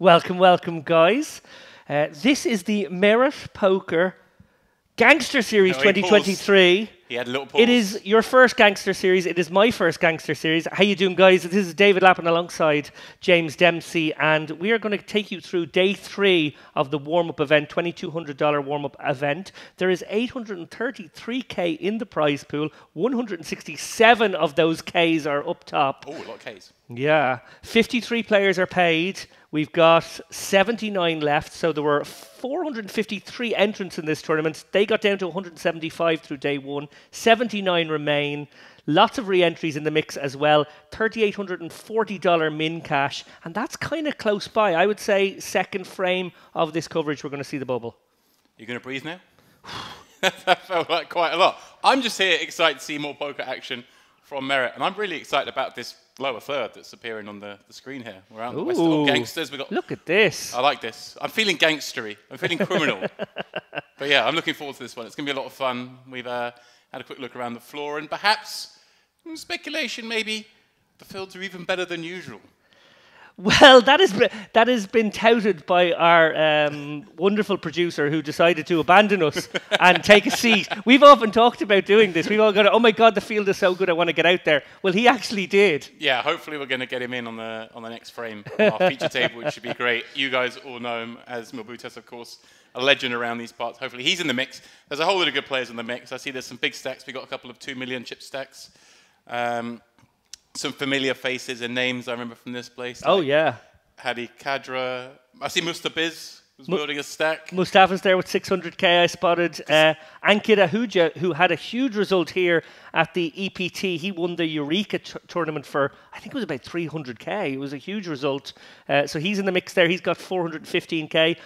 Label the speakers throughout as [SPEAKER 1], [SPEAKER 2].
[SPEAKER 1] Welcome, welcome, guys. This is the Merit Poker Gangster Series 2023.
[SPEAKER 2] He had a little pause.
[SPEAKER 1] It is your first Gangster Series. It is my first Gangster Series. How you doing, guys? This is David Lappin alongside James Dempsey, and we are going to take you through day 3 of the warm-up event, $2,200 warm-up event. There is 833k in the prize pool. 167 of those Ks are up top.
[SPEAKER 2] Oh, a lot of Ks.
[SPEAKER 1] Yeah. 53 players are paid. We've got 79 left, so there were 453 entrants in this tournament. They got down to 175 through day 1. 79 remain. Lots of re-entries in the mix as well. $3,840 min cash, and that's kind of close by. I would say second frame of this coverage, we're going to see the bubble.
[SPEAKER 2] You're going to breathe now? That felt like quite a lot. I'm just here excited to see more poker action from Merit, and I'm really excited about this lower third that's appearing on the screen here. We're out in the West of Gangsters.
[SPEAKER 1] Look at this.
[SPEAKER 2] I like this. I'm feeling gangstery. I'm feeling criminal. But yeah, I'm looking forward to this one. It's going to be a lot of fun. We've had a quick look around the floor, and perhaps, speculation maybe, the fields are even better than usual.
[SPEAKER 1] Well, that has been touted by our wonderful producer who decided to abandon us and take a seat. We've often talked about doing this. We've all gone, oh my God, the field is so good, I want to get out there. Well, he actually did.
[SPEAKER 2] Yeah, hopefully we're going to get him in on the next frame on our feature table, which should be great. You guys all know him as Milbutas, of course, a legend around these parts. Hopefully he's in the mix. There's a whole lot of good players in the mix. I see there's some big stacks. We've got a couple of 2 million chip stacks. Some familiar faces and names I remember from this place.
[SPEAKER 1] Oh, yeah.
[SPEAKER 2] Hadi Kadra. I see Mustabiz was building a stack.
[SPEAKER 1] Mustafa's there with 600k, I spotted. Ankit Ahuja, who had a huge result here at the EPT. He won the Eureka tournament for, I think it was about 300k. It was a huge result. So he's in the mix there. He's got 415k.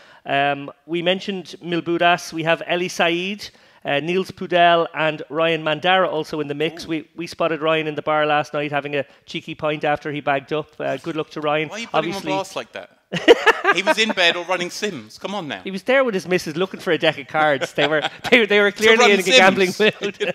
[SPEAKER 1] We mentioned Milbudas. We have Eli Said. Niels Pudel and Ryan Mandara also in the mix. We spotted Ryan in the bar last night having a cheeky pint after he bagged up. Good luck to Ryan.
[SPEAKER 2] Why are you putting him on blast like that? He was in bed or running Sims. Come on now.
[SPEAKER 1] He was there with his missus looking for a deck of cards. They were clearly in a gambling mood.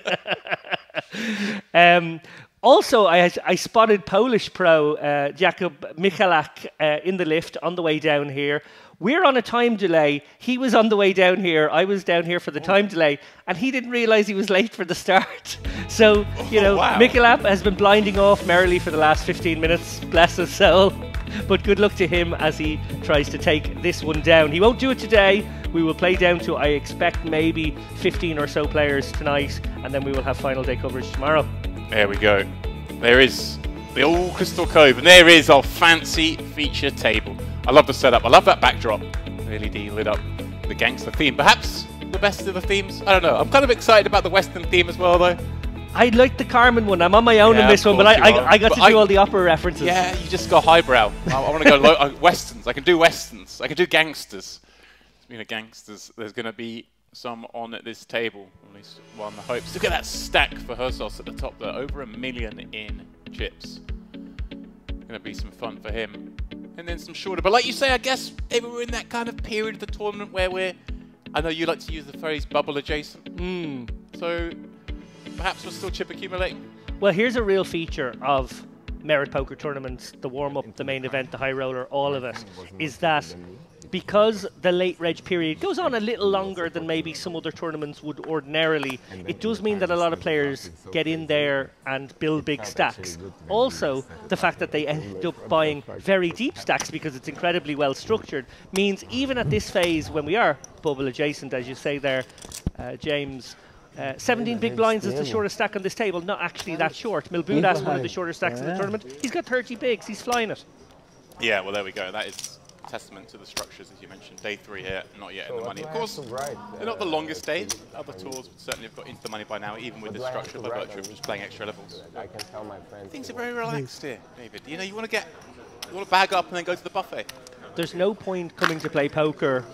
[SPEAKER 1] Also, I spotted Polish pro Jakub Michalak in the lift on the way down here. We're on a time delay. He was on the way down here. I was down here for the time delay, and he didn't realize he was late for the start. So, you know, wow. Michalak has been blinding off merrily for the last 15 minutes. Bless his soul. But good luck to him as he tries to take this one down. He won't do it today. We will play down to, I expect, maybe 15 or so players tonight, and then we will have final day coverage tomorrow.
[SPEAKER 2] There we go. There is the old Crystal Cove, and there is our fancy feature table. I love the setup. I love that backdrop. LED lit up the gangster theme. Perhaps the best of the themes. I don't know. I'm kind of excited about the Western theme as well, though.
[SPEAKER 1] I like the Carmen one. I'm on my own in this one, but I got to do all the opera references.
[SPEAKER 2] Yeah, you just go highbrow. I want to go Westerns. I can do Westerns. I can do gangsters. Speaking of gangsters, there's going to be some on at this table. At least one hopes. Look at that stack for Hersos at the top there. Over 1 million in chips. Going to be some fun for him. And then some shorter. But like you say, I guess maybe we're in that kind of period of the tournament where I know you like to use the phrase bubble adjacent. So perhaps we're still chip accumulating.
[SPEAKER 1] Well, here's a real feature of Merit Poker tournaments, the warm-up, the main event, the high roller, all of it, is that because the late reg period goes on a little longer than maybe some other tournaments would ordinarily, it does mean that a lot of players get in there and build big stacks. Also, the fact that they end up buying very deep stacks because it's incredibly well structured means even at this phase when we are bubble adjacent, as you say there, James, 17 big blinds is the shortest stack on this table, not actually that short. Milbudas, one of the shortest stacks in the tournament, he's got 30 bigs, he's flying it.
[SPEAKER 2] Yeah, well there we go. That is testament to the structures, as you mentioned. Day 3 here, not yet in the money. Of course, they're not the longest days. Other tours would certainly have got into the money by now, even with the structure by virtue of just playing extra levels. Things are very relaxed here, David. You know, you want to bag up and then go to the buffet.
[SPEAKER 1] There's no point coming to play poker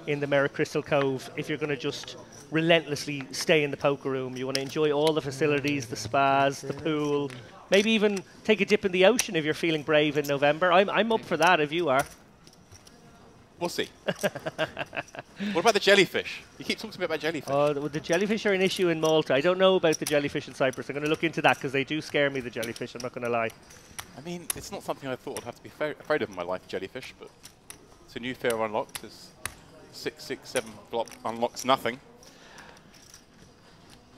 [SPEAKER 1] in the Merit Crystal Cove if you're going to just relentlessly stay in the poker room. You want to enjoy all the facilities, the spas, the pool, maybe even take a dip in the ocean if you're feeling brave in November. I'm up for that if you are.
[SPEAKER 2] We'll see. What about the jellyfish? You keep talking to me about jellyfish.
[SPEAKER 1] Oh, the jellyfish are an issue in Malta. I don't know about the jellyfish in Cyprus. I'm going to look into that because they do scare me, the jellyfish. I'm not going to lie.
[SPEAKER 2] I mean, it's not something I thought I'd have to be afraid of in my life, jellyfish, but So new fear unlocked. There's 6, 6, 7 flop unlocks nothing.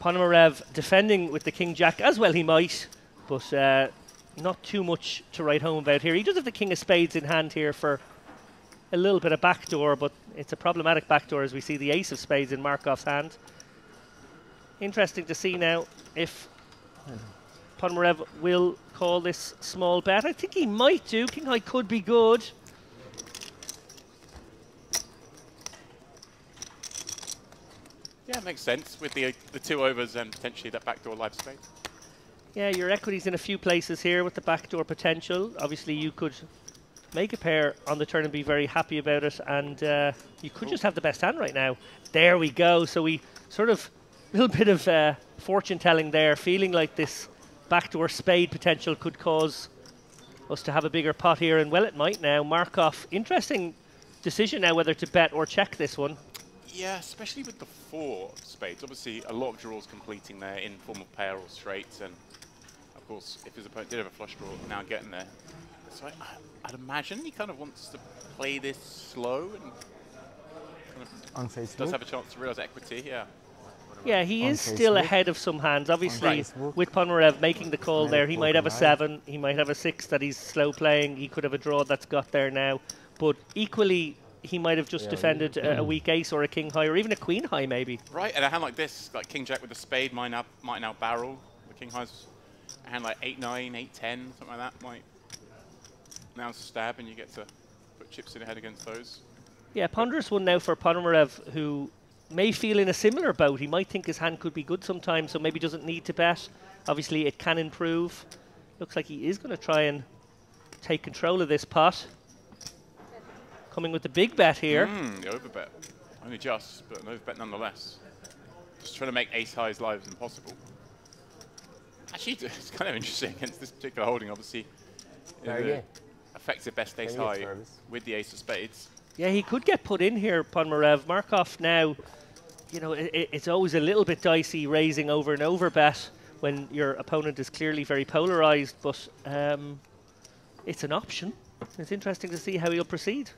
[SPEAKER 1] Ponomarev defending with the King Jack, as well he might, but not too much to write home about here. He does have the King of Spades in hand here for a little bit of backdoor, but it's a problematic backdoor as we see the Ace of Spades in Markov's hand. Interesting to see now if Ponomarev will call this small bet. I think he might do. King High could be good.
[SPEAKER 2] Yeah, it makes sense with the 2 overs and potentially that backdoor live spade.
[SPEAKER 1] Yeah, your equity's in a few places here with the backdoor potential. Obviously, you could make a pair on the turn and be very happy about it, and you could just have the best hand right now. There we go. So we sort of a little bit of fortune telling there, feeling like this backdoor spade potential could cause us to have a bigger pot here, and well, it might now. Markov, interesting decision now whether to bet or check this one.
[SPEAKER 2] Yeah, especially with the 4 spades. Obviously, a lot of draws completing there in form of pair or straights, and of course, if his opponent did have a flush draw, now getting there. So I'd imagine he kind of wants to play this slow and kind of does have a chance to realize equity. Yeah.
[SPEAKER 1] Yeah, he is still ahead of some hands. Obviously, with Ponomarev making the call there, he might have a 7, he might have a 6 that he's slow playing, he could have a draw that's got there now. But equally, he might have just defended a weak ace or a king high or even a queen high maybe.
[SPEAKER 2] Right, and a hand like this, like King Jack with a spade might now barrel. The king high's a hand like 8-9, 8-10, something like that might now stab, and you get to put chips in the head against those.
[SPEAKER 1] Yeah, ponderous one now for Ponomarev, who may feel in a similar boat. He might think his hand could be good sometimes, so maybe doesn't need to bet. Obviously, it can improve. Looks like he is going to try and take control of this pot. Coming with the big bet here.
[SPEAKER 2] The overbet. Only just, but an overbet nonetheless. Just trying to make ace highs lives impossible. Actually, it's kind of interesting against this particular holding, obviously. Effective best ace high with the ace of spades.
[SPEAKER 1] Yeah, he could get put in here, Ponomarev. Markov now, you know, it's always a little bit dicey raising over an overbet when your opponent is clearly very polarized, but it's an option. It's interesting to see how he'll proceed.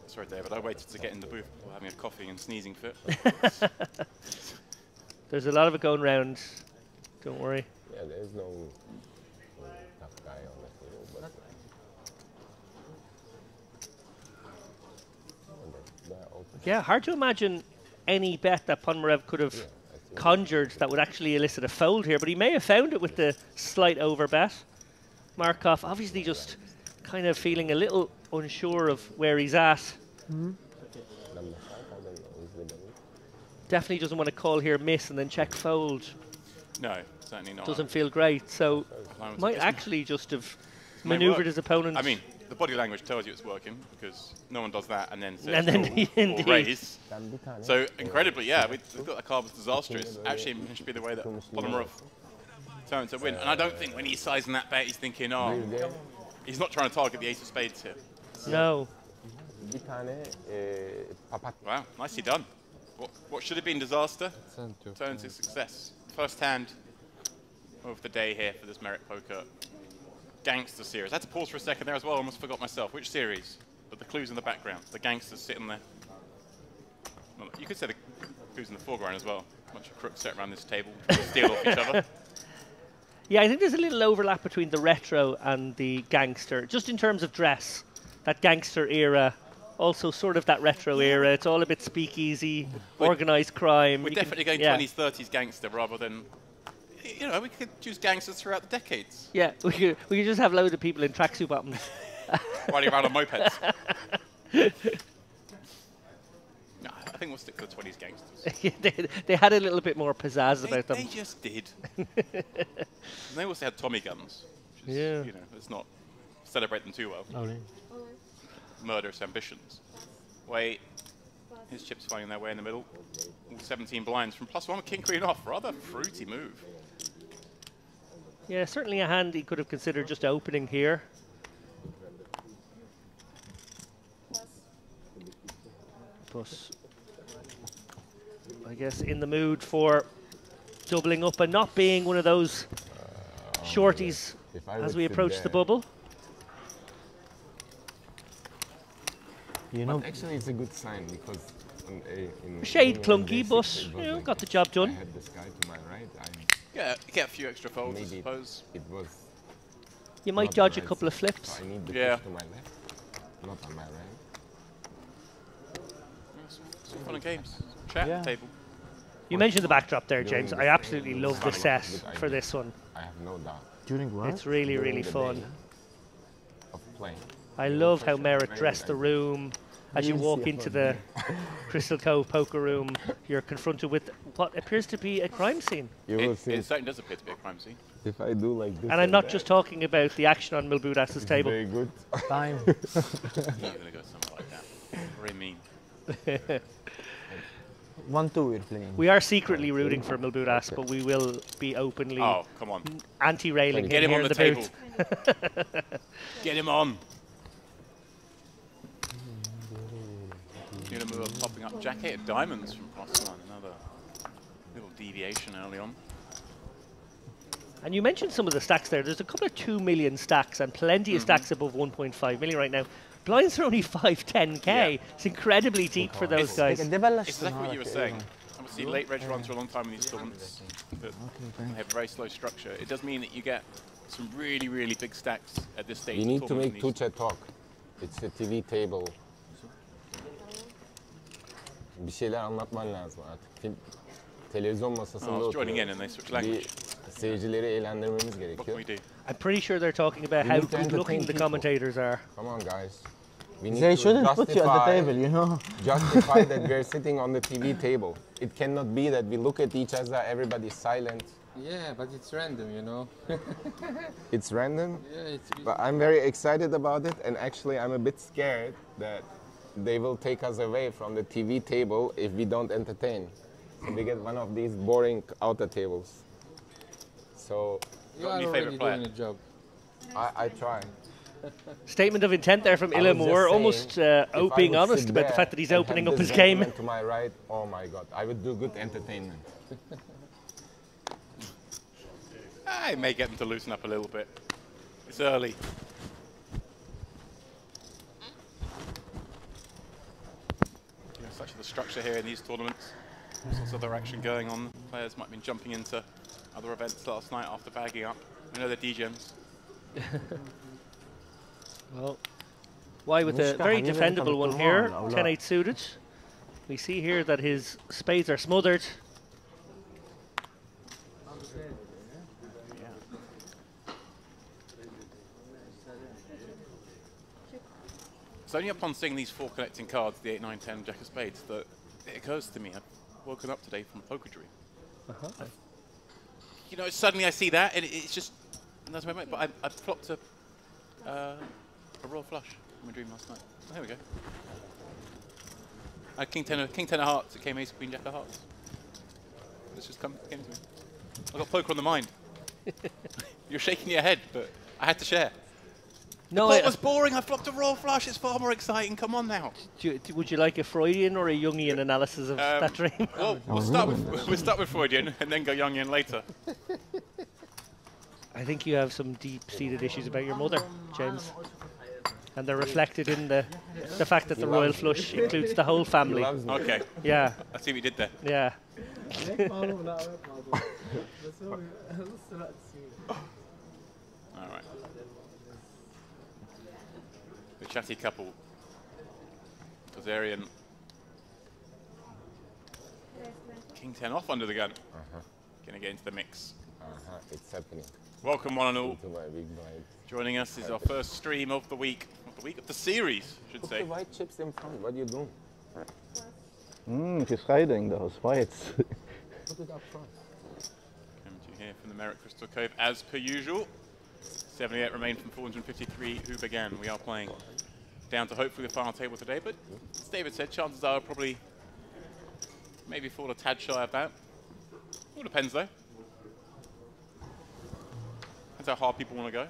[SPEAKER 2] Sorry, David, I waited to get in the booth before having a coffee and sneezing fit.
[SPEAKER 1] There's a lot of it going round. Don't worry.
[SPEAKER 3] Yeah, there's no tough guy on the table, but
[SPEAKER 1] yeah, hard to imagine any bet that Ponomarev could have conjured that would actually elicit a fold here, but he may have found it with the slight overbet. Markov obviously just kind of feeling a little unsure of where he's at. Definitely doesn't want to call here miss and then check fold.
[SPEAKER 2] No, certainly not.
[SPEAKER 1] Doesn't feel great, so might actually just have maneuvered his opponent.
[SPEAKER 2] I mean, the body language tells you it's working, because no one does that and then says
[SPEAKER 1] or
[SPEAKER 2] raise. So incredibly, yeah, we thought that card was disastrous. Actually, it should be the way that Ponomarev turned to win. And I don't think when he's sizing that bet, he's thinking, oh, he's not trying to target the ace of spades here.
[SPEAKER 1] No.
[SPEAKER 2] Wow, nicely done. What should have been disaster turned to success. First hand of the day here for this Merit Poker Gangster series. I had to pause for a second there as well, I almost forgot myself. Which series? But the clues in the background. The gangsters sitting there. Well, you could say the clues in the foreground as well. A bunch of crooks sat around this table trying to steal off each other.
[SPEAKER 1] Yeah, I think there's a little overlap between the retro and the gangster, just in terms of dress. That gangster era, also sort of that retro era. It's all a bit speakeasy, organised crime.
[SPEAKER 2] We're definitely going 20s, 30s gangster rather than, you know, we could choose gangsters throughout the decades.
[SPEAKER 1] Yeah, we could just have loads of people in tracksuit bottoms.
[SPEAKER 2] Riding around on mopeds. No, I think we'll stick to the 20s gangsters.
[SPEAKER 1] they had a little bit more pizzazz about them.
[SPEAKER 2] They just did. And they also had Tommy guns. Which is, you know, let's not celebrate them too well. Murderous ambitions. Wait, his chips finding their way in the middle. All 17 blinds from +1 with king queen off. Rather fruity move.
[SPEAKER 1] Yeah, certainly a hand he could have considered just opening here. But I guess in the mood for doubling up and not being one of those shorties
[SPEAKER 3] If I
[SPEAKER 1] as
[SPEAKER 3] would
[SPEAKER 1] we
[SPEAKER 3] sit
[SPEAKER 1] approach the
[SPEAKER 3] there-
[SPEAKER 1] bubble.
[SPEAKER 4] You know,
[SPEAKER 3] But actually, it's a good sign because in
[SPEAKER 1] Shade
[SPEAKER 3] England,
[SPEAKER 1] clunky,
[SPEAKER 3] basics,
[SPEAKER 1] but
[SPEAKER 3] it was
[SPEAKER 1] you know,
[SPEAKER 3] like
[SPEAKER 1] got the
[SPEAKER 3] this.
[SPEAKER 1] job
[SPEAKER 3] I
[SPEAKER 1] done.
[SPEAKER 3] had this guy to my right.
[SPEAKER 2] Get a few extra folds, I
[SPEAKER 3] Maybe
[SPEAKER 2] suppose.
[SPEAKER 3] it was.
[SPEAKER 1] You might
[SPEAKER 3] not
[SPEAKER 1] dodge
[SPEAKER 3] the
[SPEAKER 1] a
[SPEAKER 3] right
[SPEAKER 1] couple of
[SPEAKER 3] side,
[SPEAKER 1] flips.
[SPEAKER 3] So I need the
[SPEAKER 2] Yeah.
[SPEAKER 3] push to my left, not on my right.
[SPEAKER 2] Some fun and games. Chat
[SPEAKER 4] Yeah.
[SPEAKER 2] table.
[SPEAKER 1] You mentioned the backdrop there,
[SPEAKER 3] During
[SPEAKER 1] James.
[SPEAKER 3] the
[SPEAKER 1] I absolutely
[SPEAKER 3] game,
[SPEAKER 1] love the
[SPEAKER 3] funny,
[SPEAKER 1] set
[SPEAKER 3] good
[SPEAKER 1] for
[SPEAKER 3] idea.
[SPEAKER 1] this one.
[SPEAKER 3] I have no doubt
[SPEAKER 4] during what?
[SPEAKER 1] It's really,
[SPEAKER 3] During
[SPEAKER 1] really
[SPEAKER 3] the
[SPEAKER 1] fun.
[SPEAKER 3] day of playing.
[SPEAKER 1] I
[SPEAKER 3] You
[SPEAKER 1] love
[SPEAKER 3] for
[SPEAKER 1] how
[SPEAKER 3] sure
[SPEAKER 1] Merritt
[SPEAKER 3] very
[SPEAKER 1] dressed the
[SPEAKER 3] good idea.
[SPEAKER 1] room. As you walk into the Crystal Cove poker room, you're confronted with what appears to be a crime scene.
[SPEAKER 3] You will
[SPEAKER 2] It
[SPEAKER 3] see
[SPEAKER 2] certainly does appear to be a crime scene.
[SPEAKER 3] if I do like this.
[SPEAKER 1] And I'm not
[SPEAKER 3] that,
[SPEAKER 1] just talking about the action on Milbudas's
[SPEAKER 3] it's
[SPEAKER 1] table.
[SPEAKER 3] Very good.
[SPEAKER 4] Time.
[SPEAKER 2] You're going to go somewhere like that. Very mean.
[SPEAKER 4] 1-2 we're playing.
[SPEAKER 1] We are secretly rooting for Milbudas, but we will be openly
[SPEAKER 2] Oh, come on.
[SPEAKER 1] anti-railing
[SPEAKER 2] Get him
[SPEAKER 1] here
[SPEAKER 2] on
[SPEAKER 1] in
[SPEAKER 2] the
[SPEAKER 1] the
[SPEAKER 2] table.
[SPEAKER 1] booth.
[SPEAKER 2] Get him on. You're going to move a popping up jacket of diamonds from plus one. Another little deviation early on.
[SPEAKER 1] And you mentioned some of the stacks there. There's a couple of 2 million stacks and plenty of stacks above 1.5 million right now. Blinds are only 5-10k.
[SPEAKER 2] Yeah.
[SPEAKER 1] It's incredibly deep for those guys.
[SPEAKER 2] It's exactly what you were saying. Obviously, late reg runs for a long time in these tournaments. But they have a very slow structure. It does mean that you get some really, really big stacks at this stage.
[SPEAKER 3] We
[SPEAKER 2] of
[SPEAKER 3] need to
[SPEAKER 2] tournament
[SPEAKER 3] make
[SPEAKER 2] in these-
[SPEAKER 3] Tuğçe talk. It's a TV table. Bir şeyler anlatman lazım artık. Televizyon
[SPEAKER 2] Oh, I
[SPEAKER 3] masasında
[SPEAKER 2] was joining in
[SPEAKER 3] oturuyoruz.
[SPEAKER 2] and they switched language.
[SPEAKER 3] Bir seyircileri eğlendirmemiz
[SPEAKER 2] What can
[SPEAKER 3] gerekiyor.
[SPEAKER 2] we do?
[SPEAKER 1] I'm pretty sure they're talking about
[SPEAKER 3] We
[SPEAKER 1] how
[SPEAKER 3] need to
[SPEAKER 1] good looking
[SPEAKER 3] entertain
[SPEAKER 1] the
[SPEAKER 3] people.
[SPEAKER 1] commentators are.
[SPEAKER 3] Come on, guys. We need
[SPEAKER 4] They
[SPEAKER 3] to
[SPEAKER 4] shouldn't put you at the table, you know.
[SPEAKER 3] justify that we're sitting on the TV table. It cannot be that we look at each other, everybody's silent.
[SPEAKER 5] Yeah, but it's random, you know.
[SPEAKER 3] It's random,
[SPEAKER 5] Yeah, it's
[SPEAKER 3] but I'm very excited about it, and actually I'm a bit scared that they will take us away from the TV table if we don't entertain. So we get one of these boring outer tables. So
[SPEAKER 5] you
[SPEAKER 2] Got
[SPEAKER 5] are
[SPEAKER 2] any
[SPEAKER 5] already
[SPEAKER 2] favourite player?
[SPEAKER 5] doing a job.
[SPEAKER 3] I try.
[SPEAKER 1] Statement of intent there from
[SPEAKER 3] I was just
[SPEAKER 1] Illamore,
[SPEAKER 3] saying,
[SPEAKER 1] almost
[SPEAKER 3] if I
[SPEAKER 1] being
[SPEAKER 3] would
[SPEAKER 1] honest
[SPEAKER 3] sit
[SPEAKER 1] about the
[SPEAKER 3] there
[SPEAKER 1] fact that he's
[SPEAKER 3] and
[SPEAKER 1] opening
[SPEAKER 3] have
[SPEAKER 1] up
[SPEAKER 3] this
[SPEAKER 1] his game.
[SPEAKER 3] gentleman to my right, oh my God, I would do good entertainment.
[SPEAKER 2] I may get them to loosen up a little bit. It's early. You know, such is the structure here in these tournaments. All sorts of other action going on. Players might have been jumping into other events last night after bagging up. We know they're DGMs.
[SPEAKER 1] Well, why with a
[SPEAKER 4] Mishka,
[SPEAKER 1] very
[SPEAKER 4] have you
[SPEAKER 1] defendable
[SPEAKER 4] been
[SPEAKER 1] one
[SPEAKER 4] to
[SPEAKER 1] here,
[SPEAKER 4] Oman?
[SPEAKER 1] 10-8 suited. We see here that his spades are smothered.
[SPEAKER 2] It's only upon seeing these four connecting cards, the 8, 9, 10, Jack of Spades, that it occurs to me. I've woken up today from a poker dream. You know, suddenly I see that, and it's just, and that's my moment. But I flopped a royal flush in my dream last night. Oh, there we go. I had King 10 of hearts. It came Ace Queen Jack of hearts. This just came to me. I got poker on the mind. You're shaking your head, but I had to share.
[SPEAKER 1] No,
[SPEAKER 2] What was boring? I flopped a royal flush. It's far more exciting. Come on now.
[SPEAKER 1] would you like a Freudian or a Jungian analysis of that dream?
[SPEAKER 2] Well, we'll start with Freudian and then go Jungian later.
[SPEAKER 1] I think you have some deep-seated issues about your mother, James. And they're reflected in the fact that the royal flush includes the whole
[SPEAKER 3] He
[SPEAKER 1] family.
[SPEAKER 3] loves me.
[SPEAKER 2] Okay,
[SPEAKER 1] Yeah,
[SPEAKER 2] I see what you did there.
[SPEAKER 1] yeah.
[SPEAKER 2] All right. The chatty couple. Kazarian. King 10 off under the gun. Gonna get into the mix.
[SPEAKER 3] It's happening.
[SPEAKER 2] Welcome one and all.
[SPEAKER 3] To my big blind.
[SPEAKER 2] Joining us is our first stream of the week. Of the series, I should
[SPEAKER 3] Put
[SPEAKER 2] say.
[SPEAKER 3] the white chips in front. What are you doing?
[SPEAKER 4] She's hiding those whites.
[SPEAKER 3] Put it up front.
[SPEAKER 2] Coming to you here from the Merritt Crystal Cove as per usual. 78 remain from 453 who began. We are playing down to hopefully the final table today, but as David said, chances are probably maybe fall a tad shy of that. All depends though. That's how hard people want to go.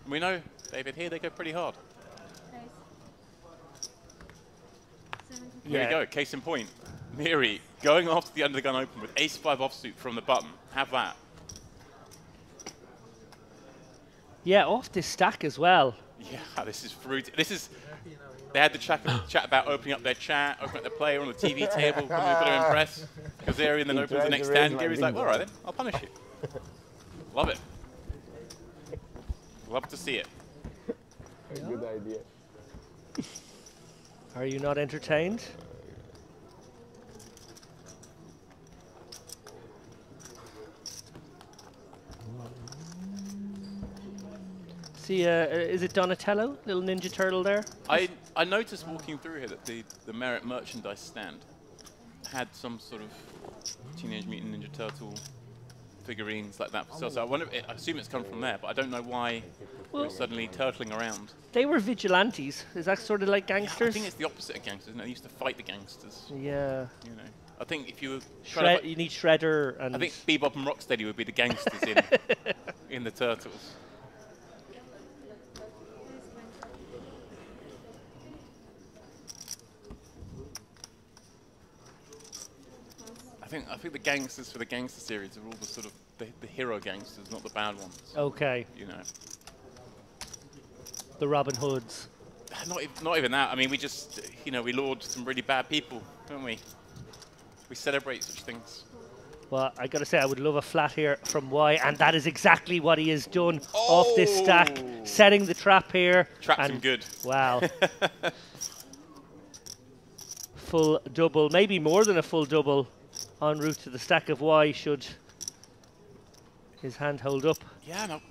[SPEAKER 2] And we know, David, here they go pretty hard. Here we go, case in point. Miri going after the under the gun open with ace-5 offsuit from the button. Have that.
[SPEAKER 1] Yeah, off this stack as well.
[SPEAKER 2] Yeah, this is fruity. This is. They had the chat about opening up their chat, opening up their player on the TV table, we've got to impress. Kazarian then opens the next stand. Gary's like, all right then, I'll punish you. Love it. Love to see it.
[SPEAKER 3] Good idea.
[SPEAKER 1] Are you not entertained? See, is it Donatello, little Ninja Turtle there?
[SPEAKER 2] I noticed walking through here that the Merit merchandise stand had some sort of Teenage Mutant Ninja Turtle figurines like that. So I wonder, I assume it's come from there, but I don't know why we're suddenly turtling around.
[SPEAKER 1] They were vigilantes. Is that sort of like gangsters?
[SPEAKER 2] Yeah, I think it's the opposite of gangsters. Isn't it? They used to fight the gangsters.
[SPEAKER 1] Yeah.
[SPEAKER 2] You know, I think if you
[SPEAKER 1] were you need Shredder and.
[SPEAKER 2] I think Bebop and Rocksteady would be the gangsters in the Turtles. I think the gangsters for the Gangster series are all the sort of the hero gangsters, not the bad ones.
[SPEAKER 1] Okay.
[SPEAKER 2] You know.
[SPEAKER 1] The Robin Hoods.
[SPEAKER 2] Not even that. I mean, we just, you know, we laud some really bad people, don't we? We celebrate such things.
[SPEAKER 1] Well, I got to say, I would love a flat here from Y, and that is exactly what he has done off this stack, setting the trap here.
[SPEAKER 2] Trapped him good.
[SPEAKER 1] Wow. Full double, maybe more than a full double, en route to the stack of Y should his hand hold up.
[SPEAKER 2] Yeah, no.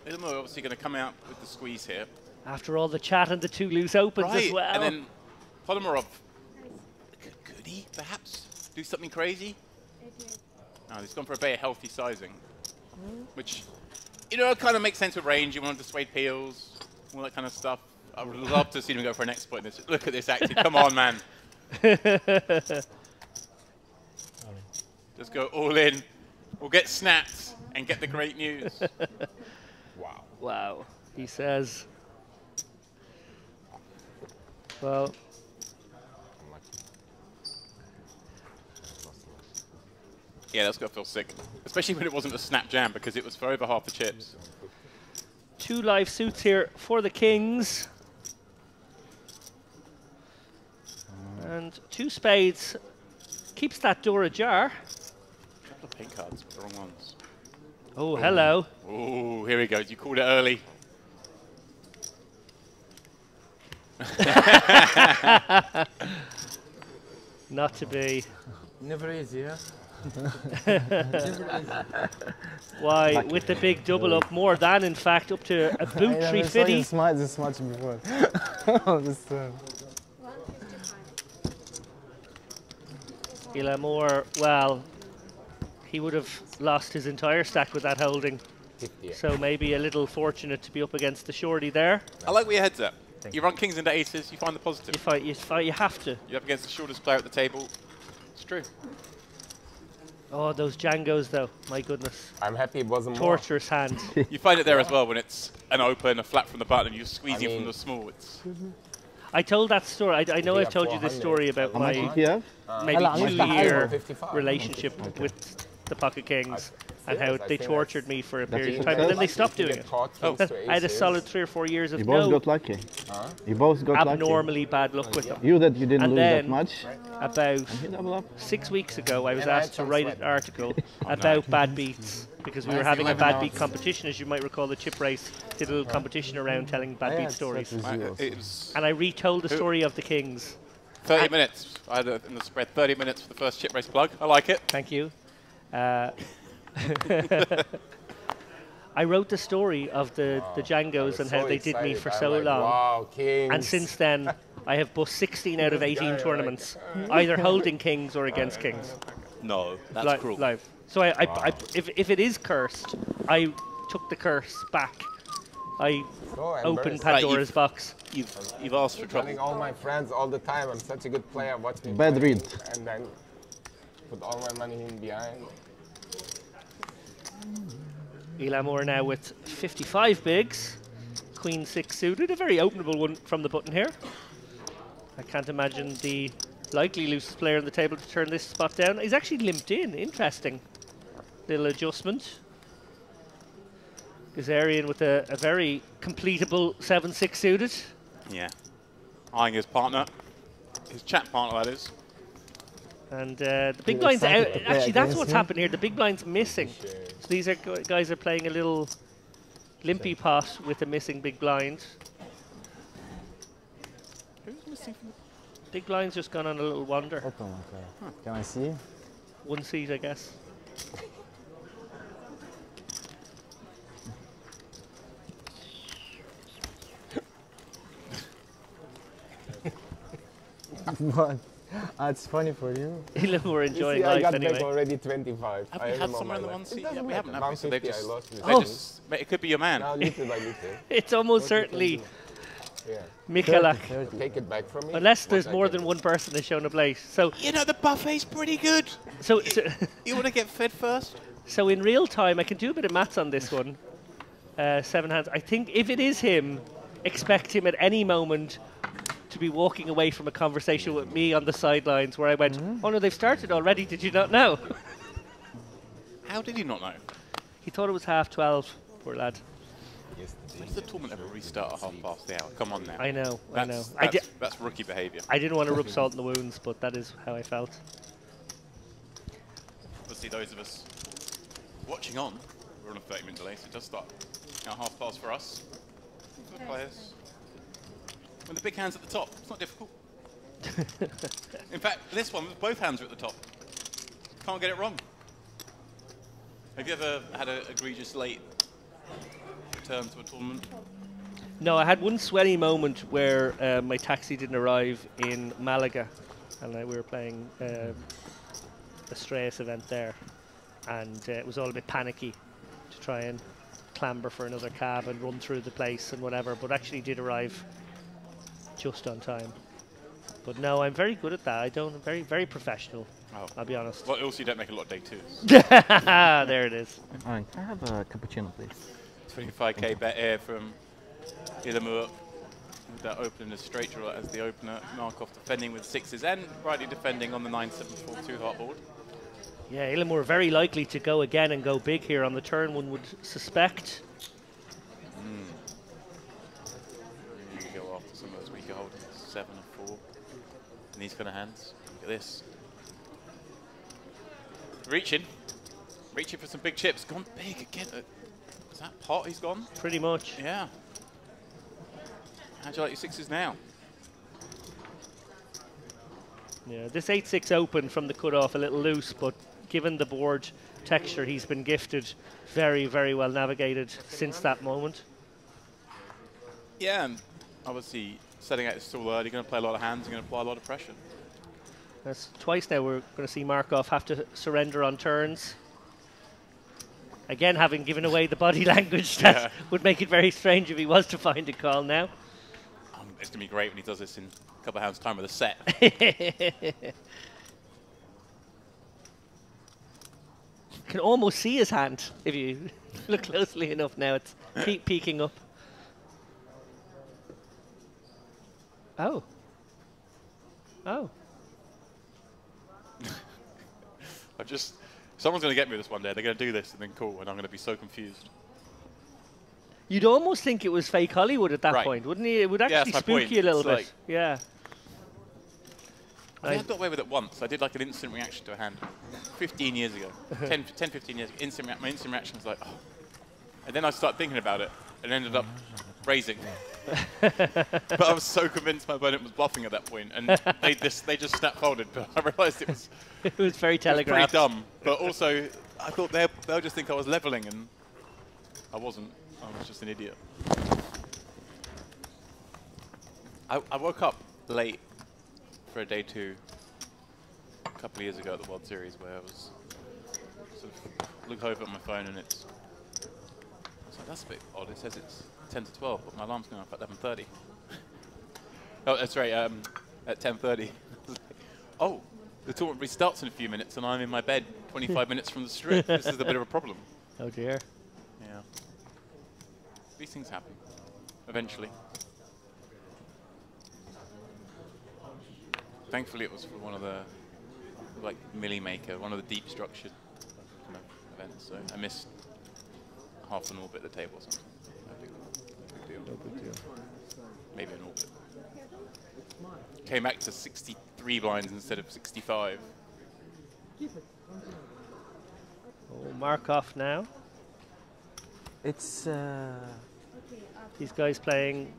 [SPEAKER 2] Ilmo obviously going to come out with the squeeze here.
[SPEAKER 1] After all the chat and the two loose opens as well.
[SPEAKER 2] And then Polymerov, could he perhaps do something crazy? No, he's gone for a very healthy sizing, which, you know, kind of makes sense with range. You want to dissuade peels, all that kind of stuff. I would love to see him go for an exploit in this. Look at this acting. Come on, man. Just go all in. We'll get snapped and get the great news.
[SPEAKER 3] Wow.
[SPEAKER 1] Wow, he says. Well.
[SPEAKER 2] Yeah, that's got to feel sick. Especially when it wasn't a snap jam, because it was for over half the chips.
[SPEAKER 1] 2 live suits here for the Kings. And 2 spades keeps that door ajar.
[SPEAKER 2] A couple of pink cards, but the wrong ones.
[SPEAKER 1] Oh, hello.
[SPEAKER 2] Oh, here we go. You called it early.
[SPEAKER 1] Not to be.
[SPEAKER 5] Never easy, huh?
[SPEAKER 1] Why, with the big double up, more than in fact up to a boot 350.
[SPEAKER 4] I smiled this much before.
[SPEAKER 1] Ila Moore, well, he would have lost his entire stack with that holding.
[SPEAKER 3] Yeah.
[SPEAKER 1] So maybe a little fortunate to be up against the shorty there.
[SPEAKER 2] I like where your head's at. You run kings into aces, you find the positive.
[SPEAKER 1] You fight, you have to.
[SPEAKER 2] You're up against the shortest player at the table. It's true.
[SPEAKER 1] Oh, those Django's though, my goodness.
[SPEAKER 3] I'm happy it wasn't more.
[SPEAKER 1] Torturous hand.
[SPEAKER 2] You find it there as well when it's an open, a flat from the button, and you're squeezing from the small. It's
[SPEAKER 1] I told that story. I know I've told you this story about my maybe 2-year relationship with the Pocket Kings and how they tortured me for a period of time, and then they stopped doing it. I had a solid 3 or 4 years of
[SPEAKER 4] You both got lucky. You both got
[SPEAKER 1] abnormally bad luck with them.
[SPEAKER 4] You didn't
[SPEAKER 1] And
[SPEAKER 4] lose
[SPEAKER 1] then
[SPEAKER 4] that much.
[SPEAKER 1] About 6 weeks ago, I was asked to write an article about bad beats because we were having a bad beat competition. As you might recall, the chip race did a little competition around telling bad beat stories. And I retold the story of the Kings.
[SPEAKER 2] 30 minutes. I had in the spread 30 minutes for the first chip race plug. I like it.
[SPEAKER 1] Thank you. I wrote the story of the Django's and how they did me for so long.
[SPEAKER 3] Wow, Kings.
[SPEAKER 1] And since then, I have bust 16 out of 18 tournaments, either holding Kings or against Kings.
[SPEAKER 2] No, that's cruel.
[SPEAKER 1] Live. So if it is cursed, I took the curse back. I opened Pandora's box.
[SPEAKER 2] You've asked for trouble.
[SPEAKER 3] Telling all my friends all the time, I'm such a good player. Watch me.
[SPEAKER 4] Bad read.
[SPEAKER 3] And then put all my money in behind.
[SPEAKER 1] Ila Moore now with 55 bigs. Queen 6 suited, a very openable one from the button here. I can't imagine the likely loosest player on the table to turn this spot down. He's actually limped in, interesting. Little adjustment. Gazarian with a very completable 7-6 suited.
[SPEAKER 2] Yeah. Eyeing his partner. His chat partner, that is.
[SPEAKER 1] And the big
[SPEAKER 4] Feel
[SPEAKER 1] blind's out.
[SPEAKER 4] excited to play
[SPEAKER 1] Actually, that's
[SPEAKER 4] against
[SPEAKER 1] what's
[SPEAKER 4] him.
[SPEAKER 1] happened here. The big blind's missing. So these are guys are playing a little limpy pot with a missing big blind.
[SPEAKER 2] Who's missing from the...
[SPEAKER 1] Big blind's just gone on a little wander.
[SPEAKER 4] Open, okay. Can I see?
[SPEAKER 1] One seat, I guess.
[SPEAKER 4] What? It's funny for you.
[SPEAKER 1] We're enjoying
[SPEAKER 3] You see, I
[SPEAKER 1] life
[SPEAKER 3] got
[SPEAKER 1] anyway.
[SPEAKER 3] back already 25.
[SPEAKER 2] Have
[SPEAKER 3] I
[SPEAKER 2] we
[SPEAKER 3] have
[SPEAKER 2] had
[SPEAKER 3] him on
[SPEAKER 2] someone in
[SPEAKER 3] my
[SPEAKER 2] the
[SPEAKER 3] left.
[SPEAKER 2] one
[SPEAKER 3] It
[SPEAKER 2] seat?
[SPEAKER 3] doesn't
[SPEAKER 2] Yeah, we
[SPEAKER 3] matter.
[SPEAKER 2] haven't, have we?
[SPEAKER 3] Round
[SPEAKER 2] So they've
[SPEAKER 3] 50, I
[SPEAKER 2] just...
[SPEAKER 3] lost this
[SPEAKER 2] They
[SPEAKER 3] game.
[SPEAKER 2] just... It could be your man.
[SPEAKER 3] Now little by little.
[SPEAKER 1] It's almost
[SPEAKER 3] What you can
[SPEAKER 1] certainly
[SPEAKER 3] do. Yeah.
[SPEAKER 1] Michalak.
[SPEAKER 4] 30.
[SPEAKER 3] Take it back from me.
[SPEAKER 1] Unless
[SPEAKER 3] what
[SPEAKER 1] there's
[SPEAKER 3] I
[SPEAKER 1] more
[SPEAKER 3] can
[SPEAKER 1] than
[SPEAKER 3] do.
[SPEAKER 1] one person has shown a place. So,
[SPEAKER 2] You know, the buffet's pretty good.
[SPEAKER 1] so,
[SPEAKER 2] You want to get fed first?
[SPEAKER 1] so in real time, I can do a bit of maths on this one. 7 hands. I think if it is him, expect him at any moment to be walking away from a conversation with me on the sidelines where I went, oh no, they've started already, did you not know?
[SPEAKER 2] How did you not know?
[SPEAKER 1] He thought it was 12:30, poor lad.
[SPEAKER 2] When does the tournament ever restart at 5:30? Come on now.
[SPEAKER 1] I know,
[SPEAKER 2] That's,
[SPEAKER 1] I know.
[SPEAKER 2] That's rookie behaviour.
[SPEAKER 1] I didn't want to rub salt in the wounds, but that is how I felt.
[SPEAKER 2] Obviously, those of us watching on, we're on a 30-minute delay, so it does start at 5:30 for us. For the players. When the big hand's at the top, it's not difficult. In fact, this one, both hands are at the top. Can't get it wrong. Have you ever had an egregious late return to a tournament?
[SPEAKER 1] No, I had one sweaty moment where my taxi didn't arrive in Malaga, and we were playing a Strayas event there, and it was all a bit panicky to try and clamber for another cab and run through the place and whatever, but actually did arrive just on time. But no, I'm very good at that. I'm very, very professional.
[SPEAKER 2] Oh.
[SPEAKER 1] I'll be honest.
[SPEAKER 2] Well, also you don't make a lot of day twos.
[SPEAKER 1] There it is.
[SPEAKER 4] All right, can I have a cappuccino, please?
[SPEAKER 2] 25k bet here from Ilamur. That opening a straight draw as the opener. Markov defending with sixes and rightly defending on the 9-7-4 two-heart board.
[SPEAKER 1] Yeah, Ilamur very likely to go again and go big here on the turn, one would suspect.
[SPEAKER 2] You go after some of those weaker holdings, 7 and 4. In these kind of hands. Look at this. Reaching for some big chips. Gone big again. Is that pot he's gone?
[SPEAKER 1] Pretty much.
[SPEAKER 2] Yeah. How'd you like your sixes now?
[SPEAKER 1] Yeah, this 8-6 open from the cutoff a little loose, but given the board texture he's been gifted, very, very well navigated since that moment.
[SPEAKER 2] Yeah, and obviously setting out his stall early, going to play a lot of hands, going to apply a lot of pressure.
[SPEAKER 1] That's twice now we're going to see Markov have to surrender on turns. Again, having given away the body language, that would make it very strange if he was to find a call now.
[SPEAKER 2] It's going to be great when he does this in a couple of hands' time with a set.
[SPEAKER 1] You can almost see his hand if you look closely enough now. It's peeking up. Oh. Oh.
[SPEAKER 2] Someone's going to get me this one day. They're going to do this and then cool, and I'm going to be so confused.
[SPEAKER 1] You'd almost think it was fake Hollywood at that
[SPEAKER 2] Right.
[SPEAKER 1] point, wouldn't you? It would
[SPEAKER 2] Yeah,
[SPEAKER 1] actually
[SPEAKER 2] that's my
[SPEAKER 1] spook
[SPEAKER 2] point.
[SPEAKER 1] you a little
[SPEAKER 2] It's
[SPEAKER 1] bit.
[SPEAKER 2] like-
[SPEAKER 1] Yeah.
[SPEAKER 2] I got away with it once. I did like an instant reaction to a hand 15 years ago. 10, 15 years ago. My instant reaction was like, oh. And then I started thinking about it and ended up raising. But I was so convinced my opponent was bluffing at that point, and they just snap folded. But I realised it was
[SPEAKER 1] It was very
[SPEAKER 2] pretty
[SPEAKER 1] telegraphed.
[SPEAKER 2] dumb. But also, I thought they'll just think I was leveling, and I wasn't. I was just an idiot. I woke up late for a day two a couple of years ago at the World Series, where I was sort of look over at my phone and it's like, that's a bit odd. It says it's 10 to 12, but my alarm's going off at 11:30. Oh, that's right. At 10:30. Oh, the tournament restarts in a few minutes, and I'm in my bed 25 minutes from the strip. This is a bit of a problem.
[SPEAKER 1] Oh dear.
[SPEAKER 2] Yeah. These things happen eventually. Thankfully, it was for one of the Millie Maker, one of the deep structured kind of events. So I missed half an orbit at the table or something. No big deal. Maybe an orbit. Came back to 63 blinds instead of 65.
[SPEAKER 1] Oh, Markov now.
[SPEAKER 4] It's
[SPEAKER 1] These guys playing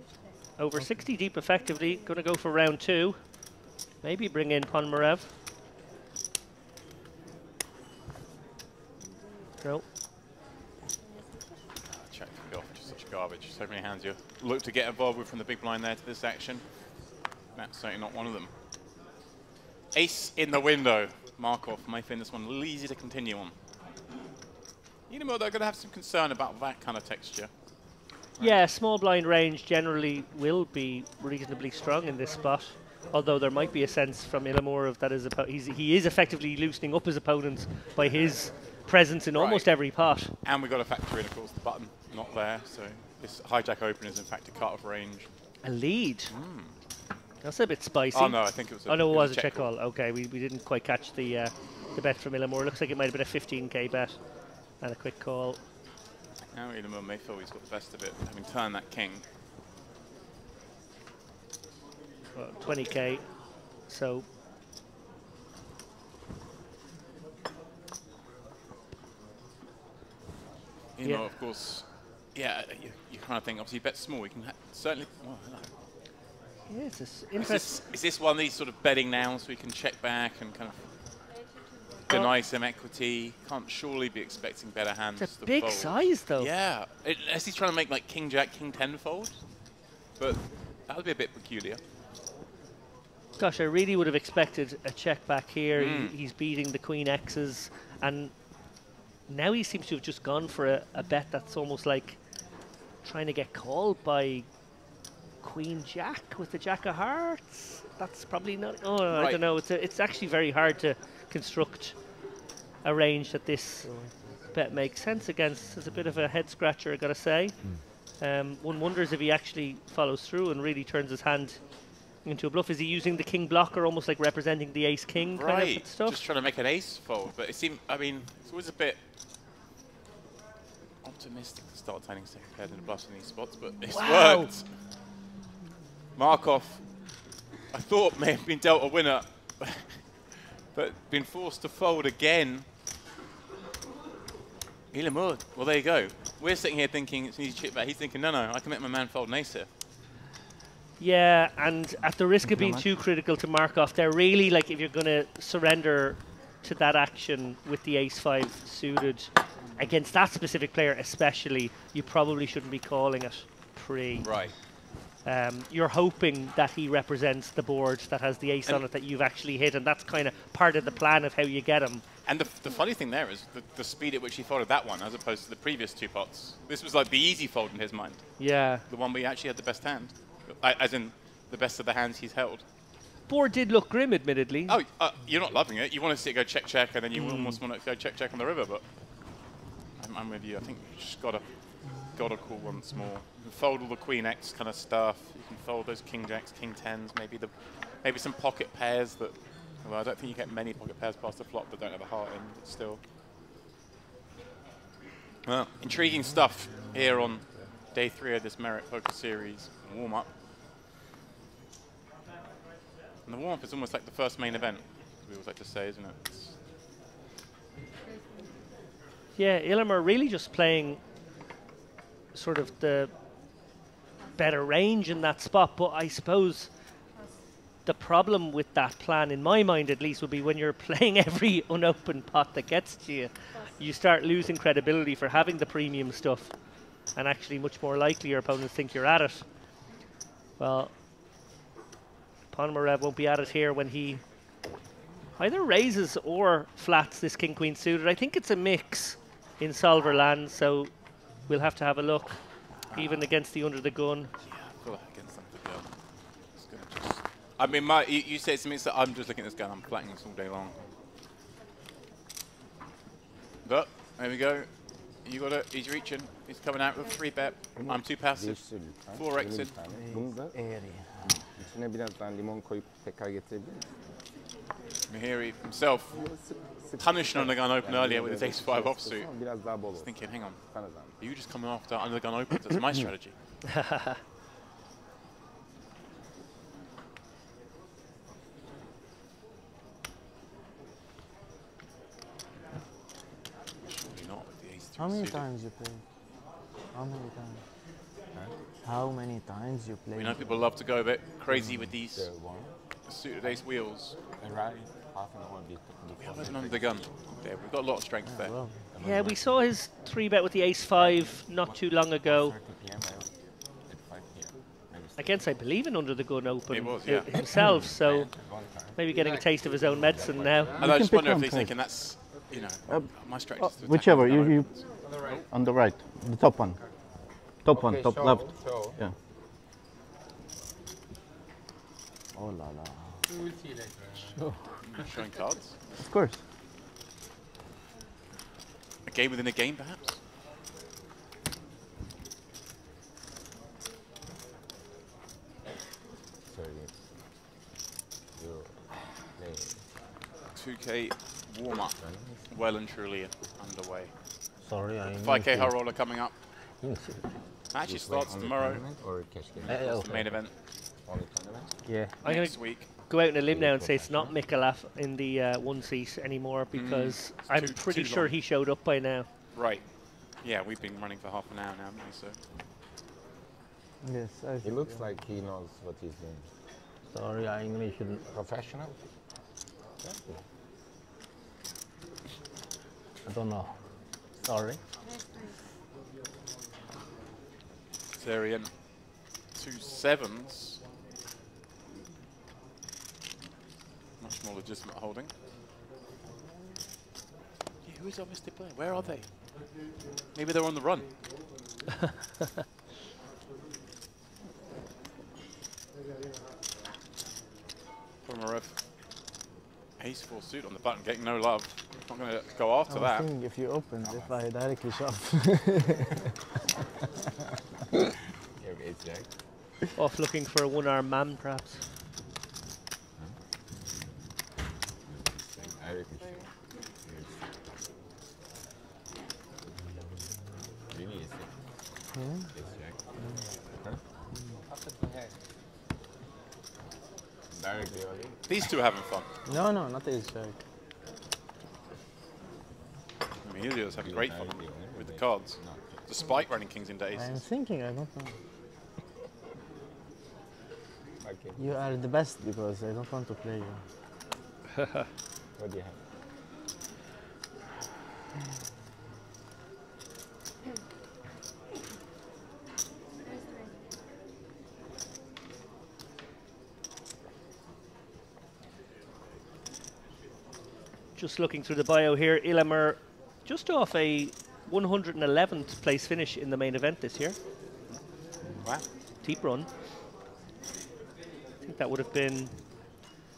[SPEAKER 1] over 60 deep effectively. Going to go for round 2. Maybe bring in Ponomarev. No.
[SPEAKER 2] Check to go off, just such garbage. So many hands you look to get involved with from the big blind there to this action. That's certainly not one of them. Ace in the window. Markov may find this one a little easy to continue on. You know, they're going to have some concern about that kind of texture.
[SPEAKER 1] Yeah, small blind range generally will be reasonably strong in this spot. Although there might be a sense from Illamore of that he is effectively loosening up his opponents by his presence in almost every pot.
[SPEAKER 2] And we've got to factor in, of course, the button not there. So this hijack open is in fact a cut-off range.
[SPEAKER 1] A lead. That's a bit spicy.
[SPEAKER 2] Oh no, I think it was.
[SPEAKER 1] Oh no, it was a check call. Okay, we didn't quite catch the bet from Illamore. Looks like it might have been a 15k bet and a quick call.
[SPEAKER 2] Now Illamore may feel he's got the best of it, having turned that king.
[SPEAKER 1] Well, 20k. So.
[SPEAKER 2] You know, of course, yeah, you kind of think, obviously, bet small. You can certainly. Oh, hello.
[SPEAKER 1] Yeah, it's interesting.
[SPEAKER 2] Is this one of these sort of betting now so we can check back and kind of deny some equity? Can't surely be expecting better hands.
[SPEAKER 1] It's a
[SPEAKER 2] to
[SPEAKER 1] big
[SPEAKER 2] fold.
[SPEAKER 1] size, though.
[SPEAKER 2] Yeah, unless he's trying to make like King Jack, King 10 fold. But that would be a bit peculiar.
[SPEAKER 1] Gosh, I really would have expected a check back here. He's beating the Queen X's, and now he seems to have just gone for a bet that's almost like trying to get called by Queen Jack with the Jack of Hearts. That's probably not. Oh, right. I don't know. It's actually very hard to construct a range that this bet makes sense against. It's a bit of a head scratcher, I gotta say. One wonders if he actually follows through and really turns his hand into a bluff. Is he using the king blocker, almost like representing the ace king kind of stuff?
[SPEAKER 2] Just trying to make an ace fold, but it seemed. I mean, it's always a bit optimistic to start turning second pairs into bluffs in these spots, but it's worked. Markov, I thought may have been dealt a winner, but been forced to fold again. Illamore, well there you go. We're sitting here thinking it's an easy chip bet. He's thinking, no, I can make my man fold an ace here.
[SPEAKER 1] Yeah, and at the risk of being too critical to Markov, they're really like, if you're going to surrender to that action with the ace-5 suited, against that specific player especially, you probably shouldn't be calling it pre.
[SPEAKER 2] Right.
[SPEAKER 1] You're hoping that he represents the board that has the ace on it that you've actually hit, and that's kind of part of the plan of how you get him.
[SPEAKER 2] And the funny thing there is the speed at which he folded that one as opposed to the previous two pots. This was like the easy fold in his mind.
[SPEAKER 1] Yeah.
[SPEAKER 2] The one where he actually had the best hand. As in, the best of the hands he's held.
[SPEAKER 1] Board did look grim, admittedly.
[SPEAKER 2] Oh, you're not loving it. You want to see it go check, check, and then you almost want to go check, check on the river, but I'm with you. I think you just gotta call once more. You can fold all the Queen X kind of stuff. You can fold those King Jacks, King 10s, maybe some pocket pairs that. Well, I don't think you get many pocket pairs past the flop that don't have a heart in, but still. Well, intriguing stuff here on day 3 of this Merit Poker Series warm up. And the warm up is almost like the first main event, as we always like to say, isn't it?
[SPEAKER 1] Yeah, Illamore really just playing sort of the better range in that spot, but I suppose the problem with that plan, in my mind at least, would be when you're playing every unopened pot that gets to you, you start losing credibility for having the premium stuff, and actually much more likely your opponents think you're at it. Well, Ponomarev won't be at it here when he either raises or flats this king-queen suited. I think it's a mix in solver land, so we'll have to have a look, even against the under the gun.
[SPEAKER 2] Yeah, I feel like against under the gun. It's gonna just. I mean, you say something that I'm just looking at this gun. I'm flatting this all day long. But there we go. You got it. He's reaching. He's coming out with a 3-bet. I'm too passive. 4x'd.
[SPEAKER 3] Bunda içine birazdan limon koyup tekrar getirebilir misin?
[SPEAKER 2] Mihiri himself punished under the gun open earlier with his ace-5 offsuit. He's thinking, hang on, are you just coming after under the gun opens? That's my strategy. Surely not with the ace-3
[SPEAKER 4] How many
[SPEAKER 2] suited.
[SPEAKER 4] times you play? How many times? How many times you play?
[SPEAKER 2] We know people love to go a bit crazy with these suited ace wheels. We haven't under the gun. Yeah, we've got a lot of strength there.
[SPEAKER 4] Well,
[SPEAKER 1] Yeah, we saw his 3-bet with the ace-5 not too long ago. Against, I believe, an under the gun open
[SPEAKER 2] It was, yeah.
[SPEAKER 1] himself, so maybe getting a taste of his own medicine now.
[SPEAKER 2] And I just
[SPEAKER 4] pick
[SPEAKER 2] wonder if
[SPEAKER 4] one
[SPEAKER 2] they're
[SPEAKER 4] card.
[SPEAKER 2] thinking that's, you know, my strategy is to attack
[SPEAKER 4] whichever,
[SPEAKER 2] with the gun
[SPEAKER 4] you
[SPEAKER 2] opens.
[SPEAKER 4] on the right, the top one. Top one, top
[SPEAKER 3] show,
[SPEAKER 4] left.
[SPEAKER 3] show.
[SPEAKER 4] Yeah. Oh la la.
[SPEAKER 5] We will see later.
[SPEAKER 2] Showing cards.
[SPEAKER 4] Of course.
[SPEAKER 2] A game within a game, perhaps?
[SPEAKER 3] You
[SPEAKER 2] 2K warm-up, well and truly underway.
[SPEAKER 4] Sorry, I
[SPEAKER 2] 5K high roller coming up. Actually starts tomorrow.
[SPEAKER 3] or cash game?
[SPEAKER 2] It's the main event
[SPEAKER 3] Only tournament?
[SPEAKER 4] Yeah.
[SPEAKER 1] I'm going
[SPEAKER 2] next
[SPEAKER 1] to
[SPEAKER 2] week.
[SPEAKER 1] go out on a limb now and say it's not Mikolaf in the one seat anymore because I'm
[SPEAKER 2] too-
[SPEAKER 1] pretty
[SPEAKER 2] too
[SPEAKER 1] sure
[SPEAKER 2] long.
[SPEAKER 1] he showed up by now.
[SPEAKER 2] Right. Yeah, we've been running for half an hour now, haven't we? So
[SPEAKER 4] Yes, I
[SPEAKER 3] He looks like he knows what he's doing.
[SPEAKER 4] Sorry, I English.
[SPEAKER 3] Professional?
[SPEAKER 4] I don't know. Sorry.
[SPEAKER 2] Zarian, 2 7s. Much more legitimate holding. Yeah, who is our mystic player? Where are they? Maybe they're on the run. Pomerev. Ace-4 suit on the button, getting no love. Not going to go after
[SPEAKER 4] I was
[SPEAKER 2] that.
[SPEAKER 4] thinking if you open, if I directly shove.
[SPEAKER 1] Off looking for a one-arm man, perhaps.
[SPEAKER 3] Directly only.
[SPEAKER 2] These two are having fun.
[SPEAKER 4] No, no, not ace jack.
[SPEAKER 2] I mean, Helio's having great fun with the cards, despite running kings into
[SPEAKER 4] I'm
[SPEAKER 2] aces.
[SPEAKER 4] thinking, I don't know.
[SPEAKER 3] Okay.
[SPEAKER 4] You are the best because I don't want to play you.
[SPEAKER 3] What do you have?
[SPEAKER 1] Just looking through the bio here, Ilamer just off a 111th place finish in the main event this year.
[SPEAKER 2] Wow.
[SPEAKER 1] Deep run. I think that would have been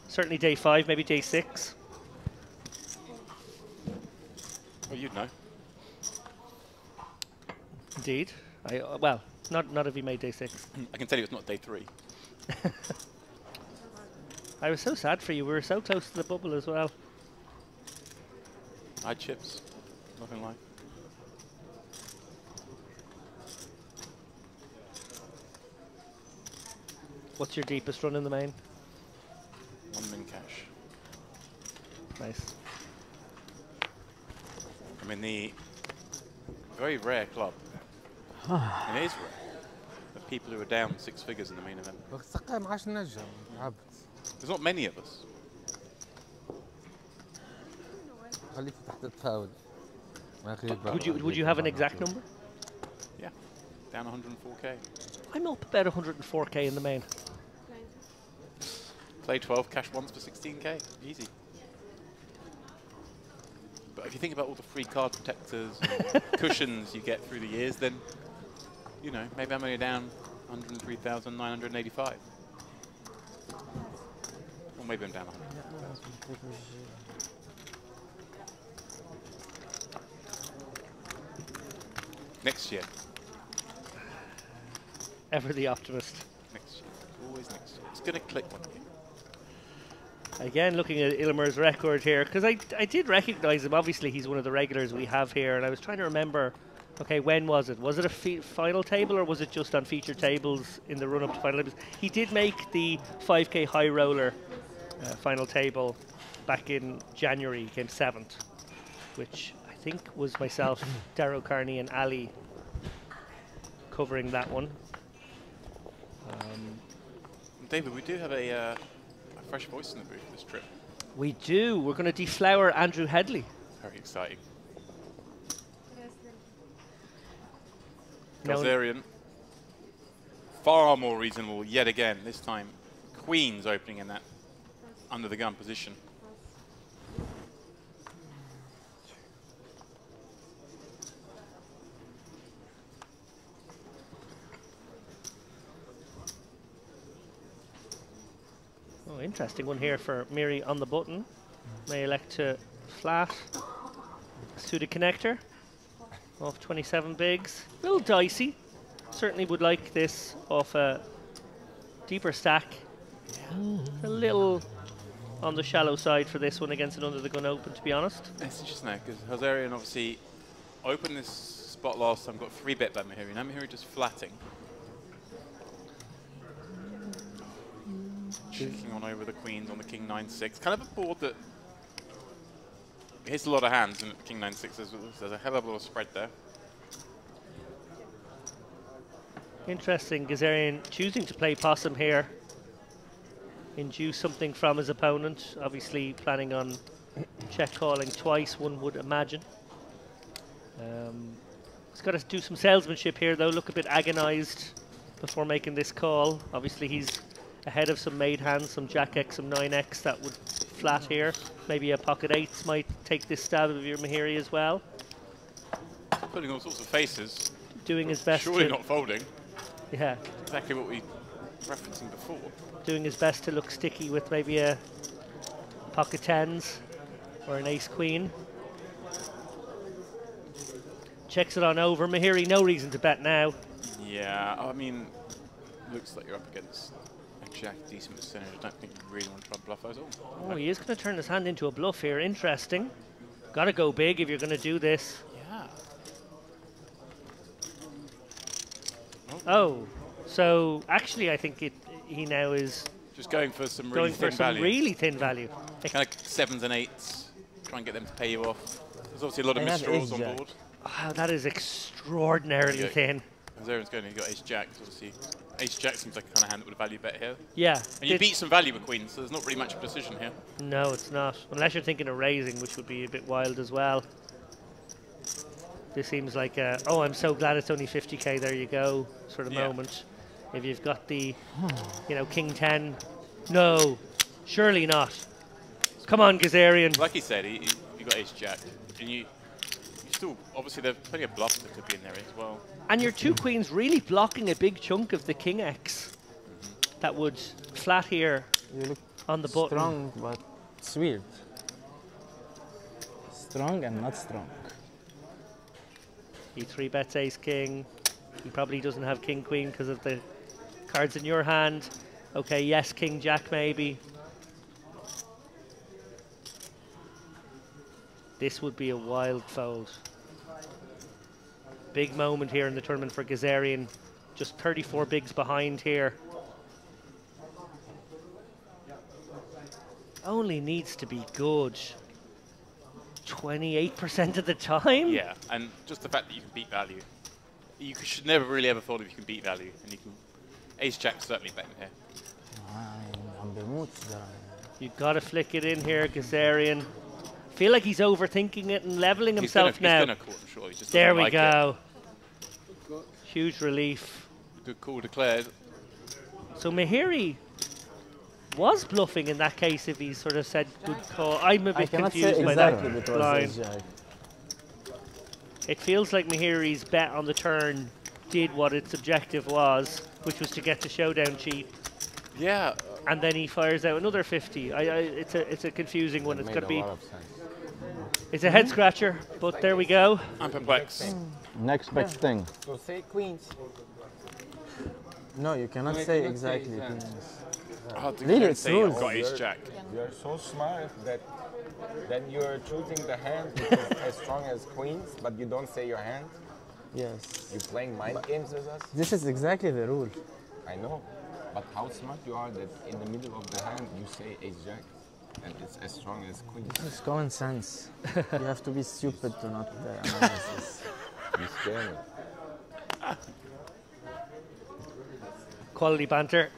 [SPEAKER 1] certainly day 5, maybe day 6.
[SPEAKER 2] Well, you'd know.
[SPEAKER 1] Indeed. Well, not if he made day 6.
[SPEAKER 2] I can tell you it's not day 3.
[SPEAKER 1] I was so sad for you. We were so close to the bubble as well.
[SPEAKER 2] I had chips. Nothing like.
[SPEAKER 1] What's your deepest run in the main?
[SPEAKER 2] 1 min cash.
[SPEAKER 1] Nice.
[SPEAKER 2] I mean, the very rare club, and it is rare, of people who are down 6 figures in the main event.
[SPEAKER 5] الثقة 10 نجم عبد
[SPEAKER 2] There's not many of us.
[SPEAKER 5] خليك تحت التفاول
[SPEAKER 1] Would you have an exact number?
[SPEAKER 2] Yeah, down 104k.
[SPEAKER 1] I'm up about 104k in the main.
[SPEAKER 2] Play 12, cash ones for 16k. Easy. But if you think about all the free card protectors and cushions you get through the years, then, you know, maybe I'm only down 103,985. Or maybe I'm down 100. Next year.
[SPEAKER 1] Ever the optimist.
[SPEAKER 2] Next year. Always next year. It's going to click one year.
[SPEAKER 1] Again, looking at Ilmer's record here, because I did recognise him. Obviously, he's one of the regulars we have here, and I was trying to remember, okay, when was it? Was it a final table, or was it just on feature tables in the run-up to final tables? He did make the 5K high roller final table back in January. He came 7th, which I think was myself, Darrow Carney, and Ali covering that one.
[SPEAKER 2] David, we do have a fresh voice in the booth this trip.
[SPEAKER 1] We do. We're going to deflower Andrew Headley.
[SPEAKER 2] Very exciting.
[SPEAKER 1] No.
[SPEAKER 2] Gazarian, far more reasonable yet again. This time, Queen's opening in that under the gun position.
[SPEAKER 1] Oh, interesting one here for Miri on the button. May elect to flat. Suited connector. Off 27 bigs. A little dicey. Certainly would like this off a deeper stack. A little on the shallow side for this one against an under the gun open, to be honest.
[SPEAKER 2] It's interesting now because Gazarian obviously opened this spot last time, got 3-bet by Mahiri. Now Mahiri just flatting. Checking on over the queens on the king 9-6. Kind of a board that hits a lot of hands in king 9-6. There's a hell of a lot of spread there.
[SPEAKER 1] Interesting, Gazarian choosing to play possum here. Induce something from his opponent. Obviously planning on check calling twice, one would imagine. He's got to do some salesmanship here though, look a bit agonized before making this call. Obviously he's ahead of some made hands, some Jack X, some 9X that would flat here. Maybe a pocket 8s might take this stab of your Mahiri as well.
[SPEAKER 2] Putting all sorts of faces.
[SPEAKER 1] Doing his best.
[SPEAKER 2] Surely not folding.
[SPEAKER 1] Yeah.
[SPEAKER 2] Exactly what we were referencing before.
[SPEAKER 1] Doing his best to look sticky with maybe a pocket 10s or an ace queen. Checks it on over. Mahiri, no reason to bet now.
[SPEAKER 2] Yeah, I mean, looks like you're up against Jack, decent percentage. I don't think you really want to try and bluff those all.
[SPEAKER 1] Oh, he is going to turn his hand into a bluff here. Interesting. Got to go big if you're going to do this.
[SPEAKER 2] Yeah.
[SPEAKER 1] Oh, so actually I think he now is
[SPEAKER 2] just going for some really thin value.
[SPEAKER 1] Really thin value.
[SPEAKER 2] Kind of 7s and 8s. Try and get them to pay you off. There's obviously a lot of misdraws on board.
[SPEAKER 1] Wow, that is extraordinarily thin.
[SPEAKER 2] Zarian's going, he's got ace jack. Obviously, ace jack seems like a kind of hand that would value bet here.
[SPEAKER 1] Yeah.
[SPEAKER 2] And you beat some value with queens, so there's not really much of a decision here.
[SPEAKER 1] No, it's not. Unless you're thinking of raising, which would be a bit wild as well. This seems like a, oh, I'm so glad it's only 50k, there you go, sort of moment. If you've got the, you know, king 10. No, surely not. Come on, Gazarian.
[SPEAKER 2] Like he said, you got ace jack. And you still, obviously, there's plenty of bluffs that could be in there as well.
[SPEAKER 1] And your two queens really blocking a big chunk of the king X that would flat here
[SPEAKER 4] You look
[SPEAKER 1] on the button.
[SPEAKER 4] strong, but it's weird. Strong and not strong.
[SPEAKER 1] He 3-bets ace king. He probably doesn't have king queen because of the cards in your hand. Okay, yes, king jack maybe. This would be a wild fold. Big moment here in the tournament for Gazarian. Just 34 bigs behind here. Only needs to be good 28% of the time?
[SPEAKER 2] Yeah, and just the fact that you can beat value. You should never really ever fold if you can beat value. And you can, ace jack certainly betting here.
[SPEAKER 1] You've got to flick it in here, Gazarian. Feel like he's overthinking it and leveling himself now.
[SPEAKER 2] He's going to call him, surely. Just
[SPEAKER 1] there we
[SPEAKER 2] like
[SPEAKER 1] go. Huge relief.
[SPEAKER 2] Good call declared.
[SPEAKER 1] So Mahiri was bluffing in that case if he sort of said good call. I'm a bit confused by that line. It feels like Mahiri's bet on the turn did what its objective was, which was to get the showdown cheap.
[SPEAKER 2] Yeah.
[SPEAKER 1] And then he fires out another 50. It's a confusing one. It's got to be. It's a head scratcher, but there we go.
[SPEAKER 2] I'm perplexed.
[SPEAKER 4] Next best thing.
[SPEAKER 5] So say queens.
[SPEAKER 4] No, you cannot
[SPEAKER 5] No, you
[SPEAKER 4] say
[SPEAKER 5] cannot say
[SPEAKER 4] exactly
[SPEAKER 5] that.
[SPEAKER 4] queens.
[SPEAKER 2] Oh, the
[SPEAKER 4] Really,
[SPEAKER 2] really,
[SPEAKER 4] it's
[SPEAKER 2] say
[SPEAKER 4] rules.
[SPEAKER 2] I've got ace jack.
[SPEAKER 3] You're so smart that then you're choosing the hand which is as strong as queens, but you don't say your hand.
[SPEAKER 4] Yes.
[SPEAKER 3] You're playing mind games with us.
[SPEAKER 4] This is exactly the rule.
[SPEAKER 3] I know, but how smart you are that in the middle of the hand you say ace jack, and it's as strong as queens.
[SPEAKER 4] It's common sense. You have to be stupid to not analyze this.
[SPEAKER 3] You scare me.
[SPEAKER 1] Quality banter.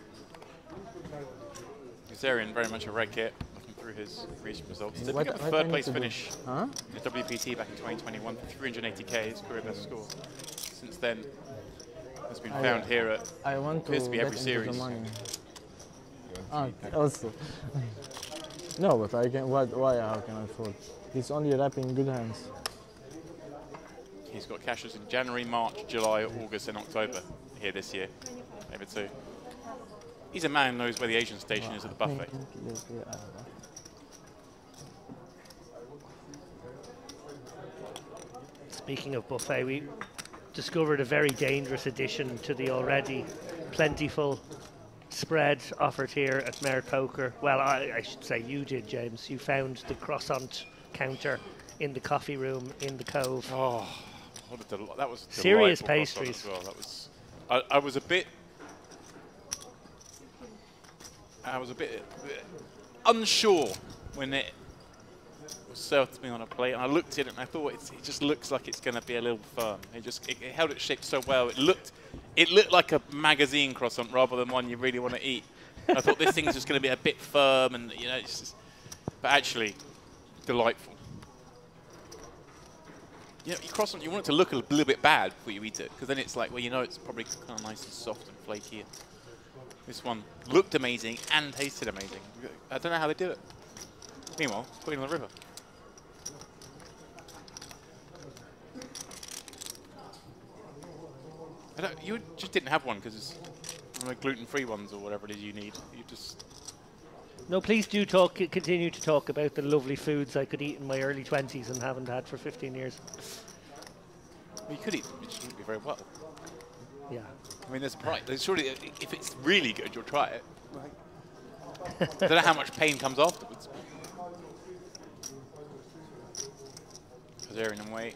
[SPEAKER 2] Gazarian very much a red kit. Looking through his recent results. Did
[SPEAKER 4] What-
[SPEAKER 2] pick up a
[SPEAKER 4] what I
[SPEAKER 2] third
[SPEAKER 4] need
[SPEAKER 2] place
[SPEAKER 4] to do?
[SPEAKER 2] finish
[SPEAKER 4] Huh?
[SPEAKER 2] in the WPT back in 2021 for 380k, his career best score. Since then, has been found here at
[SPEAKER 4] I want to
[SPEAKER 2] appears to be
[SPEAKER 4] get
[SPEAKER 2] every
[SPEAKER 4] into
[SPEAKER 2] series.
[SPEAKER 4] the money. Ah, also. No, but I can. What? Why? How can I afford? He's only wrapping good hands.
[SPEAKER 2] He's got cashes in January, March, July, August, and October here this year. Maybe two. He's a man who knows where the Asian station is at the buffet.
[SPEAKER 1] Speaking of buffet, we discovered a very dangerous addition to the already plentiful spread offered here at Merit Poker. Well, I should say you did, James. You found the croissant counter in the coffee room in the Cove.
[SPEAKER 2] Oh, what a that was
[SPEAKER 1] Serious
[SPEAKER 2] delightful croissant
[SPEAKER 1] pastries.
[SPEAKER 2] as well. That was. I was a bit. I was a bit unsure when it was served to me on a plate, and I looked at it and I thought it just looks like it's going to be a little firm. It held its shape so well. It looked like a magazine croissant rather than one you really want to eat. I thought this thing's just going to be a bit firm, and you know, it's just, but actually delightful. You know, your croissant, you want it to look a little bit bad before you eat it, because then it's like, well, you know, it's probably kind of nice and soft and flaky. This one looked amazing and tasted amazing. I don't know how they do it. Meanwhile, put it in the river. You just didn't have one because it's one of the gluten-free ones or whatever it is you need. You just.
[SPEAKER 1] No, please do continue to talk about the lovely foods I could eat in my early 20s and haven't had for 15 years.
[SPEAKER 2] Well, you could eat, you just wouldn't be very well.
[SPEAKER 1] Yeah.
[SPEAKER 2] I mean, there's a price. Surely, if it's really good, you'll try it. I don't know how much pain comes afterwards. Kazarian and Wei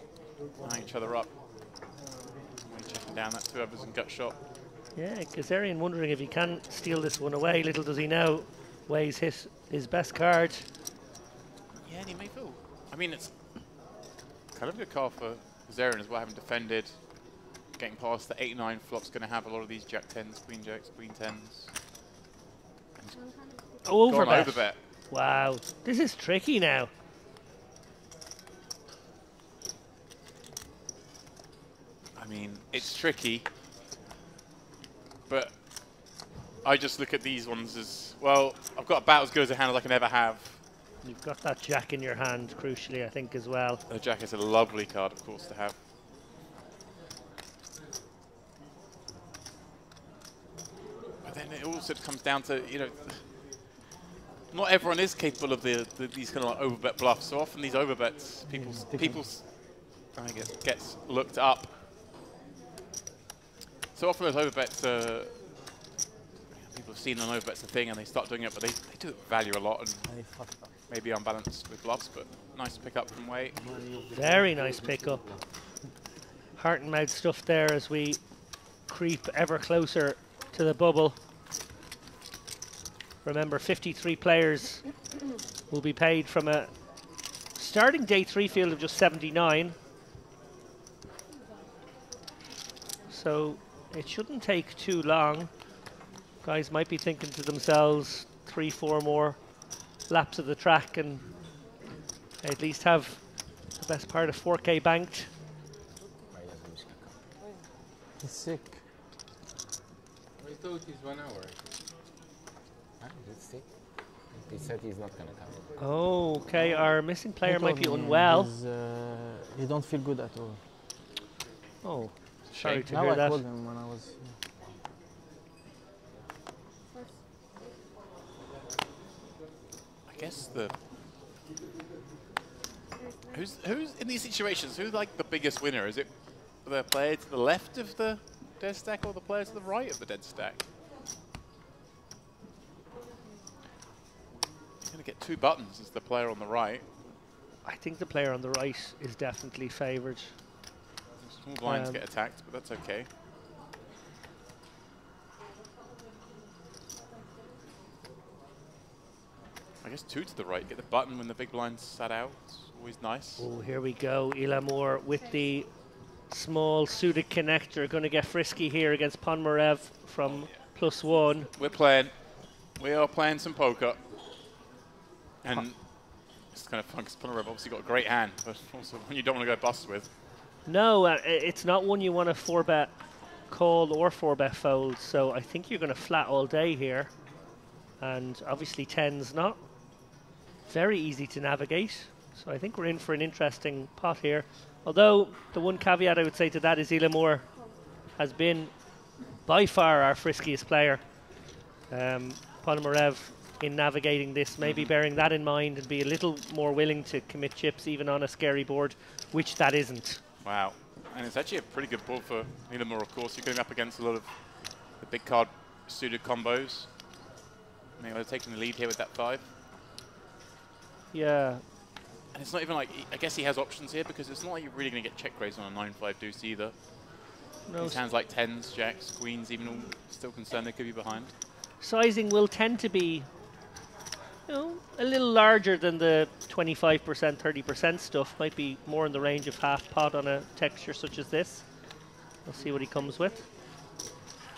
[SPEAKER 2] eyeing each other up. Wei checking down that 2 others and gut shot.
[SPEAKER 1] Yeah, Kazarian wondering if he can steal this one away. Little does he know, Wei's hit his best card.
[SPEAKER 2] Yeah, and he may feel. I mean, it's kind of a good card for Kazarian as well, having defended. Getting past the 8-9 flop's going to have a lot of these Jack 10s, Queen Jacks, Queen 10s.
[SPEAKER 1] Overbet.
[SPEAKER 2] Overbet.
[SPEAKER 1] Wow, this is tricky now.
[SPEAKER 2] I mean, it's tricky, but I just look at these ones as, well, I've got about as good as a hand as I can ever have.
[SPEAKER 1] You've got that Jack in your hand, crucially, I think, as well.
[SPEAKER 2] The Jack is a lovely card, of course, to have. But then it also comes down to, you know, not everyone is capable of these kind of like overbet bluffs. So often these overbets, people's I guess gets looked up. So often those overbets, people have seen an overbet's a thing and they start doing it, but they do value a lot and maybe unbalanced with bluffs, but nice pick up from Wei.
[SPEAKER 1] Very nice pickup. Heart and mouth stuff there as we creep ever closer to the bubble. Remember, 53 players will be paid from a starting day 3 field of just 79. So it shouldn't take too long. Guys might be thinking to themselves 3-4 more laps of the track and at least have the best part of 4K banked.
[SPEAKER 4] He's sick.
[SPEAKER 5] I thought it's 1 hour.
[SPEAKER 3] Let's see. He said he's not gonna come.
[SPEAKER 1] Oh, okay, our missing player
[SPEAKER 4] He
[SPEAKER 1] might be
[SPEAKER 4] told me
[SPEAKER 1] unwell.
[SPEAKER 4] He don't feel good at all.
[SPEAKER 1] Oh, sorry to
[SPEAKER 4] Now
[SPEAKER 1] hear
[SPEAKER 4] I
[SPEAKER 1] that.
[SPEAKER 4] called him when I was.
[SPEAKER 2] I guess who's in these situations, who's like the biggest winner? Is it the player to the left of the dead stack or the player to the right of the dead stack? going to get 2 buttons as the player on the right.
[SPEAKER 1] I think the player on the right is definitely favoured.
[SPEAKER 2] Small blinds get attacked, but that's okay. I guess 2 to the right. Get the button when the big blind's sat out. Always nice.
[SPEAKER 1] Oh, here we go. Ilamur with the small suited connector. Going to get frisky here against Ponomarev from +1.
[SPEAKER 2] We're playing. We are playing some poker. And it's kind of fun because Ponomarev obviously got a great hand, but also one you don't want to go bust with.
[SPEAKER 1] No, it's not one you want to 4-bet call or 4-bet fold. So I think you're going to flat all day here. And obviously 10's not very easy to navigate. So I think we're in for an interesting pot here. Although the one caveat I would say to that is Ilamur has been by far our friskiest player. Ponomarev in navigating this, maybe bearing that in mind and be a little more willing to commit chips even on a scary board, which that isn't.
[SPEAKER 2] Wow. And it's actually a pretty good board for Ilamur, of course. You're going up against a lot of the big card suited combos. Maybe they're taking the lead here with that 5.
[SPEAKER 1] Yeah.
[SPEAKER 2] And it's not even like, I guess he has options here because it's not like you're really going to get check raised on a 9-5 deuce either.
[SPEAKER 1] No.
[SPEAKER 2] His hands like 10s, jacks, queens, even all still concerned they could be behind.
[SPEAKER 1] Sizing will tend to be, you know, a little larger than the 25%, 30% stuff. Might be more in the range of half pot on a texture such as this. We'll see what he comes with.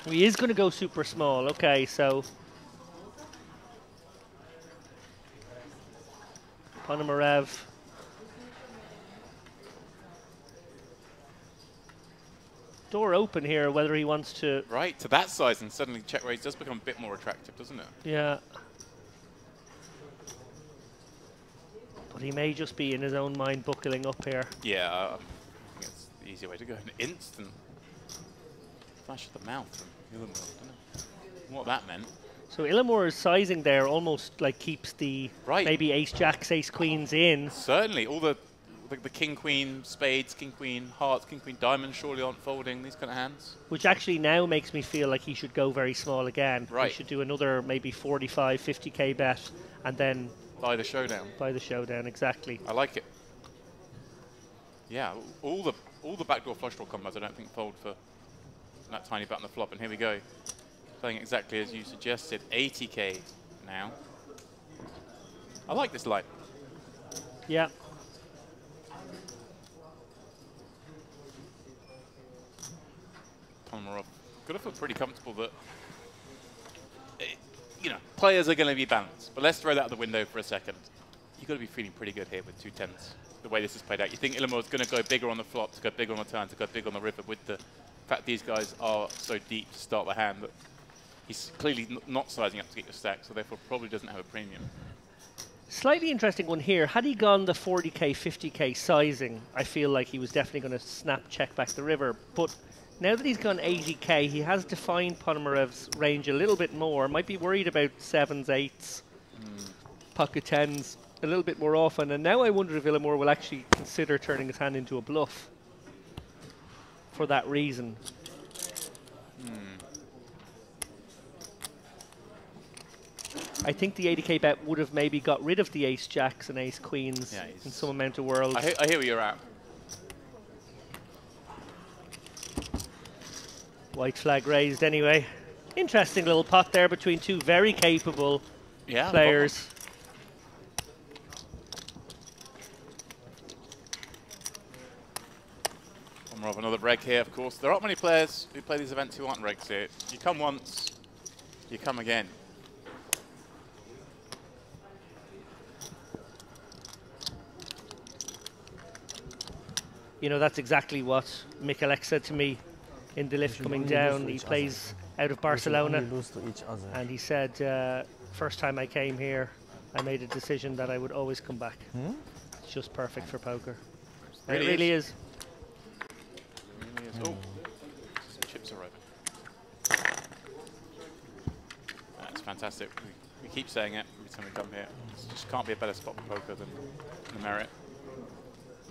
[SPEAKER 1] He is going to go super small. Okay, so Ponomarev. Door open here, whether he wants to...
[SPEAKER 2] Right, to that size, and suddenly check raise does become a bit more attractive, doesn't it?
[SPEAKER 1] Yeah. But he may just be in his own mind buckling up here.
[SPEAKER 2] Yeah, I think it's the easier way to go. An instant flash of the mouth from Ilamur. I don't know what that meant.
[SPEAKER 1] So Ilamur's sizing there almost like keeps the maybe ace jacks, ace queens in.
[SPEAKER 2] Certainly, all the king queen spades, king queen hearts, king queen diamonds surely aren't folding these kind of hands.
[SPEAKER 1] Which actually now makes me feel like he should go very small again.
[SPEAKER 2] Right.
[SPEAKER 1] He should do another maybe 45, 50k bet and then
[SPEAKER 2] buy the showdown.
[SPEAKER 1] Buy the showdown, exactly.
[SPEAKER 2] I like it. Yeah, all the backdoor flush draw combos I don't think fold for that tiny bet on the flop. And here we go. Playing exactly as you suggested, 80k now. I like this line.
[SPEAKER 1] Yeah.
[SPEAKER 2] Ponomarev got to feel pretty comfortable that, you know, players are going to be balanced. But let's throw that out the window for a second. You've got to be feeling pretty good here with 2 10s, the way this is played out. You think Ilamur is going to go bigger on the flop, to go bigger on the turn, to go big on the river with the fact these guys are so deep to start the hand that he's clearly not sizing up to get your stack, so therefore probably doesn't have a premium.
[SPEAKER 1] Slightly interesting one here. Had he gone the 40k, 50k sizing, I feel like he was definitely going to snap check back the river. But now that he's gone 80k, he has defined Ponomarev's range a little bit more. Might be worried about 7s, 8s, pocket 10s a little bit more often. And now I wonder if Ilamur will actually consider turning his hand into a bluff for that reason. I think the 80k bet would have maybe got rid of the ace jacks and ace queens in some amount of worlds.
[SPEAKER 2] I hear where you're at.
[SPEAKER 1] White flag raised anyway. Interesting little pot there between 2 very capable players.
[SPEAKER 2] Ponomarev, another reg here, of course. There aren't many players who play these events who aren't regs here. You come once, you come again.
[SPEAKER 1] You know, that's exactly what Mikelek said to me in the lift coming down. He plays out of Barcelona. And he said, first time I came here, I made a decision that I would always come back. It's just perfect for poker. And it really is.
[SPEAKER 2] Oh, some chips arriving. That's fantastic. We keep saying it every time we come here. It just can't be a better spot for poker than the Merit.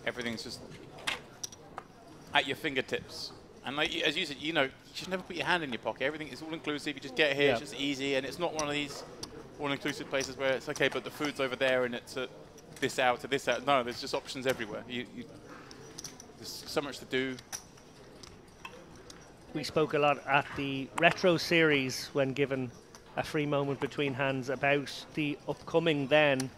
[SPEAKER 2] Everything's just at your fingertips. And like, as you said, you know, you should never put your hand in your pocket. Everything is all inclusive. You just get here, it's just easy, and it's not one of these all-inclusive places where it's okay, but the food's over there and it's at this hour to this hour. No, there's just options everywhere. There's so much to do.
[SPEAKER 1] We spoke a lot at the Retro Series when given a free moment between hands about the upcoming then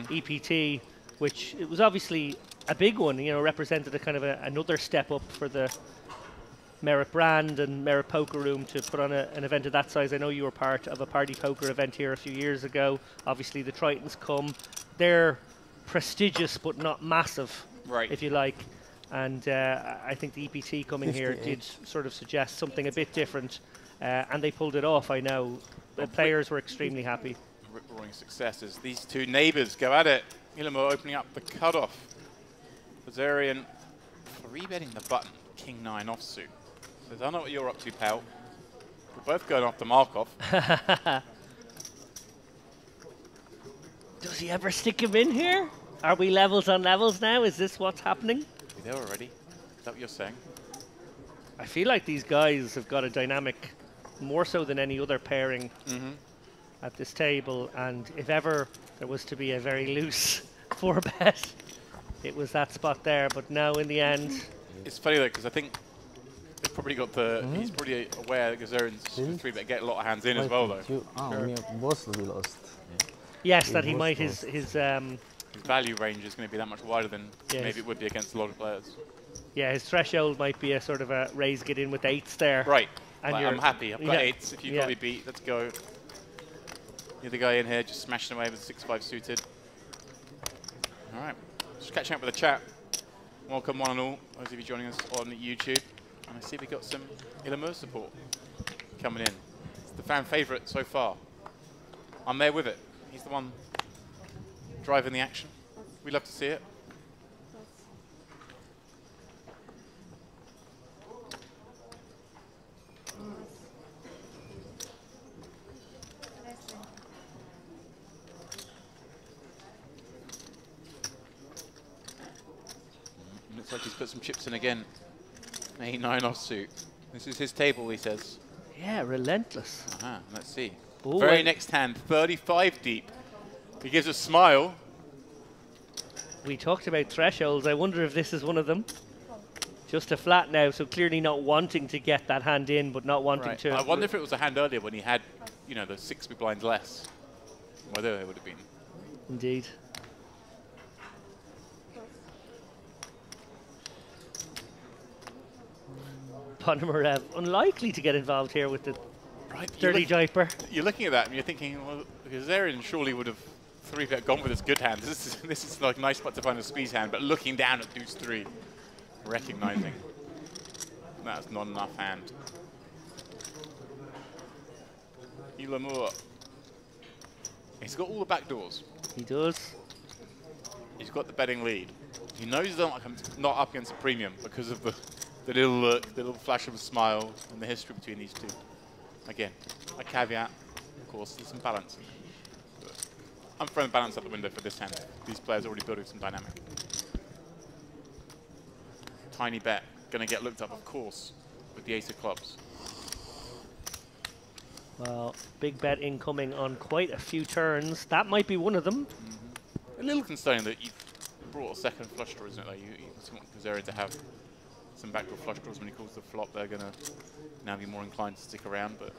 [SPEAKER 1] EPT, which it was obviously a big one, you know, represented a kind of another step up for the Merit brand and Merit Poker Room to put on an event of that size. I know you were part of a party poker event here a few years ago. Obviously the Tritons come. They're prestigious but not massive,
[SPEAKER 2] Right.
[SPEAKER 1] if you like. And I think the EPT coming here did sort of suggest something a bit different, and they pulled it off. I know the players were extremely happy.
[SPEAKER 2] Rip-roaring successes. These two neighbours go at it. Ilimo opening up the cutoff. Bazarian 3-betting the button. King-9 offsuit. Says, I know what you're up to, pal. We're both going after Markov.
[SPEAKER 1] Does he ever stick him in here? Are we levels on levels now? Is this what's happening?
[SPEAKER 2] Are there already? Is that what you're saying?
[SPEAKER 1] I feel like these guys have got a dynamic more so than any other pairing at this table, and if ever there was to be a very loose 4-bet, it was that spot there. But no, in the end,
[SPEAKER 2] it's funny though, because I think they've probably got the. He's probably aware that Gazarian's 3-bet get a lot of hands in as well though.
[SPEAKER 4] Both we lost.
[SPEAKER 1] yes, that he might his
[SPEAKER 2] His value range is going to be that much wider than maybe it would be against a lot of players.
[SPEAKER 1] yeah, his threshold might be a sort of a raise, get in with 8s there.
[SPEAKER 2] Right.
[SPEAKER 1] And
[SPEAKER 2] Like, I'm happy. I've got 8s. If you've got me beat, let's go. You're the guy in here just smashing away with 6-5 suited. All right. Just catching up with the chat. Welcome one and all, those of you joining us on YouTube. And I see we got some Ilimo support coming in. It's the fan favourite so far. I'm there with it. He's the one driving the action. We love to see it. Looks like he's put some chips in again. A9 offsuit. This is his table, he says.
[SPEAKER 1] Yeah, relentless.
[SPEAKER 2] Let's see.
[SPEAKER 1] Ooh,
[SPEAKER 2] Very next hand, 35 deep. He gives a smile.
[SPEAKER 1] We talked about thresholds. I wonder if this is one of them. Just a flat now, so clearly not wanting to get that hand in, but not wanting to.
[SPEAKER 2] I wonder if it was a hand earlier when he had, you know, the 6 big blinds less. Whether it would have been.
[SPEAKER 1] Indeed. Ponomarev, unlikely to get involved here with the dirty diaper.
[SPEAKER 2] You're looking at that and you're thinking, well, Gazarian surely would have 3-bet gone with his good hand. This is like a nice spot to find a squeeze hand, but looking down at deuce 3, recognizing that's not enough hand. Ilimo. He's got all the back doors.
[SPEAKER 1] He does.
[SPEAKER 2] He's got the betting lead. He knows he's not up against a premium because of the little look, the little flash of a smile, and the history between these two. Again, a caveat, of course, there's some balance. But I'm throwing the balance out the window for this hand. These players are already building some dynamic. Tiny bet, going to get looked up, of course, with the ace of clubs.
[SPEAKER 1] Well, big bet incoming on quite a few turns. That might be one of them.
[SPEAKER 2] A little concerning that you brought a second flush draw, isn't it? Though you want Gazarian to have some backdoor flush draws when he calls the flop. They're going to now be more inclined to stick around, but...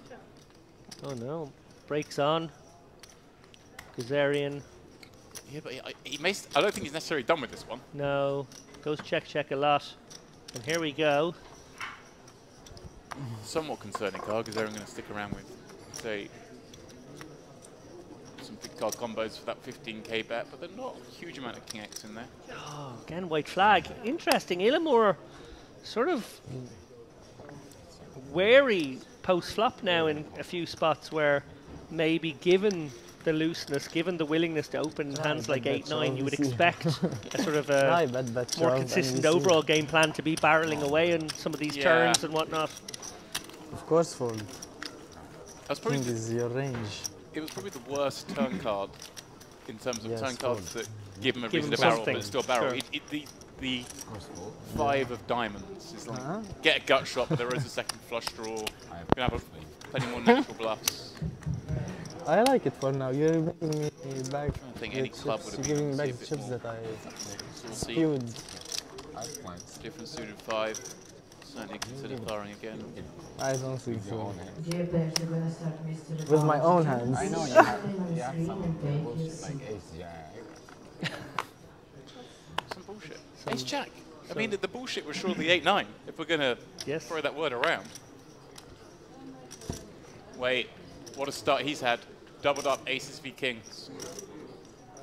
[SPEAKER 1] Oh no, breaks on. Gazarian.
[SPEAKER 2] Yeah, but I don't think he's necessarily done with this one.
[SPEAKER 1] No, goes check a lot. And here we go.
[SPEAKER 2] Somewhat concerning card, Gazarian going to stick around with, say, some big card combos for that 15k bet, but there's not a huge amount of King X in there.
[SPEAKER 1] Oh, again, white flag. Interesting. Ilimo sort of wary post-flop now in a few spots where maybe given the looseness, given the willingness to open hands like 8-9, you would expect a sort of a more consistent overall game plan to be barreling away in some of these turns and whatnot.
[SPEAKER 4] Of course, fold.
[SPEAKER 2] That's probably
[SPEAKER 4] is your range.
[SPEAKER 2] It was probably the worst turn card in terms of turn cards that give him a
[SPEAKER 1] Give
[SPEAKER 2] reason
[SPEAKER 1] him
[SPEAKER 2] to barrel,
[SPEAKER 1] something.
[SPEAKER 2] but it's still a barrel.
[SPEAKER 1] Sure.
[SPEAKER 2] The 5 of diamonds is like, get a gut shot, but there is a second flush draw. You're going to have plenty more natural bluffs.
[SPEAKER 4] I like it for now. You're making me back.
[SPEAKER 2] I think
[SPEAKER 4] the
[SPEAKER 2] any club
[SPEAKER 4] chips.
[SPEAKER 2] would have
[SPEAKER 4] You're giving
[SPEAKER 2] been
[SPEAKER 4] me back
[SPEAKER 2] a
[SPEAKER 4] the
[SPEAKER 2] bit
[SPEAKER 4] chips
[SPEAKER 2] more
[SPEAKER 4] that I
[SPEAKER 2] salty.
[SPEAKER 4] spewed.
[SPEAKER 2] Different suited 5. Certainly consider firing again.
[SPEAKER 4] I don't think so.
[SPEAKER 6] Dear players, we're going to start Mr.
[SPEAKER 4] With my own hands.
[SPEAKER 3] I know you have some bullshit like ace jack.
[SPEAKER 2] Some bullshit. Ace Jack. I mean, the bullshit was surely 8-9, if we're going to
[SPEAKER 1] Yes.
[SPEAKER 2] throw that word around. Wait, what a start he's had. Doubled up aces v kings.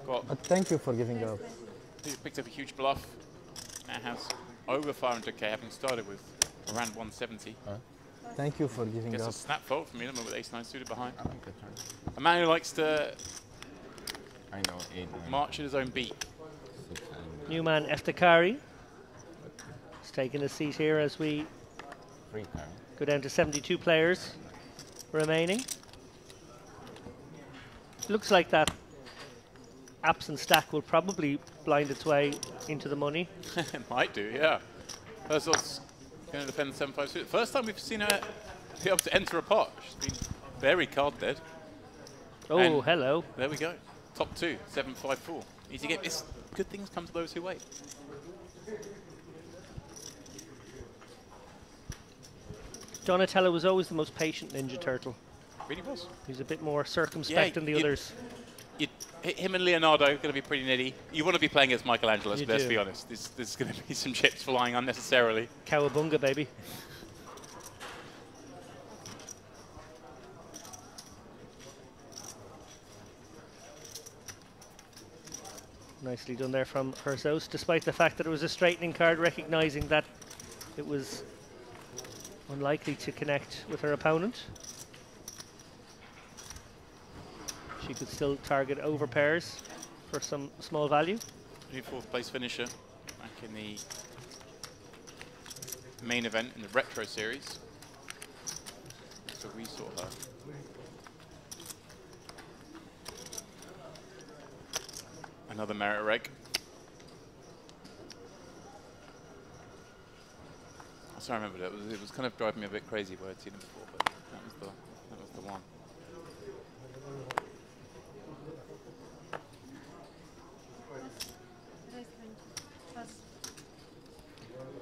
[SPEAKER 2] Got
[SPEAKER 4] But thank you for giving up.
[SPEAKER 2] he picked up a huge bluff. And has over 500k, having started with around 170.
[SPEAKER 4] Thank you for giving
[SPEAKER 2] Gets a
[SPEAKER 4] up.
[SPEAKER 2] snap fold from Ilma with ace 9 suited behind.
[SPEAKER 3] I like the turn.
[SPEAKER 2] A man who likes to
[SPEAKER 3] I know, 8, 9,
[SPEAKER 2] march at his own beat.
[SPEAKER 3] 6, 9.
[SPEAKER 1] New man Eftekari is taking a seat here as we
[SPEAKER 3] Free turn.
[SPEAKER 1] go down to 72 players remaining. Looks like that absent stack will probably blind its way into the money.
[SPEAKER 2] It might do, yeah. Herzog's going to defend 7-5 suited. First time we've seen her be able to enter a pot. She's been very card dead.
[SPEAKER 1] Oh,
[SPEAKER 2] And
[SPEAKER 1] hello.
[SPEAKER 2] there we go. Top 2, 7-5-4. Easy game. It's good things come to those who wait.
[SPEAKER 1] Donatello was always the most patient Ninja Turtle.
[SPEAKER 2] Really was.
[SPEAKER 1] He's a bit more circumspect than the others.
[SPEAKER 2] Him and Leonardo are going to be pretty nitty. You want to be playing against Michelangelo,
[SPEAKER 1] You
[SPEAKER 2] let's
[SPEAKER 1] do.
[SPEAKER 2] be honest. There's going to be some chips flying unnecessarily.
[SPEAKER 1] Cowabunga, baby. Nicely done there from Herzos, despite the fact that it was a straightening card, recognizing that it was unlikely to connect with her opponent. She could still target over pairs for some small value.
[SPEAKER 2] New 4th place finisher back in the main event in the Retro Series. So we saw her. Another merit reg. So I remember that. It was kind of driving me a bit crazy where I'd seen him before, but that was the one.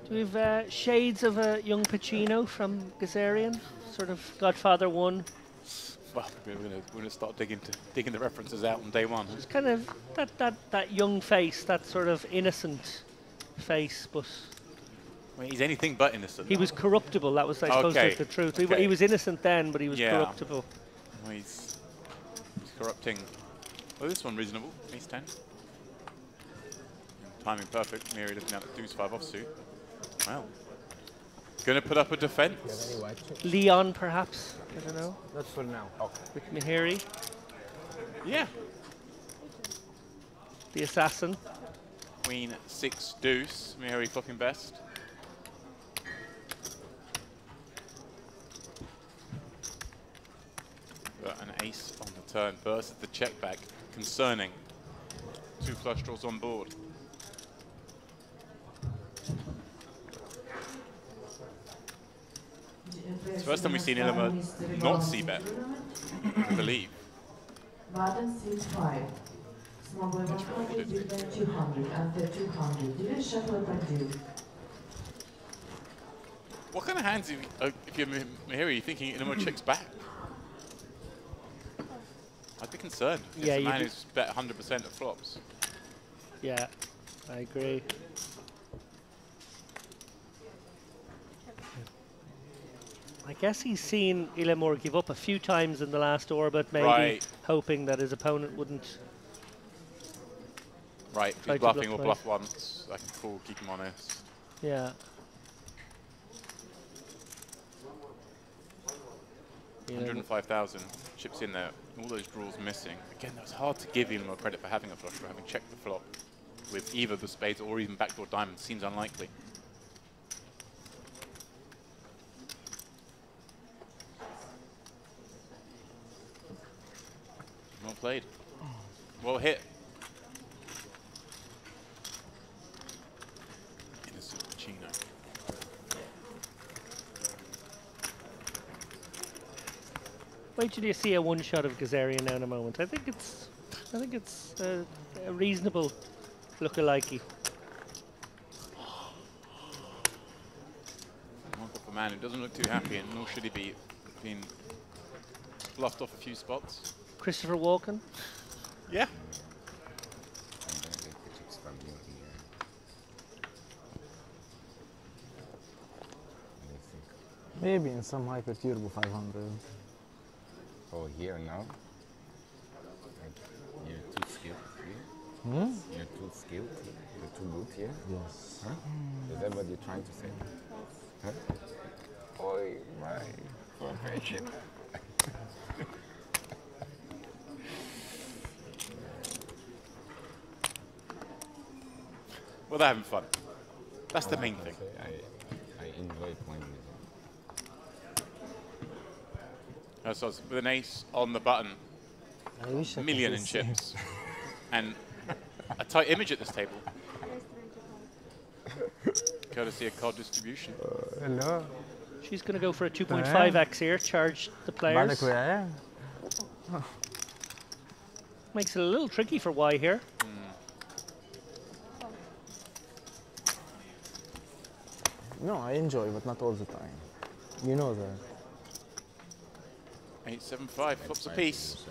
[SPEAKER 1] Do we have shades of a young Pacino from Gazarian? Sort of Godfather 1.
[SPEAKER 2] Well, we're gonna start digging the references out on day one.
[SPEAKER 1] It's kind of that young face, that sort of innocent face, but
[SPEAKER 2] Well, he's anything but innocent.
[SPEAKER 1] he was corruptible. That was, I suppose,
[SPEAKER 2] Okay.
[SPEAKER 1] the truth.
[SPEAKER 2] Okay.
[SPEAKER 1] He was innocent then, but he was
[SPEAKER 2] Yeah.
[SPEAKER 1] corruptible.
[SPEAKER 2] Well, he's corrupting. Well, this one reasonable. Ace 10. Timing perfect. Miri looking at the deuce 5 offsuit. Well, gonna put up a defense.
[SPEAKER 3] Any white chips?
[SPEAKER 1] Leon, perhaps. I don't know.
[SPEAKER 4] Not for now.
[SPEAKER 3] Okay.
[SPEAKER 1] With Mihiri,
[SPEAKER 2] Yeah.
[SPEAKER 1] the assassin.
[SPEAKER 2] Queen 6 deuce. Miri flopping best. But an ace on the turn versus the check back. Concerning. 2 flush draws on board. It's the first time we've seen Ilma not c-bet, I believe.
[SPEAKER 6] Button 6-5. Small boy 100, big blind 200, after 200. Do you shuffle or do?
[SPEAKER 2] What kind of hands, if you're Mihiri, you thinking Ilma checks back? I'd be concerned.
[SPEAKER 1] Yeah,
[SPEAKER 2] It's a
[SPEAKER 1] you'd
[SPEAKER 2] man
[SPEAKER 1] be-
[SPEAKER 2] who's bet 100% of flops.
[SPEAKER 1] Yeah, I agree. I guess he's seen Ilemur give up a few times in the last orbit, maybe
[SPEAKER 2] Right.
[SPEAKER 1] hoping that his opponent wouldn't.
[SPEAKER 2] Right, if
[SPEAKER 1] Try
[SPEAKER 2] he's
[SPEAKER 1] to
[SPEAKER 2] bluffing or
[SPEAKER 1] bluff
[SPEAKER 2] bluff once, I can call, keep him honest.
[SPEAKER 1] Yeah. Yeah,
[SPEAKER 2] 105,000 chips in there, all those draws missing. Again, it was hard to give Ilma credit for having a flush, for having checked the flop with either the spades or even backdoor diamonds. Seems unlikely. Well played. Well hit. Innocent Chino.
[SPEAKER 1] Wait till you see a one shot of Gazarian now in a moment. I think it's a reasonable look-alike.
[SPEAKER 2] A man who doesn't look too happy, and nor should he be, being bluffed off a few spots.
[SPEAKER 1] Christopher Walken.
[SPEAKER 2] Yeah.
[SPEAKER 4] Maybe in some hyper turbo 500.
[SPEAKER 3] Oh, here now? You're too skilled here?
[SPEAKER 4] Hmm?
[SPEAKER 3] You're too skilled? You're too good here?
[SPEAKER 4] Yes.
[SPEAKER 3] Huh? Is that what you're trying to say? Huh? Oh, my profession.
[SPEAKER 2] Well, they're having fun. That's the main thing.
[SPEAKER 3] I enjoy playing with them.
[SPEAKER 2] So with an ace on the button,
[SPEAKER 4] I wish I
[SPEAKER 2] a
[SPEAKER 4] could
[SPEAKER 2] million
[SPEAKER 4] do
[SPEAKER 2] in
[SPEAKER 4] the same.
[SPEAKER 2] chips, and a tight image at this table. Courtesy of card distribution.
[SPEAKER 4] Hello.
[SPEAKER 1] She's going to go for a 2.5x here. Charge the players. Makes it a little tricky for Y here.
[SPEAKER 4] No, I enjoy, but not all the time. You know that.
[SPEAKER 2] 8-7-5, flops a piece.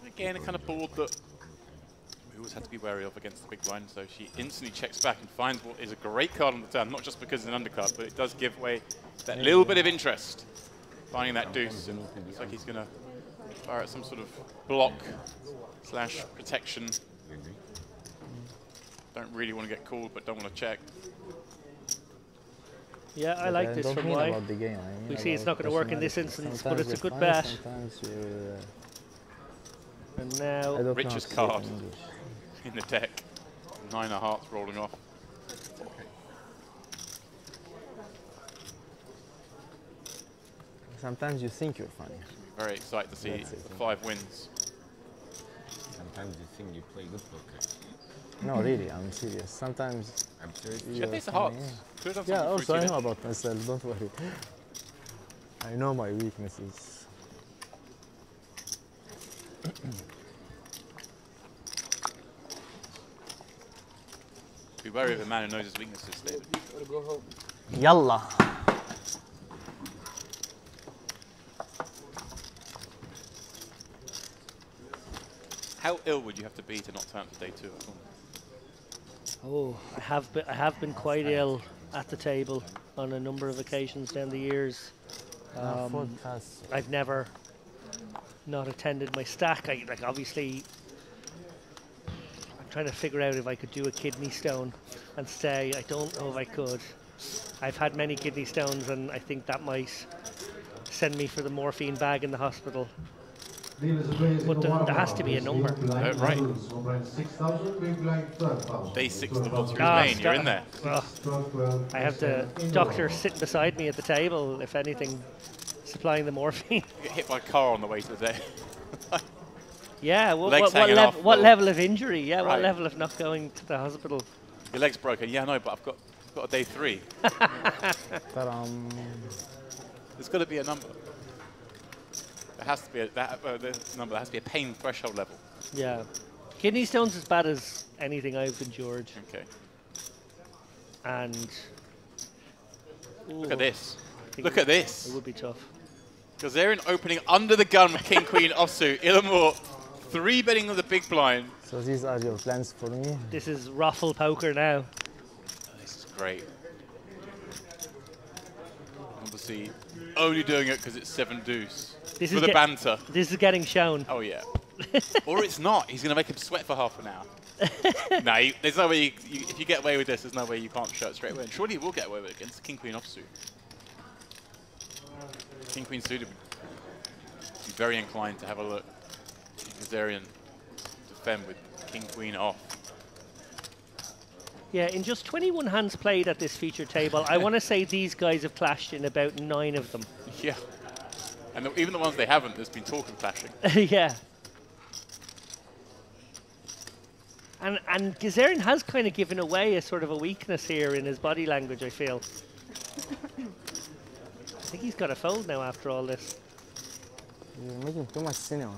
[SPEAKER 2] Again, a kind of board that we always have to be wary of against the big blind. So she instantly checks back and finds what is a great card on the turn, not just because it's an undercard, but it does give way to that little bit of interest. Finding that deuce. Looks like he's going to fire at some sort of block / protection. Don't really want to get called, but don't want to check.
[SPEAKER 1] Yeah, I like this from Y.
[SPEAKER 4] About the game.
[SPEAKER 1] We see it's not going to work in this instance, but it's a good bet. And now,
[SPEAKER 2] Richest card in the deck. 9 of hearts rolling off.
[SPEAKER 4] Sometimes you think you're funny.
[SPEAKER 2] Very excited to see the 5 wins.
[SPEAKER 3] Sometimes you think you play good poker.
[SPEAKER 4] No, really, I'm serious. Sometimes.
[SPEAKER 3] I'm serious.
[SPEAKER 2] She had ace of hearts. Could have done
[SPEAKER 4] Yeah,
[SPEAKER 2] something
[SPEAKER 4] also I
[SPEAKER 2] fruity
[SPEAKER 4] know
[SPEAKER 2] there.
[SPEAKER 4] about myself, don't worry. I know my weaknesses.
[SPEAKER 2] Be wary of a man who knows his weaknesses, David.
[SPEAKER 4] Yalla!
[SPEAKER 2] How ill would you have to be to not turn up to day 2 at all?
[SPEAKER 1] oh, I have been quite ill at the table on a number of occasions down the years. I've never not attended my stack. Obviously, I'm trying to figure out if I could do a kidney stone and stay. I don't know if I could. I've had many kidney stones, and I think that might send me for the morphine bag in the hospital. But there has to be a number.
[SPEAKER 2] Right. Day 6 to Walter's main, you're in there.
[SPEAKER 1] I have the doctor sitting beside me at the table, if anything, supplying the morphine.
[SPEAKER 2] You get hit by a car on the way to the day.
[SPEAKER 1] Yeah,
[SPEAKER 2] Legs hanging off,
[SPEAKER 1] what
[SPEAKER 2] well,
[SPEAKER 1] level of injury? Yeah,
[SPEAKER 2] right.
[SPEAKER 1] what level of not going to the hospital?
[SPEAKER 2] Your leg's broken. Yeah, no, but I've got a day 3. There's got to be a number. There has to be this number. There has to be a pain threshold level.
[SPEAKER 1] Yeah, kidney stones as bad as anything I've endured.
[SPEAKER 2] Okay.
[SPEAKER 1] And
[SPEAKER 2] look at this. Look at this.
[SPEAKER 1] It would be tough.
[SPEAKER 2] Gazarian opening under the gun with King Queen offsuit. Illamore 3-betting on the big blind.
[SPEAKER 4] So these are your plans for me?
[SPEAKER 1] This is raffle poker now.
[SPEAKER 2] Oh, this is great. Obviously, only doing it because it's 7 deuce.
[SPEAKER 1] This
[SPEAKER 2] for
[SPEAKER 1] is
[SPEAKER 2] the banter.
[SPEAKER 1] This is getting shown.
[SPEAKER 2] Oh yeah. Or it's not. He's going to make him sweat for half an hour. No, there's no way. If you get away with this, there's no way you can't show it straight away. And surely he will get away with it against King Queen offsuit. King Queen suited would be very inclined to have a look. Gazarian defend with King Queen off.
[SPEAKER 1] Yeah, in just 21 hands played at this featured table, I want to say these guys have clashed in about 9 of them.
[SPEAKER 2] Yeah. And even the ones they haven't, there's been talk of clashing.
[SPEAKER 1] Yeah. And Gazarian has kind of given away a sort of a weakness here in his body language, I feel. I think he's got a fold now after all this.
[SPEAKER 4] You're making too much cinema.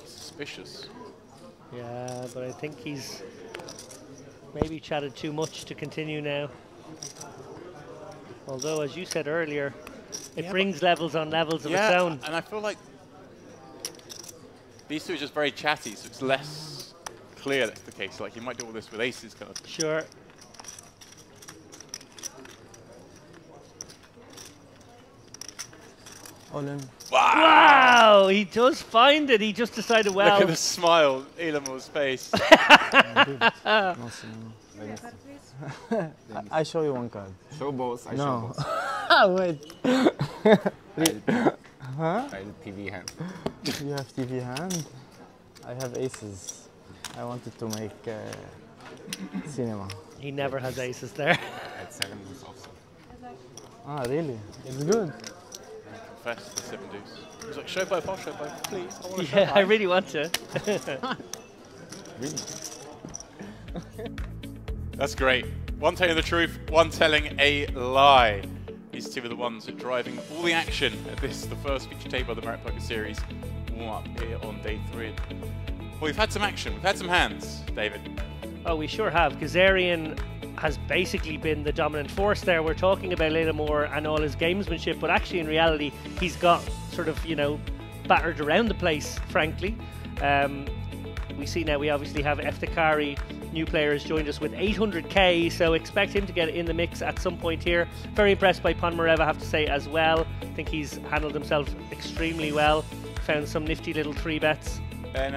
[SPEAKER 2] Suspicious.
[SPEAKER 1] Yeah, but I think he's maybe chatted too much to continue now. Although, as you said earlier, it brings levels on levels of its own.
[SPEAKER 2] And I feel like these two are just very chatty, so it's less clear that's the case. Like, you might do all this with aces kind of thing.
[SPEAKER 1] Sure.
[SPEAKER 4] All in.
[SPEAKER 1] Wow, he does find it. He just decided, well.
[SPEAKER 2] Look at the smile, Elamor's face.
[SPEAKER 4] No cinema. I show you one card.
[SPEAKER 3] Show both. I
[SPEAKER 4] No.
[SPEAKER 3] show both.
[SPEAKER 4] Wait. Huh?
[SPEAKER 3] I TV hand.
[SPEAKER 4] You have TV hand? I have aces. I wanted to make cinema.
[SPEAKER 1] He never has aces there.
[SPEAKER 3] At 7 deuce also.
[SPEAKER 4] Ah, really? It's good.
[SPEAKER 2] Confess the 7 deuce. He's like, show both, I'll show both, please. I want to show
[SPEAKER 1] Yeah, I
[SPEAKER 2] both.
[SPEAKER 1] really want to.
[SPEAKER 3] Really?
[SPEAKER 2] That's great. One telling the truth, one telling a lie. These two are the ones that are driving all the action at this, the first feature table of the Merit Poker Series. Warm up here on day 3. Well, we've had some action, we've had some hands, David.
[SPEAKER 1] Oh, we sure have. Kazarian has basically been the dominant force there. We're talking about Lattimore and all his gamesmanship, but actually in reality, he's got sort of, you know, battered around the place, frankly. We see now we obviously have Eftekari, new player, has joined us with 800k, so expect him to get in the mix at some point here. Very impressed by Ponmarev, I have to say, as well. I think he's handled himself extremely well. Found some nifty little 3-bets.
[SPEAKER 2] And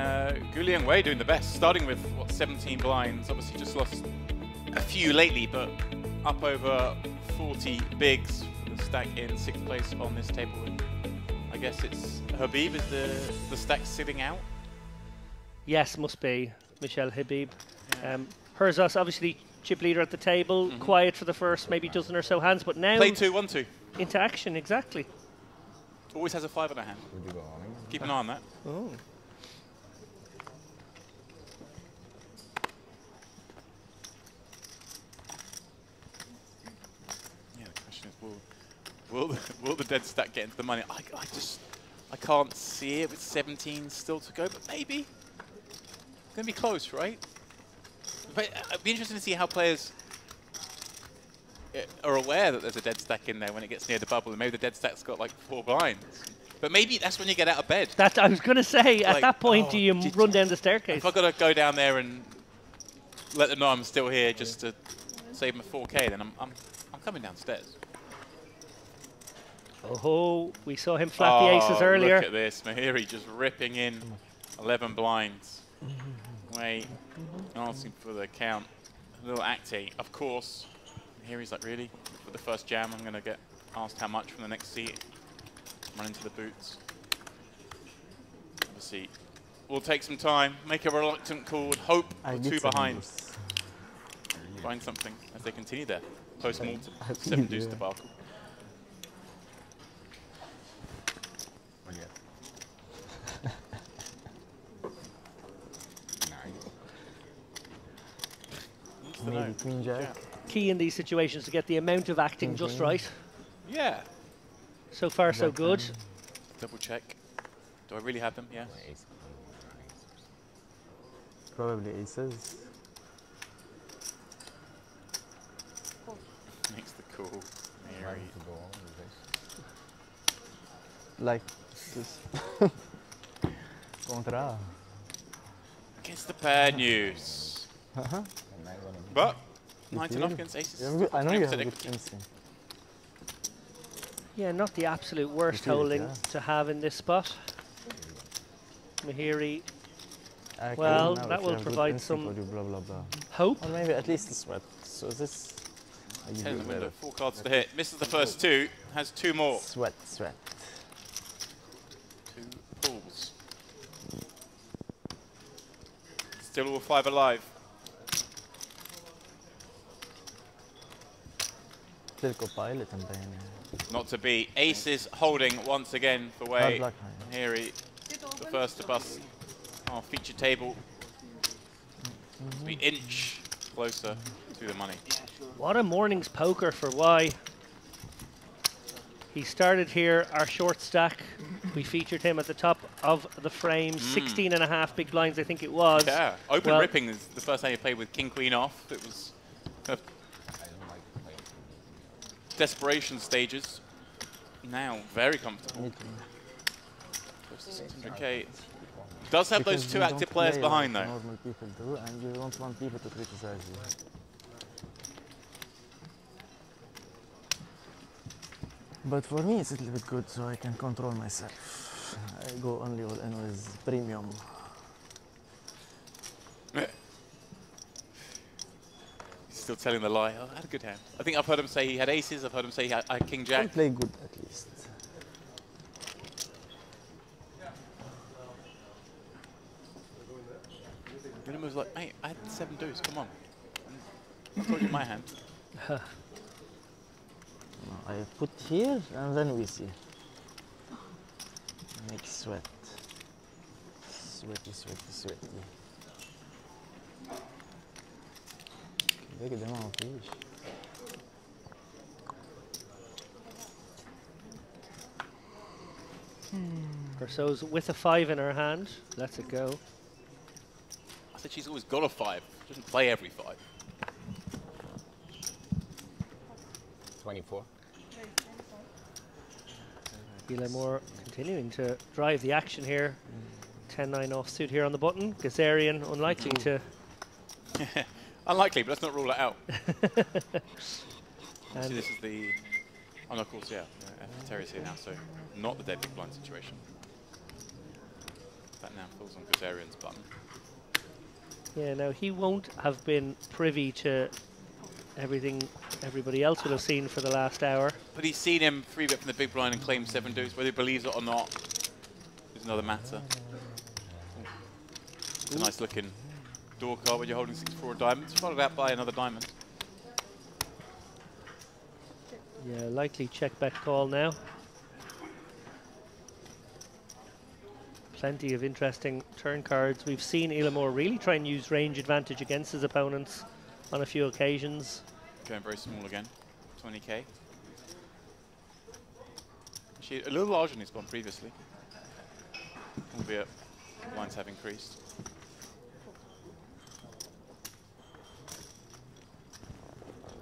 [SPEAKER 2] Guliang Wei doing the best, starting with, what, 17 blinds. Obviously just lost a few lately, but up over 40 bigs for the stack in 6th place on this table. And I guess it's Habib is the stack sitting out.
[SPEAKER 1] Yes, must be Michel Habib. Herzos, obviously chip leader at the table, quiet for the first maybe dozen or so hands, but now
[SPEAKER 2] Play 2, 1-2.
[SPEAKER 1] into action, exactly.
[SPEAKER 2] Always has a 5 on a hand.
[SPEAKER 3] Would you go all in?
[SPEAKER 2] Keep an eye on that.
[SPEAKER 1] Oh.
[SPEAKER 2] Yeah, the question is, will the dead stack get into the money? I can't see it with 17 still to go, but maybe. It's going to be close, right? But it'd be interesting to see how players are aware that there's a dead stack in there when it gets near the bubble, and maybe the dead stack's got like 4 blinds. But maybe that's when you get out of bed.
[SPEAKER 1] That I was going to say, at
[SPEAKER 2] Like,
[SPEAKER 1] that point,
[SPEAKER 2] oh,
[SPEAKER 1] do you run down the staircase?
[SPEAKER 2] If I've got to go down there and let them know I'm still here just to save them a 4K, then I'm coming downstairs.
[SPEAKER 1] Oh, we saw him flat the aces earlier.
[SPEAKER 2] Look at this. Mahiri just ripping in 11 blinds. Wait, asking for the count. A little acty. Of course. Mahiri's like, really? For the first jam, I'm going to get asked how much from the next seat. Run into the boots. Obviously, we'll take some time, make a reluctant call, hope
[SPEAKER 4] I
[SPEAKER 2] for
[SPEAKER 4] did
[SPEAKER 2] 2
[SPEAKER 4] 7
[SPEAKER 2] behind.
[SPEAKER 4] deuce.
[SPEAKER 2] Find something as they continue their post-mortem
[SPEAKER 4] I
[SPEAKER 2] 7
[SPEAKER 4] did,
[SPEAKER 2] deuce
[SPEAKER 4] yeah.
[SPEAKER 2] debacle.
[SPEAKER 3] What do you have? 9.
[SPEAKER 4] Maybe queen jack.
[SPEAKER 1] Key in these situations to get the amount of acting just right.
[SPEAKER 2] Yeah.
[SPEAKER 1] So far, so good.
[SPEAKER 2] Double check. Do I really have them? Yeah.
[SPEAKER 3] Ace.
[SPEAKER 4] Probably aces.
[SPEAKER 2] Makes the call.
[SPEAKER 3] Trying
[SPEAKER 2] Mary.
[SPEAKER 3] to go on with this.
[SPEAKER 4] Like this. Contra.
[SPEAKER 2] Against the bad news.
[SPEAKER 3] And 9 gonna be.
[SPEAKER 2] But
[SPEAKER 4] You
[SPEAKER 2] 19 off
[SPEAKER 4] feel?
[SPEAKER 2] against aces.
[SPEAKER 4] You have good, I know you have
[SPEAKER 2] 20%
[SPEAKER 4] good
[SPEAKER 2] equity.
[SPEAKER 4] instinct.
[SPEAKER 1] Yeah, not the absolute worst
[SPEAKER 4] feel it,
[SPEAKER 1] holding
[SPEAKER 4] yeah.
[SPEAKER 1] to have in this spot. Mahiri,
[SPEAKER 4] I
[SPEAKER 1] Well,
[SPEAKER 4] can now
[SPEAKER 1] that
[SPEAKER 4] if you
[SPEAKER 1] will
[SPEAKER 4] have good
[SPEAKER 1] provide
[SPEAKER 4] instinct
[SPEAKER 1] some-
[SPEAKER 4] or do blah blah blah.
[SPEAKER 1] hope.
[SPEAKER 4] Or maybe at least a sweat. So this. I give
[SPEAKER 2] 10 in
[SPEAKER 4] you
[SPEAKER 2] the window,
[SPEAKER 4] better.
[SPEAKER 2] 4 cards to hit. Misses the first 2, has 2 more.
[SPEAKER 4] Sweat, sweat.
[SPEAKER 2] 2 pulls. Still all 5 alive.
[SPEAKER 4] Tylko pilot and then.
[SPEAKER 2] Not to be. Aces holding once again for Wei.
[SPEAKER 4] Hard luck,
[SPEAKER 2] Here he, the first to bust our feature table. to be inch closer to the money.
[SPEAKER 1] What a morning's poker for Y. He started here, our short stack. We featured him at the top of the frame, 16.5 big blinds, I think it was.
[SPEAKER 2] Yeah, open ripping is the first time he played with king queen off. It was kind of desperation stages. Now very comfortable. Close to 600k. Does have
[SPEAKER 4] Because
[SPEAKER 2] those two
[SPEAKER 4] you
[SPEAKER 2] active
[SPEAKER 4] don't
[SPEAKER 2] players
[SPEAKER 4] play
[SPEAKER 2] behind
[SPEAKER 4] like
[SPEAKER 2] though.
[SPEAKER 4] normal people do, and you don't want people to criticize you. But for me, it's a little bit good, so I can control myself. I go only with premium.
[SPEAKER 2] He's still telling the lie. Oh, I had a good hand. I think I've heard him say he had aces. I've heard him say he had king
[SPEAKER 4] I
[SPEAKER 2] jack.
[SPEAKER 4] play good at least.
[SPEAKER 2] William was like, mate, I had 7 deuce. Come on. I told you my hand.
[SPEAKER 4] I put here, and then we see. Make sweat. Sweaty, sweaty, sweaty. Veja de mal, fixe.
[SPEAKER 1] Corso's with a 5 in her hand. Let's it go.
[SPEAKER 2] I said she's always got a 5. She doesn't play every 5.
[SPEAKER 3] 24.
[SPEAKER 1] Moore continuing to drive the action here. 10-9 offsuit here on the button. Gazarian unlikely to.
[SPEAKER 2] Unlikely, but let's not rule it out.
[SPEAKER 1] And
[SPEAKER 2] See, this is the. Oh, no, of course, yeah. Terry's here now, so not the dead big blind situation. That now falls on Gazarian's button.
[SPEAKER 1] yeah, no, he won't have been privy to everything everybody else would have seen for the last hour.
[SPEAKER 2] But he's seen him 3-bet from the big blind and claim 7 deuce. Whether he believes it or not is another matter. It's a nice looking door card when you're holding 6-4 diamonds, followed out by another diamond.
[SPEAKER 1] Yeah, likely check back call now. Plenty of interesting turn cards. We've seen Moore really try and use range advantage against his opponents on a few occasions.
[SPEAKER 2] Going very small again, 20k. Actually, a little larger than he's gone previously, albeit blinds have increased.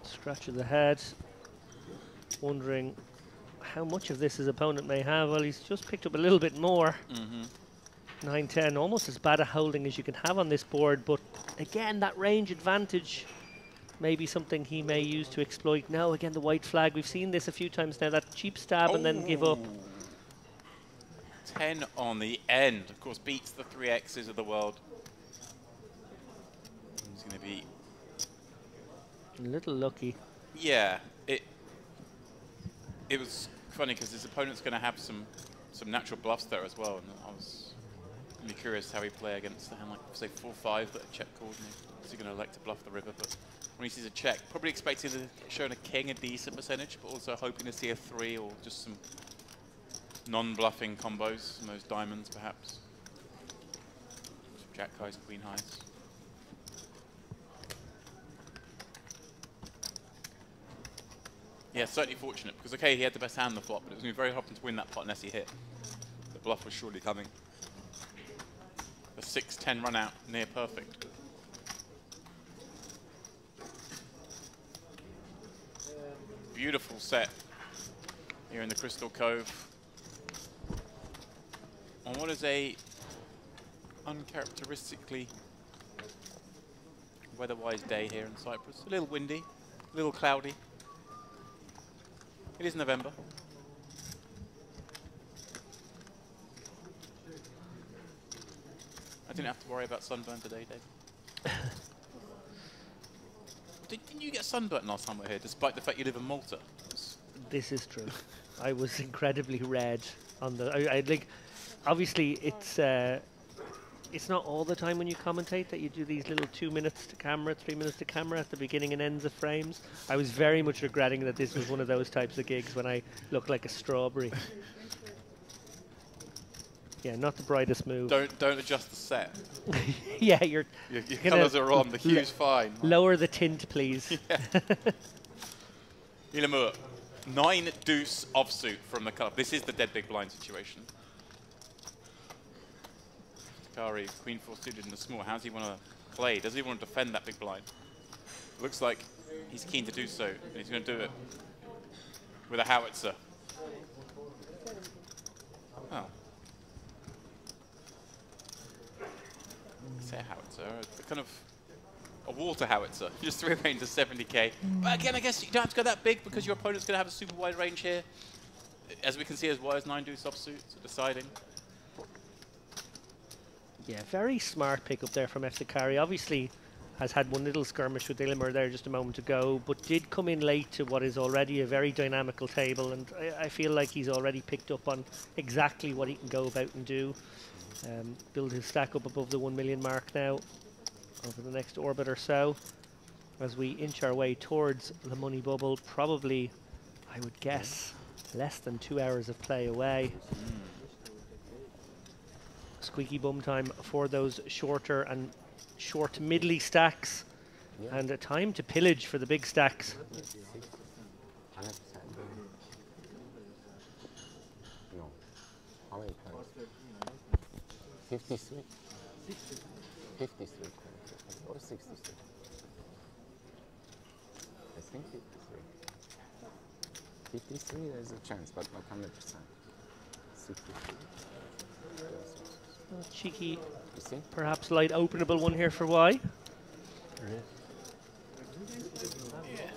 [SPEAKER 1] Scratch of the head, wondering how much of this his opponent may have. Well, he's just picked up a little bit more. 9-10, almost as bad a holding as you can have on this board, but again, that range advantage may be something he may use to exploit. No, again, the white flag. We've seen this a few times now, that cheap stab and then give up.
[SPEAKER 2] 10 on the end, of course, beats the 3Xs of the world. He's going to be...
[SPEAKER 1] A little lucky.
[SPEAKER 2] Yeah, it was funny because his opponent's going to have some natural bluffs there as well, and I was really curious how he play against a hand like, say, 4-5 that a check called, and is he going to elect to bluff the river, but when he sees a check, probably expecting to show a king a decent percentage, but also hoping to see a 3 or just some non-bluffing combos, some of those diamonds perhaps. Some jack highs, queen highs. Yeah, certainly fortunate, because okay, he had the best hand on the flop, but it was going to be very hard to win that pot unless he hit. The bluff was surely coming. A 6-10 run out, near perfect. Beautiful set here in the Crystal Cove. On what is a uncharacteristically weather-wise day here in Cyprus. A little windy, a little cloudy. It is November. I didn't have to worry about sunburn today, Dave. Didn't you get sunburnt last time we were here, despite the fact you live in Malta?
[SPEAKER 1] This is true. I was incredibly red on the. I like. Obviously, it's not all the time when you commentate that you do these little 2 minutes to camera, 3 minutes to camera at the beginning and ends of frames. I was very much regretting that this was one of those types of gigs when I look like a strawberry. Yeah, not the brightest move.
[SPEAKER 2] Don't adjust the set.
[SPEAKER 1] Yeah,
[SPEAKER 2] Your
[SPEAKER 1] gonna
[SPEAKER 2] colours are on. The hue's fine.
[SPEAKER 1] lower the tint, please.
[SPEAKER 2] Ilamur, 9 deuce offsuit from the cup. This is the dead big blind situation. Takari, queen 4 suited in the small. How does he want to play? Does he want to defend that big blind? Looks like he's keen to do so, and he's going to do it with a howitzer. Oh. Say a howitzer, kind of a water howitzer. You just 3 range to 70k. But again, I guess you don't have to go that big because your opponent's going to have a super wide range here. As we can see, as wide as 9 deuce offsuit, so deciding.
[SPEAKER 1] Yeah, very smart pick up there from Takari. Obviously has had one little skirmish with Ilamur there just a moment ago, but did come in late to what is already a very dynamical table, and I feel like he's already picked up on exactly what he can go about and do. Build his stack up above the 1 million mark now over the next orbit or so as we inch our way towards the money bubble. Probably, I would guess, less than 2 hours of play away. Squeaky bum time for those shorter and short middly stacks, and a time to pillage for the big stacks.
[SPEAKER 3] 100%. No. How many times? 53? 53 or 63? I think 53. 53 there's a chance, but not 100%. 63.
[SPEAKER 1] Cheeky,
[SPEAKER 3] You see?
[SPEAKER 1] perhaps light openable one here for Y.
[SPEAKER 2] Yeah,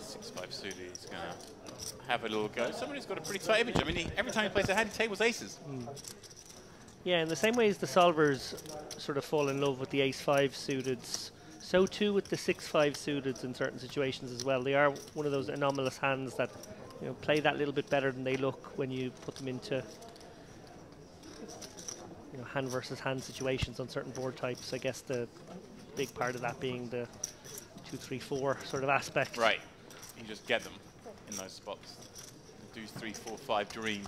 [SPEAKER 2] 6-5 suited, he's going to have a little go. Somebody's got a pretty tight image. I mean, every time he plays a hand, he tables aces.
[SPEAKER 1] Yeah, in the same way as the solvers sort of fall in love with the ace-5 suiteds, so too with the 6-5 suiteds in certain situations as well. They are one of those anomalous hands that, you know, play that little bit better than they look when you put them into, you know, hand versus hand situations on certain board types. I guess the big part of that being the 2-3-4 sort of aspect.
[SPEAKER 2] Right. You just get them in those spots. The deuce 3, 4, 5 dream.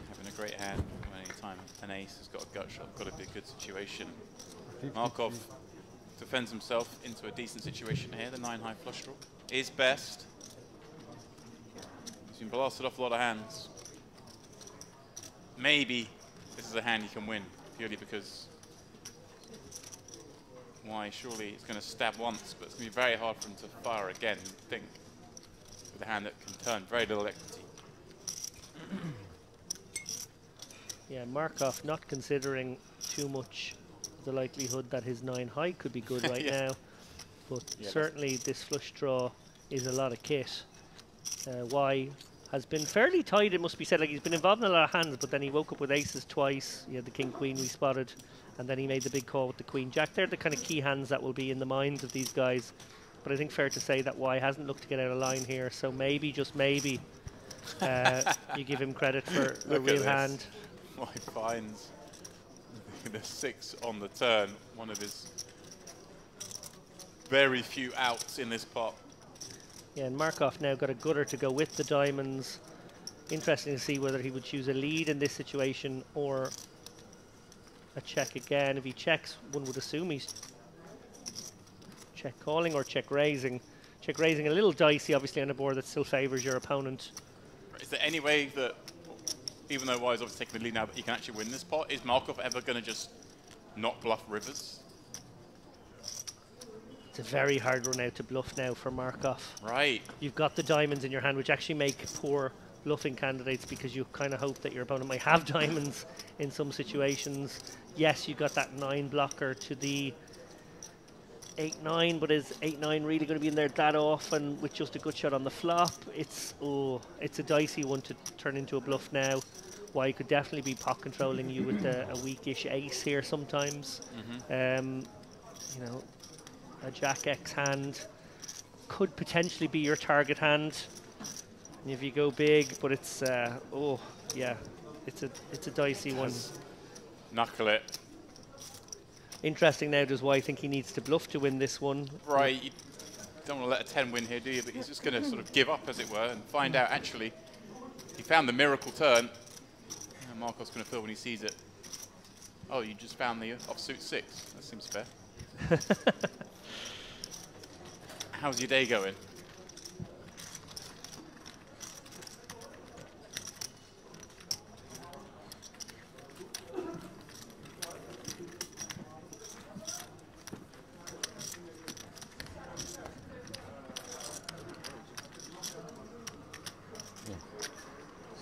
[SPEAKER 2] Having a great hand any time an ace has got a gut shot, got to be a good situation. Markov defends himself into a decent situation here. The 9 high flush draw is best. He's been blasted off a lot of hands. Maybe this is a hand he can win, purely because why? Surely it's going to stab once, but it's going to be very hard for him to fire again, you'd think, with a hand that can turn very little equity.
[SPEAKER 1] Yeah, Markov not considering too much the likelihood that his 9 high could be good right now, but certainly this flush draw is a lot of kit. Y has been fairly tight, it must be said. Like, he's been involved in a lot of hands, but then he woke up with aces twice. He had the king queen we spotted, and then he made the big call with the queen jack. They're the kind of key hands that will be in the minds of these guys, but I think fair to say that Y hasn't looked to get out of line here, so maybe, just maybe, you give him credit for a real hand.
[SPEAKER 2] Y finds the 6 on the turn, one of his very few outs in this pot.
[SPEAKER 1] Yeah, and Markov now got a gutter to go with the diamonds. Interesting to see whether he would choose a lead in this situation or a check again. If he checks, one would assume he's check calling or check raising. Check raising a little dicey, obviously, on a board that still favours your opponent.
[SPEAKER 2] Is there any way that, even though Y is obviously taking the lead now, that he can actually win this pot? Is Markov ever going to just not bluff rivers?
[SPEAKER 1] It's a very hard run out to bluff now for Markov.
[SPEAKER 2] Right.
[SPEAKER 1] You've got the diamonds in your hand, which actually make poor bluffing candidates because you kind of hope that your opponent might have diamonds in some situations. Yes, you got that 9 blocker to the 8-9, but is 8-9 really going to be in there that often with just a good shot on the flop? It's a dicey one to turn into a bluff now. Y could definitely be pot controlling you with a weakish ace here sometimes. You know, a Jack X hand could potentially be your target hand if you go big, but it's yeah, it's a dicey one.
[SPEAKER 2] Knuckle it.
[SPEAKER 1] Interesting now, does Y think he needs to bluff to win this one?
[SPEAKER 2] Right. don't want to let a 10 win here, do you? But he's just going to sort of give up, as it were, and find out, actually, he found the miracle turn. And Marco's going to feel when he sees it. Oh, you just found the offsuit 6. That seems fair. How's your day going?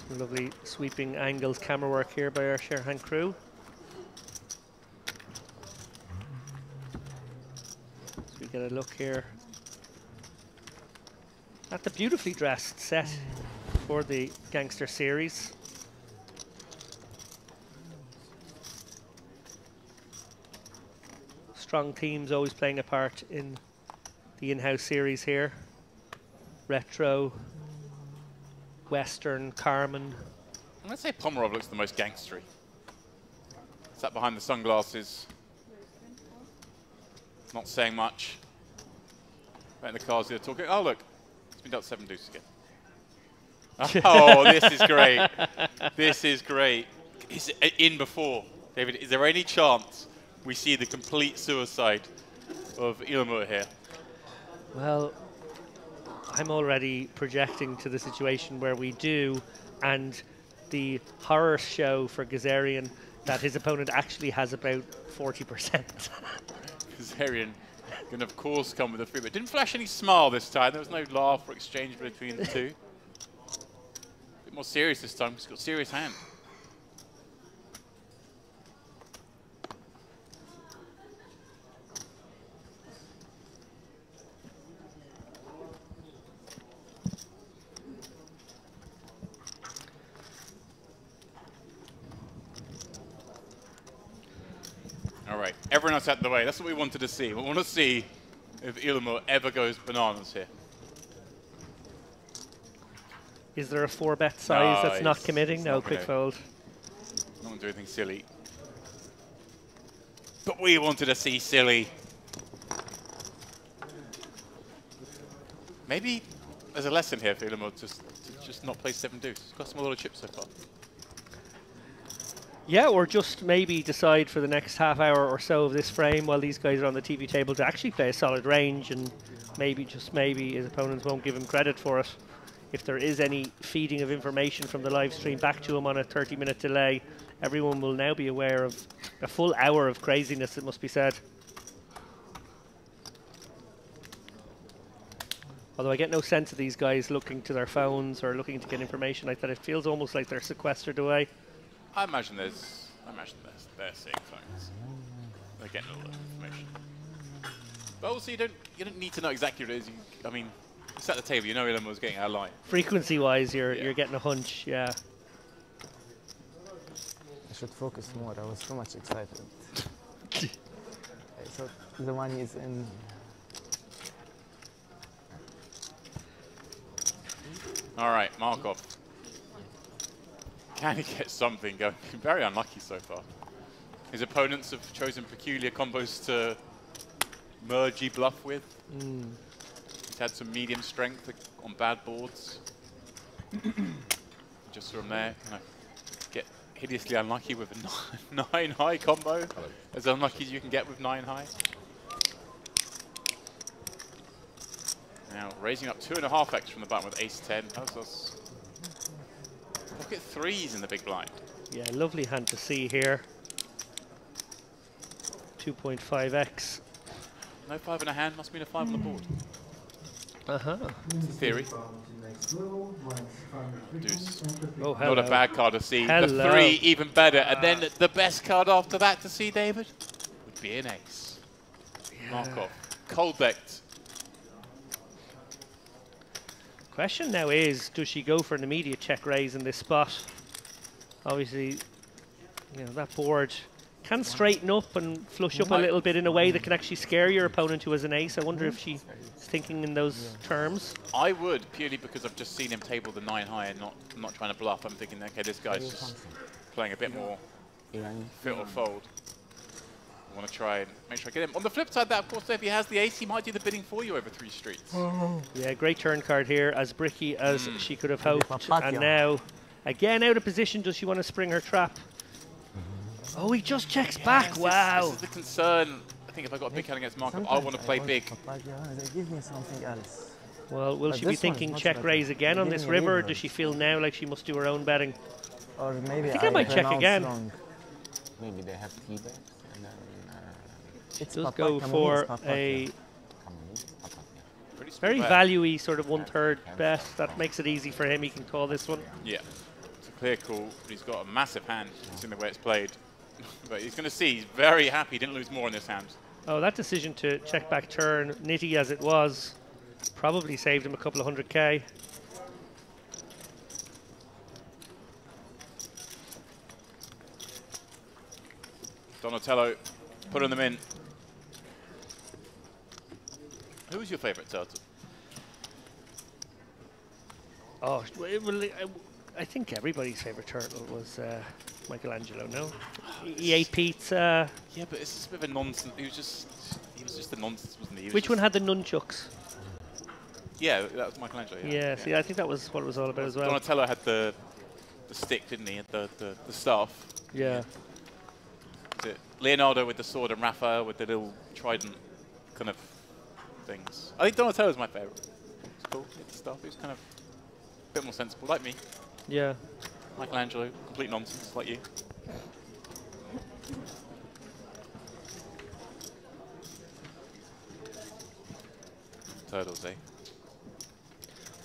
[SPEAKER 1] Some lovely sweeping angles, camera work here by our Sherhan crew. So we get a look here at the beautifully dressed set for the Gangster series. Strong teams always playing a part in the in-house series here. Retro, Western, Carmen.
[SPEAKER 2] I'm going to say Pomerov looks the most gangstery. Sat behind the sunglasses. Not saying much. Right in the cars here talking. Oh, look. It's been dealt 7 deuces again. Oh, this is great. This is great. Is it in before? David, is there any chance we see the complete suicide of Ilmur here?
[SPEAKER 1] Well, I'm already projecting to the situation where we do, and the horror show for Gazarian that his opponent actually has about 40%.
[SPEAKER 2] Gazarian can, of course, come with a free, but didn't flash any smile this time. There was no laugh or exchange between the two. A bit more serious this time. He's got a serious hand. All right, everyone else out of the way. That's what we wanted to see. We want to see if Ilmur ever goes bananas here.
[SPEAKER 1] Is there a 4-bet size that's not committing? No, quick fold.
[SPEAKER 2] Not going to do anything silly. But we wanted to see silly. Maybe there's a lesson here for Ilmur to just not play 7 deuce. He's got some lot of chips so far. Yeah,
[SPEAKER 1] or just maybe decide for the next half hour or so of this frame while these guys are on the TV table to actually play a solid range, and maybe, just maybe, his opponents won't give him credit for it. If there is any feeding of information from the live stream back to him on a 30-minute delay, everyone will now be aware of a full hour of craziness, it must be said. Although I get no sense of these guys looking to their phones or looking to get information like that. It feels almost like they're sequestered away.
[SPEAKER 2] I imagine they're seeing phones. They're getting all that information. But also, you don't need to know exactly what it is. I mean, you sat at the table, you know Ilmur was getting out of line.
[SPEAKER 1] Frequency-wise, you're getting a hunch, yeah.
[SPEAKER 4] I should focus more. I was too much excited. I thought the money is in.
[SPEAKER 2] All right, Markov. Can he get something going? Very unlucky so far. His opponents have chosen peculiar combos to mergey bluff with. He's had some medium strength on bad boards. Just from there, kind of get hideously unlucky with a 9 high combo. As unlucky as you can get with 9 high. Now raising up 2.5x from the button with ace 10. Pocket 3s in the big blind.
[SPEAKER 1] Yeah, lovely hand to see here. 2.5x.
[SPEAKER 2] No 5 in a hand, must mean a 5 on the board. Theory. Deuce.
[SPEAKER 1] Oh,
[SPEAKER 2] hello. Not a bad card to see.
[SPEAKER 1] Hello.
[SPEAKER 2] The 3 even better. And then the best card after that to see, David, would be an ace. Yeah. Markov. Cold decked.
[SPEAKER 1] Question now is, does she go for an immediate check raise in this spot? Obviously, you know, that board can straighten up and flush up a little bit in a way that can actually scare your opponent who has an ace. I wonder if she's thinking in those terms.
[SPEAKER 2] I would, purely because I've just seen him table the 9 high and not trying to bluff. I'm thinking, okay, this guy's just playing a bit more fit or fold. want to try and make sure I get him. On the flip side, that of course, if he has the ace, he might do the bidding for you over 3 streets.
[SPEAKER 1] Yeah, great turn card here, as bricky as she could have hoped. And now, again out of position, does she want to spring her trap? Oh, he just checks back. Wow.
[SPEAKER 2] This is the concern. I think if I got a big hand against markup, I want to play big.
[SPEAKER 4] They give me something else.
[SPEAKER 1] Well, will she be thinking check raise again on this river, or does she feel now like she must do her own betting?
[SPEAKER 4] Or maybe
[SPEAKER 1] I think I might check again.
[SPEAKER 4] Wrong.
[SPEAKER 3] Maybe they have tea bags and then
[SPEAKER 1] It does go for a
[SPEAKER 2] Pretty small
[SPEAKER 1] very
[SPEAKER 2] bet.
[SPEAKER 1] value-y sort of 1/3 bet. That makes it easy for him. He can call this one.
[SPEAKER 2] Yeah, it's a clear call, but he's got a massive hand. It's in the way it's played. But he's going to see, he's very happy he didn't lose more in this hand.
[SPEAKER 1] Oh, that decision to check back turn, nitty as it was, probably saved him a couple of 100k.
[SPEAKER 2] Donatello putting them in. Who's your favourite turtle?
[SPEAKER 1] Oh, well, I think everybody's favourite turtle was Michelangelo, no? He ate pizza.
[SPEAKER 2] Yeah, but it's just a bit of a nonsense. He was just a nonsense, wasn't he?
[SPEAKER 1] Which one had the nunchucks?
[SPEAKER 2] Yeah, that was Michelangelo.
[SPEAKER 1] Yeah, see, I think that was what it was all about as well.
[SPEAKER 2] Donatello had the stick, didn't he? Had the staff.
[SPEAKER 1] Yeah.
[SPEAKER 2] Was it Leonardo with the sword and Raphael with the little trident kind of things. I think Donatello's my favourite. It's cool. He had the staff. He was kind of a bit more sensible, like me.
[SPEAKER 1] Yeah.
[SPEAKER 2] Michelangelo, complete nonsense, like you. Turtles, eh?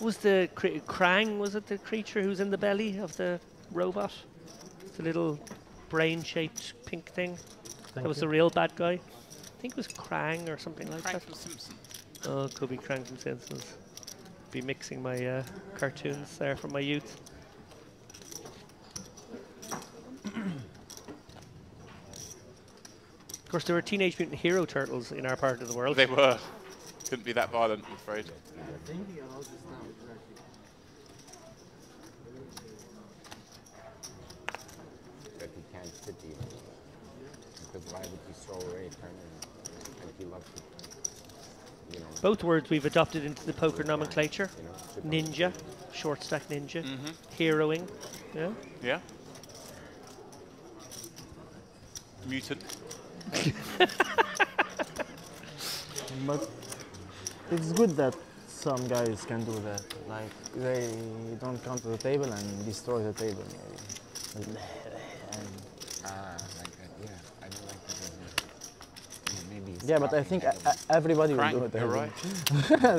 [SPEAKER 1] Was the Krang, was it the creature who's in the belly of the robot? The little brain-shaped pink thing? That was the real bad guy? I think it was Krang or something like
[SPEAKER 2] Krang
[SPEAKER 1] that.
[SPEAKER 2] from Simpson.
[SPEAKER 1] Oh, it could be Krang from Simpsons. Be mixing my cartoons there from my youth. Of course, there were Teenage Mutant Hero Turtles in our part of the world.
[SPEAKER 2] They were. Couldn't be that violent, I'm afraid.
[SPEAKER 3] that he can't sit even. Because why would he throw away turn and he loves it? You know,
[SPEAKER 1] Both words we've adopted into the poker nomenclature.
[SPEAKER 3] you know,
[SPEAKER 1] Ninja, short stack ninja, heroing. Yeah.
[SPEAKER 2] Yeah? Mutant.
[SPEAKER 4] But it's good that some guys can do that. Like they don't come to the table and destroy the table maybe. And
[SPEAKER 3] like that, yeah. I don't like that idea. Maybe it's
[SPEAKER 4] yeah, but I
[SPEAKER 3] talking
[SPEAKER 4] think
[SPEAKER 3] heavily.
[SPEAKER 4] everybody will
[SPEAKER 2] Frank,
[SPEAKER 4] do it.
[SPEAKER 2] you're right.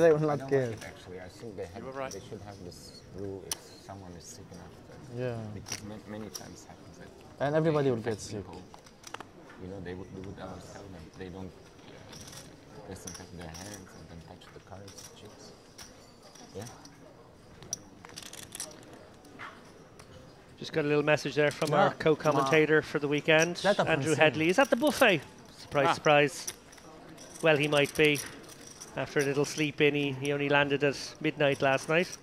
[SPEAKER 4] They will
[SPEAKER 3] I
[SPEAKER 4] not
[SPEAKER 3] don't
[SPEAKER 4] care.
[SPEAKER 3] like it, actually. I think they,
[SPEAKER 2] were right.
[SPEAKER 3] they should have this rule if someone is sick enough. That
[SPEAKER 4] Yeah.
[SPEAKER 3] Because many times happens that
[SPEAKER 4] And everybody
[SPEAKER 3] they
[SPEAKER 4] will get
[SPEAKER 3] infect
[SPEAKER 4] sick.
[SPEAKER 3] people. You know, they would always tell them they don't disinfect their hands and then touch the cards, chips. Yeah.
[SPEAKER 1] Just got a little message there from
[SPEAKER 4] No,
[SPEAKER 1] our co-commentator for the weekend,
[SPEAKER 4] Let up
[SPEAKER 1] Andrew
[SPEAKER 4] and
[SPEAKER 1] Headley. Is at the buffet. Surprise,
[SPEAKER 2] Ah.
[SPEAKER 1] surprise. Well, he might be. After a little sleep in, he only landed at midnight last night.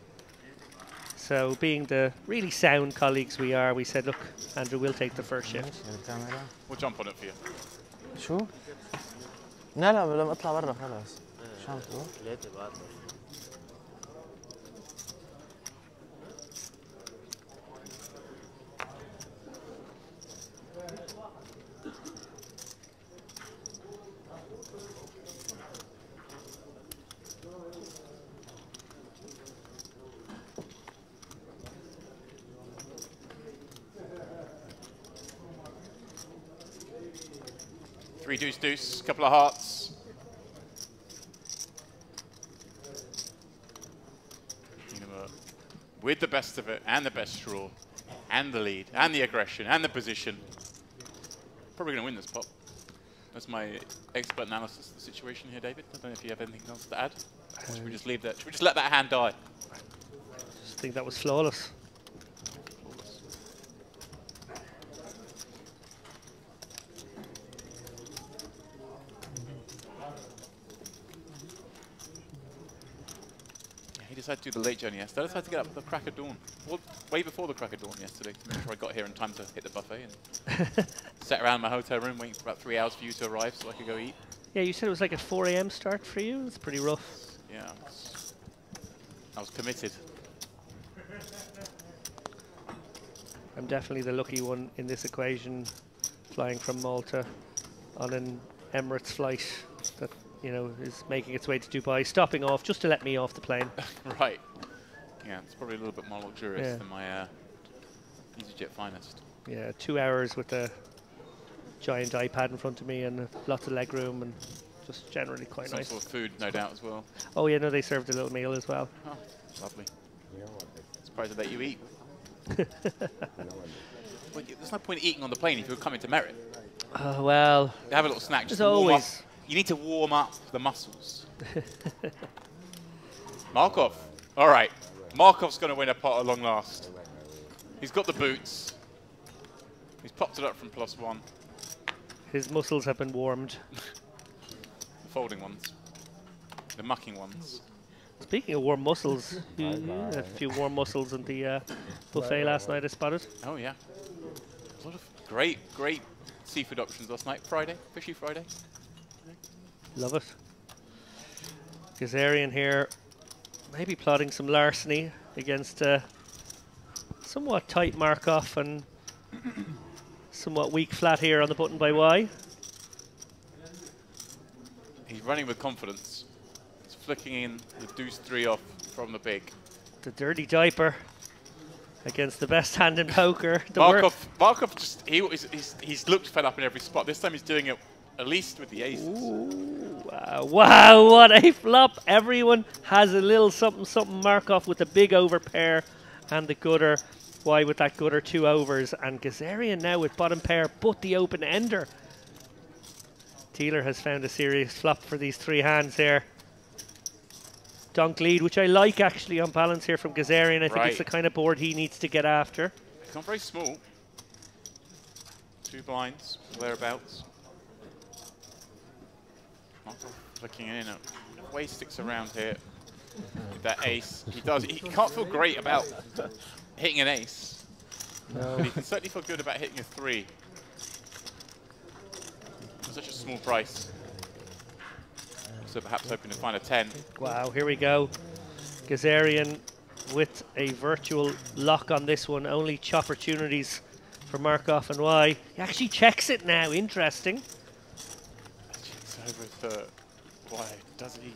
[SPEAKER 1] So being the really sound colleagues we are, we said, look, Andrew, we'll take the first shift.
[SPEAKER 4] الكاميرا
[SPEAKER 2] We'll jump on it for you.
[SPEAKER 4] شو؟ لا لما اطلع برا خلاص شو عم تقول؟
[SPEAKER 2] Three deuce deuce, couple of hearts. With the best of it, and the best draw, and the lead, and the aggression, and the position. Probably going to win this pot. That's my expert analysis of the situation here, David. I don't know if you have anything else to add. Should we just leave that? Should we just let that hand die?
[SPEAKER 1] Just think that was flawless.
[SPEAKER 2] He decided to do the late journey yesterday. I decided to get up at the crack of dawn. way before the crack of dawn yesterday to make sure I got here in time to hit the buffet and sat around my hotel room waiting for about 3 hours for you to arrive so I could go eat.
[SPEAKER 1] Yeah, you said it was like a 4 a.m. start for you. It's pretty rough.
[SPEAKER 2] Yeah, I was committed.
[SPEAKER 1] I'm definitely the lucky one in this equation, flying from Malta on an Emirates flight that, you know, is making its way to Dubai, stopping off just to let me off the plane.
[SPEAKER 2] Right. Yeah, it's probably a little bit more luxurious than my EasyJet Finest.
[SPEAKER 1] Yeah, 2 hours with a giant iPad in front of me and lots of leg room and just generally quite
[SPEAKER 2] Some
[SPEAKER 1] nice.
[SPEAKER 2] sort of food, no doubt, as well.
[SPEAKER 1] Oh yeah, no, they served a little meal as well.
[SPEAKER 2] Oh, lovely. Surprised I let you eat. Well, there's no point eating on the plane if you're coming to Merit.
[SPEAKER 1] Well,
[SPEAKER 2] Have a little snack. Just
[SPEAKER 1] as always.
[SPEAKER 2] You need to warm up the muscles. Markov. All right. Markov's going to win a pot at long last. He's got the boots. He's popped it up from +1.
[SPEAKER 1] His muscles have been warmed.
[SPEAKER 2] The folding ones. The mucking ones.
[SPEAKER 1] Speaking of warm muscles, a few warm muscles in the buffet last night I spotted.
[SPEAKER 2] Oh, yeah. A lot of great seafood options last night. Friday. Fishy Friday.
[SPEAKER 1] Love it. Gazarian here, maybe plotting some larceny against a somewhat tight Markov and somewhat weak flat here on the button by Y.
[SPEAKER 2] He's running with confidence. He's flicking in the deuce 3 off from the big.
[SPEAKER 1] The dirty diaper against the best hand in poker.
[SPEAKER 2] Markov just, he's looked fed up in every spot. This time he's doing it at least with the aces.
[SPEAKER 1] Ooh, wow, what a flop. Everyone has a little something Markov with the big overpair and the gutter. Why with that gutter 2 overs? And Gazarian now with bottom pair but the open ender. Teeler has found a serious flop for these 3 hands here. Donk lead, which I like actually on balance here from Gazarian. I think it's the kind of board he needs to get after.
[SPEAKER 2] It's not very small. 2 blinds, thereabouts. Markov flicking in. Way sticks around here with that ace. He can't feel great about hitting an ace. No. But he can certainly feel good about hitting a 3. For such a small price. So perhaps hoping to find a 10.
[SPEAKER 1] Wow, here we go. Gazarian with a virtual lock on this one. Only opportunities for Markov and Y. He actually checks it now. Interesting.
[SPEAKER 2] Checks over to Y. Does he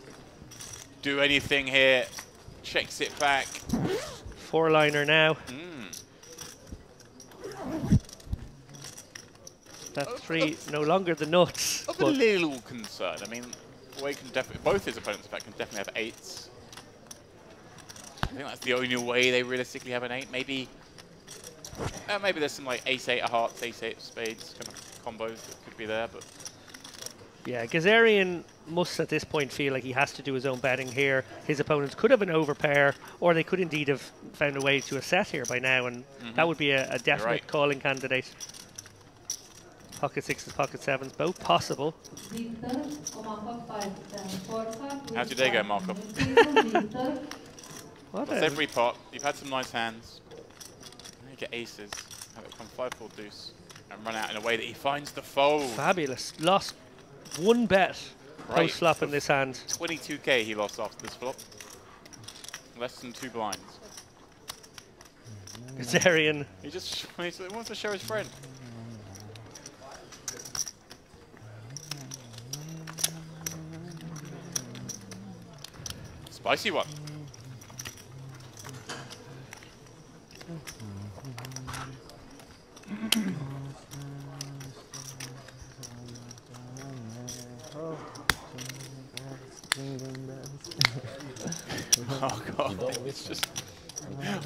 [SPEAKER 2] do anything here? Checks it back.
[SPEAKER 1] 4-liner now. That 3 no longer the nuts.
[SPEAKER 2] I'm a little concerned. I mean, Way can definitely, both his opponents in fact can definitely have 8s. I think that's the only way they realistically have an 8. Maybe there's some like ace-8 of hearts, ace-8 of spades kind of combos that could be there, but
[SPEAKER 1] yeah, Gazarian must at this point feel like he has to do his own betting here. His opponents could have an overpair, or they could indeed have found a way to a set here by now, and that would be a definite calling candidate. Pocket 6s, pocket 7s, both possible.
[SPEAKER 2] How's your day going, Markov?
[SPEAKER 1] What
[SPEAKER 2] That's every pot. You've had some nice hands. You get aces. Have it come 5-4 deuce and run out in a way that he finds the fold.
[SPEAKER 1] Fabulous. Lost 1 bet post flop in this hand.
[SPEAKER 2] 22k he lost after this flop. Less than 2 blinds.
[SPEAKER 1] Gazarian.
[SPEAKER 2] He wants to show his friend. Spicy one. Oh god, it's just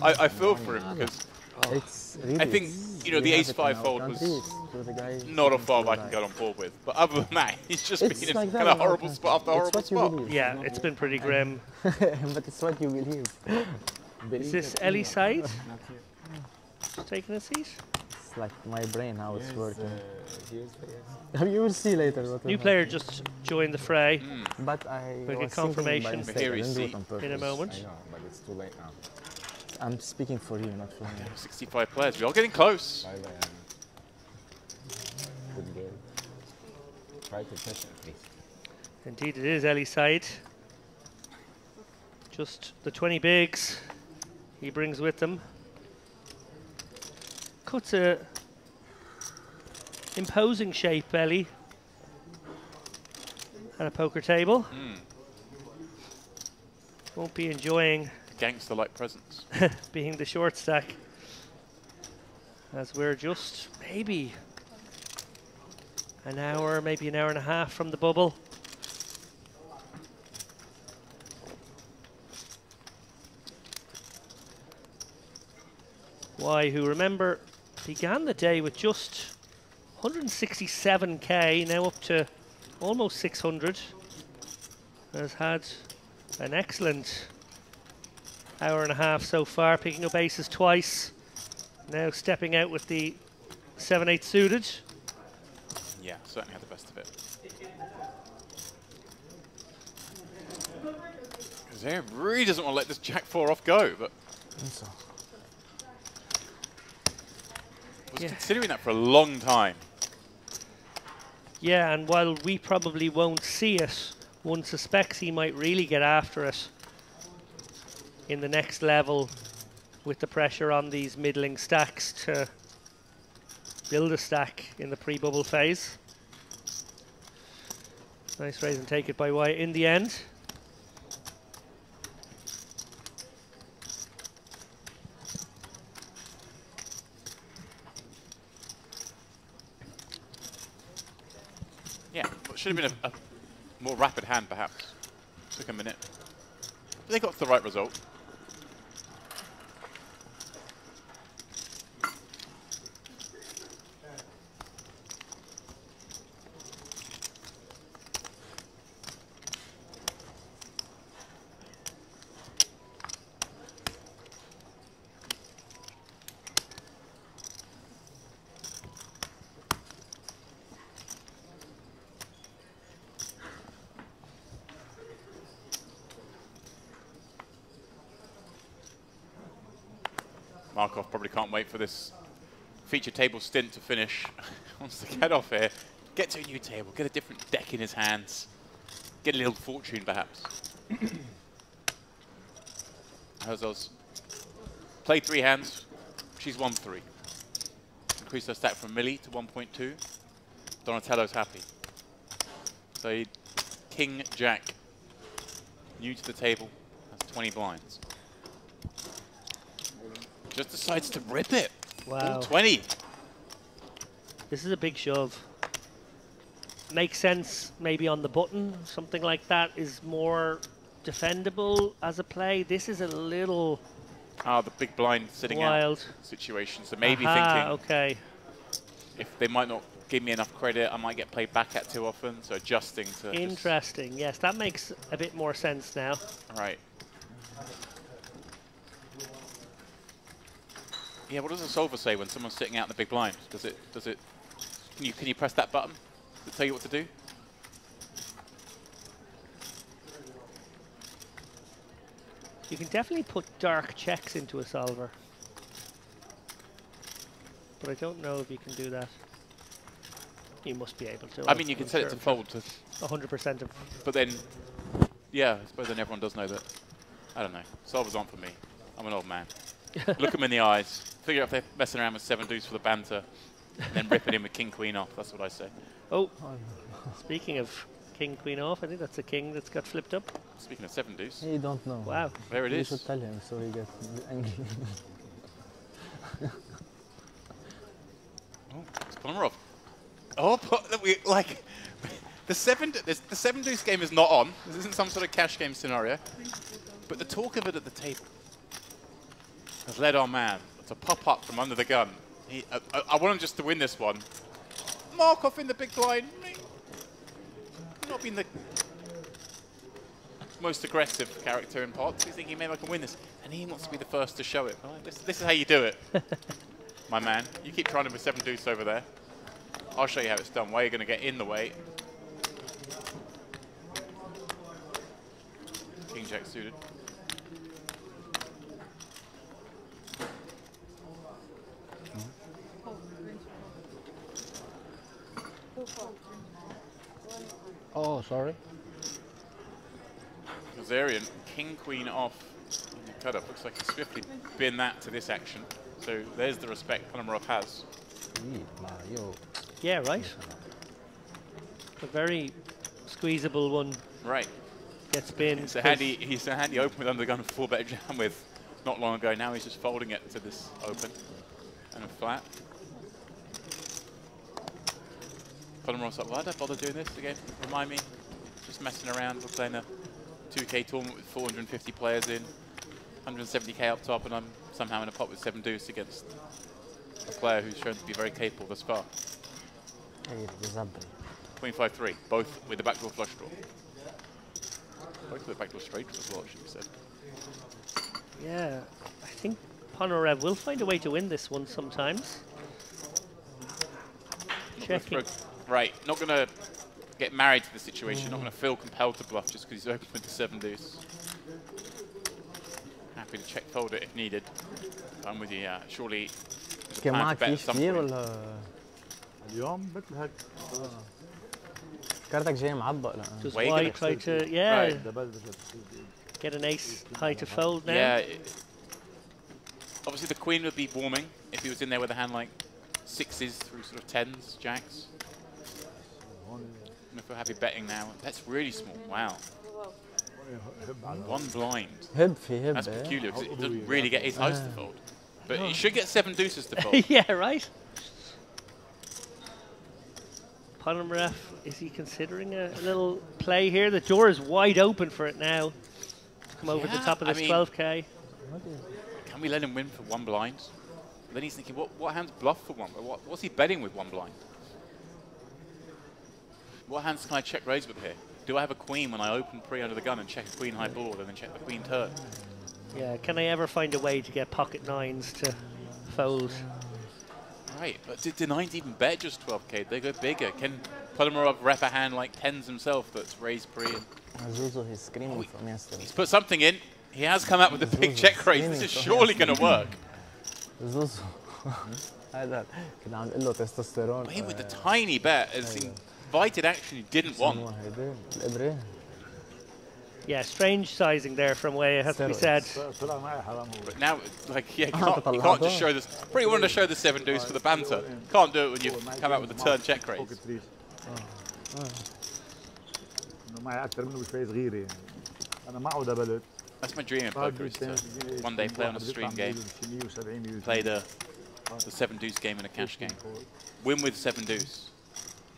[SPEAKER 2] I feel for him because I think, you know, the ace-5 fold was not a fold I can get on board with. But other than that, he's just been in kind of horrible spot after horrible spot.
[SPEAKER 1] Yeah, it's been pretty grim.
[SPEAKER 4] But it's what you believe.
[SPEAKER 1] Is this Ellie side? Just taking a seat?
[SPEAKER 4] It's like my brain, how it's working. You will see later. What
[SPEAKER 1] New player just joined the fray.
[SPEAKER 4] But I
[SPEAKER 1] we'll get
[SPEAKER 4] was
[SPEAKER 1] confirmation
[SPEAKER 4] by mistake. I didn't do it on
[SPEAKER 1] in a moment.
[SPEAKER 3] I know, but it's too late now.
[SPEAKER 4] I'm speaking for you, not for me.
[SPEAKER 2] 65 players. We are getting close.
[SPEAKER 3] Bye bye. Good game. Try to push at least.
[SPEAKER 1] Indeed it is, Ellie side. Just the 20 bigs he brings with him. Cuts a imposing shape, Ellie, at a poker table. Won't be enjoying
[SPEAKER 2] Gangster-like presence.
[SPEAKER 1] being the short stack, as we're just maybe an hour, maybe an hour and a half from the bubble. Why, who remember, began the day with just 167k, now up to almost 600, has had an excellent hour and a half so far, picking up aces twice, now stepping out with the 7-8 suited.
[SPEAKER 2] Yeah, certainly had the best of it. Zverev really doesn't want to let this Jack-4 off go, but
[SPEAKER 4] So.
[SPEAKER 2] was
[SPEAKER 1] Yeah.
[SPEAKER 2] considering that for a long time.
[SPEAKER 1] Yeah, and while we probably won't see it, one suspects he might really get after it in the next level with the pressure on these middling stacks to build a stack in the pre-bubble phase. Nice raise and take it by White in the end.
[SPEAKER 2] Yeah, but should have been a more rapid hand, perhaps. Took a minute. But they got to the right result. Markov probably can't wait for this feature table stint to finish. Wants to get off here, get to a new table, get a different deck in his hands, get a little fortune perhaps. Herzog's played 3 hands, she's won 3. Increased her stack from Millie to 1.2. Donatello's happy. So King Jack, new to the table, has 20 blinds. Just decides to rip it.
[SPEAKER 1] Wow.
[SPEAKER 2] All 20.
[SPEAKER 1] This is a big shove. Makes sense maybe on the button. Something like that is more defendable as a play. This is a little
[SPEAKER 2] Ah, the big blind sitting
[SPEAKER 1] wild
[SPEAKER 2] out situation. So maybe
[SPEAKER 1] Aha,
[SPEAKER 2] thinking
[SPEAKER 1] okay.
[SPEAKER 2] if they might not give me enough credit, I might get played back at too often. So adjusting to
[SPEAKER 1] Interesting. Yes, that makes a bit more sense now.
[SPEAKER 2] right. Yeah, what does the solver say when someone's sitting out in the big blind? Does it can you press that button to tell you what to do?
[SPEAKER 1] You can definitely put dark checks into a solver, but I don't know if you can do that. You must be able to.
[SPEAKER 2] I mean, you can set it to fold to
[SPEAKER 1] 100% of.
[SPEAKER 2] but then, yeah, I suppose then everyone does know that. I don't know. Solvers aren't for me. I'm an old man. Look them in the eyes. Figure out if they're messing around with 7 deuce for the banter, and then rip it in with king queen off. That's what I say.
[SPEAKER 1] Oh, speaking of king queen off, I think that's a king that's got flipped up.
[SPEAKER 2] Speaking of 7 deuce,
[SPEAKER 4] He don't know.
[SPEAKER 1] Wow.
[SPEAKER 2] there it
[SPEAKER 4] You
[SPEAKER 2] is.
[SPEAKER 4] should tell him so he gets angry.
[SPEAKER 2] Oh, it's Pomerov. Oh, like the 7 deuce game is not on. This isn't some sort of cash game scenario. But the talk of it at the table has led our man to pop up from under the gun. I want him just to win this one. Markov in the big blind. Not being the most aggressive character in pots. He's thinking maybe I can win this. And he wants to be the first to show it. Right, this is how you do it. My man. You keep trying to with 7 deuce over there. I'll show you how it's done. Why you're going to get in the way. King Jack suited.
[SPEAKER 4] Oh, sorry.
[SPEAKER 2] Kazarian, king queen off in the cut-up. Looks like he swiftly bin that to this action. So there's the respect Ponomarov has.
[SPEAKER 1] Yeah, right. A very squeezable one.
[SPEAKER 2] Right.
[SPEAKER 1] Gets bin.
[SPEAKER 2] So had he opened with under the gun and 4-bet jam with not long ago, now he's just folding it to this open and a flat. Ponomarov's like, why'd I bother doing this again? Remind me, just messing around. We're playing a 2K tournament with 450 players in, 170k up top, and I'm somehow in a pot with 7 deuce against a player who's shown to be very capable thus far. Queen 5-3, both with the backdoor flush draw. Both with the backdoor straight draw as well, should be said.
[SPEAKER 1] Yeah, I think Ponomarev will find a way to win this one sometimes. Checking.
[SPEAKER 2] Right, not going to get married to the situation, not going to feel compelled to bluff just because he's open with the 7 deuce. Happy to check fold it if needed. I'm with you, surely there's a plan to bet at some point.
[SPEAKER 7] اليوم مثل هيك
[SPEAKER 4] كارتك جاي معبق لا.
[SPEAKER 1] Does
[SPEAKER 2] Way
[SPEAKER 1] White try to, yeah,
[SPEAKER 2] Right.
[SPEAKER 1] get an ace high to fold now?
[SPEAKER 2] Yeah. Obviously the queen would be warming if he was in there with a hand like 6s through sort of 10s, jacks. And if we're happy betting now, that's really small. Wow. 1 blind.
[SPEAKER 4] هب في هب.
[SPEAKER 2] That's peculiar because it doesn't really get his house to fold. But he should get 7 deuces to fold.
[SPEAKER 1] Yeah, right. Ponomarev, is he considering a little play here? The door is wide open for it now. To come over the
[SPEAKER 2] Yeah,
[SPEAKER 1] top of
[SPEAKER 2] I
[SPEAKER 1] this
[SPEAKER 2] mean,
[SPEAKER 1] 12k.
[SPEAKER 2] Can we let him win for 1 blind? And then he's thinking, what hands bluff for 1? What's he betting with 1 blind? What hands can I check raise with here? Do I have a queen when I open pre under the gun and check a queen high board and then check the queen turn?
[SPEAKER 1] Yeah, can I ever find a way to get pocket 9s to fold?
[SPEAKER 2] Right, but did the 9s even bet just 12k? They go bigger. Can Ponomarov rep a hand like 10s himself that's raised pre?
[SPEAKER 4] Zuzu, he's screaming from yesterday.
[SPEAKER 2] He's put something in. He has come out with a big check raise. This is surely going to work.
[SPEAKER 4] زوزو هذا كنا عم نقول له تستوستيرون.
[SPEAKER 2] Him with the tiny bet has invited action he didn't want.
[SPEAKER 4] الإبرة.
[SPEAKER 1] Yeah, strange sizing there from Way, it has to be said.
[SPEAKER 2] But now, like, yeah, you can't just show this. Pretty wanted to show the 7 deuce for the banter. Can't do it when you come out with the turn check raise.
[SPEAKER 7] معي أكثر منه بشوي صغيرة يعني. أنا معه دبلت.
[SPEAKER 2] That's my dream in poker, is to one day play on a stream game, play the 7 deuce game in a cash game, win with 7 deuce,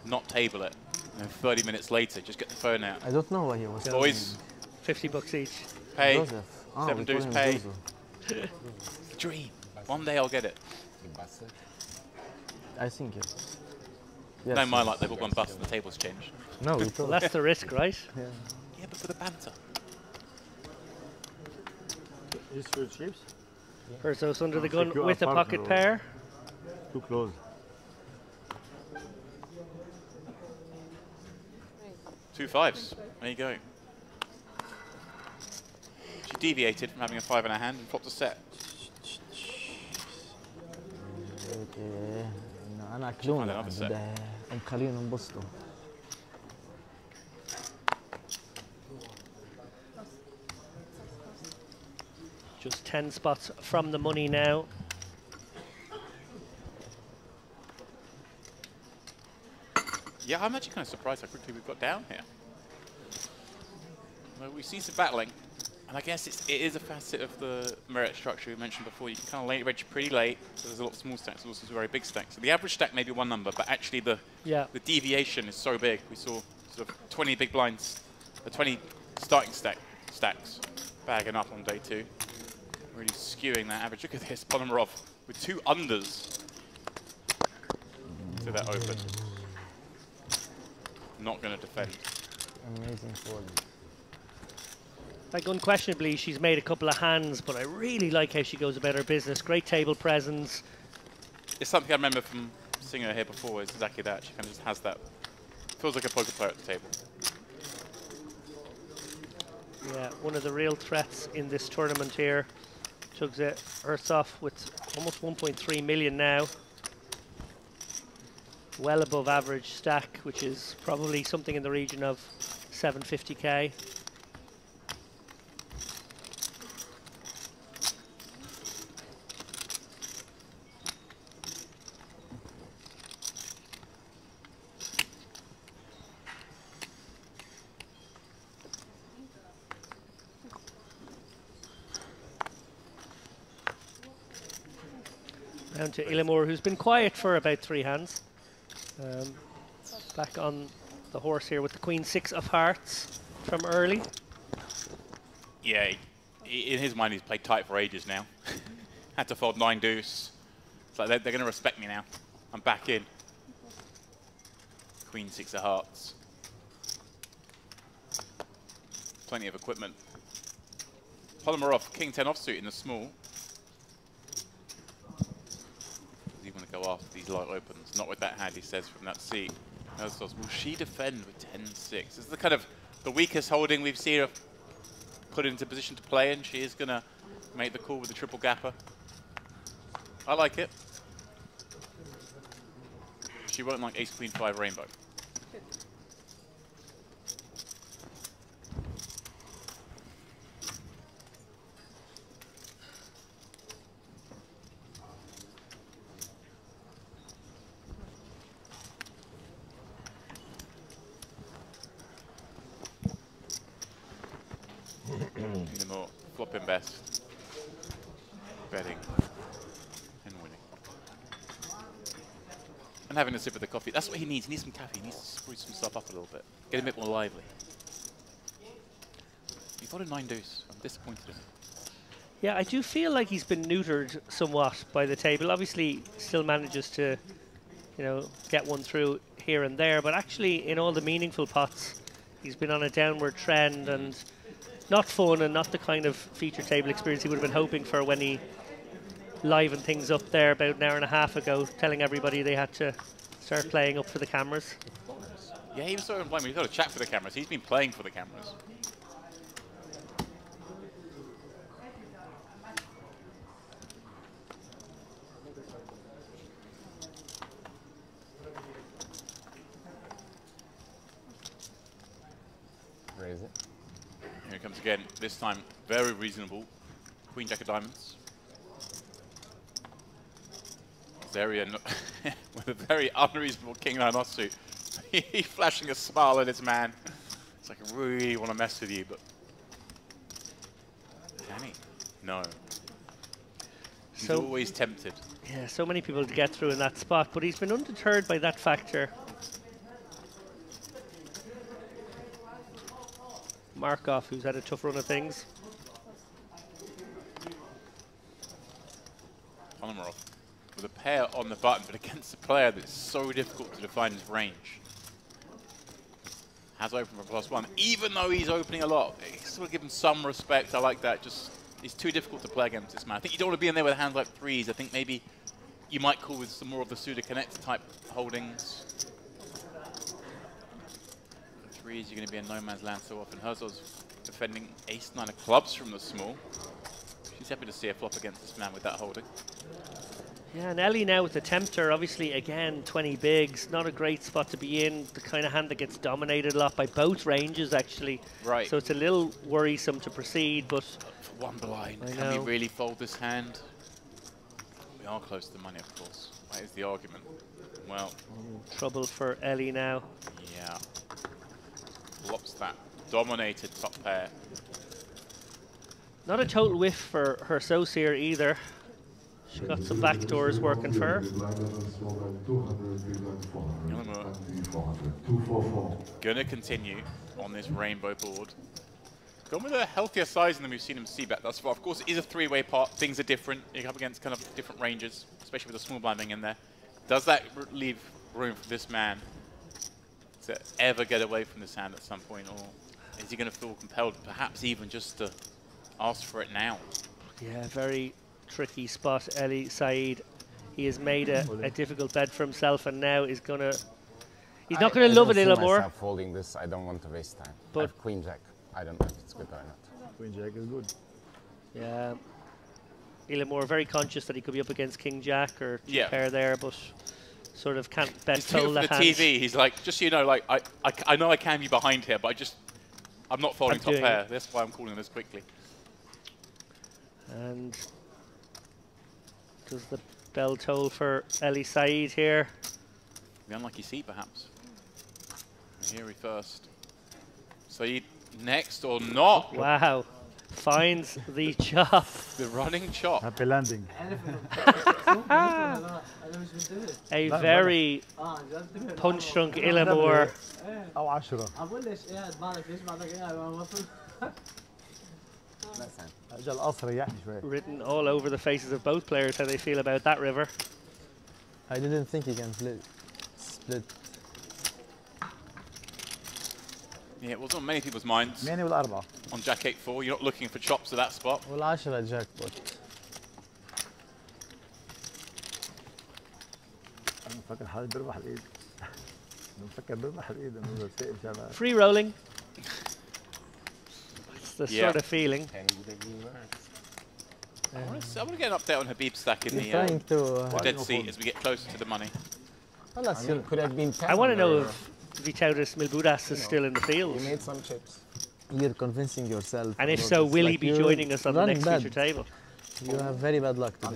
[SPEAKER 2] not table it, and then 30 minutes later just get the phone out.
[SPEAKER 4] I don't know why he was.
[SPEAKER 2] Boys,
[SPEAKER 1] $50 each.
[SPEAKER 2] pay, 7 deuce pay. Dream. One day I'll get it.
[SPEAKER 4] I think yes.
[SPEAKER 2] No, my luck, they've all gone bust and the table's changed.
[SPEAKER 4] No, we
[SPEAKER 1] Well, that's the risk, right?
[SPEAKER 2] Yeah, but for the banter.
[SPEAKER 7] Is for chips?
[SPEAKER 1] Herzog's under the gun
[SPEAKER 7] secure
[SPEAKER 1] with a
[SPEAKER 7] partner
[SPEAKER 1] pocket
[SPEAKER 7] or-
[SPEAKER 1] pair.
[SPEAKER 7] Too close.
[SPEAKER 2] 2 5s. There you go. She deviated from having a 5 in her hand and flopped a set.
[SPEAKER 4] اوكي انا اكلون مخليهم ينبسطوا.
[SPEAKER 1] Just 10 spots from the money now.
[SPEAKER 2] Yeah, I'm actually kind of surprised how quickly we've got down here. Well, we see some battling, and I guess it is a facet of the merit structure we mentioned before. You can kind of late reg pretty late, so there's a lot of small stacks, there's also some very big stacks. So the average stack may be 1 number, but actually the deviation is so big. We saw sort of 20 big blinds, 20 starting stacks bagging up on day 2. Really skewing that average. Look at this, Ponomarov with 2 unders to that open. Not going to defend.
[SPEAKER 4] Amazing fold.
[SPEAKER 1] Like, unquestionably, she's made a couple of hands, but I really like how she goes about her business. Great table presence.
[SPEAKER 2] It's something I remember from seeing her here before. It's exactly that. She kind of just has that. Feels like a poker player at the table.
[SPEAKER 1] Yeah, one of the real threats in this tournament here. Chugs it, Earths off with almost 1.3 million now. well above average stack, which is probably something in the region of 750k. Down to Illimore, who's been quiet for about 3 hands. Back on the horse here with the Queen 6 of Hearts from early.
[SPEAKER 2] Yeah, in his mind, he's played tight for ages now. Had to fold 9 deuce. It's like they're going to respect me now. I'm back in. Queen 6 of Hearts. Plenty of equipment. Polymer off, King 10 offsuit in the small. Does he want to go after these light opens? Not with that hand, he says from that seat. Will she defend with 10-6? This is the kind of the weakest holding we've seen her put into position to play in. She is going to make the call with the triple gapper. I like it. She won't like ace queen 5 rainbow. More flopping best, betting, and winning. And having a sip of the coffee. That's what he needs. He needs some caffeine. He needs to spruce some stuff up a little bit. Get a bit more lively. He got a 9 deuce. I'm disappointed in him.
[SPEAKER 1] Yeah, I do feel like he's been neutered somewhat by the table. Obviously, still manages to, you know, get one through here and there. But actually, in all the meaningful pots, he's been on a downward trend and not fun and not the kind of feature table experience he would have been hoping for when he livened things up there about an hour and a half ago, telling everybody they had to start playing up for the cameras.
[SPEAKER 2] Yeah, he was sort of blaming. He's got to chat for the cameras. He's been playing for the cameras.
[SPEAKER 3] Raise it.
[SPEAKER 2] Here it comes again. This time, very reasonable. Queen Jack of Diamonds. Zarian with a very unreasonable King 9 offsuit. He's flashing a smile at his man. It's like, I really want to mess with you, but can he? No. He's always tempted.
[SPEAKER 1] Yeah, so many people to get through in that spot, but he's been undeterred by that factor. Markov, who's had a tough run of things.
[SPEAKER 2] Polymerov with a pair on the button, but against a player that's so difficult to define his range. Has opened for +1, even though he's opening a lot. Sort of give him some respect. I like that. Just he's too difficult to play against this man. I think you don't want to be in there with hands like 3s. I think maybe you might call with some more of the pseudo connect type holdings. 3s, you're going to be in no man's land so often. Herzog's defending ace-9 of clubs from the small. She's happy to see a flop against this man with that holding.
[SPEAKER 1] Yeah, and Ellie now with the tempter, obviously again 20 bigs, not a great spot to be in. The kind of hand that gets dominated a lot by both ranges actually.
[SPEAKER 2] Right.
[SPEAKER 1] So it's a little worrisome to proceed, but
[SPEAKER 2] for one blind, can we really fold this hand? We are close to the money, of course. That is the argument. Well,
[SPEAKER 1] trouble for Ellie now.
[SPEAKER 2] Yeah. Flops that dominated top pair.
[SPEAKER 1] Not a total whiff for her Saucier either. She got some backdoors working for her.
[SPEAKER 2] Gonna continue on this rainbow board. Gone with a healthier size than we've seen him see bet thus far. Of course, it is a 3-way pot. Things are different. You're up against kind of different ranges, especially with the small blind being in there. Does that leave room for this man to ever get away from this hand at some point, or is he going to feel compelled, perhaps even just to ask for it now?
[SPEAKER 1] Yeah, very tricky spot, Eli Said. He has made a difficult bet for himself, and now is going to... He's not going to love it a little more.
[SPEAKER 3] I'm folding this. I don't want to waste time.
[SPEAKER 1] But
[SPEAKER 3] I have Queen Jack. I don't know if it's good or not.
[SPEAKER 7] Queen Jack is good.
[SPEAKER 1] Yeah. Illimore very conscious that he could be up against King Jack or two pair there, but sort of can't
[SPEAKER 2] He's
[SPEAKER 1] best
[SPEAKER 2] doing
[SPEAKER 1] hold
[SPEAKER 2] it
[SPEAKER 1] the
[SPEAKER 2] for the
[SPEAKER 1] hands.
[SPEAKER 2] TV. He's like, just so you know, like I know I can be behind here, but I'm not folding top
[SPEAKER 1] doing
[SPEAKER 2] pair.
[SPEAKER 1] it.
[SPEAKER 2] That's why I'm calling this quickly.
[SPEAKER 1] And does the bell toll for Eli Said here?
[SPEAKER 2] The unlucky seat, perhaps. Here we first. Said next or not?
[SPEAKER 1] Wow. Finds the chop.
[SPEAKER 2] The running chop.
[SPEAKER 7] Happy landing.
[SPEAKER 1] A very punch-drunk Illamore.
[SPEAKER 7] أو 10. أجل القصر ريحني شوي.
[SPEAKER 1] Written all over the faces of both players how they feel about that river.
[SPEAKER 4] I didn't think he can split.
[SPEAKER 2] Yeah, it was on many people's minds.
[SPEAKER 7] 8 ولا 4.
[SPEAKER 2] On Jack 8-4, you're not looking for chops at that spot.
[SPEAKER 4] والعشرة جاك بوت.
[SPEAKER 7] أنا مفكر حالي بربح الإيد. أنا مفكر بربح الإيد إنه إذا سائل شباب.
[SPEAKER 1] Free rolling. That's the
[SPEAKER 2] Yeah.
[SPEAKER 1] sort of feeling.
[SPEAKER 2] I want to get an update on Habib's stack in
[SPEAKER 4] You're
[SPEAKER 2] the
[SPEAKER 4] trying to.
[SPEAKER 2] dead seat as we get closer to the money.
[SPEAKER 4] خلاص
[SPEAKER 3] I mean, could have been 10
[SPEAKER 1] I want to
[SPEAKER 3] on
[SPEAKER 1] know
[SPEAKER 3] the
[SPEAKER 1] if Vitautas Milbudas is still in the field.
[SPEAKER 3] river. You made some chips.
[SPEAKER 4] you're convincing yourself.
[SPEAKER 1] And if
[SPEAKER 4] about
[SPEAKER 1] so,
[SPEAKER 4] this.
[SPEAKER 1] will he
[SPEAKER 4] Like,
[SPEAKER 1] be
[SPEAKER 4] you're
[SPEAKER 1] joining us on the
[SPEAKER 4] running
[SPEAKER 1] next
[SPEAKER 4] bad.
[SPEAKER 1] feature table?
[SPEAKER 4] You have very bad luck today.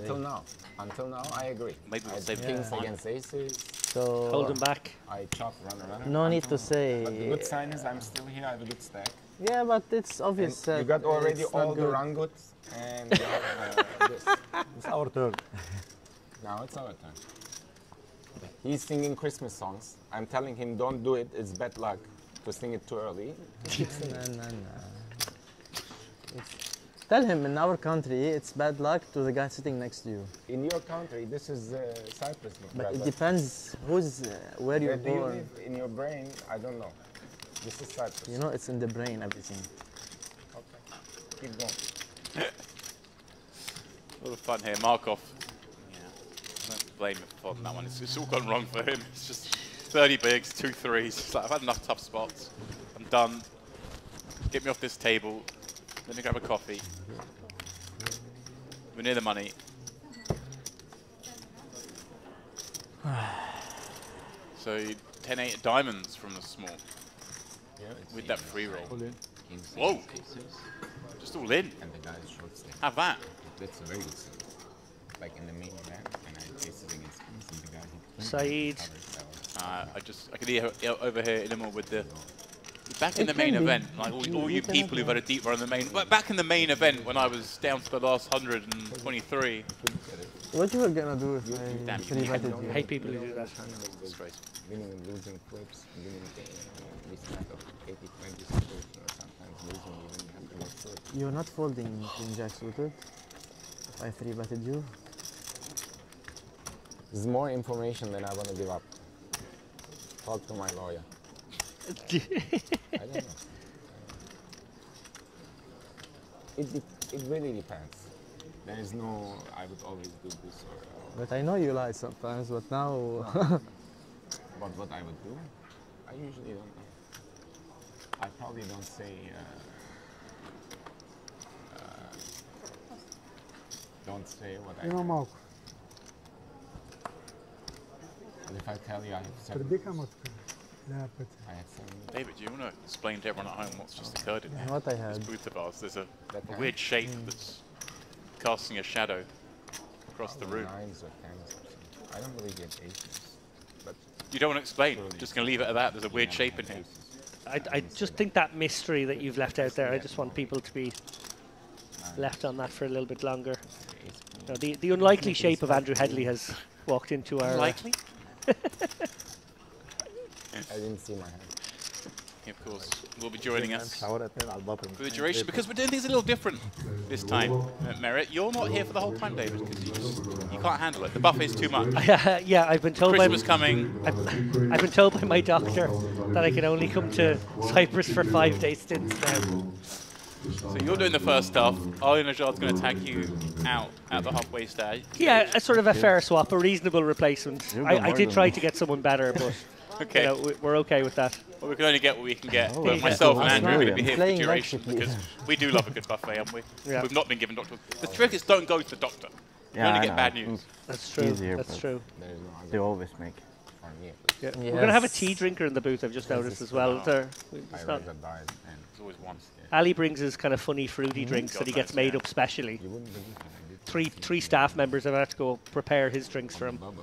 [SPEAKER 3] Until now, I agree.
[SPEAKER 2] Maybe we'll
[SPEAKER 3] I
[SPEAKER 2] save
[SPEAKER 3] did
[SPEAKER 2] the
[SPEAKER 3] kings
[SPEAKER 2] final.
[SPEAKER 3] against aces.
[SPEAKER 4] So
[SPEAKER 1] Hold him back.
[SPEAKER 3] I chop runner.
[SPEAKER 4] No need to
[SPEAKER 3] Until now.
[SPEAKER 4] say.
[SPEAKER 3] But the good sign is I'm still here. I have a good stack.
[SPEAKER 4] Yeah, but it's obvious.
[SPEAKER 3] And you got already
[SPEAKER 4] it's not
[SPEAKER 3] all the
[SPEAKER 4] good.
[SPEAKER 3] ranguts and this.
[SPEAKER 7] It's our turn.
[SPEAKER 3] Now it's our turn. He's singing Christmas songs. I'm telling him don't do it. It's bad luck to sing it too early.
[SPEAKER 4] No. Tell him in our country it's bad luck to the guy sitting next to you.
[SPEAKER 3] In your country, this is Cyprus.
[SPEAKER 4] But it depends who's where
[SPEAKER 3] Where
[SPEAKER 4] you're
[SPEAKER 3] do you
[SPEAKER 4] born.
[SPEAKER 3] live? In your brain, I don't know. This is Cyprus.
[SPEAKER 4] You know, it's in the brain, everything.
[SPEAKER 3] Okay. Keep going.
[SPEAKER 2] A lot of fun here. Markov. Yeah. I don't blame him for that one. It's all gone wrong for him. It's just 30 bigs, 2 threes. It's like, I've had enough tough spots. I'm done. Get me off this table. Let me grab a coffee. We're near the money. So 10-8 diamonds from the small with that free roll. Whoa! Just all in.
[SPEAKER 3] And the guy's short stack.
[SPEAKER 2] Have that.
[SPEAKER 3] That's a very good sing. Like in the main event, and I faced it against kings, and the guy hit
[SPEAKER 1] Said.
[SPEAKER 2] I can hear over here Illamore with the back in the
[SPEAKER 4] It
[SPEAKER 2] main
[SPEAKER 4] can be.
[SPEAKER 2] event, like all you
[SPEAKER 4] You can
[SPEAKER 2] people
[SPEAKER 4] have
[SPEAKER 2] who've had a deep run in the main. But back in the main event when I was down to the last 123.
[SPEAKER 4] What you were gonna do if
[SPEAKER 2] Damn,
[SPEAKER 4] I
[SPEAKER 2] you
[SPEAKER 4] pre-betted
[SPEAKER 1] I
[SPEAKER 4] you?
[SPEAKER 1] hate people who do that.
[SPEAKER 2] Straight.
[SPEAKER 3] winning and losing flips, winning this kind of 80-20 situation, or sometimes losing even you have to make sure.
[SPEAKER 4] You're not folding Queen Jack suited. If I three-betted you.
[SPEAKER 3] There's more information than I want to give up. Talk to my lawyer. I don't know. It really depends. There is no, I would always do this or.
[SPEAKER 4] But I know you lie sometimes, but now.
[SPEAKER 3] But what I would do, I usually don't know. I probably don't say. Don't say what I.
[SPEAKER 8] Ima malko.
[SPEAKER 3] But if I tell you I have seven,
[SPEAKER 8] Trdika motka. Lepet.
[SPEAKER 3] I have 7.
[SPEAKER 2] David, do you want to explain to everyone at home what's just occurred in here?
[SPEAKER 4] What I
[SPEAKER 2] This
[SPEAKER 4] had.
[SPEAKER 2] booth of ours, there's a
[SPEAKER 3] That hand?
[SPEAKER 2] weird shape that's casting a shadow across the room.
[SPEAKER 3] 9s or 10s or something. I don't believe you have 8s. But
[SPEAKER 2] You don't want to explain, just going to leave it at that. There's a weird shape in here.
[SPEAKER 1] I just think that mystery that you've left out there, I just want people to be left on that for a little bit longer. You know, the unlikely shape of Andrew Headley has walked into our...
[SPEAKER 2] Likely?
[SPEAKER 3] I didn't see my hand.
[SPEAKER 2] Of course, will be joining us
[SPEAKER 7] شعور اثنين على البطن.
[SPEAKER 2] for the duration because we're doing things a little different this time. Merritt, you're not here for the whole time, David, because you can't handle it. The buffet's too much.
[SPEAKER 1] Yeah, I've been told by
[SPEAKER 2] Christmas coming.
[SPEAKER 1] I've been told by my doctor that I can only come to Cyprus for 5-day stints now.
[SPEAKER 2] So you're doing the first stuff. Ali Najad's going to tag you out at the halfway stage.
[SPEAKER 1] Yeah, a sort of a fair swap, a reasonable replacement. I did try to get someone better, but
[SPEAKER 2] Okay.
[SPEAKER 1] you know, we're okay with that.
[SPEAKER 2] Well, we can only get what we can get.
[SPEAKER 4] Oh,
[SPEAKER 2] But
[SPEAKER 1] yeah.
[SPEAKER 2] myself and
[SPEAKER 1] That's
[SPEAKER 2] Andrew are going to be
[SPEAKER 4] brilliant.
[SPEAKER 2] here for
[SPEAKER 4] Playing
[SPEAKER 2] duration
[SPEAKER 4] logically.
[SPEAKER 2] because we do love a good buffet, haven't we?
[SPEAKER 1] Yeah.
[SPEAKER 2] We've not been given doctor. The trick is don't go to the doctor. You
[SPEAKER 9] Yeah,
[SPEAKER 2] only
[SPEAKER 9] I
[SPEAKER 2] get
[SPEAKER 9] know.
[SPEAKER 2] bad news.
[SPEAKER 1] That's true.
[SPEAKER 9] Easier,
[SPEAKER 1] That's
[SPEAKER 9] but-
[SPEAKER 1] true.
[SPEAKER 3] There is no other.
[SPEAKER 9] They always make.
[SPEAKER 1] Yeah.
[SPEAKER 4] Yes.
[SPEAKER 1] We're going to have a tea drinker in the booth, I've just noticed as well. There.
[SPEAKER 3] I
[SPEAKER 1] It's
[SPEAKER 3] raise
[SPEAKER 1] not,
[SPEAKER 3] a dice and
[SPEAKER 2] There's always one.
[SPEAKER 1] Ali brings his kind of funny fruity drinks
[SPEAKER 2] God
[SPEAKER 1] that he gets
[SPEAKER 2] knows,
[SPEAKER 1] made
[SPEAKER 2] yeah.
[SPEAKER 1] up specially.
[SPEAKER 3] you wouldn't believe it. I did
[SPEAKER 1] Three staff members have had to go prepare his drinks for him.
[SPEAKER 3] bubble,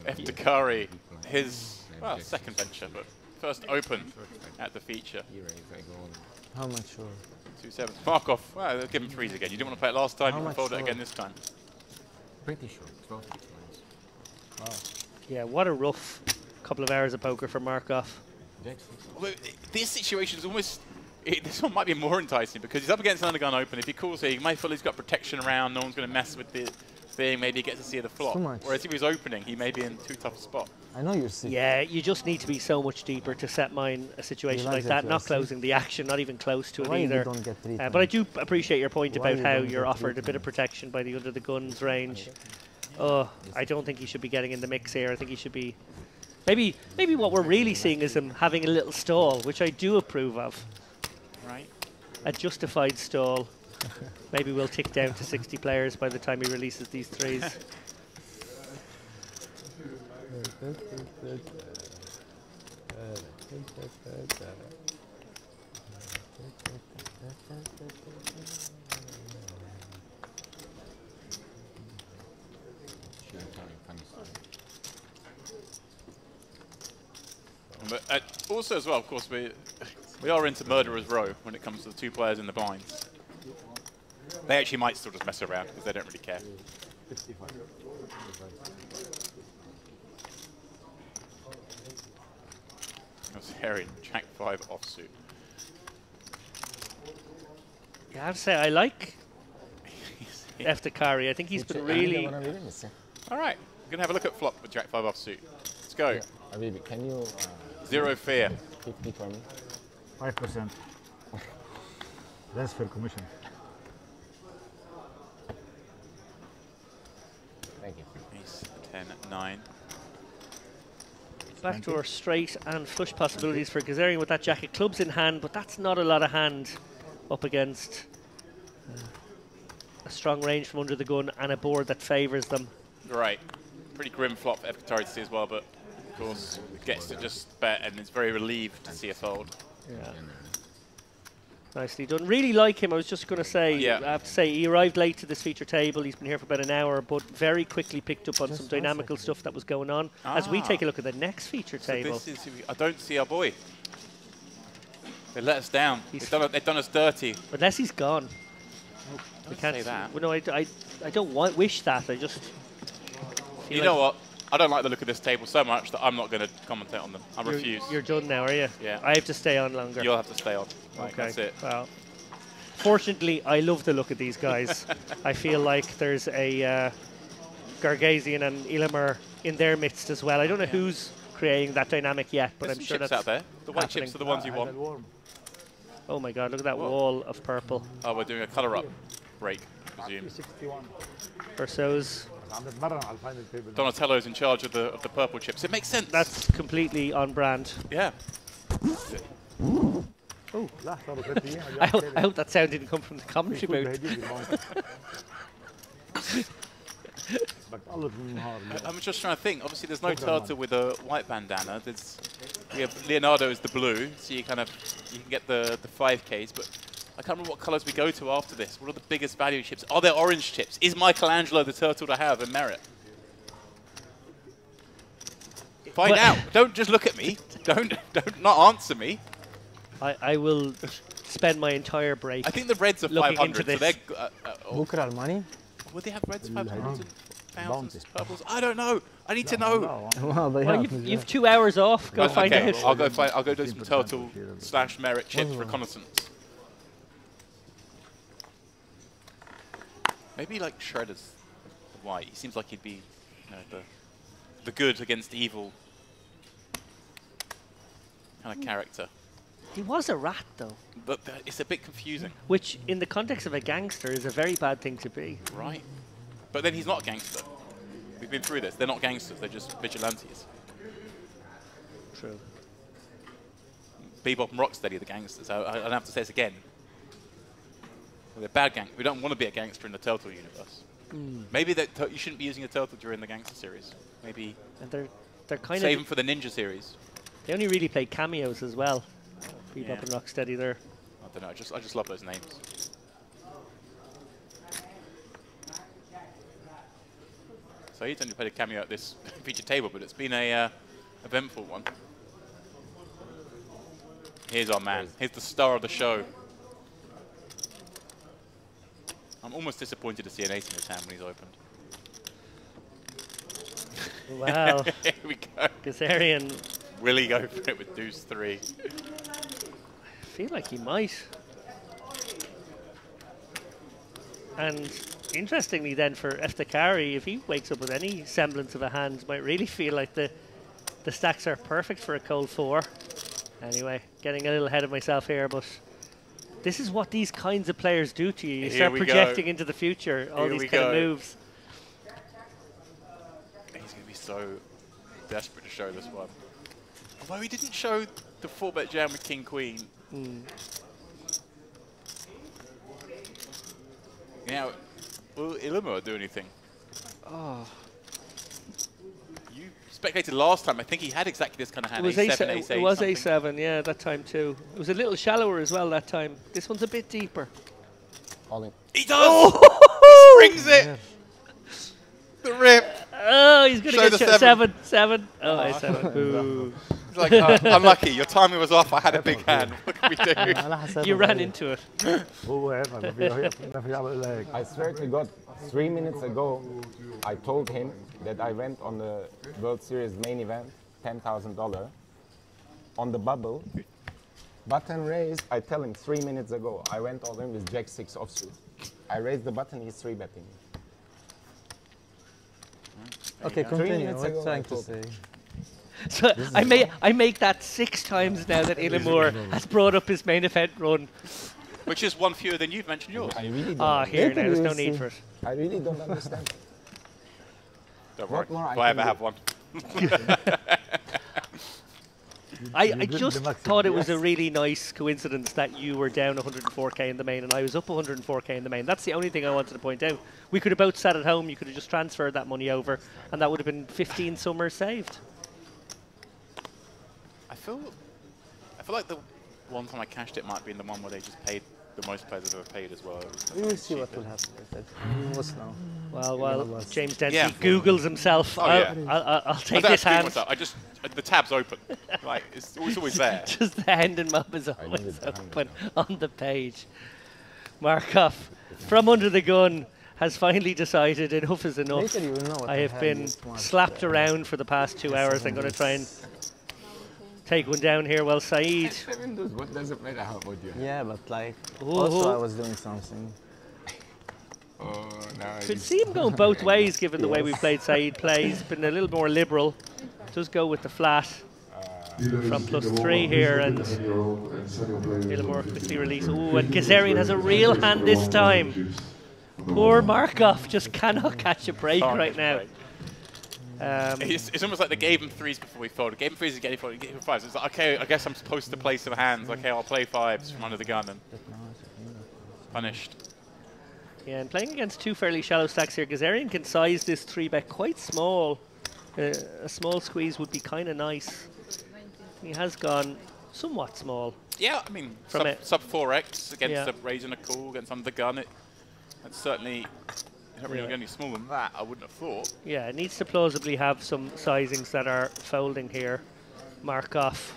[SPEAKER 2] Eftekari, his second venture, but first open at the feature.
[SPEAKER 3] He raise, I go on.
[SPEAKER 4] How much sure?
[SPEAKER 2] 2-7. Mark off. Well, they'll give him threes again. You didn't want to play it last time,
[SPEAKER 4] How
[SPEAKER 2] you can
[SPEAKER 4] much
[SPEAKER 2] fold it
[SPEAKER 4] sure?
[SPEAKER 2] again this time.
[SPEAKER 3] Pretty sure. 12 points.
[SPEAKER 1] Yeah, what a rough couple of hours of poker for Markov.
[SPEAKER 3] Jack 6.
[SPEAKER 2] Well, this situation is almost... this one might be more enticing because he's up against an undergun open. If he calls here, he might feel he's got protection around. No one's going to mess with the thing. Maybe he gets to see the flop.
[SPEAKER 4] Too much.
[SPEAKER 2] Whereas if he was opening, he may be in too tough a spot.
[SPEAKER 4] I know you're sick.
[SPEAKER 1] Yeah, you just need to be so much deeper to set mine a situation
[SPEAKER 4] You like
[SPEAKER 1] like
[SPEAKER 4] that
[SPEAKER 1] that,
[SPEAKER 4] you
[SPEAKER 1] not
[SPEAKER 4] are
[SPEAKER 1] closing the action, not even close to it
[SPEAKER 4] Why you
[SPEAKER 1] either.
[SPEAKER 4] don't get three
[SPEAKER 1] But I
[SPEAKER 4] times?
[SPEAKER 1] do appreciate your point
[SPEAKER 4] Why
[SPEAKER 1] about
[SPEAKER 4] you
[SPEAKER 1] how
[SPEAKER 4] don't
[SPEAKER 1] you're
[SPEAKER 4] get
[SPEAKER 1] offered
[SPEAKER 4] three
[SPEAKER 1] a bit of
[SPEAKER 4] times?
[SPEAKER 1] protection by the under the guns range. Oh, I don't think he should be getting in the mix here. I think he should be... Maybe what we're really seeing is him having a little stall, which I do approve of.
[SPEAKER 2] Right?
[SPEAKER 1] A justified stall. Maybe we'll tick down to 60 players by the time he releases these threes.
[SPEAKER 2] But also as well, of course, we are into murderer's row when it comes to the two players in the blinds. They actually might still just mess around because they don't really care. That's Harry, Jack 5 offsuit.
[SPEAKER 1] Yeah, I have to say, I like Eftekari. I think he's been really...
[SPEAKER 2] All right, we're going to have a look at flop with Jack 5 offsuit. Let's go.
[SPEAKER 3] Yeah, Habibi, can you
[SPEAKER 2] Zero fear.
[SPEAKER 3] 50 for me?
[SPEAKER 7] 5%. That's for commission.
[SPEAKER 3] Thank you.
[SPEAKER 2] Ace 10, 9.
[SPEAKER 1] Backdoor straight and flush possibilities for Gazarian with that jack of clubs in hand, but that's not a lot of hand up against a strong range from under the gun and a board that favours them.
[SPEAKER 2] Right. Pretty grim flop for Eftekari to see as well, but of course gets to just bet and is very relieved to see a fold.
[SPEAKER 1] Yeah. Nicely done. Really like him. I was just going to say,
[SPEAKER 2] Yeah.
[SPEAKER 1] I have to say, he arrived late to this feature table. He's been here for about an hour, but very quickly picked up on some dynamical stuff that was going on. As we take a look at the next feature
[SPEAKER 2] So
[SPEAKER 1] table.
[SPEAKER 2] this is, I don't see our boy. They let us down. They've done us dirty.
[SPEAKER 1] Unless he's gone. We
[SPEAKER 2] Don't
[SPEAKER 1] can't
[SPEAKER 2] say that.
[SPEAKER 1] Well, no, I don't wish that. I just... feel
[SPEAKER 2] You
[SPEAKER 1] like
[SPEAKER 2] know what? I don't like the look of this table so much that I'm not going to commentate on them. I
[SPEAKER 1] you're-
[SPEAKER 2] refuse.
[SPEAKER 1] You're done now, are you?
[SPEAKER 2] Yeah.
[SPEAKER 1] I have to stay on longer.
[SPEAKER 2] You'll have to stay on. Like,
[SPEAKER 1] Okay.
[SPEAKER 2] That's it.
[SPEAKER 1] Well, fortunately, I love the look of these guys. I feel like there's a Gargazian and Illimer in their midst as well. I don't know who's creating that dynamic yet, but
[SPEAKER 2] There's
[SPEAKER 1] I'm
[SPEAKER 2] some
[SPEAKER 1] sure
[SPEAKER 2] chips
[SPEAKER 1] that's
[SPEAKER 2] out there. The white
[SPEAKER 1] happening.
[SPEAKER 2] chips are the ones you want.
[SPEAKER 1] Oh my God! Look at that
[SPEAKER 2] Whoa.
[SPEAKER 1] wall of purple.
[SPEAKER 2] Oh, we're doing a colour up break, I presume.
[SPEAKER 7] 61.
[SPEAKER 1] Versos.
[SPEAKER 7] عم نتمرن على الفاينل تيبل.
[SPEAKER 2] Donatello's in charge of the purple chips. It makes sense.
[SPEAKER 1] That's completely on brand.
[SPEAKER 2] Yeah.
[SPEAKER 7] لا صاروا 3 ايام.
[SPEAKER 1] I hope that sound didn't come from the commentary booth.
[SPEAKER 7] بتقلب من النهار.
[SPEAKER 2] I'm just trying to think. Obviously, there's no turtle with a white bandana. We have Leonardo as the blue, so you can get the 5Ks. But I can't remember what colours we go to after this. What are the biggest value chips? Are there orange chips? Is Michelangelo the turtle to have in merit? Find out. Don't just look at me. Don't not answer me.
[SPEAKER 1] I will spend my entire break.
[SPEAKER 2] I think the reds are
[SPEAKER 1] looking
[SPEAKER 2] 500.
[SPEAKER 1] into
[SPEAKER 2] So
[SPEAKER 1] this.
[SPEAKER 2] they're
[SPEAKER 4] بكره الماني
[SPEAKER 2] would they have reds 500s and thousands,
[SPEAKER 7] Bounty.
[SPEAKER 2] purples? I don't know. I need to know.
[SPEAKER 1] Well, you've 2 hours off. Go find
[SPEAKER 2] Okay,
[SPEAKER 1] out.
[SPEAKER 2] I'll go do some turtle / merit chips reconnaissance. Maybe like Shredder's white. He seems like he'd be, the good against evil kind of character.
[SPEAKER 1] He was a rat, though,
[SPEAKER 2] But it's a bit confusing,
[SPEAKER 1] which, in the context of a gangster, is a very bad thing to be.
[SPEAKER 2] right? But then he's not a gangster. We've been through this. They're not gangsters. They're just vigilantes.
[SPEAKER 1] True.
[SPEAKER 2] Bebop and Rocksteady are the gangsters. I don't have to say this again. They're bad gang. We don't want to be a gangster in the Turtle universe. Maybe that you shouldn't be using a turtle during the gangster series. Maybe.
[SPEAKER 1] And they're kind
[SPEAKER 2] Save
[SPEAKER 1] of.
[SPEAKER 2] them for the Ninja series.
[SPEAKER 1] They only really play cameos as well. Bebop
[SPEAKER 2] Yeah.
[SPEAKER 1] and Rocksteady there.
[SPEAKER 2] I don't know. I just love those names. So he's only played a cameo at this feature table, but it's been a eventful one. Here's our man. Here's the star of the show. I'm almost disappointed to see an 8 in his hand when he's opened.
[SPEAKER 1] Wow.
[SPEAKER 2] Here we go.
[SPEAKER 1] Gazarian.
[SPEAKER 2] Will he go for it with deuce 3?
[SPEAKER 1] I feel like he might. And interestingly then for Eftekari, if he wakes up with any semblance of a hand, might really feel like the stacks are perfect for a cold 4. Anyway, getting a little ahead of myself here, but this is what these kinds of players do to you. You start projecting into the future, all these kind of moves.
[SPEAKER 2] He's going to be so desperate to show this one. Although he didn't show the 4-bet jam with King Queen. Now, will Illumo do anything?
[SPEAKER 1] Oh.
[SPEAKER 2] You speculated last time. I think he had exactly this kind of hand.
[SPEAKER 1] It was
[SPEAKER 2] A7, A8,
[SPEAKER 1] it was
[SPEAKER 2] something.
[SPEAKER 1] A7, yeah, that time too. It was a little shallower as well that time. This one's a bit deeper.
[SPEAKER 3] All in.
[SPEAKER 2] He does! He springs it! The rip!
[SPEAKER 1] Oh, he's going
[SPEAKER 2] Show
[SPEAKER 1] to
[SPEAKER 2] the
[SPEAKER 1] get
[SPEAKER 2] 7.
[SPEAKER 1] 7. Oh, A7. Boo.
[SPEAKER 2] He's like, unlucky. Your timing was off. I had a big hand. What can we do?
[SPEAKER 1] You ran into it.
[SPEAKER 3] I swear to God, 3 minutes ago, I told him that I went on the World Series main event, $10,000, on the bubble. Button raised, I tell him 3 minutes ago, I went all in with Jack 6 offsuit. I raised the button, he's 3-betting.
[SPEAKER 4] Okay,
[SPEAKER 3] Three
[SPEAKER 4] continue.
[SPEAKER 3] minutes
[SPEAKER 4] What
[SPEAKER 3] ago,
[SPEAKER 4] you trying
[SPEAKER 3] I
[SPEAKER 4] to
[SPEAKER 3] told
[SPEAKER 4] say?
[SPEAKER 1] So I make that 6 times now that Illimore has brought up his main event run.
[SPEAKER 2] Which is one fewer than you've mentioned yours.
[SPEAKER 3] I really don't
[SPEAKER 1] Ah, here now,
[SPEAKER 3] understand.
[SPEAKER 1] there's no need for it.
[SPEAKER 3] I really don't understand.
[SPEAKER 2] Don't
[SPEAKER 3] What
[SPEAKER 2] worry.
[SPEAKER 3] more
[SPEAKER 2] If
[SPEAKER 3] I
[SPEAKER 2] I
[SPEAKER 3] can
[SPEAKER 2] ever
[SPEAKER 3] do?
[SPEAKER 2] have one.
[SPEAKER 1] I just thought it was a really nice coincidence that you were down 104k in the main and I was up 104k in the main. That's the only thing I wanted to point out. We could have both sat at home, you could have just transferred that money over, and that would have been 15 summers saved.
[SPEAKER 2] I feel like the one time I cashed it might be in the one where they just paid the most players have ever paid as well.
[SPEAKER 4] We will see what will happen. What's now?
[SPEAKER 1] Well, while James Dempsey
[SPEAKER 2] Yeah.
[SPEAKER 1] Googles himself,
[SPEAKER 2] Oh, yeah.
[SPEAKER 1] I'll take
[SPEAKER 2] I
[SPEAKER 1] this
[SPEAKER 2] don't
[SPEAKER 1] hand.
[SPEAKER 2] myself. The tab's open. Like it's always there.
[SPEAKER 1] Just the hand and mob is always open on the page. Markov, from under the gun, has finally decided enough is enough.
[SPEAKER 4] Later you will know what
[SPEAKER 1] I
[SPEAKER 4] the
[SPEAKER 1] have
[SPEAKER 4] hand
[SPEAKER 1] been
[SPEAKER 4] is once.
[SPEAKER 1] slapped around for the past 2 hours. I'm going to try and take one down here while Saeed.
[SPEAKER 3] What does it matter how much you have?
[SPEAKER 4] Yeah, but like,
[SPEAKER 1] Ooh.
[SPEAKER 4] also I was doing something.
[SPEAKER 3] Oh, now
[SPEAKER 1] Could see him going both ways given the way we played Saeed plays. Been a little more liberal. Does go with the flat from +3 here and a little more quickly release. Ooh, and Gazarian has a real hand this time. Poor Markov just cannot catch a break right now.
[SPEAKER 2] It's almost like they gave him 3s before we folded. Gave him 3s, gave him 5s. It's like, okay, I guess I'm supposed to play some hands. Okay, I'll play 5s from under the gun and punished.
[SPEAKER 1] Yeah, and playing against 2 fairly shallow stacks here, Gazarian can size this 3-bet quite small. A small squeeze would be kind of nice. He has gone somewhat small.
[SPEAKER 2] Yeah, I mean,
[SPEAKER 1] From
[SPEAKER 2] sub 4x against
[SPEAKER 1] Yeah.
[SPEAKER 2] a raising a call against under the gun. That's certainly, you don't really get any smaller than that, I wouldn't have thought.
[SPEAKER 1] Yeah, it needs to plausibly have some sizings that are folding here. Markov,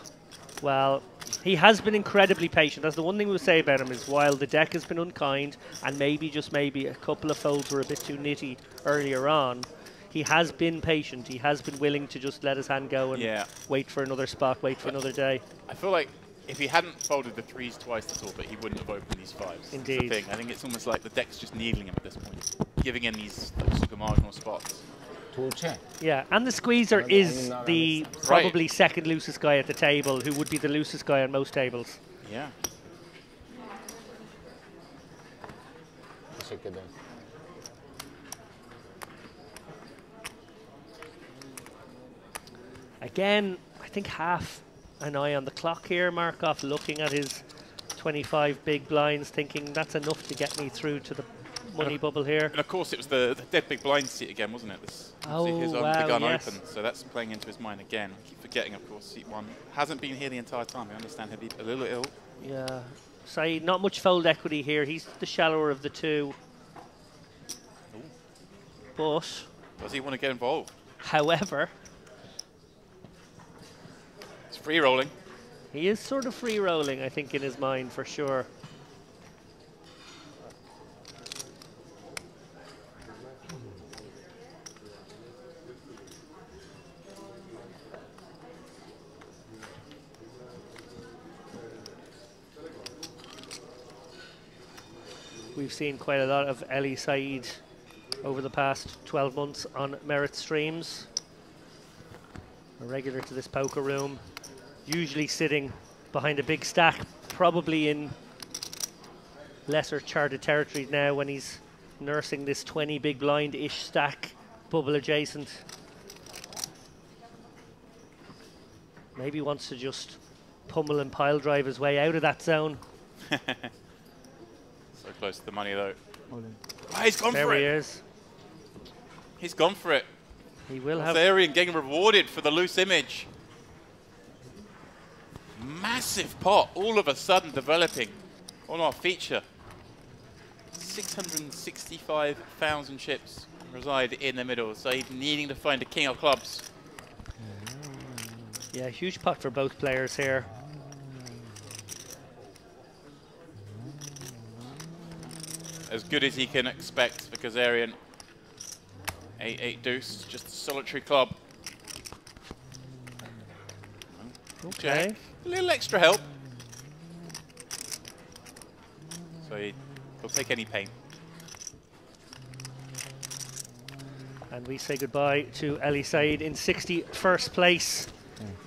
[SPEAKER 1] well, he has been incredibly patient. That's the one thing we'll say about him is while the deck has been unkind and maybe, just maybe, a couple of folds were a bit too nitty earlier on, he has been patient. He has been willing to just let his hand go and wait for another spot, wait for another day.
[SPEAKER 2] I feel like if he hadn't folded the 3s twice at all, but he wouldn't have opened these 5s.
[SPEAKER 1] Indeed.
[SPEAKER 2] That's the thing. I think it's almost like the deck's just needling him at this point, giving him these super marginal spots.
[SPEAKER 1] Yeah, and the squeezer is the probably second loosest guy at the table, who would be the loosest guy on most tables.
[SPEAKER 2] Yeah. Again, I think half an eye on the clock here. Markov looking at his 25 big blinds, thinking that's enough to get me through to the
[SPEAKER 1] money bubble here.
[SPEAKER 2] And of course, it was the dead big blind seat again, wasn't it? This,
[SPEAKER 1] Oh,
[SPEAKER 2] his
[SPEAKER 1] wow,
[SPEAKER 2] the gun
[SPEAKER 1] yes.
[SPEAKER 2] open, so that's playing into his mind again. I keep forgetting, of course, seat 1 hasn't been here the entire time. I understand he's a little ill.
[SPEAKER 1] Yeah. Saeed, not much fold equity here. He's the shallower of the two.
[SPEAKER 2] Ooh.
[SPEAKER 1] But...
[SPEAKER 2] Does he want to get involved?
[SPEAKER 1] However...
[SPEAKER 2] It's free rolling.
[SPEAKER 1] He is sort of free rolling, I think, in his mind, for sure. We've seen quite a lot of Ali Saeed over the past 12 months on Merit streams. A regular to this poker room, usually sitting behind a big stack, probably in lesser charted territory now when he's nursing this 20 big blind-ish stack, bubble adjacent. Maybe wants to just pummel and pile drive his way out of that zone.
[SPEAKER 2] So close to the money though.
[SPEAKER 7] All in.
[SPEAKER 2] Oh, he's gone
[SPEAKER 1] There
[SPEAKER 2] for
[SPEAKER 1] he
[SPEAKER 2] it.
[SPEAKER 1] is.
[SPEAKER 2] He's gone for it.
[SPEAKER 1] He will have...
[SPEAKER 2] Arian getting rewarded for the loose image. Massive pot all of a sudden developing on our feature. 665,000 chips reside in the middle, so he's needing to find a king of clubs.
[SPEAKER 1] Yeah, huge pot for both players here.
[SPEAKER 2] As good as he can expect for Kazarian. 8-8 deuce, just a solitary club.
[SPEAKER 1] Okay.
[SPEAKER 2] Jack, a little extra help. So he'll take any pain.
[SPEAKER 1] And we say goodbye to Ali Saeed in 61st place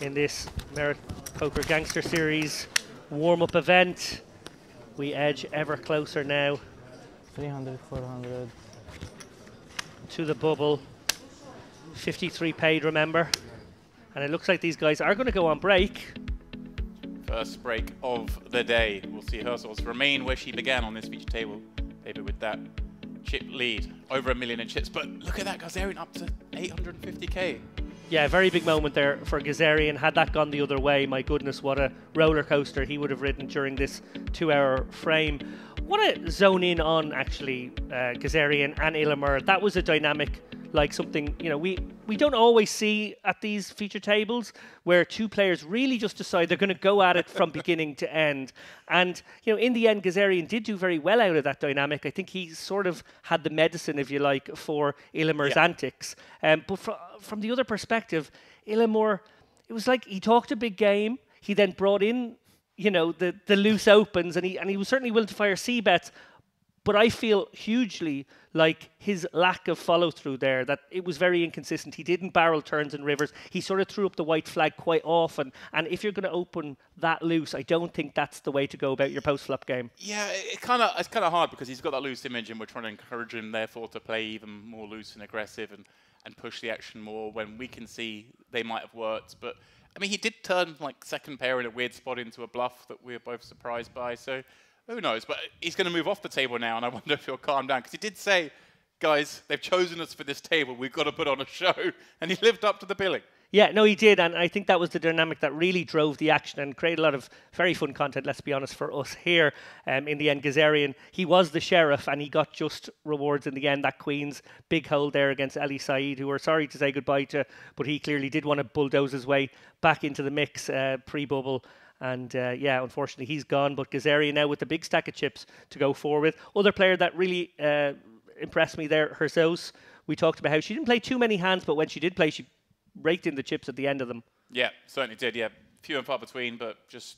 [SPEAKER 1] in this Merit Poker Gangster Series warm-up event. We edge ever closer now
[SPEAKER 4] 300, 400.
[SPEAKER 1] to the bubble. 53 paid, remember. And it looks like these guys are going to go on break.
[SPEAKER 2] First break of the day. We'll see Hersel's remain where she began on this feature table. Maybe with that chip lead. Over 1 million in chips. But look at that, Kazarian up to 850k.
[SPEAKER 1] Yeah, very big moment there for Gazarian. Had that gone the other way, my goodness, what a roller coaster he would have ridden during this 2-hour frame. Want to zone in on, actually, Gazarian and Illimur. That was a dynamic, like something, you know, we don't always see at these feature tables where two players really just decide they're going to go at it from beginning to end. And, you know, in the end, Gazarian did do very well out of that dynamic. I think he sort of had the medicine, if you like, for Illimur's antics. But from the other perspective, Illimur, it was like he talked a big game. He then brought in, you know, the loose opens, and he was certainly willing to fire C-bets. But I feel hugely like his lack of follow-through there, that it was very inconsistent. He didn't barrel turns and rivers. He sort of threw up the white flag quite often. And if you're going to open that loose, I don't think that's the way to go about your post-flop game.
[SPEAKER 2] Yeah, it's kind of hard because he's got that loose image and we're trying to encourage him, therefore, to play even more loose and aggressive and push the action more when we can see they might have worked. But, I mean, he did turn, like, second pair in a weird spot into a bluff that we were both surprised by. So who knows? But he's going to move off the table now, and I wonder if he'll calm down. Because he did say, guys, they've chosen us for this table. We've got to put on a show. And he lived up to the billing.
[SPEAKER 1] Yeah, no, he did. And I think that was the dynamic that really drove the action and created a lot of very fun content, let's be honest, for us here. In the end, Gazarian, he was the sheriff, and he got just rewards in the end. That Queen's big hold there against Ali Saeed, who we're sorry to say goodbye to, but he clearly did want to bulldoze his way back into the mix pre-bubble. And yeah, unfortunately, he's gone. But Gazarian now with the big stack of chips to go forward. Other player that really impressed me there, Hersos. We talked about how she didn't play too many hands, but when she did play, she raked in the chips at the end of them.
[SPEAKER 2] Yeah, certainly did. Yeah, few and far between, but just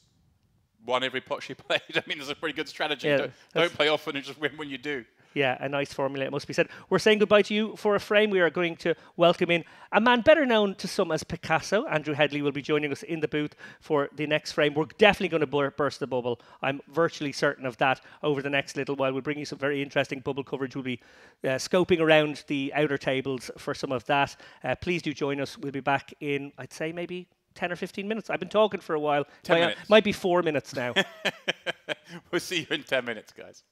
[SPEAKER 2] won every pot she played. I mean, it's a pretty good strategy.
[SPEAKER 1] Yeah,
[SPEAKER 2] don't play often and just win when you do.
[SPEAKER 1] Yeah, a nice formula, it must be said. We're saying goodbye to you for a frame. We are going to welcome in a man better known to some as Picasso. Andrew Headley will be joining us in the booth for the next frame. We're definitely going to burst the bubble. I'm virtually certain of that over the next little while. We'll bring you some very interesting bubble coverage. We'll be scoping around the outer tables for some of that. Please do join us. We'll be back in, I'd say, maybe 10 or 15 minutes. I've been talking for a while.
[SPEAKER 2] 10 minutes.
[SPEAKER 1] Might be 4 minutes now.
[SPEAKER 2] We'll see you in 10 minutes, guys.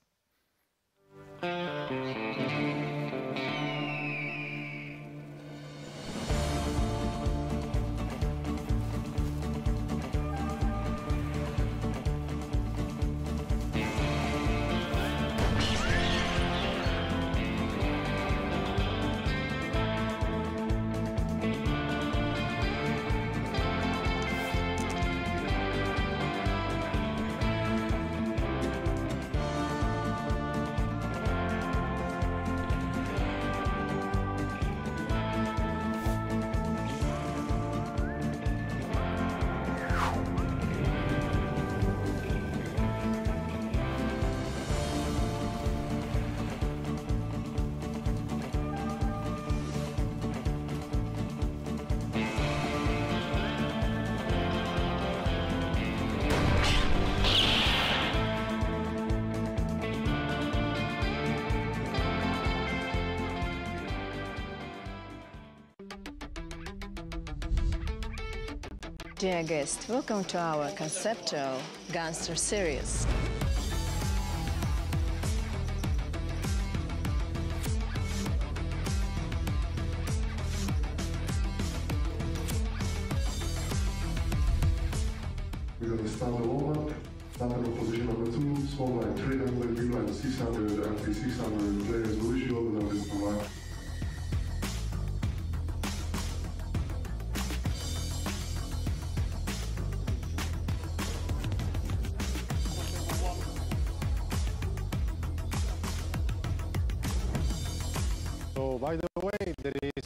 [SPEAKER 9] Dear guest, welcome to our conceptual Gangster series.
[SPEAKER 10] We're going to start the warm-up, start in position number 2, small line 300, big line 600, and 600 players as usual, without this provide.
[SPEAKER 11] So, by the way, there is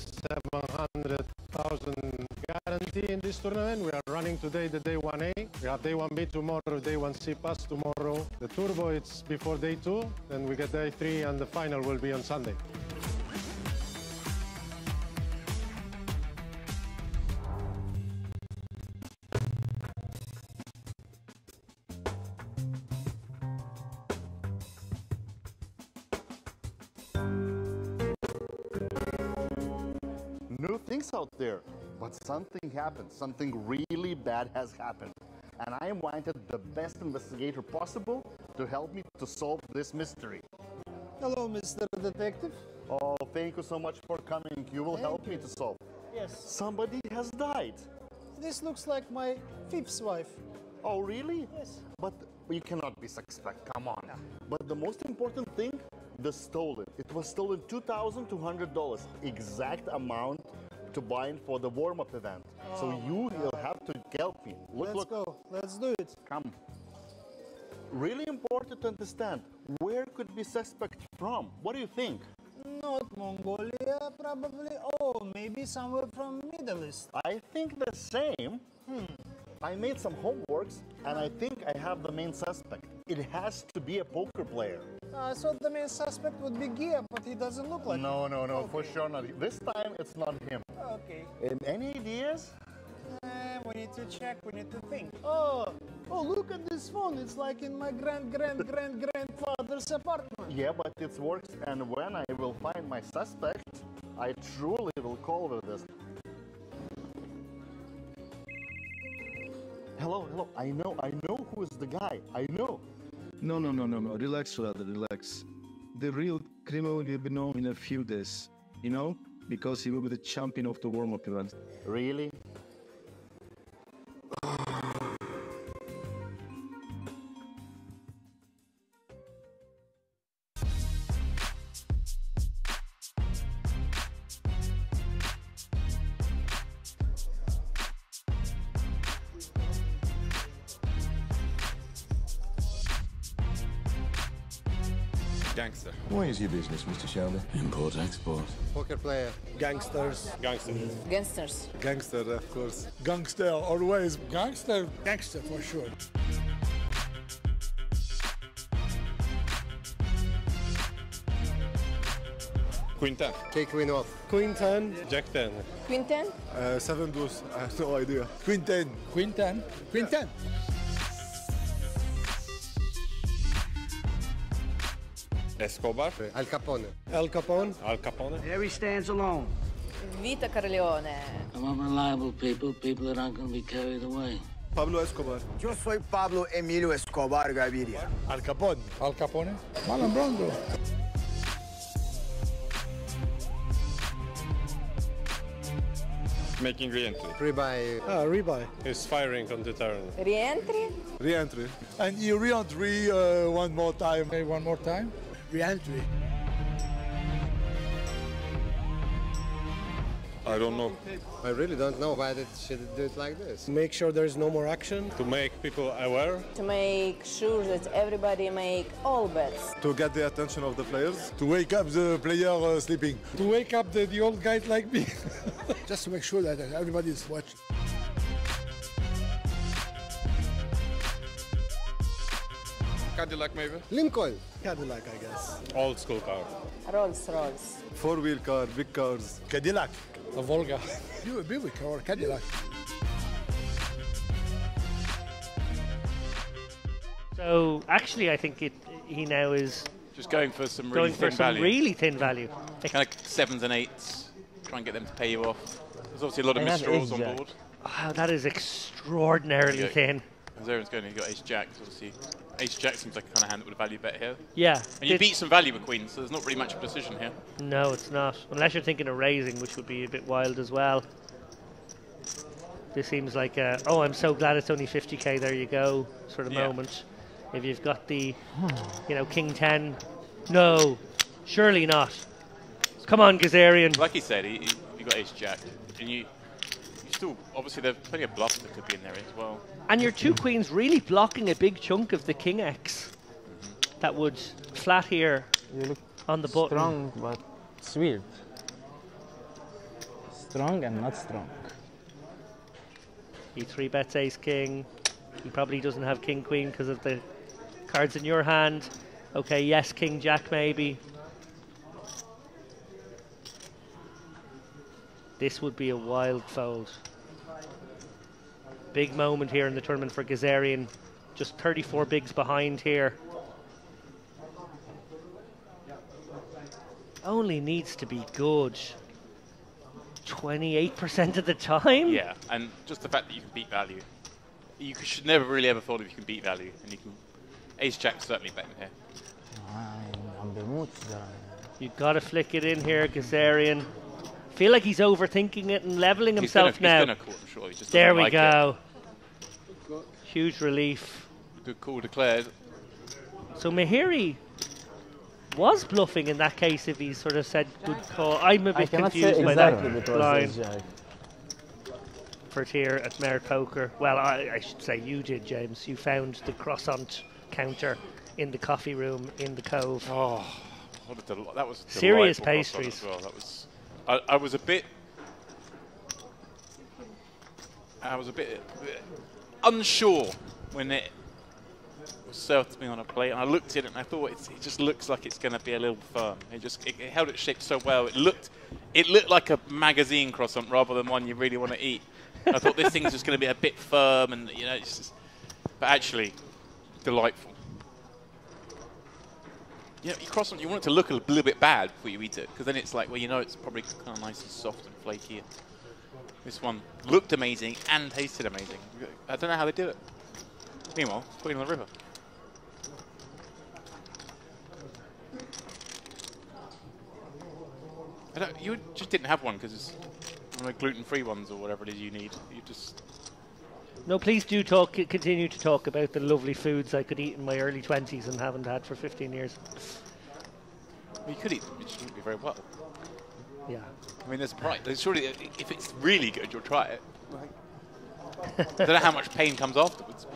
[SPEAKER 11] 700,000 guarantee in this tournament. We are running today the day 1A. We have day 1B tomorrow, day 1C pass tomorrow. The turbo, it's before day 2. Then we get day 3, and the final will be on Sunday.
[SPEAKER 12] New things out there, but something happened. Something really bad has happened. And I wanted the best investigator possible to help me to solve this mystery.
[SPEAKER 13] Hello, Mr. Detective.
[SPEAKER 12] Oh, thank you so much for coming. You will help me to solve.
[SPEAKER 13] Yes.
[SPEAKER 12] Somebody has died.
[SPEAKER 13] This looks like my fifth wife.
[SPEAKER 12] Oh, really?
[SPEAKER 13] Yes.
[SPEAKER 12] But you cannot be suspect, come on. But the most important thing, the stolen. It was stolen $2,200, exact amount to buy in for the warm-up event.
[SPEAKER 13] Oh,
[SPEAKER 12] so you will have to help me.
[SPEAKER 13] Let's go. Let's do it.
[SPEAKER 12] Come. Really important to understand, where could be suspect from? What do you think?
[SPEAKER 13] Not Mongolia, probably. Oh, maybe somewhere from Middle East.
[SPEAKER 12] I think the same. I made some homeworks, and I think I have the main suspect. It has to be a poker player.
[SPEAKER 13] I thought the main suspect would be Gia, but he doesn't look like
[SPEAKER 12] No,
[SPEAKER 13] him.
[SPEAKER 12] no, no, for sure not. This time it's not him.
[SPEAKER 13] Okay.
[SPEAKER 12] Any ideas?
[SPEAKER 13] We need to check, we need to think. Oh, look at this phone. It's like in my grandfather's apartment.
[SPEAKER 12] Yeah, but it works, and when I will find my suspect, I truly will call with this. Hello, I know who is the guy, I know.
[SPEAKER 14] No, relax, brother, relax. The real criminal will be known in a few days, you know, because he will be the champion of the warm-up event.
[SPEAKER 12] Really?
[SPEAKER 15] Gangster.
[SPEAKER 16] What is your business, Mr. Shelby?
[SPEAKER 15] Import-export.
[SPEAKER 16] Poker player. Gangsters.
[SPEAKER 15] Gangster.
[SPEAKER 9] Gangsters.
[SPEAKER 16] Gangster, of course.
[SPEAKER 8] Gangster, always. Gangster. Gangster, for sure.
[SPEAKER 15] Queen 10.
[SPEAKER 16] Take Queen off. Queen 10.
[SPEAKER 15] Jack 10.
[SPEAKER 9] Queen 10?
[SPEAKER 16] 7 deuce. I have no idea.
[SPEAKER 8] Queen 10. Queen 10. Queen 10.
[SPEAKER 15] Escobar.
[SPEAKER 16] Al Capone.
[SPEAKER 11] Al Capone.
[SPEAKER 15] Al Capone.
[SPEAKER 17] There he stands alone.
[SPEAKER 9] Vita Corleone.
[SPEAKER 17] I want reliable people that aren't going to be carried away.
[SPEAKER 16] Pablo Escobar.
[SPEAKER 18] Yo soy Pablo Emilio Escobar Gaviria.
[SPEAKER 8] Al Capone. Al Capone. Marlon Brando.
[SPEAKER 15] Making re-entry.
[SPEAKER 11] Rebuy. Rebuy. He's firing on the turn.
[SPEAKER 18] Re-entry?
[SPEAKER 16] Re-entry. And you re-entry one more time.
[SPEAKER 8] Okay, one more time. Re-entry.
[SPEAKER 15] I don't know.
[SPEAKER 11] I really don't know why they should do it like this. Make sure there's no more action. To make people aware.
[SPEAKER 18] To make sure that everybody make all bets.
[SPEAKER 16] To get the attention of the players. To wake up the player sleeping.
[SPEAKER 8] To wake up the old guys like me. Just to make sure that everybody is watching.
[SPEAKER 15] Cadillac maybe?
[SPEAKER 11] Lincoln. Cadillac, I guess. Old school car.
[SPEAKER 18] Rolls-Royce.
[SPEAKER 16] Four-wheel car, big cars.
[SPEAKER 8] Cadillac. A Volga. You a Buick or a Cadillac.
[SPEAKER 1] So actually, I think he now is
[SPEAKER 2] just going for some really thin value.
[SPEAKER 1] Really thin value.
[SPEAKER 2] Kind of 7s and 8s. Try and get them to pay you off. There's obviously a lot of misdraws on board.
[SPEAKER 1] Wow, that is extraordinarily thin.
[SPEAKER 2] Kazarian's going. He's got Ace Jack. So obviously, Ace Jack seems like a kind of hand that would value bet here.
[SPEAKER 1] Yeah.
[SPEAKER 2] And you beat some value with Queen, so there's not really much of a decision here.
[SPEAKER 1] No, it's not. Unless you're thinking of raising, which would be a bit wild as well. This seems like a, oh, I'm so glad it's only 50k, there you go, sort of moment. If you've got the, you know, King 10. No, surely not. Come on, Kazarian.
[SPEAKER 2] Like he said, you got Ace Jack. And you still, obviously, there's plenty of bluffs that could be in there as well.
[SPEAKER 1] And your two queens really blocking a big chunk of the King X. That would flat here on the button.
[SPEAKER 4] Strong, but it's weird. Strong and not strong.
[SPEAKER 1] He 3-bets Ace King. He probably doesn't have King Queen because of the cards in your hand. Okay, yes, King Jack maybe. This would be a wild fold. Big moment here in the tournament for Kazarian. Just 34 bigs behind here. Only needs to be good 28% of the time.
[SPEAKER 2] Yeah, and just the fact that you can beat value. You should never really ever fold if you can beat value, and you can. Ace Jack certainly betting here.
[SPEAKER 1] You've got to flick it in here, Kazarian. Feel like he's overthinking it and leveling himself now.
[SPEAKER 2] He's going to call, I'm sure. He just
[SPEAKER 1] there we
[SPEAKER 2] like
[SPEAKER 1] go. Huge relief.
[SPEAKER 2] Good call declared.
[SPEAKER 1] So Mahiri was bluffing in that case if he sort of said good call. I'm a bit confused by that line. For here at Merit Poker. Well, I should say you did, James. You found the croissant counter in the coffee room in the Cove.
[SPEAKER 2] Oh, what a that was
[SPEAKER 1] serious pastries.
[SPEAKER 2] As well. That was. I was a bit unsure when it was served to me on a plate, and I looked at it and I thought it just looks like it's going to be a little firm. It held its shape so well. It looked like a magazine croissant rather than one you really want to eat. I thought this thing's just going to be a bit firm, and you know, it's just, but actually delightful. You know, your croissant, you want it to look a little bit bad before you eat it, because then it's like, well, you know, it's probably kind of nice and soft and flaky. And this one looked amazing and tasted amazing. I don't know how they did it. Meanwhile, putting on the river. You just didn't have one because it's one of the gluten-free ones or whatever it is you need. You just.
[SPEAKER 1] No, please do continue to talk about the lovely foods I could eat in my early 20s and haven't had for 15 years.
[SPEAKER 2] Well, you could eat them, it just wouldn't be very well.
[SPEAKER 1] Yeah.
[SPEAKER 2] I mean, there's a price. Surely, if it's really good, you'll try it. I don't know how much pain comes afterwards.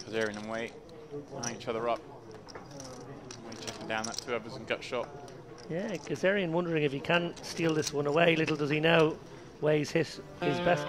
[SPEAKER 2] Kazarian and Wait, eyeing each other up. Wait checking down that 2 others and gut shot.
[SPEAKER 1] Yeah, Kazarian wondering if he can steal this one away. Little does he know, Way's his best.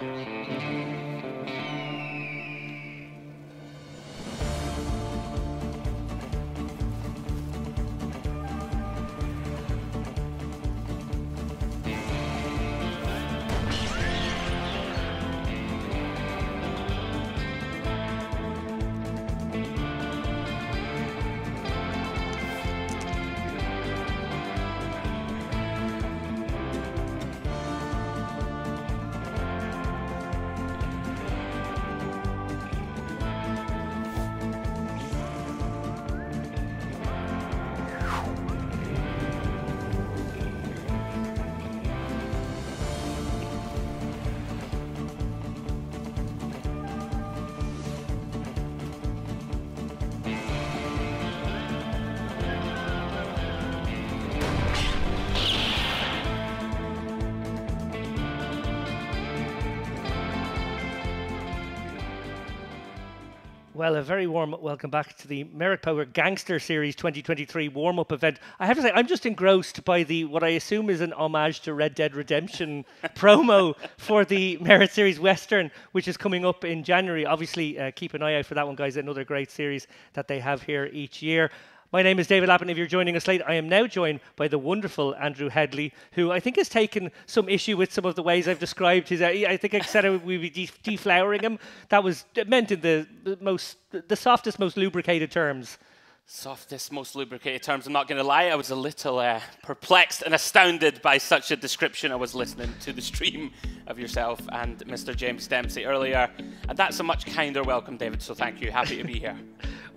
[SPEAKER 1] Well, a very warm welcome back to the Merit Poker Gangster Series 2023 warm-up event. I have to say, I'm just engrossed by the what I assume is an homage to Red Dead Redemption promo for the Merit Series Western, which is coming up in January. Obviously, keep an eye out for that one, guys. Another great series that they have here each year. My name is David Lappin. If you're joining us late, I am now joined by the wonderful Andrew Headley, who I think has taken some issue with some of the ways I've described his. I think I said we'd be deflowering him. That was meant in the softest, most lubricated terms.
[SPEAKER 19] Softest, most lubricated terms. I'm not going to lie, I was a little perplexed and astounded by such a description. I was listening to the stream of yourself and Mr. James Dempsey earlier, and that's a much kinder welcome, David, so thank you. Happy to be here.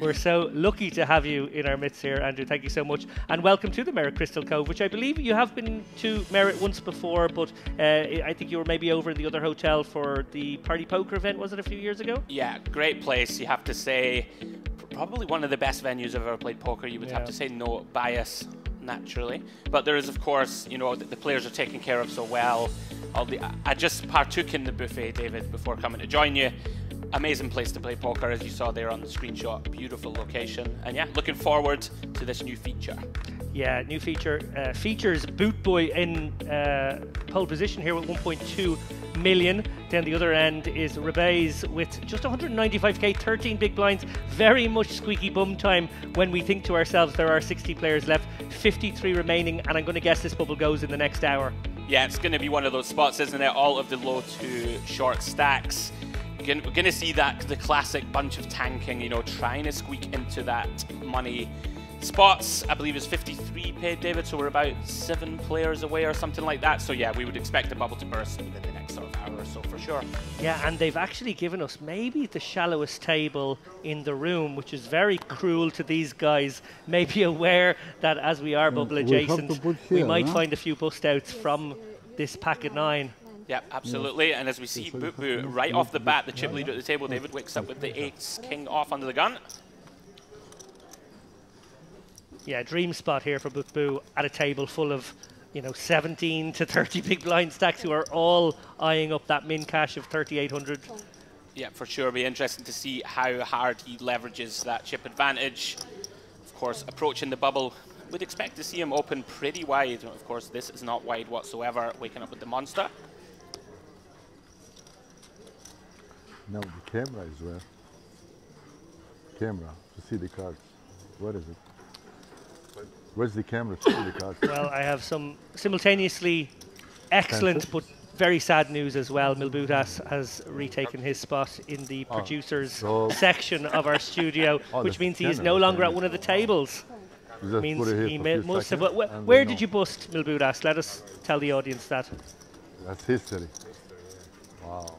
[SPEAKER 1] We're so lucky to have you in our midst here, Andrew. Thank you so much. And welcome to the Merit Crystal Cove, which I believe you have been to Merit once before, but I think you were maybe over in the other hotel for the Party Poker event, was it a few years ago?
[SPEAKER 19] Yeah, great place, you have to say. Probably one of the best venues I've ever played poker. You would have to say, no bias, naturally. But there is, of course, you know, the players are taken care of so well. I just partook in the buffet, David, before coming to join you. Amazing place to play poker, as you saw there on the screenshot. Beautiful location. And yeah, looking forward to this new feature.
[SPEAKER 1] Yeah, new feature features Boot Boy in pole position here with 1.2 million. Down the other end is Rebez with just 195k, 13 big blinds. Very much squeaky bum time when we think to ourselves there are 60 players left, 53 remaining, and I'm going to guess this bubble goes in the next hour.
[SPEAKER 19] Yeah, it's going to be one of those spots, isn't it? All of the low to short stacks. We're going to see the classic bunch of tanking, you know, trying to squeak into that money. Spots, I believe, is 53 paid, David, so we're about 7 players away or something like that. So yeah, we would expect the bubble to burst within the next sort of hour or so for sure.
[SPEAKER 1] Yeah, and they've actually given us maybe the shallowest table in the room, which is very cruel to these guys. Maybe aware that as we are bubble adjacent, we might find a few bust outs from this packet 9.
[SPEAKER 19] Yeah, absolutely. And as we see Boot Boo right off the bat, the chip leader at the table, David wakes up with the ace king off under the gun.
[SPEAKER 1] Yeah, dream spot here for Boot Boo at a table full of, you know, 17 to 30 big blind stacks who are all eyeing up that min cash of 3,800.
[SPEAKER 19] Yeah, for sure. It'll be interesting to see how hard he leverages that chip advantage. Of course, approaching the bubble, we'd expect to see him open pretty wide. Of course, this is not wide whatsoever, waking up with the monster.
[SPEAKER 16] No, the camera is where? Camera, to see the cards. What is it? Where's the camera to see the cards?
[SPEAKER 1] Well, I have some simultaneously excellent but very sad news as well. Milbutas has retaken his spot in the producers section of our studio, which means he is no longer at one of the tables. Means he must have. Where did you bust, Milbutas? Let us tell the audience that.
[SPEAKER 16] That's history. Wow.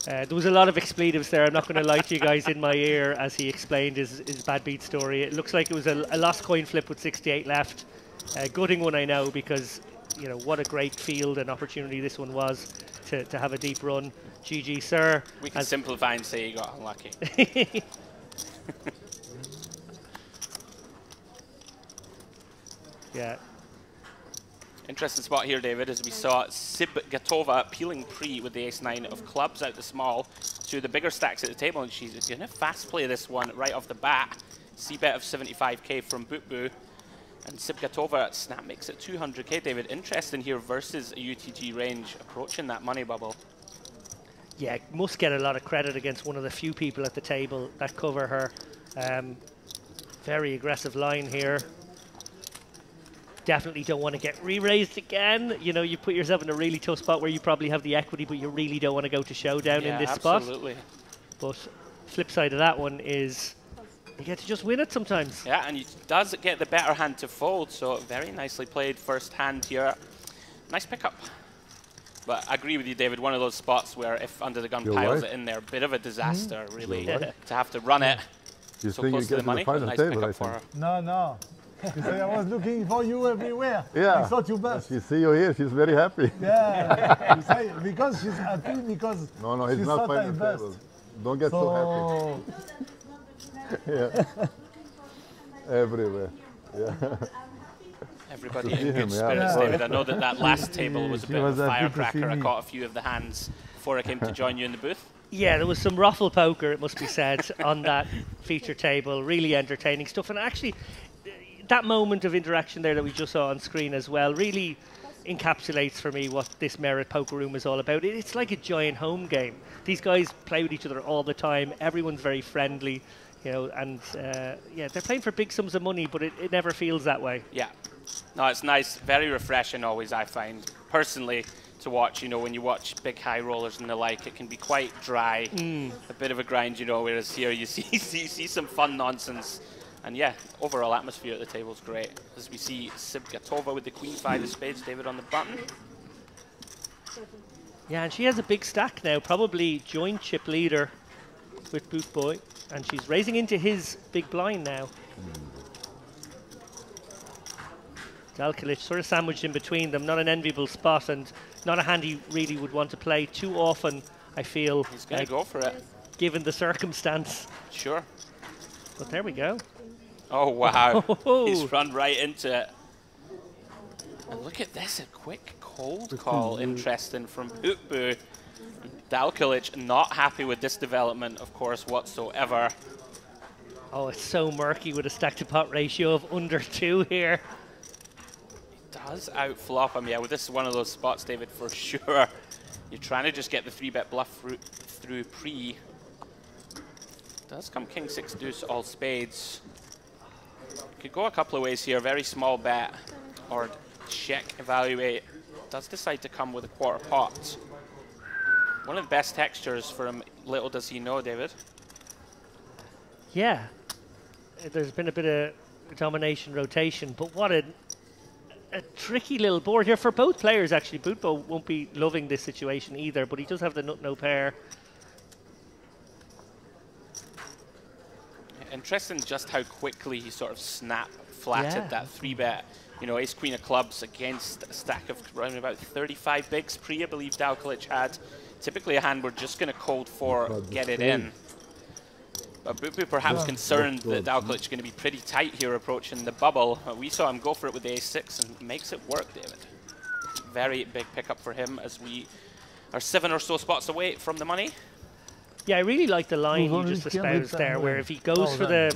[SPEAKER 1] There was a lot of expletives there. I'm not going to lie to you guys in my ear as he explained his bad beat story. It looks like it was a lost coin flip with 68 left. A gutting one, I know, because you know what a great field and opportunity this one was to have a deep run. GG, sir.
[SPEAKER 19] We can simplify and say he got unlucky.
[SPEAKER 1] Yeah.
[SPEAKER 19] Interesting spot here, David, as we saw Sibgatova peeling pre with the ace-9 of clubs out the small to the bigger stacks at the table, and she's going to fast play this one right off the bat. C-bet of 75k from Boot Boo, and Sibgatova snap makes it 200k, David. Interesting here versus a UTG range approaching that money bubble.
[SPEAKER 1] Yeah, must get a lot of credit against one of the few people at the table that cover her. Very aggressive line here. Definitely don't want to get re-raised again. You know, you put yourself in a really tough spot where you probably have the equity, but you really don't want to go to showdown in this
[SPEAKER 19] absolutely.
[SPEAKER 1] spot. But flip side of that one is you get to just win it sometimes.
[SPEAKER 19] Yeah, and he does get the better hand to fold, so very nicely played first hand here. Nice pickup. But I agree with you, David, one of those spots where if under the gun piles it in there, a bit of a disaster, really, to have to run it so close to the money. Nice pickup for her.
[SPEAKER 7] No. You say I was looking for you everywhere.
[SPEAKER 16] Yeah.
[SPEAKER 7] I thought you bust.
[SPEAKER 16] She see you here, she's very happy.
[SPEAKER 7] Yeah. You say because she's happy because
[SPEAKER 16] no, he's not finding the table. Don't get so happy. Yeah. Everywhere. Yeah.
[SPEAKER 19] Everybody
[SPEAKER 16] To see
[SPEAKER 19] in good
[SPEAKER 16] him, yeah.
[SPEAKER 19] spirits,
[SPEAKER 16] Yeah.
[SPEAKER 19] David. I know that that last table was a
[SPEAKER 7] He
[SPEAKER 19] bit
[SPEAKER 7] was
[SPEAKER 19] of a
[SPEAKER 7] happy to see
[SPEAKER 19] firecracker. I
[SPEAKER 7] me.
[SPEAKER 19] caught a few of the hands before I came to join you in the booth.
[SPEAKER 1] Yeah, there was some ruffle poker, it must be said, on that feature table. Really entertaining stuff. And actually, that moment of interaction there that we just saw on screen as well really encapsulates for me what this Merit Poker Room is all about. It's like a giant home game. These guys play with each other all the time. Everyone's very friendly, you know, and yeah, they're playing for big sums of money, but it never feels that way.
[SPEAKER 19] Yeah. No, it's nice. Very refreshing always, I find, personally, to watch. You know, when you watch big high rollers and the like, it can be quite dry, a bit of a grind, you know, whereas here you see, you see some fun nonsense. And yeah, overall atmosphere at the table is great. As we see Sibgatova with the queen five of spades, David on the button.
[SPEAKER 1] Yeah, and she has a big stack now, probably joint chip leader with Boot Boy, and she's raising into his big blind now. Dalkilic sort of sandwiched in between them, not an enviable spot, and not a hand he really would want to play too often, I feel.
[SPEAKER 19] He's going to go for it.
[SPEAKER 1] Given the circumstance.
[SPEAKER 19] Sure.
[SPEAKER 1] But there we go.
[SPEAKER 19] Oh, wow. He's run right into it. And look at this, a quick cold call, interesting, from Bootboo. Dalkilic not happy with this development, of course, whatsoever.
[SPEAKER 1] Oh, it's so murky with a stack-to-pot ratio of under 2 here.
[SPEAKER 19] Does outflop him. Yeah, well, this is one of those spots, David, for sure. You're trying to just get the 3-bet bluff through pre. Does come king 6 deuce all spades. Could go a couple of ways here. Very small bet or check evaluate. Does decide to come with a quarter pot. One of the best textures for him. Little does he know, David.
[SPEAKER 1] Yeah, there's been a bit of domination rotation, but what a tricky little board here for both players, actually. Bootbo won't be loving this situation either, but he does have the nut no pair.
[SPEAKER 19] Interesting just how quickly he sort of flatted that 3-bet. You know, ace queen of clubs against a stack of around about 35 bigs pre, I believe Dalkilic had. Typically a hand we're just going to cold for, get it in. But Boopoo perhaps concerned that Dalkilic is going to be pretty tight here approaching the bubble. We saw him go for it with the ace-6 and makes it work, David. Very big pickup for him as we are 7 or so spots away from the money.
[SPEAKER 1] Yeah, I really like the line you just espoused there, where if he goes for the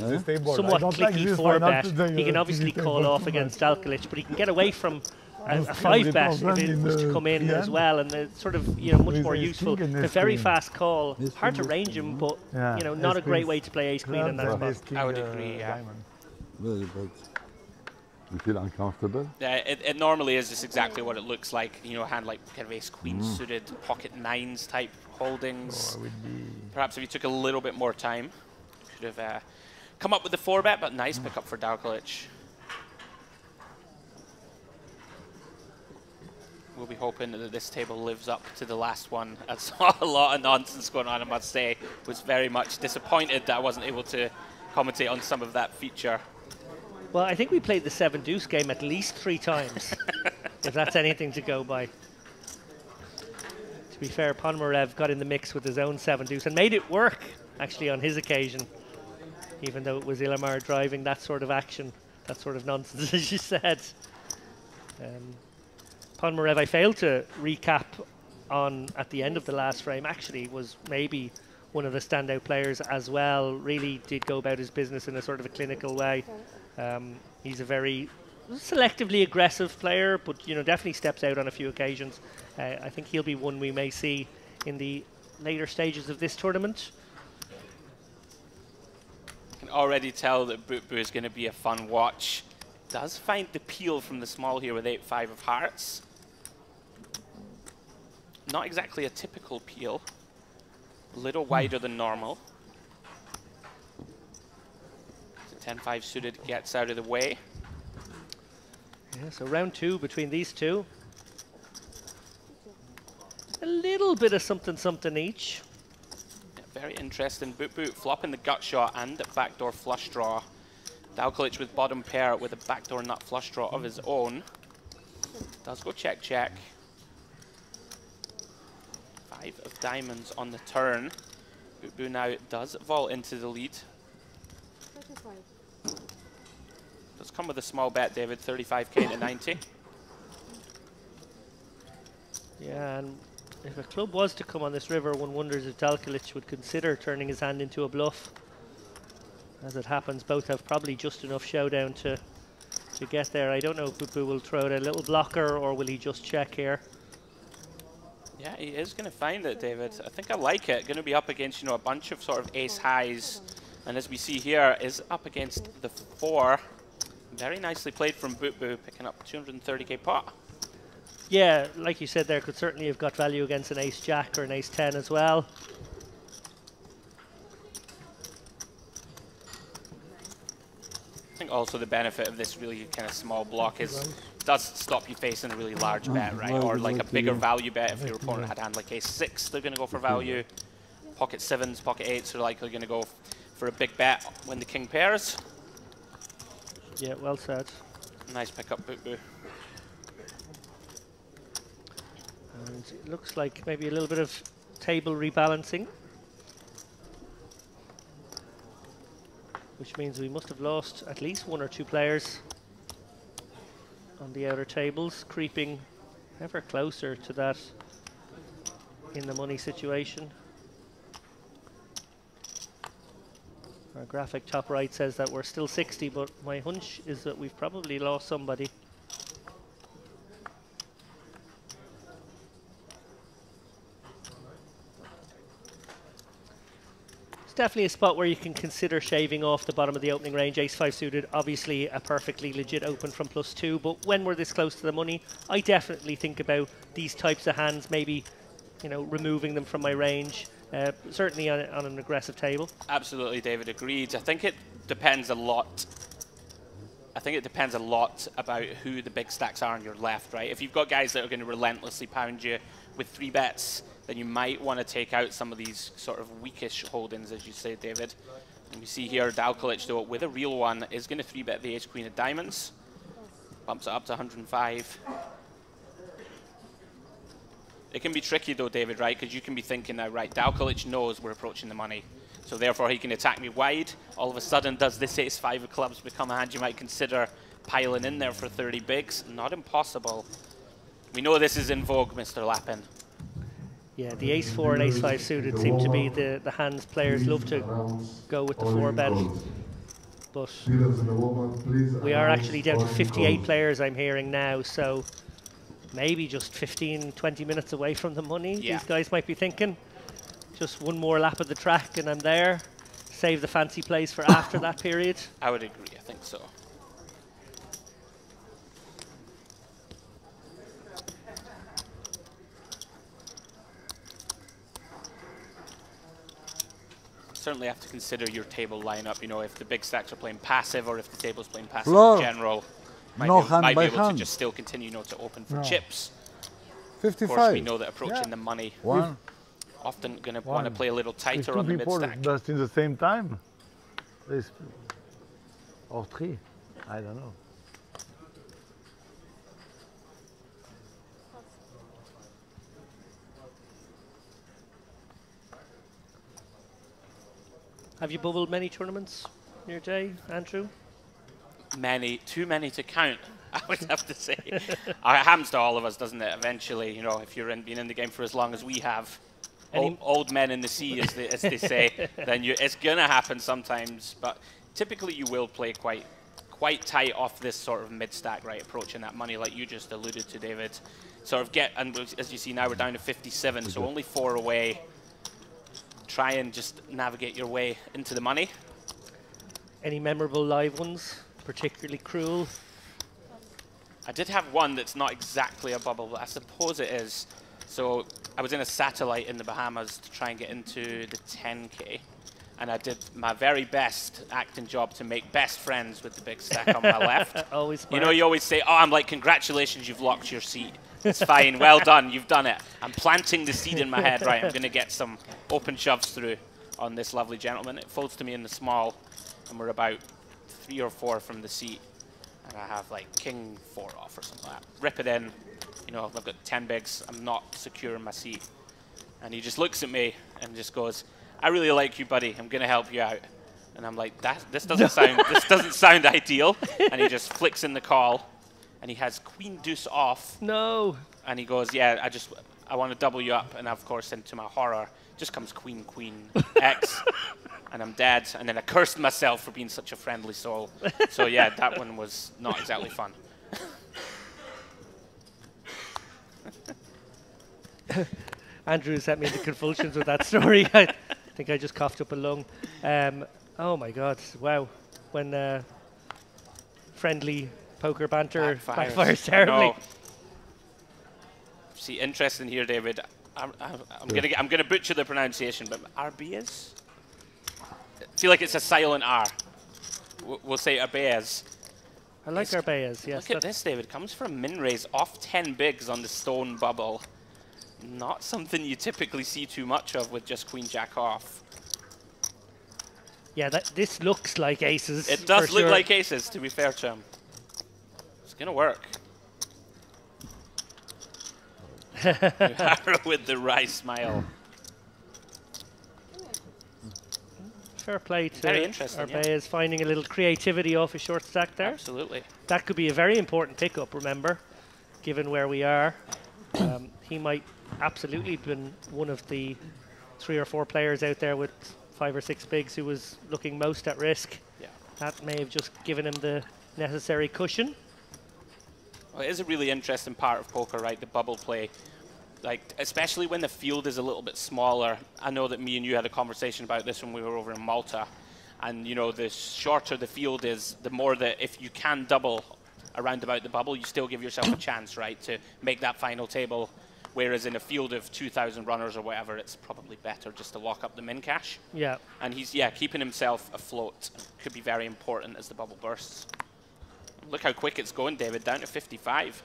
[SPEAKER 1] somewhat clicky 4-bet, he can obviously call off against Dalkilic, but he can get away from a 5-bet if it was to come in as well, and it's sort of, you know, much more useful. A very fast call, hard to range him, but you know, not a great way to play ace-queen in that spot.
[SPEAKER 19] I would agree, yeah.
[SPEAKER 16] Very bad. You feel uncomfortable?
[SPEAKER 19] Yeah, it normally is just exactly what it looks like. You know, a hand like kind of ace-queen suited, pocket 9s type holdings. Perhaps if you took a little bit more time, should have come up with the 4-bet, but nice pickup for Dalkilic. We'll be hoping that this table lives up to the last one. I saw a lot of nonsense going on, I must say. Was very much disappointed that I wasn't able to commentate on some of that feature.
[SPEAKER 1] Well, I think we played the 7-deuce game at least 3 times, if that's anything to go by. To be fair, Ponomarev got in the mix with his own 7-deuce and made it work, actually, on his occasion, even though it was Ilomar driving that sort of action, that sort of nonsense, as you said. Ponomarev, I failed to recap on at the end of the last frame, actually was maybe one of the standout players as well. Really did go about his business in a sort of a clinical way. He's a very selectively aggressive player, but you know, definitely steps out on a few occasions. I think he'll be one we may see in the later stages of this tournament.
[SPEAKER 19] I can already tell that Bootboo is going to be a fun watch. Does find the peel from the small here with 8-5 of hearts. Not exactly a typical peel. A little wider than normal. 10-5 suited gets out of the way.
[SPEAKER 1] Yeah, so round 2 between these two. A little bit of something each.
[SPEAKER 19] Yeah, very interesting. Boot flopping the gut shot and a backdoor flush draw. Dalkilic with bottom pair with a backdoor nut flush draw of his own. Does go check. 5 of diamonds on the turn. Boot now does vault into the lead. Does Let's come with a small bet, David, 35k to 90.
[SPEAKER 1] Yeah, and if a club was to come on this river, one wonders if Dalkalic would consider turning his hand into a bluff. As it happens, both have probably just enough showdown to get there. I don't know if Bubu will throw out a little blocker or will he just check here.
[SPEAKER 19] Yeah, he is going to find it, David. I think I like it. Going to be up against, you know, a bunch of sort of ace highs. And as we see here, is up against the 4. Very nicely played from Bubu, picking up 230k pot.
[SPEAKER 1] Yeah, like you said there, could certainly have got value against an ace-jack or an ace-10 as well.
[SPEAKER 19] I think also the benefit of this really kind of small block is it does stop you facing a really large bet, right? Or like a bigger value bet if your opponent had a hand like ace-6, they're going to go for value. Pocket 7s, pocket 8s are likely going to go for a big bet when the king pairs.
[SPEAKER 1] Yeah, well said.
[SPEAKER 19] Nice pickup, Bubu.
[SPEAKER 1] And it looks like maybe a little bit of table rebalancing, which means we must have lost at least 1 or 2 players on the outer tables, creeping ever closer to that in the money situation. Our graphic top right says that we're still 60, but my hunch is that we've probably lost somebody. Definitely a spot where you can consider shaving off the bottom of the opening range. Ace-5 suited, obviously a perfectly legit open from +2, but when we're this close to the money, I definitely think about these types of hands, maybe, you know, removing them from my range, certainly on an aggressive table.
[SPEAKER 19] Absolutely, David, agreed. I think it depends a lot. I think it depends a lot about who the big stacks are on your left, right? If you've got guys that are going to relentlessly pound you with 3 bets, then you might want to take out some of these sort of weakish holdings, as you say, David. And we see here Dalkalic, though, with a real one, is going to 3-bet the ace-queen of diamonds. Bumps it up to 105. It can be tricky, though, David, right? Because you can be thinking now, right, Dalkalic knows we're approaching the money. So therefore, he can attack me wide. All of a sudden, does this ace-5 of clubs become a hand you might consider piling in there for 30 bigs? Not impossible. We know this is in vogue, Mr. Lappin.
[SPEAKER 1] Yeah, the ace-4 and ace-5 suited seem to be the hands players love to go with the 4-bet. But we are actually down to 58 players, I'm hearing now, so maybe just 15, 20 minutes away from the money.
[SPEAKER 19] Yeah.
[SPEAKER 1] These guys might be thinking, just one more lap of the track and I'm there. Save the fancy plays for after that period.
[SPEAKER 19] I would agree, I think so. Certainly have to consider your table lineup, you know, if the big stacks are playing passive or if the table's playing passive in general. Might be able to just still continue, you know, to open for chips.
[SPEAKER 16] 55.
[SPEAKER 19] Of course, we know that approaching the money, often going to want to play a little tighter on the mid stack.
[SPEAKER 7] Just in the same time, or 3, I don't know.
[SPEAKER 1] Have you bubbled many tournaments in your day, Andrew?
[SPEAKER 19] Many, too many to count, I would have to say. It happens to all of us, doesn't it? Eventually, you know, if you're been in the game for as long as we have, old men in the sea, as they say, then it's going to happen sometimes. But typically, you will play quite tight off this sort of mid stack, right? Approaching that money, like you just alluded to, David. Sort of and as you see now, we're down to 57, so only 4 away. Try and just navigate your way into the money.
[SPEAKER 1] Any memorable live ones, particularly cruel?
[SPEAKER 19] I did have one that's not exactly a bubble, but I suppose it is. So I was in a satellite in the Bahamas to try and get into the 10K. And I did my very best acting job to make best friends with the big stack on my left.
[SPEAKER 1] Always smart.
[SPEAKER 19] You know, you always say, oh, I'm like, congratulations, you've locked your seat. It's fine, well done, you've done it. I'm planting the seed in my head, right, I'm going to get some open shoves through on this lovely gentleman. It folds to me in the small, and we're about 3 or 4 from the seat. And I have like king 4 off or something like that. Rip it in, you know, I've got 10 bigs, I'm not secure in my seat. And he just looks at me and just goes, I really like you, buddy, I'm going to help you out. And I'm like, this doesn't sound ideal. And he just flicks in the call, and he has queen deuce off.
[SPEAKER 1] No.
[SPEAKER 19] And he goes, yeah, I want to double you up. And of course, into my horror, just comes queen X, and I'm dead. And then I cursed myself for being such a friendly soul. So yeah, that one was not exactly fun.
[SPEAKER 1] Andrew sent me into convulsions with that story. I think I just coughed up a lung. Oh my God! Wow, when friendly poker banter backfires terribly.
[SPEAKER 19] See, interesting here, David. I'm gonna butcher the pronunciation, but Arbeas? I feel like it's a silent R. We'll say Arbeas.
[SPEAKER 1] I like Arbeas. Yes.
[SPEAKER 19] Look at this, David. Comes from min raise off 10 bigs on the stone bubble. Not something you typically see too much of with just queen jack off.
[SPEAKER 1] Yeah, this looks like aces.
[SPEAKER 19] It does look like aces, to be fair to him. It's gonna work. With the wry smile.
[SPEAKER 1] Fair play to
[SPEAKER 19] Very interesting,
[SPEAKER 1] Arbeas, finding a little creativity off a short stack there.
[SPEAKER 19] Absolutely.
[SPEAKER 1] That could be a very important pickup, remember, given where we are. He might absolutely have been one of the 3 or 4 players out there with 5 or 6 bigs who was looking most at risk.
[SPEAKER 19] Yeah.
[SPEAKER 1] That may have just given him the necessary cushion.
[SPEAKER 19] Well, it is a really interesting part of poker, right? The bubble play. Like, especially when the field is a little bit smaller. I know that me and you had a conversation about this when we were over in Malta. And, you know, the shorter the field is, the more that if you can double around about the bubble, you still give yourself a chance, right, to make that final table. Whereas in a field of 2,000 runners or whatever, it's probably better just to lock up the min cash.
[SPEAKER 1] Yeah.
[SPEAKER 19] And he's, keeping himself afloat could be very important as the bubble bursts. Look how quick it's going, David, down to 55.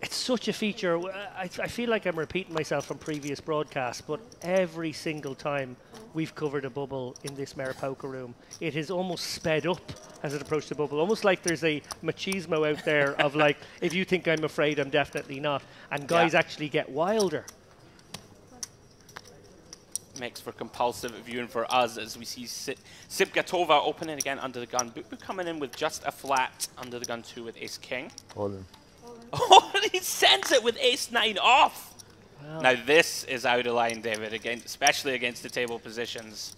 [SPEAKER 1] It's such a feature. I feel like I'm repeating myself from previous broadcasts, but every single time we've covered a bubble in this Merit Poker Room, it has almost sped up as it approached the bubble. Almost like there's a machismo out there of like, if you think I'm afraid, I'm definitely not. And guys actually get wilder.
[SPEAKER 19] Makes for compulsive viewing for us as we see Sipgatova opening again under the gun. Bubu coming in with just a flat under the gun 2 with ace-king.
[SPEAKER 16] All in.
[SPEAKER 19] Oh, he sends it with ace-9 off. Wow. Now this is out of line, David, again, especially against the table positions.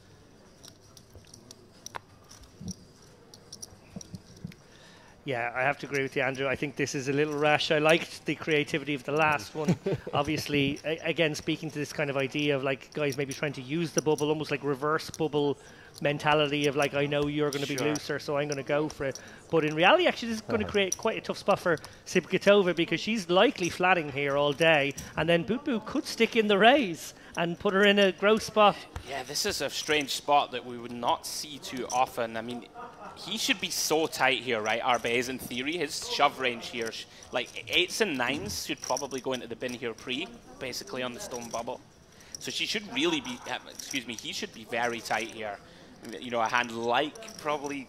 [SPEAKER 1] Yeah, I have to agree with you, Andrew. I think this is a little rash. I liked the creativity of the last one. Obviously, again, speaking to this kind of idea of like guys maybe trying to use the bubble, almost like reverse bubble mentality of like, I know you're going to be looser, so I'm going to go for it. But in reality, actually, this is going to create quite a tough spot for Sipgatova because she's likely flatting here all day, and then Bubu could stick in the raise and put her in a gross spot.
[SPEAKER 19] Yeah, this is a strange spot that we would not see too often. I mean, he should be so tight here, right? Arbeas, in theory, his shove range here, like 8s and 9s should probably go into the bin here basically on the stone bubble. So she should really be, he should be very tight here. You know, a hand like probably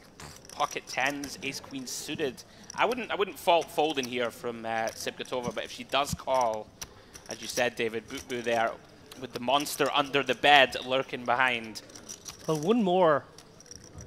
[SPEAKER 19] pocket 10s, ace queen suited. I wouldn't fault folding here from Sipgatova, but if she does call, as you said, David, Bubu there with the monster under the bed lurking behind.
[SPEAKER 1] Well, one more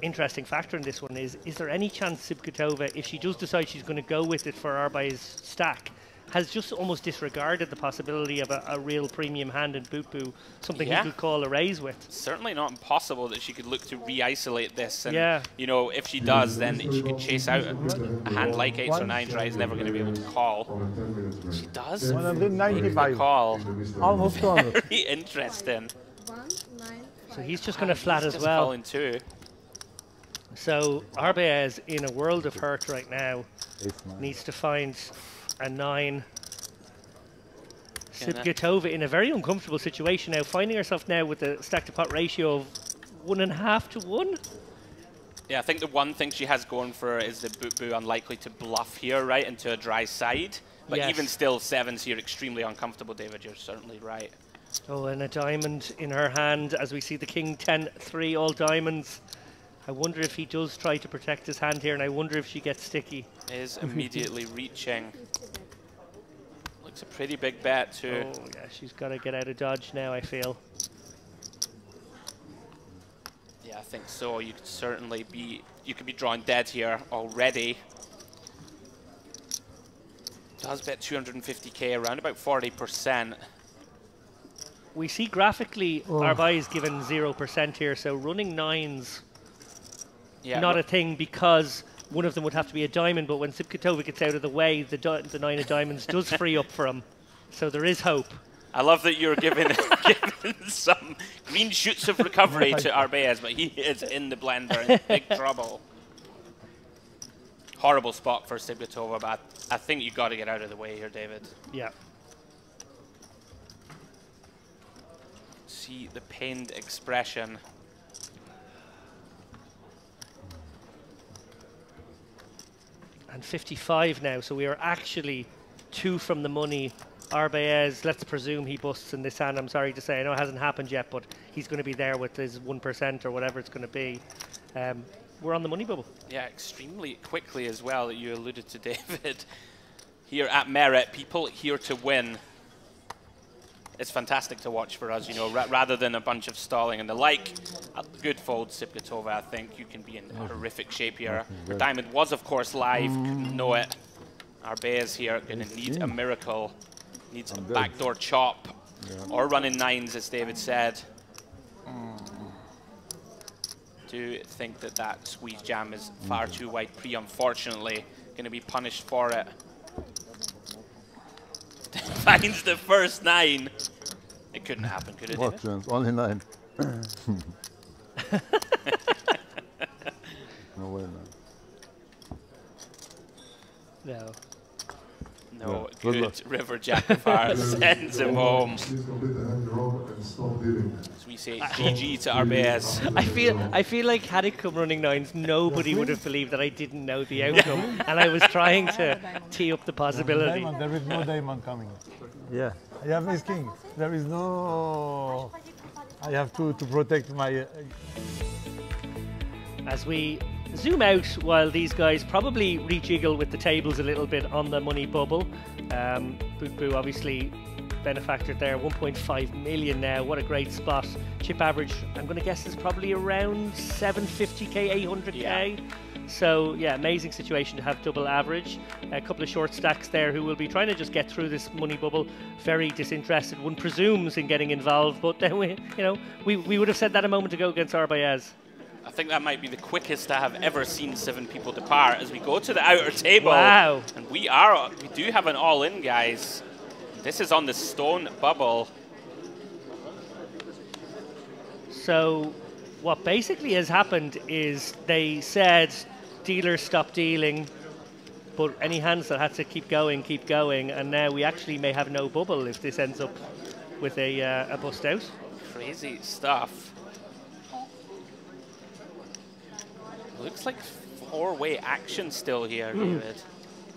[SPEAKER 1] interesting factor in this one is there any chance Sipgatova, if she does decide she's going to go with it for Arbe's stack, has just almost disregarded the possibility of a real premium hand in Bubu, something he could call a raise with?
[SPEAKER 19] Certainly not impossible that she could look to re-isolate this. And, you know, if she does, then she could chase out a hand like 8s or 9s, right? Is never going to be able to call. She does.
[SPEAKER 7] 195.
[SPEAKER 19] Call.
[SPEAKER 7] Almost 200.
[SPEAKER 19] Very interesting.
[SPEAKER 1] So he's just going to flat as well.
[SPEAKER 19] Calling too.
[SPEAKER 1] So Arbeas is in a world of hurt right now. Needs to find a 9. Sipgatova in a very uncomfortable situation now, finding herself now with a stack to pot ratio of 1.5 to 1.
[SPEAKER 19] Yeah, I think the one thing she has going for her is that Bubu unlikely to bluff here, right, into a dry side. But even still, 7s here extremely uncomfortable, David. You're certainly right.
[SPEAKER 1] Oh, and a diamond in her hand as we see the king 10-3, all diamonds. I wonder if he does try to protect his hand here, and I wonder if she gets sticky.
[SPEAKER 19] Is immediately reaching. Looks a pretty big bet too.
[SPEAKER 1] Oh yeah, she's got to get out of dodge now, I feel.
[SPEAKER 19] Yeah, think so. You could certainly be, you could be drawing dead here already. Does bet 250k, around about 40%.
[SPEAKER 1] We see graphically Arbai is given 0% here, so running nines not a thing because one of them would have to be a diamond, but when Sipkatova gets out of the way, the 9 of diamonds does free up for him. So there is hope.
[SPEAKER 19] I love that you're giving some green shoots of recovery to Arbeez, but he is in the blender in big trouble. Horrible spot for Sipkatova, but I think you got to get out of the way here, David.
[SPEAKER 1] Yeah.
[SPEAKER 19] See the pained expression.
[SPEAKER 1] And 55 now, so we are actually 2 from the money. Arbeez, let's presume he busts in this hand. I'm sorry to say, I know it hasn't happened yet, but he's going to be there with his 1% or whatever it's going to be. We're on the money bubble.
[SPEAKER 19] Yeah, extremely quickly as well, that you alluded to, David. Here at Merit, people here to win. It's fantastic to watch for us, you know, rather than a bunch of stalling and the like. Good fold, Sipkatova. I think you can be in horrific shape here. The diamond was, of course, live. Couldn't know it. Arbeez here going to need a miracle. Needs a backdoor chop or running nines, as David said. Do think that that squeeze jam is far too wide pre, unfortunately. Going to be punished for it. Finds the first 9. It couldn't happen, could it?
[SPEAKER 16] What chance? Only 9. No way, man.
[SPEAKER 1] No.
[SPEAKER 19] No, good River Jack of Hearts sends him home. As we say, GG to Arbeez.
[SPEAKER 1] I feel like had it come running nines, nobody would have believed that I didn't know the outcome, and I was trying to tee up the possibility.
[SPEAKER 7] There is no diamond coming.
[SPEAKER 4] Yeah.
[SPEAKER 7] I have ace king. There is no. I have to protect my.
[SPEAKER 1] As we zoom out while these guys probably rejiggle with the tables a little bit on the money bubble. Boot Boo obviously benefactor there, 1.5 million now. What a great spot. Chip average, I'm going to guess, is probably around 750k, 800k.
[SPEAKER 19] Yeah.
[SPEAKER 1] So yeah, amazing situation to have double average. A couple of short stacks there who will be trying to just get through this money bubble. Very disinterested, one presumes, in getting involved, but then we would have said that a moment ago against Arbeez.
[SPEAKER 19] I think that might be the quickest I have ever seen 7 people depart as we go to the outer table.
[SPEAKER 1] Wow.
[SPEAKER 19] And we do have an all-in, guys. This is on the stone bubble.
[SPEAKER 1] So what basically has happened is they said dealers stop dealing, but any hands that had to keep going, and now we actually may have no bubble if this ends up with a bust out.
[SPEAKER 19] Crazy stuff. Looks like 4-way action still here, David.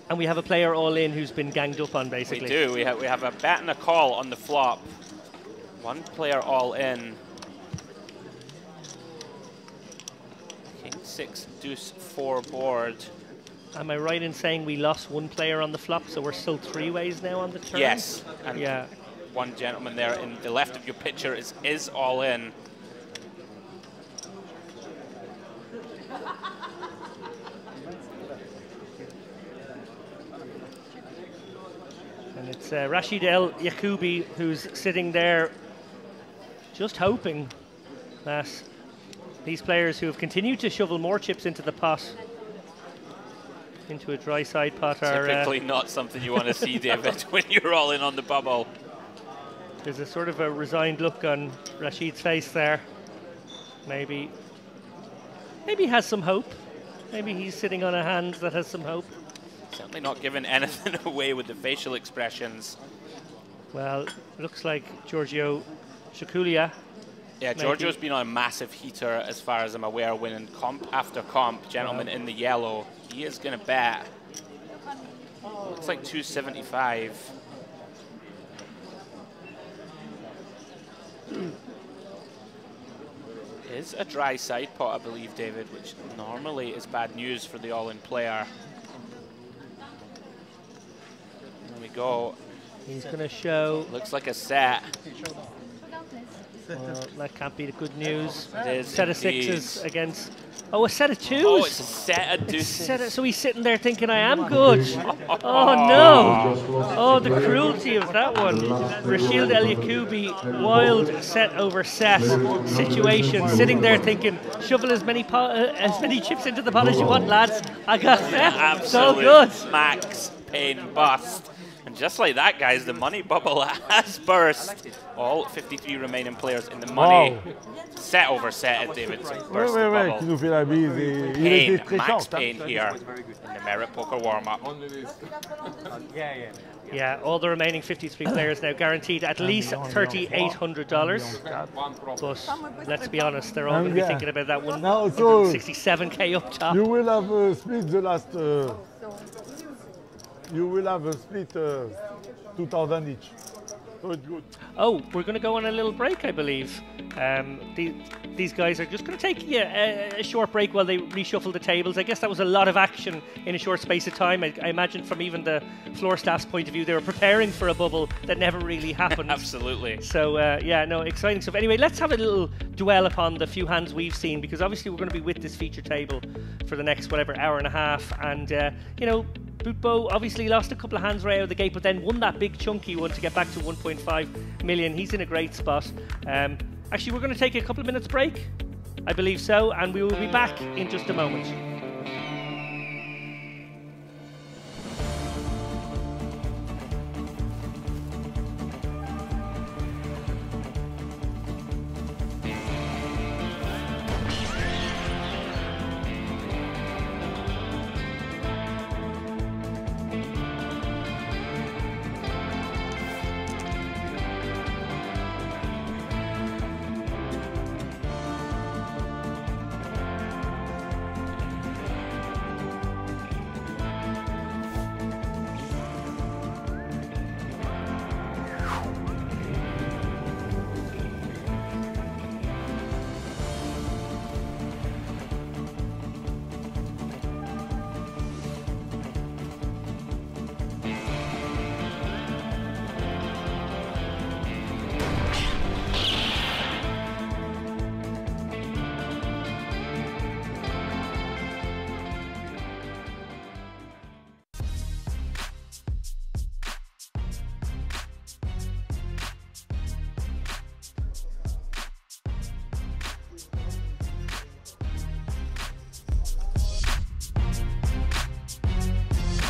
[SPEAKER 1] And we have a player all in who's been ganged up on, basically.
[SPEAKER 19] We do. We have a bet and a call on the flop. One player all in. King 6, deuce 4 board.
[SPEAKER 1] Am I right in saying we lost one player on the flop, so we're still 3 ways now on the turn?
[SPEAKER 19] Yes. And
[SPEAKER 1] yeah.
[SPEAKER 19] One gentleman there in the left of your picture is all in.
[SPEAKER 1] And it's Rashid El Yacoubi who's sitting there just hoping that these players who have continued to shovel more chips into the pot, into a dry side pot, are
[SPEAKER 19] typically not something you want to see, David, when you're all in on the bubble.
[SPEAKER 1] There's a sort of a resigned look on Rashid's face there. Maybe he has some hope. Maybe he's sitting on a hand that has some hope.
[SPEAKER 19] Certainly not giving anything away with the facial expressions.
[SPEAKER 1] Well, looks like Giorgio Shakulia.
[SPEAKER 19] Yeah, Giorgio's been on a massive heater as far as I'm aware, winning comp after comp. Gentleman in the yellow, he is going to bet. Looks like 275. Is a dry side pot, I believe, David, which normally is bad news for the all-in player. There we go.
[SPEAKER 1] He's going to show.
[SPEAKER 19] Looks like a set.
[SPEAKER 1] Well, that can't be the good news.
[SPEAKER 19] It is
[SPEAKER 1] Set of
[SPEAKER 19] indeed.
[SPEAKER 1] sixes against... Oh, a set of twos?
[SPEAKER 19] Oh, it's a set of deuces.
[SPEAKER 1] So he's sitting there thinking, I am good. Oh, no. Oh, the cruelty of that one. Rashid El Yacoubi, wild set over set situation. Sitting there thinking, shovel as many chips into the pot as you want, lads. I got that. So good.
[SPEAKER 19] Max Payne bust. And just like that, guys, the money bubble has burst. All 53 remaining players in the money. Set over set at Davidson. Burst the bubble. Payne, Max Payne here in the Merit Poker warm-up.
[SPEAKER 1] Yeah, all the remaining 53 players now guaranteed at least $3,800. But let's be honest, they're all going to be thinking about that 167k up top.
[SPEAKER 16] You will have split the last. You will have a split 2,000 each. So it's good.
[SPEAKER 1] Oh, we're going to go on a little break, I believe. These guys are just going to take a short break while they reshuffle the tables. I guess that was a lot of action in a short space of time. I imagine from even the floor staff's point of view, they were preparing for a bubble that never really happened.
[SPEAKER 19] Absolutely.
[SPEAKER 1] So, yeah, no, exciting stuff. Anyway, let's have a little dwell upon the few hands we've seen, because obviously we're going to be with this feature table for the next, whatever, hour and a half. And, you know, Bootbo obviously lost a couple of hands right out of the gate, but then won that big chunky one to get back to 1.5 million. He's in a great spot. Actually, we're going to take a couple of minutes break. I believe so, and we will be back in just a moment.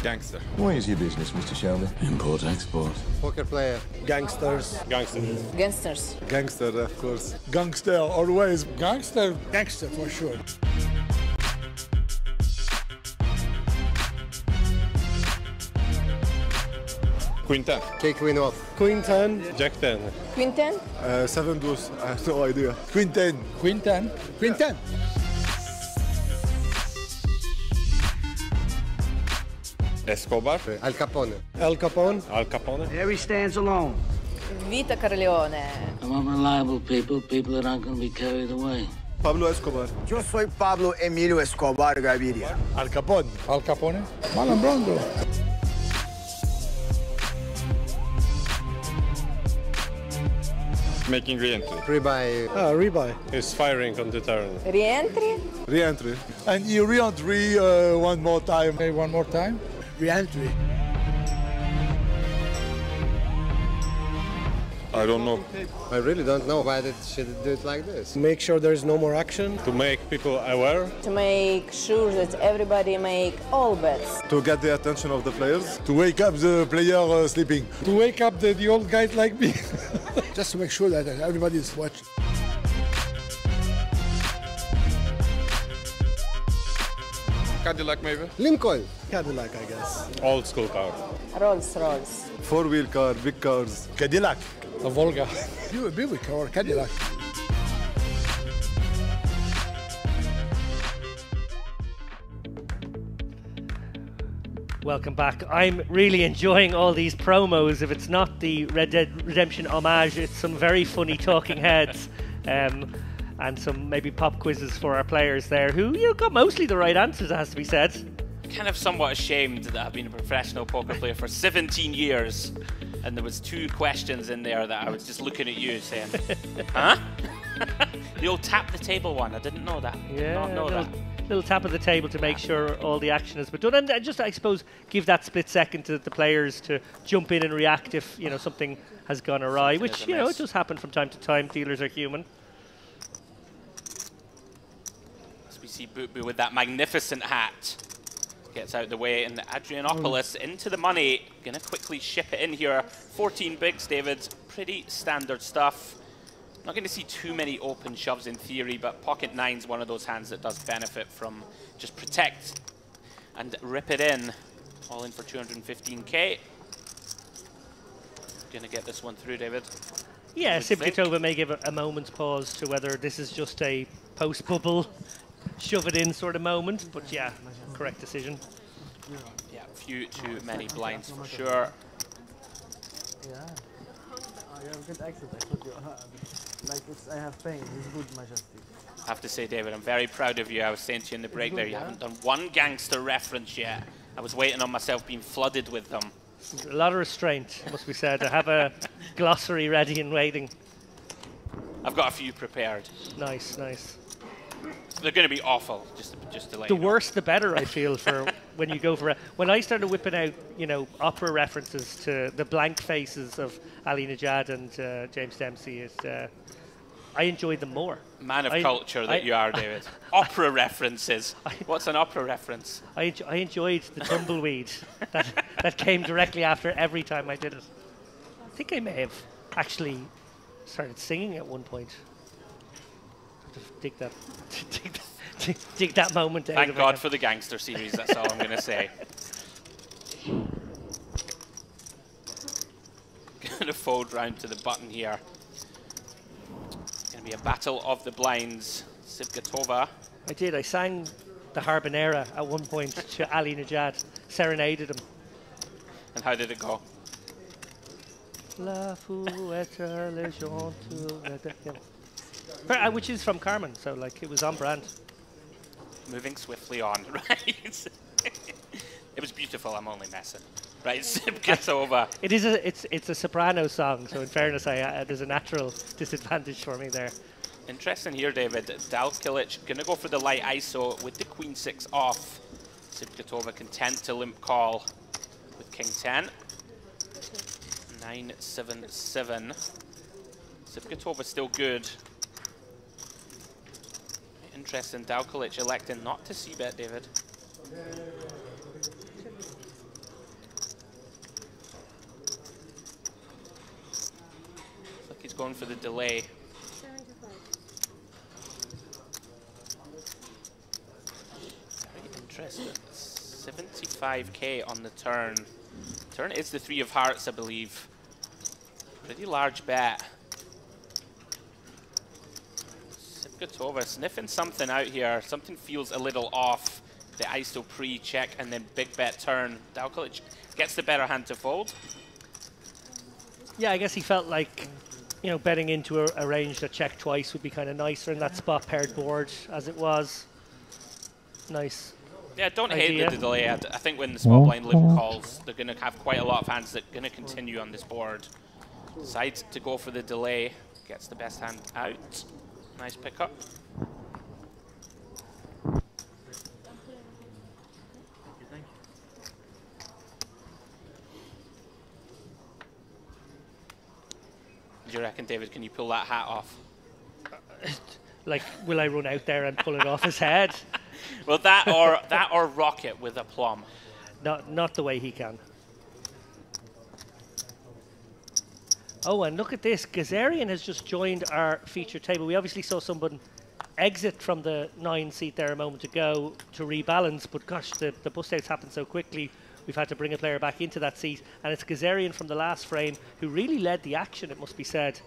[SPEAKER 15] Gangster.
[SPEAKER 20] What is your business, Mr. Shelby?
[SPEAKER 15] Import, export.
[SPEAKER 8] Poker player. Gangsters.
[SPEAKER 15] Gangster.
[SPEAKER 18] Gangsters.
[SPEAKER 8] Gangster, of course. Gangster, always. Gangster. Gangster, for sure.
[SPEAKER 15] Queen 10.
[SPEAKER 8] Take queen off. Queen 10.
[SPEAKER 15] Jack 10.
[SPEAKER 18] Queen 10?
[SPEAKER 8] 7 deuce. I have no idea. Queen 10. Queen 10. Queen 10.
[SPEAKER 15] Escobar.
[SPEAKER 8] Al Capone. Al Capone.
[SPEAKER 15] Al Capone.
[SPEAKER 13] There he stands alone.
[SPEAKER 18] Vita Corleone.
[SPEAKER 17] I want reliable people, people that aren't going to be carried away.
[SPEAKER 8] Pablo Escobar.
[SPEAKER 13] Yo soy Pablo Emilio Escobar Gaviria.
[SPEAKER 8] Al Capone. Al Capone. Marlon Brando.
[SPEAKER 15] Making re-entry.
[SPEAKER 8] Rebuy. Rebuy.
[SPEAKER 15] He's firing on the turn.
[SPEAKER 18] Rientri?
[SPEAKER 8] Re-entry. And you re-entry one more time. Okay, one more time. Re-entry.
[SPEAKER 15] I don't know.
[SPEAKER 11] I really don't know why they should do it like this.
[SPEAKER 8] Make sure there's no more action.
[SPEAKER 15] To make people aware.
[SPEAKER 18] To make sure that everybody make all bets.
[SPEAKER 8] To get the attention of the players. To wake up the player sleeping. To wake up the old guys like me. Just to make sure that everybody's watching.
[SPEAKER 15] Cadillac maybe?
[SPEAKER 8] Lincoln. Cadillac, I guess.
[SPEAKER 15] Old school car.
[SPEAKER 18] Rolls Royce.
[SPEAKER 8] Four-wheel car, big cars. Cadillac. A Volga. You a Buick or Cadillac.
[SPEAKER 1] Welcome back. I'm really enjoying all these promos. If it's not the Red Dead Redemption homage, it's some very funny talking heads and some maybe pop quizzes for our players there who got mostly the right answers, it has to be said.
[SPEAKER 19] Kind of somewhat ashamed that I've been a professional poker player for 17 years And there was 2 questions in there that I was just looking at you saying, huh? The old tap the table one, I didn't know that.
[SPEAKER 1] Yeah,
[SPEAKER 19] did not know that.
[SPEAKER 1] Little tap of the table to make sure all the action has been done, and just I suppose give that split second to the players to jump in and react if something has gone awry, which it does happen from time to time. Dealers are human.
[SPEAKER 19] As we see Boot Boo with that magnificent hat. Gets out the way, and Adrianopoulos into the money. Gonna quickly ship it in here. 14 bigs, David. Pretty standard stuff. Not going to see too many open shoves in theory, but pocket 9's one of those hands that does benefit from just protect and rip it in. All in for 215k. Going to get this one through, David.
[SPEAKER 1] Yeah, Sibkatova may give a moment's pause to whether this is just a post-bubble, shove it in sort of moment, but yeah, correct decision.
[SPEAKER 19] Yeah, few too many blinds for sure.
[SPEAKER 4] Yeah. You have good accent, I thought you I have pain, it's good, Majesty.
[SPEAKER 19] I have to say, David, I'm very proud of you. I was saying to you in the break there, you haven't done one Gangster reference yet. I was waiting on myself being flooded with them.
[SPEAKER 1] A lot of restraint, must be said. I have a glossary ready and waiting.
[SPEAKER 19] I've got a few prepared.
[SPEAKER 1] Nice, nice.
[SPEAKER 19] They're going to be awful, just to let
[SPEAKER 1] the
[SPEAKER 19] you know.
[SPEAKER 1] worse, the better. I feel for when you go for when I started whipping out, opera references to the blank faces of Ali Najad and James Dempsey. I enjoyed them more.
[SPEAKER 19] Man of culture that you are, David. Opera references. What's an opera reference?
[SPEAKER 1] I enjoyed the tumbleweed that came directly after every time I did it. I think I may have actually started singing at one point. Dig that moment out.
[SPEAKER 19] Thank God for the Gangster series, that's all I'm going to say. Going to fold round to the button here. Going to be a battle of the blinds. Sibkatova.
[SPEAKER 1] I sang the Harbonera at one point to Ali Najad, serenaded him.
[SPEAKER 19] And how did it go?
[SPEAKER 1] La fouette les gens which is from Carmen, so it was on brand.
[SPEAKER 19] Moving swiftly on, right? It was beautiful, I'm only messing. Right, Sibkatova.
[SPEAKER 1] It's a soprano song, so in fairness, there's a natural disadvantage for me there.
[SPEAKER 19] Interesting here, David. Dalkilic going to go for the light ISO with the Queen 6 off. Sibkatova content to limp call with King 10. 9-7-7. Sibkatova still good. Interesting, Dalkilic electing not to c-bet, David. Looks like he's going for the delay. Very interesting. 75k on the turn. Turn is the 3 of hearts, I believe. Pretty large bet. Sibkatova sniffing something out here. Something feels a little off. The ISO pre-check and then big bet turn. Dalkilic gets the better hand to fold.
[SPEAKER 1] Yeah, I guess he felt like, betting into a range that checked twice would be kind of nicer in that spot paired board as it was. Nice.
[SPEAKER 19] Yeah, don't
[SPEAKER 1] idea.
[SPEAKER 19] hate the delay. I think when the small blind limp calls, they're going to have quite a lot of hands that are going to continue on this board. Decides to go for the delay. Gets the best hand out. Nice pickup. Do you reckon, David, can you pull that hat off?
[SPEAKER 1] Will I run out there and pull it off his head?
[SPEAKER 19] Well, that or rock it with a plum.
[SPEAKER 1] Not the way he can. Oh, and look at this. Gazarian has just joined our feature table. We obviously saw someone exit from the 9 seat there a moment ago to rebalance, but gosh, the bust outs happened so quickly. We've had to bring a player back into that seat, and it's Gazarian from the last frame who really led the action, it must be said.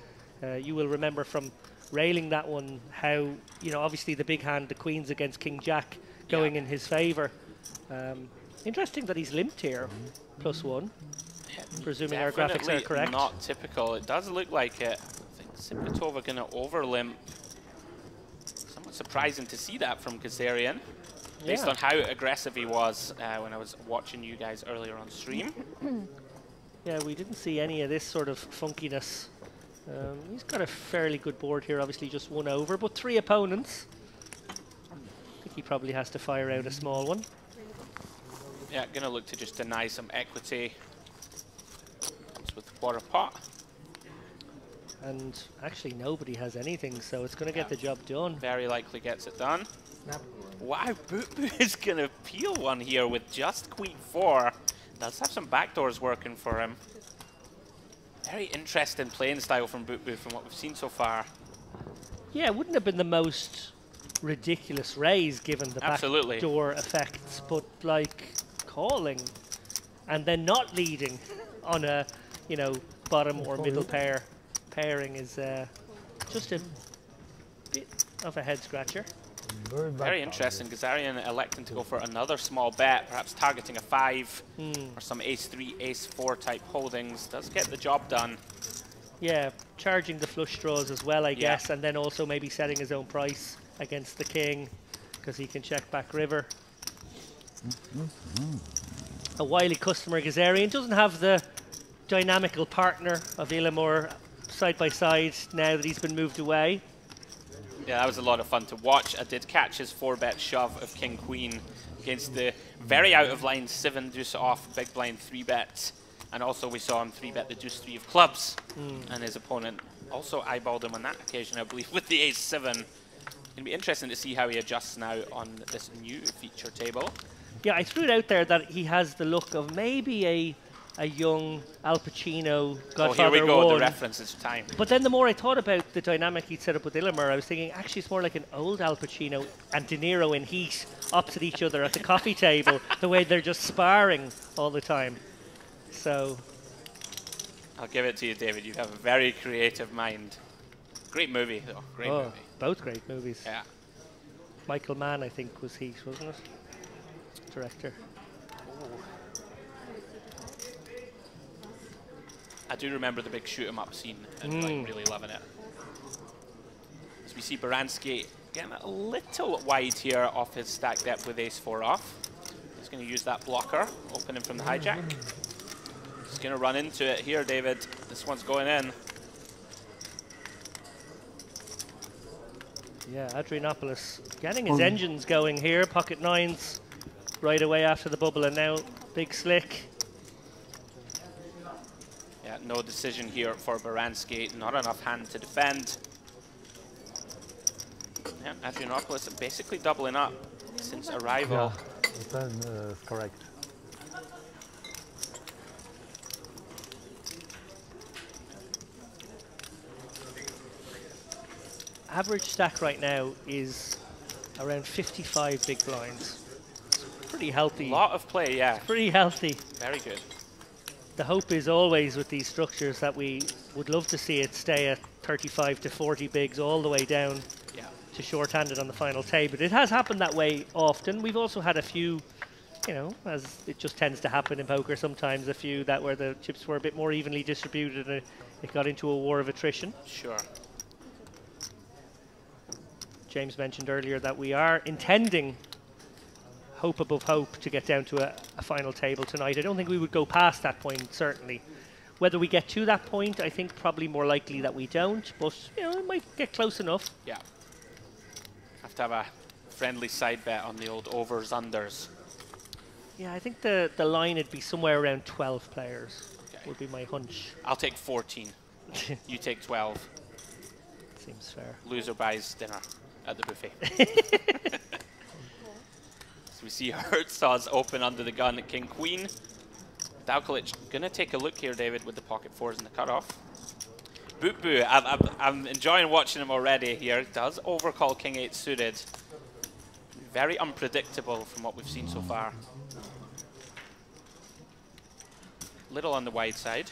[SPEAKER 1] You will remember from railing that one how, obviously the big hand, the Queens against King Jack, going in his favour. Interesting that he's limped here, +1. Presuming our graphics are correct.
[SPEAKER 19] Not typical. It does look like it. I think Sibkatova going to over limp. Somewhat surprising to see that from Gazarian, based on how aggressive he was when I was watching you guys earlier on stream.
[SPEAKER 1] Yeah, we didn't see any of this sort of funkiness. He's got a fairly good board here, obviously just 1 over, but 3 opponents. I think he probably has to fire out a small one.
[SPEAKER 19] Yeah, gonna look to just deny some equity. Comes with the quarter pot.
[SPEAKER 1] And actually nobody has anything, so it's going to get the job done.
[SPEAKER 19] Very likely gets it done. Wow, Boot Boo is going to peel one here with just Queen 4. Does have some backdoors working for him. Very interesting playing style from Boot Boo from what we've seen so far.
[SPEAKER 1] Yeah, it wouldn't have been the most ridiculous raise given the backdoor effects, but like calling and then not leading on a, you know, bottom or middle pairing is just a bit of a head scratcher.
[SPEAKER 19] Very interesting. Gazarian electing to go for another small bet, perhaps targeting a 5 or some ace-3, ace-4 type holdings. Does get the job done.
[SPEAKER 1] Yeah, charging the flush draws as well, I guess, and then also maybe setting his own price against the king because he can check back river. A wily customer, Gazarian, doesn't have the dynamical partner of Illimore side by side now that he's been moved away.
[SPEAKER 19] Yeah, that was a lot of fun to watch. I did catch his 4-bet shove of King Queen against the very out of line 7 deuce off big blind 3-bet, and also we saw him 3-bet the deuce 3 of clubs, and his opponent also eyeballed him on that occasion, I believe, with the ace 7. It'll be interesting to see how he adjusts now on this new feature table.
[SPEAKER 1] Yeah, I threw it out there that he has the look of maybe a young Al Pacino Godfather
[SPEAKER 19] here we go,
[SPEAKER 1] 1.
[SPEAKER 19] the reference is time.
[SPEAKER 1] But then the more I thought about the dynamic he'd set up with Illimore, I was thinking actually it's more like an old Al Pacino and De Niro in Heat opposite each other at the coffee table, the way they're just sparring all the time. So
[SPEAKER 19] I'll give it to you, David. You have a very creative mind. Great movie, though. Great movie.
[SPEAKER 1] Both great movies.
[SPEAKER 19] Yeah.
[SPEAKER 1] Michael Mann, I think, was Heat, wasn't it? Director.
[SPEAKER 19] I do remember the big shoot 'em up scene and like really loving it. As we see Baranski getting a little wide here off his stack depth with ace 4 off. He's going to use that blocker, opening from the hijack. He's going to run into it here, David. This one's going in.
[SPEAKER 1] Yeah, Adrianopoulos getting his engines going here. Pocket 9s right away after the bubble, and now big slick.
[SPEAKER 19] Yeah, no decision here for Baranski. Not enough hand to defend. Yeah, Adrianopoulos basically doubling up since arrival.
[SPEAKER 7] Yeah, the turn is correct.
[SPEAKER 1] Average stack right now is around 55 big blinds. It's pretty healthy.
[SPEAKER 19] A lot of play, yeah.
[SPEAKER 1] It's pretty healthy.
[SPEAKER 19] Very good.
[SPEAKER 1] The hope is always with these structures that we would love to see it stay at 35 to 40 bigs all the way down to short-handed on the final table. It has happened that way often. We've also had a few, you know, as it just tends to happen in poker sometimes, a few that where the chips were a bit more evenly distributed and it got into a war of attrition.
[SPEAKER 19] Sure.
[SPEAKER 1] James mentioned earlier that we are intending, hope above hope, to get down to a final table tonight. I don't think we would go past that point, certainly. Whether we get to that point, I think probably more likely that we don't, but you know, it might get close enough.
[SPEAKER 19] Yeah. Have to have a friendly side bet on the old overs, unders.
[SPEAKER 1] Yeah, I think the line would be somewhere around 12 players, would be my hunch.
[SPEAKER 19] I'll take 14. You take 12.
[SPEAKER 1] Seems fair.
[SPEAKER 19] Loser buys dinner at the buffet. So we see Herzog's open under the gun at King Queen. Dalkalic gonna take a look here, David, with the pocket 4s and the cutoff. Boot Boo, I'm enjoying watching him already here. Does overcall King 8 suited. Very unpredictable from what we've seen so far. Little on the wide side.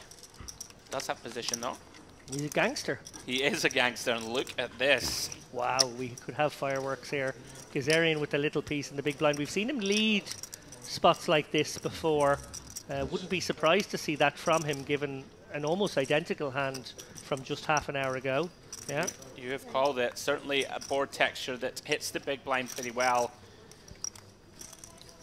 [SPEAKER 19] Does have position though.
[SPEAKER 1] He's a gangster.
[SPEAKER 19] He is a gangster, and look at this.
[SPEAKER 1] Wow, we could have fireworks here. Gazarian with the little piece in the big blind. We've seen him lead spots like this before. Wouldn't be surprised to see that from him, given an almost identical hand from just half an hour ago. Yeah.
[SPEAKER 19] You have called it. Certainly a board texture that hits the big blind pretty well.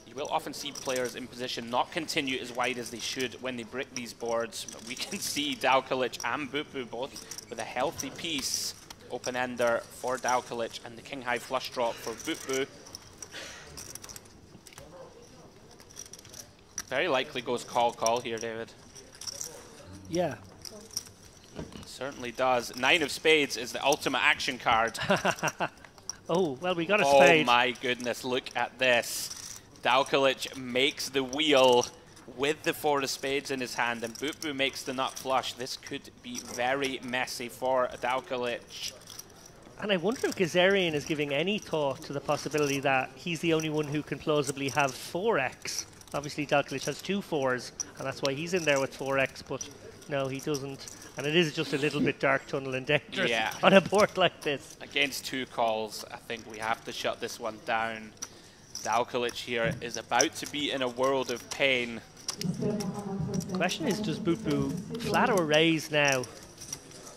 [SPEAKER 19] You we'll often see players in position not continue as wide as they should when they brick these boards. But we can see Dowkalic and Bupu both with a healthy piece. Open-ender for Dowkalic and the king-high flush drop for Bupu. Very likely goes call here, David.
[SPEAKER 1] Yeah.
[SPEAKER 19] Certainly does. 9 of spades is the ultimate action card.
[SPEAKER 1] Oh, well, we got a spade.
[SPEAKER 19] Oh my goodness, look at this. Dowkalic makes the wheel with the 4 of spades in his hand, and Bupu makes the nut flush. This could be very messy for Dowkalic.
[SPEAKER 1] And I wonder if Gazarian is giving any thought to the possibility that he's the only one who can plausibly have 4x. Obviously, Dowkalic has 2 4s, and that's why he's in there with 4x, but no, he doesn't. And it is just a little bit dark tunnel and dangerous on a board like this.
[SPEAKER 19] Against 2 calls, I think we have to shut this one down. Dowkalic here is about to be in a world of pain.
[SPEAKER 1] The question is, does Bupu flat or raise now?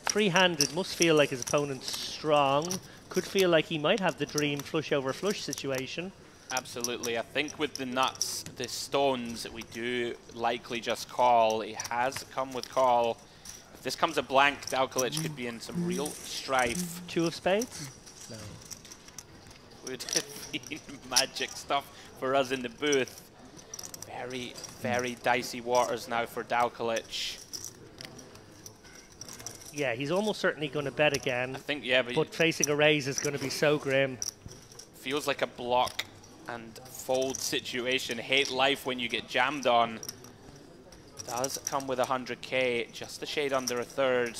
[SPEAKER 1] Free-handed, must feel like his opponent's strong. Could feel like he might have the dream flush over flush situation.
[SPEAKER 19] Absolutely. I think with the nuts, the stones, we do likely just call. He has come with call. If this comes a blank, Dowkalic could be in some real strife.
[SPEAKER 1] 2 of spades? No.
[SPEAKER 19] Would have been magic stuff for us in the booth. Very, very dicey waters now for Dowkalic.
[SPEAKER 1] Yeah, he's almost certainly going to bet again.
[SPEAKER 19] I think, yeah,
[SPEAKER 1] but facing a raise is going to be so grim.
[SPEAKER 19] Feels like a block and fold situation. Hate life when you get jammed on. Does come with 100k, just a shade under a third.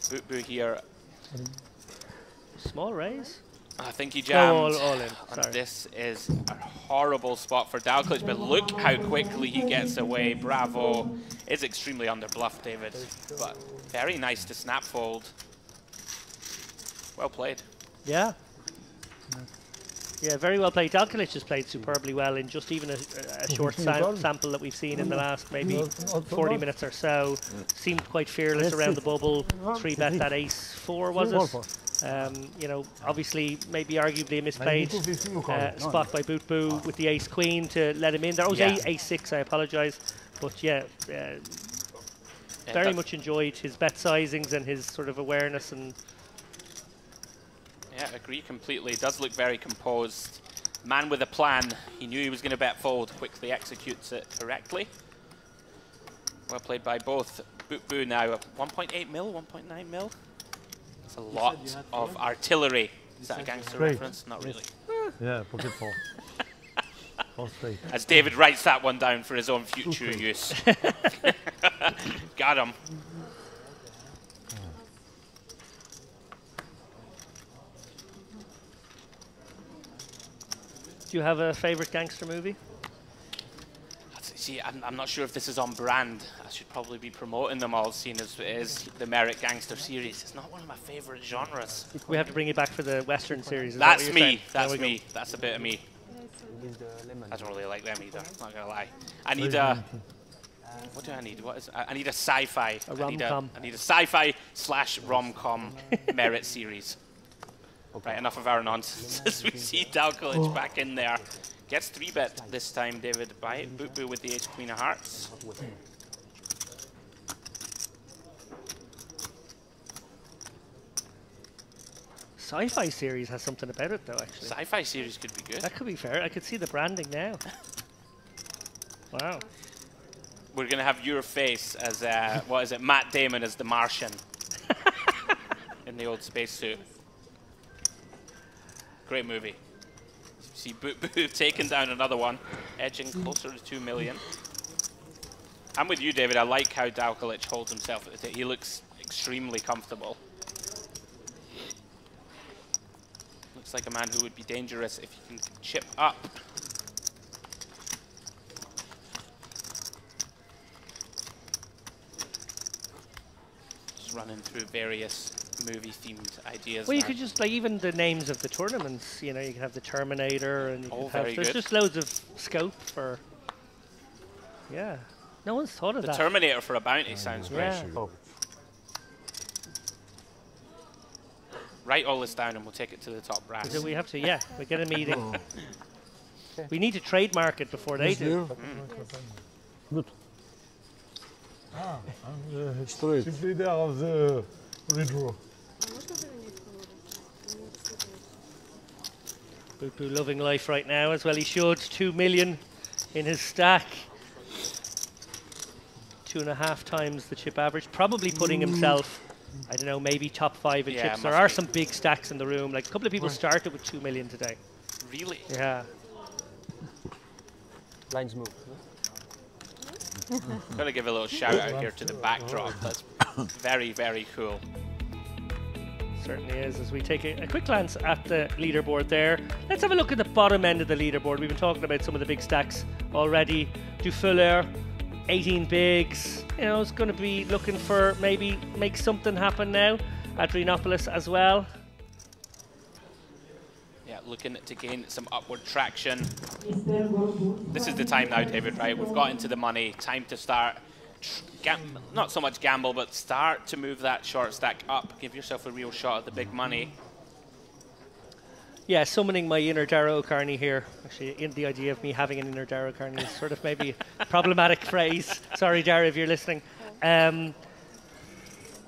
[SPEAKER 19] Bupu here.
[SPEAKER 1] Small raise?
[SPEAKER 19] I think he jammed.
[SPEAKER 1] No, all in.
[SPEAKER 19] And this is a horrible spot for Dowkalic, but look how quickly he gets away. Bravo. It's extremely underbluffed, David, but very nice to snap fold. Well played.
[SPEAKER 1] Yeah. Yeah, very well played. Dowkalic has played superbly well in just even a short sample that we've seen in the last maybe 40 minutes or so. Seemed quite fearless around the bubble. 3-bet that ace-4, was it? You know, obviously, maybe arguably a misplayed spot by Bupu with the ace-queen to let him in there. Oh, it was ace-6, I apologise. But yeah, very much enjoyed his bet sizings and his sort of awareness and...
[SPEAKER 19] Yeah, agree completely. Does look very composed. Man with a plan. He knew he was going to bet fold. Quickly executes it correctly. Well played by both. Bupu now 1.8 mil, 1.9 mil. It's a lot of artillery. Is that a gangster reference? Not really.
[SPEAKER 7] Yeah, pocket 4. 4 straight.
[SPEAKER 19] As David writes that one down for his own future use. Got him.
[SPEAKER 1] Do you have a favorite gangster movie?
[SPEAKER 19] See, I'm not sure if this is on brand. I should probably be promoting them all, seeing as it is the Merritt Gangster series. It's not one of my favorite genres.
[SPEAKER 1] We have to bring you back for the Western series.
[SPEAKER 19] That's me. That's me. That's a bit of me. I don't really like them either. Not gonna lie. I need a. What do I need? What is? I need a sci-fi.
[SPEAKER 1] A rom-com.
[SPEAKER 19] I need a sci-fi / rom-com Merritt series. Right, enough of our nonsense as we see Dowkalic back in there. Gets 3-bet this time, David, by Bupu with the ace-queen of hearts.
[SPEAKER 1] Sci-fi series has something about it, though, actually.
[SPEAKER 19] Sci-fi series could be good.
[SPEAKER 1] That could be fair. I could see the branding now. Wow.
[SPEAKER 19] We're going to have your face as, what is it, Matt Damon as the Martian in the old spacesuit. Great movie. See Bupu taking down another one, edging closer to 2 million. I'm with you, David. I like how Dowkalic holds himself at the table. He looks extremely comfortable. Looks like a man who would be dangerous if he can chip up. Just running through various movie-themed ideas.
[SPEAKER 1] Well, you could just, like, even the names of the tournaments, you know, you can have the Terminator, and you can have, there's
[SPEAKER 19] good.
[SPEAKER 1] just loads of scope for, yeah. No one's thought of
[SPEAKER 19] the
[SPEAKER 1] that.
[SPEAKER 19] The Terminator for a bounty sounds great.
[SPEAKER 1] Yeah.
[SPEAKER 19] Write all this down and we'll take it to the top brass.
[SPEAKER 1] So we have to, yeah, we get a meeting. We need to trademark it before they do.
[SPEAKER 8] Good. Straight. Simply there of the redraw.
[SPEAKER 1] Bupu loving life right now as well. He should. 2 million in his stack. 2.5 times the chip average. Probably putting himself, I don't know, maybe top 5 in chips. There are some big stacks in the room. Like a couple of people started with 2 million today.
[SPEAKER 19] Really?
[SPEAKER 1] Yeah.
[SPEAKER 21] Lines move.
[SPEAKER 19] Gotta give a little shout out here to the backdrop. That's very, very cool.
[SPEAKER 1] Certainly is. As we take a quick glance at the leaderboard there, let's have a look at the bottom end of the leaderboard. We've been talking about some of the big stacks already. Dufuller, 18 bigs. You know, it's going to be looking for maybe make something happen now. Adrianopoulos as well.
[SPEAKER 19] Yeah, looking to gain some upward traction. This is the time now, David, right? We've got into the money. Time to start, not so much gamble, but start to move that short stack up. Give yourself a real shot at the big money.
[SPEAKER 1] Yeah, summoning my inner Dara O'Carney here. Actually, the idea of me having an inner Dara O'Carney is sort of maybe a problematic phrase. Sorry, Dara, if you're listening.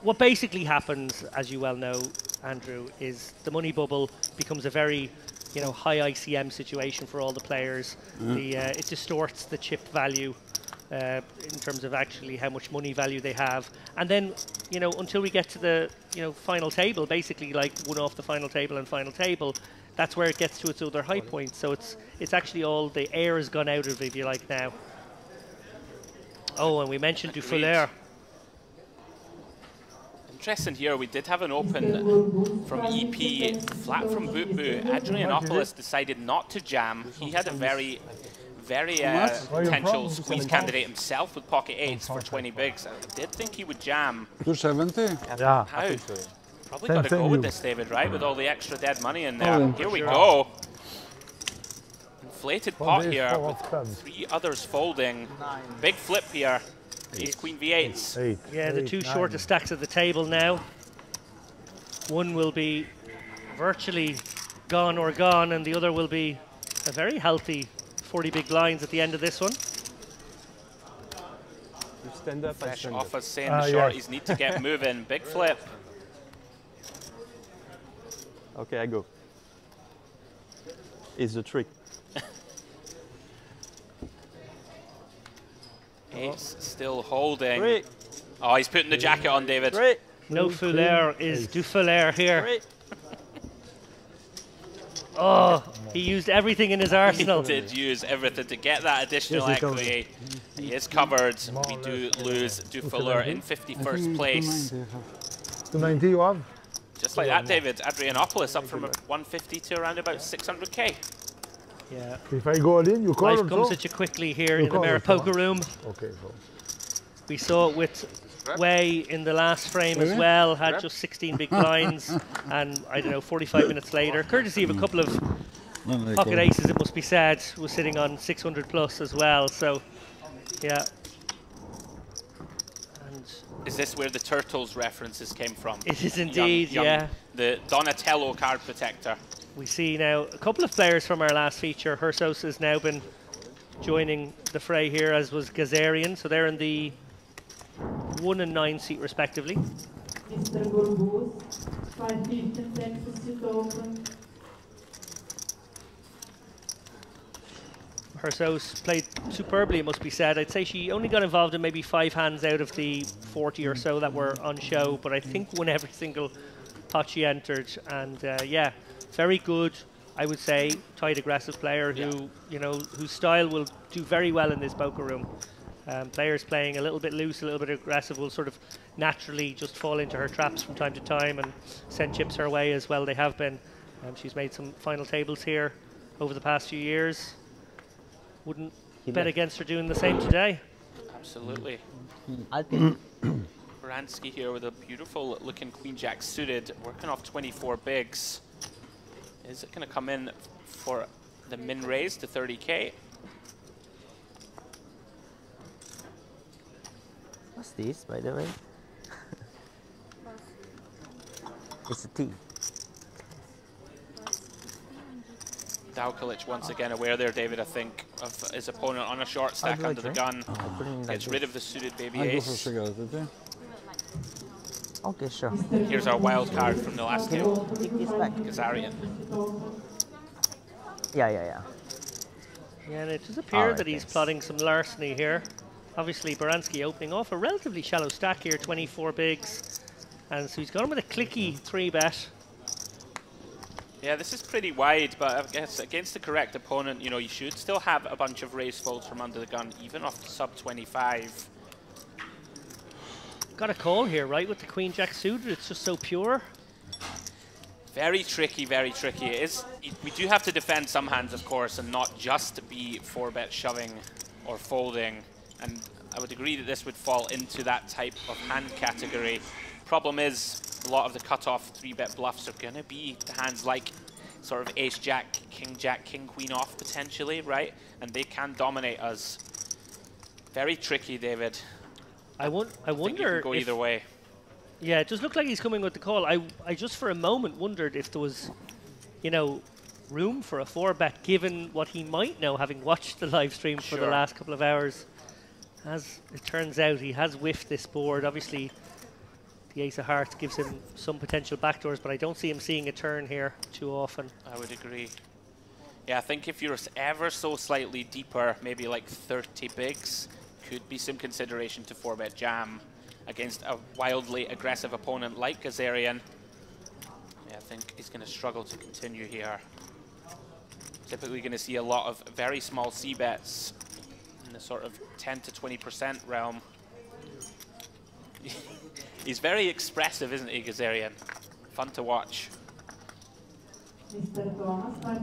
[SPEAKER 1] What basically happens, as you well know, Andrew, is the money bubble becomes a very, you know, high ICM situation for all the players. It distorts the chip value in terms of actually how much money value they have. And then, you know, until we get to the, you know, final table, basically like one off the final table and final table, that's where it gets to its other high point. So it's actually all the air has gone out of it, if you like, now. Oh, and we mentioned Dufuller.
[SPEAKER 19] Interesting here, we did have an open from EP, flat from Bupu. Adrianopoulos decided not to jam. He had a very potential squeeze candidate himself with pocket 8s for 20 bigs. I did think he would jam.
[SPEAKER 8] 270?
[SPEAKER 19] Yeah. How? Probably got to go with this, David, right? With all the extra dead money in there. Here we go. Inflated pot here with 3 others folding. Big flip here. Ace Queen V8s.
[SPEAKER 1] Yeah, the 2 shortest stacks at the table now. One will be virtually gone, and the other will be a very healthy 40 big blinds at the end of this one.
[SPEAKER 21] You stand up.
[SPEAKER 19] Fresh offers saying the shorties need to get moving. Big flip.
[SPEAKER 21] Okay, I go. It's the trick.
[SPEAKER 19] Ace still holding. Oh, he's putting the jacket on, David.
[SPEAKER 1] No Fuller is Dufuller here. Oh, he used everything in his arsenal.
[SPEAKER 19] He did use everything to get that additional equity. He is covered. We do lose Dufuller in 51st place.
[SPEAKER 8] 290 you have?
[SPEAKER 19] Just like that, David. Adrianopoulos up from 150 to around about 600k.
[SPEAKER 1] Yeah.
[SPEAKER 8] If I go all in, you call.
[SPEAKER 1] Life comes at you quickly here in the Maripoka room.
[SPEAKER 8] Okay, so.
[SPEAKER 1] We saw it with Way in the last frame as well, had just 16 big blinds, and I don't know, 45 minutes later, courtesy of a couple of pocket aces, it must be said, was sitting on 600 plus as well. So, yeah. And
[SPEAKER 19] is this where the Turtles references came from?
[SPEAKER 1] It is indeed, yeah.
[SPEAKER 19] The Donatello card protector.
[SPEAKER 1] We see now a couple of players from our last feature. Hersos has now been joining the fray here, as was Gazarian. So they're in the 1 and 9 seat respectively.
[SPEAKER 6] Mr. Gorbuz, 515 Texas seat open.
[SPEAKER 1] Hersos played superbly, it must be said. I'd say she only got involved in maybe 5 hands out of the 40 or so that were on show, but I think won every single pot she entered. And yeah, very good, I would say, tight aggressive player who, you know, whose style will do very well in this poker room. Players playing a little bit loose, a little bit aggressive will sort of naturally just fall into her traps from time to time and send chips her way as well. They have been. She's made some final tables here over the past few years. Wouldn't bet against her doing the same today.
[SPEAKER 19] Absolutely. Baranski here with a beautiful looking Queen Jack suited, working off 24 bigs. Is it going to come in for the min raise to 30k?
[SPEAKER 21] What's this, by the way? It's a tea.
[SPEAKER 19] Dalkalic once again aware there, David, I think, of his opponent on a short stack under the gun. Gets rid of the suited baby ace.
[SPEAKER 21] Okay, sure.
[SPEAKER 19] Here's our wild card from the last table.
[SPEAKER 21] Take this back.
[SPEAKER 19] Kazarian.
[SPEAKER 21] Yeah.
[SPEAKER 1] Yeah, and it does appear that he's plotting some larceny here. Obviously, Baranski opening off a relatively shallow stack here, 24 bigs. And so he's gone with a clicky 3-bet.
[SPEAKER 19] Yeah, this is pretty wide, but I guess against the correct opponent, you know, you should still have a bunch of raise folds from under the gun, even off the sub 25.
[SPEAKER 1] Got a call here, right, with the Queen-Jack suited. It's just so pure.
[SPEAKER 19] Very tricky, very tricky. It is. We do have to defend some hands, of course, and not just be 4-bet shoving or folding. And I would agree that this would fall into that type of hand category. Problem is, a lot of the cutoff 3-bet bluffs are going to be the hands like sort of ace-jack, king-jack, king-queen off potentially, right? And they can dominate us. Very tricky, David.
[SPEAKER 1] I wonder
[SPEAKER 19] you can go either way.
[SPEAKER 1] Yeah, it just looked like he's coming with the call. I just for a moment wondered if there was, you know, room for a 4-bet given what he might know, having watched the live stream for the last couple of hours. As it turns out, he has whiffed this board. Obviously, the ace of hearts gives him some potential backdoors, but I don't see him seeing a turn here too often.
[SPEAKER 19] I would agree. Yeah, I think if you're ever so slightly deeper, maybe like 30 bigs, could be some consideration to 4-bet jam against a wildly aggressive opponent like Kazarian. Yeah, I think he's going to struggle to continue here. Typically going to see a lot of very small C-bets in the sort of 10 to 20% realm. He's very expressive, isn't he, Kazarian? Fun to watch.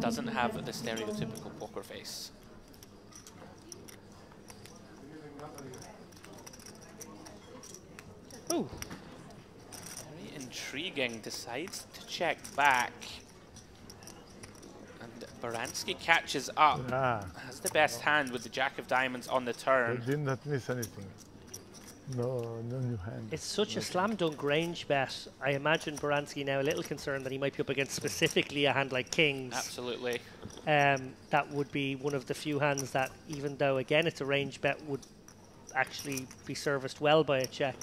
[SPEAKER 19] Doesn't have the stereotypical poker face.
[SPEAKER 1] Ooh.
[SPEAKER 19] Very intriguing. Decides to check back. And Baranski catches up. Has the best hand with the Jack of Diamonds on the turn.
[SPEAKER 7] I did not miss anything. No new hand.
[SPEAKER 1] It's such a slam dunk range bet. I imagine Baranski now a little concerned that he might be up against specifically a hand like kings.
[SPEAKER 19] Absolutely.
[SPEAKER 1] That would be one of the few hands that, even though again it's a range bet, would actually be serviced well by a check.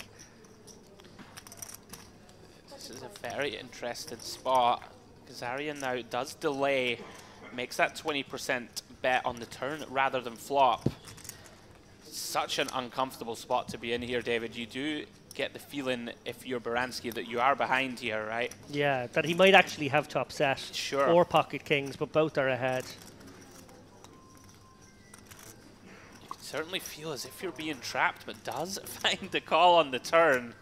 [SPEAKER 19] This is a very interesting spot. Kazarian now does delay, makes that 20% bet on the turn rather than flop. Such an uncomfortable spot to be in here, David. You do get the feeling, if you're Baranski, that you are behind here, right?
[SPEAKER 1] Yeah, that he might actually have top set.
[SPEAKER 19] Sure.
[SPEAKER 1] Or pocket kings, but both are ahead.
[SPEAKER 19] You can certainly feel as if you're being trapped, but does find the call on the turn.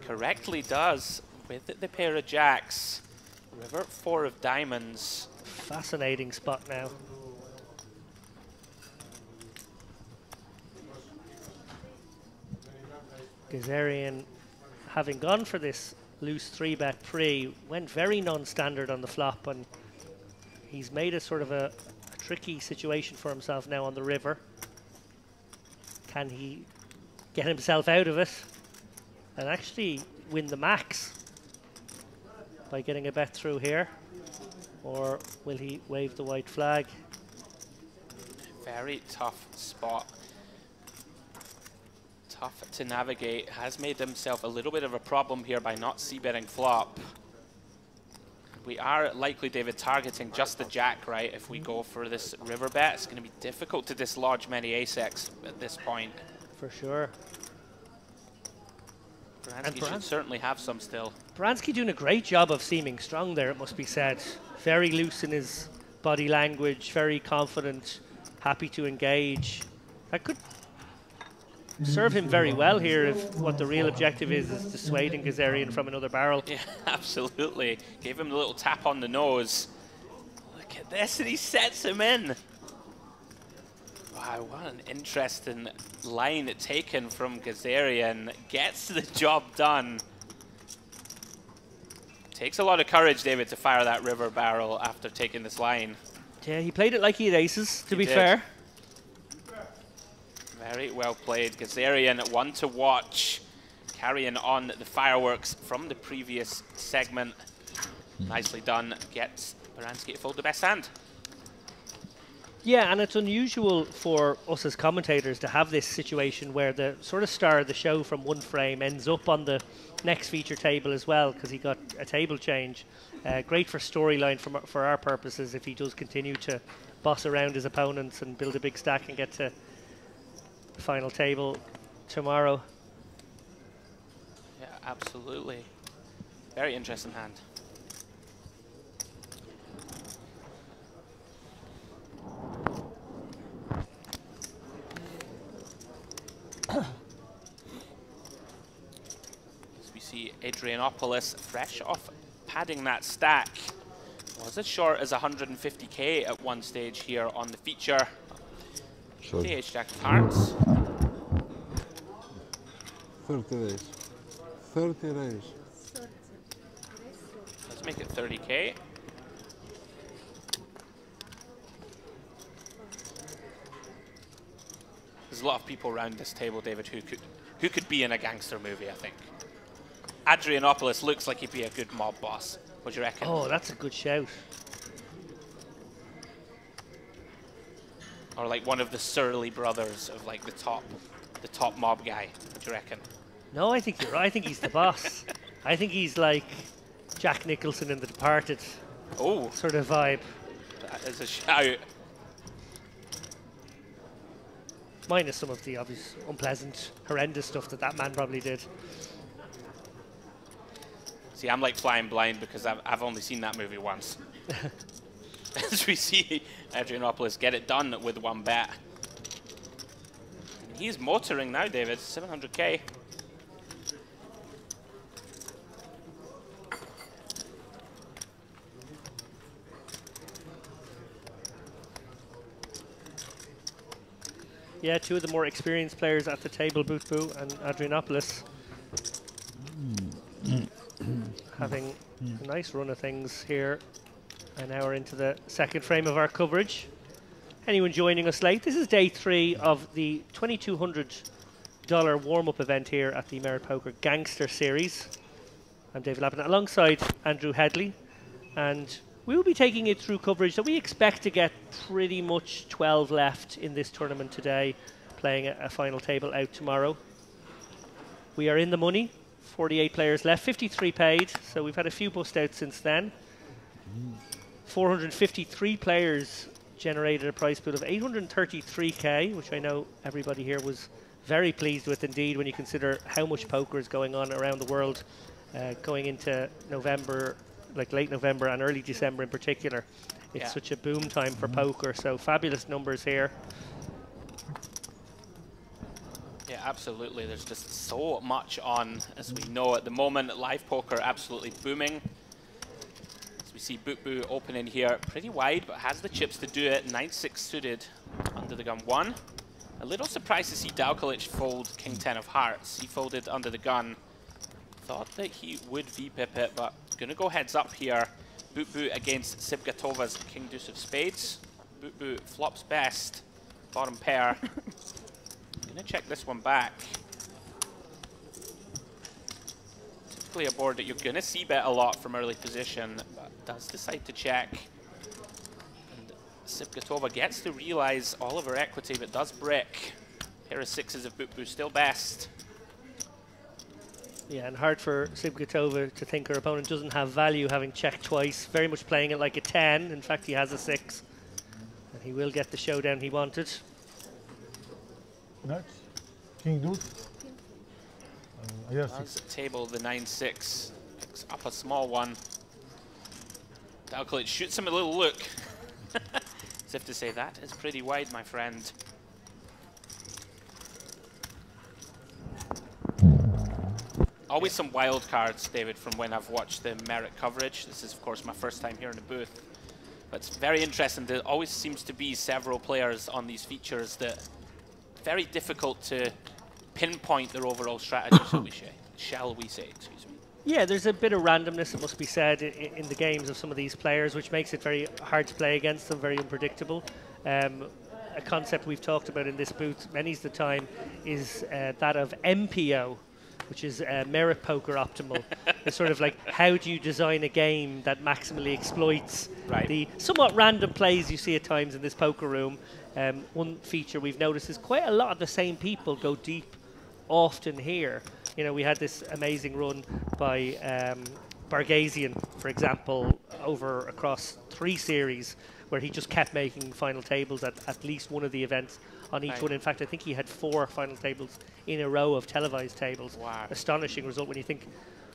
[SPEAKER 19] Correctly does, with the pair of jacks. River 4 of diamonds.
[SPEAKER 1] Fascinating spot now. Kazarian, having gone for this loose 3-bet pre, went very non-standard on the flop, and he's made a sort of a tricky situation for himself now on the river. Can he get himself out of it and actually win the max by getting a bet through here? Or will he wave the white flag?
[SPEAKER 19] Very tough spot. Tough to navigate. Has made himself a little bit of a problem here by not c-betting flop. We are likely, David, targeting just the jack, right? If we go for this river bet, it's going to be difficult to dislodge many ace-x at this point.
[SPEAKER 1] For sure.
[SPEAKER 19] Baranski should certainly have some still.
[SPEAKER 1] Baranski doing a great job of seeming strong there, it must be said. Very loose in his body language, very confident, happy to engage. That could serve him very well here if what the real objective is dissuading Kazarian from another barrel.
[SPEAKER 19] Yeah, absolutely. Gave him a little tap on the nose. Look at this, and he sets him in. Wow, what an interesting line taken from Kazarian. Gets the job done. Takes a lot of courage, David, to fire that river barrel after taking this line.
[SPEAKER 1] Yeah, he played it like he had aces, to be
[SPEAKER 19] did.
[SPEAKER 1] fair.
[SPEAKER 19] Very well played. Kazarian, one to watch. Carrying on the fireworks from the previous segment. Nicely done. Gets Baranski to fold the best hand.
[SPEAKER 1] Yeah, and it's unusual for us as commentators to have this situation where the sort of star of the show from one frame ends up on the next feature table as well, because he got a table change. Great for storyline for our purposes if he does continue to boss around his opponents and build a big stack and get to the final table tomorrow.
[SPEAKER 19] Yeah, absolutely. Very interesting hand. As we see Adrianopoulos fresh off padding that stack. Was as short as 150k at one stage here on the feature.
[SPEAKER 16] Sure.
[SPEAKER 19] The Ace-Jack of Hearts.
[SPEAKER 8] 30 days. 30 days.
[SPEAKER 19] Let's make it 30k. There's a lot of people around this table, David, who could be in a gangster movie, I think. Adrianopoulos looks like he'd be a good mob boss. What do you reckon?
[SPEAKER 1] Oh, that's a good shout.
[SPEAKER 19] Or like one of the surly brothers of like the top mob guy. What do you reckon?
[SPEAKER 1] No, I think you're right. I think he's the boss. I think he's like Jack Nicholson in The Departed.
[SPEAKER 19] Oh,
[SPEAKER 1] sort of vibe.
[SPEAKER 19] That is a shout.
[SPEAKER 1] Minus some of the obvious unpleasant, horrendous stuff that man probably did.
[SPEAKER 19] See, I'm like flying blind because I've only seen that movie once. As we see Adrianopoulos get it done with one bet. He's motoring now, David. 700k.
[SPEAKER 1] Yeah, two of the more experienced players at the table, Boot Boo and Adrianopoulos, having a nice run of things here. And now we're into the second frame of our coverage. Anyone joining us late, this is day 3 of the $2,200 warm-up event here at the Merit Poker Gangster Series. I'm David Lappin alongside Andrew Headley, and we will be taking it through coverage that we expect to get pretty much 12 left in this tournament today, playing a final table out tomorrow. We are in the money, 48 players left, 53 paid, so we've had a few bust outs since then. 453 players generated a prize pool of 833k, which I know everybody here was very pleased with indeed when you consider how much poker is going on around the world going into November, like late November and early December in particular. It's such a boom time for poker, so fabulous numbers here.
[SPEAKER 19] Yeah, absolutely. There's just so much on, as we know at the moment. Live poker absolutely booming. As we see Boot Boo opening here pretty wide, but has the chips to do it. 9-6 suited under the gun 1. A little surprised to see Dalkalic fold King 10 of Hearts. He folded under the gun. Thought that he would VPip it, but gonna go heads up here. Boot Boo against Sibgatova's King Deuce of Spades. Boot Boo flops best, bottom pair. Gonna check this one back. Typically a board that you're gonna see bet a lot from early position, but does decide to check. And Sibgatova gets to realize all of her equity, but does brick. Pair of 6s of Boot Boo still best.
[SPEAKER 1] Yeah, and hard for Sibgatova to think her opponent doesn't have value, having checked twice. Very much playing it like a 10. In fact, he has a 6. And he will get the showdown he wanted.
[SPEAKER 8] Next, King Deuce.
[SPEAKER 19] As the table, the 9-6 picks up a small one. Dalkalic shoots him a little look. As if to say, that is pretty wide, my friend. Always some wild cards, David, from when I've watched the Merit coverage. This is, of course, my first time here in the booth. But it's very interesting. There always seems to be several players on these features that very difficult to pinpoint their overall strategy, shall we say, excuse me.
[SPEAKER 1] Yeah, there's a bit of randomness, it must be said, in the games of some of these players, which makes it very hard to play against them, very unpredictable. A concept we've talked about in this booth many's the time is that of MPO, which is Merit Poker Optimal. It's sort of like, how do you design a game that maximally exploits the somewhat random plays you see at times in this poker room. One feature we've noticed is quite a lot of the same people go deep often here. You know, we had this amazing run by Bargasian, for example, over across 3 series, where he just kept making final tables at least one of the events on each one. In fact, I think he had 4 final tables in a row of televised tables.
[SPEAKER 19] Wow.
[SPEAKER 1] Astonishing result when you think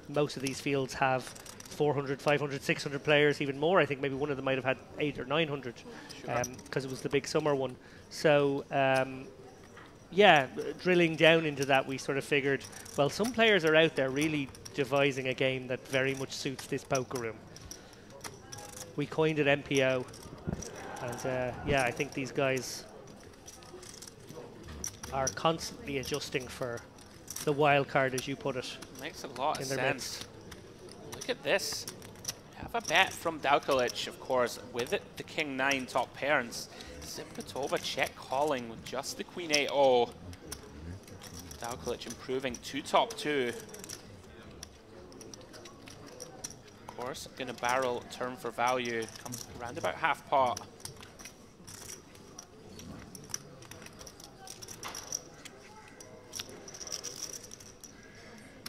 [SPEAKER 1] most of these fields have 400, 500, 600 players, even more. I think maybe one of them might have had 800 or 900 because it was the big summer one. So, yeah, drilling down into that, we sort of figured, well, some players are out there really devising a game that very much suits this poker room. We coined it MPO, and yeah, I think these guys are constantly adjusting for the wild card, as you put it.
[SPEAKER 19] Makes a lot of
[SPEAKER 1] in their
[SPEAKER 19] sense. Look at this. Have a bet from Daukovic, of course, with it, the King-9 top pair, and Sipatova check calling with just the Queen 8-0. Daukovic improving to top 2. Of course, gonna barrel turn for value, comes around about half pot.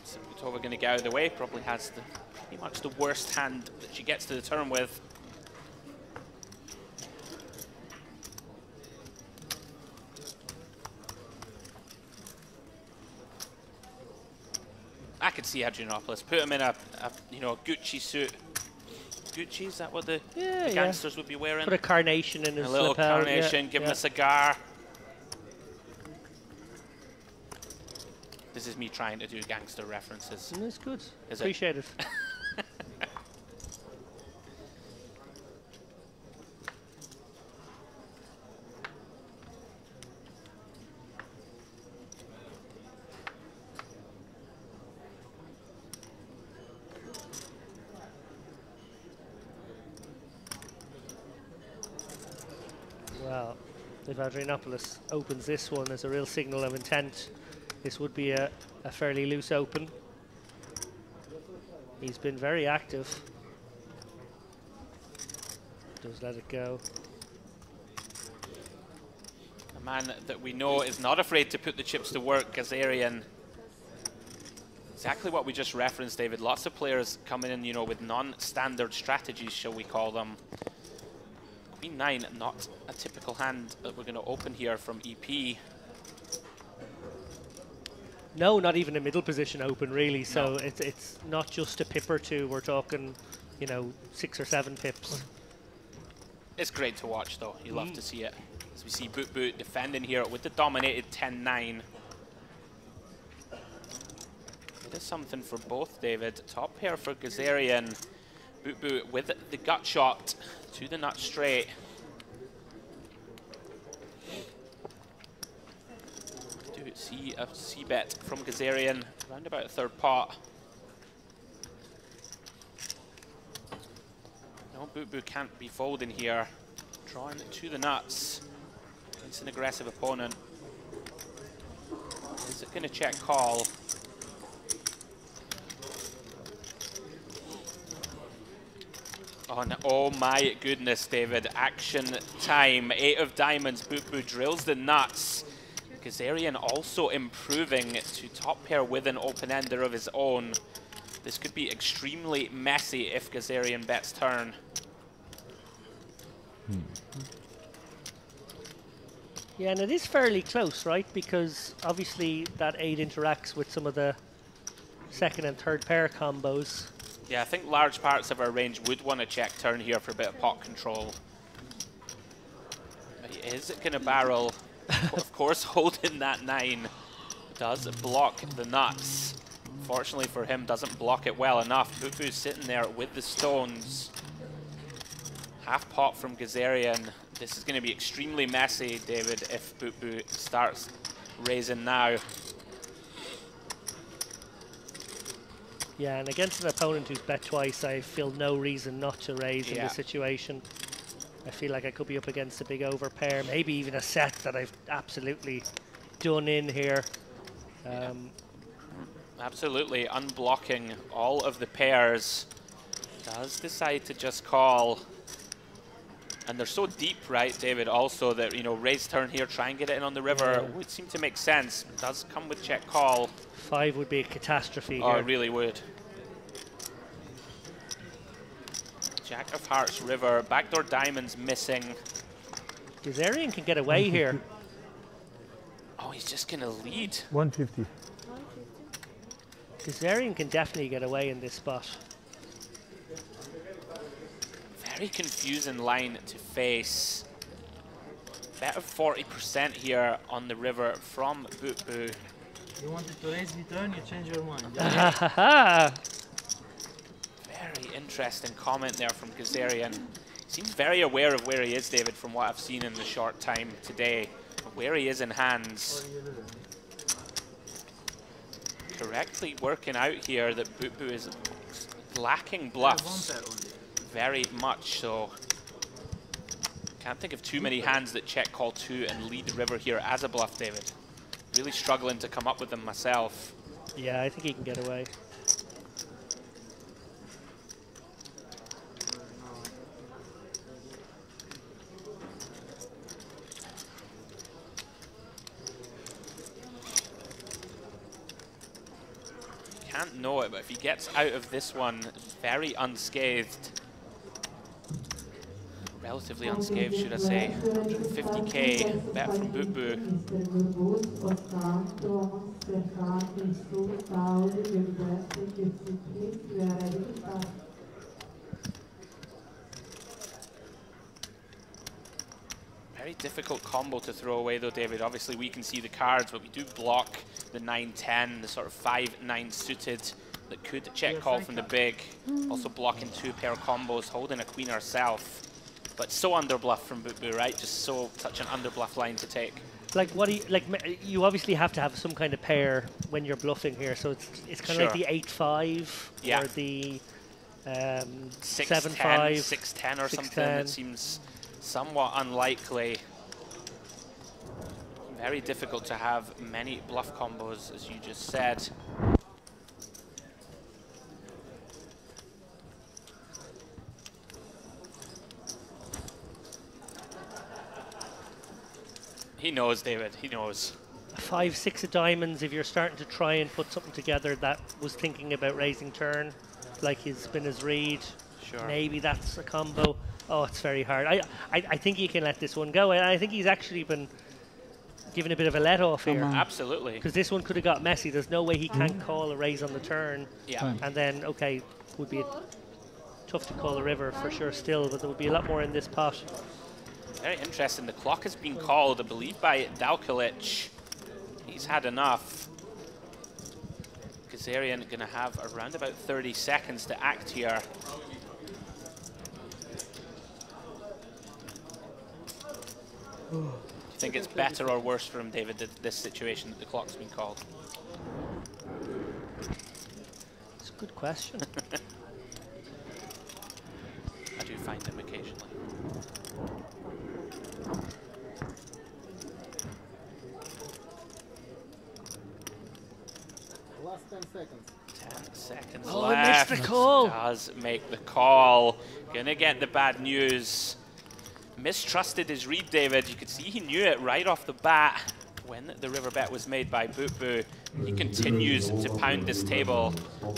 [SPEAKER 19] Sipatova gonna get out of the way, probably has pretty much the worst hand that she gets to the turn with. I could see Adrianopoulos put him in a you know, Gucci suit. Gucci, is that what the gangsters would be wearing?
[SPEAKER 1] Put a carnation in his
[SPEAKER 19] a little
[SPEAKER 1] lapel,
[SPEAKER 19] carnation, give him a cigar. This is me trying to do gangster references.
[SPEAKER 1] That's good.
[SPEAKER 19] Is
[SPEAKER 1] Appreciate it. Well, if Adrianopoulos opens this one as a real signal of intent, this would be a fairly loose open. He's been very active. Does let it go.
[SPEAKER 19] A man that we know is not afraid to put the chips to work, Kazarian. Exactly what we just referenced, David. Lots of players coming in, you know, with non-standard strategies, shall we call them. Queen 9, not a typical hand that we're going to open here from EP.
[SPEAKER 1] No, not even a middle position open, really. So it's not just a pip or two. We're talking, you know, 6 or 7 pips.
[SPEAKER 19] It's great to watch, though. You love to see it. As we see Boot Boot defending here with the dominated 10-9. It is something for both, David. Top pair for Kazarian. Boot Boot with the gut shot to the nut straight. Do see a C-bet from Kazarian, around about a 3rd pot. No, Boot Boot can't be folding here. Drawing to the nuts against an aggressive opponent. Is it going to check call? Oh, no. Oh my goodness, David. Action time. 8 of diamonds. Boot Boot drills the nuts. Kazarian also improving to top pair with an open-ender of his own. This could be extremely messy if Kazarian bets turn.
[SPEAKER 1] Yeah, and it is fairly close, right? Because obviously that 8 interacts with some of the 2nd and 3rd pair combos.
[SPEAKER 19] Yeah, I think large parts of our range would want to check turn here for a bit of pot control. But is it going to barrel? Of course, holding that 9 does block the nuts. Fortunately for him, doesn't block it well enough. Bubu's sitting there with the stones. Half pot from Kazarian. This is going to be extremely messy, David, if Bubu starts raising now.
[SPEAKER 1] Yeah, and against an opponent who's bet twice, I feel no reason not to raise in this situation. I feel like I could be up against a big overpair, maybe even a set that I've absolutely done in here.
[SPEAKER 19] absolutely unblocking all of the pairs. Does decide to just call. And they're so deep, right, David, also that, you know, raise turn here, try and get it in on the river would seem to make sense. It does come with check call.
[SPEAKER 1] 5 would be a catastrophe
[SPEAKER 19] Oh,
[SPEAKER 1] here.
[SPEAKER 19] it really would. Jack of Hearts river, backdoor diamonds missing.
[SPEAKER 1] Gazarian can get away here.
[SPEAKER 19] Oh, he's just going to lead.
[SPEAKER 7] 150.
[SPEAKER 1] Gazarian can definitely get away in this spot.
[SPEAKER 19] Very confusing line to face. Bet of 40% here on the river from Boot Boo.
[SPEAKER 4] You wanted to raise the turn, you change your mind.
[SPEAKER 19] Very interesting comment there from Gazarian. Seems very aware of where he is, David, from what I've seen in the short time today. Where he is in hands. Correctly working out here that Boot Boo is lacking bluffs. Very much so. Can't think of too many hands that check call 2 and lead the river here as a bluff, David. Really struggling to come up with them myself.
[SPEAKER 1] Yeah, I think he can get away.
[SPEAKER 19] Can't know it, but if he gets out of this one very unscathed, relatively unscathed, should I say, 150k bet from Boot Boo. Very difficult combo to throw away though, David. Obviously we can see the cards, but we do block the 9-10, the sort of 5-9 suited that could check call from the big. Also blocking 2 pair combos, holding a queen herself. But so underbluff from Boot Boo, right? Just such an underbluff line to take.
[SPEAKER 1] Like what do you, like you obviously have to have some kind of pair when you're bluffing here, so it's kind of like the 8-5 or the 7-5,
[SPEAKER 19] 6-10 or something. It seems somewhat unlikely. Very difficult to have many bluff combos, as you just said. He knows, David. He knows.
[SPEAKER 1] 5-6 of diamonds. If you're starting to try and put something together that was thinking about raising turn, like his spinner's read, maybe that's a combo. Oh, it's very hard. I think you can let this one go. I think he's actually been given a bit of a let off here.
[SPEAKER 19] Absolutely.
[SPEAKER 1] Because this one could have got messy. There's no way he can't call a raise on the turn.
[SPEAKER 19] Yeah.
[SPEAKER 1] And then, okay, would be tough to call a river for sure still, but there would be a lot more in this pot.
[SPEAKER 19] Very interesting. The clock has been called, I believe, by Dalkalic. He's had enough. Gazarian going to have around about 30 seconds to act here. Do you think it's better or worse for him, David, this situation that the clock's been called?
[SPEAKER 1] It's a good question.
[SPEAKER 19] I do find them occasionally.
[SPEAKER 13] Last 10 seconds.
[SPEAKER 19] 10 seconds
[SPEAKER 1] Oh,
[SPEAKER 19] left.
[SPEAKER 1] he missed the call.
[SPEAKER 19] Does make the call. Gonna get the bad news. Mistrusted his read, David. You could see he knew it right off the bat when the river bet was made by Boot Boo. He continues to pound this table.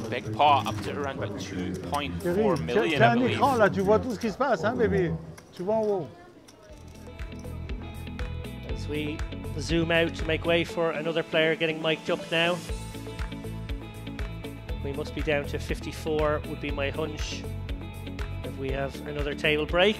[SPEAKER 19] Big pot up to around about 2.4 million, I believe.
[SPEAKER 7] Là, tu vois tout ce qui se passe, hein, bébé? Tu vois en haut.
[SPEAKER 1] As we zoom out to make way for another player getting mic'd up now. We must be down to 54 would be my hunch if we have another table break.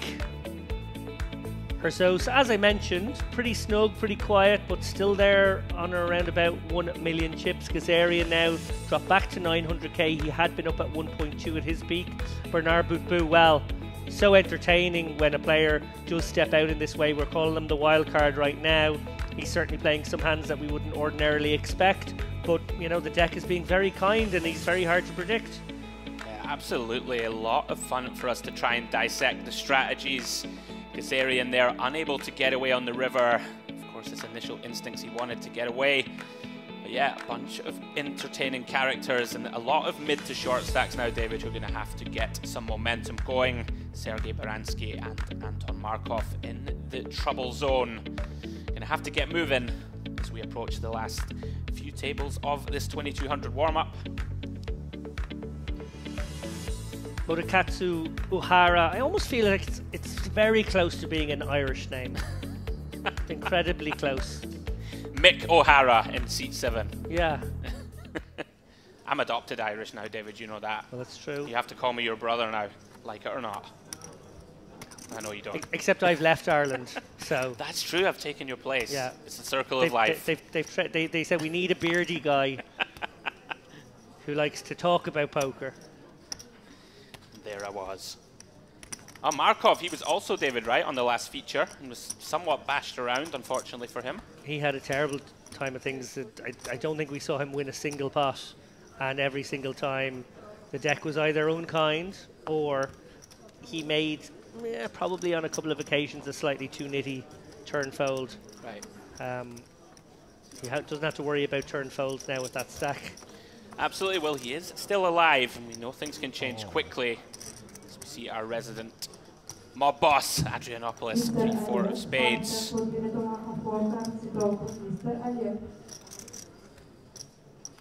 [SPEAKER 1] So as I mentioned, pretty snug, pretty quiet, but still there on or around about 1 million chips. Gazarian now dropped back to 900k. He had been up at 1.2 at his peak. Bernard Boot Boo, well, so entertaining when a player does step out in this way. We're calling him the wild card right now. He's certainly playing some hands that we wouldn't ordinarily expect, but you know, the deck is being very kind and he's very hard to predict.
[SPEAKER 19] Yeah, absolutely. A lot of fun for us to try and dissect the strategies. Gazarian there, unable to get away on the river. Of course, his initial instincts, he wanted to get away. But Yeah, a bunch of entertaining characters and a lot of mid to short stacks now, David, who are going to have to get some momentum going. Sergei Baranski and Anton Markov in the trouble zone. Going to have to get moving as we approach the last few tables of this 2200 warm-up.
[SPEAKER 1] Motakatsu Uhara, I almost feel like it's very close to being an Irish name. Incredibly close.
[SPEAKER 19] Mick O'Hara in seat 7.
[SPEAKER 1] Yeah.
[SPEAKER 19] I'm adopted Irish now, David, you know that.
[SPEAKER 1] Well, that's true.
[SPEAKER 19] You have to call me your brother now, like it or not. I know you don't.
[SPEAKER 1] Except I've left Ireland, so...
[SPEAKER 19] That's true, I've taken your place.
[SPEAKER 1] Yeah.
[SPEAKER 19] It's the circle of life.
[SPEAKER 1] They said we need a beardy guy who likes to talk about poker.
[SPEAKER 19] There I was. Oh, Markov, he was also, David, right, on the last feature, and was somewhat bashed around, unfortunately for him.
[SPEAKER 1] He had a terrible time of things. I don't think we saw him win a single pot, and every single time the deck was either unkind or he made, probably on a couple of occasions, a slightly too nitty turn fold.
[SPEAKER 19] Right.
[SPEAKER 1] He doesn't have to worry about turn folds now with that stack.
[SPEAKER 19] Absolutely. Well, he is still alive, and we know things can change quickly. As we see our resident mob boss, Adrianopoulos, 3-4 of spades.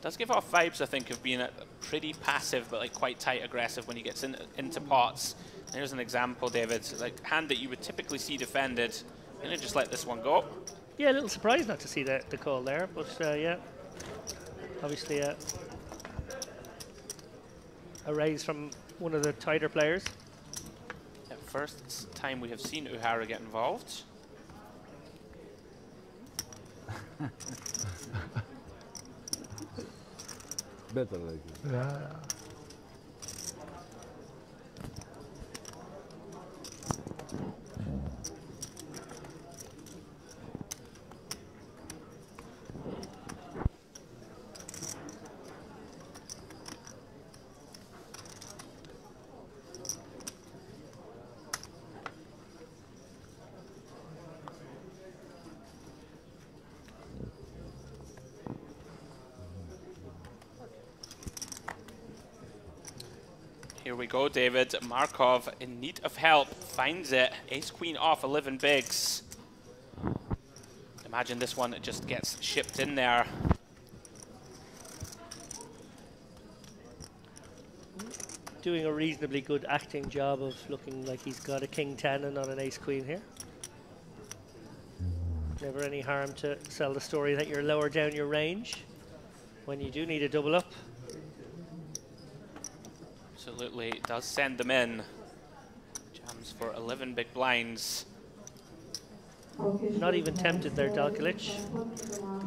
[SPEAKER 19] Does give off vibes, I think, of being a pretty passive but like quite tight aggressive when he gets into pots. There's an example, David, like hand that you would typically see defended. I'm gonna just let this one go.
[SPEAKER 1] Yeah, a little surprised not to see the call there, but yeah, obviously a raise from one of the tighter players.
[SPEAKER 19] Yeah, first time we have seen Uhara get involved.
[SPEAKER 16] Better like it.
[SPEAKER 7] Yeah.
[SPEAKER 19] Here we go, David. Markov in need of help, finds it. Ace-Queen off, 11 bigs. Imagine this one just gets shipped in there.
[SPEAKER 1] Doing a reasonably good acting job of looking like he's got a king-10 and not an ace-queen here. Never any harm to sell the story that you're lower down your range when you do need a double up.
[SPEAKER 19] Absolutely, it does send them in. Jams for 11 big blinds.
[SPEAKER 1] Not even tempted there, Dalkilich.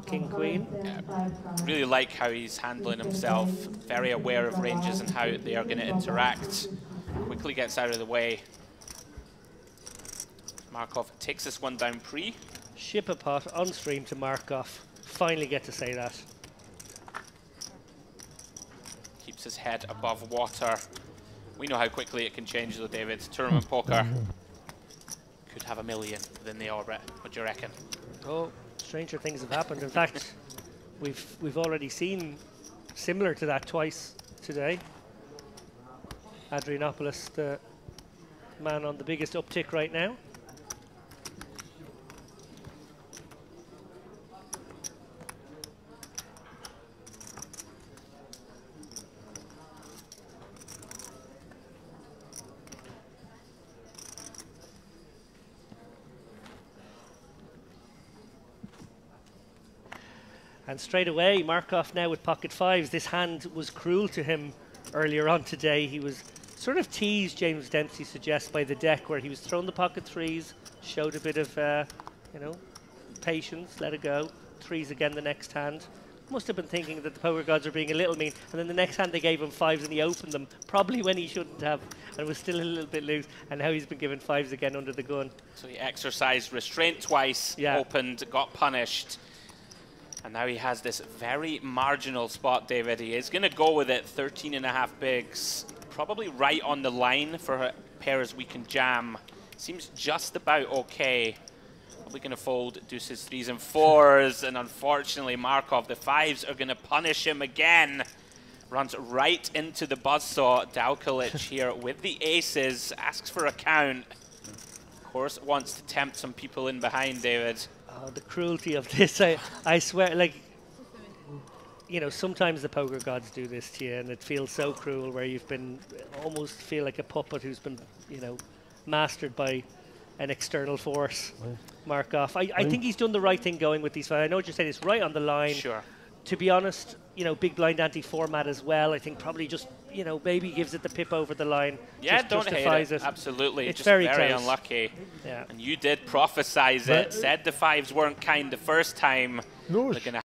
[SPEAKER 1] King, queen.
[SPEAKER 19] Yeah, really like how he's handling himself. Very aware of ranges and how they are going to interact. Quickly gets out of the way. Markov takes this one down pre.
[SPEAKER 1] Ship a pot on stream to Markov. Finally get to say that.
[SPEAKER 19] Keeps his head above water. We know how quickly it can change though, David. Tournament poker could have a million within the orbit. What do you reckon?
[SPEAKER 1] Oh, stranger things have happened. In fact, we've already seen similar to that twice today. Adrianopoulos, the man on the biggest uptick right now. And straight away, Markov now with pocket fives. This hand was cruel to him earlier on today. He was sort of teased, James Dempsey suggests, by the deck where he was throwing the pocket threes, showed a bit of, you know, patience, let it go. Threes again the next hand. Must have been thinking that the poker gods are being a little mean. And then the next hand they gave him fives and he opened them, probably when he shouldn't have, and was still a little bit loose. And now he's been given fives again under the gun.
[SPEAKER 19] So he exercised restraint twice, opened, got punished. And now he has this very marginal spot, David. He is going to go with it, 13.5 bigs. Probably right on the line for pairs we can jam. Seems just about okay. probably going to fold deuces, threes, and fours, and unfortunately Markov, the fives are going to punish him again. Runs right into the buzzsaw. Dowkalic here with the aces, asks for a count. Of course, wants to tempt some people in behind, David.
[SPEAKER 1] Oh, the cruelty of this, I swear, like, you know, sometimes the poker gods do this to you, and it feels so cruel where you've been, almost feel like a puppet who's been, you know, mastered by an external force. Markov. I think he's done the right thing going with these five. I know what you're saying, it's right on the line.
[SPEAKER 19] Sure.
[SPEAKER 1] To be honest, you know, big blind anti-format as well. I think probably just, you know, maybe gives it the pip over the line.
[SPEAKER 19] Yeah,
[SPEAKER 1] just
[SPEAKER 19] don't
[SPEAKER 1] justifies
[SPEAKER 19] hate it. Absolutely.
[SPEAKER 1] It's
[SPEAKER 19] just
[SPEAKER 1] very,
[SPEAKER 19] very
[SPEAKER 1] close.
[SPEAKER 19] unlucky.
[SPEAKER 1] Yeah.
[SPEAKER 19] And you did prophesize it. Said the fives weren't kind the first time. They're going to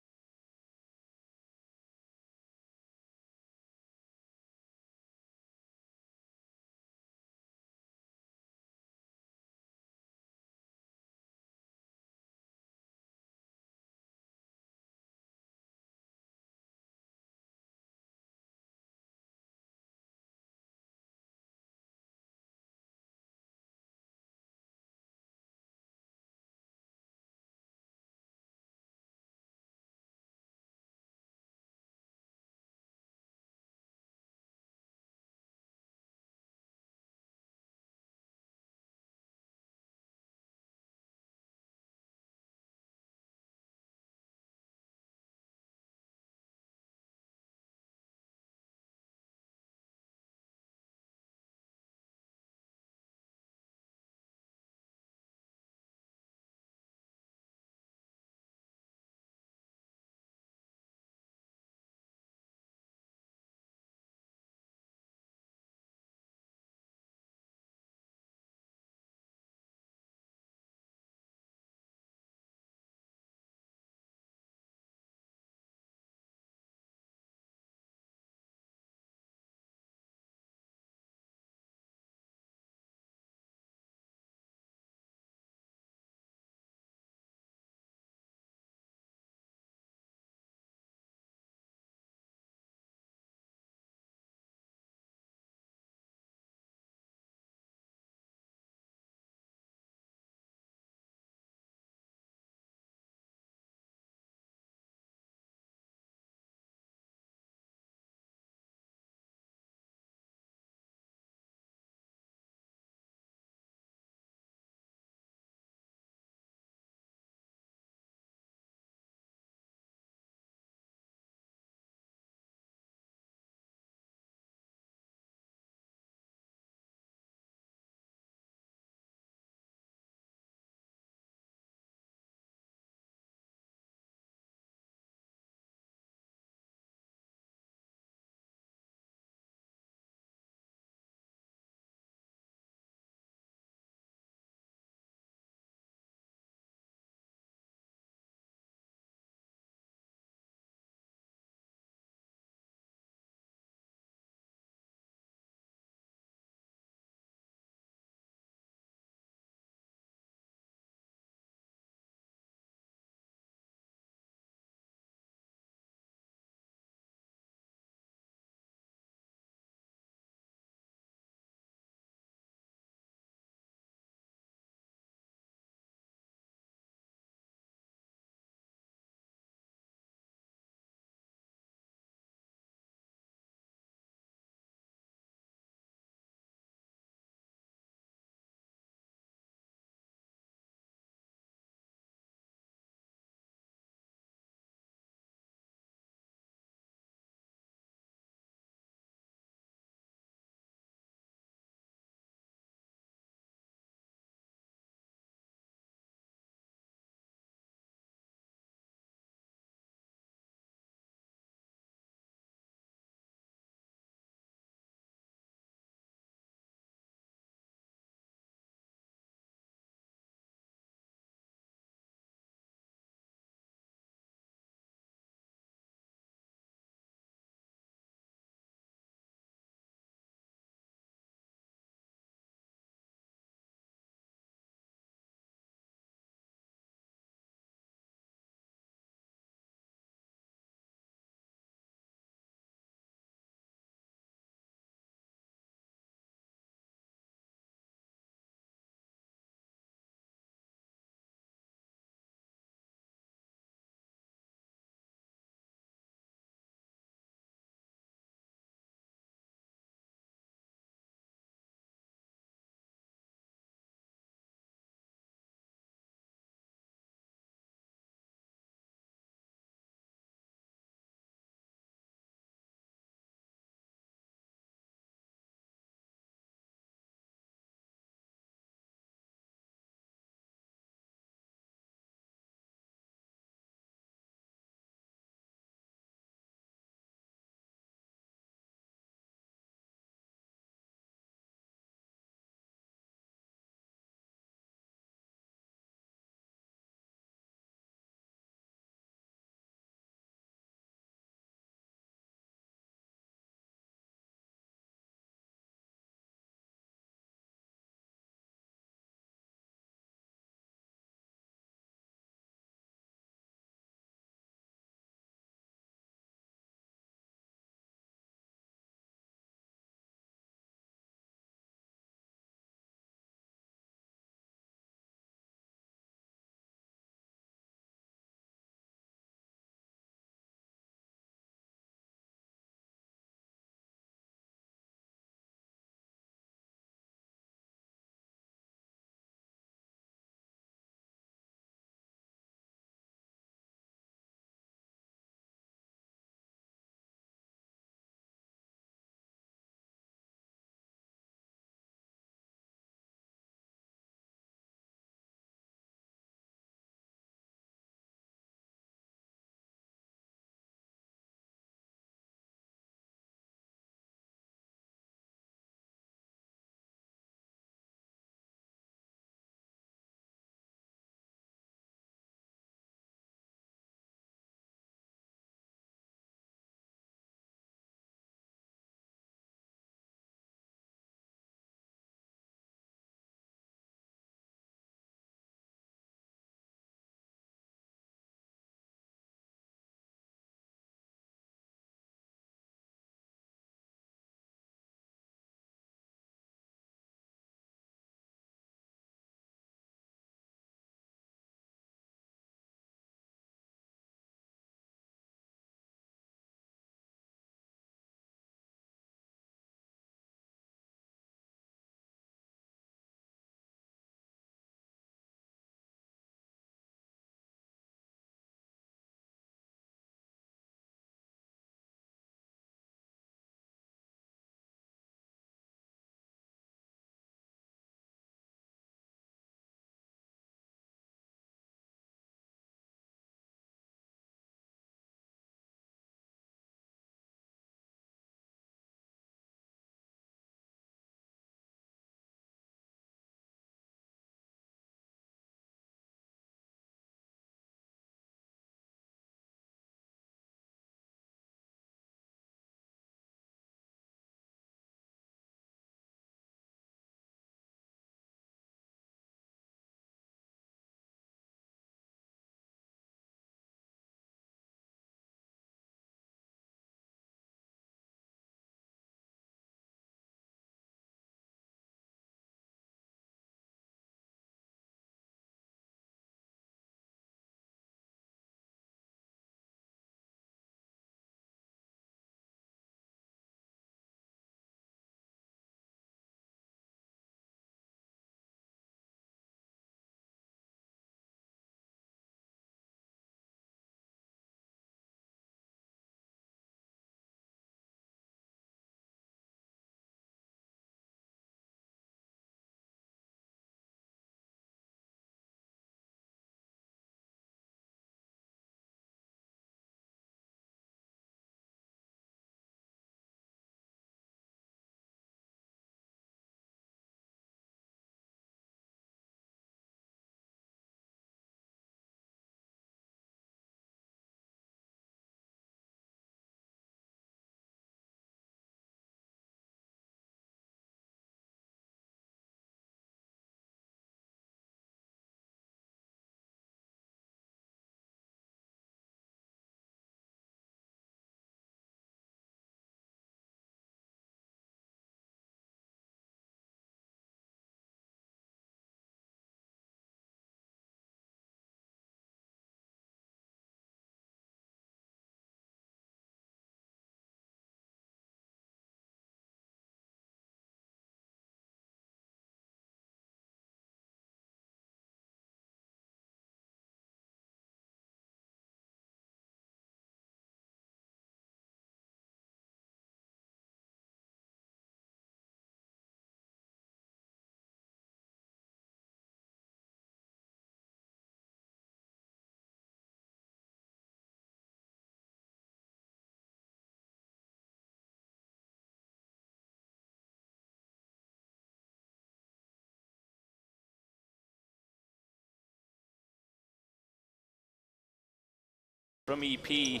[SPEAKER 19] from EP. We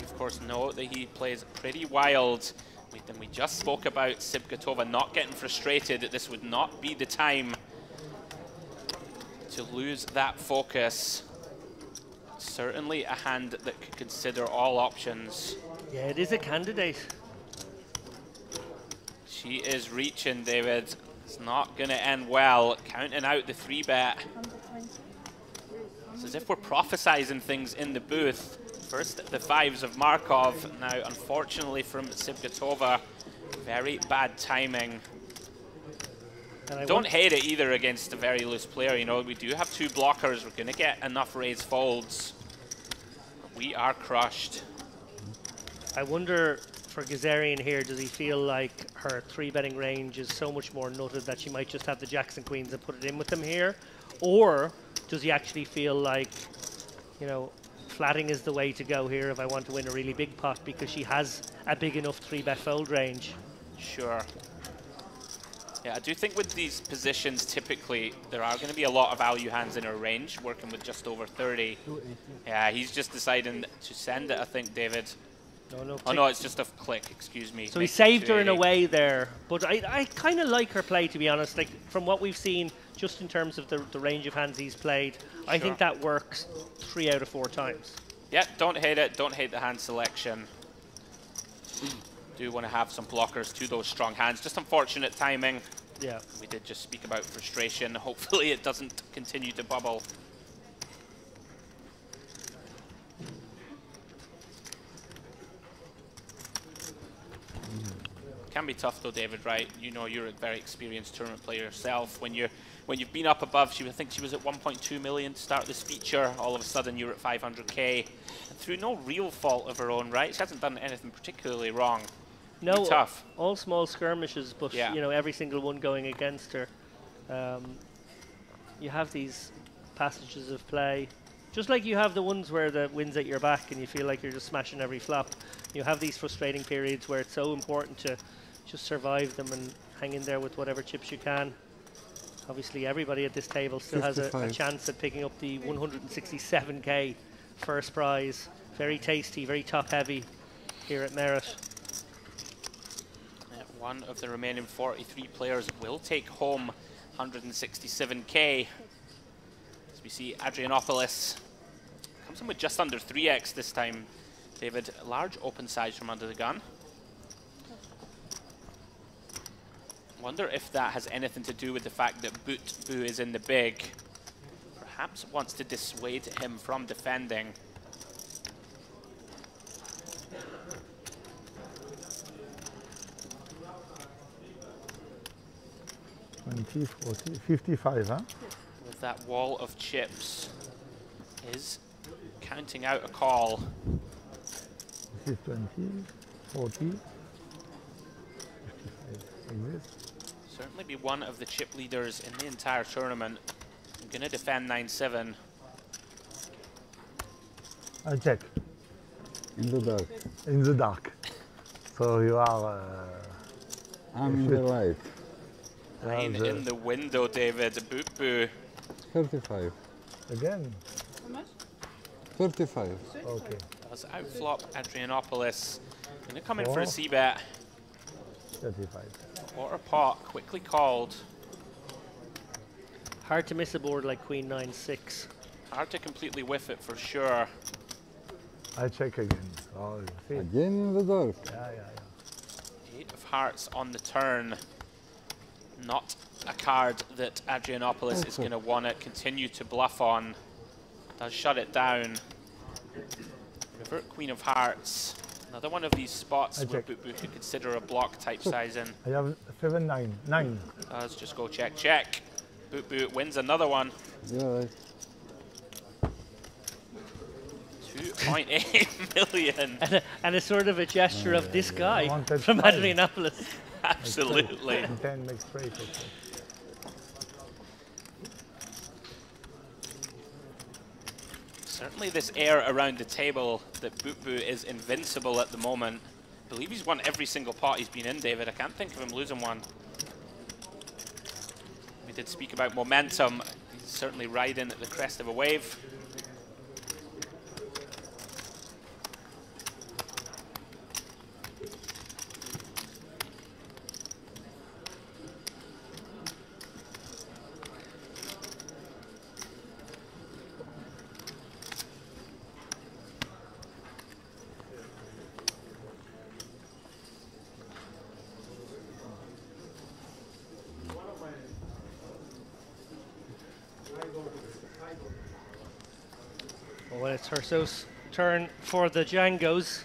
[SPEAKER 19] of course know that he plays pretty wild. We just spoke about Sibgatova not getting frustrated, that this would not be the time to lose that focus. Certainly a hand that could consider all options.
[SPEAKER 1] Yeah, it is a candidate.
[SPEAKER 19] She is reaching, David. It's not going to end well. Counting out the 3-bet. It's as if we're prophesizing things in the booth. First, the 5s of Markov. Now, unfortunately, from Sibgatova, very bad timing. Don't hate it either against a very loose player. You know, we do have 2 blockers. We're going to get enough raise folds. We are crushed.
[SPEAKER 1] I wonder, for Gazarian here, does he feel like her 3-betting range is so much more nutted that she might just have the jacks and queens and put it in with them here? Or does he actually feel like, you know, flatting is the way to go here if I want to win a really big pot, because she has a big enough 3-bet fold range?
[SPEAKER 19] Sure. Yeah, I do think with these positions, typically, there are going to be a lot of value hands in her range, working with just over 30. Yeah, he's just deciding to send it, I think, David.
[SPEAKER 1] No,
[SPEAKER 19] oh, no, it's just a click, excuse me.
[SPEAKER 1] So he saved her in a way there. But I kind of like her play, to be honest. Like, from what we've seen, just in terms of the range of hands he's played, I think that works 3 out of 4 times.
[SPEAKER 19] Yeah, don't hate it. Don't hate the hand selection. Do want to have some blockers to those strong hands. Just unfortunate timing.
[SPEAKER 1] Yeah.
[SPEAKER 19] We did just speak about frustration. Hopefully it doesn't continue to bubble. Can be tough though, David, right? You know, you're a very experienced tournament player yourself. When you've been up above, I think she was at 1.2 million to start this feature. All of a sudden, you're at 500K, and through no real fault of her own, right? She hasn't done anything particularly wrong.
[SPEAKER 1] No,
[SPEAKER 19] tough.
[SPEAKER 1] All small skirmishes, but you know, every single one going against her. You have these passages of play, just like you have the ones where the wind's at your back and you feel like you're just smashing every flop. You have these frustrating periods where it's so important to just survive them and hang in there with whatever chips you can. Obviously, everybody at this table still has a chance at picking up the 167K first prize. Very tasty, very top-heavy here at Merit.
[SPEAKER 19] One of the remaining 43 players will take home 167K. As we see, Adrianopoulos comes in with just under 3x this time. David, large open size from under the gun. Wonder if that has anything to do with the fact that Boot is in the big. Perhaps wants to dissuade him from defending.
[SPEAKER 7] 20, 40, 55, huh?
[SPEAKER 19] With that wall of chips, is counting out a call.
[SPEAKER 7] This is 20, 40, 55, like this.
[SPEAKER 19] Certainly be one of the chip leaders in the entire tournament. I'm going to defend 9-7.
[SPEAKER 7] I check.
[SPEAKER 16] In the dark.
[SPEAKER 7] In the dark. So you are...
[SPEAKER 16] I'm in the light.
[SPEAKER 19] 9 in the window, David. Boot.
[SPEAKER 16] 35.
[SPEAKER 7] Again?
[SPEAKER 13] How much?
[SPEAKER 16] 35.
[SPEAKER 7] Okay.
[SPEAKER 19] Does outflop Adrianopoulos. Going to come in for a c-bet.
[SPEAKER 7] 35.
[SPEAKER 19] Quarter pot, quickly called.
[SPEAKER 1] Hard to miss a board like Queen 9-6.
[SPEAKER 19] Hard to completely whiff it for sure.
[SPEAKER 7] I check again. Oh, see.
[SPEAKER 16] Again in the dark.
[SPEAKER 7] Yeah.
[SPEAKER 19] 8 of hearts on the turn. Not a card that Adrianopoulos is going to want to continue to bluff on. Does shut it down. Revert Queen of Hearts. Another one of these spots where Boot could consider a block type sizing.
[SPEAKER 7] I have 7, 9. 9.
[SPEAKER 19] Let's just go check. Boot wins another one.
[SPEAKER 16] Yeah, right.
[SPEAKER 19] 2.8 million.
[SPEAKER 1] And a sort of a gesture of this guy from Adrianopoulos.
[SPEAKER 19] Absolutely.
[SPEAKER 7] 10 makes 3.
[SPEAKER 19] Certainly this air around the table that Boot is invincible at the moment. I believe he's won every single pot he's been in, David. I can't think of him losing one. We did speak about momentum. He's certainly riding at the crest of a wave.
[SPEAKER 1] Well, it's Herso's turn for the Django's.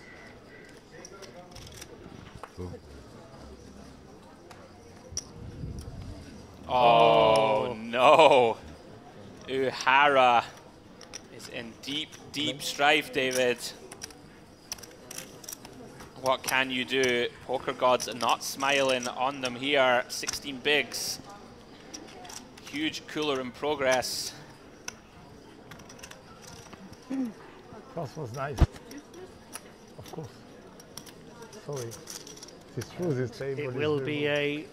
[SPEAKER 19] Oh no. Uhara is in deep, deep strife, David. What can you do? Poker gods are not smiling on them here. 16 bigs. Huge cooler in progress.
[SPEAKER 7] Cross was nice. Of course. Sorry. This true, this table
[SPEAKER 1] It will be a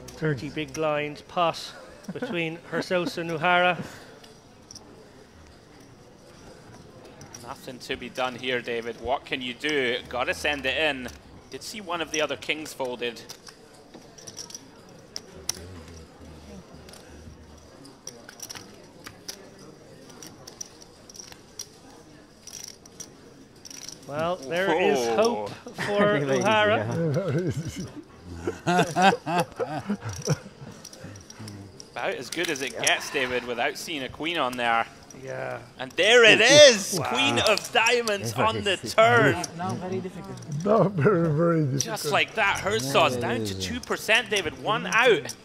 [SPEAKER 1] 30 big blind pot between Hersos and Uhara.
[SPEAKER 19] Nothing to be done here, David. What can you do? Gotta send it in. Did see one of the other kings folded.
[SPEAKER 1] Well, there is hope for Uhara.
[SPEAKER 19] About as good as it gets, David, without seeing a queen on there.
[SPEAKER 1] Yeah.
[SPEAKER 19] And there it is!
[SPEAKER 1] Wow.
[SPEAKER 19] Queen of diamonds on the turn.
[SPEAKER 4] Now very difficult.
[SPEAKER 7] No, very, very difficult.
[SPEAKER 19] Just like that, Herzog's down to 2%, David. One out.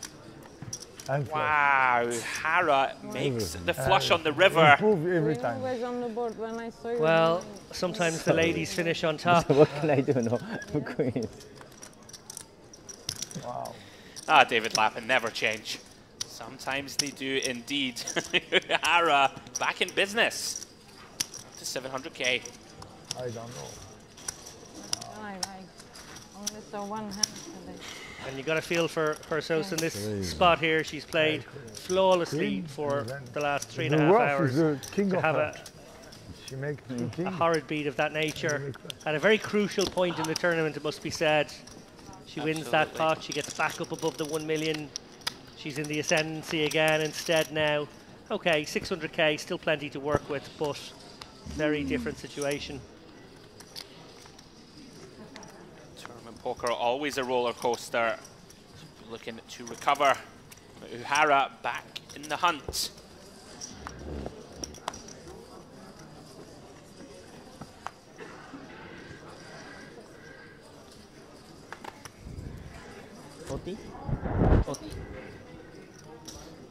[SPEAKER 19] Wow, Hara makes the flush on the river.
[SPEAKER 7] Improve every time.
[SPEAKER 18] On the board when I saw you.
[SPEAKER 1] Well, sometimes the ladies finish on top.
[SPEAKER 21] What can I do now? Queen.
[SPEAKER 7] Wow.
[SPEAKER 19] Ah, David Lappin, never change. Sometimes they do indeed. Hara back in business to 700k.
[SPEAKER 7] I don't know.
[SPEAKER 18] I only saw one hand today.
[SPEAKER 1] And you got to feel for Hersos in this spot here. She's played flawlessly for the last 3.5 hours. To have
[SPEAKER 7] she makes
[SPEAKER 1] a horrid beat of that nature at a very crucial point in the tournament, it must be said. She wins that pot. She gets back up above the 1 million. She's in the ascendancy again instead now. Okay, 600k, still plenty to work with, but very different situation.
[SPEAKER 19] Tournament poker, always a roller coaster. Looking to recover. Uhara back in the hunt.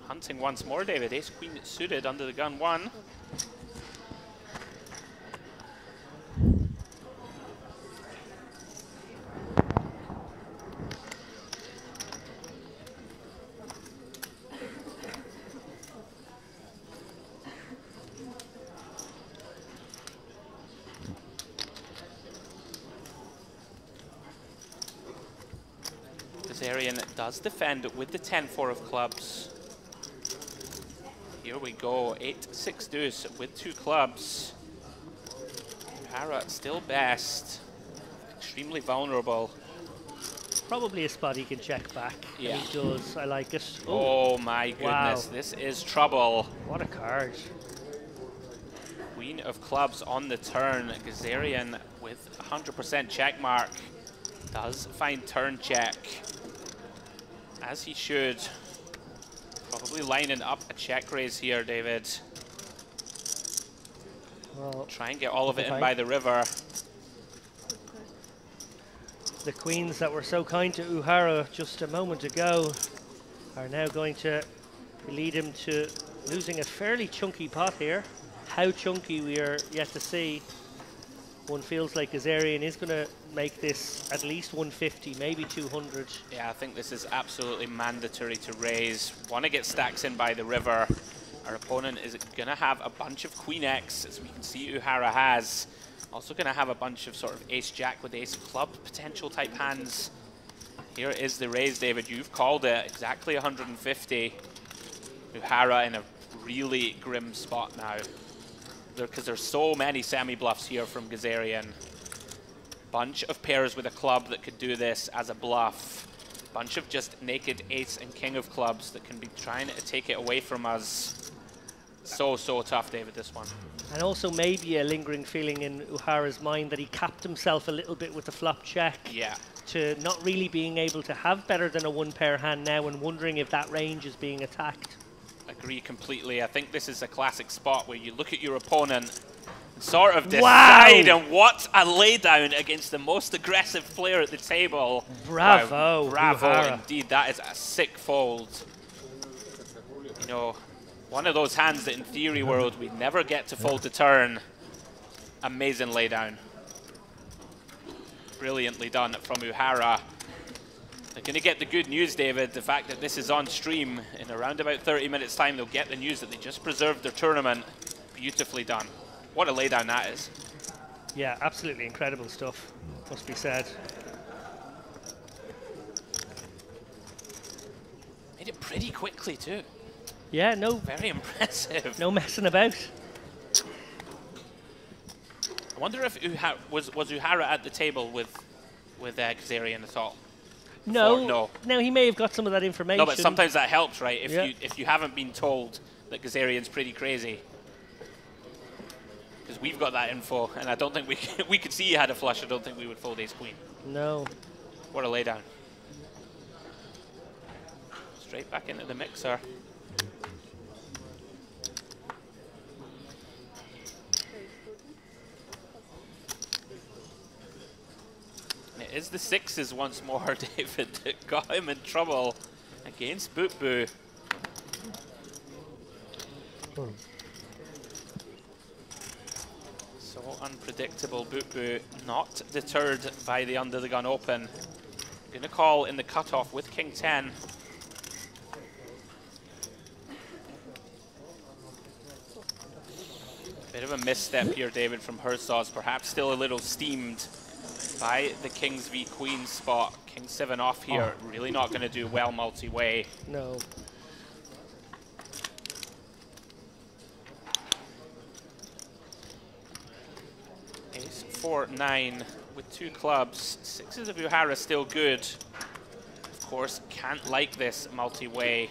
[SPEAKER 19] Hunting once more, David. Ace Queen suited under the gun one. Kazarian does defend with the 10-4 of clubs. Here we go, 8-6 deuce with 2 clubs. Hara still best, extremely vulnerable.
[SPEAKER 1] Probably a spot he can check back.
[SPEAKER 19] Yeah.
[SPEAKER 1] And he does, I like it.
[SPEAKER 19] Oh my goodness,
[SPEAKER 1] wow.
[SPEAKER 19] This is trouble.
[SPEAKER 1] What a card.
[SPEAKER 19] Queen of clubs on the turn. Kazarian with 100% check mark. Does find turn check. As he should. Probably lining up a check raise here, David.
[SPEAKER 1] Well,
[SPEAKER 19] try and get all of it in by the river.
[SPEAKER 1] The queens that were so kind to Uhara just a moment ago are now going to lead him to losing a fairly chunky pot here. How chunky we are yet to see. One feels like Kazarian is going to make this at least 150, maybe 200.
[SPEAKER 19] Yeah, I think this is absolutely mandatory to raise. Want to get stacks in by the river. Our opponent is going to have a bunch of Queen X, as we can see Uhara has. Also going to have a bunch of sort of Ace-Jack with Ace-Club potential type hands. Here is the raise, David. You've called it. Exactly 150. Uhara in a really grim spot now. Because there's so many semi-bluffs here from Kazarian. Bunch of pairs with a club that could do this as a bluff. Bunch of just naked ace and king of clubs that can be trying to take it away from us. So tough, David, this one.
[SPEAKER 1] And also maybe a lingering feeling in Uhara's mind that he capped himself a little bit with the flop check.
[SPEAKER 19] Yeah.
[SPEAKER 1] To not really being able to have better than a one pair hand now and wondering if that range is being attacked.
[SPEAKER 19] agree completely. I think this is a classic spot where you look at your opponent and sort of
[SPEAKER 1] Wow.
[SPEAKER 19] decide, and what a laydown against the most aggressive player at the table.
[SPEAKER 1] Bravo,
[SPEAKER 19] Wow, bravo
[SPEAKER 1] Uehara.
[SPEAKER 19] indeed. That is a sick fold. You know, one of those hands that in theory world we never get to fold to turn. Amazing laydown. Brilliantly done from Uehara. They're going to get the good news, David, the fact that this is on stream. In around about 30 minutes time, they'll get the news that they just preserved their tournament. Beautifully done. What a laydown that is.
[SPEAKER 1] Yeah, absolutely incredible stuff, must be said.
[SPEAKER 19] Made it pretty quickly too.
[SPEAKER 1] Yeah, no.
[SPEAKER 19] Very impressive.
[SPEAKER 1] No messing about.
[SPEAKER 19] I wonder if was Uehara at the table with Kazarian at all?
[SPEAKER 1] No.
[SPEAKER 19] No.
[SPEAKER 1] Now he may have got some of that information.
[SPEAKER 19] No, but sometimes that helps, right?
[SPEAKER 1] Yeah.
[SPEAKER 19] If you haven't been told that Kazarian's pretty crazy, because we've got that info, and I don't think we could see you had a flush. I don't think we would fold ace queen.
[SPEAKER 1] No.
[SPEAKER 19] What a laydown. Straight back into the mixer. It is the sixes once more, David, that got him in trouble against Bootboo. So unpredictable, Bootboo, not deterred by the under the gun open. Gonna call in the cutoff with King 10. Bit of a misstep here, David, from Herzog, perhaps still a little steamed by the Kings v Queens spot. King 7 off here, really not going to do well multi-way.
[SPEAKER 1] No.
[SPEAKER 19] Ace 4-9 with 2 clubs. Sixes of Uehara still good. Of course, can't like this multi-way.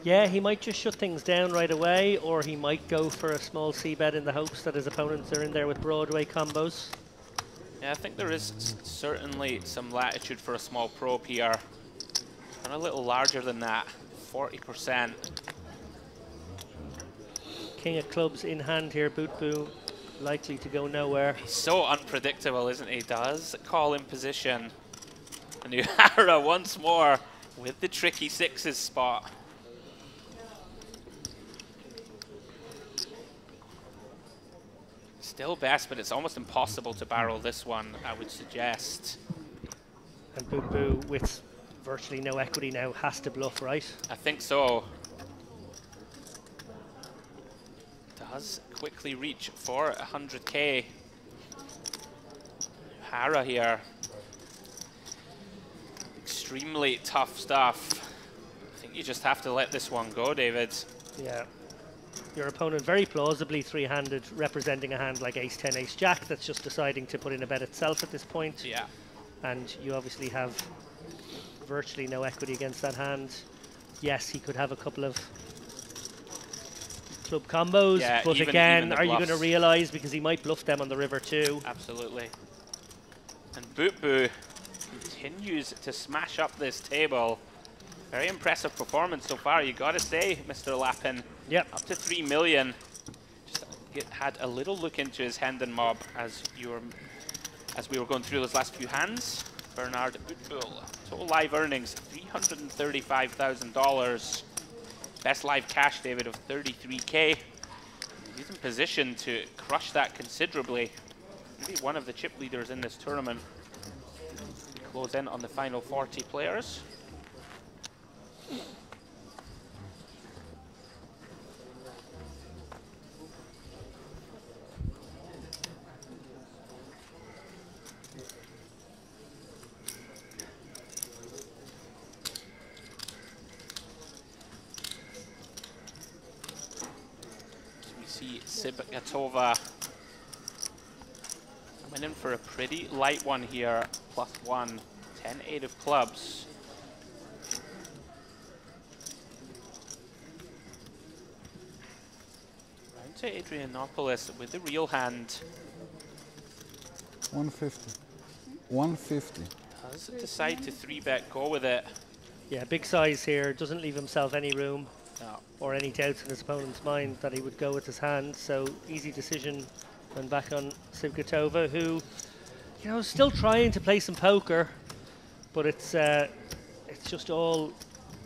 [SPEAKER 1] Yeah, he might just shut things down right away, or he might go for a small c-bet in the hopes that his opponents are in there with Broadway combos.
[SPEAKER 19] Yeah, I think there is certainly some latitude for a small probe here. And a little larger than that, 40%.
[SPEAKER 1] King of clubs in hand here, Bootboo, likely to go nowhere.
[SPEAKER 19] He's so unpredictable, isn't he? Does call in position. And Uehara once more with the tricky sixes spot. Still best, but it's almost impossible to barrel this one, I would suggest.
[SPEAKER 1] And Bootboo, with virtually no equity now, has to bluff, right?
[SPEAKER 19] I think so. Does quickly reach for 100k. Uehara here. Extremely tough stuff. I think you just have to let this one go, David.
[SPEAKER 1] Yeah. Your opponent very plausibly three-handed, representing a hand like ace-10, ace-jack that's just deciding to put in a bet itself at this point.
[SPEAKER 19] Yeah.
[SPEAKER 1] And you obviously have virtually no equity against that hand. Yes, he could have a couple of club combos,
[SPEAKER 19] Yeah,
[SPEAKER 1] but
[SPEAKER 19] even
[SPEAKER 1] again,
[SPEAKER 19] the
[SPEAKER 1] are you going to
[SPEAKER 19] bluffs.
[SPEAKER 1] realize, because he might bluff them on the river too?
[SPEAKER 19] Absolutely. And Bootboo continues to smash up this table. Very impressive performance so far, you gotta say, Mr. Lappin.
[SPEAKER 1] Yep.
[SPEAKER 19] Up to 3 million. Just had a little look into his Hendon mob as we were going through those last few hands. Bernard Bootbull. Total live earnings, $335,000. Best live cash, David, of 33k. He's in position to crush that considerably. Maybe one of the chip leaders in this tournament. We close in on the final 40 players. We see Sibgatova coming in for a pretty light one here, +1, 10-8 of clubs. Round to Adrianopoulos with the real hand.
[SPEAKER 8] 150. 150.
[SPEAKER 19] Does decide to 3-bet, go with it.
[SPEAKER 1] Yeah, big size here, doesn't leave himself any room
[SPEAKER 19] No.
[SPEAKER 1] or any doubts in his opponent's mind that he would go with his hand. So easy decision when back on Sivkatova, who, you know, is still trying to play some poker, but it's just all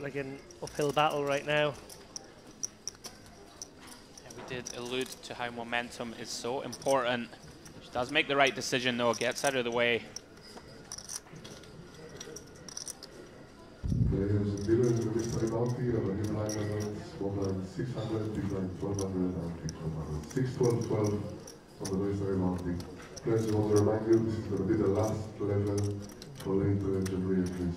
[SPEAKER 1] like an uphill battle right now.
[SPEAKER 19] Yeah, we did allude to how momentum is so important. She does make the right decision though, gets out of the way.
[SPEAKER 10] Players and dealers in the mystery bounty have a hidden line levels, small blind 600, big blind 1200, and big 1200. 6, 12, 12 on the mystery bounty. Players, I want to remind you, this is going to be the last level for late January entries.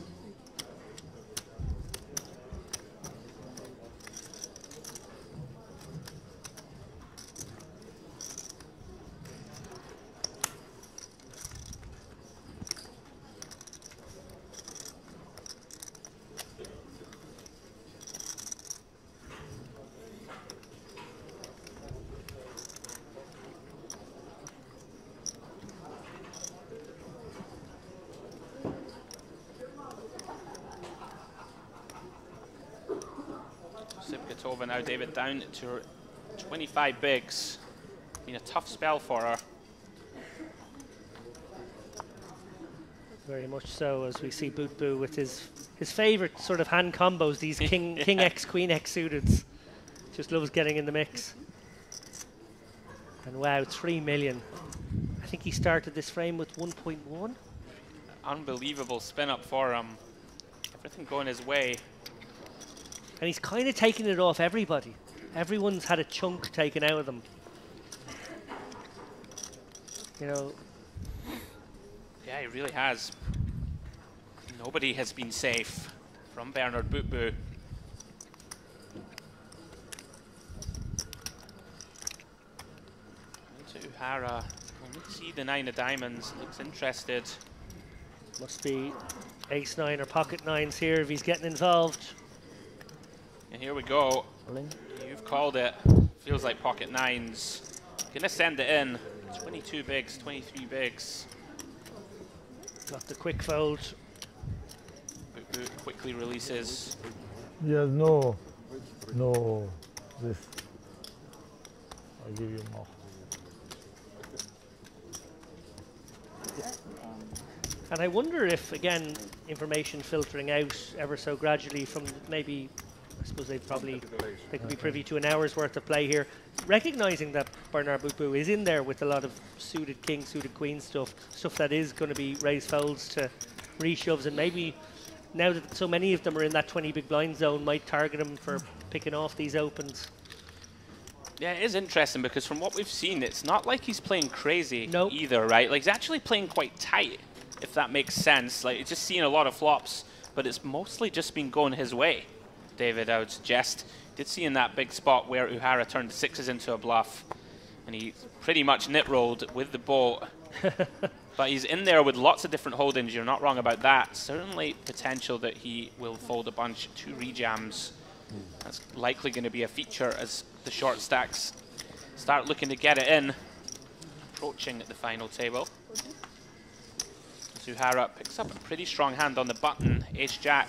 [SPEAKER 19] Sivkatova now, David, down to 25 bigs. Been a tough spell for her.
[SPEAKER 1] Very much so, as we see Boot Boo with his favourite sort of hand combos, these King X, Queen X suited. Just loves getting in the mix. And wow, 3 million. I think he started this frame with 1.1.
[SPEAKER 19] Unbelievable spin up for him. Everything going his way.
[SPEAKER 1] And he's kind of taken it off everybody. Everyone's had a chunk taken out of them. You know.
[SPEAKER 19] Yeah, he really has. Nobody has been safe from Bernard Boot Boo. Into Uhara. Only see the 9 of diamonds. Looks interested.
[SPEAKER 1] Must be ace 9 or pocket 9s here if he's getting involved.
[SPEAKER 19] And here we go. You've called it. Feels like pocket 9s. Gonna send it in. 22 bigs, 23 bigs.
[SPEAKER 1] Got the quick fold.
[SPEAKER 19] Boot Boo quickly releases.
[SPEAKER 7] Yes, no, this. I'll give you more.
[SPEAKER 1] And I wonder if, again, information filtering out ever so gradually from maybe, I suppose they could be privy to an hour's worth of play here, recognizing that Bernard Boot Boo is in there with a lot of suited king, suited queen stuff that is going to be raised folds to reshoves, and maybe now that so many of them are in that 20 big blind zone, might target him for picking off these opens.
[SPEAKER 19] Yeah, it is interesting because from what we've seen, it's not like he's playing crazy either, right? Like, he's actually playing quite tight, if that makes sense. Like, it's just seeing a lot of flops, but it's mostly just been going his way, David, I would suggest. Did see in that big spot where Uhara turned 6s into a bluff, and he pretty much nit-rolled with the boat. But he's in there with lots of different holdings, you're not wrong about that. Certainly potential that he will fold a bunch, 2 rejams. That's likely going to be a feature as the short stacks start looking to get it in. Approaching the final table. Uhara picks up a pretty strong hand on the button, ace-jack.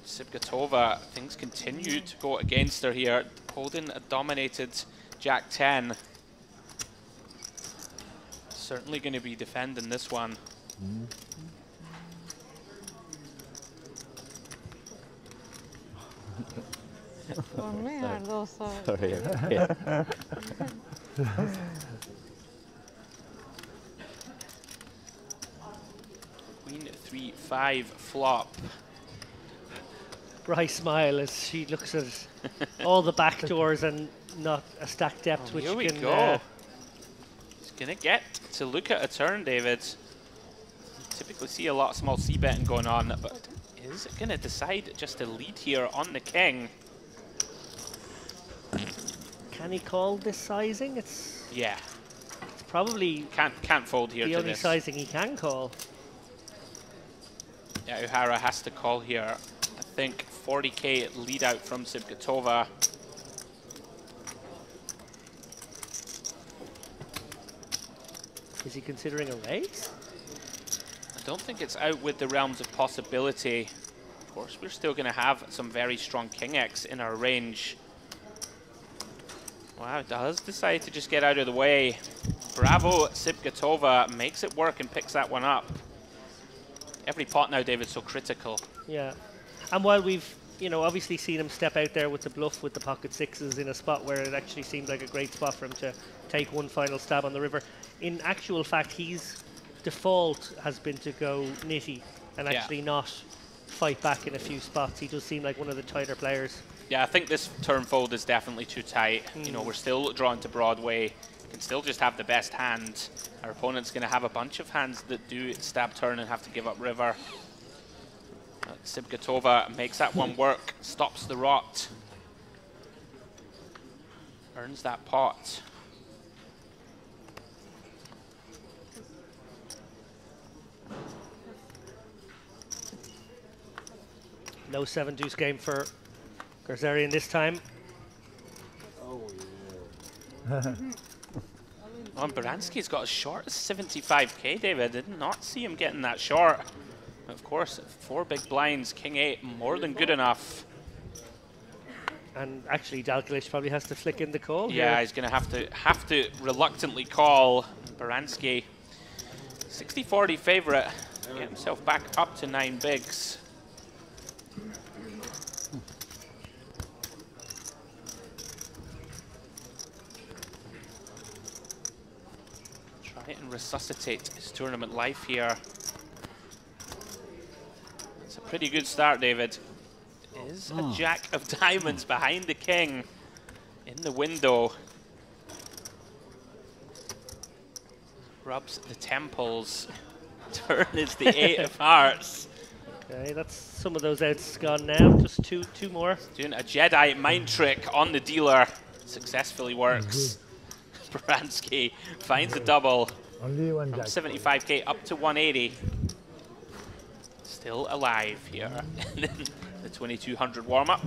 [SPEAKER 19] Sivkatova, things continue to go against her here, holding a dominated jack-10. Certainly going to be defending this one.
[SPEAKER 5] For me, are those
[SPEAKER 21] Sorry.
[SPEAKER 19] Queen 3-5 flop.
[SPEAKER 1] Bright smile as she looks at all the back doors and not a stack depth, which
[SPEAKER 19] Here we
[SPEAKER 1] can
[SPEAKER 19] go. He's going to get to look at a turn, David. You typically see a lot of small c-betting going on, but is it going to decide just to lead here on the king?
[SPEAKER 1] Can he call this sizing? It's probably
[SPEAKER 19] can't fold here
[SPEAKER 1] the
[SPEAKER 19] to
[SPEAKER 1] only
[SPEAKER 19] this.
[SPEAKER 1] sizing he can call.
[SPEAKER 19] Yeah, Uhara has to call here. I think 40k lead out from Sivkatova.
[SPEAKER 1] Is he considering a raise?
[SPEAKER 19] I don't think it's out with the realms of possibility. Of course, we're still going to have some very strong King X in our range. Wow, does decide to just get out of the way. Bravo, Sibgatova makes it work and picks that one up. Every pot now, David, so critical.
[SPEAKER 1] Yeah, and while we've, you know, obviously seen him step out there with the bluff with the pocket sixes in a spot where it actually seemed like a great spot for him to take one final stab on the river, in actual fact, his default has been to go nitty and actually not fight back in a few spots. He does seem like one of the tighter players.
[SPEAKER 19] Yeah, I think this turn fold is definitely too tight. You know, we're still drawn to Broadway. Can still just have the best hand. Our opponent's going to have a bunch of hands that do stab turn and have to give up river. Sibgatova makes that one work, stops the rot, earns that pot.
[SPEAKER 1] No 7-deuce game for Garzarian this time.
[SPEAKER 7] Oh, yeah.
[SPEAKER 19] And Baranski's got as short as 75k, David. I did not see him getting that short. Of course, 4 big blinds, King 8, more than good enough.
[SPEAKER 1] And actually, Dalglish probably has to flick in the call.
[SPEAKER 19] Yeah,
[SPEAKER 1] here.
[SPEAKER 19] he's going to have to reluctantly call. Baranski, 60-40 favorite, get himself back up to 9 bigs. Try and resuscitate his tournament life here. It's a pretty good start, David. Is a jack of diamonds behind the king in the window. Rubs the temples. Turn is the 8 of hearts.
[SPEAKER 1] Okay, that's some of those outs gone now. Just two more.
[SPEAKER 19] Doing a Jedi mind trick on the dealer. Successfully works. Baranski finds a double.
[SPEAKER 7] Only one
[SPEAKER 19] From
[SPEAKER 7] jack.
[SPEAKER 19] 75k up to 180. Still alive here. The 2200 warm-up.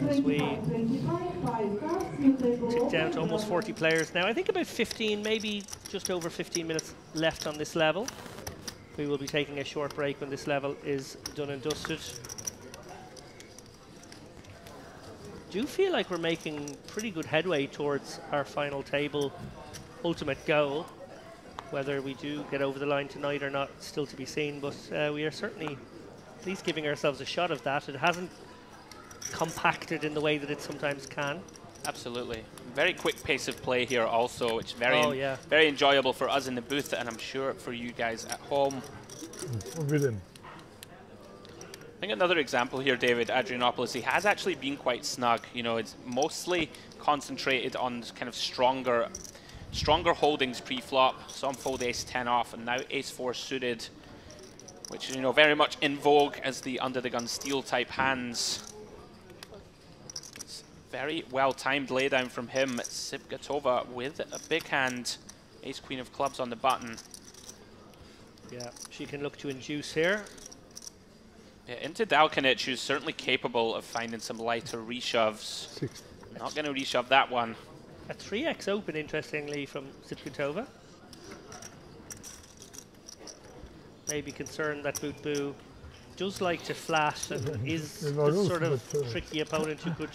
[SPEAKER 1] As we tick down to almost 40 players now. I think about 15, maybe just over 15 minutes left on this level. We will be taking a short break when this level is done and dusted. Do feel like we're making pretty good headway towards our final table ultimate goal. Whether we do get over the line tonight or not, still to be seen, but we are certainly at least giving ourselves a shot of that. It hasn't compacted in the way that it sometimes can.
[SPEAKER 19] Absolutely. Very quick pace of play here also, which is very, very enjoyable for us in the booth, and I'm sure for you guys at home. I think another example here, David, Adrianopoulos, he has actually been quite snug. You know, it's mostly concentrated on kind of stronger holdings pre-flop. Some fold ace-10 off, and now ace-4 suited, which is, you know, very much in vogue as the under-the-gun steal type hands. It's very well-timed laydown from him. Sibgatova with a big hand. Ace-queen of clubs on the button.
[SPEAKER 1] Yeah, she can look to induce here.
[SPEAKER 19] Yeah, into Dalkanic, who's certainly capable of finding some lighter reshoves. Not going to reshove that one.
[SPEAKER 1] A 3x open, interestingly, from Sibgatova. Maybe concerned that Boot Boo does like to flash and is the sort of tricky opponent who could,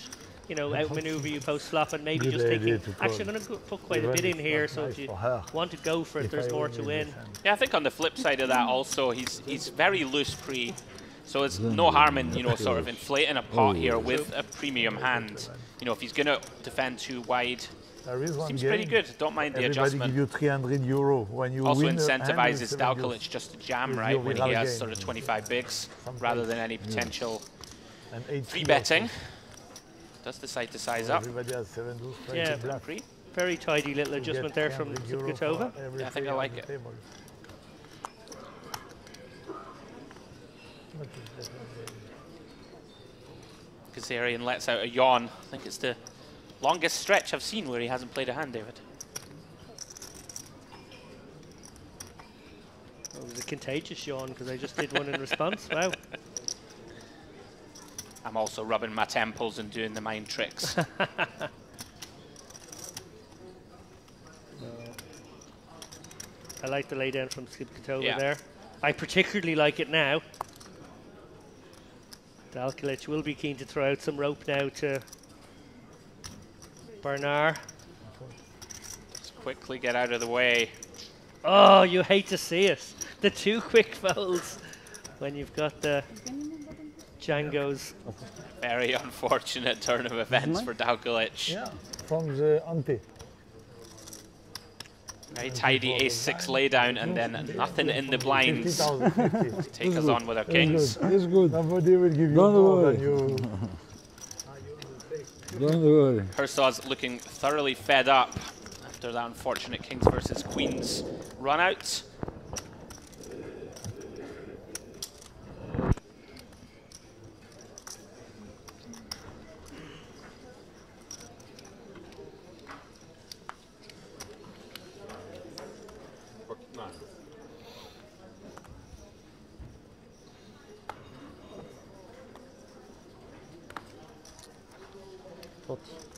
[SPEAKER 1] you know, outmaneuver you post-flop, and maybe just thinking, actually I'm going to put quite a bit in here, so if you want to go for it, there's more to win.
[SPEAKER 19] Yeah, I think on the flip side of that also, he's very loose pre. So it's no harm in, you know, sort of inflating a pot here with a premium hand. You know, if he's going to defend too wide, seems pretty good. Don't mind the adjustment.
[SPEAKER 7] Give you 300 euro when you
[SPEAKER 19] also
[SPEAKER 7] win
[SPEAKER 19] incentivizes Dalkalic just to jam, right, when he has sort of 25 bigs, rather than any potential free betting. Does decide to size up.
[SPEAKER 1] Yeah, very tidy little adjustment there from Sibgatova.
[SPEAKER 19] Yeah, I think I like it. Kazarian lets out a yawn. I think it's the longest stretch I've seen where he hasn't played a hand, David.
[SPEAKER 1] It was a contagious yawn because I just did one in response. Wow.
[SPEAKER 19] I'm also rubbing my temples and doing the mind tricks.
[SPEAKER 1] I like the lay down from Cove
[SPEAKER 19] Yeah.
[SPEAKER 1] there. I particularly like it now. Dalkalic will be keen to throw out some rope now to Bernard.
[SPEAKER 19] Just quickly get out of the way.
[SPEAKER 1] Oh, you hate to see it. The 2 quick folds when you've got the Django's.
[SPEAKER 19] Very unfortunate turn of events for Dalkalic.
[SPEAKER 7] Yeah, from the ante.
[SPEAKER 19] Very tidy ace-6 laydown and then nothing in the blinds to take us on with our kings.
[SPEAKER 7] It's good. Nobody will give you more than you.
[SPEAKER 8] Don't worry.
[SPEAKER 19] Herzog's looking thoroughly fed up after that unfortunate kings versus queens run out.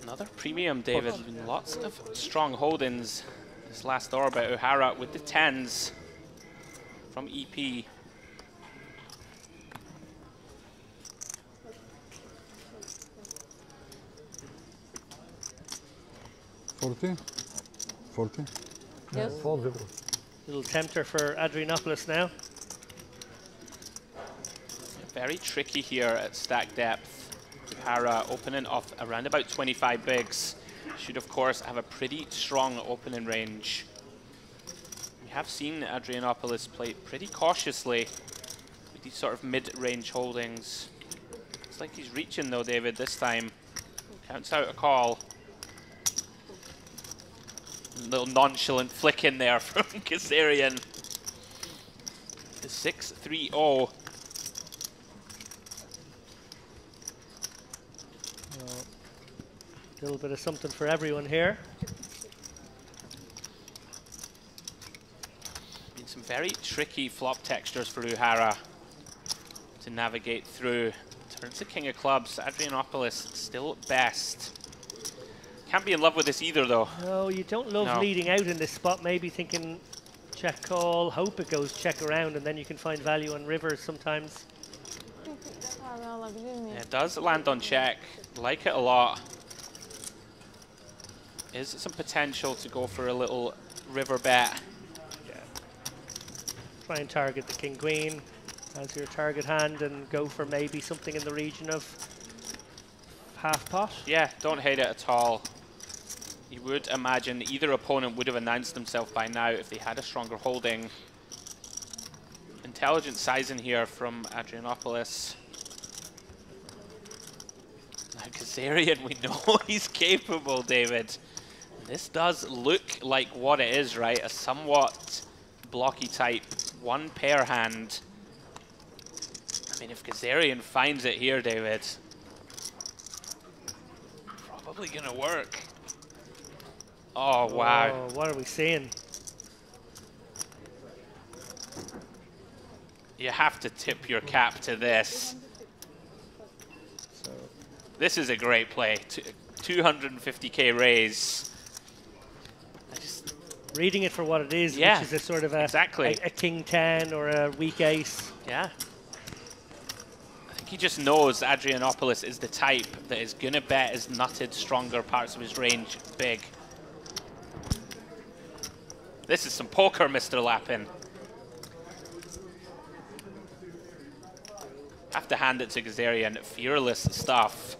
[SPEAKER 19] Another premium, David. Lots of strong holdings this last orbit. O'Hara with the 10s from EP.
[SPEAKER 8] $40? $40?
[SPEAKER 5] Yes.
[SPEAKER 1] Little tempter for Adrianopoulos now.
[SPEAKER 19] Very tricky here at stack depth. O'Hara opening off around about 25 bigs. Should, of course, have a pretty strong opening range. We have seen Adrianopoulos play pretty cautiously with these sort of mid-range holdings. Looks like he's reaching, though, David, this time. Counts out a call. Little nonchalant flick in there from Kazarian. The 6-3-0.
[SPEAKER 1] A little bit of something for everyone here.
[SPEAKER 19] Been some very tricky flop textures for O'Hara to navigate through. Turns to king of clubs. Adrianopoulos still best. Can't be in love with this either, though.
[SPEAKER 1] No, you don't love leading out in this spot, maybe thinking check call, hope it goes check around, and then you can find value on rivers sometimes.
[SPEAKER 19] Yeah, it does land on check. Like it a lot. Is some potential to go for a little river bet.
[SPEAKER 1] Yeah. Try and target the king queen as your target hand and go for maybe something in the region of half pot.
[SPEAKER 19] Yeah, don't hate it at all. You would imagine either opponent would have announced themselves by now if they had a stronger holding. Intelligent sizing here from Adrianopoulos. Now Kazarian, we know he's capable, David. This does look like what it is, right? A somewhat blocky type one pair hand. I mean, if Kazarian finds it here, David, probably gonna work. Oh, wow.
[SPEAKER 1] Oh, what are we seeing?
[SPEAKER 19] You have to tip your cap to this. This is a great play. 250k raise.
[SPEAKER 1] Reading it for what it is,
[SPEAKER 19] yeah,
[SPEAKER 1] which is a sort of a king 10 or a weak ace.
[SPEAKER 19] Yeah. I think he just knows Adrianopoulos is the type that is going to bet his nutted, stronger parts of his range big. This is some poker, Mr. Lappin. Have to hand it to Kazarian. Fearless stuff.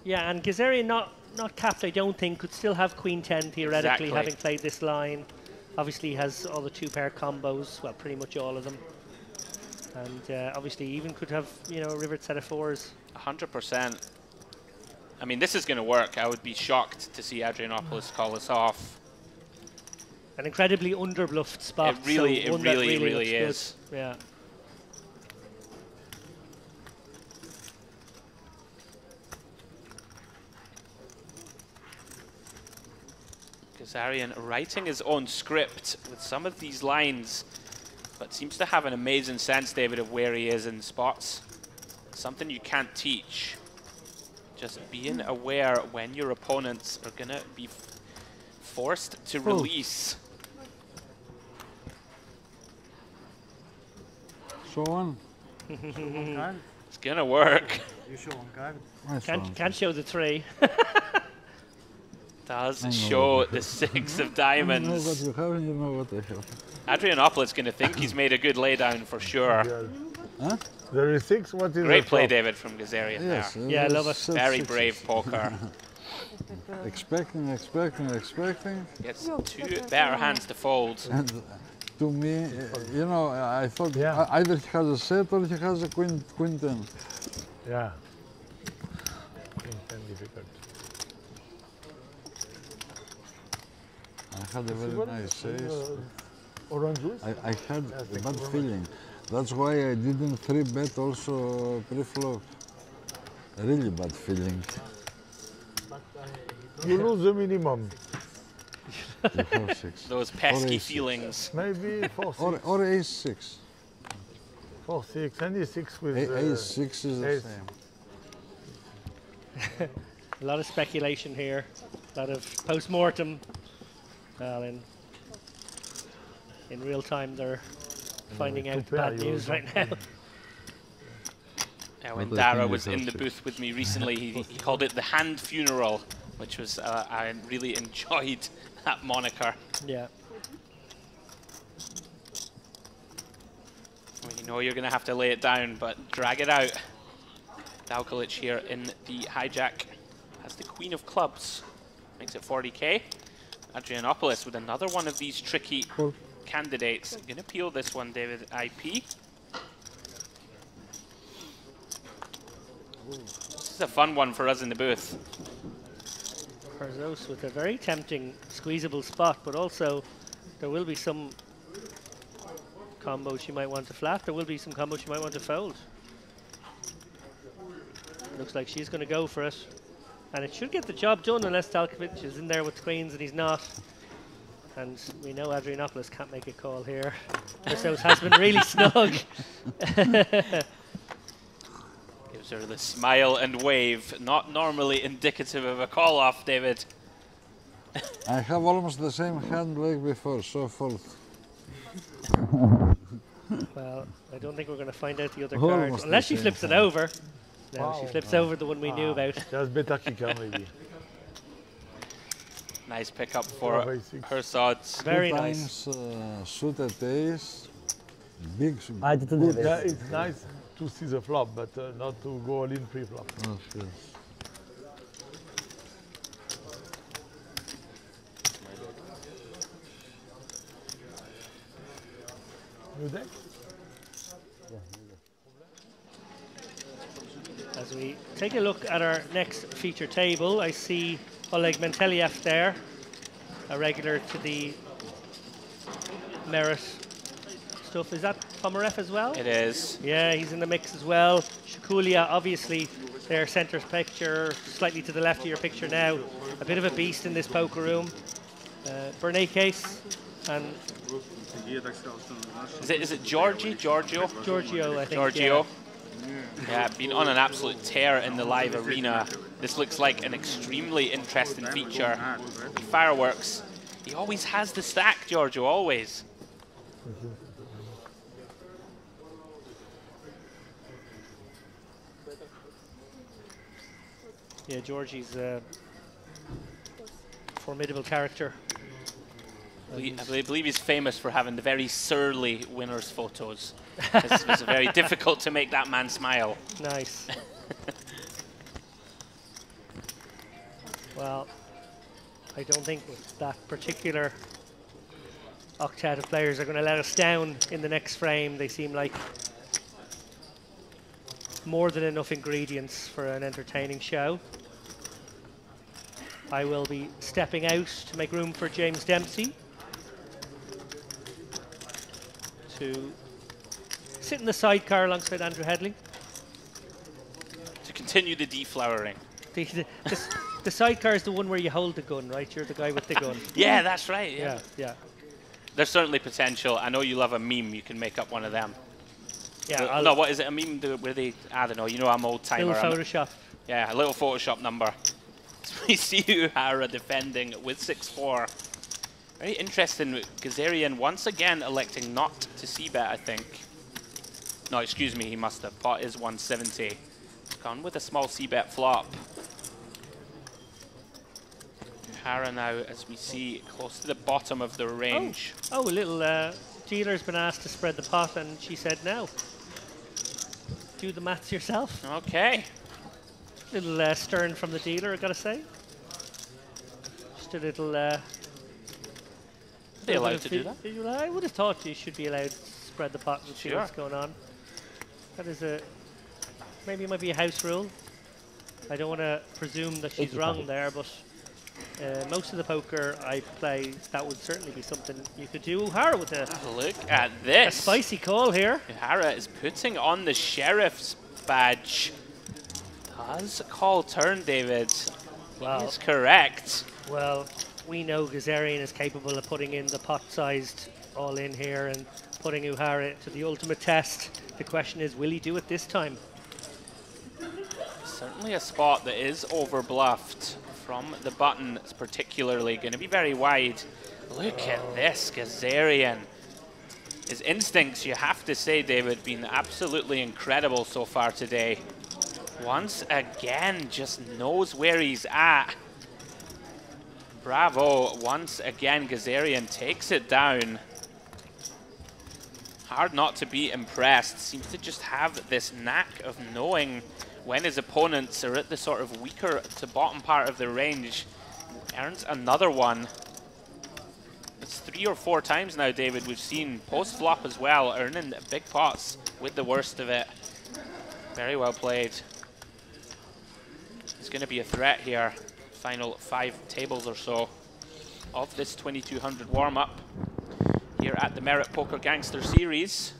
[SPEAKER 1] Yeah, and Kazarian not capped, I don't think, could still have queen 10 theoretically, having played this line. Obviously he has all the 2-pair combos, well, pretty much all of them. And obviously even could have, you know, a river set of 4s.
[SPEAKER 19] 100%. I mean, this is going to work. I would be shocked to see Adrianopoulos call us off.
[SPEAKER 1] An incredibly underbluffed spot.
[SPEAKER 19] It really,
[SPEAKER 1] so
[SPEAKER 19] it really
[SPEAKER 1] is. Good. Yeah.
[SPEAKER 19] Kazarian writing his own script with some of these lines, but seems to have an amazing sense, David, of where he is in spots. something you can't teach. Just being aware when your opponents are going to be forced to release.
[SPEAKER 8] Show one.
[SPEAKER 19] It's going to work.
[SPEAKER 13] You show one card.
[SPEAKER 1] Can't show the 3.
[SPEAKER 19] Does show the 6 of diamonds.
[SPEAKER 8] You know what you have and you know what I have.
[SPEAKER 19] Adrianopoulos going to think he's made a good laydown for sure.
[SPEAKER 8] Huh?
[SPEAKER 7] There is 6. What is
[SPEAKER 19] Great
[SPEAKER 7] the
[SPEAKER 19] play,
[SPEAKER 7] flop?
[SPEAKER 19] David, from Gazarian
[SPEAKER 8] Yes,
[SPEAKER 19] there.
[SPEAKER 1] Yeah, I love it.
[SPEAKER 19] Very brave poker.
[SPEAKER 8] Expecting.
[SPEAKER 19] Gets 2 better hands to fold.
[SPEAKER 8] And to me, you know, I thought either he has a set or he has a queen 10.
[SPEAKER 7] Yeah. Queen 10 difficult.
[SPEAKER 8] I had a very nice ace.
[SPEAKER 7] Orange juice?
[SPEAKER 8] I had a bad feeling. That's why I didn't 3-bet also pre-flop. A really bad feeling.
[SPEAKER 7] You lose the minimum.
[SPEAKER 8] You have 6.
[SPEAKER 19] Those pesky feelings.
[SPEAKER 7] Maybe 4-6.
[SPEAKER 8] Or ace 6.
[SPEAKER 7] 4-6. Any 6 with
[SPEAKER 8] ace 6 is the
[SPEAKER 7] ace.
[SPEAKER 8] same.
[SPEAKER 1] A lot of speculation here. A lot of post-mortem. Well, in real time, they're finding out bad news right now.
[SPEAKER 19] Yeah, when Dara was in the booth with me recently, he called it the hand funeral, which was, I really enjoyed that moniker.
[SPEAKER 1] Yeah.
[SPEAKER 19] Well, you know you're going to have to lay it down, but drag it out. Dalkalic here in the hijack has the Queen of Clubs. Makes it 40k. Adrianopoulos with another one of these tricky candidates. Going to peel this one, David IP. This is a fun one for us in the booth.
[SPEAKER 1] Perzos with a very tempting squeezable spot, but also there will be some combos she might want to flat. There will be some combos she might want to fold. Looks like she's going to go for it. And it should get the job done unless Dalkovic is in there with queens and he's not. And we know Adrianopoulos can't make a call here. Perzos has been really snug.
[SPEAKER 19] Gives her the smile and wave. Not normally indicative of a call-off, David.
[SPEAKER 8] I have almost the same hand like before, so forth.
[SPEAKER 1] Well, I don't think we're going to find out the other
[SPEAKER 8] Almost
[SPEAKER 1] card. Unless she flips it over. No,
[SPEAKER 7] Wow.
[SPEAKER 1] she flips over the one we knew about.
[SPEAKER 7] That's better kicker, maybe.
[SPEAKER 19] Nice pickup for her sods.
[SPEAKER 1] Very
[SPEAKER 8] Two
[SPEAKER 1] nice.
[SPEAKER 8] times suited ace. Big.
[SPEAKER 4] I didn't have
[SPEAKER 7] Yeah,
[SPEAKER 4] it.
[SPEAKER 7] it's nice to see the flop, but not to go all in pre-flop.
[SPEAKER 8] Oh, yes.
[SPEAKER 7] New deck?
[SPEAKER 1] As we take a look at our next feature table, I see Oleg Menteliev there, a regular to the Merit stuff. Is that Pomerev as well?
[SPEAKER 19] It is.
[SPEAKER 1] Yeah, he's in the mix as well. Shakulia, obviously, their centre picture, slightly to the left of your picture now. A bit of a beast in this poker room. Bernay Case and...
[SPEAKER 19] Is it Giorgio?
[SPEAKER 1] Giorgio, I think.
[SPEAKER 19] Giorgio. Yeah, been on an absolute tear in the live arena. This looks like an extremely interesting feature. Fireworks. He always has the stack, Giorgio, always.
[SPEAKER 1] Yeah, Georgie's a formidable character.
[SPEAKER 19] I believe he's famous for having the very surly winners' photos. It's very difficult to make that man smile.
[SPEAKER 1] Nice. Well, I don't think that particular octet of players are going to let us down in the next frame. They seem like more than enough ingredients for an entertaining show. I will be stepping out to make room for James Dempsey to sit in the sidecar alongside Andrew Headley.
[SPEAKER 19] To continue the deflowering.
[SPEAKER 1] The sidecar is the one where you hold the gun, right? You're the guy with the gun.
[SPEAKER 19] Yeah, that's right. Yeah.
[SPEAKER 1] Yeah.
[SPEAKER 19] There's certainly potential. I know you love a meme. You can make up one of them.
[SPEAKER 1] Yeah.
[SPEAKER 19] No, what is it? I mean, where they, I don't know, you know, I'm old timer.
[SPEAKER 1] Little Photoshop.
[SPEAKER 19] Yeah, a little Photoshop number. We see Uehara defending with 6-4. Very interesting. Gazarian once again electing not to c-bet, I think. No, excuse me, he must have. Pot is 170. Gone with a small c-bet flop. Uehara now, as we see, close to the bottom of the range.
[SPEAKER 1] Oh, a little dealer's been asked to spread the pot, and she said no. Do the maths yourself.
[SPEAKER 19] Okay.
[SPEAKER 1] Little stern from the dealer, I gotta say. Just a little.
[SPEAKER 19] Are they allowed to do that?
[SPEAKER 1] I would have thought you should be allowed to spread the pot and see what's going on. That is maybe it might be a house rule. I don't want to presume that she's wrong there, but most of the poker I play, that would certainly be something you could do. Uehara with
[SPEAKER 19] look at this.
[SPEAKER 1] A spicy call here.
[SPEAKER 19] Uehara is putting on the sheriff's badge. Does call turn, David.
[SPEAKER 1] Wow.
[SPEAKER 19] He is correct.
[SPEAKER 1] Well, we know Gazarian is capable of putting in the pot-sized all-in here and putting Uehara to the ultimate test. The question is, will he do it this time?
[SPEAKER 19] Certainly a spot that is over-bluffed from the button. It's particularly going to be very wide. Look at this, Gazarian. His instincts, you have to say, David, been absolutely incredible so far today. Once again, just knows where he's at. Bravo. Once again, Gazarian takes it down. Hard not to be impressed. Seems to just have this knack of knowing when his opponents are at the sort of weaker to bottom part of the range. Earns another one. It's 3 or 4 times now, David, we've seen post-flop as well, earning big pots with the worst of it. Very well played. It's going to be a threat here. Final 5 tables or so of this 2200 warm-up here at the Merit Poker Gangster Series.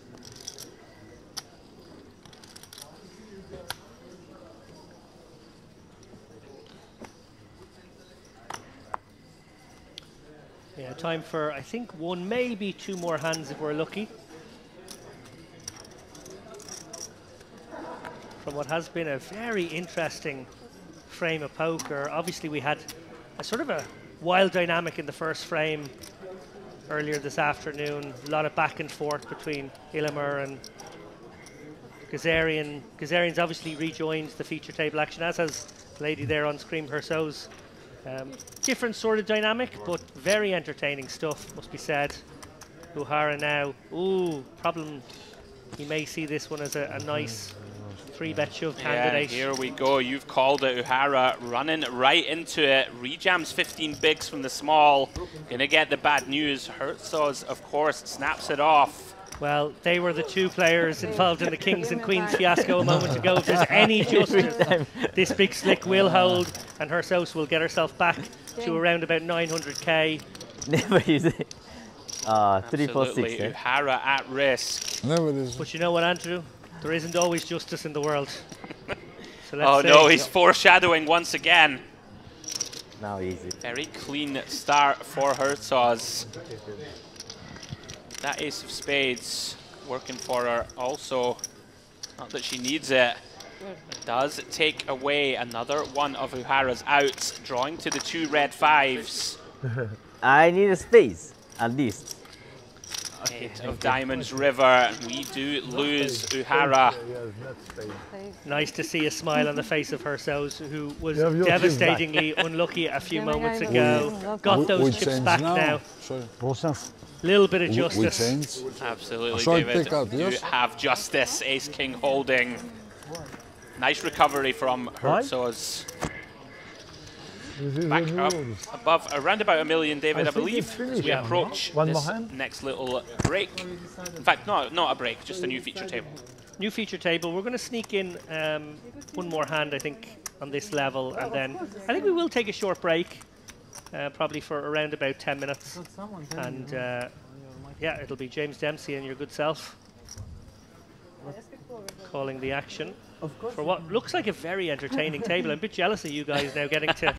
[SPEAKER 1] Yeah, time for, I think, 1, maybe 2 more hands if we're lucky. From what has been a very interesting frame of poker. Obviously, we had a sort of a wild dynamic in the first frame earlier this afternoon. A lot of back and forth between Illimer and Gazarian. Gazarian's obviously rejoined the feature table action, as has the lady there on screen herself. Different sort of dynamic, but very entertaining stuff, must be said. Uehara now. Ooh, problem. He may see this one as a nice 3-bet shove candidate.
[SPEAKER 19] Yeah, here we go. You've called it. Uehara running right into it. Rejams 15 bigs from the small. Gonna get the bad news. Herzog, of course, snaps it off.
[SPEAKER 1] Well, they were the 2 players involved in the Kings and Queens fiasco a moment ago. If there's any justice, this big slick will hold, and Herzog will get herself back to around about 900k.
[SPEAKER 21] Never use it. 3, 4, 6.
[SPEAKER 19] Uehara at risk.
[SPEAKER 8] Never is.
[SPEAKER 1] But you know what, Andrew? There isn't always justice in the world. So let's
[SPEAKER 19] oh no, he's foreshadowing once again.
[SPEAKER 21] Now easy.
[SPEAKER 19] Very clean start for Herzog. That ace of spades working for her also. Not that she needs it. Does take away another one of Uehara's outs, drawing to the 2 red 5s.
[SPEAKER 21] I need a space, at least.
[SPEAKER 19] 8 of Diamonds River. We do lose Uehara.
[SPEAKER 1] Nice to see a smile on the face of Herzog, who was devastatingly unlucky a few moments ago. Got those chips back now. Little bit of justice.
[SPEAKER 19] Absolutely, David. You have justice. Ace King holding. Nice recovery from Herzog. Back up above around about $1 million, David, I believe, as we approach this next little break. In fact, no, not a break, just a new feature table.
[SPEAKER 1] New feature table. We're going to sneak in 1 more hand, I think, on this level, and then I think we will take a short break, probably for around about 10 minutes. And yeah, it'll be James Dempsey and your good self calling the action for what looks like a very entertaining table. I'm a bit jealous of you guys now getting to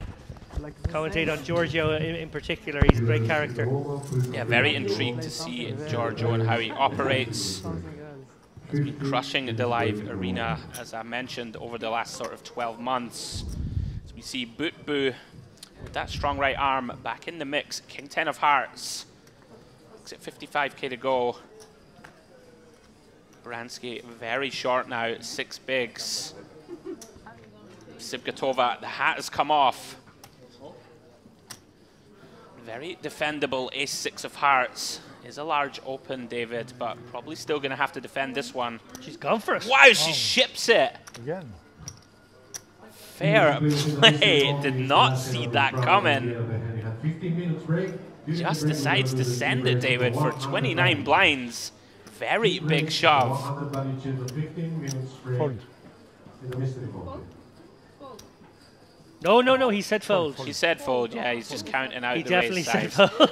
[SPEAKER 1] commentate on Giorgio in particular. He's a great character.
[SPEAKER 19] Yeah, very intrigued to see Giorgio and how he operates. He's been crushing the live arena, as I mentioned, over the last sort of 12 months. As we see Bootboo with that strong right arm back in the mix. King 10 of hearts. Looks at 55k to go. Bransky very short now, 6 bigs. Sibgatova, the hat has come off. Very defendable ace-6 of hearts. Is a large open, David, but probably still going to have to defend this one.
[SPEAKER 1] She's gone for it.
[SPEAKER 19] Wow, she ships it.
[SPEAKER 7] Again.
[SPEAKER 19] Fair play. Did not see that coming. Just decides to send it, David, for 29 blinds. Very big shove.
[SPEAKER 7] Fold.
[SPEAKER 1] No, he said fold.
[SPEAKER 19] He said fold, yeah, he's just counting out
[SPEAKER 1] He
[SPEAKER 19] the
[SPEAKER 1] definitely
[SPEAKER 19] raise
[SPEAKER 1] said
[SPEAKER 19] size.
[SPEAKER 1] fold.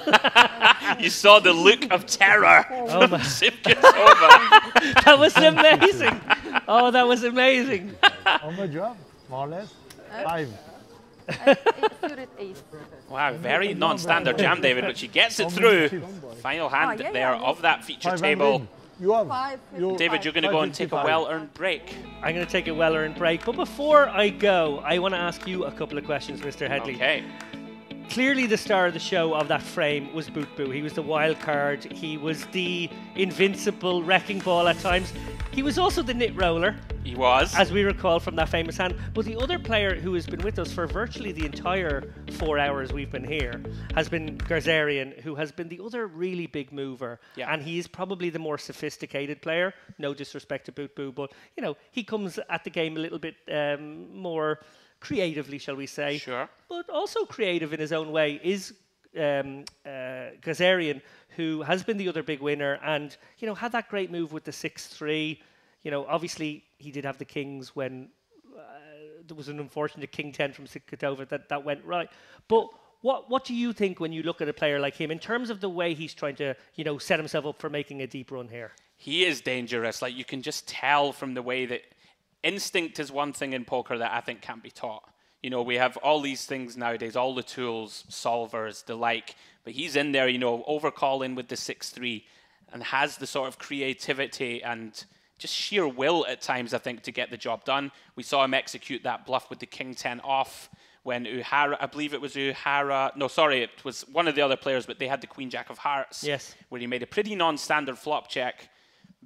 [SPEAKER 19] You saw the look of terror
[SPEAKER 1] Oh
[SPEAKER 19] from
[SPEAKER 1] my.
[SPEAKER 19] Sibgatova.
[SPEAKER 1] That was amazing. Oh, that was amazing.
[SPEAKER 7] How much you have? More or less? 5.
[SPEAKER 19] Wow, very non-standard jam, David, but she gets it through. Final hand there of that feature table.
[SPEAKER 7] You have.
[SPEAKER 19] David, you're going to go and take a well-earned break.
[SPEAKER 1] I'm going to take a well-earned break. But before I go, I want to ask you a couple of questions, Mr. Headley.
[SPEAKER 19] Okay.
[SPEAKER 1] Clearly the star of the show of that frame was Bootboo. He was the wild card. He was the invincible wrecking ball at times. He was also the knit roller.
[SPEAKER 19] He was.
[SPEAKER 1] As we recall from that famous hand. But the other player who has been with us for virtually the entire 4 hours we've been here has been Gazarian, who has been the other really big mover.
[SPEAKER 19] Yeah.
[SPEAKER 1] And he is probably the more sophisticated player. No disrespect to Bootboo, but, you know, he comes at the game a little bit more creatively, shall we say.
[SPEAKER 19] Sure.
[SPEAKER 1] But also creative in his own way is Gazarian, who has been the other big winner and, you know, had that great move with the 6-3. You know, obviously he did have the kings when there was an unfortunate king 10 from Sibgatova that went right. But what do you think when you look at a player like him in terms of the way he's trying to, you know, set himself up for making a deep run here?
[SPEAKER 19] He is dangerous. Like, you can just tell from the way that instinct is one thing in poker that I think can't be taught. You know, we have all these things nowadays, all the tools, solvers, the like, but he's in there, you know, overcalling with the 6-3 and has the sort of creativity and just sheer will at times, I think, to get the job done. We saw him execute that bluff with the king 10 off when Uhara, I believe it was Uhara, no, sorry, it was one of the other players, but they had the queen jack of hearts.
[SPEAKER 1] Yes.
[SPEAKER 19] Where he made a pretty non-standard flop check,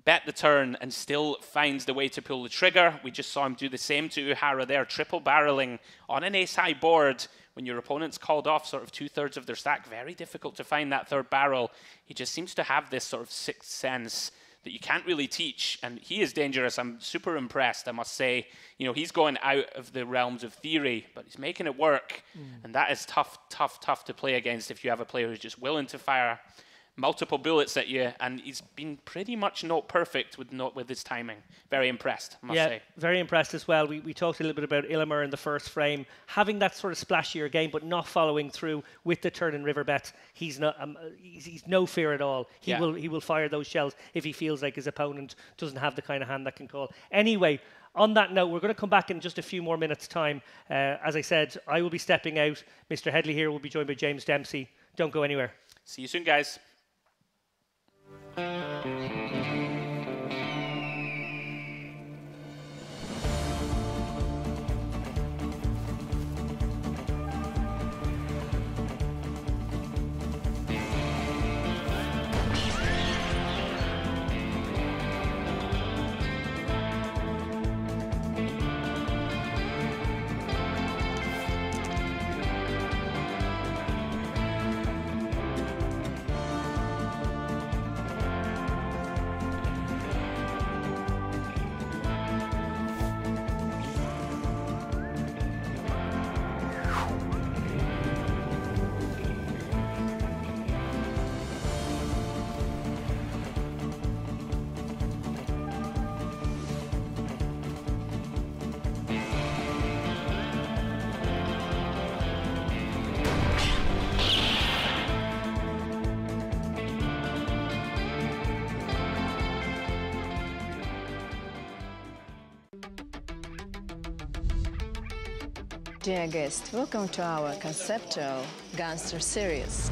[SPEAKER 19] bet the turn, and still finds the way to pull the trigger. We just saw him do the same to Uhara there, triple barreling on an ace-high board. When your opponent's called off sort of 2/3 of their stack, very difficult to find that third barrel. He just seems to have this sort of sixth sense that you can't really teach, and he is dangerous. I'm super impressed, I must say. You know, he's going out of the realms of theory, but he's making it work, and that is tough to play against if you have a player who's just willing to fire multiple bullets at you, and he's been pretty much not perfect with his timing. Very impressed, I must say.
[SPEAKER 1] Very impressed as well. We talked a little bit about Illimer in the first frame, having that sort of splashier game, but not following through with the turn and river bets. He's not. He's no fear at all. He will fire those shells if he feels like his opponent doesn't have the kind of hand that can call. Anyway, on that note, we're going to come back in just a few more minutes' time. As I said, I will be stepping out. Mr. Headley here will be joined by James Dempsey. Don't go anywhere.
[SPEAKER 19] See you soon, guys.
[SPEAKER 9] Dear guest, welcome to our conceptual Gangster series.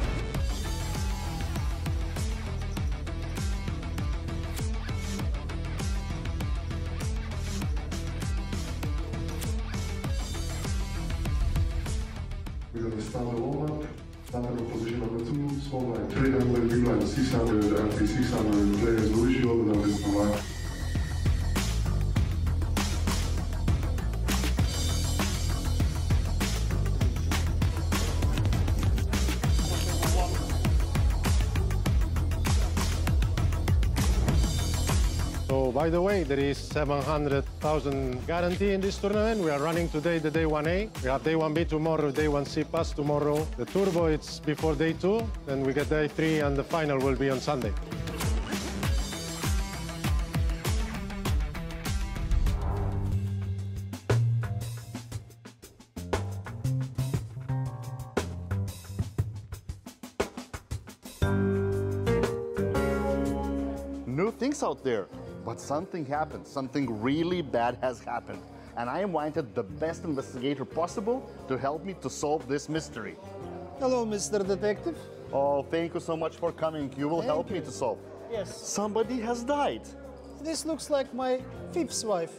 [SPEAKER 10] 1, starter position number 2, small blind 300, big blind 600, empty 600, players usual, now it's normal.
[SPEAKER 11] So, by the way, there is 700,000 guarantee in this tournament. We are running today the day 1A. We have day 1B tomorrow, day 1C pass tomorrow. The turbo, it's before day 2. Then we get day 3, and the final will be on Sunday.
[SPEAKER 12] New things out there. But something happened. Something really bad has happened. And I wanted the best investigator possible to help me to solve this mystery.
[SPEAKER 13] Hello, Mr. Detective.
[SPEAKER 12] Oh, thank you so much for coming. You will help me to solve.
[SPEAKER 13] Yes.
[SPEAKER 12] Somebody has died.
[SPEAKER 13] This looks like my 5th wife.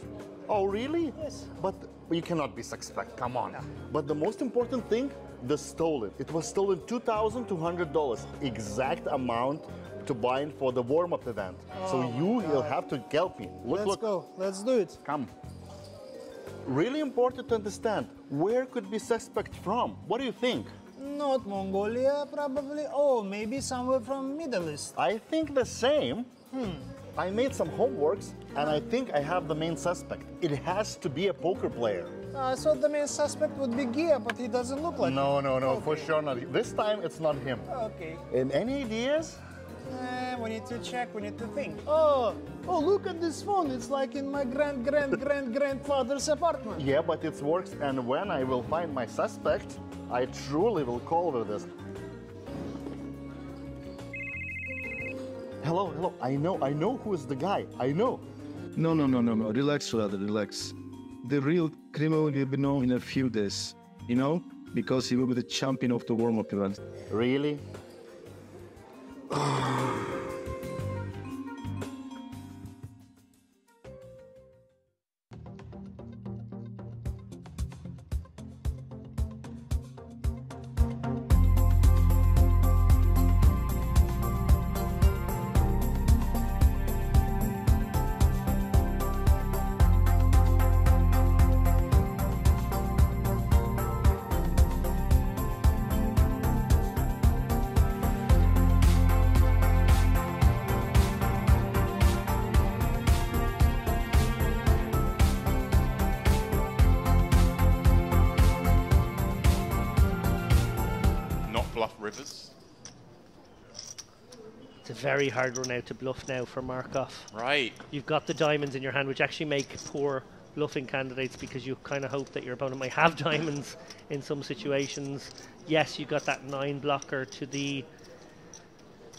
[SPEAKER 12] Oh, really?
[SPEAKER 13] Yes.
[SPEAKER 12] But you cannot be suspect. Come on. But the most important thing, the stolen. It was stolen $2,200. Exact amount to buy in for the warm-up event. So you'll have to help me.
[SPEAKER 13] Let's go. Let's do it.
[SPEAKER 12] Come. Really important to understand. Where could be suspect from? What do you think?
[SPEAKER 13] Not Mongolia, probably. Oh, maybe somewhere from Middle East.
[SPEAKER 12] I think the same. I made some homeworks, and I think I have the main suspect. It has to be a poker player.
[SPEAKER 13] I thought the main suspect would be Gia, but he doesn't look like
[SPEAKER 12] No,
[SPEAKER 13] him.
[SPEAKER 12] no, no, for sure not. This time it's not him.
[SPEAKER 13] Okay.
[SPEAKER 12] And any ideas?
[SPEAKER 13] We need to check, we need to think. Oh, look at this phone. It's like in my grandfather's apartment.
[SPEAKER 12] Yeah, but it works, and when I will find my suspect, I truly will call over this. Hello, hello. I know who is the guy. I know.
[SPEAKER 14] No. Relax, brother, relax. The real criminal will be known in a few days, you know, because he will be the champion of the warm-up event.
[SPEAKER 12] Really?
[SPEAKER 2] Bluff rivers.
[SPEAKER 1] It's a very hard run out to bluff now for Markov.
[SPEAKER 2] Right.
[SPEAKER 1] You've got the diamonds in your hand, which actually make poor bluffing candidates because you kind of hope that your opponent might have diamonds in some situations. Yes, you got that 9 blocker to the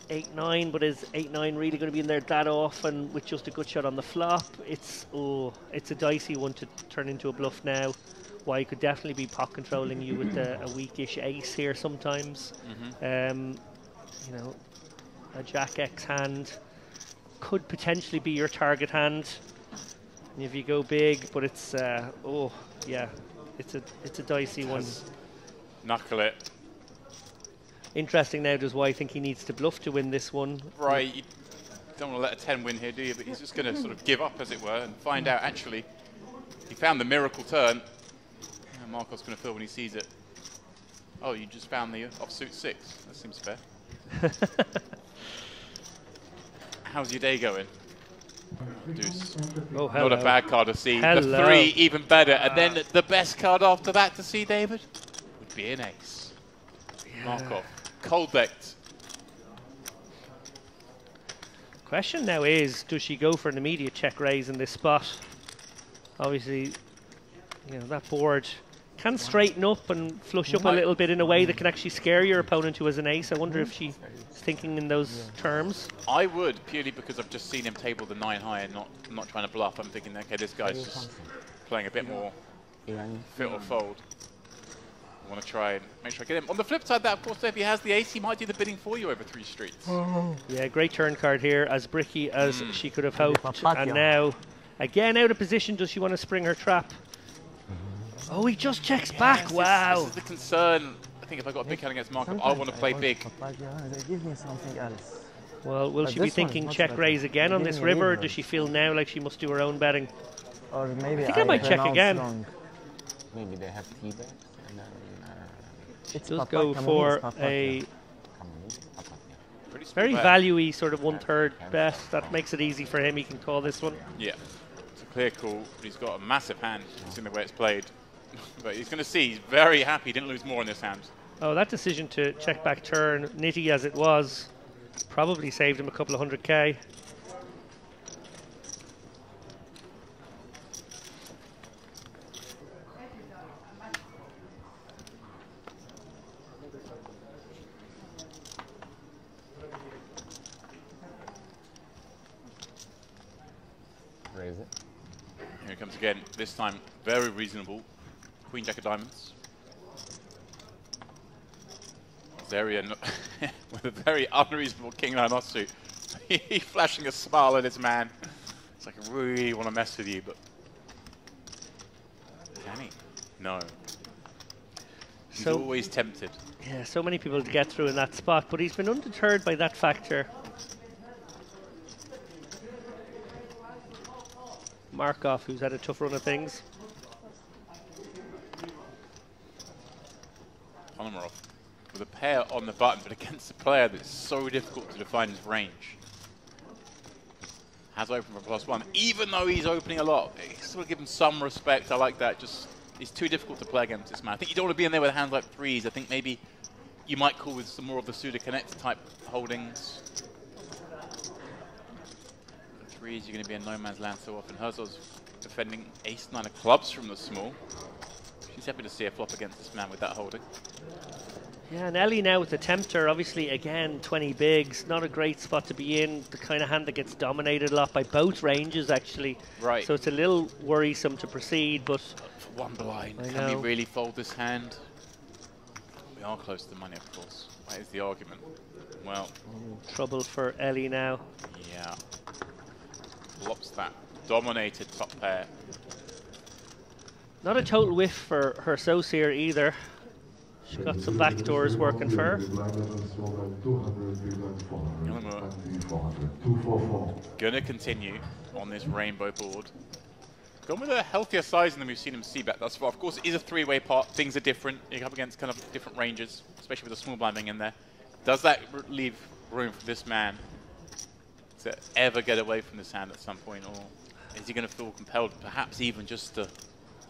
[SPEAKER 1] 8-9, but is 8-9 really going to be in there that often with just a good shot on the flop? It's a dicey one to turn into a bluff now. Why could definitely be pot controlling you with a weakish ace here sometimes. You know, a Jack X hand could potentially be your target hand if you go big, but it's yeah, it's a dicey one.
[SPEAKER 2] Knuckle it.
[SPEAKER 1] Interesting now, does Why think he needs to bluff to win this one?
[SPEAKER 2] Right, you don't want to let a 10 win here, do you? But he's just going to sort of give up, as it were, and find out actually he found the miracle turn. Markov's going to feel when he sees it. Oh, you just found the offsuit 6. That seems fair. How's your day going? Deuce.
[SPEAKER 1] Oh, hello.
[SPEAKER 2] Not a bad card to see.
[SPEAKER 1] Hello.
[SPEAKER 2] The 3, even better. And then the best card after that to see, David, would be an ace. Yeah. Markov. Cold decked.
[SPEAKER 1] Question now is, does she go for an immediate check raise in this spot? Obviously, you know, that board can straighten up and flush up a little bit in a way that can actually scare your opponent who has an ace. I wonder if she's thinking in those terms.
[SPEAKER 2] I would, purely because I've just seen him table the 9 high and not trying to bluff. I'm thinking, okay, this guy's just playing a bit more fit or fold. I want to try and make sure I get him. On the flip side, that of course, if he has the ace, he might do the bidding for you over 3 streets.
[SPEAKER 1] Yeah, great turn card here, as bricky as she could have hoped. And now, again out of position, does she want to spring her trap? Oh, he just checks back. Wow.
[SPEAKER 2] This is the concern. think if I got a big hand against Markov, I want to play big.
[SPEAKER 4] They give me something else.
[SPEAKER 1] Well, will
[SPEAKER 4] But
[SPEAKER 1] she be
[SPEAKER 4] this one is
[SPEAKER 1] thinking
[SPEAKER 4] much
[SPEAKER 1] check
[SPEAKER 4] better.
[SPEAKER 1] raise again on
[SPEAKER 4] Give
[SPEAKER 1] this
[SPEAKER 4] me
[SPEAKER 1] river, or
[SPEAKER 4] river.
[SPEAKER 1] does she feel now like she must do her own betting?
[SPEAKER 4] Or maybe
[SPEAKER 1] I think I might check
[SPEAKER 4] pronounce
[SPEAKER 1] again.
[SPEAKER 4] wrong.
[SPEAKER 3] Maybe they have tea bags and then.
[SPEAKER 4] It's
[SPEAKER 1] Does
[SPEAKER 4] Papa
[SPEAKER 1] go
[SPEAKER 4] Camomile,
[SPEAKER 1] for
[SPEAKER 4] it's Papa
[SPEAKER 1] a
[SPEAKER 2] Pretty small
[SPEAKER 1] very
[SPEAKER 2] bet.
[SPEAKER 1] value-y sort of 1/3 bet. That makes it easy for him. He can call this one.
[SPEAKER 2] Yeah, it's a clear call. But he's got a massive hand. It's in the way it's played. But he's going to see. He's very happy. He didn't lose more in this hand.
[SPEAKER 1] Oh, that decision to check back turn, nitty as it was, probably saved him a couple of 100k.
[SPEAKER 3] Raise it.
[SPEAKER 2] Here it comes again. This time, very reasonable. Queen Jack of Diamonds. Zarian with a very unreasonable King Nine offsuit. He's flashing a smile at his man. It's like, I really want to mess with you, but can he? No. He's
[SPEAKER 1] So-
[SPEAKER 2] always tempted.
[SPEAKER 1] Yeah, so many people to get through in that spot, but he's been undeterred by that factor. Markov, who's had a tough run of things.
[SPEAKER 2] Ponomarov with a pair on the button, but against a player that's so difficult to define his range. Has opened for +1, even though he's opening a lot. Still give him some respect. I like that. Just he's too difficult to play against this man. I think you don't want to be in there with hands like threes. I think maybe you might call with some more of the pseudo connect type holdings. The threes, you're going to be in no man's land so often. Herzog's defending ace-9 of clubs from the small. She's happy to see a flop against this man with that holding.
[SPEAKER 1] Yeah, and Ellie now with the tempter, obviously again 20 bigs, not a great spot to be in. The kind of hand that gets dominated a lot by both ranges actually.
[SPEAKER 2] Right.
[SPEAKER 1] So it's a little worrisome to proceed, but
[SPEAKER 2] for one blind,
[SPEAKER 1] I
[SPEAKER 2] can we
[SPEAKER 1] know.
[SPEAKER 2] really fold this hand? We are close to the money, of course. That is the argument. Well,
[SPEAKER 1] trouble for Ellie now.
[SPEAKER 2] yeah. Flops that dominated top pair.
[SPEAKER 1] Not a total whiff for her Saucier either. She's got some back doors working for her.
[SPEAKER 2] Gonna continue on this rainbow board. Gone with a healthier size than we've seen him see bet thus far. Of course, it is a three-way pot. Things are different. You're up against kind of different ranges, especially with the small blind being in there. Does that leave room for this man to ever get away from this hand at some point, or is he going to feel compelled, perhaps even just to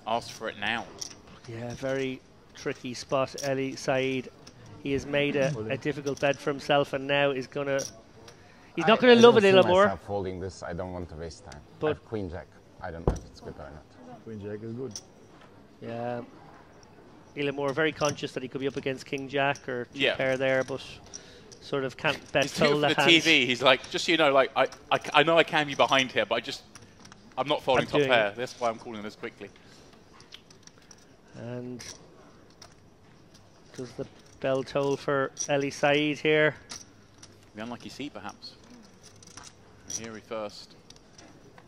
[SPEAKER 2] ask for it now?
[SPEAKER 1] Yeah, very tricky spot, Eli Said. He has made a difficult bet for himself, and now is gonna. He's not going to love it a little more.
[SPEAKER 3] Holding this, I don't want to waste time.
[SPEAKER 1] But
[SPEAKER 3] I have Queen Jack. I don't know if it's good or not.
[SPEAKER 7] Queen Jack is good.
[SPEAKER 1] Yeah, Ilamore very conscious that he could be up against King Jack or two pair there, but sort of can't bet
[SPEAKER 2] He's doing
[SPEAKER 1] fold
[SPEAKER 2] it
[SPEAKER 1] the
[SPEAKER 2] for the
[SPEAKER 1] hands.
[SPEAKER 2] TV. He's like, just so you know, like I know I can be behind here, but I'm not folding top
[SPEAKER 1] doing
[SPEAKER 2] pair.
[SPEAKER 1] it.
[SPEAKER 2] That's why I'm calling this quickly.
[SPEAKER 1] And does the bell toll for Eli Said here?
[SPEAKER 2] The unlucky seat, perhaps. Here we first.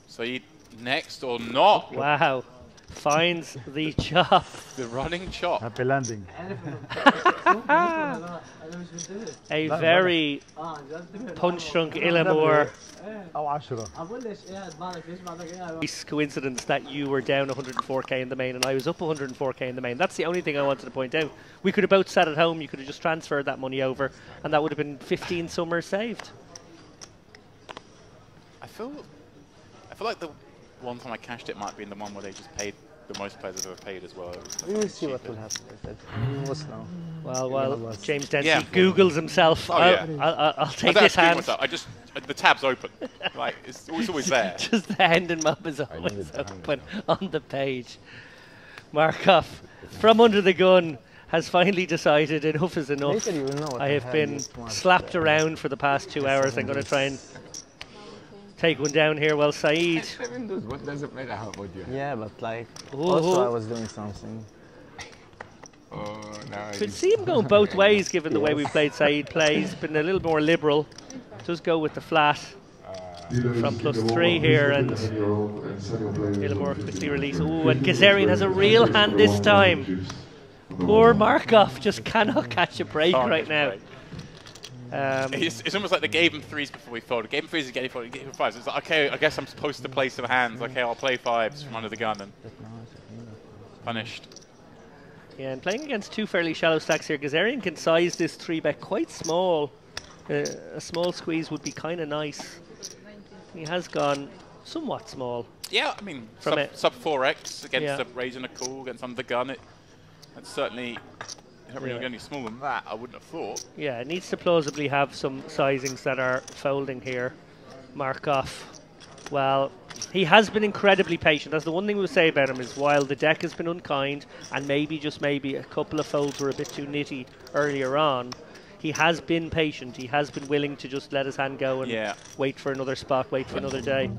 [SPEAKER 2] Saeed next or not?
[SPEAKER 1] Wow. Finds the chop.
[SPEAKER 2] The running chop.
[SPEAKER 7] Happy landing.
[SPEAKER 1] A very punch-drunk Ilamore. Nice coincidence that you were down 104k in the main and I was up 104k in the main. That's the only thing I wanted to point out. We could have both sat at home. You could have just transferred that money over and that would have been 15 summers saved.
[SPEAKER 2] I feel like the one time I cashed it might be in the one where they just paid the most players have ever paid as well.
[SPEAKER 4] We will see what will happen. What's now?
[SPEAKER 1] Well, James Dempsey
[SPEAKER 2] Yeah.
[SPEAKER 1] Googles himself.
[SPEAKER 2] Oh, yeah.
[SPEAKER 1] I'll take
[SPEAKER 2] I don't
[SPEAKER 1] this
[SPEAKER 2] have to
[SPEAKER 1] hand.
[SPEAKER 2] Google myself. The tab's open. Like it's always there.
[SPEAKER 1] Just the hand and mob is always open on the page. Markov, from under the gun, has finally decided enough is enough.
[SPEAKER 4] Later you will know what
[SPEAKER 1] I
[SPEAKER 4] the
[SPEAKER 1] have
[SPEAKER 4] hand
[SPEAKER 1] been
[SPEAKER 4] is once.
[SPEAKER 1] slapped around for the past 2 hours. I'm going to try and take one down here. Well, Saeed.
[SPEAKER 3] What does it matter how about you?
[SPEAKER 4] Yeah, but like,
[SPEAKER 1] Ooh.
[SPEAKER 4] also I was doing something.
[SPEAKER 3] Oh, no.
[SPEAKER 1] Could see him going both ways given the way we played Saeed play. He's been a little more liberal. Does go with the flat from +3 here, and Ilamore quickly release. Ooh, and Kazarian has a real hand this time. Poor Markov just cannot catch a break right now.
[SPEAKER 2] It's almost like they gave him 3s before we folded. Gave him 3s, he gave him 5s. It's like, okay, I guess I'm supposed to play some hands. Okay, I'll play 5s from under the gun and punished.
[SPEAKER 1] Yeah, and playing against two fairly shallow stacks here, Gazarian can size this 3-bet quite small. A small squeeze would be kind of nice. He has gone somewhat small.
[SPEAKER 2] Yeah, I mean, sub 4x against a raise and a call, against under the gun. It's certainly not really any smaller than that, I wouldn't have thought.
[SPEAKER 1] Yeah, it needs to plausibly have some sizings that are folding here. Markov, well, he has been incredibly patient. That's the one thing we'll say about him, is while the deck has been unkind and maybe, just maybe, a couple of folds were a bit too nitty earlier on, he has been patient. He has been willing to just let his hand go and wait for another spot, wait for another day.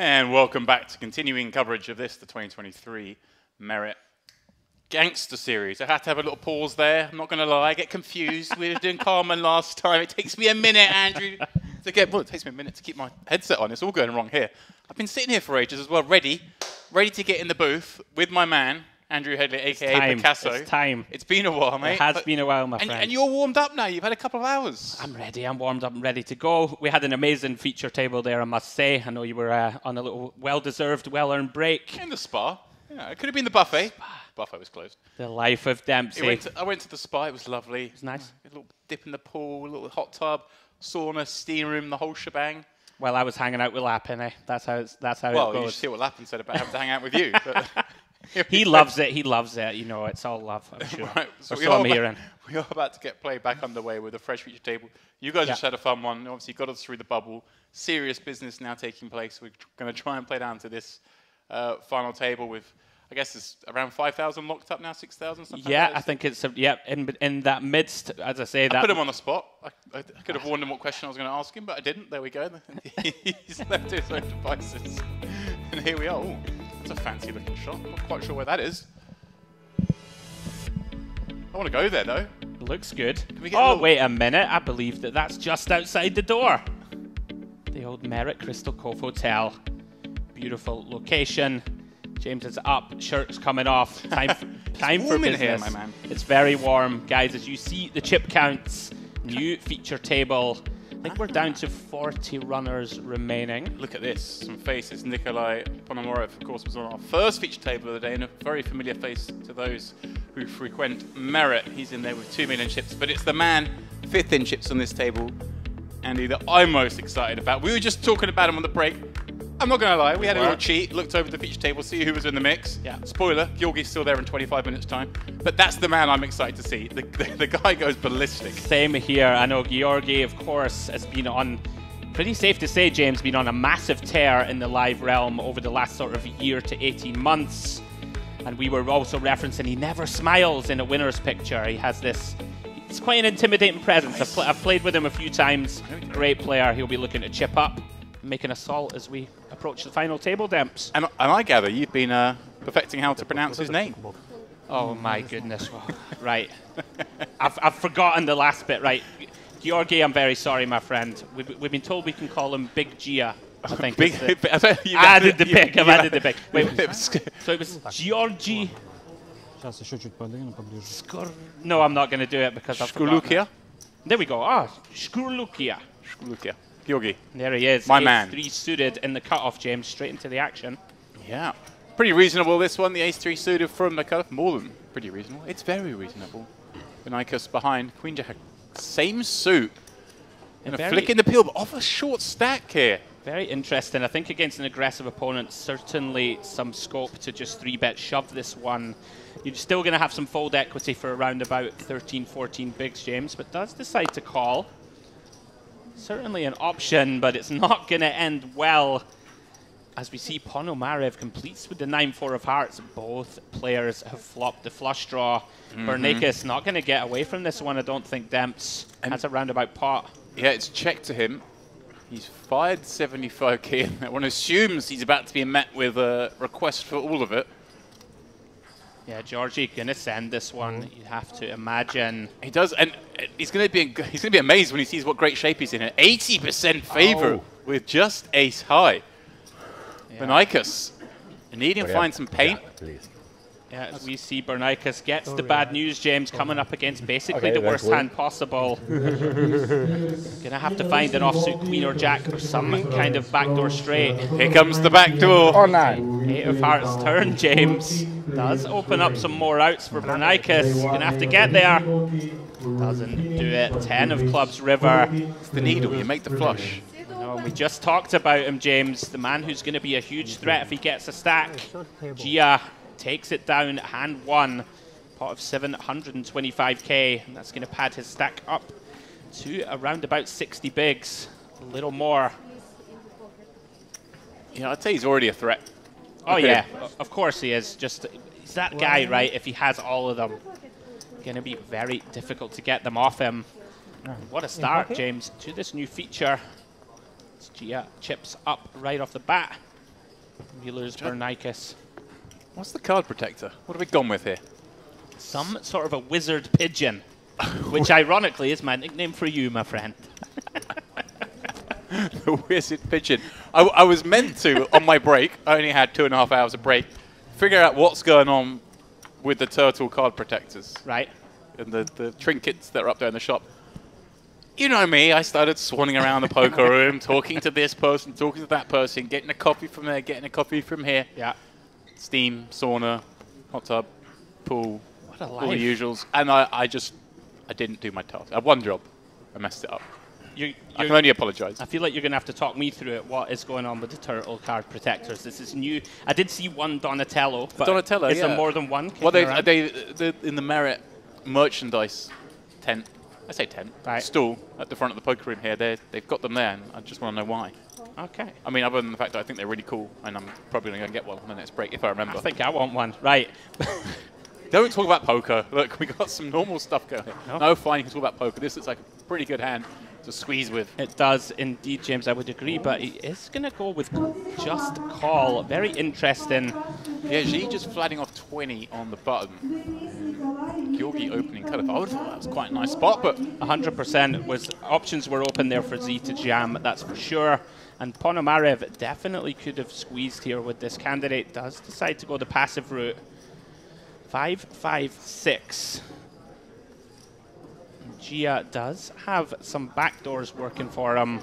[SPEAKER 2] And welcome back to continuing coverage of this, the 2023 Merit Gangster series. I had to have a little pause there. I'm not going to lie, I get confused. We were doing Carmen last time. It takes me a minute, Andrew, to get. Well, it takes me a minute to keep my headset on. It's all going wrong here. I've been sitting here for ages as well, ready to get in the booth with my man, Andrew Headley, aka Picasso.
[SPEAKER 19] It's time.
[SPEAKER 2] It's been a while, mate.
[SPEAKER 19] It has been a while, my friend.
[SPEAKER 2] And you're warmed up now. You've had a couple of hours.
[SPEAKER 19] I'm ready. I'm warmed up and ready to go. We had an amazing feature table there, I must say. I know you were on a little well-deserved, well-earned break.
[SPEAKER 2] In the spa. Yeah, it could have been the buffet. Buffet was closed.
[SPEAKER 19] The life of Dempsey.
[SPEAKER 2] I went to the spa. It was lovely. It
[SPEAKER 19] was nice.
[SPEAKER 2] A little dip in the pool, a little hot tub, sauna, steam room, the whole shebang.
[SPEAKER 19] Well, I was hanging out with Lappin, That's how it goes.
[SPEAKER 2] Well, you should see what Lappin said about having to hang out with you. But
[SPEAKER 19] he loves it. He loves it. You know, it's all love, I'm sure.
[SPEAKER 2] Right, so
[SPEAKER 19] That's what I'm hearing.
[SPEAKER 2] We are about to get play back underway with a fresh feature table. You guys just had a fun one. Obviously, got us through the bubble. Serious business now taking place. We're going to try and play down to this final table with, I guess it's around 5,000 locked up now, 6,000, something
[SPEAKER 19] Yeah,
[SPEAKER 2] like that.
[SPEAKER 19] I think it's, in that midst, as I say.
[SPEAKER 2] I put him on the spot. I could have warned him what question I was going to ask him, but I didn't. There we go. He's left to his own devices. And here we are. Ooh, that's a fancy looking shot. I'm not quite sure where that is. I want to go there, though.
[SPEAKER 19] Looks good.
[SPEAKER 2] Can we get
[SPEAKER 19] Oh, wait a minute. I believe that's just outside the door. The old Merit Crystal Cove Hotel. Beautiful location. James is up, shirt's coming off. Time for business.
[SPEAKER 2] Here, my man.
[SPEAKER 19] It's very warm, guys. As you see, the chip counts, new feature table. I think we're down to 40 runners remaining.
[SPEAKER 2] Look at this, some faces. Nikolai Ponomorov, of course, was on our first feature table of the day, and a very familiar face to those who frequent Merit. He's in there with 2 million chips, but it's the man 5th in chips on this table, Andy, that I'm most excited about. We were just talking about him on the break. I'm not going to lie, we had a little cheat, looked over the feature table, see who was in the mix.
[SPEAKER 19] Yeah.
[SPEAKER 2] Spoiler, Georgi's still there in 25 minutes time. But that's the man I'm excited to see. The guy goes ballistic.
[SPEAKER 19] Same here. I know Georgi, of course, has been on, pretty safe to say, James, been on a massive tear in the live realm over the last sort of year to 18 months. And we were also referencing he never smiles in a winner's picture. He has this, it's quite an intimidating presence.
[SPEAKER 2] Nice.
[SPEAKER 19] I've played with him a few times. Great player. He'll be looking to chip up, make an assault as we approach the final table, Demps.
[SPEAKER 2] And I gather you've been perfecting how to pronounce his name.
[SPEAKER 19] Oh my goodness. Right. I've forgotten the last bit. Right. Georgi, I'm very sorry, my friend. We've been told we can call him Big Gia. I think. I added the pick. I've added the pick. Wait. So it was Georgi. No, I'm not going to do it because I've forgotten. There we go. Shkurlukia.
[SPEAKER 2] Georgi.
[SPEAKER 19] There he is.
[SPEAKER 2] My man.
[SPEAKER 19] 3 suited in the cutoff, James. Straight into the action.
[SPEAKER 2] Yeah. Pretty reasonable, this one. The ace-3 suited from the cutoff. More than pretty reasonable. It's very reasonable. Benicus behind. Queen Jack. Same suit. And a flick in the peel, but off a short stack here.
[SPEAKER 19] Very interesting. I think against an aggressive opponent, certainly some scope to just 3-bet shove this one. You're still going to have some fold equity for around about 13, 14 bigs, James, but does decide to call. Certainly an option, but it's not going to end well. as we see Ponomarev completes with the 9-4 of hearts. Both players have flopped the flush draw. Bernakis not going to get away from this one, I don't think. Demps has a roundabout pot.
[SPEAKER 2] Yeah, it's checked to him. He's fired 75k, and that one assumes he's about to be met with a request for all of it.
[SPEAKER 19] Yeah, Georgie gonna send this one. You have to imagine.
[SPEAKER 2] He does, and he's gonna be amazed when he sees what great shape he's in. An 80% favor with just ace high. Yeah. Bernakis, needing to find some paint.
[SPEAKER 19] Yeah, as we see Bernakis gets the bad news, James, coming up against basically the worst hand possible. Gonna have to find an offsuit queen or jack or some kind of backdoor straight.
[SPEAKER 2] Here comes the backdoor.
[SPEAKER 12] Oh, no.
[SPEAKER 19] 8 of hearts turn, James. Does open up some more outs for Bernakis. Gonna have to get there. Doesn't do it. 10 of clubs river.
[SPEAKER 2] It's the needle, you make the flush.
[SPEAKER 19] No, we just talked about him, James. The man who's gonna be a huge threat if he gets a stack. Gia takes it down, hand 1, pot of 725k, and that's going to pad his stack up to around about 60 bigs, a little more.
[SPEAKER 2] Yeah, I'd say he's already a threat.
[SPEAKER 19] Oh yeah, of course he is. Just he's that guy, right? If he has all of them, going to be very difficult to get them off him. What a start, James, to this new feature. Gia chips up right off the bat. Wheeler's Bernakis.
[SPEAKER 2] What's the card protector? What have we gone with here?
[SPEAKER 19] Some sort of a wizard pigeon, which ironically is my nickname for you, my friend.
[SPEAKER 2] The wizard pigeon. I was meant to, on my break, I only had 2.5 hours of break, figure out what's going on with the turtle card protectors.
[SPEAKER 19] Right.
[SPEAKER 2] And the trinkets that are up there in the shop. You know me, I started swanning around the poker room, talking to this person, talking to that person, getting a coffee from there, getting a coffee from here.
[SPEAKER 19] Yeah.
[SPEAKER 2] Steam, sauna, hot tub, pool,
[SPEAKER 19] what a life.
[SPEAKER 2] All the usuals. And I didn't do my task. I had one job. I messed it up. I can only apologize.
[SPEAKER 19] I feel like you're going to have to talk me through it. What is going on with the turtle card protectors? This is new. I did see one Donatello. But
[SPEAKER 2] Donatello,
[SPEAKER 19] is there more than one?
[SPEAKER 2] Well, they're in the Merit merchandise tent. I say tent.
[SPEAKER 19] Right.
[SPEAKER 2] Stall at the front of the poker room here. They've got them there, and I just want to know why.
[SPEAKER 19] Okay.
[SPEAKER 2] I mean, other than the fact that I think they're really cool, and I'm probably going to get one on the next break if I remember.
[SPEAKER 19] I think I want one. Right.
[SPEAKER 2] Don't talk about poker. Look, we got some normal stuff going. No, fine, you can talk about poker. This looks like a pretty good hand to squeeze with.
[SPEAKER 19] It does indeed, James, I would agree, but he is going to go with just call. Very interesting.
[SPEAKER 2] Yeah, G just flatting off 20 on the button. Georgi opening cutoff. I would have thought that was quite a nice spot, but
[SPEAKER 19] 100% was options were open there for Z to jam, that's for sure. And Ponomarev definitely could have squeezed here with this candidate. Does decide to go the passive route. 5-5-6. Gia does have some backdoors working for him.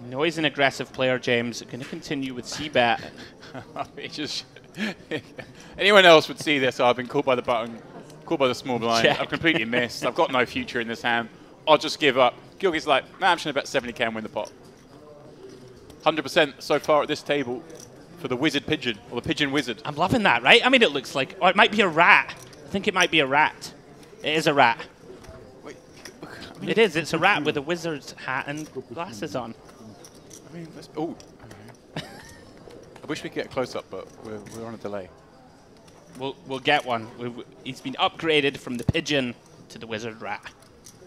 [SPEAKER 19] No, he's an aggressive player, James. Going to continue with C-bet.
[SPEAKER 2] Anyone else would see this. I've been caught by the button, caught by the small blind.
[SPEAKER 19] Check.
[SPEAKER 2] I've completely missed. I've got no future in this hand. I'll just give up. Georgi's like, nah, I'm just going to bet 70k and win the pot. 100% so far at this table for the wizard pigeon, or the pigeon wizard.
[SPEAKER 19] I'm loving that, right? I mean, it looks like, or it might be a rat. I think it might be a rat. It is a rat.
[SPEAKER 2] Wait,
[SPEAKER 19] it is. It's a rat with a wizard's hat and glasses on.
[SPEAKER 2] I mean, oh. I wish we could get close up, but we're on a delay.
[SPEAKER 19] We'll get one. He's been upgraded from the pigeon to the wizard rat.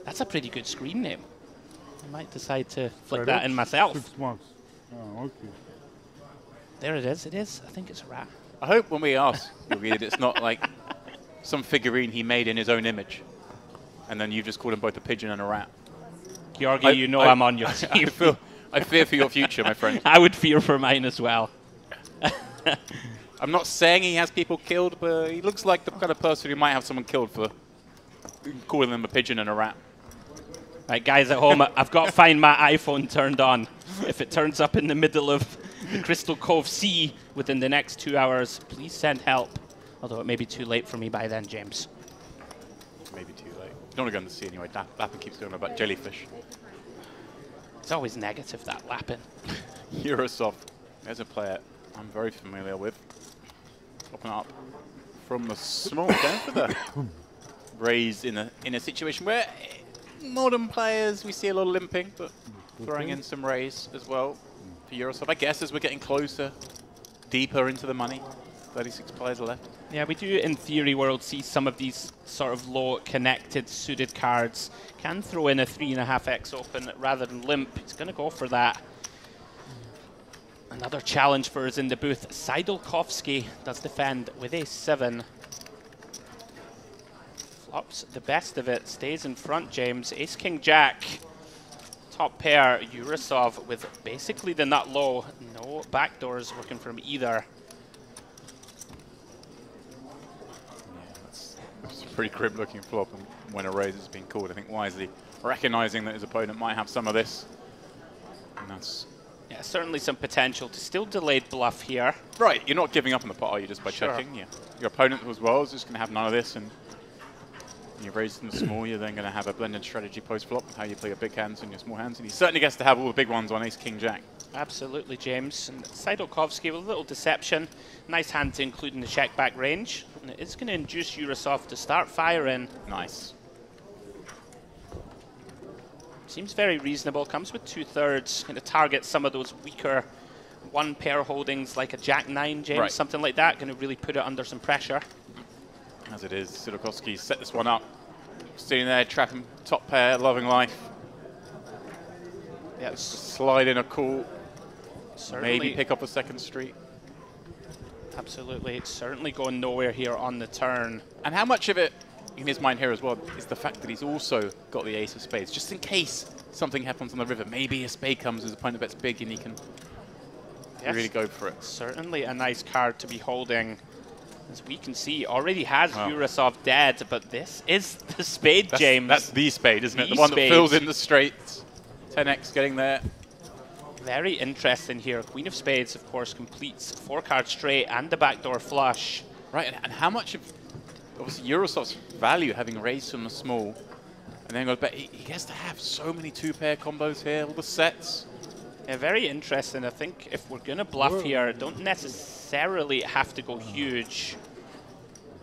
[SPEAKER 19] That's a pretty good screen name. I might decide to flick that in myself.
[SPEAKER 8] 6 months. Oh, okay.
[SPEAKER 19] There it is. It is. I think it's a rat.
[SPEAKER 2] I hope when we ask, it's not like some figurine he made in his own image, and then you've just called him both a pigeon and a rat.
[SPEAKER 19] Georgi, you know I'm on your team.
[SPEAKER 2] I fear for your future, my friend.
[SPEAKER 19] I would fear for mine as well.
[SPEAKER 2] I'm not saying he has people killed, but he looks like the kind of person who might have someone killed for calling them a pigeon and a rat.
[SPEAKER 19] Right, guys at home, I've got to find my iPhone turned on. If it turns up in the middle of the Crystal Cove Sea within the next 2 hours, please send help. Although it may be too late for me by then, James.
[SPEAKER 2] Maybe too late. You don't want to go in the sea anyway. Lappin keeps going on about jellyfish.
[SPEAKER 19] It's always negative, that Lappin.
[SPEAKER 2] Eurosoft. There's a player I'm very familiar with. Popping up from the small down for the raise in a situation where modern players we see a lot of limping, but throwing in some raise as well. for Eurosov, I guess, as we're getting closer, deeper into the money. 36 players left.
[SPEAKER 19] Yeah, we do, in theory world, see some of these sort of low connected suited cards. Can throw in a 3.5x open rather than limp. He's going to go for that. Another challenge for us in the booth. Seidolkovsky does defend with a 7. Flops the best of it. Stays in front, James. Ace, King, Jack. Top pair. Eurosov with basically the nut low. No backdoors working from either.
[SPEAKER 2] It's a pretty grim looking flop, and when a raise has been called, I think wisely recognizing that his opponent might have some of this. And that's...
[SPEAKER 19] Yeah, certainly some potential to still delayed bluff here.
[SPEAKER 2] Right, you're not giving up on the pot, are you, just by checking? Yeah. Your opponent as well is just going to have none of this, and you raise them small, you're then going to have a blended strategy post-flop, how you play your big hands and your small hands, and he certainly gets to have all the big ones on Ace, King, Jack.
[SPEAKER 19] Absolutely, James. And Seidolkovsky with a little deception. Nice hand to include in the check-back range. And it is going to induce Eurosov to start firing.
[SPEAKER 2] Nice.
[SPEAKER 19] Seems very reasonable. Comes with 2/3. Going to target some of those weaker one-pair holdings like a Jack-9, James,
[SPEAKER 2] right.
[SPEAKER 19] Something like that. Going to really put it under some pressure.
[SPEAKER 2] As it is, Seidolkovsky set this one up. Sitting there, trapping top pair, loving life. Yeah, slide in a call.
[SPEAKER 19] Certainly.
[SPEAKER 2] Maybe pick up a second street.
[SPEAKER 19] Absolutely. It's certainly going nowhere here on the turn.
[SPEAKER 2] And how much of it, in his mind here as well, is the fact that he's also got the ace of spades, just in case something happens on the river. Maybe a spade comes, his opponent bets big, and he can really go for it.
[SPEAKER 19] Certainly a nice card to be holding. As we can see, already has Eurosov dead, but this is the spade, James.
[SPEAKER 2] That's the spade, isn't it? The one that fills in the straights. 10x getting there.
[SPEAKER 19] Very interesting here. Queen of Spades, of course, completes 4-card straight and the backdoor flush.
[SPEAKER 2] Right, and how much of, obviously, Eurosov's value having raised from the small, and then got to bet, he gets to have so many 2-pair combos here, all the sets.
[SPEAKER 19] Yeah, very interesting. I think if we're going to bluff here, don't necessarily have to go huge.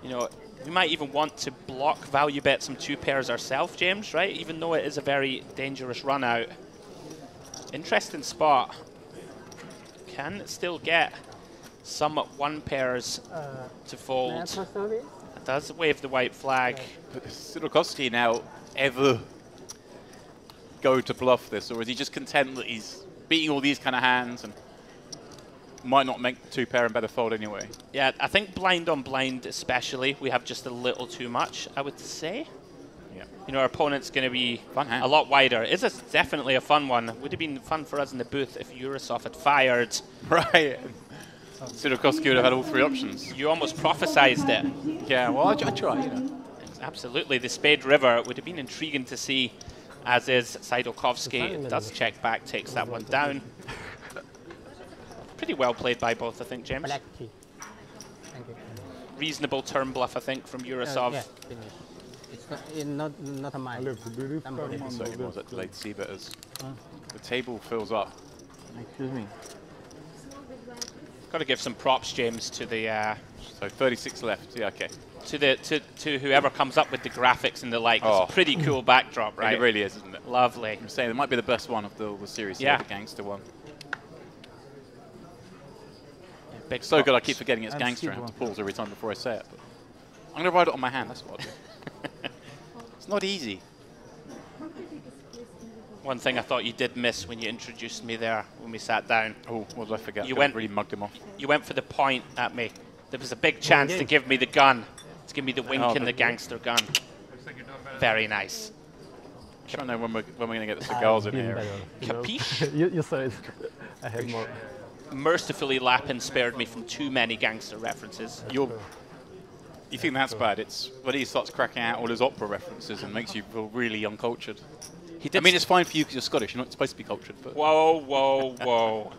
[SPEAKER 19] You know, we might even want to block value bet some 2-pairs ourselves, James, right? Even though it is a very dangerous run out. Interesting spot. Can still get some 1-pairs to fold. It does wave the white flag.
[SPEAKER 2] But does Seidolkovsky now ever go to bluff this, or is he just content that he's beating all these kind of hands and might not make the 2-pair and better fold anyway?
[SPEAKER 19] Yeah, I think blind on blind especially, we have just a little too much, I would say.
[SPEAKER 2] Yeah.
[SPEAKER 19] You know, our opponent's going to be a lot wider. It's definitely a fun one. Would have been fun for us in the booth if Eurosov had fired.
[SPEAKER 2] Right. Seidolkovsky would have had all 3 options.
[SPEAKER 19] You almost prophesized it.
[SPEAKER 2] Yeah, well, I try, you know.
[SPEAKER 19] Absolutely. The Spade River would have been intriguing to see, as is Seidolkovsky. Does check back, takes that one down. Pretty well played by both, I think, James.
[SPEAKER 20] Black key. Thank you.
[SPEAKER 19] Reasonable turn bluff, I think, from Eurosov.
[SPEAKER 20] Yeah, it's not a mine.
[SPEAKER 2] So it was at late C-betters. The table fills up.
[SPEAKER 4] Excuse me.
[SPEAKER 19] Got to give some props, James, to the...
[SPEAKER 2] so 36 left, yeah, okay.
[SPEAKER 19] To whoever comes up with the graphics and the like. It's a pretty cool backdrop, right?
[SPEAKER 2] It really is, isn't it?
[SPEAKER 19] Lovely.
[SPEAKER 2] I'm saying it might be the best one of the series,
[SPEAKER 19] yeah.
[SPEAKER 2] The Gangster one.
[SPEAKER 19] Big
[SPEAKER 2] so
[SPEAKER 19] props.
[SPEAKER 2] good, I keep forgetting it's Gangster. I have to pause every time before I say it. But I'm going to write it on my hand, that's what I'll do. It's not easy.
[SPEAKER 19] One thing I thought you did miss when you introduced me there, when we sat down.
[SPEAKER 2] Oh, what did I forget?
[SPEAKER 19] You
[SPEAKER 2] really mugged him off.
[SPEAKER 19] You went for the point at me. There was a big chance to give me the gun. To give me the wink and the Gangster gun. Very nice.
[SPEAKER 2] I'm trying to know when we're going to get the cigars in here.
[SPEAKER 19] Capiche?
[SPEAKER 4] You said I have more.
[SPEAKER 19] Mercifully, Lapin spared me from too many Gangster references.
[SPEAKER 2] You think that's bad? It's when he starts cracking out all his opera references and makes you feel really uncultured. I mean, it's fine for you because you're Scottish. You're not supposed to be cultured. But
[SPEAKER 19] whoa, whoa, whoa.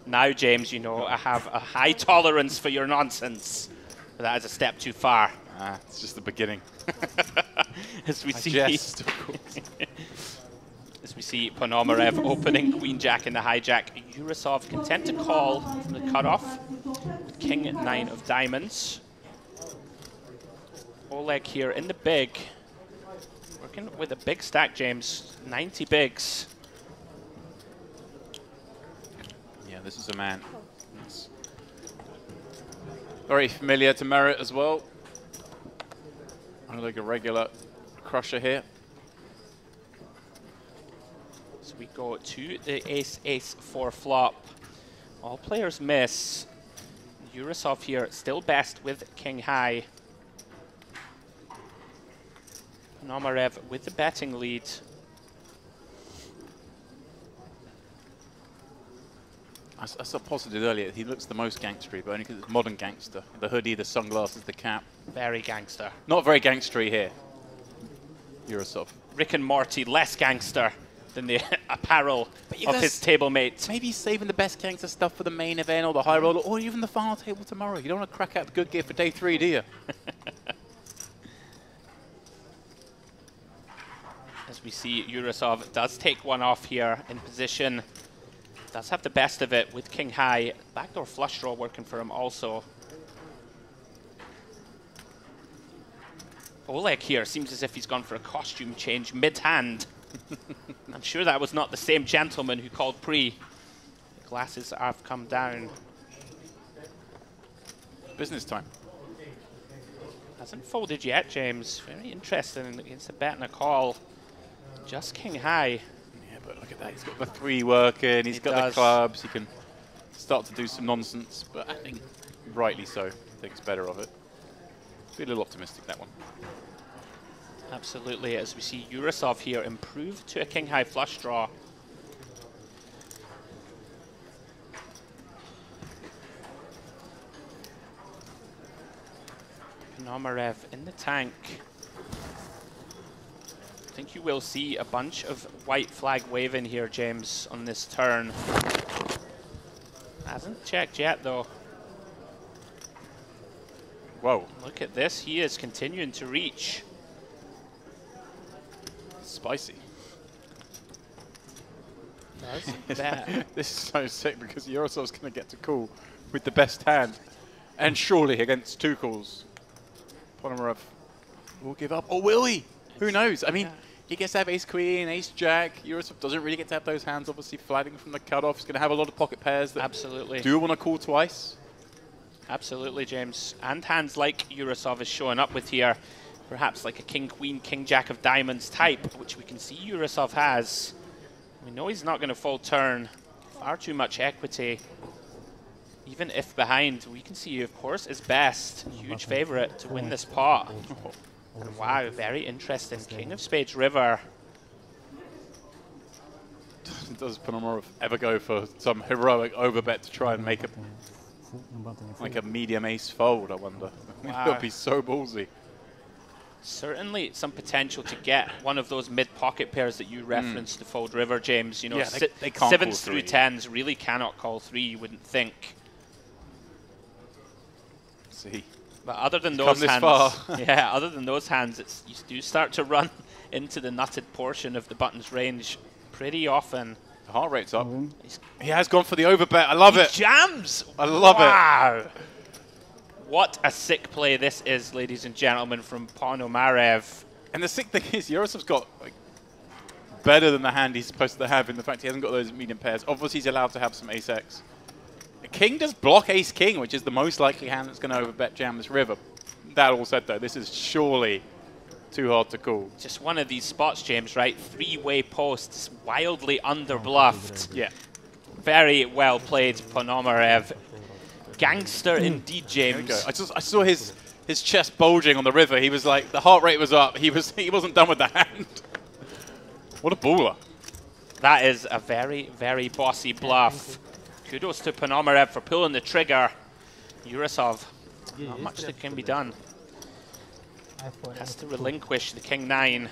[SPEAKER 19] Now, James, you know, I have a high tolerance for your nonsense. But that is a step too far.
[SPEAKER 2] It's just the beginning.
[SPEAKER 19] As we see, as we see Ponomarev opening Queen Jack in the hijack. Eurosov content to call from the cutoff. King 9 of diamonds. Oleg here in the big. Working with a big stack, James. 90 bigs.
[SPEAKER 2] this is a man. It's very familiar to Merritt as well. I like a regular crusher here.
[SPEAKER 19] So we go to the ace-ace-4 flop. All players miss. Yurosov here still best with king high. Ponomarev with the betting lead.
[SPEAKER 2] I saw positive earlier. He looks the most gangstery, but only because it's modern gangster. The hoodie, the sunglasses, the cap.
[SPEAKER 19] Very gangster.
[SPEAKER 2] Not very gangstery here. Yurosov.
[SPEAKER 19] Rick and Morty less gangster than the apparel of his table mates.
[SPEAKER 2] Maybe he's saving the best gangster stuff for the main event or the high roller or even the final table tomorrow. You don't want to crack out the good gear for day 3, do you?
[SPEAKER 19] As we see, Yurosov does take one off here in position. Does have the best of it with king high. Backdoor flush draw working for him also. Oleg here seems as if he's gone for a costume change mid-hand. I'm sure that was not the same gentleman who called pre. The glasses have come down.
[SPEAKER 2] Business time.
[SPEAKER 19] Hasn't folded yet, James. Very interesting against a bet and a call. Just king high.
[SPEAKER 2] Yeah, but look at that. He's got the 3 working. He's got the clubs. He can start to do some nonsense. But I think rightly so. Thinks better of it. Be a little optimistic, that one.
[SPEAKER 19] Absolutely, as we see Yurosov here improve to a king high flush draw. Ponomarev in the tank. I think you will see a bunch of white flag waving here, James, on this turn. Hasn't checked yet, though.
[SPEAKER 2] Whoa.
[SPEAKER 19] Look at this. He is continuing to reach.
[SPEAKER 2] Spicy.
[SPEAKER 19] Does that.
[SPEAKER 2] This is so sick because Yurosov's going to get to call with the best hand. And surely against 2 calls, Ponomarev will give up. Or will he? Who knows? I mean, he gets to have ace-queen, ace-jack. Yurosov doesn't really get to have those hands, obviously, flagging from the cutoff. He's going to have a lot of pocket pairs that
[SPEAKER 19] absolutely
[SPEAKER 2] do want to call twice.
[SPEAKER 19] Absolutely, James. And hands like Yurosov is showing up with here. Perhaps like a king-queen, king-jack of diamonds type, which we can see Yurosov has. We know he's not going to fold turn. Far too much equity. Even if behind, we can see, of course, is best. Huge favorite to win this pot. Wow, very interesting. King of Spades River.
[SPEAKER 2] Does Ponomarev ever go for some heroic overbet to try and make a medium ace fold, I wonder?
[SPEAKER 19] Wow.
[SPEAKER 2] That would be so ballsy.
[SPEAKER 19] Certainly some potential to get one of those mid-pocket pairs that you referenced to fold river, James. You know,
[SPEAKER 2] yeah, they can't
[SPEAKER 19] 7s through 10s really cannot call 3, you wouldn't think.
[SPEAKER 2] See.
[SPEAKER 19] But other than those hands, yeah, other than those hands, you do start to run into the nutted portion of the button's range pretty often.
[SPEAKER 2] The heart rate's up. He has gone for the overbet. I love it.
[SPEAKER 19] Jams.
[SPEAKER 2] I love it.
[SPEAKER 19] Wow. What a sick play this is, ladies and gentlemen, from Ponomarev.
[SPEAKER 2] And the sick thing is, Yurosov's got like, better than the hand he's supposed to have in the fact he hasn't got those medium pairs. Obviously, he's allowed to have some ace-x. King does block ace-king, which is the most likely hand that's going to overbet jam this river. That all said, though, this is surely too hard to call.
[SPEAKER 19] Just one of these spots, James, right? 3-way posts, wildly under-bluffed.
[SPEAKER 2] Yeah.
[SPEAKER 19] Very well played, Ponomarev. Gangster indeed, James.
[SPEAKER 2] I saw his chest bulging on the river. He was like, the heart rate was up. He wasn't done with the hand. What a baller.
[SPEAKER 19] That is a very, very bossy bluff. Kudos to Ponomarev for pulling the trigger. Yurosov, not much that can be done. Has to relinquish the king-9.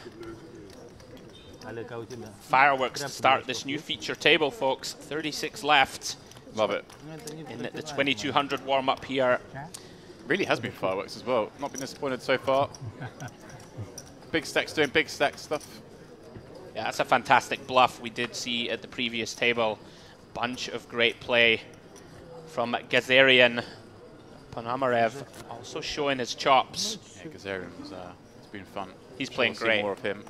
[SPEAKER 19] Fireworks to start this new feature table, folks. 36 left.
[SPEAKER 2] Love it.
[SPEAKER 19] In the 2200 warm-up here.
[SPEAKER 2] Really has been fireworks as well. Not been disappointed so far. Big stacks doing big stack stuff.
[SPEAKER 19] Yeah, that's a fantastic bluff we did see at the previous table. Bunch of great play from Gazarian. Ponomarev also showing his chops.
[SPEAKER 2] Yeah, Gazarian was, it's been fun.
[SPEAKER 19] He's playing great.
[SPEAKER 2] More of him.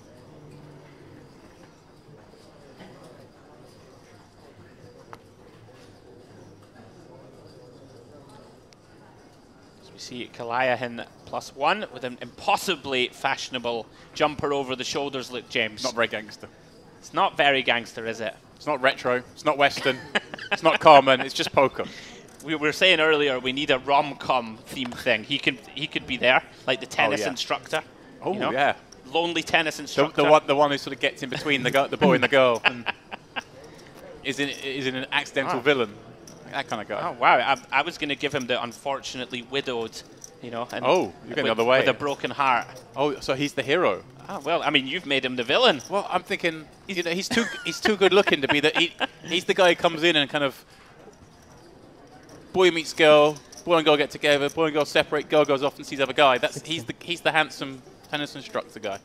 [SPEAKER 19] So we see Kalayahin +1 with an impossibly fashionable jumper over the shoulders look, James.
[SPEAKER 2] Not very gangster.
[SPEAKER 19] It's not very gangster, is it?
[SPEAKER 2] It's not retro. It's not Western. It's not Carmen. It's just poker.
[SPEAKER 19] We were saying earlier we need a rom-com theme thing. He could be there, like the tennis instructor.
[SPEAKER 2] Oh,
[SPEAKER 19] you know?
[SPEAKER 2] yeah.
[SPEAKER 19] Lonely tennis instructor.
[SPEAKER 2] The one who sort of gets in between the boy and the girl and is in an accidental villain. That kind of guy.
[SPEAKER 19] Oh, wow. I was going to give him the unfortunately widowed, you know. And
[SPEAKER 2] you're going the other way.
[SPEAKER 19] With a broken heart.
[SPEAKER 2] Oh, so he's the hero.
[SPEAKER 19] Oh, well, I mean, you've made him the villain.
[SPEAKER 2] Well, I'm thinking, you know, he's too good looking to be he's the guy who comes in and kind of boy meets girl, boy and girl get together, boy and girl separate, girl goes off and sees other guy. He's the handsome tennis instructor guy.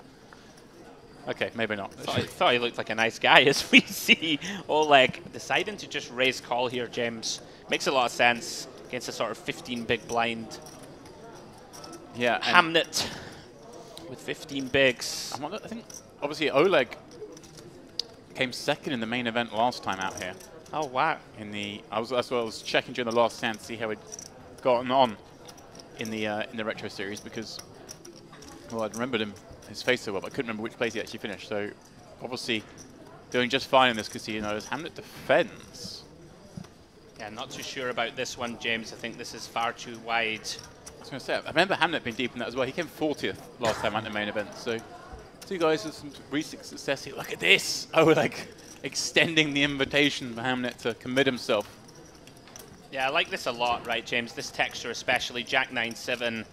[SPEAKER 2] Okay, maybe not.
[SPEAKER 19] I thought he looked like a nice guy as we see Oleg deciding to just raise call here, James. Makes a lot of sense against a sort of 15 big blind.
[SPEAKER 2] Yeah.
[SPEAKER 19] Hamnet with 15 bigs.
[SPEAKER 2] I think, obviously, Oleg came second in the main event last time out here.
[SPEAKER 19] Oh, wow.
[SPEAKER 2] That's what I was checking during the last stand to see how he'd gotten on in the retro series because, well, I'd remembered his face so well, but I couldn't remember which place he actually finished. So, obviously, doing just fine in this casino as Hamnet defends.
[SPEAKER 19] Yeah, not too sure about this one, James. I think this is far too wide.
[SPEAKER 2] I was going to say, I remember Hamnet being deep in that as well. He came 40th last time out in the main event. So, two guys with some recent success here. Look at this! Oh, like extending the invitation for Hamnet to commit himself.
[SPEAKER 19] Yeah, I like this a lot, right, James? This texture, especially Jack 9-7.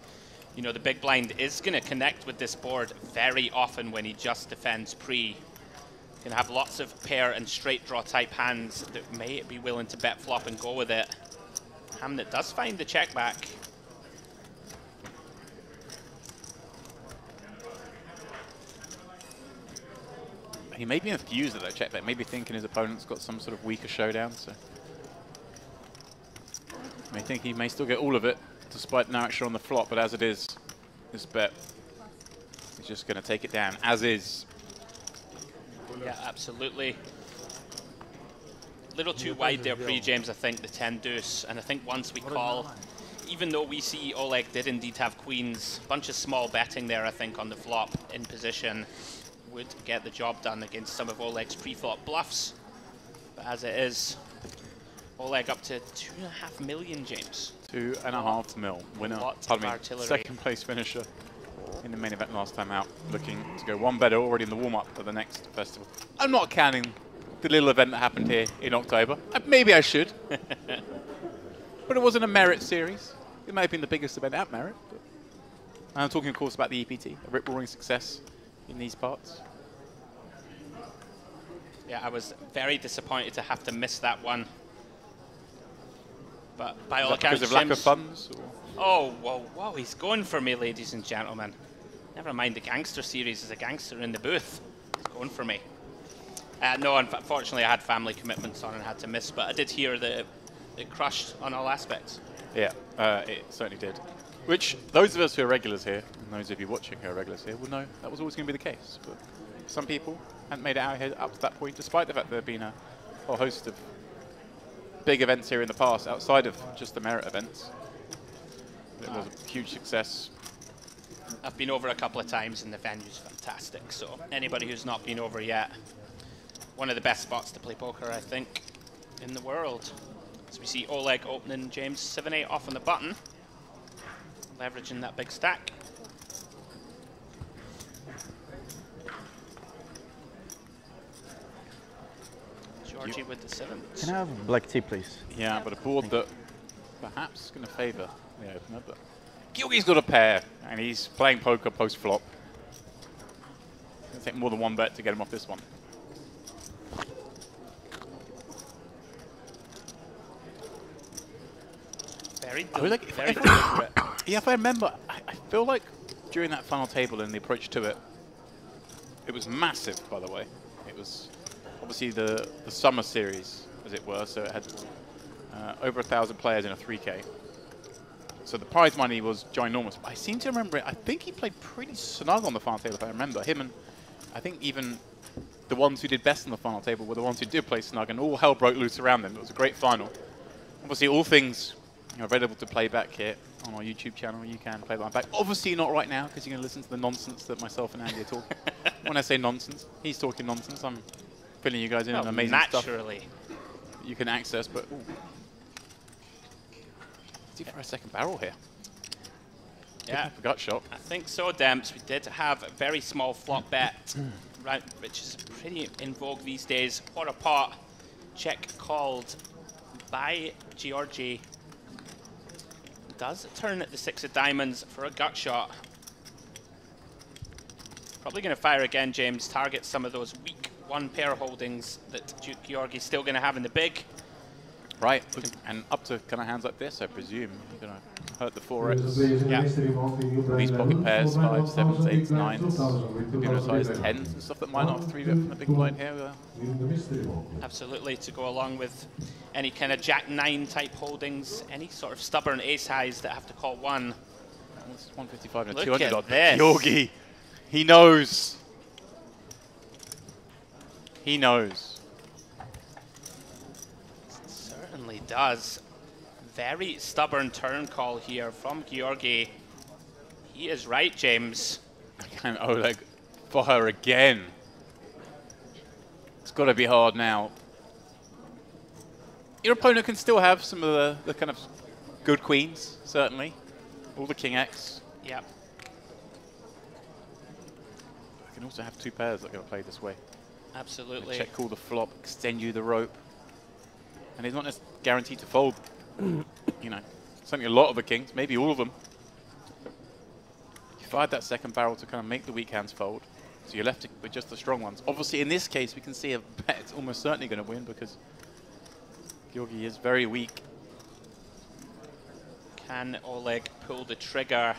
[SPEAKER 19] You know, the big blind is going to connect with this board very often when he just defends pre. Going to have lots of pair and straight draw type hands that may be willing to bet flop and go with it. Hamnet does find the check back.
[SPEAKER 2] He may be infused at that check back, maybe thinking his opponent's got some sort of weaker showdown, so may think he may still get all of it despite no action on the flop, but as it is, this bet is just going to take it down, as is.
[SPEAKER 19] Yeah, absolutely. A little too wide there pre-James, I think, the 10 deuce, and I think once we call, even though we see Oleg did indeed have queens, a bunch of small betting there, I think, on the flop in position would get the job done against some of Oleg's pre-flop bluffs. But as it is, Oleg up to 2.5 million, James.
[SPEAKER 2] 2.5 mil. Winner, second place finisher in the main event last time out, looking to go one better already in the warm-up for the next festival. I'm not counting the little event that happened here in October. Maybe I should. But it wasn't a Merit series. It may have been the biggest event at Merit. I'm talking, of course, about the EPT, a rip-roaring success in these parts.
[SPEAKER 19] Yeah, I was very disappointed to have to miss that one. But by all accounts,
[SPEAKER 2] because of lack of funds? Or?
[SPEAKER 19] Oh, whoa, he's going for me, ladies and gentlemen. Never mind the Gangster series, there's a gangster in the booth. He's going for me. No, unfortunately I had family commitments on and had to miss, but I did hear that it crushed on all aspects.
[SPEAKER 2] Yeah, it certainly did. Which, those of us who are regulars here, and those of you watching who are regulars here, will know that was always going to be the case. But some people hadn't made it out here up to that point, despite the fact there have been a whole host of big events here in the past, outside of just the Merit events. It was a huge success.
[SPEAKER 19] I've been over a couple of times and the venue's fantastic, so anybody who's not been over yet, one of the best spots to play poker, I think, in the world. As we see Oleg opening James 7-8 off on the button, leveraging that big stack. Georgie with the 7s.
[SPEAKER 4] Can I have black tea, please?
[SPEAKER 2] Yeah, but a board that perhaps is going to favour the opener, but Gilgy's got a pair, and he's playing poker post-flop. It's going to take more than one bet to get him off this one.
[SPEAKER 19] Very
[SPEAKER 2] deliberate. Yeah, if I remember, I feel like during that final table and the approach to it, it was massive, by the way. It was obviously the summer series, as it were, so it had over 1,000 players in a 3K. So the prize money was ginormous. I seem to remember it. I think he played pretty snug on the final table, if I remember. Him and I think even the ones who did best on the final table were the ones who did play snug, and all hell broke loose around them. It was a great final. Obviously, all things are available to play back here on our YouTube channel. You can play that back. Obviously not right now, because you're going to listen to the nonsense that myself and Andy are talking. When I say nonsense, he's talking nonsense. I'm filling you guys in on amazing stuff you can access, but let's see for a second barrel here.
[SPEAKER 19] Yeah,
[SPEAKER 2] gut shot.
[SPEAKER 19] I think so, Demps. We did have a very small flop bet, right, which is pretty in vogue these days. Quarter pot check called by Georgi. Does turn at the 6 of diamonds for a gut shot. Probably going to fire again, James. Target some of those weak 1-pair holdings that Georgi's still going to have in the big.
[SPEAKER 2] Right, and up to kind of hands like this, I presume. You're going to hurt the 4x.
[SPEAKER 19] Yeah.
[SPEAKER 2] These pocket pairs, 5s, 7s, 8s, 9s. Maybe as high as 10s and stuff that might not have 3-bet from the big blind here.
[SPEAKER 19] Absolutely, to go along with any kind of Jack 9 type holdings, any sort of stubborn ace highs that have to call 1.
[SPEAKER 2] This is 155 and a
[SPEAKER 19] Look
[SPEAKER 2] 200
[SPEAKER 19] at
[SPEAKER 2] odd.
[SPEAKER 19] this.
[SPEAKER 2] Georgi, he knows. He knows.
[SPEAKER 19] Certainly does. Very stubborn turn call here from Georgi. He is right, James.
[SPEAKER 2] Can Oleg fire again? It's got to be hard now. Your opponent can still have some of the kind of good queens, certainly. All the king X.
[SPEAKER 19] Yep.
[SPEAKER 2] They can also have 2 pairs that are going to play this way.
[SPEAKER 19] Absolutely.
[SPEAKER 2] Check call the flop, extend you the rope. And it's not just guaranteed to fold. You know, certainly a lot of the kings, maybe all of them. You fired that second barrel to kind of make the weak hands fold. So you're left with just the strong ones. Obviously, in this case, we can see a bet it's almost certainly going to win because Georgi is very weak.
[SPEAKER 19] Can Oleg pull the trigger?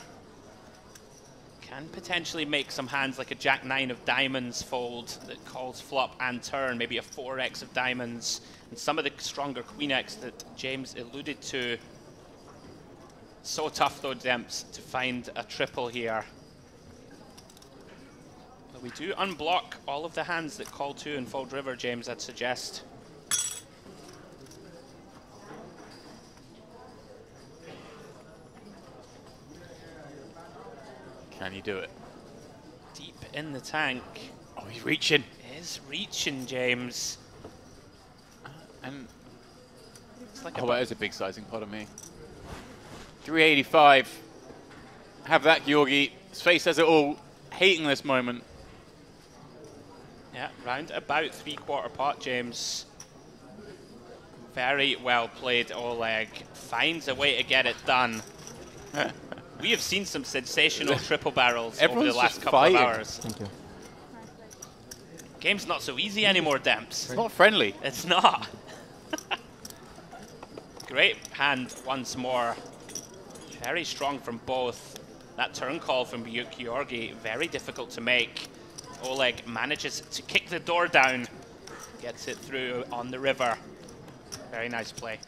[SPEAKER 19] Can potentially make some hands like a Jack 9 of diamonds fold that calls flop and turn, maybe a 4x of diamonds, and some of the stronger queen X that James alluded to. So tough though, Demps, to find a triple here. But we do unblock all of the hands that call 2 and fold river, James, I'd suggest.
[SPEAKER 2] Can he do it?
[SPEAKER 19] Deep in the tank.
[SPEAKER 2] Oh, he's reaching.
[SPEAKER 19] Is reaching, James.
[SPEAKER 2] And
[SPEAKER 19] it's like
[SPEAKER 2] that is a big sizing pot of me. 385. Have that, Georgi. His face says it all. Hating this moment.
[SPEAKER 19] Yeah, round about 3/4 pot, James. Very well played, Oleg. Finds a way to get it done. We have seen some sensational triple barrels over the last couple of hours.
[SPEAKER 4] Thank you.
[SPEAKER 19] Game's not so easy anymore, Demps.
[SPEAKER 2] It's not friendly.
[SPEAKER 19] It's not. Great hand once more. Very strong from both. That turn call from Georgi, very difficult to make. Oleg manages to kick the door down. Gets it through on the river. Very nice play.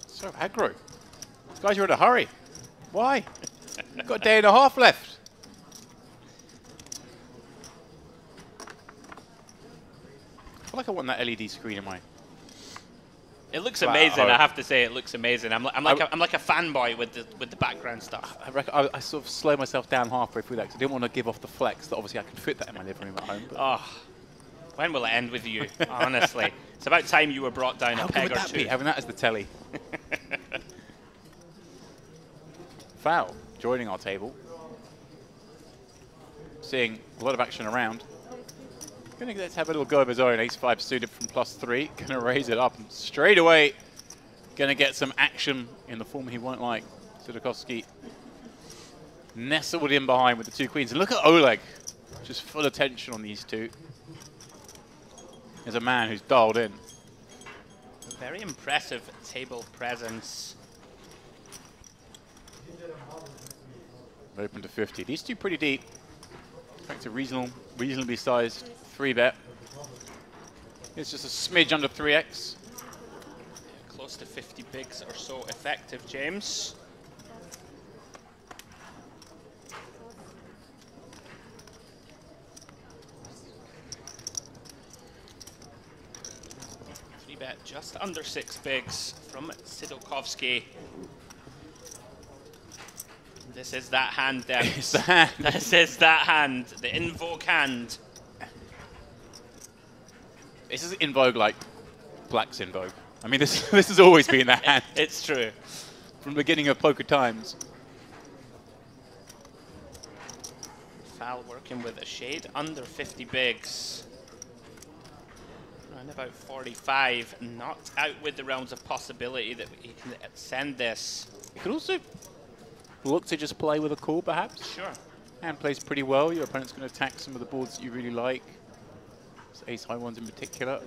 [SPEAKER 2] So aggro. These guys are in a hurry. Why? Got a day and a half left. I feel like I want that LED screen in my...
[SPEAKER 19] It looks amazing. I have to say, it looks amazing. I'm like a fanboy with the background stuff.
[SPEAKER 2] I sort of slowed myself down halfway through that because I didn't want to give off the flex that obviously I can fit that in my living room at home.
[SPEAKER 19] Oh, when will it end with you? Honestly, it's about time you were brought down a peg or two.
[SPEAKER 2] Having that as the telly. Foul joining our table. Seeing a lot of action around. Going to have a little go of his own. Ace-5 suited from +3. Going to raise it up and straight away going to get some action in the form he won't like. Sudakovsky nestled in behind with the 2 queens. And look at Oleg. Just full attention on these 2. There's a man who's dialed in.
[SPEAKER 19] Very impressive table presence.
[SPEAKER 2] Open to 50. These 2 pretty deep. Expect a reasonably sized 3-bet. It's just a smidge under 3x.
[SPEAKER 19] Close to 50 bigs or so effective, James. Bet just under 6 bigs from Sidokovsky. This is that hand, then.
[SPEAKER 2] It's the hand.
[SPEAKER 19] This is that hand, the invoke hand.
[SPEAKER 2] This is in vogue like black's in vogue. I mean, this has always been that hand.
[SPEAKER 19] It's true.
[SPEAKER 2] From the beginning of poker times.
[SPEAKER 19] Fal working with a shade under 50 bigs. Around about 45. Not out with the realms of possibility that he can send this.
[SPEAKER 2] You could also look to just play with a call, perhaps.
[SPEAKER 19] Sure.
[SPEAKER 2] Hand plays pretty well. Your opponent's going to attack some of the boards that you really like. Ace high ones in particular.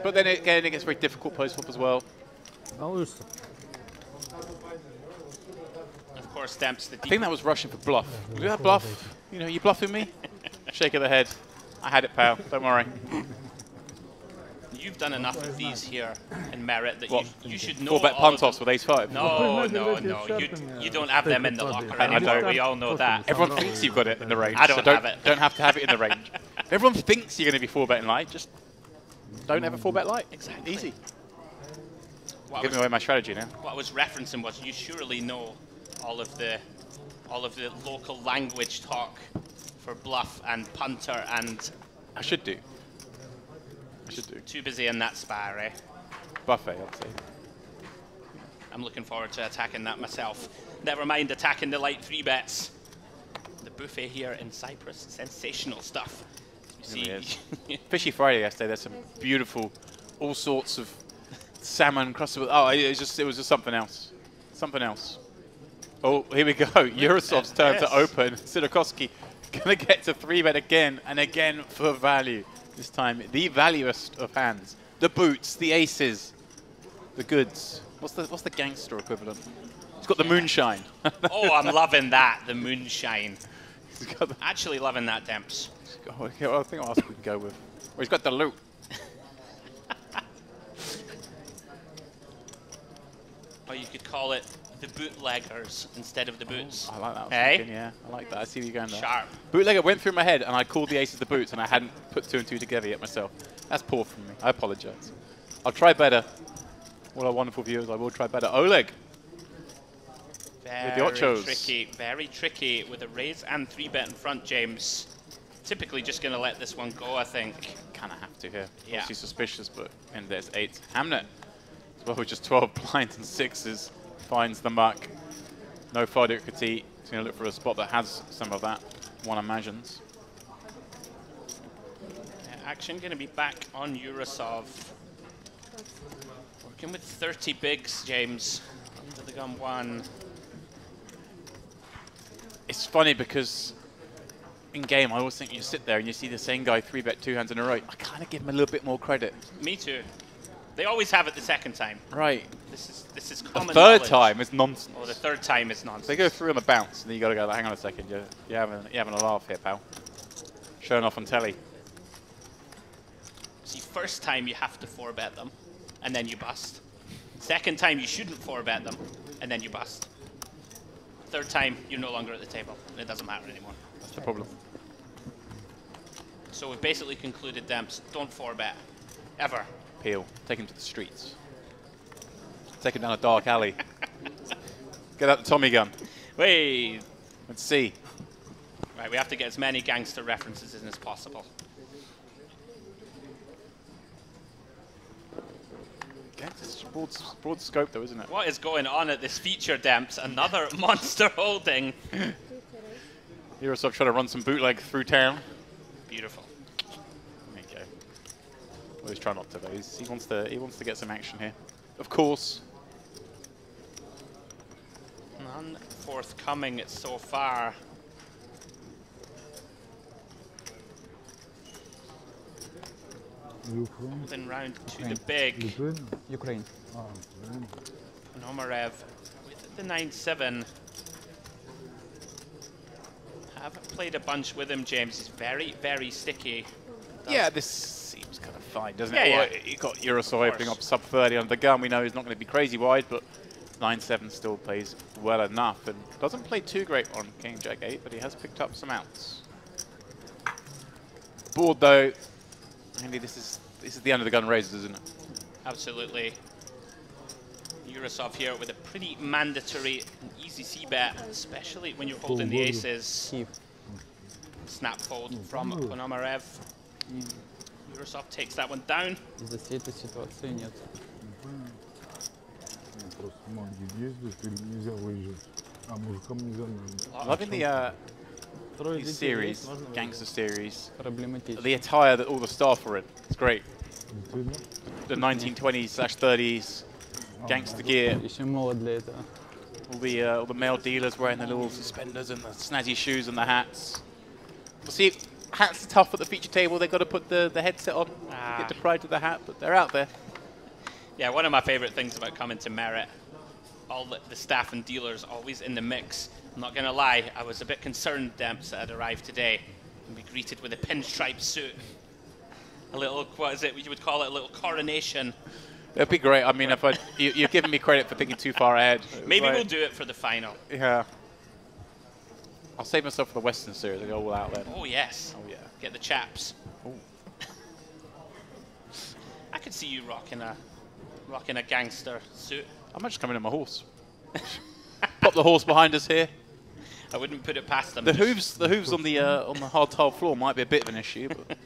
[SPEAKER 2] But then again, it gets very difficult post flop as well.
[SPEAKER 19] Of course, Demps the
[SPEAKER 2] I think that was rushing for bluff. Was that bluff? You know, you bluffing me? Shake of the head. I had it, pal. Don't worry.
[SPEAKER 19] You've done enough of these here in Merit that you should know.
[SPEAKER 2] 4-bet punt toss with ace 5.
[SPEAKER 19] No, no, no. You don't have them in the locker anymore. We all know that.
[SPEAKER 2] Everyone thinks you've got it in the range.
[SPEAKER 19] I don't have it.
[SPEAKER 2] Don't have to have it in the range. Everyone thinks you're going to be 4-betting light. Just don't ever 4-bet light.
[SPEAKER 19] Exactly.
[SPEAKER 2] Easy. Giving away my strategy now.
[SPEAKER 19] What I was referencing was you surely know all of the local language talk for bluff and punter and.
[SPEAKER 2] I should do.
[SPEAKER 19] Too busy in that spar, eh?
[SPEAKER 2] Buffet, I'd say.
[SPEAKER 19] I'm looking forward to attacking that myself. Never mind attacking the light 3-bets. The buffet here in Cyprus, sensational stuff.
[SPEAKER 2] It see, Fishy Friday yesterday. There's some beautiful, all sorts of salmon crusted with. Oh, it was just something else. Something else. Oh, here we go. Yurosov's turn to open. Sidokovsky gonna get to 3-bet again and again for value. This time, the valuest of hands. The boots, the aces, the goods. What's the gangster equivalent? He's got the moonshine.
[SPEAKER 19] Oh, I'm loving that, the moonshine. Actually loving that, Demps.
[SPEAKER 2] I think what else we can go with. Well, he's got the loot.
[SPEAKER 19] Or you could call it the bootleggers instead of the boots.
[SPEAKER 2] I like that.
[SPEAKER 19] Hey?
[SPEAKER 2] Yeah, I like that. I see where you're going there.
[SPEAKER 19] Sharp.
[SPEAKER 2] Bootlegger went through my head and I called the aces the boots and I hadn't put 2 and 2 together yet myself. That's poor from me. I apologize. I'll try better. All our wonderful viewers, I will try better. Oleg. With the ochos.
[SPEAKER 19] Very tricky with a raise and 3-bet in front, James. Typically just going to let this one go, I think.
[SPEAKER 2] Kind of have to here.
[SPEAKER 19] Yeah.
[SPEAKER 2] Obviously suspicious, but and there's 8. Hamnet. As well with just 12 blinds and 6s. Finds the muck. No difficulty. He's going to look for a spot that has some of that, one imagines.
[SPEAKER 19] Action going to be back on Yurosov. Working with 30 bigs, James. Under the gun 1.
[SPEAKER 2] It's funny because in game, I always think you sit there and you see the same guy 3-bet 2 hands in a row. I kind of give him a little bit more credit.
[SPEAKER 19] Me too. They always have it the second time.
[SPEAKER 2] Right.
[SPEAKER 19] This is common
[SPEAKER 2] The third
[SPEAKER 19] knowledge.
[SPEAKER 2] time is nonsense.
[SPEAKER 19] Oh, the third time is nonsense.
[SPEAKER 2] They go through on the bounce, and then you got to go, hang on a second, you're having a laugh here, pal. Showing off on telly.
[SPEAKER 19] See, first time you have to 4-bet them, and then you bust. Second time you shouldn't 4-bet them, and then you bust. Third time, you're no longer at the table, and it doesn't matter anymore.
[SPEAKER 2] That's the problem.
[SPEAKER 19] So we've basically concluded, Demps, don't 4-bet. Ever.
[SPEAKER 2] Peel. Take him to the streets. Take him down a dark alley. Get out the Tommy gun.
[SPEAKER 19] Wait.
[SPEAKER 2] Let's see.
[SPEAKER 19] Right, we have to get as many gangster references in as possible.
[SPEAKER 2] It's broad scope though, isn't it?
[SPEAKER 19] What is going on at this feature, Demps? Another monster holding.
[SPEAKER 2] Yurosov trying to run some bootleg through town.
[SPEAKER 19] Beautiful.
[SPEAKER 2] There you go. Well, he's trying not to though. He wants to get some action here. Of course.
[SPEAKER 19] None forthcoming so far. Moving round to the big.
[SPEAKER 20] Ukraine.
[SPEAKER 19] Nomarev with the 9-7. Haven't played a bunch with him, James. He's very, very sticky.
[SPEAKER 2] Yeah, this seems kind of fine, doesn't
[SPEAKER 19] Yeah,
[SPEAKER 2] it?
[SPEAKER 19] yeah.
[SPEAKER 2] Well, you got Yurosov opening up sub 30 under the gun. We know he's not going to be crazy wide, but 9-7 still plays well enough and doesn't play too great on King Jack 8, but he has picked up some outs. Board though, Andy, this is the end of the gun raises, isn't it?
[SPEAKER 19] Absolutely. Yurosov here with a pretty mandatory and easy c-bet, especially when you're holding the aces. Snap fold from Ponomarev. Yurosov takes that one down.
[SPEAKER 17] Из-за всей этой ситуации нет.
[SPEAKER 2] Loving the series, Gangster series. The attire that all the staff are in. It's great. The 1920s/30s gangster gear. All the male dealers wearing the little suspenders and the snazzy shoes and the hats. We'll see, hats are tough at the feature table. They've got to put the headset on, get deprived of the hat, but they're out there.
[SPEAKER 19] Yeah, one of my favorite things about coming to Merit, all the staff and dealers always in the mix. I'm not going to lie, I was a bit concerned Demps had arrived today and be greeted with a pinstripe suit. A little, what is it, you would call it a little coronation.
[SPEAKER 2] It'd be great. I mean, if you're giving me credit for thinking too far ahead.
[SPEAKER 19] Maybe we'll do it for the final.
[SPEAKER 2] Yeah. I'll save myself for the Western series. I'll go all out then.
[SPEAKER 19] Oh, yes.
[SPEAKER 2] Oh, yeah.
[SPEAKER 19] Get the chaps.
[SPEAKER 2] Ooh.
[SPEAKER 19] I could see you rocking a gangster suit.
[SPEAKER 2] I might just come in on my horse. Pop the horse behind us here.
[SPEAKER 19] I wouldn't put it past them.
[SPEAKER 2] The hooves on the hard tile floor might be a bit of an issue, but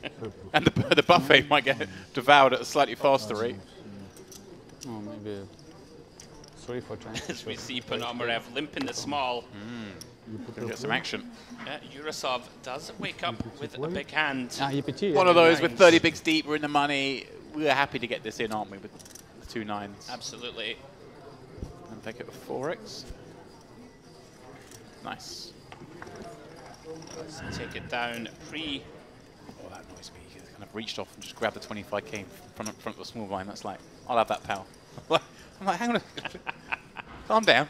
[SPEAKER 2] and the buffet might get devoured at a slightly faster rate.
[SPEAKER 17] Oh, maybe 3 for trying.
[SPEAKER 19] As we see Ponomarev limping the small.
[SPEAKER 2] Gonna get some action.
[SPEAKER 19] Yurosov does wake up with a big hand.
[SPEAKER 2] One of those with 30 bigs deep. We're in the money. We're happy to get this in, aren't we? With the 2 nines.
[SPEAKER 19] Absolutely.
[SPEAKER 2] And take it with 4x. Nice.
[SPEAKER 19] Let's take it down pre.
[SPEAKER 2] Oh, that annoys me. He kind of reached off and just grabbed the 25k in front of the small blind. That's like, I'll have that, pal. I'm like, hang on. Calm down.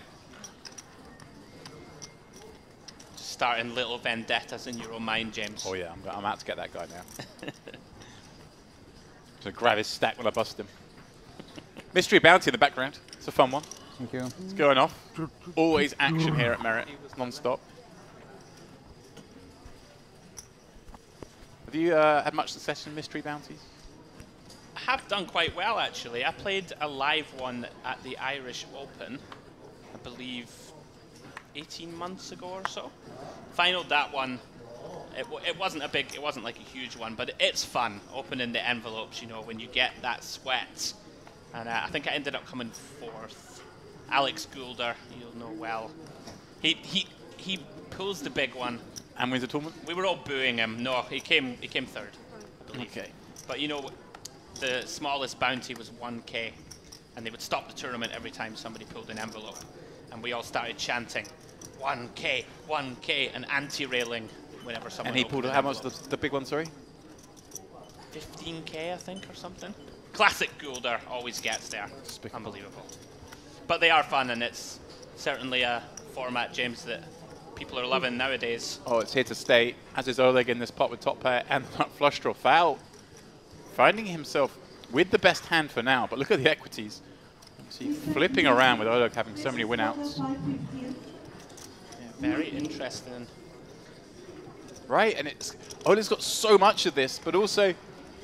[SPEAKER 19] Just starting little vendettas in your own mind, James.
[SPEAKER 2] Oh yeah, I'm out to get that guy now. So grab his stack when I bust him. Mystery bounty in the background. It's a fun one.
[SPEAKER 17] Thank you.
[SPEAKER 2] It's going off. Always action here at Merit. Non-stop. Have you had much success in mystery bounties?
[SPEAKER 19] I have done quite well, actually. I played a live one at the Irish Open, I believe 18 months ago or so. Finaled that one. It wasn't like a huge one, but it's fun opening the envelopes, you know, when you get that sweat. And I think I ended up coming 4th. Alex Goulder, you'll know well. He pulls the big one.
[SPEAKER 2] And wins the tournament?
[SPEAKER 19] We were all booing him. No, he came 3rd, I believe.
[SPEAKER 2] Okay.
[SPEAKER 19] But you know, the smallest bounty was 1k, and they would stop the tournament every time somebody pulled an envelope, and we all started chanting 1k, 1k, and anti-railing whenever someone.
[SPEAKER 2] And he pulled how much the big one? Sorry.
[SPEAKER 19] 15k, I think, or something. Classic Goulder always gets there. Unbelievable. But they are fun, and it's certainly a format, James, that people are loving nowadays.
[SPEAKER 2] Oh, it's here to stay, as is Oleg in this pot with top pair and that flush draw. Foul. Finding himself with the best hand for now, but look at the equities. See, flipping around with Oleg having so many win-outs.
[SPEAKER 19] Yeah, very interesting.
[SPEAKER 2] Right, and Oleg's got so much of this, but also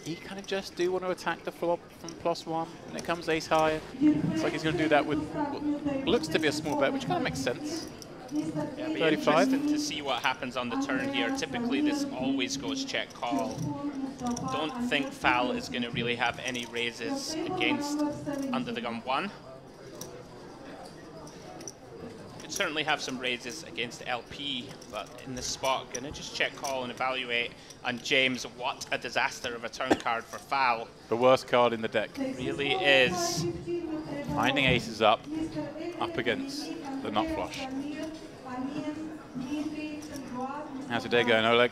[SPEAKER 2] he kind of just do want to attack the flop from +1 when it comes ace high. It's like he's going to do that with what looks to be a small bet, which kind of makes sense.
[SPEAKER 19] Yeah, it'll be
[SPEAKER 2] 35.
[SPEAKER 19] interesting to see what happens on the turn here. Typically, this always goes check call. Don't think Fal is going to really have any raises against under the gun 1. Could certainly have some raises against LP, but in this spot, going to just check call and evaluate. And James, what a disaster of a turn card for Fal.
[SPEAKER 2] The worst card in the deck.
[SPEAKER 19] Really is.
[SPEAKER 2] Finding aces up against the nut flush. How's the day going, Oleg?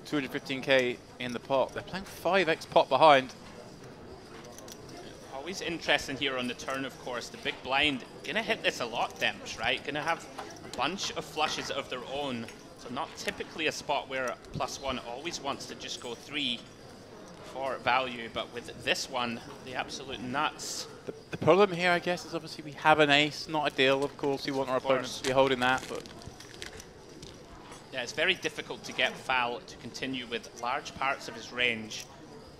[SPEAKER 2] 215k in the pot. They're playing 5x pot behind.
[SPEAKER 19] Always interesting here on the turn, of course. The big blind gonna hit this a lot, Demps, right? Gonna have a bunch of flushes of their own. So not typically a spot where +1 always wants to just go 3 for value, but with this one, the absolute nuts.
[SPEAKER 2] The problem here, I guess, is obviously we have an ace. Not ideal, of course. We want our opponents to be holding that, but
[SPEAKER 19] yeah, it's very difficult to get Fal to continue with large parts of his range.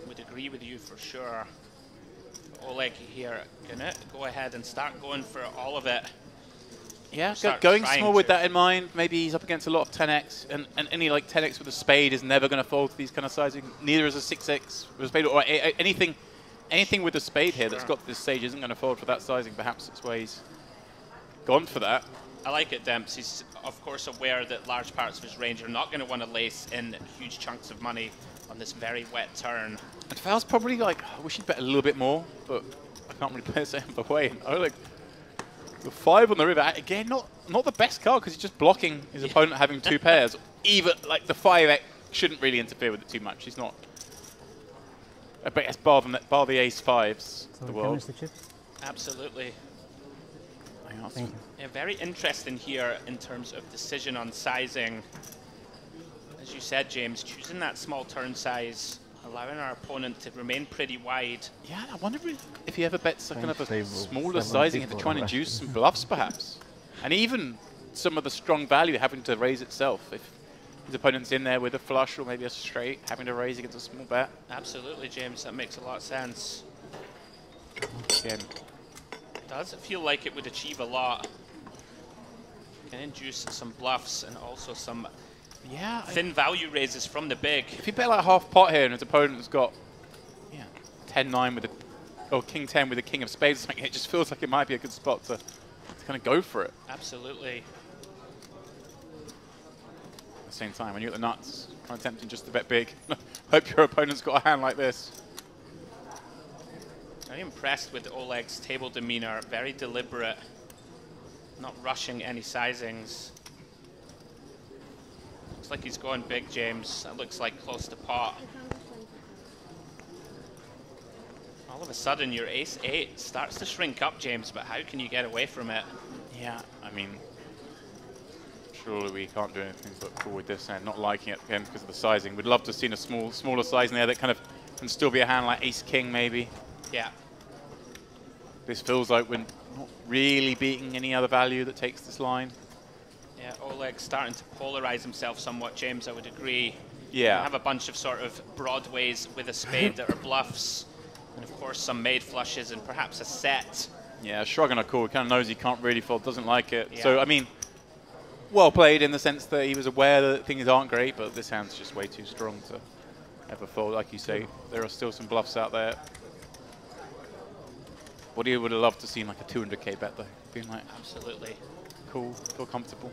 [SPEAKER 19] Would agree with you for sure. Oleg here gonna go ahead and start going for all of it.
[SPEAKER 2] Yeah,
[SPEAKER 19] Start
[SPEAKER 2] going
[SPEAKER 19] trying
[SPEAKER 2] small with
[SPEAKER 19] to.
[SPEAKER 2] that in mind. Maybe he's up against a lot of 10x, and any like 10x with a spade is never going to fall to these kind of sizing. Neither is a 6x with a spade, or anything with a spade here that's got to this stage isn't going to fold for that sizing. Perhaps that's why he's gone for that.
[SPEAKER 19] I like it, Demps. He's of course aware that large parts of his range are not going to want to lace in huge chunks of money on this very wet turn.
[SPEAKER 2] And Val's probably like, I wish he'd bet a little bit more, but I can't really play the other way. Oleg, the 5 on the river, again, not the best card because he's just blocking his opponent having 2 pairs. Even like the 5x shouldn't really interfere with it too much. He's not. But it's bar the ace 5s of the world.
[SPEAKER 19] Absolutely.
[SPEAKER 2] Thank you.
[SPEAKER 19] Yeah, very interesting here in terms of decision on sizing. As you said, James, choosing that small turn size, allowing our opponent to remain pretty wide.
[SPEAKER 2] Yeah, I wonder if he ever bets kind of a smaller sizing to try and induce some bluffs, perhaps. And even some of the strong value having to raise itself. If his opponent's in there with a flush or maybe a straight, having to raise against a small bet.
[SPEAKER 19] Absolutely, James. That makes a lot of sense.
[SPEAKER 2] Again.
[SPEAKER 19] Does feel like it would achieve a lot. Can induce some bluffs and also some thin value raises from the big.
[SPEAKER 2] If you bet like half pot here and his opponent's got 10-9 with or king 10 with a king of spades, it just feels like it might be a good spot to kind of go for it.
[SPEAKER 19] Absolutely.
[SPEAKER 2] At the same time, when you're at the nuts, kind of tempting just to bet big. Hope your opponent's got a hand like this.
[SPEAKER 19] Very impressed with Oleg's table demeanor, very deliberate, not rushing any sizings. Looks like he's going big, James. That looks like close to pot. All of a sudden, your ace-8 starts to shrink up, James, but how can you get away from it?
[SPEAKER 2] Yeah, I mean, surely we can't do anything but cool with this and not liking it again because of the sizing. We'd love to have seen a smaller size in there that kind of can still be a hand like ace-king maybe.
[SPEAKER 19] Yeah.
[SPEAKER 2] This feels like we're not really beating any other value that takes this line.
[SPEAKER 19] Yeah, Oleg's starting to polarize himself somewhat, James, I would agree.
[SPEAKER 2] Yeah.
[SPEAKER 19] You have a bunch of sort of broadways with a spade that are bluffs, and of course some made flushes and perhaps a set.
[SPEAKER 2] Yeah, shrugging a call, he kind of knows he can't really fold, doesn't like it.
[SPEAKER 19] Yeah.
[SPEAKER 2] So, I mean, well played in the sense that he was aware that things aren't great, but this hand's just way too strong to ever fold. Like you say, there are still some bluffs out there. What he would have loved to see like a 200k bet though. Being like,
[SPEAKER 19] absolutely.
[SPEAKER 2] Cool, feel comfortable.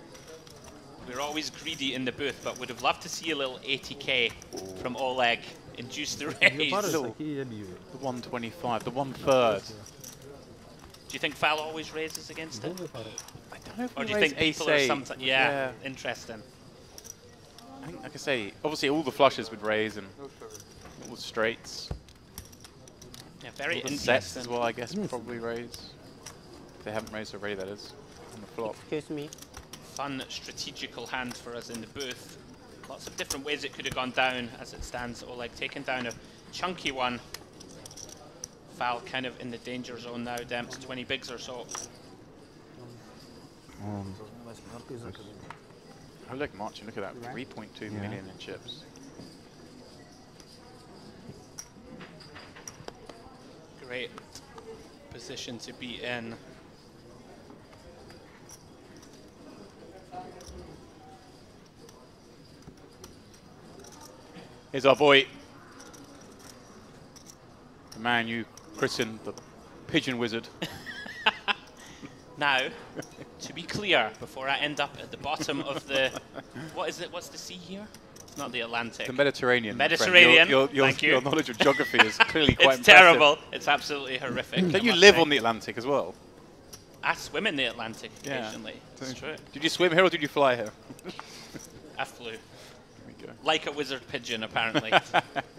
[SPEAKER 19] We're always greedy in the booth, but would have loved to see a little 80k from Oleg induce the raise.
[SPEAKER 2] The 125, the 1/3.
[SPEAKER 19] Do you think Val always raises against it?
[SPEAKER 2] I don't know if
[SPEAKER 19] or do you think people are sometimes... Yeah, interesting.
[SPEAKER 2] I think, like I say, obviously all the flushes would raise and all the straights.
[SPEAKER 19] Yeah, very
[SPEAKER 2] all the
[SPEAKER 19] interesting.
[SPEAKER 2] sets as well, I guess, probably raise. If they haven't raised already, that is, on the flop.
[SPEAKER 20] Excuse me.
[SPEAKER 19] Fun strategical hand for us in the booth. Lots of different ways it could have gone down as it stands. Oleg taking down a chunky one. Val kind of in the danger zone now, Demps, 20 bigs or so.
[SPEAKER 2] I like marching, look at that, 3.2 million in chips.
[SPEAKER 19] Great position to be in.
[SPEAKER 2] Here's our boy, the man you christened the Pigeon Wizard.
[SPEAKER 19] Now, to be clear, before I end up at the bottom of the... What is it? What's the sea here? It's not the Atlantic.
[SPEAKER 2] The Mediterranean.
[SPEAKER 19] Mediterranean.
[SPEAKER 2] Thank you. Your knowledge of geography is clearly quite
[SPEAKER 19] It's
[SPEAKER 2] impressive.
[SPEAKER 19] terrible. It's absolutely horrific.
[SPEAKER 2] Don't you live on the Atlantic as well?
[SPEAKER 19] I swim in the Atlantic occasionally.
[SPEAKER 2] Yeah.
[SPEAKER 19] It's true.
[SPEAKER 2] Did you swim here or did you fly here?
[SPEAKER 19] I flew.
[SPEAKER 2] There we go.
[SPEAKER 19] Like a wizard pigeon, apparently.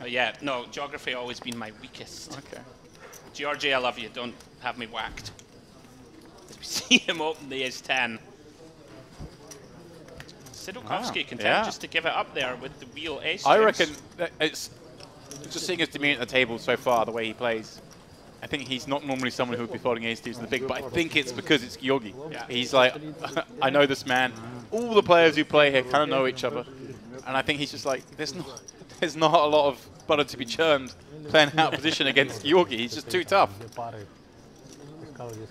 [SPEAKER 19] Yeah, no, geography always been my weakest.
[SPEAKER 2] Okay.
[SPEAKER 19] Georgie, I love you. Don't have me whacked. As we see him open the ace-10. Sidorkovsky content just to give it up there with the wheel ace.
[SPEAKER 2] I reckon that it's just seeing his demeanor at the table so far, the way he plays. I think he's not normally someone who would be folding ace-2s in the big, but I think it's because it's Georgi.
[SPEAKER 19] Yeah.
[SPEAKER 2] He's like, I know this man. All the players who play here kind of know each other. And I think he's just like, there's not a lot of butter to be churned playing out of position against Georgi. He's just too tough.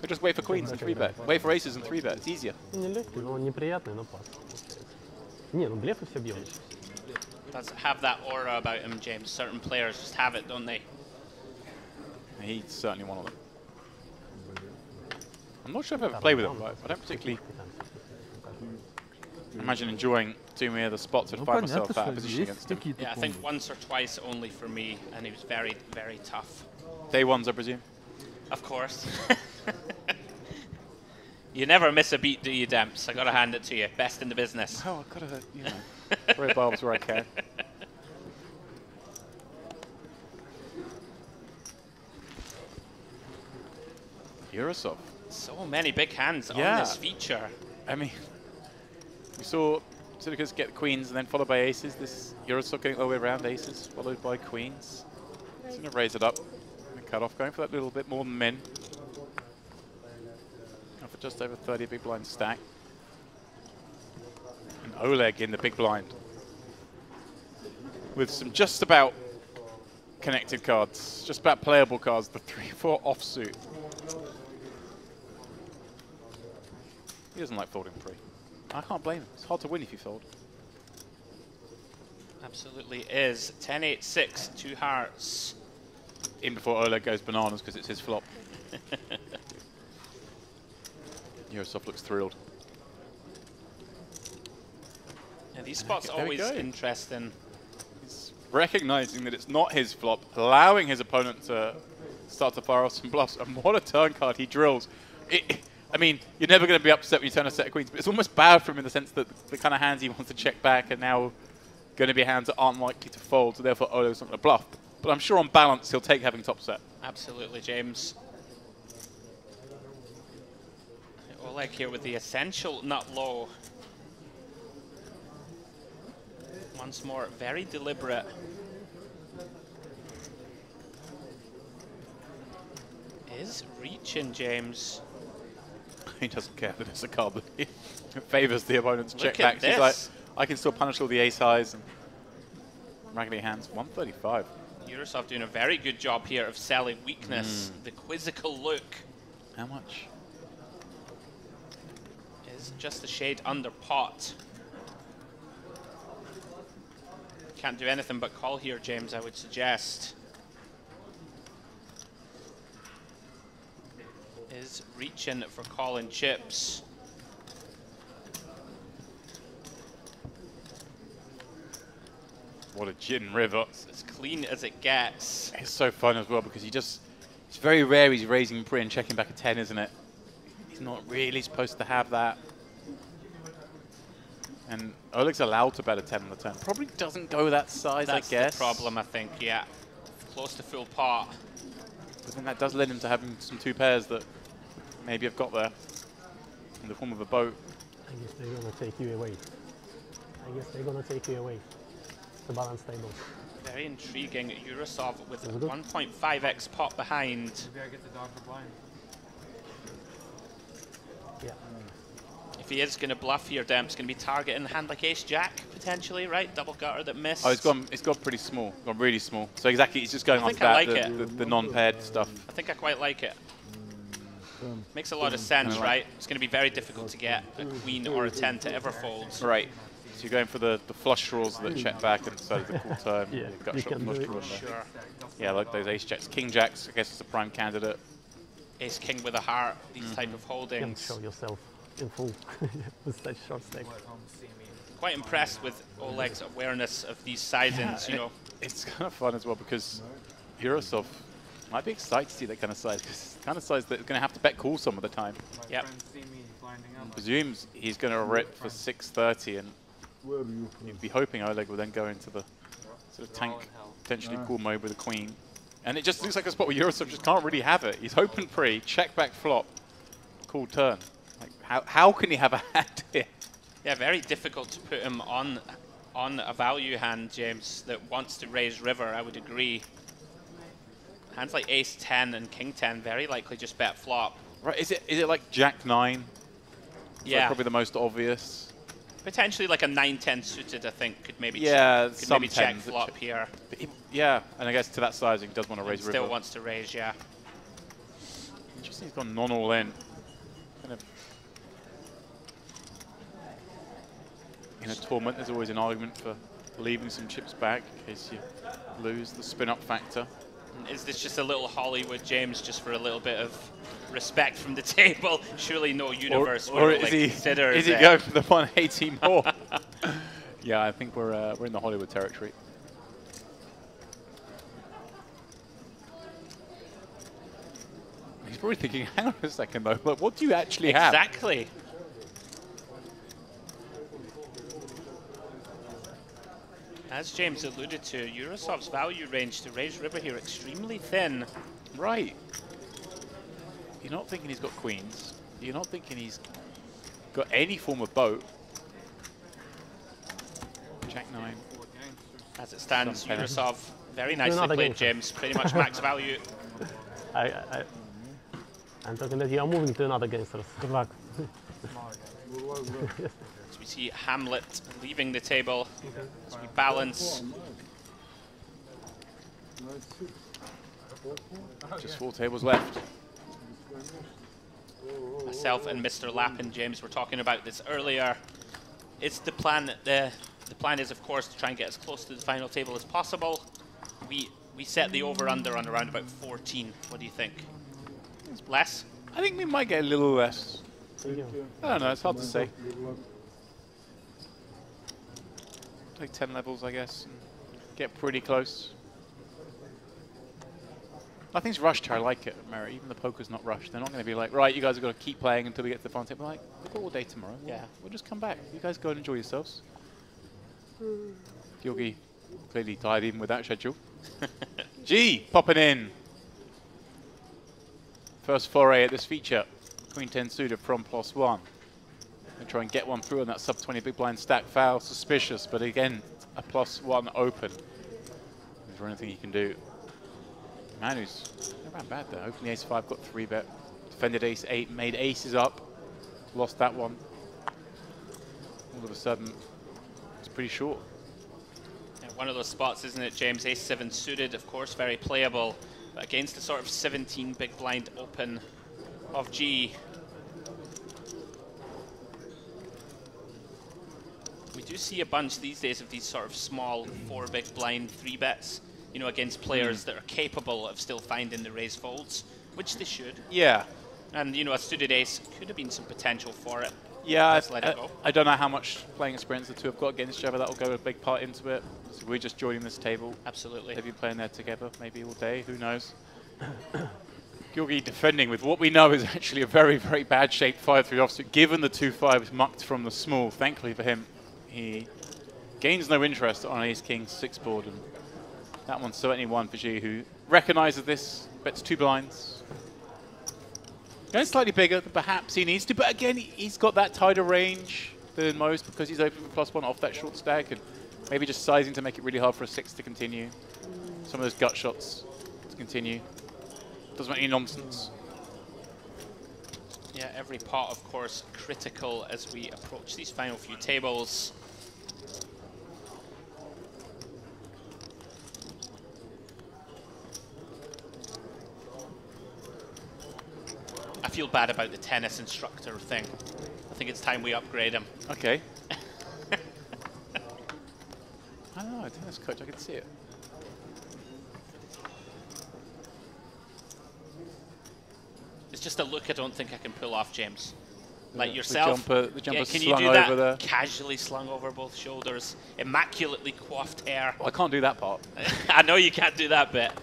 [SPEAKER 2] We just wait for queens and 3-bet. Wait for aces and 3-bet. It's easier.
[SPEAKER 19] Does have that aura about him, James. Certain players just have it, don't they?
[SPEAKER 2] He's certainly one of them. I'm not sure if I've ever played with him, but I don't particularly imagine enjoying too many other spots and find myself out of position against him.
[SPEAKER 19] Yeah, I think once or twice only for me, and he was very, very tough.
[SPEAKER 2] Day ones, I presume?
[SPEAKER 19] Of course. You never miss a beat, do you, Demps? I gotta hand it to you. Best in the business.
[SPEAKER 2] Oh, I gotta, you know, throw barbs where I can. Eurosov.
[SPEAKER 19] So many big hands on this feature.
[SPEAKER 2] I mean, we saw Sidicus get queens and then followed by aces. This Eurosov getting all the way around aces, followed by queens. He's going to raise it up and cut off, going for that little bit more than min. Going for just over 30 big blind stack. And Oleg in the big blind. With some just about connected cards, just about playable cards, the 3-4 offsuit. He doesn't like folding pre. I can't blame him. It's hard to win if you fold.
[SPEAKER 19] Absolutely is. 10-8-6, 2 hearts.
[SPEAKER 2] In before Oleg goes bananas because it's his flop. Eurosov looks thrilled.
[SPEAKER 19] Yeah, these spots are always interesting.
[SPEAKER 2] He's recognizing that it's not his flop, allowing his opponent to start to fire off some bluffs. And what a turn card he drills. I mean, you're never going to be upset when you turn a set of queens, but it's almost bad for him in the sense that the kind of hands he wants to check back are now going to be hands that aren't likely to fold, so therefore Oleg's not going to bluff. But I'm sure on balance he'll take having top set.
[SPEAKER 19] Absolutely, James. Oleg here with the essential nut low. Once more, very deliberate. Is reaching, James.
[SPEAKER 2] He doesn't care that it's a card that favors the opponent's check
[SPEAKER 19] Look at
[SPEAKER 2] backs. He's like,
[SPEAKER 19] this.
[SPEAKER 2] I can still punish all the ace highs and raggedy hands. 135.
[SPEAKER 19] Eurosov doing a very good job here of selling weakness. The quizzical look.
[SPEAKER 2] How much?
[SPEAKER 19] Is just a shade under pot. Can't do anything but call here, James, I would suggest. Is reaching for calling chips.
[SPEAKER 2] What a gin river.
[SPEAKER 19] It's as clean as it gets.
[SPEAKER 2] It's so fun as well because it's very rare he's raising pre and checking back a 10, isn't it? He's not really supposed to have that. And Oleg's allowed to bet a 10 on the turn. Probably doesn't go that size,
[SPEAKER 19] That's
[SPEAKER 2] I guess.
[SPEAKER 19] the problem, I think, yeah. Close to full pot.
[SPEAKER 2] But then that does lend him to having some 2 pairs that maybe have got there in the form of a boat.
[SPEAKER 20] I guess they're going to take you away. The balance table.
[SPEAKER 19] Very intriguing. Eurosov with 1.5x pot behind.
[SPEAKER 17] Maybe I get the dog for blind.
[SPEAKER 20] Yeah.
[SPEAKER 19] If he is going to bluff here, Demp's going to be targeting a hand like ace-jack, potentially, right? Double gutter that missed.
[SPEAKER 2] Oh, it's gone pretty small. Gone really small. So exactly, he's just going on to that, the non-paired stuff.
[SPEAKER 19] I think I quite like it. Makes a lot of sense, right? It's going to be very difficult to get a queen or a 10 to ever fold.
[SPEAKER 2] Right. So you're going for the flush draws that check back instead of the cool turn.
[SPEAKER 20] Yeah,
[SPEAKER 2] Gut
[SPEAKER 20] you
[SPEAKER 2] shot
[SPEAKER 20] can
[SPEAKER 2] flush
[SPEAKER 20] do it.
[SPEAKER 2] draws.
[SPEAKER 19] Sure.
[SPEAKER 2] Yeah, like those ace jacks. King jacks, I guess, is a prime candidate.
[SPEAKER 19] Ace king with a heart, these type of
[SPEAKER 20] You can
[SPEAKER 19] holdings.
[SPEAKER 20] show yourself in full with such short stack.
[SPEAKER 19] Quite impressed with Oleg's awareness of these sizings, you know.
[SPEAKER 2] It's kind of fun as well because Eurosov might be excited to see that kind of size because it's the kind of size that it's going to have to bet call some of the time.
[SPEAKER 19] Yep.
[SPEAKER 2] Presumes he's going to rip for 630 and you'd be hoping Oleg will then go into the sort of tank, potentially cool mode with a queen. And it just looks like a spot where Eurosov just can't really have it. He's hoping pre, check back flop, cool turn. Like how can he have a hand here?
[SPEAKER 19] Yeah, very difficult to put him on a value hand, James, that wants to raise river, I would agree. Hands like ace 10 and king 10 very likely just bet flop.
[SPEAKER 2] Right, is it like jack 9?
[SPEAKER 19] Yeah.
[SPEAKER 2] Like probably the most obvious.
[SPEAKER 19] Potentially like a 9-10 suited, I think, could maybe
[SPEAKER 2] yeah,
[SPEAKER 19] could
[SPEAKER 2] some
[SPEAKER 19] maybe check
[SPEAKER 2] tens
[SPEAKER 19] flop here.
[SPEAKER 2] But Yeah, and I guess to that sizing, does want to raise river.
[SPEAKER 19] Still wants to raise, yeah.
[SPEAKER 2] Interesting, he's gone non-all in. Kind of in a tournament, there's always an argument for leaving some chips back in case you lose the spin-up factor.
[SPEAKER 19] Is this just a little Hollywood, James, just for a little bit of respect from the table? Surely no universe
[SPEAKER 2] or
[SPEAKER 19] would
[SPEAKER 2] is
[SPEAKER 19] consider
[SPEAKER 2] he going for the 180 more? Yeah, I think we're in the Hollywood territory. He's probably thinking, hang on a second though, but what do you actually have?
[SPEAKER 19] Exactly. As James alluded to, Yurosov's value range to raise river here extremely thin.
[SPEAKER 2] Right. You're not thinking he's got queens. You're not thinking he's got any form of boat. Jack 9.
[SPEAKER 19] As it stands, Yurosov very nicely played, James. Pretty much max value.
[SPEAKER 20] I'm talking that you are moving to another Gangster. Good luck.
[SPEAKER 19] As we see Hamlet leaving the table, as we balance.
[SPEAKER 2] Just 4 tables left.
[SPEAKER 19] Myself and Mr. Lappin, James, were talking about this earlier. It's the plan. The plan is, of course, to try and get as close to the final table as possible. We set the over/under on around about 14. What do you think? Less?
[SPEAKER 2] I think we might get a little less. I don't know, it's hard to say. Take 10 levels, I guess, and get pretty close. Nothing's rushed here, I like it, Mary. Even the poker's not rushed. They're not going to be like, right, you guys have got to keep playing until we get to the final table. Like, we've got all day tomorrow.
[SPEAKER 19] Yeah.
[SPEAKER 2] We'll just come back. You guys go and enjoy yourselves. Yogi clearly tied even with that schedule. G popping in. First foray at this feature. Queen 10 suited from +1. And try and get one through on that sub 20 big blind stack foul. Suspicious, but again, a +1 open. Is there anything you can do? Manu's not ran bad there. Opened the ace-5, got 3-bet. Defended ace-8, made aces up. Lost that one. All of a sudden, it's pretty short.
[SPEAKER 19] Yeah, one of those spots, isn't it, James? Ace-7 suited, of course, very playable. But against the sort of 17 big blind open of G. We do see a bunch these days of these sort of small 4 big blind 3-bets, you know, against players that are capable of still finding the raise folds, which they should.
[SPEAKER 2] Yeah.
[SPEAKER 19] And, you know, a suited ace could have been some potential for it.
[SPEAKER 2] Yeah,
[SPEAKER 19] Let's let it go.
[SPEAKER 2] I don't know how much playing experience the two have got against each other. That will go a big part into it. So we're just joining this table.
[SPEAKER 19] Absolutely.
[SPEAKER 2] They've been playing there together, maybe all day. Who knows? Georgi defending with what we know is actually a very, very bad shaped 5-3 offsuit. Given the 2-5s mucked from the small, thankfully for him, he gains no interest on ace-king 6 board. And that one's certainly one for G, who recognises this, bets 2 blinds. Going slightly bigger than perhaps he needs to, but again, he's got that tighter range than most because he's open for +1 off that short stack and maybe just sizing to make it really hard for a 6 to continue. Some of those gut shots to continue. Doesn't want any nonsense.
[SPEAKER 19] Yeah, every pot, of course, critical as we approach these final few tables. I feel bad about the tennis instructor thing. I think it's time we upgrade him.
[SPEAKER 2] Okay. I don't know, tennis coach, I can see it.
[SPEAKER 19] It's just a look I don't think I can pull off, James. Like yourself.
[SPEAKER 2] The jumper
[SPEAKER 19] can
[SPEAKER 2] slung
[SPEAKER 19] you do that?
[SPEAKER 2] over there.
[SPEAKER 19] Casually slung over both shoulders. Immaculately coiffed hair.
[SPEAKER 2] Well, I can't do that part.
[SPEAKER 19] I know you can't do that bit.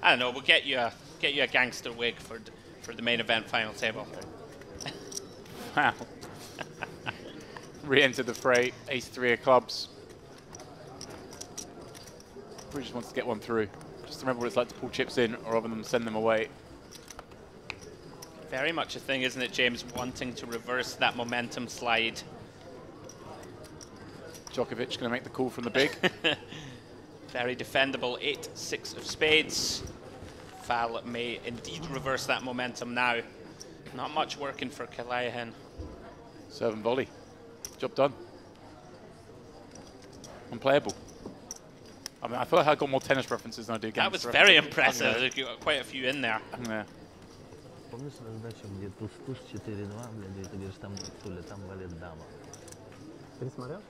[SPEAKER 19] I don't know, we'll get you a gangster wig for the main event final table.
[SPEAKER 2] Wow. Re-entered the fray, ace-3 of clubs. He just wants to get one through. Just remember what it's like to pull chips in rather than send them away.
[SPEAKER 19] Very much a thing, isn't it, James, wanting to reverse that momentum slide.
[SPEAKER 2] Djokovic going to make the call from the big.
[SPEAKER 19] Very defendable, 8-6 of spades. Fal may indeed reverse that momentum now. Not much working for Kalayahan.
[SPEAKER 2] Serve and volley. Job done. Unplayable. I mean, I feel like I got more tennis references than I do
[SPEAKER 19] That was
[SPEAKER 2] Gangster
[SPEAKER 19] very
[SPEAKER 2] references.
[SPEAKER 19] impressive. You got quite a few in there.
[SPEAKER 2] Yeah.
[SPEAKER 15] Помнишь раздачу, где туз-туз 4-2, блядь, и ты говоришь, там Туля, там валет дама.
[SPEAKER 20] Пересмотрел?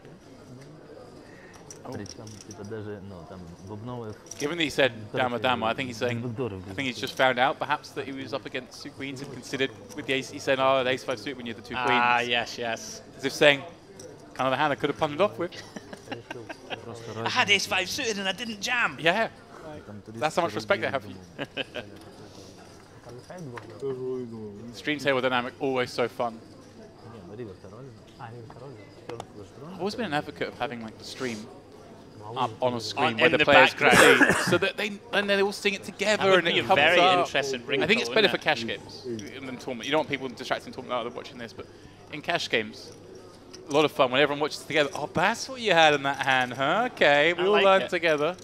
[SPEAKER 15] Причем, типа, даже, ну, там, бубновых...
[SPEAKER 2] Given that he said Dama Dama, I think he's saying, I think he's just found out perhaps that he was up against 2 queens and considered with the ace, he said, oh, the ace-5 suit when you had the 2 queens.
[SPEAKER 19] Ah, yes, yes.
[SPEAKER 2] As if saying, kind of the hand I could have punted off with.
[SPEAKER 19] I had ace-5 suited and I didn't jam.
[SPEAKER 2] Yeah. That's how much respect I have for you. Stream table dynamic, always so fun. I've always been an advocate of having like the stream up on a screen where the players can see, so that they all sing it together and it comes
[SPEAKER 19] very
[SPEAKER 2] up.
[SPEAKER 19] interesting
[SPEAKER 2] I think it's better for
[SPEAKER 19] wouldn't it?
[SPEAKER 2] cash games than tournament. You don't want people distracting tournament. Oh, they're watching this, but in cash games, a lot of fun when everyone watches together. Oh, that's what you had in that hand, huh? Okay, we all learned together.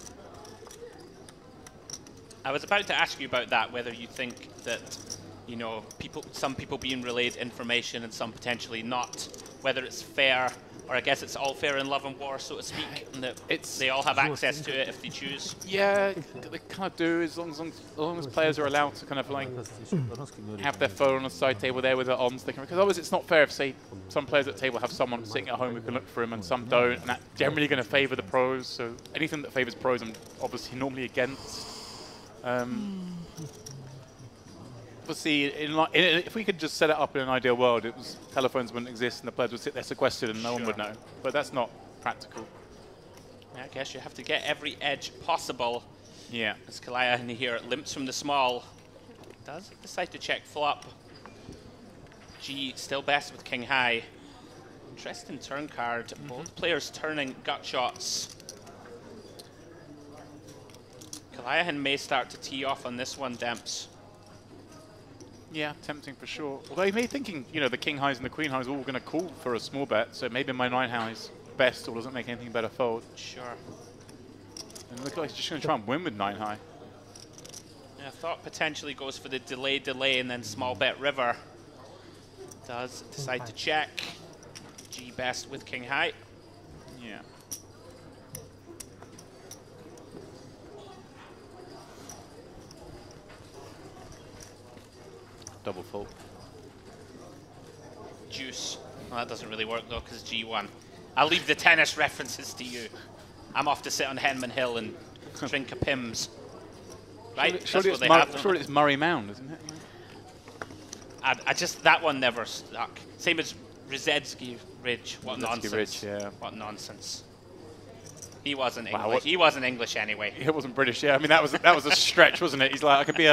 [SPEAKER 19] I was about to ask you about that, whether you think that, you know, some people being relayed information and some potentially not, whether it's fair, or I guess it's all fair in love and war, so to speak, and that they all have access to it if they choose.
[SPEAKER 2] Yeah, they kind of do, as long as players are allowed to kind of like have their phone on the side table there with their ons. Because otherwise it's not fair if, say, some players at the table have someone sitting at home who can look for him and some don't, and that's generally going to favour the pros. So anything that favours pros I'm obviously normally against. Obviously, if we could just set it up in an ideal world, telephones wouldn't exist and the players would sit there sequestered and no one would know. But that's not practical.
[SPEAKER 19] Yeah, I guess you have to get every edge possible.
[SPEAKER 2] Yeah.
[SPEAKER 19] As Kalaya in here limps from the small. Does decide to check flop. G still best with king high. Interesting turn card. Both players turning gut shots. Kalayahan may start to tee off on this one, Demps.
[SPEAKER 2] Yeah, tempting for sure. Although he may be thinking, you know, the king highs and the queen highs are all going to call for a small bet, so maybe my 9 high is best or doesn't make anything better fold.
[SPEAKER 19] Sure.
[SPEAKER 2] And look like he's just going to try and win with 9 high.
[SPEAKER 19] Yeah, I thought potentially goes for the delay, and then small bet river. Does decide to check. G best with king high.
[SPEAKER 2] Yeah. Double full.
[SPEAKER 19] Juice. Well, that doesn't really work though, because G1. I'll leave the tennis references to you. I'm off to sit on Henman Hill and drink a Pimm's. Right?
[SPEAKER 2] Surely it's Murray Mound, isn't it?
[SPEAKER 19] I just, that one never stuck. Same as Rizetsky Ridge. What nonsense.
[SPEAKER 2] Ridge, yeah.
[SPEAKER 19] What nonsense. He wasn't English. He wasn't English anyway.
[SPEAKER 2] He wasn't British, yeah. I mean, that was a stretch, wasn't it? He's like, I could be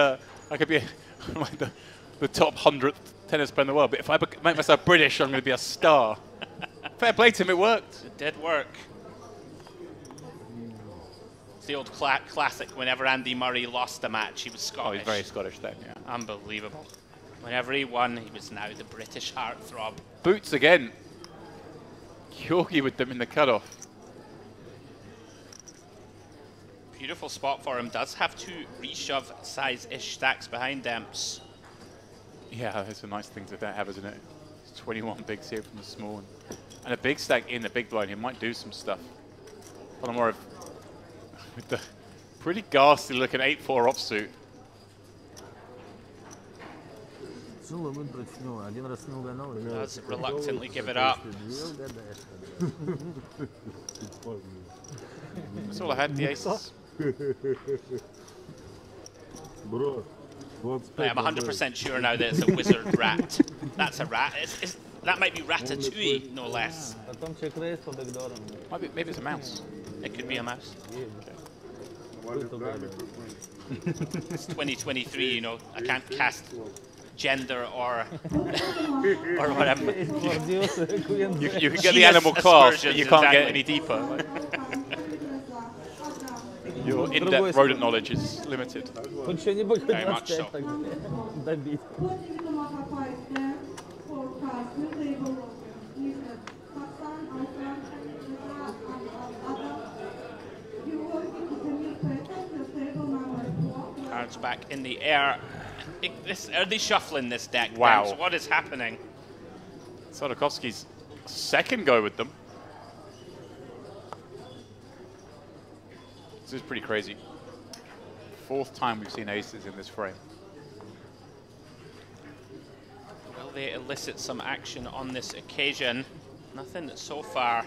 [SPEAKER 2] like the top 100th tennis player in the world, but if I make myself British, I'm going to be a star. Fair play to him, it worked.
[SPEAKER 19] It did work. It's the old classic, whenever Andy Murray lost a match, he was Scottish.
[SPEAKER 2] Oh, he's very Scottish then, yeah.
[SPEAKER 19] Unbelievable. Whenever he won, he was now the British heartthrob.
[SPEAKER 2] Boots again. Yorkie with them in the cutoff.
[SPEAKER 19] Beautiful spot for him. Does have 2 reshove size-ish stacks behind Demps.
[SPEAKER 2] Yeah, that's a nice thing to have, isn't it? It's 21 bigs here from the small one. And a big stack in the big blind, he might do some stuff. Ponomorov with the pretty ghastly looking 8-4 offsuit.
[SPEAKER 19] Does reluctantly give it up.
[SPEAKER 2] That's all I had, the aces.
[SPEAKER 19] I am 100% sure now that it's a wizard rat. That's a rat. That might be Ratatouille, no less.
[SPEAKER 2] Maybe it's a mouse.
[SPEAKER 19] It could be a mouse. It's 2023, you know. I can't cast gender or whatever.
[SPEAKER 2] You can get the animal class, but you can't get any deeper. Your in-depth rodent knowledge is limited.
[SPEAKER 19] Very much so. Cards back in the air. Are they shuffling this deck?
[SPEAKER 2] Wow.
[SPEAKER 19] Then? So what is happening?
[SPEAKER 2] Sadakovsky's second go with them. This is pretty crazy. 4th time we've seen aces in this frame.
[SPEAKER 19] Will they elicit some action on this occasion? Nothing so far.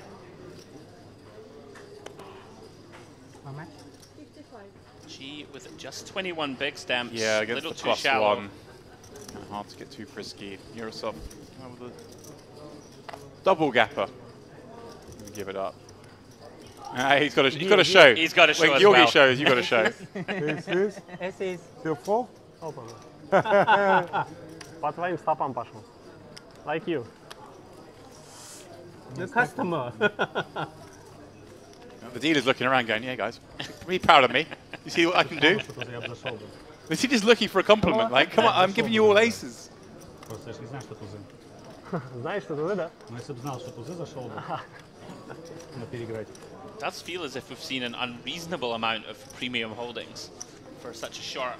[SPEAKER 19] G with just 21 big stamps.
[SPEAKER 2] Yeah, against
[SPEAKER 19] little
[SPEAKER 2] the
[SPEAKER 19] too shallow.
[SPEAKER 2] +1. Kind of hard to get too frisky. Yurosov with a double gapper. Give it up. He's got to show.
[SPEAKER 19] He's got to show
[SPEAKER 2] when
[SPEAKER 19] as
[SPEAKER 2] Georgi
[SPEAKER 19] well.
[SPEAKER 2] shows, you've got to show.
[SPEAKER 20] Aces.
[SPEAKER 7] Still 4?
[SPEAKER 20] Open. По твоим стопам пошел. Like you. The customer.
[SPEAKER 2] The dealer's looking around going, yeah, guys, be proud of me. You see what I can do? Is he just looking for a compliment? Like, come on, I'm giving you all aces.
[SPEAKER 20] Знаешь, что тузы, да?
[SPEAKER 7] Ну, если бы знал, что тузы, зашел бы на переиграть.
[SPEAKER 19] It does feel as if we've seen an unreasonable amount of premium holdings for such a short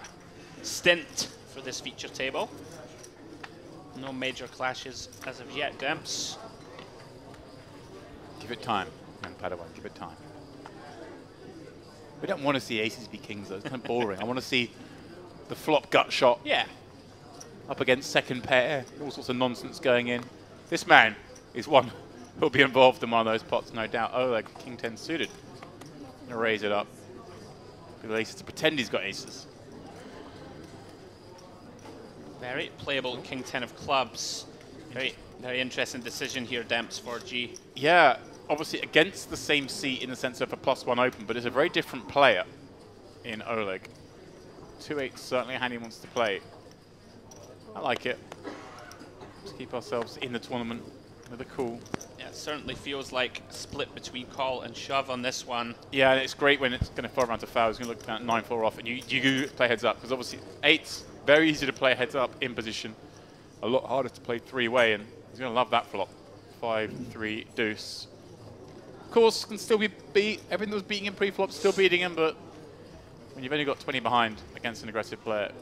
[SPEAKER 19] stint for this feature table. No major clashes as of yet, Demps.
[SPEAKER 2] Give it time, young Padawan, give it time. We don't want to see aces be kings, though. It's kind of boring. I want to see the flop gut shot.
[SPEAKER 19] Yeah.
[SPEAKER 2] Up against second pair, all sorts of nonsense going in. This man is one who'll be involved in one of those pots, no doubt. Oh, like king 10 suited. Gonna raise it up. With aces to pretend he's got aces.
[SPEAKER 19] Very playable king 10 of clubs. Very interesting decision here, Demps, for G.
[SPEAKER 2] Yeah, obviously against the same seat in the sense of a +1 open, but it's a very different player in Oleg. 2-8 certainly a hand he wants to play. I like it. Let's keep ourselves in the tournament with a cool.
[SPEAKER 19] Yeah, it certainly feels like a split between call and shove on this one.
[SPEAKER 2] Yeah, and it's great when it's going to fall around to foul. It's going to look at 9-4 off, and you play heads up, because obviously 8's very easy to play heads up in position. A lot harder to play 3-way, and he's going to love that flop. 5-3 deuce. Of course, can still be beat. Everything that was beating him pre-flop, still beating him, but when you've only got 20 behind against an aggressive player,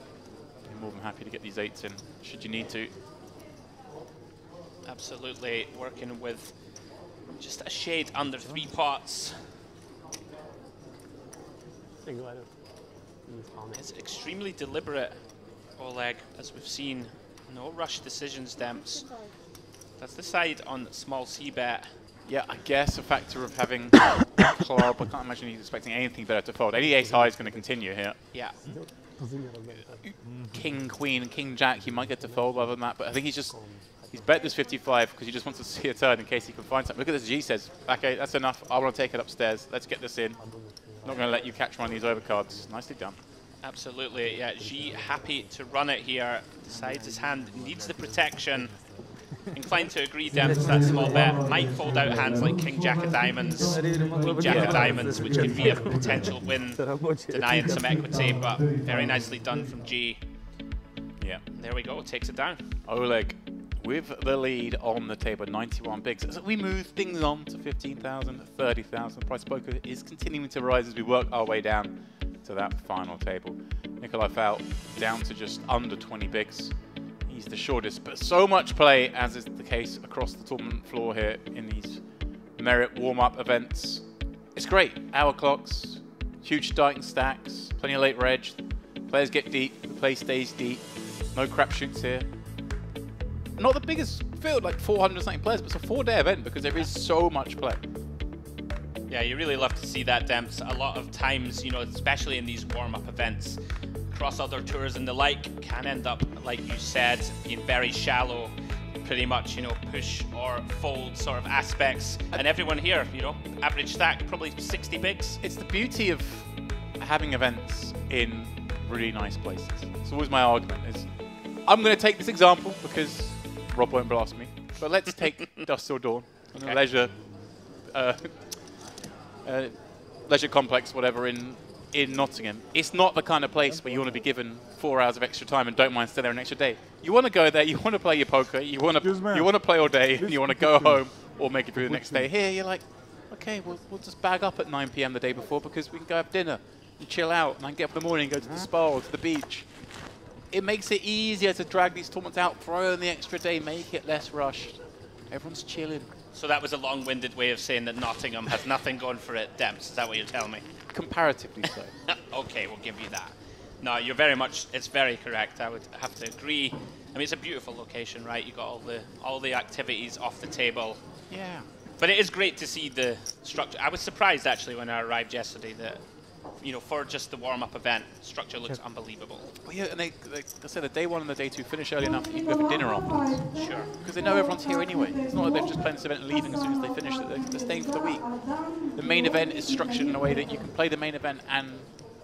[SPEAKER 2] you're more than happy to get these 8s in, should you need to.
[SPEAKER 19] Absolutely, working with just a shade under 3 pots. It's extremely deliberate, Oleg, as we've seen. No rush decisions, Demps. That's the side on small c-bet.
[SPEAKER 2] Yeah, I guess a factor of having club. I can't imagine he's expecting anything better to fold. Any ace high is going to continue here.
[SPEAKER 19] Yeah.
[SPEAKER 2] King, queen, and king jack, he might get to fold other than that, but I think he's bet this 55 because he just wants to see a turn in case he can find something. Look at this, G says, okay, that's enough. I want to take it upstairs. Let's get this in. Not going to let you catch one of these overcards. Nicely done.
[SPEAKER 19] Absolutely, yeah. G happy to run it here. Decides his hand needs the protection. Inclined to agree, Demps, that small bet might fold out hands like King Jack of Diamonds, Queen Jack of Diamonds, which could be a potential win, denying some equity, but very nicely done from G.
[SPEAKER 2] Yeah.
[SPEAKER 19] There we go, takes it down.
[SPEAKER 2] Oleg with the lead on the table, 91 bigs. As we move things on to 15,000, 30,000, price poker is continuing to rise as we work our way down to that final table. Nikolai Fout down to just under 20 bigs. He's the shortest, but so much play, as is the case across the tournament floor here in these merit warm-up events. It's great. Hour clocks, huge starting stacks, plenty of late reg. Players get deep, the play stays deep. No crapshoots here. Not the biggest field, like 400 something players, but it's a 4-day event because there is so much play.
[SPEAKER 19] Yeah, you really love to see that, Demps. A lot of times, you know, especially in these warm-up events, across other tours and the like, can end up, like you said, being very shallow, pretty much, you know, push or fold sort of aspects. And everyone here, you know, average stack, probably 60 bigs.
[SPEAKER 2] It's the beauty of having events in really nice places. It's always my argument is, I'm going to take this example because Rob won't blast me, but let's take Dusk Till Dawn, okay. Leisure complex, whatever, in Nottingham. It's not the kind of place where you want to be given 4 hours of extra time and don't mind staying there an extra day. You want to go there, you want to play your poker, you want to play all day, and you want to go home or make it through the next day. Here, you're like, okay, we'll just bag up at 9 PM the day before because we can go have dinner and chill out, and I can get up in the morning and go to the spa or to the beach. It makes it easier to drag these tournaments out, throw in the extra day, make it less rushed. Everyone's chilling.
[SPEAKER 19] So that was a long-winded way of saying that Nottingham has nothing going for it, Demps. Is that what you're telling me?
[SPEAKER 2] Comparatively so.
[SPEAKER 19] Okay, we'll give you that. No, you're very much. It's very correct. I would have to agree. I mean, it's a beautiful location, right? You got all the activities off the table.
[SPEAKER 2] Yeah.
[SPEAKER 19] But it is great to see the structure. I was surprised actually when I arrived yesterday that, you know, for just the warm-up event, structure looks unbelievable.
[SPEAKER 2] Well, yeah, and they said the day one and the day two finish early enough that you can go for dinner afterwards.
[SPEAKER 19] Sure.
[SPEAKER 2] Because they know everyone's here anyway. It's not like they're just playing this event and leaving as soon as they finish it. They're staying for the week. The main event is structured in a way that you can play the main event and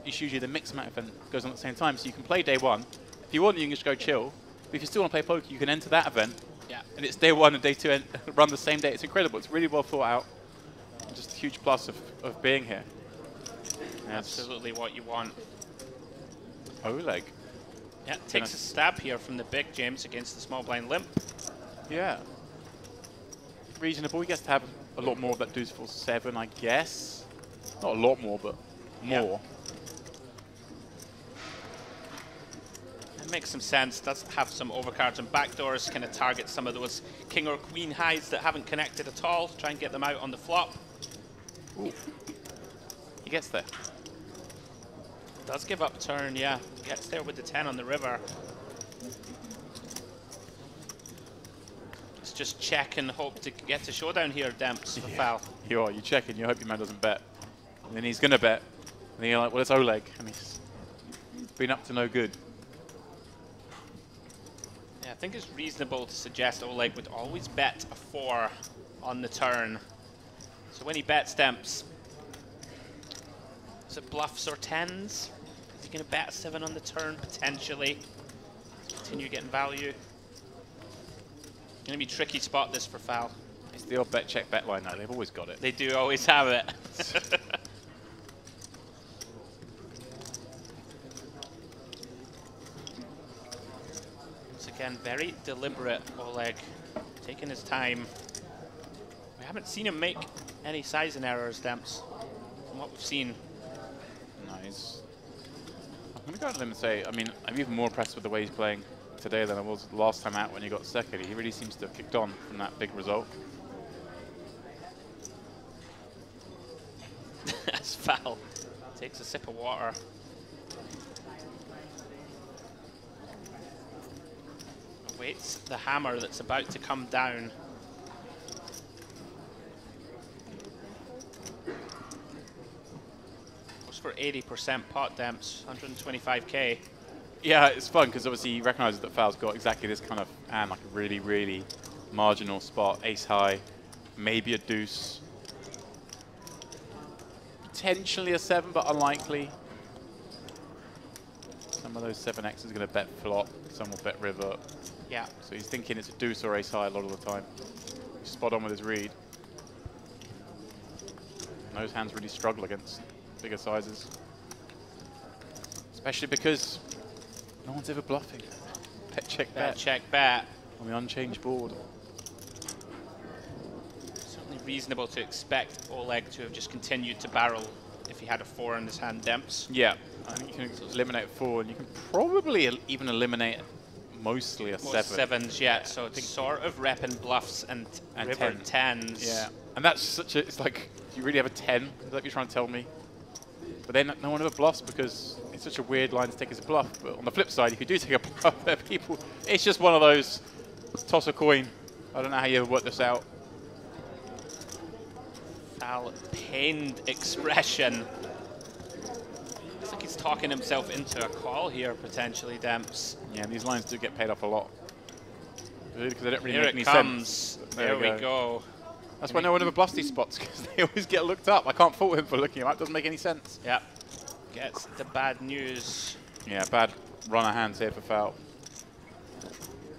[SPEAKER 2] it's usually the mixed match event goes on at the same time. So you can play day one. If you want, you can just go chill. But if you still want to play poker, you can enter that event.
[SPEAKER 19] Yeah.
[SPEAKER 2] And it's day one and day two and run the same day. It's incredible. It's really well thought out. And just a huge plus of being here.
[SPEAKER 19] Absolutely what you want.
[SPEAKER 2] Oleg.
[SPEAKER 19] Yeah, takes a stab here from the big James against the small blind limp.
[SPEAKER 2] Yeah. Reasonable. He gets to have a lot more of that deuce for 7, I guess. Not a lot more, but more.
[SPEAKER 19] It makes some sense. Does have some overcards and backdoors, kind of target some of those king or queen highs that haven't connected at all. Try and get them out on the flop.
[SPEAKER 2] Ooh. He gets there.
[SPEAKER 19] Does give up turn, yeah. Gets there with the 10 on the river. It's just check and hope to get to showdown here, Demps, for foul.
[SPEAKER 2] You are. You check and you hope your man doesn't bet. And then he's going to bet. And then you're like, well, it's Oleg. And he's been up to no good.
[SPEAKER 19] Yeah, I think it's reasonable to suggest Oleg would always bet a 4 on the turn. So when he bets, Demps, is it bluffs or 10s? Is he going to bet a 7 on the turn, potentially? Continue getting value. Going to be a tricky spot this for foul.
[SPEAKER 2] It's the old bet, check, bet line now. They've always got it.
[SPEAKER 19] They do always have it. Once again, very deliberate, Oleg. Taking his time. We haven't seen him make any sizing errors, Demps, from what we've seen.
[SPEAKER 2] Nice. I'm going to go out on a limb and say, I mean, I'm even more impressed with the way he's playing today than I was last time out when he got second. He really seems to have kicked on from that big result.
[SPEAKER 19] That's foul. Takes a sip of water. Awaits the hammer that's about to come down. Goes for 80% pot, Demps, 125k.
[SPEAKER 2] Yeah, it's fun because obviously he recognises that foul's got exactly this kind of hand, like a really, really marginal spot, ace high, maybe a deuce. Potentially a 7, but unlikely. Some of those 7Xs are going to bet flop, some will bet river.
[SPEAKER 19] Yeah.
[SPEAKER 2] So he's thinking it's a deuce or ace high a lot of the time. He's spot on with his read. And those hands really struggle against bigger sizes. Especially because no one's ever bluffing. Bet, check, bet.
[SPEAKER 19] Bet, check, bet.
[SPEAKER 2] On the unchanged board.
[SPEAKER 19] Certainly reasonable to expect Oleg to have just continued to barrel if he had a 4 in his hand, Demps.
[SPEAKER 2] Yeah, I think you can eliminate 4, and you can probably even eliminate mostly a 7.
[SPEAKER 19] Most 7s yet, so it's sort of repping bluffs and river 10s.
[SPEAKER 2] Yeah, and that's such a, it's like, you really have a 10? Is that what you're trying to tell me? But then no one ever bluffs because it's such a weird line to take as a bluff. But on the flip side, if you do take a bluff, people, it's just one of those, toss a coin. I don't know how you ever work this out.
[SPEAKER 19] Foul, pained expression. Looks like he's talking himself into a call here, potentially, Demps.
[SPEAKER 2] Yeah, and these lines do get paid off a lot. Because they don't really
[SPEAKER 19] Here
[SPEAKER 2] make any
[SPEAKER 19] it comes.
[SPEAKER 2] sense.
[SPEAKER 19] There we go.
[SPEAKER 2] That's why no one ever bluffs these spots, because they always get looked up. I can't fault him for looking him up. It doesn't make any sense.
[SPEAKER 19] Yeah. Gets the bad news.
[SPEAKER 2] Yeah, bad runner hands here for foul.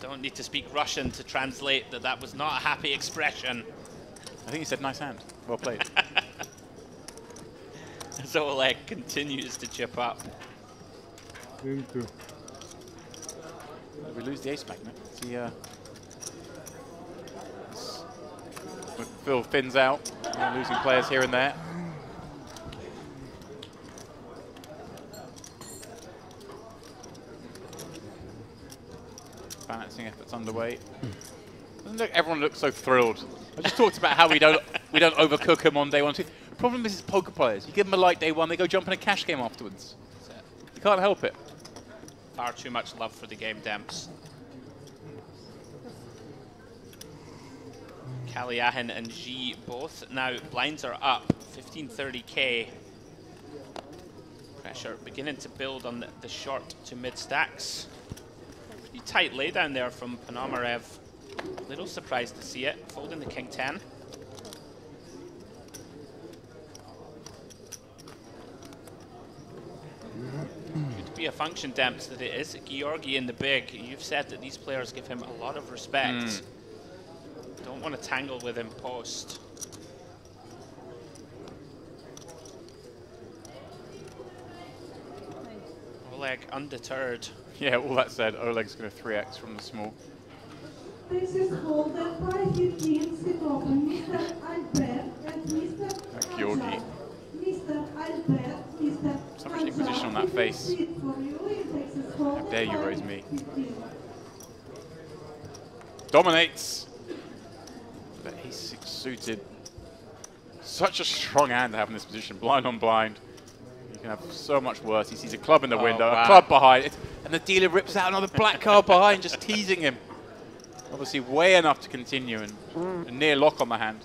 [SPEAKER 19] Don't need to speak Russian to translate that that was not a happy expression.
[SPEAKER 2] I think he said nice hand. Well played.
[SPEAKER 19] As Oleg continues to chip up.
[SPEAKER 2] We lose the ace magnet. See, Phil thins out, losing players here and there. Balancing efforts underway. Doesn't Doesn't everyone look so thrilled? I just talked about how we don't overcook them on day 1, 2. The problem is poker players. You give them a light day 1, they go jump in a cash game afterwards. You can't help it.
[SPEAKER 19] Far too much love for the game, Demps. Kaliahin and G both now blinds are up, 1530k. Pressure beginning to build on the short to mid stacks. Pretty tight laydown there from Ponomarev. Little surprised to see it, folding the king 10. Could be a function, Demps, that it is Georgi in the big. You've said that these players give him a lot of respect. Don't want to tangle with him post. Oleg undeterred.
[SPEAKER 2] Yeah, all that said, Oleg's going to 3x from the small.
[SPEAKER 6] This is holding by 15 sit open, Mr. Albert and Mr.
[SPEAKER 2] Georgi.
[SPEAKER 6] Mr. Albert, Mr.
[SPEAKER 2] So much imposition on that face. How dare you raise me? Dominates. But he's 6 suited. Such a strong hand to have in this position. Blind on blind. You can have so much worse. He sees a club in the window, a club behind it, and the dealer rips out another black card behind, just teasing him. Obviously way enough to continue and a near lock on the hand.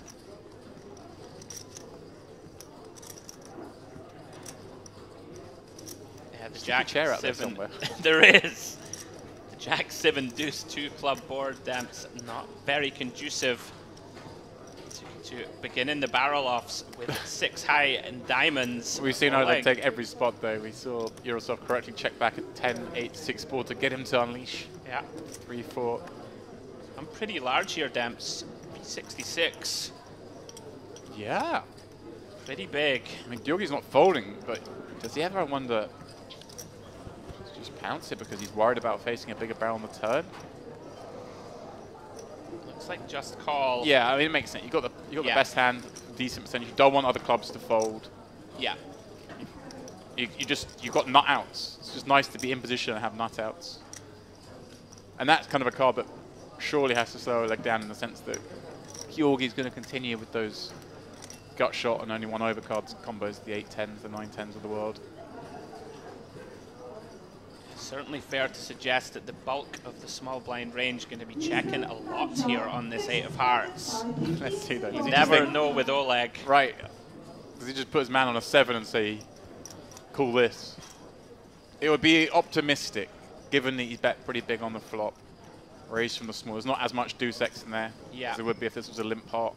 [SPEAKER 19] Yeah, the Jack
[SPEAKER 2] chair out there
[SPEAKER 19] 7.
[SPEAKER 2] somewhere.
[SPEAKER 19] There is. The Jack 7 deuce 2 club board, Demps, not very conducive to beginning the barrel offs with 6 high and diamonds.
[SPEAKER 2] We've seen Oleg take every spot though. We saw Eurosov correctly check back at 10, 8, 6 board to get him to unleash.
[SPEAKER 19] Yeah.
[SPEAKER 2] 3, 4.
[SPEAKER 19] I'm pretty large here, Demps. 66.
[SPEAKER 2] Yeah.
[SPEAKER 19] Pretty big.
[SPEAKER 2] I mean, Georgi's not folding, but does he ever wonder just pounce it because he's worried about facing a bigger barrel on the turn?
[SPEAKER 19] Looks like just call.
[SPEAKER 2] Yeah, I mean, it makes sense. You got the best hand, decent percentage. You don't want other clubs to fold.
[SPEAKER 19] Yeah.
[SPEAKER 2] You've got nut outs. It's just nice to be in position and have nut outs. And that's kind of a card that surely has to slow a leg down in the sense that Georgi's going to continue with those gut shot and only 1 overcards combos, the 8-10s, the 9-10s of the world.
[SPEAKER 19] Certainly fair to suggest that the bulk of the small blind range going to be checking a lot here on this 8 of hearts.
[SPEAKER 2] Let's see though.
[SPEAKER 19] You never know with Oleg.
[SPEAKER 2] Right. Does he just put his man on a 7 and say, call this? It would be optimistic, given that he's bet pretty big on the flop. Raise from the small. There's not as much deuce X in there as there would be if this was a limp pot.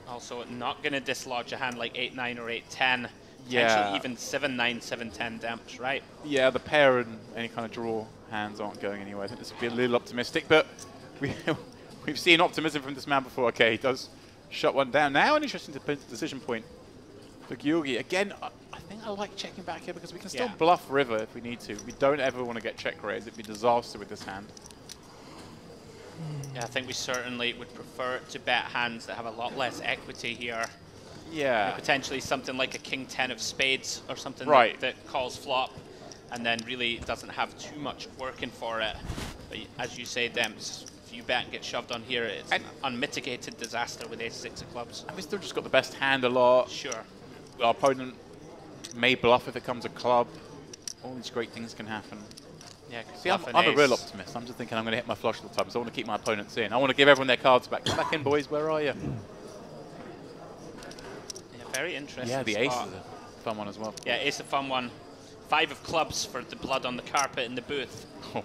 [SPEAKER 19] Also, not going to dislodge a hand like 8-9 or 8-10.
[SPEAKER 2] Yeah.
[SPEAKER 19] Potentially even 7-9, 7-10 Demps, right?
[SPEAKER 2] Yeah, the pair and any kind of draw hands aren't going anywhere. I think this would be a little optimistic, but we've seen optimism from this man before. Okay, he does shut one down. Now an interesting decision point for Georgi. Again, I think I like checking back here because we can still bluff river if we need to. We don't ever want to get check raised. It'd be disaster with this hand.
[SPEAKER 19] Yeah, I think we certainly would prefer to bet hands that have a lot less equity here.
[SPEAKER 2] Yeah.
[SPEAKER 19] You know, potentially something like a king 10 of spades or something that calls flop and then really doesn't have too much working for it. But as you say, Demps, if you bet and get shoved on here, it's an unmitigated disaster with ace-6 of clubs.
[SPEAKER 2] And we still just got the best hand a lot.
[SPEAKER 19] Sure.
[SPEAKER 2] Our opponent may bluff if it comes a club. All these great things can happen.
[SPEAKER 19] Yeah,
[SPEAKER 2] see, I'm a real optimist. I'm just thinking I'm going to hit my flush all the time, so I want to keep my opponents in. I want to give everyone their cards back. Come back in, boys. Where are you?
[SPEAKER 19] Yeah, very interesting.
[SPEAKER 2] Yeah, the ace is a fun one as well.
[SPEAKER 19] Yeah, ace a fun one. 5 of clubs for the blood on the carpet in the booth.
[SPEAKER 2] Oh.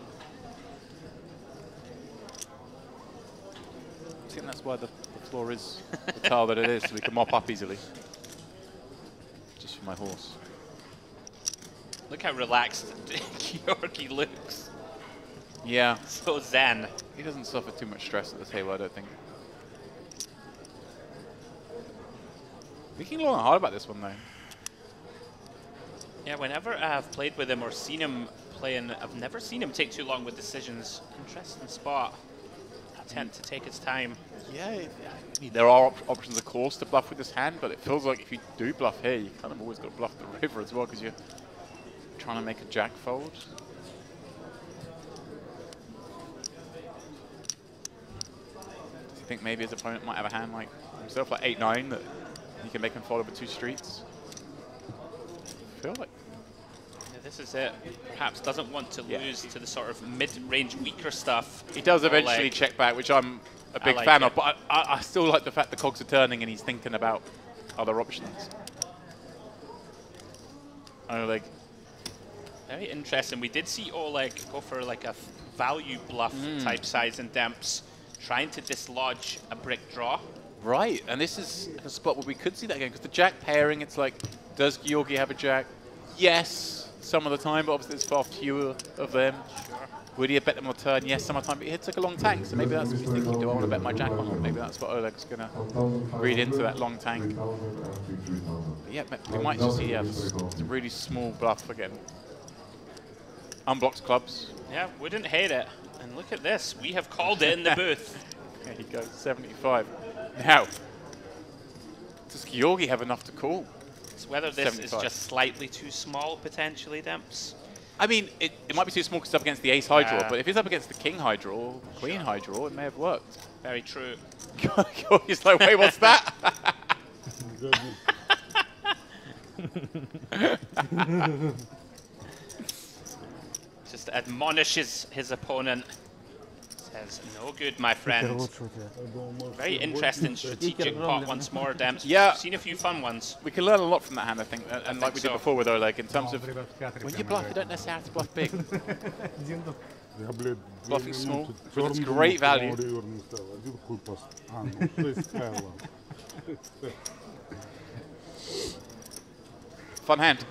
[SPEAKER 2] I think that's why the floor is the tile that it is, so we can mop up easily. Just for my horse.
[SPEAKER 19] Look how relaxed Georgi looks.
[SPEAKER 2] Yeah.
[SPEAKER 19] So zen.
[SPEAKER 2] He doesn't suffer too much stress at the table, I don't think. Thinking long and hard about this one, though.
[SPEAKER 19] Yeah, whenever I've played with him or seen him playing, I've never seen him take too long with decisions. Interesting spot. I tend to take his time.
[SPEAKER 2] Yeah, I mean, there are options, of course, to bluff with this hand, but it feels like if you do bluff here, you kind of always got to bluff the river as well, because you're trying to make a jack fold. I think maybe his opponent might have a hand like himself, like 8-9, that he can make him fold over 2 streets. I feel like.
[SPEAKER 19] Yeah, this is it. Perhaps doesn't want to lose to the sort of mid-range weaker stuff.
[SPEAKER 2] He does eventually
[SPEAKER 19] like,
[SPEAKER 2] check back, which I'm a big
[SPEAKER 19] like
[SPEAKER 2] fan
[SPEAKER 19] it.
[SPEAKER 2] of, but I still like the fact the cogs are turning and he's thinking about other options. Oleg.
[SPEAKER 19] Very interesting. We did see Oleg go for like a value bluff type size and Demps, trying to dislodge a brick draw.
[SPEAKER 2] Right, and this is a spot where we could see that again, because the jack pairing, it's like, does Georgi have a jack? Yes, some of the time, but obviously there's far fewer of them.
[SPEAKER 19] Sure.
[SPEAKER 2] Would he have bet them on the turn? Yes, some of the time, but he took a long tank, so maybe that's what he's thinking. Do I want to bet my jack on? Or maybe that's what Oleg's going to read into that long tank. But yeah, we might just see some really small bluff again. Unblocks clubs.
[SPEAKER 19] Yeah, wouldn't hate it. And look at this. We have called it in the booth.
[SPEAKER 2] There he goes, 75. Now, does Georgi have enough to call?
[SPEAKER 19] It's whether this 75. Is just slightly too small, potentially, Demps.
[SPEAKER 2] I mean, it might be too small because it's up against the ace high draw, but if it's up against the king high draw, queen high draw, it may have worked.
[SPEAKER 19] Very true.
[SPEAKER 2] Georgi's like, wait, what's that?
[SPEAKER 19] Just admonishes his opponent. Says, no good, my friend. Very interesting strategic pot once more, Demps.
[SPEAKER 2] Yeah.
[SPEAKER 19] We've seen a few fun ones.
[SPEAKER 2] We can learn a lot from that hand, I think. And like we did before with Oleg, in terms of when you bluff, you don't necessarily have to bluff big. Bluffing small, with its great value. Fun hand.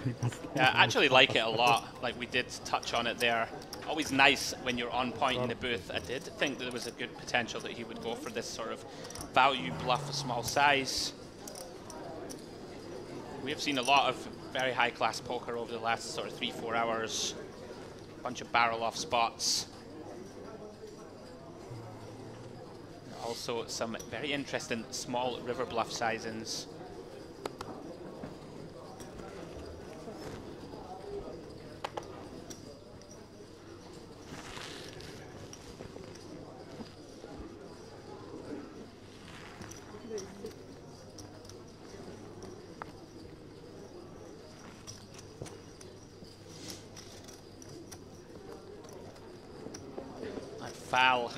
[SPEAKER 19] Yeah, I actually like it a lot. Like we did touch on it there. Always nice when you're on point in the booth. I did think there was a good potential that he would go for this sort of value bluff, a small size. We have seen a lot of very high class poker over the last sort of 3-4 hours. Bunch of barrel off spots. Also some very interesting small river bluff sizings. Foul.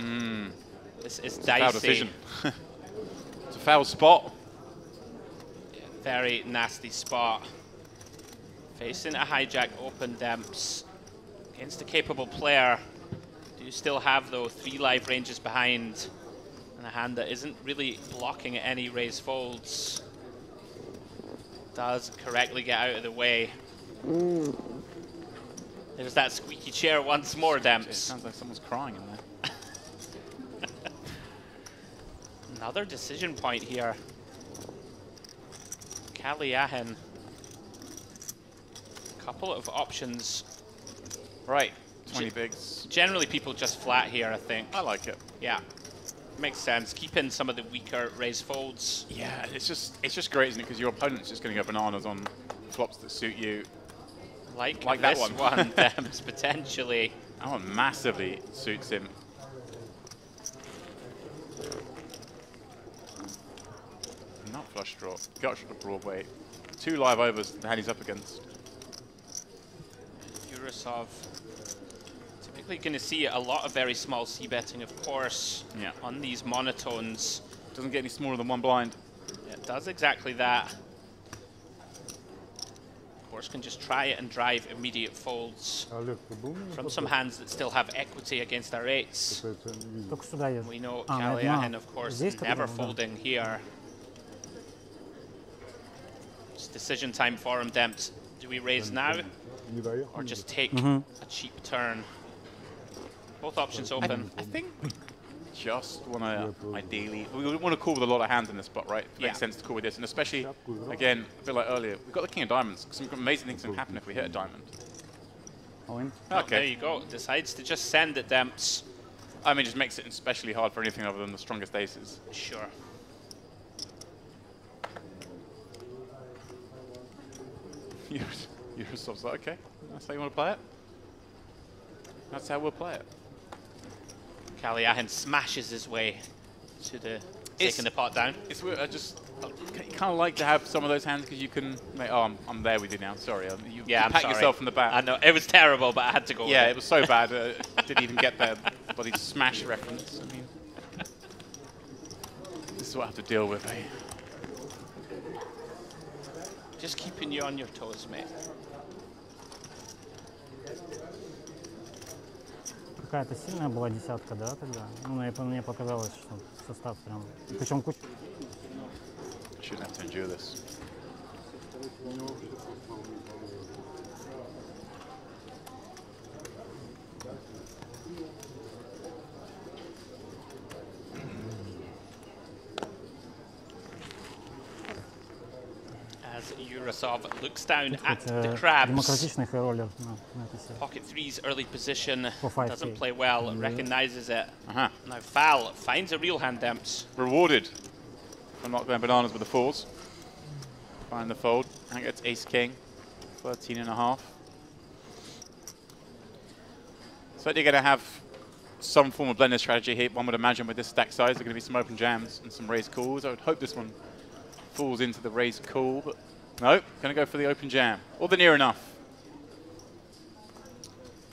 [SPEAKER 19] This is dicey.
[SPEAKER 2] Foul decision. It's a foul spot.
[SPEAKER 19] Yeah, very nasty spot. Facing a hijack open Demps against a capable player. Do you still have though 3 live ranges behind and a hand that isn't really blocking any raise folds. Does correctly get out of the way. There's that squeaky chair once more, Demps.
[SPEAKER 2] It sounds like someone's crying in there.
[SPEAKER 19] Another decision point here. Kaliahin. Couple of options.
[SPEAKER 2] Right, 20 bigs.
[SPEAKER 19] Generally people just flat here, I think.
[SPEAKER 2] I like it.
[SPEAKER 19] Yeah, makes sense. Keep in some of the weaker raise folds.
[SPEAKER 2] Yeah, it's just great, isn't it? Because your opponent's just going to go bananas on flops that suit you.
[SPEAKER 19] Like
[SPEAKER 2] that
[SPEAKER 19] this
[SPEAKER 2] one.
[SPEAKER 19] Demps, potentially.
[SPEAKER 2] That one massively suits him. Not flush draw. Gut shot to Broadway. 2 live overs the hand he's up against.
[SPEAKER 19] Yurosov. Typically going to see a lot of very small c-betting, of course, on these monotones.
[SPEAKER 2] Doesn't get any smaller than 1 blind.
[SPEAKER 19] Yeah, it does exactly that. Of course, can just try it and drive immediate folds from some hands that still have equity against our 8s. We know Kaliahin, of course, never folding here. It's decision time for him, Demps. Do we raise now or just take a cheap turn? Both options open.
[SPEAKER 2] I think just want to ideally, we want to call with a lot of hands in this spot, right? It makes sense to call with this, and especially, again, a bit like earlier, we've got the king of diamonds. Some amazing things can happen if we hit a diamond.
[SPEAKER 19] Okay. There you go. Decides to just send it, Demps.
[SPEAKER 2] I mean, it just makes it especially hard for anything other than the strongest aces.
[SPEAKER 19] Sure.
[SPEAKER 2] Yurosov's like, okay, that's how you want to play it? That's how we'll play it.
[SPEAKER 19] Kaliahin smashes his way to the taking the pot down.
[SPEAKER 2] It's weird. I kind of like to have some of those hands because you can make, oh, I'm there with you now. Sorry. You
[SPEAKER 19] I'm
[SPEAKER 2] pat
[SPEAKER 19] sorry.
[SPEAKER 2] yourself on the back.
[SPEAKER 19] I know it was terrible, but I had to go.
[SPEAKER 2] Yeah,
[SPEAKER 19] with
[SPEAKER 2] it was so bad. Didn't even get the bloody smash reference. I mean, this is what I have to deal with. Eh?
[SPEAKER 19] Just keeping you on your toes, mate.
[SPEAKER 4] Какая-то сильная была десятка, да, тогда? Ну, мне показалось, что состав прям... Причем куча...
[SPEAKER 2] Shouldn't have to endure this.
[SPEAKER 19] As Yurasov looks down at the crabs.
[SPEAKER 4] Демократичный хай-роллер на этой серии.
[SPEAKER 19] Pocket 3's early position
[SPEAKER 4] For
[SPEAKER 19] doesn't
[SPEAKER 4] 5K.
[SPEAKER 19] play well, recognises it. Now Fal finds a real hand demps.
[SPEAKER 2] Rewarded for not going bananas with the fours. Find the fold and gets ace king, 13.5. So you're going to have some form of blender strategy here. One would imagine with this stack size, there are going to be some open jams and some raised calls. I would hope this one falls into the raised call, but no, going to go for the open jam. Or the near enough.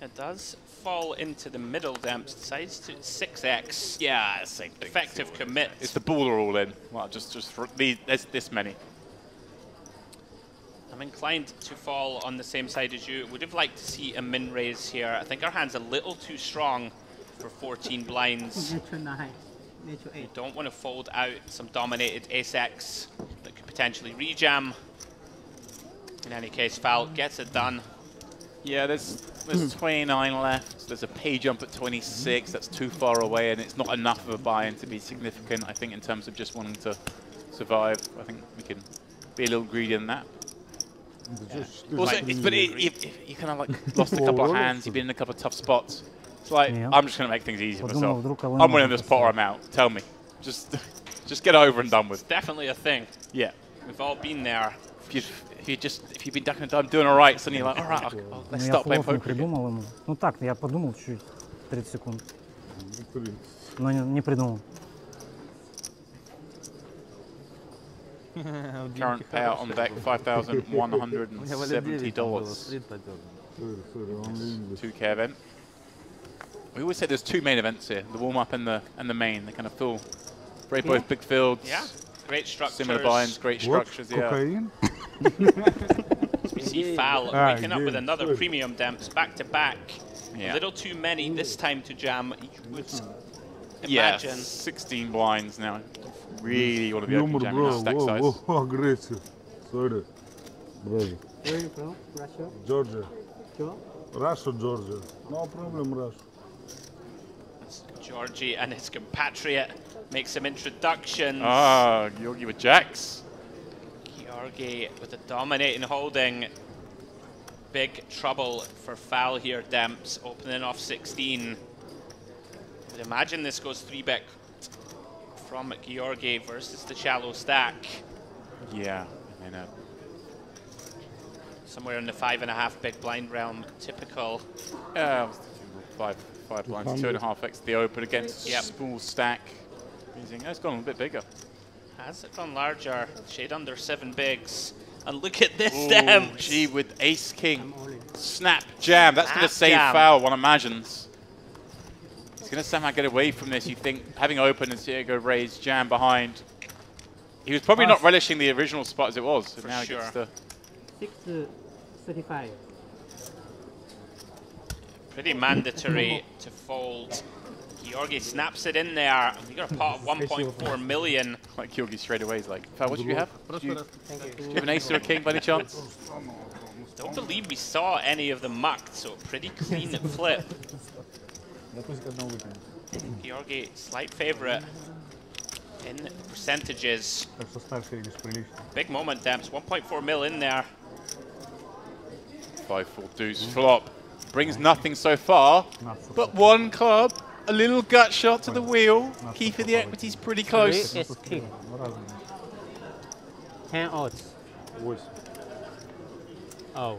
[SPEAKER 19] It does fall into the middle demps, decides to 6x.
[SPEAKER 2] Yeah, same thing.
[SPEAKER 19] Effective commit.
[SPEAKER 2] It's the baller all in. Well, just for there's this many.
[SPEAKER 19] I'm inclined to fall on the same side as you. Would have liked to see a min raise here. I think our hand's a little too strong for 14 blinds. You don't want to fold out some dominated ace-x that could potentially rejam. In any case, Fal gets it done.
[SPEAKER 2] Yeah, there's 29 left. There's a pay jump at 26. That's too far away, and it's not enough of a buy-in to be significant, I think, in terms of just wanting to survive. I think we can be a little greedy in that. Yeah. Also, if you kind of like lost a couple of hands, you've been in a couple of tough spots. It's like, I'm just going to make things easy for myself. I'm winning this pot or I'm out. Tell me. Just get over and done with.
[SPEAKER 19] It's definitely a thing.
[SPEAKER 2] Yeah.
[SPEAKER 19] We've all been there.
[SPEAKER 2] If you've been ducking and done, doing all right, suddenly you're like, all right, let's start playing poker again.
[SPEAKER 4] придумал ему. Ну так, я подумал чуть-чуть, 30 секунд. Но не придумал.
[SPEAKER 2] Current payout on deck, $5,170. 2K event. We always say there's two main events here, the warm-up and the main. They kind of feel very both big fields.
[SPEAKER 19] Yeah, great structures.
[SPEAKER 2] Similar buy-ins, great structures,
[SPEAKER 8] Cocaine?
[SPEAKER 19] We see Fal waking up with another premium demps back-to-back. A little too many this time to jam, you would imagine.
[SPEAKER 2] Yeah, 16 blinds now. Really want to be open jamming this stack size.
[SPEAKER 8] Aggressive. Sorry. Brother.
[SPEAKER 20] Where are you from? Russia?
[SPEAKER 8] Georgia.
[SPEAKER 20] Sure?
[SPEAKER 8] Russia, Georgia. No problem, Russia.
[SPEAKER 19] Georgie and his compatriot make some introductions.
[SPEAKER 2] Ah, Georgie with jacks.
[SPEAKER 19] Georgie with a dominating holding. Big trouble for Fal here, demps, opening off 16. I would imagine this goes 3-bet from Georgie versus the shallow stack.
[SPEAKER 2] Yeah, I know.
[SPEAKER 19] Somewhere in the 5.5 big blind realm, typical.
[SPEAKER 2] Yeah, five blinds, 2.5x the open against small stack. It's gone a bit bigger.
[SPEAKER 19] Has it gone larger? Shade under 7 bigs. And look at this demps.
[SPEAKER 2] Gee, with ace king. Snap jam. That's going to save Fal, one imagines. He's going to somehow get away from this. You think having open and Diego raise jam behind. He was probably not relishing the original spot as it was. So now he gets the
[SPEAKER 20] 6.35.
[SPEAKER 19] Pretty mandatory to fold. Georgie snaps it in there. We got a pot of 1.4 million.
[SPEAKER 2] Like Georgie straight away is like, Fal, what do you have? Do you have an ace or a king by any chance?
[SPEAKER 19] Don't believe we saw any of the mucked, so pretty clean flip. Georgie, slight favorite in percentages. Big moment, Demps. 1.4 mil in there.
[SPEAKER 2] 5-4 deuce flop. Brings nothing so far, but one club. A little gut shot to the wheel. Keeping the equities pretty close.
[SPEAKER 20] It's king. 10 odds. Oh.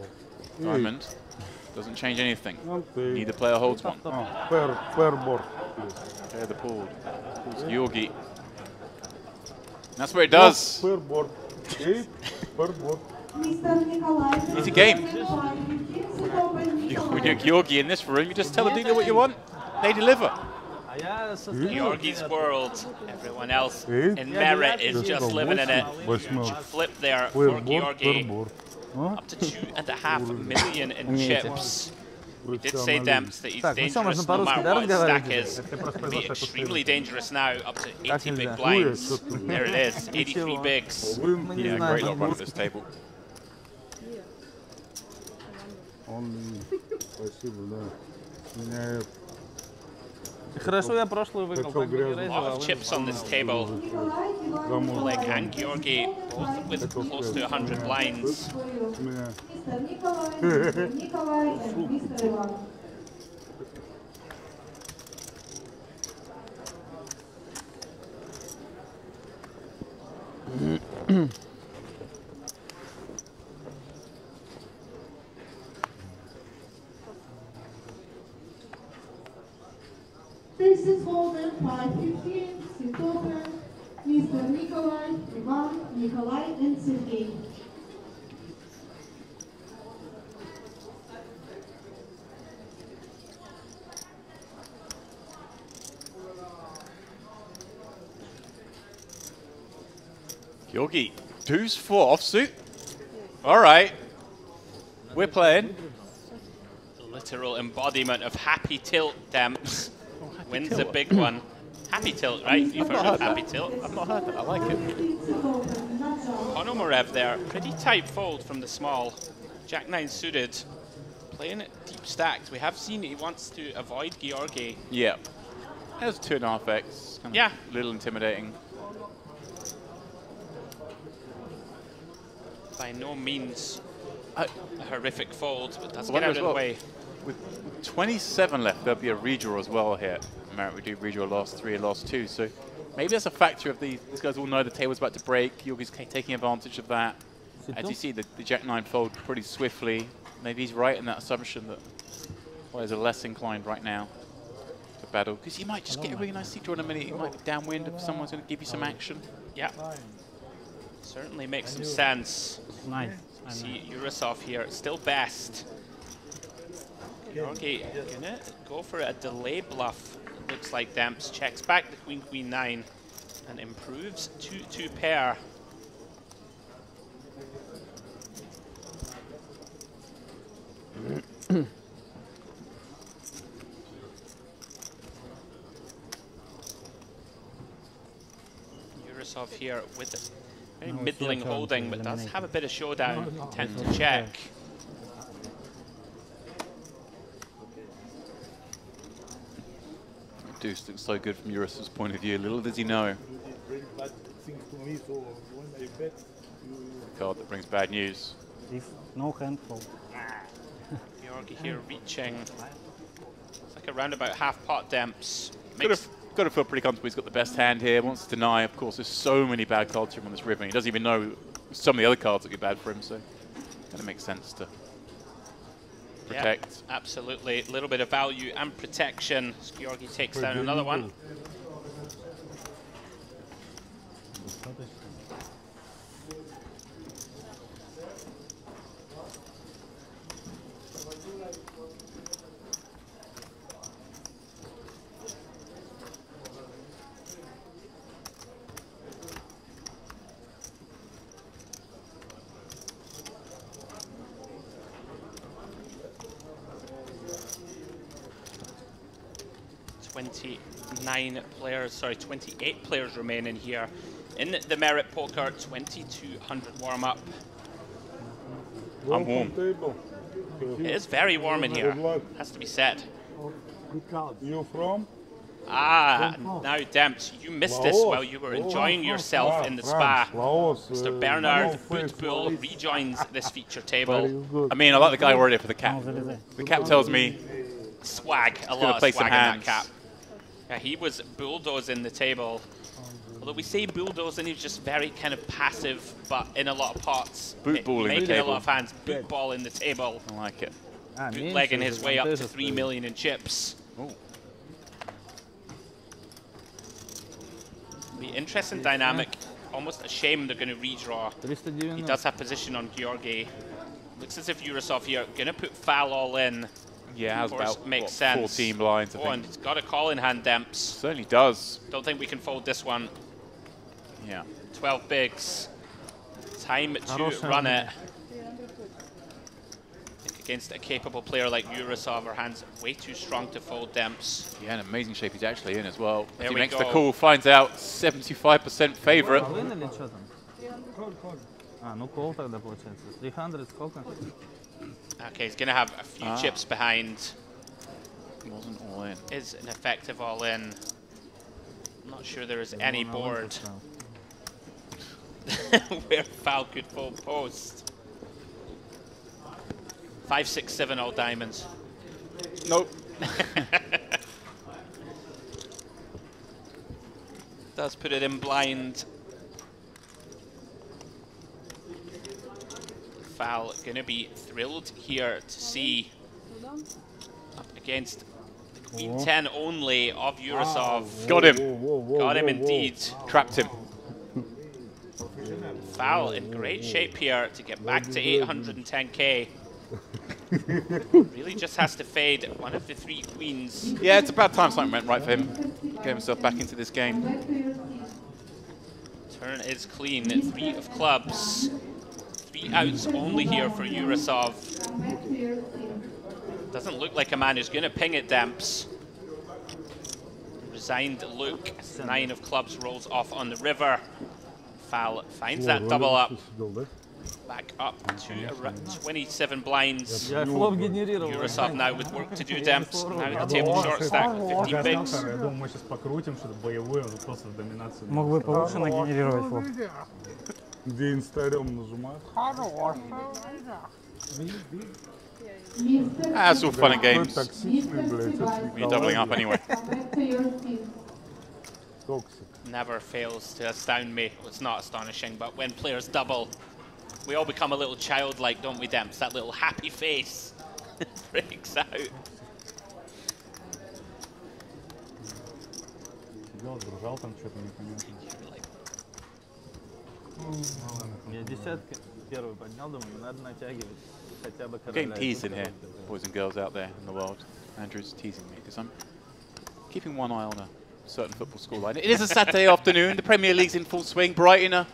[SPEAKER 2] Diamond. Doesn't change anything. Neither player holds one.
[SPEAKER 8] Fair board, please.
[SPEAKER 2] Fair the pool. Georgie That's what it does.
[SPEAKER 10] Easy
[SPEAKER 2] game. When you're Georgi in this room, you just tell the dealer what you want. They deliver.
[SPEAKER 19] Georgi's world. Everyone else in Merit is just living in it. Flip there for Georgi. Up to 2.5 million in chips. We did say, Demps, that he's dangerous no matter what his stack is. He'll be extremely dangerous now, up to 80 big blinds. There it is, 83 bigs.
[SPEAKER 2] Yeah, great lot run at this table.
[SPEAKER 19] A lot of chips on this table. Oleg and Georgi, both with close to 100 blinds.
[SPEAKER 6] This is Holden 515, sit open, Mr. Nikolai, Ivan, Nikolai, and Sergey.
[SPEAKER 2] Georgi, deuce 4 offsuit. All right, we're playing.
[SPEAKER 19] Literal embodiment of happy tilt, Demps. Wins a big one. Happy tilt, right? You've heard of happy tilt?
[SPEAKER 2] I've not heard that. I like it.
[SPEAKER 19] Ponomarev there. Pretty tight fold from the small. Jack-9 suited. Playing it deep stacked. We have seen he wants to avoid Georgi.
[SPEAKER 2] Yeah. There's 2.5x.
[SPEAKER 19] Yeah.
[SPEAKER 2] A little intimidating.
[SPEAKER 19] By no means a horrific fold, but does get out of the way.
[SPEAKER 2] With 27 left, there'll be a redraw as well here. Merit, we do redraw last 3 and last 2, so maybe that's a factor of these guys all know the table's about to break. Georgi's taking advantage of that. As you see, the Jack-9 fold pretty swiftly. Maybe he's right in that assumption that players are less inclined right now to battle, because you might just get a really nice seat draw in a minute. You might be downwind if someone's going to give you some action.
[SPEAKER 19] Yeah. Certainly makes some sense.
[SPEAKER 4] Nice.
[SPEAKER 19] See Urasov here, still best. Georgi gonna go for a delay bluff. It looks like Demps checks back the Queen Queen 9 and improves 2-2 pair. Urasov here with a very middling holding, but does have a bit of showdown. Intent to check.
[SPEAKER 2] Deuce looks so good from Urasov's point of view. Little does he know. The card that brings bad news.
[SPEAKER 4] If no hand fold.
[SPEAKER 19] Georgi here reaching. It's like around about half pot Demps.
[SPEAKER 2] Got to feel pretty comfortable. He's got the best hand here. Wants to deny. Of course, there's so many bad cards for him on this ribbon. He doesn't even know some of the other cards that get bad for him. So, kind of makes sense to protect.
[SPEAKER 19] Yeah, absolutely. A little bit of value and protection. So Georgi takes down another one. Sorry, 28 players remain in here. In the Merit Poker 2200 warm-up.
[SPEAKER 2] I'm warm.
[SPEAKER 19] It is very warm in here, has to be said.
[SPEAKER 8] You from?
[SPEAKER 19] Ah, now Demps, you missed this while you were enjoying yourself in the spa. Mr. Bernard Bootbull rejoins this feature table.
[SPEAKER 2] I mean, I like the guy already for the cap. The cap tells me
[SPEAKER 19] swag, a lot of swag in that cap. Yeah, he was bulldozing the table. Although we say bulldozing, he was just very kind of passive, but in a lot of pots.
[SPEAKER 2] Bootballing the
[SPEAKER 19] Making
[SPEAKER 2] table.
[SPEAKER 19] a lot of hands, bootballing the table.
[SPEAKER 2] I like it.
[SPEAKER 19] Bootlegging his way up to 3 million in chips.
[SPEAKER 2] Ooh.
[SPEAKER 19] The interesting dynamic almost a shame they're going to redraw. He does have position on Georgi. Looks as if Yurosov here going to put foul all in.
[SPEAKER 2] Yeah,
[SPEAKER 19] of
[SPEAKER 2] how's
[SPEAKER 19] course,
[SPEAKER 2] about
[SPEAKER 19] makes sense.
[SPEAKER 2] 14 blinds, I think.
[SPEAKER 19] And he's got a call in hand, Demps.
[SPEAKER 2] Certainly does.
[SPEAKER 19] Don't think we can fold this one.
[SPEAKER 2] Yeah.
[SPEAKER 19] 12 bigs. Time to run it. Against a capable player like Yurosov, our hands way too strong to fold Demps.
[SPEAKER 2] Yeah, an amazing shape he's actually in as well.
[SPEAKER 19] There
[SPEAKER 2] As he
[SPEAKER 19] we
[SPEAKER 2] makes
[SPEAKER 19] go.
[SPEAKER 2] the call, finds out 75% favorite.
[SPEAKER 15] Ну кол тогда получается. 300 сколько?
[SPEAKER 19] Okay, he's going to have a few chips behind.
[SPEAKER 2] Wasn't all in.
[SPEAKER 19] Is an effective all in. I'm not sure there is any board where foul could fold post. 5, 6, 7 all diamonds.
[SPEAKER 2] Nope.
[SPEAKER 19] Does put it in blind. Foul going to be thrilled here to see up against the Queen 10 only of Yurosov.
[SPEAKER 2] Got him.
[SPEAKER 19] Got him indeed.
[SPEAKER 2] Trapped him.
[SPEAKER 19] Foul in great shape here to get back to 810k. Really just has to fade one of the 3 queens.
[SPEAKER 2] Yeah, it's about time something went right for him. Get himself back into this game.
[SPEAKER 19] Turn is clean. 3 of clubs. 3 outs only here for Yurosov. Doesn't look like a man who's going to ping it, Demps. Resigned look. 9 of clubs rolls off on the river. Foul finds that double up. Back up to around 27 blinds. Yurosov now with work to do, Demps. Now the table short stack with 15 bigs.
[SPEAKER 7] Я думаю, мы сейчас покрутим что-то боевое, он просто в доминацию.
[SPEAKER 4] Мог бы получше нагенерировать флоп.
[SPEAKER 7] Где инстарем нажимают?
[SPEAKER 2] That's all fun and games. You're doubling up anyway.
[SPEAKER 19] Never fails to astound me. Well, it's not astonishing, but when players double, we all become a little childlike, don't we, Demps? That little happy face breaks out.
[SPEAKER 15] Я десятки первый поднял, думаю, надо натягивать хотя бы
[SPEAKER 2] I'm getting teased in here, boys and girls out there in the world. Andrew's teasing me because I'm keeping one eye on a certain football scoreline. It is a Saturday afternoon. The Premier League's in full swing. Brighton are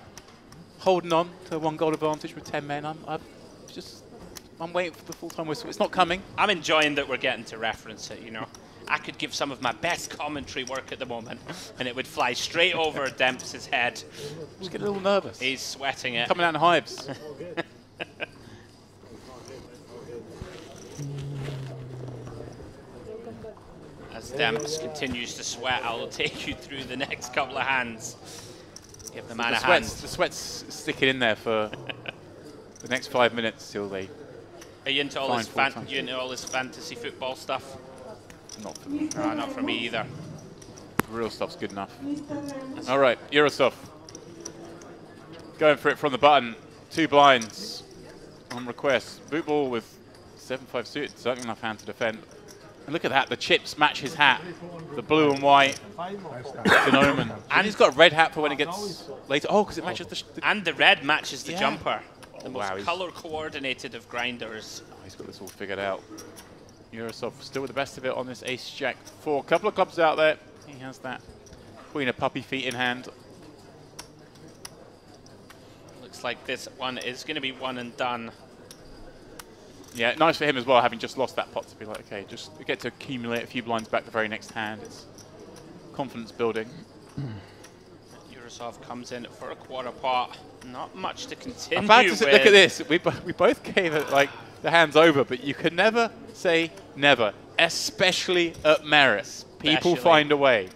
[SPEAKER 2] holding on to a 1-goal advantage with 10 men. I'm waiting for the full-time whistle. It's not coming.
[SPEAKER 19] I'm enjoying that we're getting to reference it, you know. I could give some of my best commentary work at the moment, and it would fly straight over Demps' head.
[SPEAKER 2] Just get a little nervous.
[SPEAKER 19] He's sweating it.
[SPEAKER 2] Coming out in hives.
[SPEAKER 19] As Demps continues to sweat, I'll take you through the next couple of hands. Give the man a hand.
[SPEAKER 2] The sweat's sticking in there for the next 5 minutes till they.
[SPEAKER 19] Are you into all this fantasy football stuff?
[SPEAKER 2] Not for me.
[SPEAKER 19] No, not for me either.
[SPEAKER 2] The real stuff's good enough. All right, Yurosov. Going for it from the button. 2 blinds on request. Boot ball with 7-5 suited. Certainly enough hand to defend. And look at that, the chips match his hat. The blue and white. It's an omen. And he's got a red hat for when it gets later. Oh, because it matches the...
[SPEAKER 19] And the red matches the jumper. The most color-coordinated of grinders.
[SPEAKER 2] Oh, he's got this all figured out. Yurosov still with the best of it on this ace-jack 4. Couple of clubs out there. He has that queen of puppy feet in hand.
[SPEAKER 19] Looks like this one is going to be one and done.
[SPEAKER 2] Yeah, nice for him as well, having just lost that pot, to be like, okay, just get to accumulate a few blinds back the very next hand. It's confidence building.
[SPEAKER 19] Yurosov comes in for a quarter pot. Not much to continue
[SPEAKER 2] I'm about to
[SPEAKER 19] with.
[SPEAKER 2] look at this. We both gave it like the hands over, but you can never say never, especially at Merit. People find a way.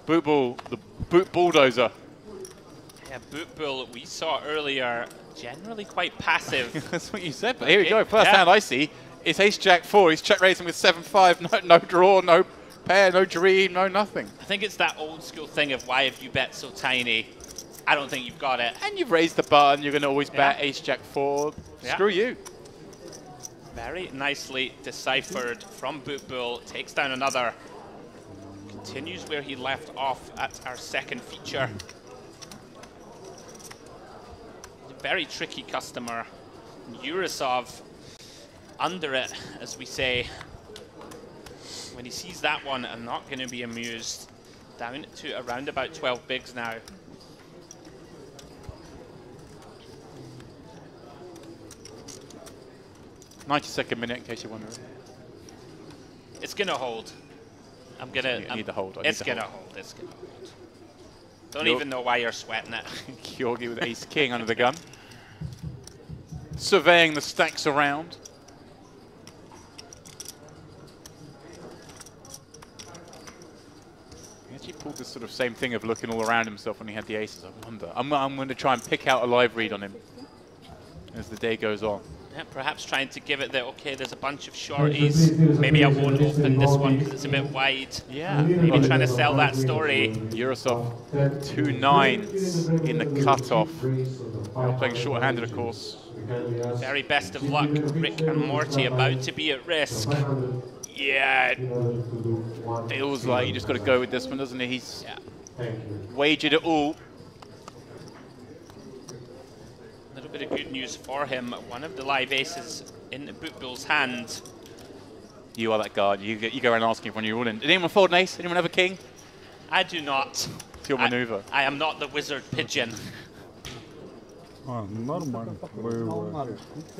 [SPEAKER 2] Boot ball, the boot bulldozer.
[SPEAKER 19] Yeah, boot bull we saw earlier. Generally quite passive.
[SPEAKER 2] That's what you said, but here we go. First hand I see is ace-jack 4. He's check raising with 7-5. No draw, no pair, no dream, no nothing.
[SPEAKER 19] I think it's that old school thing of why have you bet so tiny? I don't think you've got it.
[SPEAKER 2] And you've raised the button. You're going to always bet ace-jack 4. Screw you.
[SPEAKER 19] Very nicely deciphered from Boot Bull. Takes down another. Continues where he left off at our second feature. Very tricky customer. Yurosov under it, as we say. When he sees that one, I'm not going to be amused. Down to around about 12 bigs now.
[SPEAKER 2] "90-second minute," in case you're wondering.
[SPEAKER 19] It's going to hold. I'm going to...
[SPEAKER 2] I need the hold.
[SPEAKER 19] It's going to hold. It's going to hold. Don't even know why you're sweating it.
[SPEAKER 2] Georgi with ace-king under the gun. Surveying the stacks around. He actually pulled this sort of same thing of looking all around himself when he had the aces. I wonder. I'm going to try and pick out a live read on him as the day goes on.
[SPEAKER 19] Yeah, perhaps trying to give it the, okay, there's a bunch of shorties. Maybe I won't open this one because it's a bit wide.
[SPEAKER 2] Yeah.
[SPEAKER 19] Maybe trying to sell that story.
[SPEAKER 2] Yurosov, 2 9s in the cutoff. They're playing short-handed, of course.
[SPEAKER 19] Very best of luck. Rick and Morty about to be at risk.
[SPEAKER 2] Yeah. Feels like you just got to go with this one, doesn't it? He's wagered it all.
[SPEAKER 19] A little bit of good news for him. One of the live aces in the Boot Bull's hand.
[SPEAKER 2] You are that guard. You go around asking when you're all in. Did anyone fold an ace? Anyone have a king?
[SPEAKER 19] I do not.
[SPEAKER 2] It's your maneuver.
[SPEAKER 19] I am not the wizard pigeon.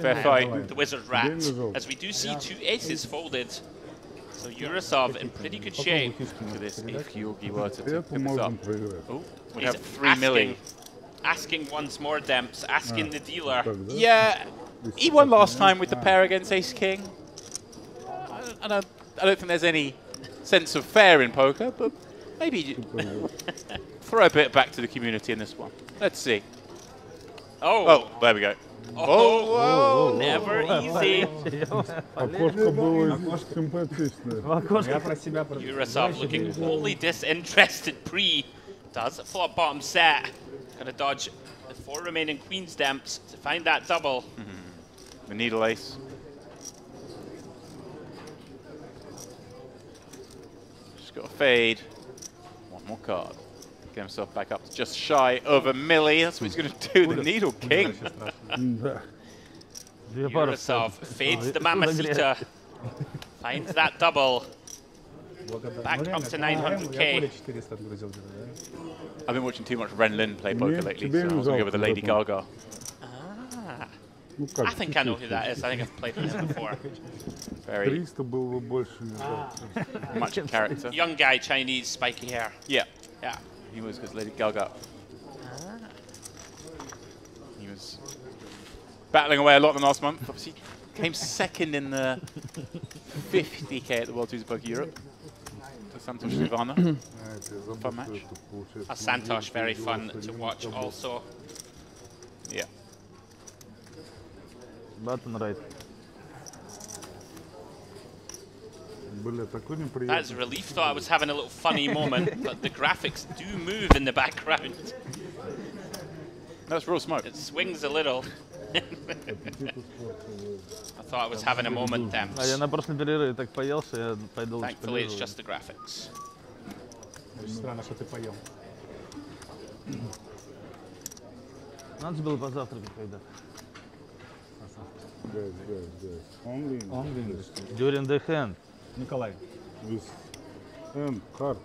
[SPEAKER 2] Fair fight.
[SPEAKER 19] The wizard rat. As we do see 2 aces folded. So Yurosov in pretty good shape.
[SPEAKER 2] Look at this. If Georgi were to pick this up. Oh, we have 3
[SPEAKER 19] asking,
[SPEAKER 2] milli.
[SPEAKER 19] Asking once more, Demps. Asking the dealer.
[SPEAKER 2] Yeah. He won last time with the pair against ace-king. I don't think there's any sense of fair in poker, but maybe throw a bit back to the community in this one. Let's see.
[SPEAKER 19] Oh,
[SPEAKER 2] there we go.
[SPEAKER 19] Oh, never easy. Yurosov looking wholly disinterested pre. Does flop bottom set. Gonna dodge the 4 remaining queens Demps to find that double.
[SPEAKER 2] The needle ace. Just got a fade. One more card. Get himself back up to just shy of a milli. That's what he's going to do. The needle king.
[SPEAKER 19] Yurosov fades the Mamacita. Finds that double. Back up to 900k.
[SPEAKER 2] I've been watching too much Ren Lin play poker lately, so I was going to go with the Lady Gaga.
[SPEAKER 19] I think I know who that is. I think I've played with him before.
[SPEAKER 2] Very much a character.
[SPEAKER 19] Young guy, Chinese, spiky hair.
[SPEAKER 2] Yeah.
[SPEAKER 19] Yeah.
[SPEAKER 2] He was because Lady Gaga. He was battling away a lot in the last month. Obviously came second in the 50k at the World Tours of Poker Europe. To Santosh Ivana. Fun match.
[SPEAKER 19] Santosh, very fun to watch also.
[SPEAKER 2] Yeah.
[SPEAKER 4] Button right.
[SPEAKER 19] That's a relief. Thought I was having a little funny moment, but the graphics do move in the background.
[SPEAKER 2] That's real smoke.
[SPEAKER 19] It swings a little. I thought I was having a moment then. Thankfully, it's just the graphics.
[SPEAKER 4] Надо было позавтракать когда.
[SPEAKER 8] Only
[SPEAKER 4] During the hand.
[SPEAKER 7] Николай.
[SPEAKER 8] With hand card.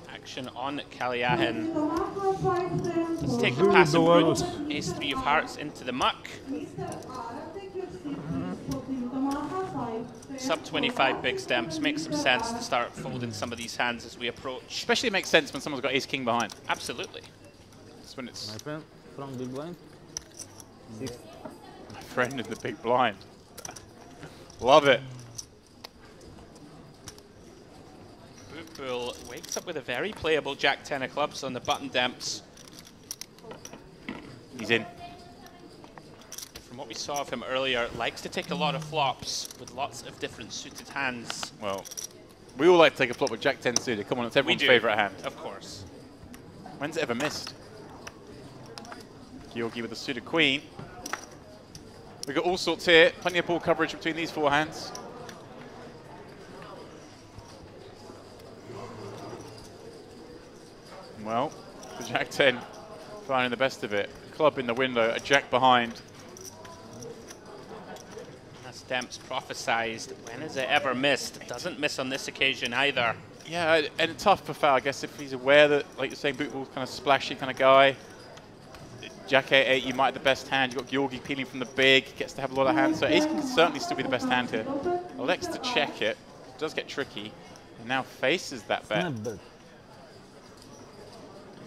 [SPEAKER 19] Action on Kaliahin. Let's take the passive route. Ace-3 of hearts into the muck. Sub 25 big stamps. Makes some sense to start folding some of these hands as we approach.
[SPEAKER 2] Especially makes sense when someone's got ace-king behind.
[SPEAKER 19] Absolutely.
[SPEAKER 2] That's when it's...
[SPEAKER 4] My friend from big blind.
[SPEAKER 2] My friend in the big blind. Love it.
[SPEAKER 19] Bull wakes up with a very playable Jack-10 of clubs on the button damps.
[SPEAKER 2] He's in.
[SPEAKER 19] From what we saw of him earlier, likes to take a lot of flops with lots of different suited hands.
[SPEAKER 2] Well, we all like to take a flop with Jack-10 suited. Come on, it's everyone's favourite hand.
[SPEAKER 19] Of course.
[SPEAKER 2] When's it ever missed? Georgi with the suited queen. We've got all sorts here. Plenty of ball coverage between these 4 hands. Well, the Jack 10 finding the best of it. Club in the window, a Jack behind.
[SPEAKER 19] As Demps prophesized, when has it ever missed? It doesn't miss on this occasion either.
[SPEAKER 2] Yeah, and tough for foul, I guess, if he's aware that, like you're saying, Bootball's kind of splashy kind of guy. Jack 8-8, you might have the best hand. You've got Georgi peeling from the big, gets to have a lot of hands, so he can certainly still be the best hand here. Elects to check it, does get tricky, and now faces that bet.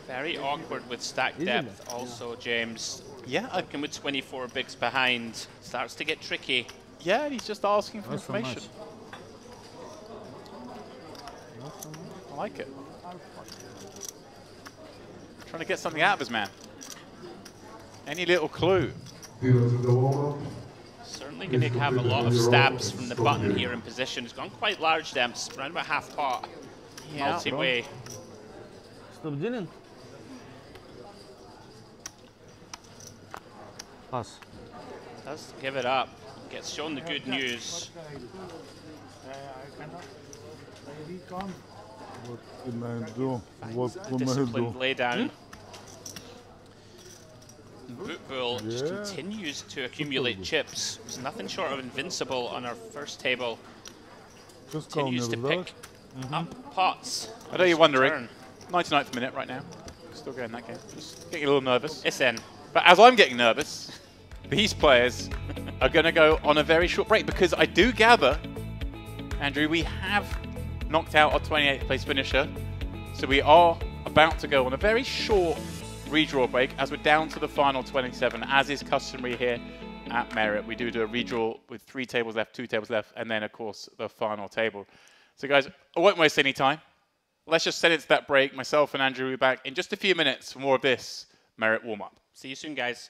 [SPEAKER 19] Very awkward with stack depth also, James.
[SPEAKER 2] Yeah.
[SPEAKER 19] Looking with 24 bigs behind, starts to get tricky.
[SPEAKER 2] Yeah, and he's just asking for information. I like it. Trying to get something out of his man. Any little clue.
[SPEAKER 19] Certainly going to have a lot of stabs from the button here in position. He's gone quite large, Demps, around about half pot.
[SPEAKER 2] Yeah.
[SPEAKER 19] Multi-way.
[SPEAKER 4] Stop dealing. Pass.
[SPEAKER 19] Does give it up. Gets shown the good news.
[SPEAKER 7] What can I do? What can I do?
[SPEAKER 19] Disciplined laydown. Bootbull just continues to accumulate chips. It's nothing short of invincible on our first table. Continues to pick up pots.
[SPEAKER 2] I know you're wondering. 99th minute right now. Still going that game. Just getting a little nervous.
[SPEAKER 19] It's in.
[SPEAKER 2] But as I'm getting nervous, these players are going to go on a very short break because I do gather, Andrew, we have knocked out our 28th place finisher. So we are about to go on a very short redraw break as we're down to the final 27, as is customary here at Merit. We do a redraw with 3 tables left, 2 tables left, and then, of course, the final table. So, guys, I won't waste any time. Let's just send it to that break. Myself and Andrew will be back in just a few minutes for more of this Merit warm-up.
[SPEAKER 19] See you soon, guys.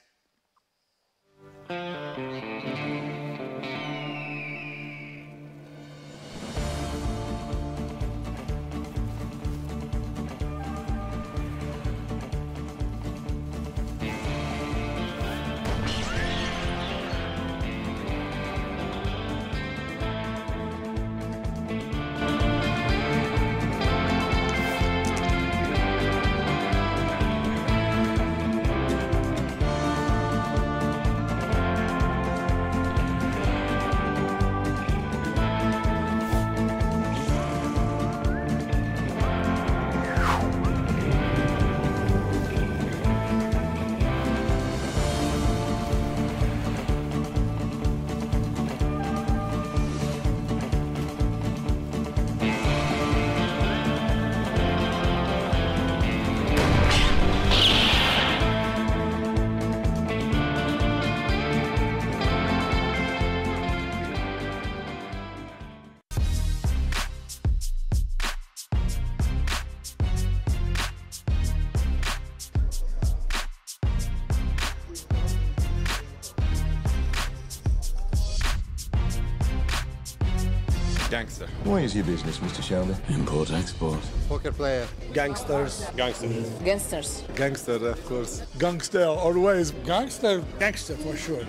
[SPEAKER 16] Gangster.
[SPEAKER 22] What is your business, Mr. Shelby?
[SPEAKER 16] Import, export.
[SPEAKER 22] Poker player. Gangsters.
[SPEAKER 16] Gangsters.
[SPEAKER 18] Gangsters.
[SPEAKER 22] Gangster, of course.
[SPEAKER 8] Gangster, always. Gangster. Gangster, for sure.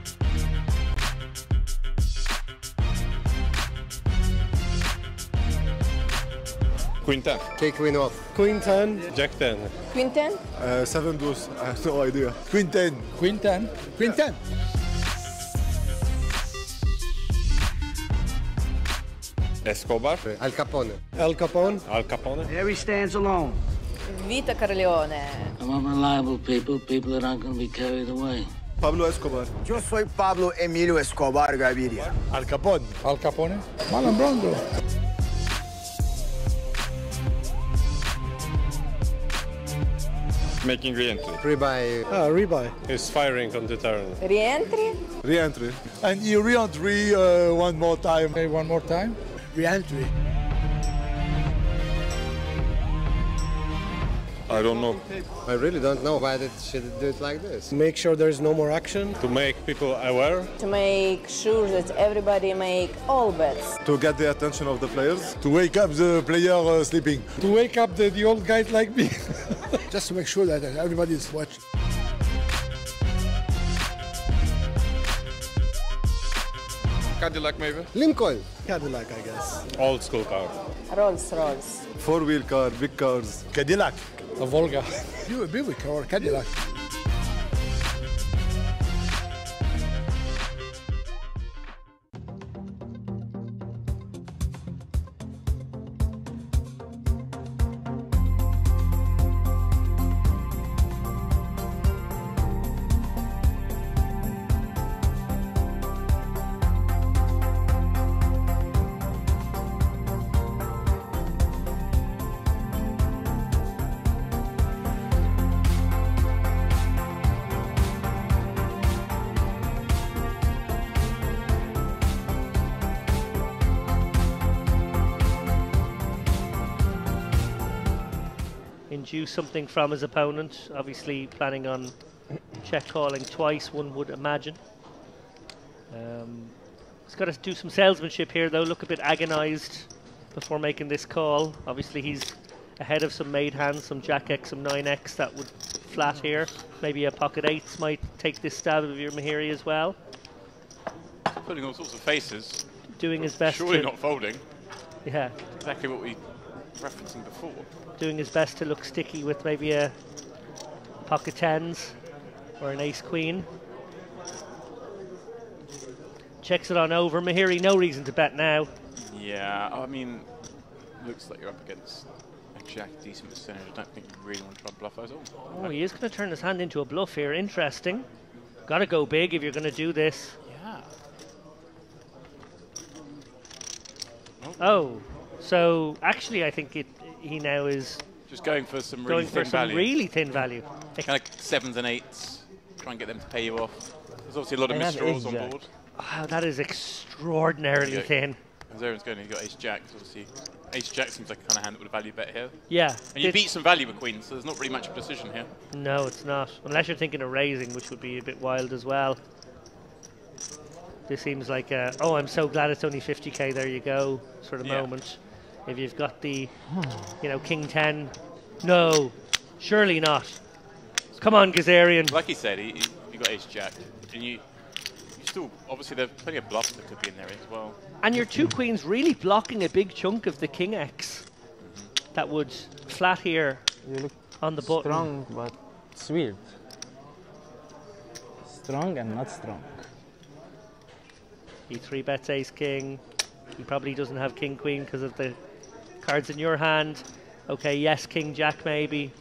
[SPEAKER 16] Queen 10.
[SPEAKER 22] Take queen off. Queen 10.
[SPEAKER 16] Jack 10.
[SPEAKER 18] Queen 10?
[SPEAKER 22] 7 deuce. I have no idea.
[SPEAKER 8] Queen 10. Queen 10. Queen 10.
[SPEAKER 16] Escobar.
[SPEAKER 22] Al Capone. Al Capone.
[SPEAKER 16] Al Capone.
[SPEAKER 13] There he stands alone.
[SPEAKER 18] Vita Corleone.
[SPEAKER 23] I want reliable people that aren't going to be carried away.
[SPEAKER 22] Pablo Escobar.
[SPEAKER 24] Yo soy Pablo Emilio Escobar Gaviria.
[SPEAKER 8] Al Capone. Al Capone. Marlon Brando.
[SPEAKER 16] Making re-entry.
[SPEAKER 22] Rebuy. Rebuy.
[SPEAKER 16] He's firing on the turn.
[SPEAKER 18] Re-entry?
[SPEAKER 22] Re-entry.
[SPEAKER 8] And you re-entry one more time. Okay, one more time. Re-entry.
[SPEAKER 16] I don't know.
[SPEAKER 22] I really don't know why they should do it like this. Make sure there's no more action.
[SPEAKER 16] To make people aware.
[SPEAKER 18] To make sure that everybody make all bets.
[SPEAKER 22] To get the attention of the players.
[SPEAKER 8] To wake up the player sleeping. To wake up the old guys like me. Just to make sure that everybody is watching.
[SPEAKER 16] Cadillac maybe?
[SPEAKER 22] Lincoln. Cadillac, I guess.
[SPEAKER 16] Old school car.
[SPEAKER 18] Rolls Royce.
[SPEAKER 22] 4-wheel car, big cars.
[SPEAKER 8] Cadillac. a Volga. You a Buick or a Cadillac?
[SPEAKER 1] Induce something from his opponent, obviously planning on check calling twice, one would imagine. He's got to do some salesmanship here though, look a bit agonised before making this call. Obviously he's ahead of some made hands, some Jack X, some 9X that would flat here. Maybe a pocket 8s might take this stab of your Mahiri as well.
[SPEAKER 2] Putting all sorts of faces.
[SPEAKER 1] Doing his best.
[SPEAKER 2] Surely not folding.
[SPEAKER 1] Yeah.
[SPEAKER 2] Exactly what we were referencing before.
[SPEAKER 1] Doing his best to look sticky with maybe a pocket 10s or an ace queen. Checks it on over. Mahiri, no reason to bet now.
[SPEAKER 2] Yeah, I mean, looks like you're up against a jack decent percentage. I don't think you really want to try and bluff those all.
[SPEAKER 1] Oh, he is going to turn his hand into a bluff here. Interesting. Got to go big if you're going to do this.
[SPEAKER 2] Yeah.
[SPEAKER 1] Oh, so actually I think he now is
[SPEAKER 2] just going for some really thin value.
[SPEAKER 1] Really thin value.
[SPEAKER 2] Kind of 7s and 8s. Try and get them to pay you off. There's obviously a lot of misdraws on board.
[SPEAKER 1] Wow, that is extraordinarily thin.
[SPEAKER 2] Everyone's going, he's got ace jack. So obviously, ace jack seems like a kind of hand that would value bet here.
[SPEAKER 1] Yeah.
[SPEAKER 2] And you beat some value with queens, so there's not really much of a decision here.
[SPEAKER 1] No, it's not. Unless you're thinking of raising, which would be a bit wild as well. This seems like a, oh, I'm so glad it's only 50k, there you go, sort of moment. If you've got the, you know, king 10, no, surely not. Come on, Gazarian.
[SPEAKER 2] Like he said, you got ace jack, and you still, obviously there's plenty of bluffs that could be in there as well.
[SPEAKER 1] And your two queens really blocking a big chunk of the king X that would flat here on the button.
[SPEAKER 4] Strong, but it's weird. Strong and not strong.
[SPEAKER 1] He 3-bets ace king. He probably doesn't have king queen because of the cards in your hand. Okay, yes, king jack maybe.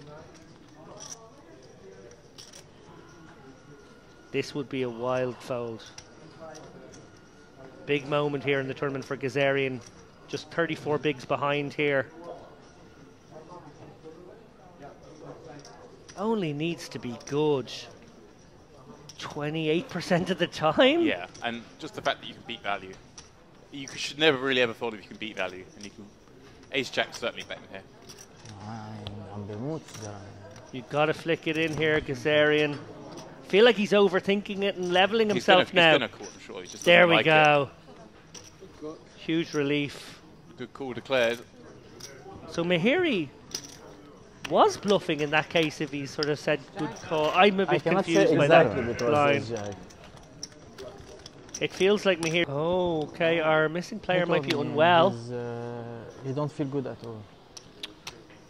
[SPEAKER 1] This would be a wild fold. Big moment here in the tournament for Gazarian. Just 34 bigs behind here. Only needs to be good 28% of the time?
[SPEAKER 2] Yeah, and just the fact that you can beat value. You should never really ever thought if you can beat value, and you can. Ace jack certainly betting here.
[SPEAKER 1] You gotta flick it in here, Gazarian. Feel like he's overthinking it and leveling himself now.
[SPEAKER 2] He's gonna call him, surely. Just
[SPEAKER 1] there we
[SPEAKER 2] like
[SPEAKER 1] go. Huge relief.
[SPEAKER 2] Good call declared.
[SPEAKER 1] So Mahiri was bluffing in that case if he sort of said good call. I'm a bit confused by that line. It feels like Mahiri. Oh, okay, our missing player might be unwell.
[SPEAKER 4] He don't feel good at all.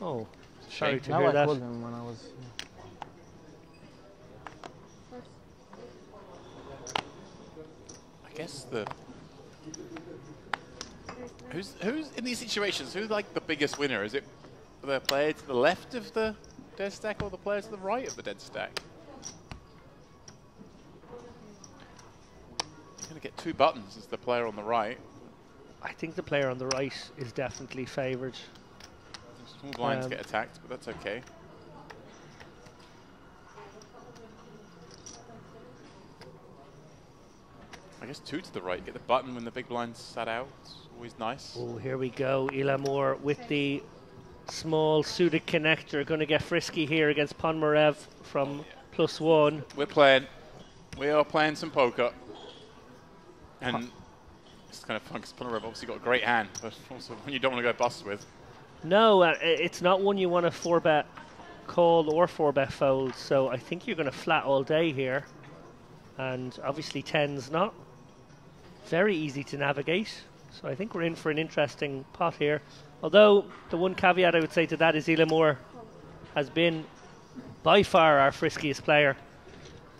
[SPEAKER 1] Oh, sorry to
[SPEAKER 4] now
[SPEAKER 1] hear
[SPEAKER 4] I
[SPEAKER 1] that.
[SPEAKER 4] told him when I was.
[SPEAKER 2] I guess who's in these situations? Who's like the biggest winner? Is it the player to the left of the dead stack or the player to the right of the dead stack? You're gonna get 2 buttons as the player on the right.
[SPEAKER 1] I think the player on the right is definitely favoured.
[SPEAKER 2] Small blinds get attacked, but that's okay. I guess 2 to the right. Get the button when the big blind's sat out. Always nice.
[SPEAKER 1] Oh, here we go. Ilamur with the small suited connector. Going to get frisky here against Ponmarev from +1.
[SPEAKER 2] We're playing. We are playing some poker. And it's kind of fun because Ponmarev obviously got a great hand, but also one you don't want to go bust with.
[SPEAKER 1] No, it's not one you want to 4-bet call or 4-bet fold. So I think you're going to flat all day here. And obviously 10's not very easy to navigate. So I think we're in for an interesting pot here. Although the one caveat I would say to that is Ilamur has been by far our friskiest player.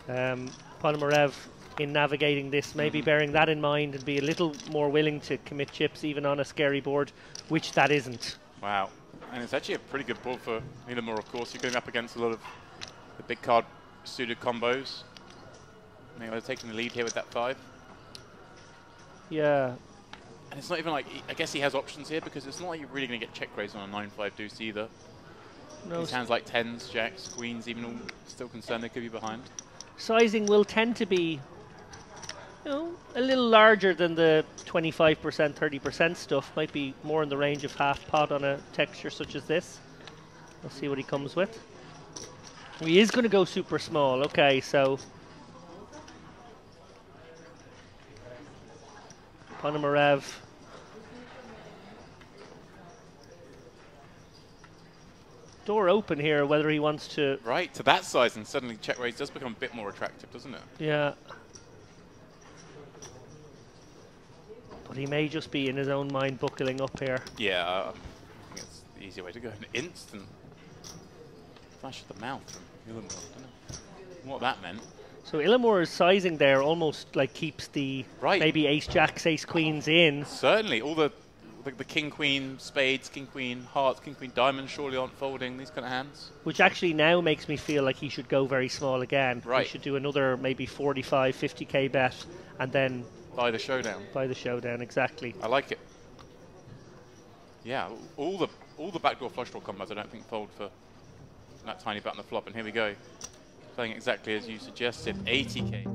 [SPEAKER 1] Ponomarev in navigating this, maybe bearing that in mind and be a little more willing to commit chips even on a scary board, which that isn't.
[SPEAKER 2] Wow. And it's actually a pretty good board for Nilamore, of course. You're going up against a lot of the big card suited combos. Maybe they're taking the lead here with that 5.
[SPEAKER 1] Yeah.
[SPEAKER 2] And it's not even like, I guess he has options here because it's not like you're really going to get check raised on a 9-5 deuce either.
[SPEAKER 1] No.
[SPEAKER 2] These hands like 10s, jacks, queens, even all still concerned they could be behind.
[SPEAKER 1] Sizing will tend to be, you know, a little larger than the 25%, 30% stuff. Might be more in the range of half pot on a texture such as this. We'll see what he comes with. He is going to go super small. Okay, so Ponomarev. Door open here, whether he wants to...
[SPEAKER 2] Right, to that size, and suddenly check raise does become a bit more attractive, doesn't it?
[SPEAKER 1] Yeah. But he may just be in his own mind buckling up here.
[SPEAKER 2] Yeah, I think it's the easier way to go. An instant flash of the mouth from Illamore. I don't know what that meant.
[SPEAKER 1] So Illamore's sizing there almost like keeps the maybe ace jacks, ace queens in.
[SPEAKER 2] Certainly, all the king queen spades, king queen hearts, king queen diamonds surely aren't folding, these kind of hands.
[SPEAKER 1] Which actually now makes me feel like he should go very small again.
[SPEAKER 2] Right.
[SPEAKER 1] He should do another maybe 45, 50k bet and then
[SPEAKER 2] buy the showdown.
[SPEAKER 1] Buy the showdown, exactly.
[SPEAKER 2] I like it. Yeah, all the backdoor flush draw combos I don't think fold for that tiny bet on the flop, and here we go. Playing exactly as you suggested, 80k.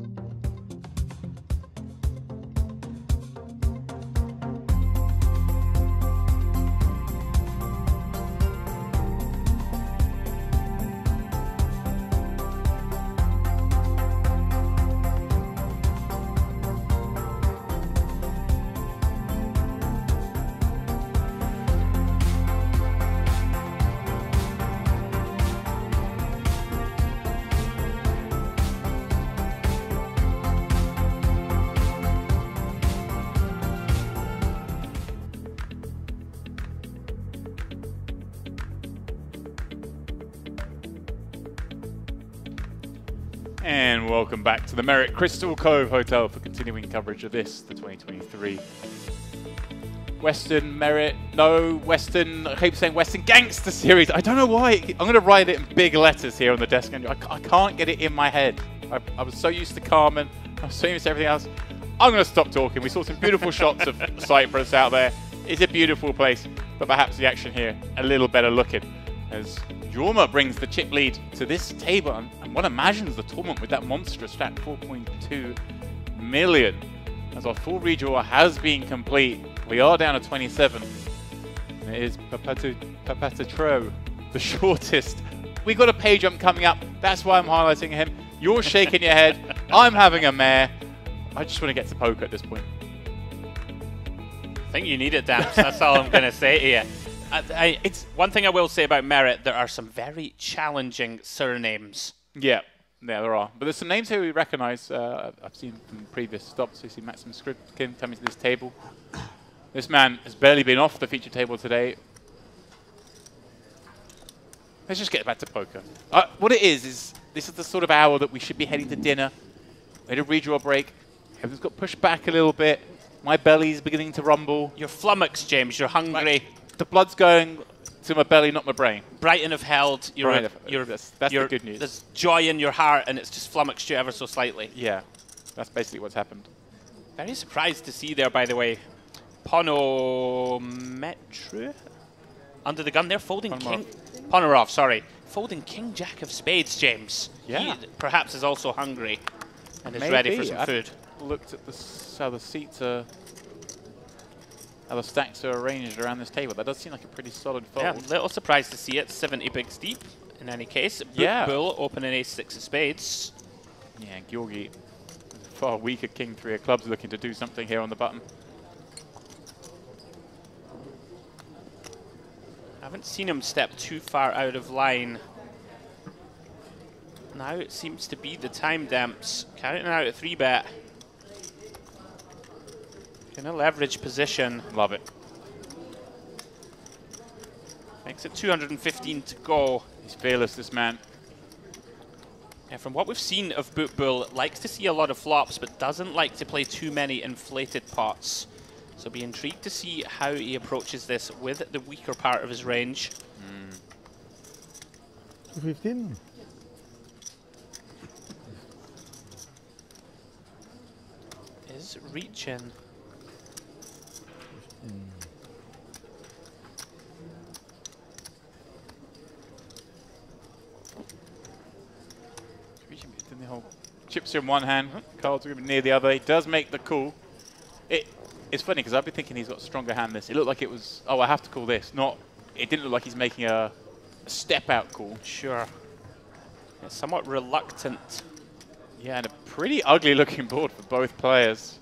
[SPEAKER 2] And welcome back to the Merit Crystal Cove Hotel for continuing coverage of this, the 2023 Western Merit, no, Western, I keep saying Western Gangster Series. I don't know why. I'm going to write it in big letters here on the desk. I can't get it in my head. I was so used to Carmen. I was so used to everything else. I'm going to stop talking. We saw some beautiful shots of Cyprus out there. It's a beautiful place, but perhaps the action here a little better looking as Jorma brings the chip lead to this table, and one imagines the tournament with that monstrous stack, 4.2 million. As our full redraw has been complete, we are down to 27. And it is Papatro, the shortest. We got a pay jump coming up. That's why I'm highlighting him. You're shaking your head. I'm having a mare. I just want to get to poker at this point.
[SPEAKER 19] I think you need it, Damps. That's all I'm going to say to you. It's one thing I will say about Merit, there are some very challenging surnames.
[SPEAKER 2] Yeah, there are. But there's some names here we recognise. I've seen from previous stops. We see Maxim Skripkin coming to this table. This man has barely been off the feature table today. Let's just get back to poker. What it is this is the sort of hour that we should be heading to dinner. We had a redraw break. Everything's got pushed back a little bit. My belly's beginning to rumble.
[SPEAKER 19] You're flummoxed, James. You're hungry.
[SPEAKER 2] Right. The blood's going to my belly, not my brain.
[SPEAKER 19] Brighton have held.
[SPEAKER 2] That's the good news.
[SPEAKER 19] There's joy in your heart, and it's just flummoxed you ever so slightly.
[SPEAKER 2] Yeah, that's basically what's happened.
[SPEAKER 19] Very surprised to see there, by the way. Ponometru? Under the gun there, folding King... Ponorov, sorry. Folding King Jack of Spades, James.
[SPEAKER 2] Yeah.
[SPEAKER 19] He perhaps is also hungry and is ready for some food.
[SPEAKER 2] Looked at how the seats are... how the stacks are arranged around this table. That does seem like a pretty solid fold.
[SPEAKER 19] Yeah, a little surprised to see it. 70 bigs deep, in any case.
[SPEAKER 2] Yeah.
[SPEAKER 19] Bull opening ace-6 of spades.
[SPEAKER 2] Yeah, Georgi, far weaker king 3 of clubs, looking to do something here on the button.
[SPEAKER 19] I haven't seen him step too far out of line. Now it seems to be the time, Damps. Counting out a 3-bet. In a leverage position.
[SPEAKER 2] Love it.
[SPEAKER 19] Makes it 215 to go.
[SPEAKER 2] He's fearless, this man.
[SPEAKER 19] Yeah, from what we've seen of Boot Bull, likes to see a lot of flops, but doesn't like to play too many inflated pots. So be intrigued to see how he approaches this with the weaker part of his range.
[SPEAKER 7] 215.
[SPEAKER 19] Is reaching.
[SPEAKER 2] In the hole. Chips are in one hand, cards are near the other. He does make the call. It's funny because I've been thinking he's got a stronger hand than this. It looked like it was, oh, I have to call this. Not, it didn't look like he's making a step out call.
[SPEAKER 19] Sure. Yeah, somewhat reluctant.
[SPEAKER 2] Yeah, and a pretty ugly looking board for both players.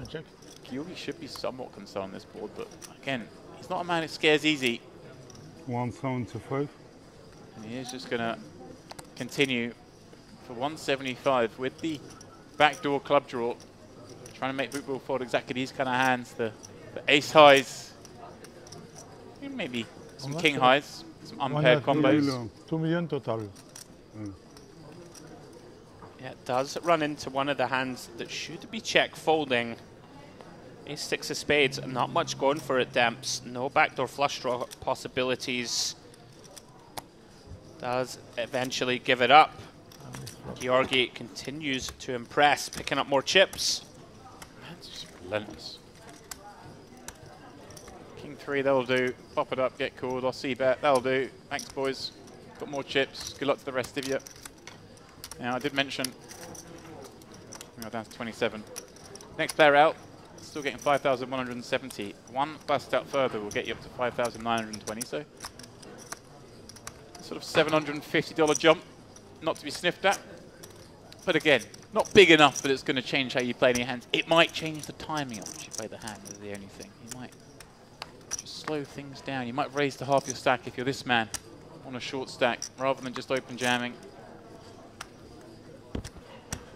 [SPEAKER 7] Check.
[SPEAKER 2] Georgi should be somewhat concerned on this board, but again, he's not a man who scares easy.
[SPEAKER 7] 175.
[SPEAKER 2] And he is just going to continue for 175 with the backdoor club draw. Trying to make Boot Bull fold exactly these kind of hands. The ace highs. Maybe some king highs. Some unpaired combos.
[SPEAKER 7] 2 million total.
[SPEAKER 19] Yeah, it does run into one of the hands that should be check folding. Ace-6 of spades, not much going for it, Demps. No backdoor flush draw possibilities. Does eventually give it up. Georgi continues to impress, picking up more chips.
[SPEAKER 2] That's just relentless. King 3, that'll do. Pop it up, get called, or c-bet, that'll do. Thanks, boys. Got more chips. Good luck to the rest of you. Now, I did mention, we are down to 27. Next player out, still getting 5,170. One bust out further will get you up to 5,920, so sort of $750 jump, not to be sniffed at. But again, not big enough that it's going to change how you play any hands. It might change the timing of which you play the hand, is the only thing. You might just slow things down. You might raise to half your stack if you're this man on a short stack, rather than just open jamming.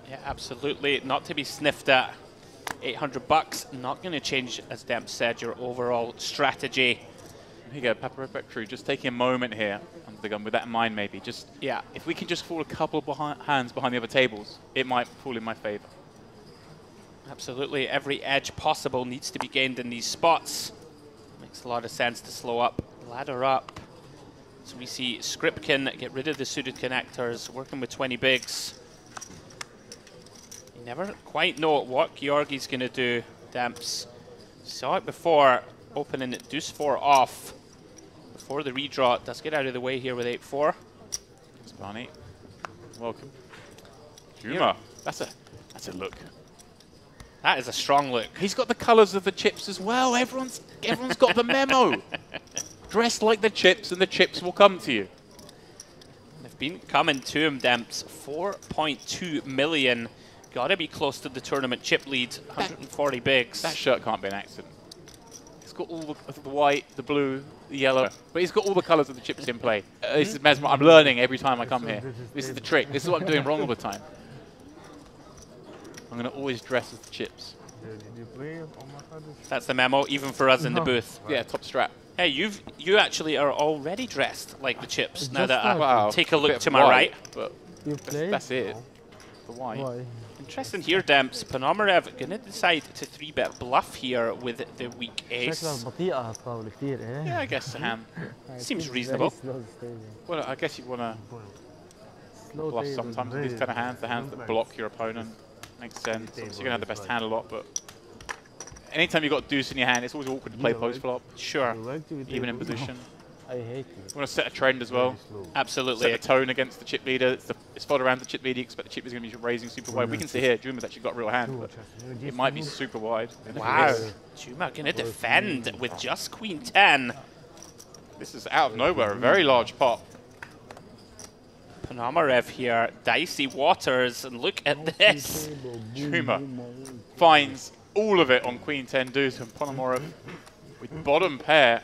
[SPEAKER 19] Yeah, absolutely. Not to be sniffed at. 800 bucks, not going to change, as Demp said, your overall strategy.
[SPEAKER 2] Here you go, Papa True, just taking a moment here under the gun with that in mind maybe. Just,
[SPEAKER 19] yeah,
[SPEAKER 2] if we can just fall a couple of hands behind the other tables, it might fall in my favor.
[SPEAKER 19] Absolutely, every edge possible needs to be gained in these spots. Makes a lot of sense to slow up, ladder up. So we see Skripkin get rid of the suited connectors, working with 20 bigs. You never quite know what Georgi's going to do, Demps. Saw it before, opening it deuce 4 off. Before the redraw, does get out of the way here with 8-4.
[SPEAKER 2] Thanks, Barney. Welcome. Juma, that's a look.
[SPEAKER 19] That is a strong look.
[SPEAKER 2] He's got the colours of the chips as well. Everyone's got the memo. Dress like the chips and the chips will come to you.
[SPEAKER 19] They've been coming to him, Demps. 4.2 million. Got to be close to the tournament chip lead. 140 bigs.
[SPEAKER 2] That shirt can't be an accident. It's got all the white, the blue, the yellow, but he's got all the colours of the chips in play. This is mesmer. I'm learning every time I come here. This is the trick. This is what I'm doing wrong all the time. I'm going to always dress as the chips.
[SPEAKER 19] That's the memo, even for us in the booth.
[SPEAKER 2] Yeah, top strap.
[SPEAKER 19] Hey, you actually are already dressed like the chips. Now that
[SPEAKER 2] wow,
[SPEAKER 19] take a look to my
[SPEAKER 2] white,
[SPEAKER 19] right.
[SPEAKER 2] But that's it. The white.
[SPEAKER 4] Why?
[SPEAKER 19] Interesting here, Demps. Ponomarev going to decide to 3-bet bluff here with the weak ace.
[SPEAKER 4] Yeah,
[SPEAKER 2] I guess the hand
[SPEAKER 19] seems reasonable.
[SPEAKER 2] Well, I guess you want to bluff sometimes with these kind of hands, the hands that block your opponent. Makes sense. Obviously, you're going to have the best hand a lot, but anytime you've got deuce in your hand, it's always awkward to play post-flop.
[SPEAKER 19] Sure.
[SPEAKER 2] Even in position.
[SPEAKER 4] I hate it.
[SPEAKER 2] You want to set a trend as well.
[SPEAKER 19] Absolutely.
[SPEAKER 2] Set the tone against the chip leader. It's followed around the chip leader. You expect the chip leader is going to be raising super wide. We can see here, Juma's actually got a real hand, but it might be super wide.
[SPEAKER 19] Wow. Juma going to defend with just Queen 10.
[SPEAKER 2] This is out of nowhere, a very large pot.
[SPEAKER 19] Ponomarev here, dicey waters, and look at this.
[SPEAKER 2] Juma finds all of it on Queen 10 deuce, and Ponomarev with bottom pair.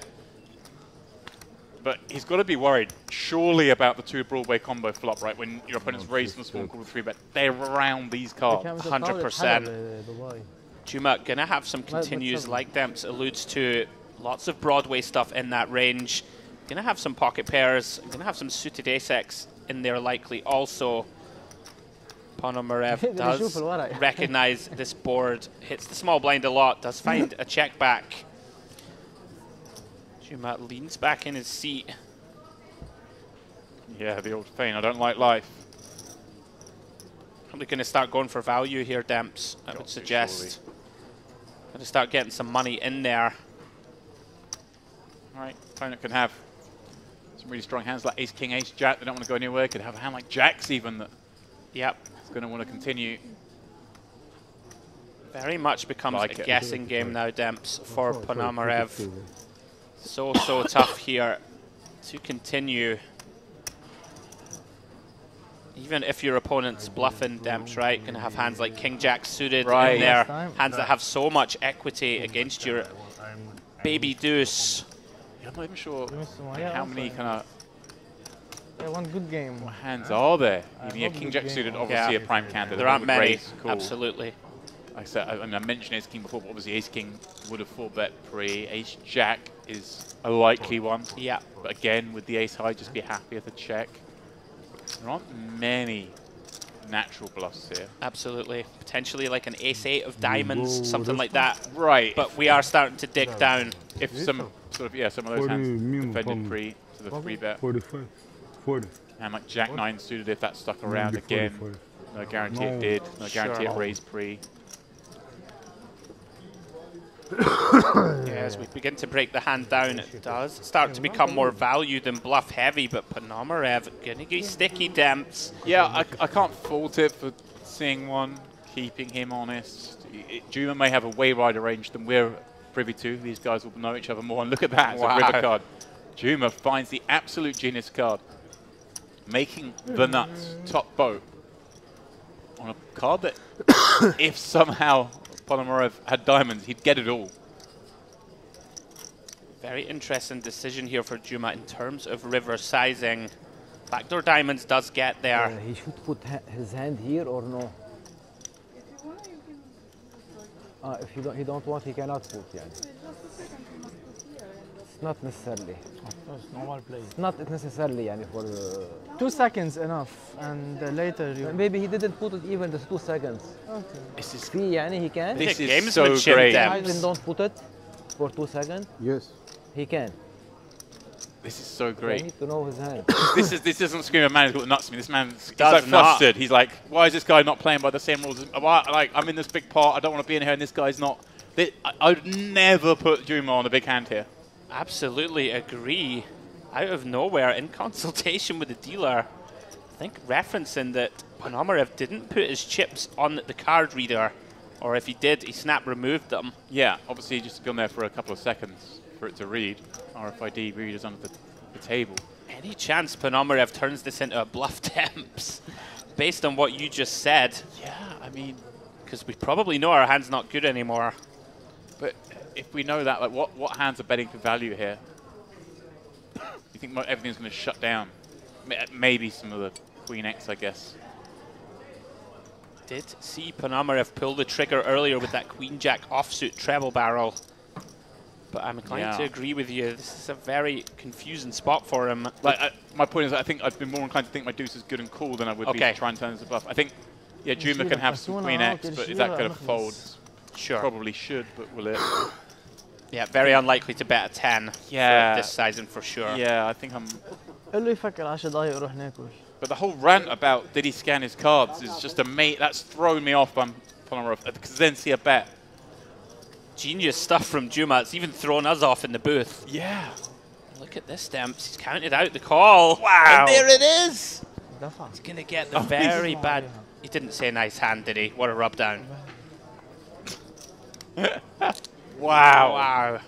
[SPEAKER 2] But he's got to be worried, surely, about the 2 Broadway combo flop, right? When your opponent's raised from the small call to 3-bet, they're around these cards.
[SPEAKER 19] 100%. Juma gonna have some continues, like Demps alludes to, Lots of Broadway stuff in that range. Gonna have some pocket pairs. Gonna have some suited ace-x in there likely also. Ponomarev does recognize this board. Hits the small blind a lot. Does find a check back. Juma leans back in his seat.
[SPEAKER 2] Yeah, the old feign. I don't like life.
[SPEAKER 19] Probably going to start going for value here, Demps. I would suggest. Going to start getting some money in there.
[SPEAKER 2] All right, opponent can have some really strong hands like ace, king, ace, jack. They don't want to go anywhere. Could have a hand like jacks even that.
[SPEAKER 19] Yep.
[SPEAKER 2] Is going to want to continue.
[SPEAKER 19] Very much becomes a guessing game now, Demps, for Ponomarev. So tough here to continue. Even if your opponent's bluffing, Demps, right? Going to have hands like king, jack suited in there. Hands that have so much equity against your baby deuce.
[SPEAKER 2] Yeah, I'm not even sure how many kind of
[SPEAKER 4] one good game.
[SPEAKER 2] What hands are there? Yeah, king, jack suited, obviously a prime candidate.
[SPEAKER 19] There aren't many,
[SPEAKER 2] cool.
[SPEAKER 19] Absolutely.
[SPEAKER 2] Like I said, I mentioned ace king before, but obviously ace king would have 4-bet pre. Ace jack is a likely one.
[SPEAKER 19] Yeah.
[SPEAKER 2] But again, with the ace high, just be happy with the check. There aren't many natural bluffs here.
[SPEAKER 19] Absolutely. Potentially like an ace-8 of diamonds, something like that.
[SPEAKER 2] Right.
[SPEAKER 19] But we are starting to dig down.
[SPEAKER 2] If some sort of, some of those hands defended pre to the 3-bet.
[SPEAKER 8] 45. 40.
[SPEAKER 2] And like jack 9 suited, if that stuck around again, no guarantee it did. No guarantee it raised pre.
[SPEAKER 19] As we begin to break the hand down, it does start to become more value than bluff heavy, but Ponomarev gonna get sticky, Demps.
[SPEAKER 2] Yeah, I can't fault it for seeing one, keeping him honest. Juma may have a way wider range than we're privy to. These guys will know each other more, and look at that, it's a river card. Juma finds the absolute genius card, making the nuts top boat on a card that if somehow Ponomarev had diamonds, he'd get it all.
[SPEAKER 19] Very interesting decision here for Juma in terms of river sizing. Backdoor diamonds does get there.
[SPEAKER 4] He should put his hand here or no? If he don't want, he cannot put. Yeah. It's not necessarily.
[SPEAKER 15] It's normal play.
[SPEAKER 4] It's not necessarily for
[SPEAKER 13] 2 seconds enough, and later you.
[SPEAKER 4] Maybe he didn't put it even just 2 seconds.
[SPEAKER 13] Okay.
[SPEAKER 2] This is
[SPEAKER 4] he can.
[SPEAKER 2] This is so great.
[SPEAKER 4] Even don't put it for 2 seconds.
[SPEAKER 8] Yes.
[SPEAKER 4] He can.
[SPEAKER 2] This is so great.
[SPEAKER 4] I need to know his hand.
[SPEAKER 2] this doesn't scream a man who's got the nuts to me. This man's like flustered. He's like, why is this guy not playing by the same rules? Like, I'm in this big pot. I don't want to be in here, and this guy's not. I would never put Juma on a big hand here.
[SPEAKER 19] Absolutely agree. Out of nowhere, in consultation with the dealer, I think referencing that Ponomarev didn't put his chips on the card reader, or if he did, he snap removed them.
[SPEAKER 2] Yeah, obviously he just been there for a couple of seconds for it to read. RFID readers under the table.
[SPEAKER 19] Any chance Ponomarev turns this into a bluff, Demps? Based on what you just said.
[SPEAKER 2] Yeah, I mean,
[SPEAKER 19] because we probably know our hand's not good anymore.
[SPEAKER 2] But if we know that, like, what hands are betting for value here? You think everything's going to shut down? Maybe some of the Queen X, I guess.
[SPEAKER 19] Did see Ponomarev pull the trigger earlier with that Queen Jack offsuit treble barrel. But I'm inclined to agree with you. This is a very confusing spot for him.
[SPEAKER 2] Like, my point is, I think I'd be more inclined to think my deuce is good and cool than I would be to try and turn this bluff. I think, yeah, Juma can have some Queen X, but is that going to fold?
[SPEAKER 19] Sure.
[SPEAKER 2] Probably should, but will it?
[SPEAKER 19] Yeah, very unlikely to bet a 10 for this sizing for sure.
[SPEAKER 2] Yeah, I think I'm...
[SPEAKER 4] But
[SPEAKER 2] the whole rant about did he scan his cards is just that's thrown me off on Ponomarev, because then see a bet.
[SPEAKER 19] Genius stuff from Juma. It's even thrown us off in the booth.
[SPEAKER 2] Yeah.
[SPEAKER 19] Look at this, Demps. He's counted out the call.
[SPEAKER 2] Wow.
[SPEAKER 19] And there it is. He's going to get the very bad... He didn't say nice hand, did he? What a rub down. Wow.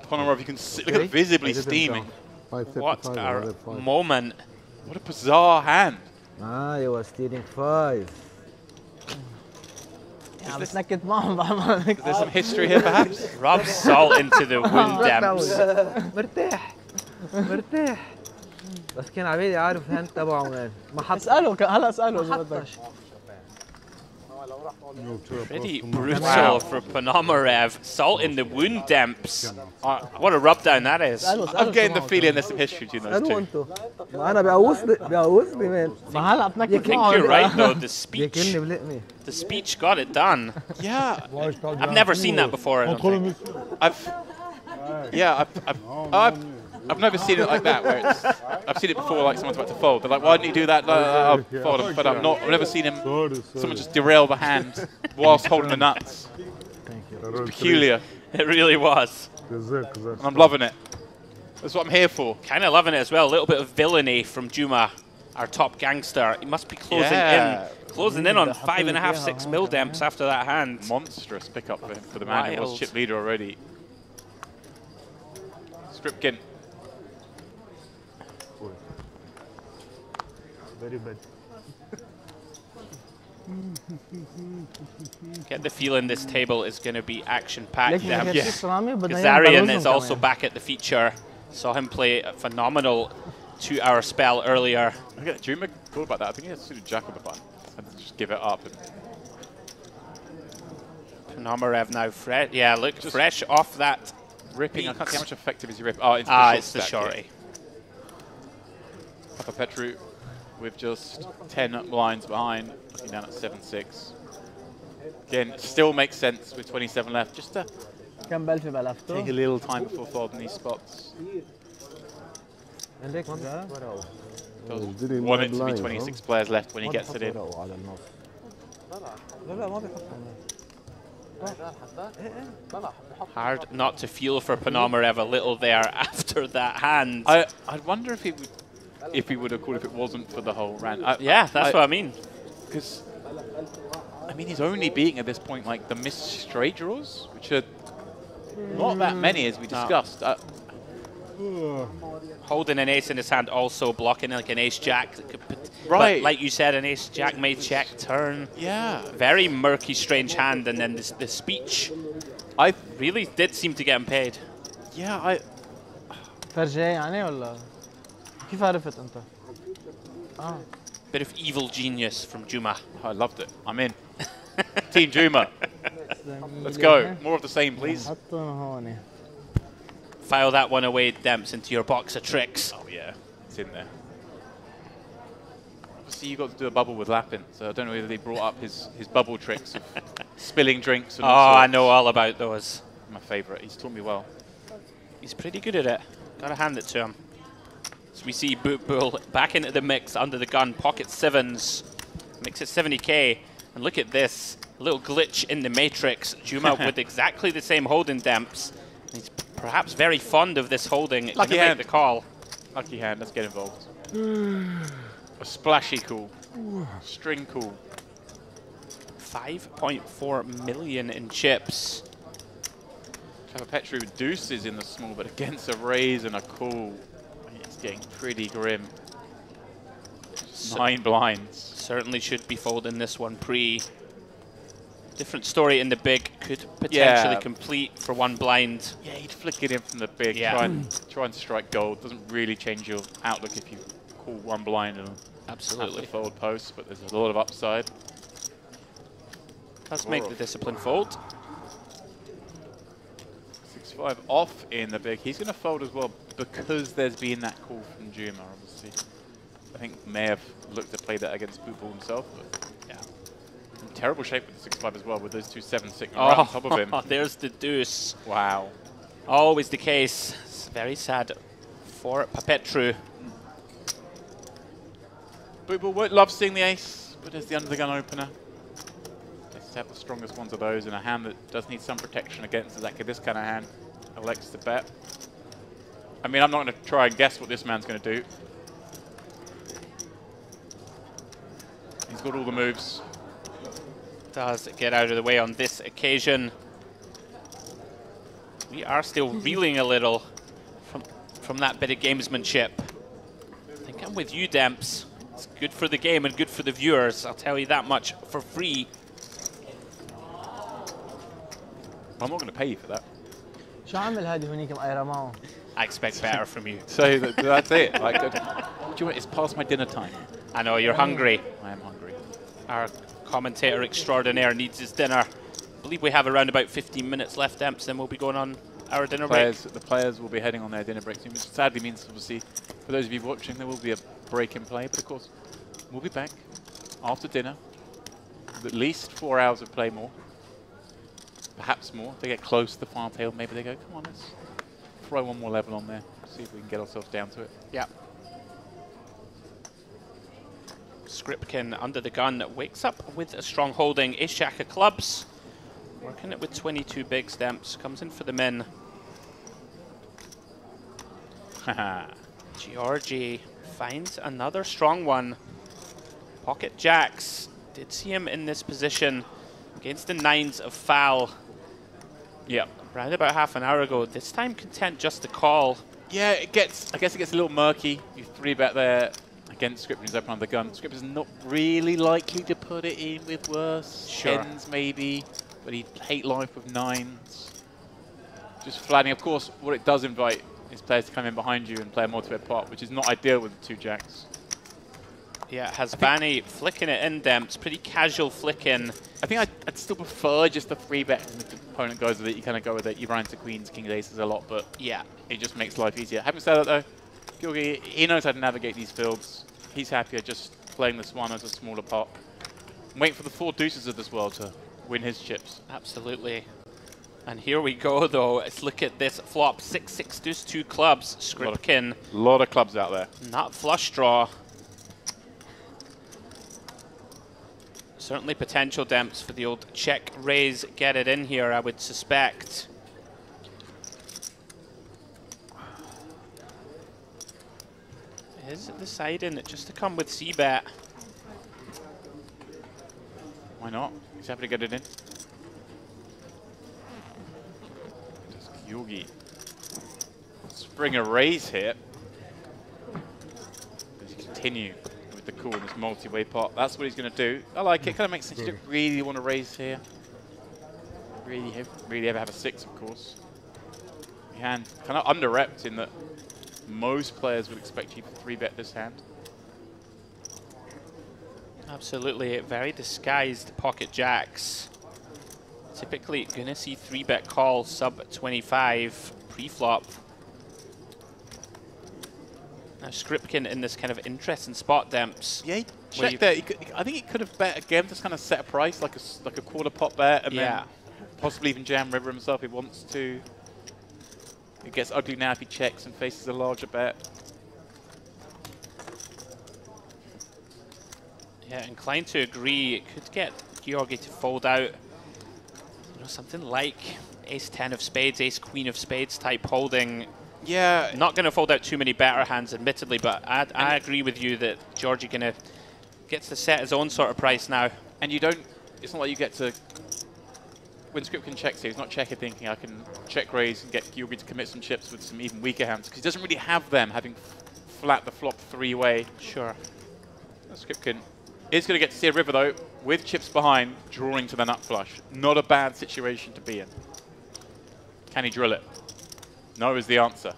[SPEAKER 2] Ponomarev, you can see, look at it visibly steaming.
[SPEAKER 19] What a moment.
[SPEAKER 2] What a bizarre hand.
[SPEAKER 4] He was stealing 5.
[SPEAKER 2] Is there some history here, perhaps?
[SPEAKER 19] Rub salt into the wound, Demps.
[SPEAKER 4] مرتاح بس كان عبيدي عارف الهاند تبعه ما حط
[SPEAKER 13] اسأله هلا اسأله إذا بدك.
[SPEAKER 19] Pretty brutal for Ponomarev. Salt in the wound, Demps. What a rub down that is.
[SPEAKER 2] I'm getting the feeling there's some history between those two.
[SPEAKER 19] I think you're right though, the speech got it done.
[SPEAKER 2] Yeah.
[SPEAKER 19] I've never seen that before, I don't think.
[SPEAKER 2] I've never seen it like that. Where it's, I've seen it before, like someone's about to fold. They're like, "Why didn't you do that?" I'll fold him, but I've never seen him. Someone just derail the hand whilst holding the nuts. It's peculiar.
[SPEAKER 19] It really was.
[SPEAKER 2] And I'm loving it. That's what I'm here for.
[SPEAKER 19] Kind of loving it as well. A little bit of villainy from Juma, our top gangster. He must be closing in on 5.5, 6 mil Demps after that hand.
[SPEAKER 2] Monstrous pickup for him, for the man who was chip leader already. Stripkin.
[SPEAKER 7] Very bad.
[SPEAKER 19] Get the feeling this table is going to be action-packed.
[SPEAKER 4] Kazarian
[SPEAKER 19] Kazarian is also back at the feature. Saw him play a phenomenal 2-hour spell earlier.
[SPEAKER 2] Look at Juma thought about that. I think he has to jack on the button and just give it up.
[SPEAKER 19] Ponomarev now fresh. Yeah, look, fresh off that.
[SPEAKER 2] Ripping. I can't see how much effective is he ripping. Oh, it's the
[SPEAKER 19] shorty.
[SPEAKER 2] Papa Petru with just 10 blinds behind, looking down at 7-6. Again, still makes sense with 27 left. Just to take a little time before folding these spots. Does want it to be 26 players left when he gets it in.
[SPEAKER 19] Hard not to feel for Ponomarev a little there after that hand.
[SPEAKER 2] I'd wonder if he would have called if it wasn't for the whole rant.
[SPEAKER 19] Yeah, that's what I mean.
[SPEAKER 2] Because I mean, he's only beating at this point like the missed straight draws, which are not that many as we discussed.
[SPEAKER 19] Holding an ace in his hand, also blocking like an ace-jack.
[SPEAKER 2] Right.
[SPEAKER 19] But like you said, an ace-jack may check turn.
[SPEAKER 2] Yeah.
[SPEAKER 19] Very murky, strange hand, and then the speech. I really did seem to get him paid.
[SPEAKER 2] Yeah,
[SPEAKER 19] Bit of evil genius from Juma.
[SPEAKER 2] I loved it. I'm in. Team Juma. Let's go. More of the same, please.
[SPEAKER 19] File that one away, Demps, into your box of tricks.
[SPEAKER 2] Oh, yeah. It's in there. Obviously, you got to do a bubble with Lappin, so I don't know whether they brought up his bubble tricks of spilling drinks and all sorts.
[SPEAKER 19] I know all about those.
[SPEAKER 2] My favourite. He's taught me well.
[SPEAKER 19] He's pretty good at it. Gotta hand it to him. So we see Boot Bull back into the mix under the gun. Pocket sevens. Makes it 70k. And look at this. A little glitch in the matrix. Juma with exactly the same holding Demps. He's perhaps very fond of this holding.
[SPEAKER 2] Lucky hand.
[SPEAKER 19] Make the call.
[SPEAKER 2] Lucky hand. Let's get involved. A splashy call. String call.
[SPEAKER 19] 5.4 million in chips.
[SPEAKER 2] Papa Petru with deuces in the small, but against a raise and a call. It's getting pretty grim. 9 blinds.
[SPEAKER 19] Certainly should be folding this one pre. Different story in the big. Could potentially complete for 1 blind.
[SPEAKER 2] Yeah, he'd flick it in from the big.
[SPEAKER 19] Yeah.
[SPEAKER 2] Try and strike gold. Doesn't really change your outlook if you call 1 blind and
[SPEAKER 19] absolutely
[SPEAKER 2] fold post, but there's a lot of upside.
[SPEAKER 19] Does make the discipline fold.
[SPEAKER 2] 6-5 off in the big. He's going to fold as well because there's been that call from Juma, obviously. I think may have looked to play that against Bootball himself, but yeah. In terrible shape with the 6-5 as well, with those 2 7-6 right on top of him.
[SPEAKER 19] There's the deuce.
[SPEAKER 2] Wow.
[SPEAKER 19] Always the case. It's very sad for Papetru.
[SPEAKER 2] Bootball won't love seeing the ace, but there's the under the gun opener. Let's have the strongest ones of those in a hand that does need some protection against exactly this kind of hand. Elects to bet. I mean, I'm not going to try and guess what this man's going to do. He's got all the moves.
[SPEAKER 19] Does get out of the way on this occasion. We are still reeling a little from that bit of gamesmanship. I think I'm with you, Demps. It's good for the game and good for the viewers. I'll tell you that much for free.
[SPEAKER 2] I'm not going to pay you for that.
[SPEAKER 19] I expect better from you.
[SPEAKER 2] So that's it. Like, it's past my dinner time.
[SPEAKER 19] I know, you're hungry.
[SPEAKER 2] I am hungry.
[SPEAKER 19] Our commentator extraordinaire needs his dinner. I believe we have around about 15 minutes left, Demps, then we'll be going on our dinner break.
[SPEAKER 2] The players will be heading on their dinner break soon, which sadly means, obviously, for those of you watching, there will be a break in play. But of course, we'll be back after dinner with at least 4 hours of play more. Perhaps more. If they get close to the final table, maybe they go, come on, let's throw one more level on there, see if we can get ourselves down to it.
[SPEAKER 19] Yeah. Skripkin under the gun wakes up with a strong holding. Ace-Jack of clubs. Working it with 22 big stamps. Comes in for the min. Georgie finds another strong one. Pocket jacks. Did see him in this position against the nines of foul.
[SPEAKER 2] Yeah.
[SPEAKER 19] Around about half an hour ago. This time content just to call.
[SPEAKER 2] Yeah, I guess it gets a little murky. You 3-bet there against Skripkin, who's open on the gun. Skripkin's not really likely to put it in with worse.
[SPEAKER 19] Sure.
[SPEAKER 2] Tens maybe, but he'd hate life with nines. Just flattening. Of course, what it does invite is players to come in behind you and play a multi-bet pot, which is not ideal with the 2 jacks.
[SPEAKER 19] Yeah, Hasbani flicking it in, Demps. Pretty casual flicking.
[SPEAKER 2] I think I'd still prefer just the 3-bet, and if the opponent goes with it, you kind of go with it. You run into queens, kings, aces a lot, but
[SPEAKER 19] yeah,
[SPEAKER 2] it just makes life easier. Having said that, though, Georgi, he knows how to navigate these fields. He's happier just playing this one as a smaller pot. And wait for the 4 deuces of this world to win his chips.
[SPEAKER 19] Absolutely. And here we go, though. Let's look at this flop. 6-6 deuce 2 clubs. Skripkin.
[SPEAKER 2] A lot of clubs out there.
[SPEAKER 19] Not flush draw. Certainly potential, Demps, for the old check, raise, get it in here, I would suspect. Is it deciding just to come with C-bet?
[SPEAKER 2] Why not? He's happy to get it in. Does Georgi spring a raise here? Does he continue with the call in this multi-way pot? That's what he's going to do. I like it. Kind of makes sense. You don't really want to raise here. Really ever have a 6, of course. Your hand kind of under-repped in that most players would expect you to 3-bet this hand.
[SPEAKER 19] Absolutely, very disguised pocket jacks. Typically gonna see 3-bet call sub 25 pre-flop. Now Skripkin in this kind of interesting spot, Demps.
[SPEAKER 2] Yeah, he checked there. I think he could have bet again, just kind of set a price like a quarter pot bet, and then possibly even jam river himself if he wants to. It gets ugly now if he checks and faces a larger bet.
[SPEAKER 19] Yeah, inclined to agree. It could get Georgi to fold out, you know, something like ace-10 of spades, ace-queen of spades type holding.
[SPEAKER 2] Yeah.
[SPEAKER 19] Not going to fold out too many better hands, admittedly, but I agree with you that Georgi gets to set his own sort of price now.
[SPEAKER 2] And you don't, it's not like you get to, when Skripkin checks here, he's not checking thinking I can check raise and get Georgi to commit some chips with some even weaker hands, because he doesn't really have them, having flat the flop 3-way.
[SPEAKER 19] Sure.
[SPEAKER 2] Skripkin is going to get to see a river, though, with chips behind, drawing to the nut flush. Not a bad situation to be in. Can he drill it? No is the answer.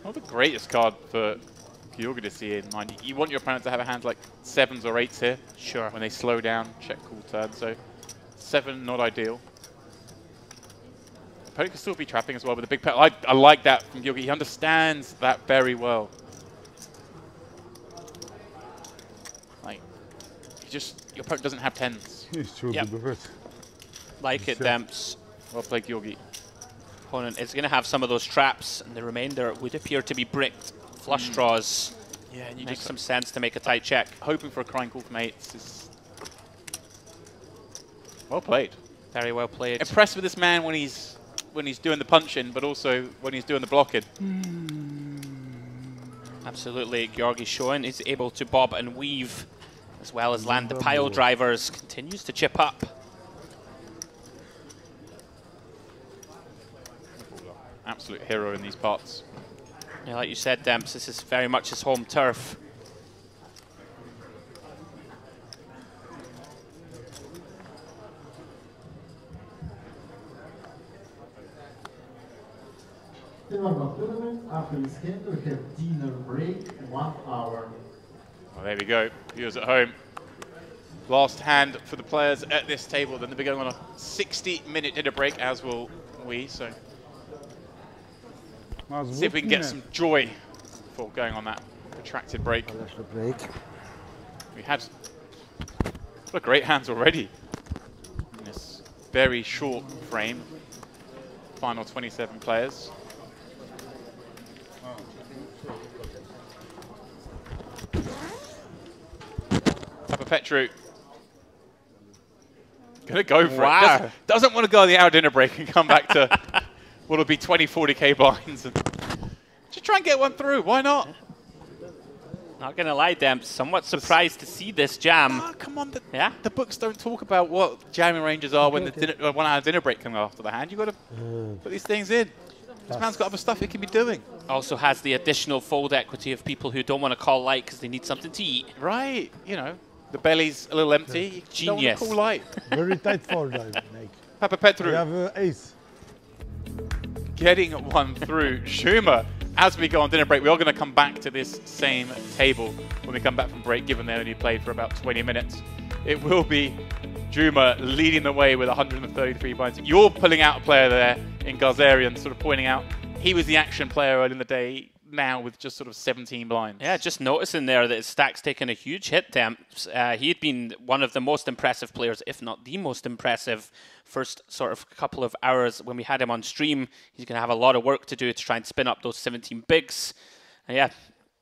[SPEAKER 2] Not the greatest card for Georgi to see in mind. You want your opponent to have a hand like 7s or 8s here.
[SPEAKER 19] Sure.
[SPEAKER 2] When they slow down, check cool turn. So 7, not ideal. Opponent can still be trapping as well with a big pair. I like that from Georgi. He understands that very well. Like, your opponent doesn't have 10s.
[SPEAKER 19] Yep. Like it, Demps.
[SPEAKER 2] Well played, Georgi.
[SPEAKER 19] Opponent is going to have some of those traps, and the remainder would appear to be bricked flush draws.
[SPEAKER 2] Yeah, and you
[SPEAKER 19] makes
[SPEAKER 2] just
[SPEAKER 19] some sense to make a tight check.
[SPEAKER 2] Hoping for a crying call from 8s is well played.
[SPEAKER 19] Very well played.
[SPEAKER 2] Impressed with this man when he's doing the punch-in, but also when he's doing the blocking.
[SPEAKER 19] Absolutely, Georgi showing he's able to bob and weave, as well as land the pile drivers. Continues to chip up.
[SPEAKER 2] Absolute hero in these parts.
[SPEAKER 19] Yeah, like you said, Demps, this is very much his home turf.
[SPEAKER 5] The normal tournament, after this game, we have dinner break, 1 hour.
[SPEAKER 2] Well, there we go. Viewers at home. Last hand for the players at this table. Then they'll be going on a 60-minute dinner break, as will we. So see if we can get some joy before going on that protracted break. We had what great hands already in this very short frame. Final 27 players. Papa Petru gonna go for it. Doesn't want to go on the hour dinner break and come back to what'll be 20, 40k blinds. And just try and get one through. Why not?
[SPEAKER 19] Not gonna lie, Demp. Somewhat surprised to see this jam.
[SPEAKER 2] Oh, come on. The books don't talk about what jamming ranges are when the 1 hour dinner break comes after the hand. You've got to put these things in. This man's got other stuff he can be doing.
[SPEAKER 19] Also has the additional fold equity of people who don't want to call light because they need something to eat.
[SPEAKER 2] Right. You know, the belly's a little empty. You don't want to call light.
[SPEAKER 8] Very tight fold, I make.
[SPEAKER 2] Papa Petru.
[SPEAKER 8] We have ace.
[SPEAKER 2] Getting one through. Schumer, as we go on dinner break, we are going to come back to this same table when we come back from break, given they only played for about 20 minutes. It will be Juma leading the way with 133 blinds. You're pulling out a player there in Gazarian, sort of pointing out he was the action player early in the day, now with just sort of 17 blinds.
[SPEAKER 19] Yeah, just noticing there that his stack's taken a huge hit, Temps. He had been one of the most impressive players, if not the most impressive, first sort of couple of hours when we had him on stream. He's going to have a lot of work to do to try and spin up those 17 bigs. And yeah,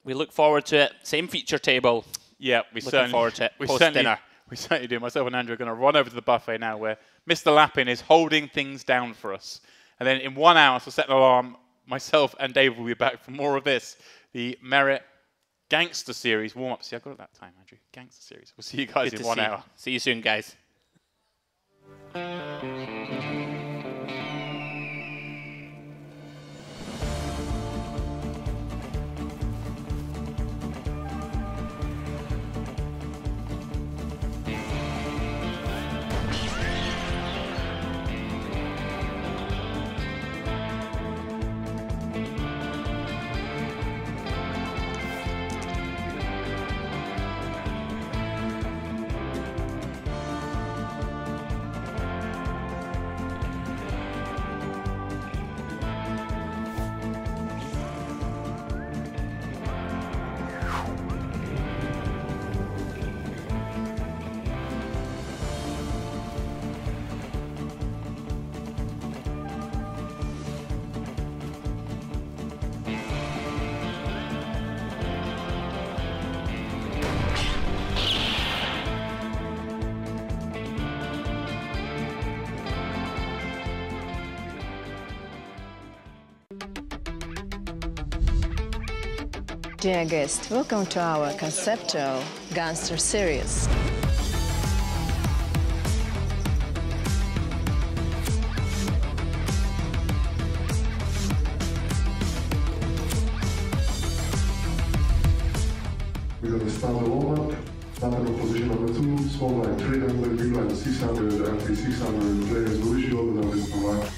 [SPEAKER 19] we look forward to it. Same feature table.
[SPEAKER 2] Yeah, we
[SPEAKER 19] looking forward to it. Post-dinner.
[SPEAKER 2] We certainly do. Myself and Andrew are going to run over to the buffet now where Mr. Lappin is holding things down for us. And then in 1 hour, so set an alarm, myself and Dave will be back for more of this. The Merit Gangster series warm-up. See, I got it that time, Andrew. Gangster series. We'll see you guys in 1 hour.
[SPEAKER 19] See you soon, guys.
[SPEAKER 18] Dear guest, welcome to our conceptual Gangster series.
[SPEAKER 10] We're going to start the warm-up. Starting position number 2, small line 300, big line 600, empty 600 players. We wish you all the best. Bye-bye.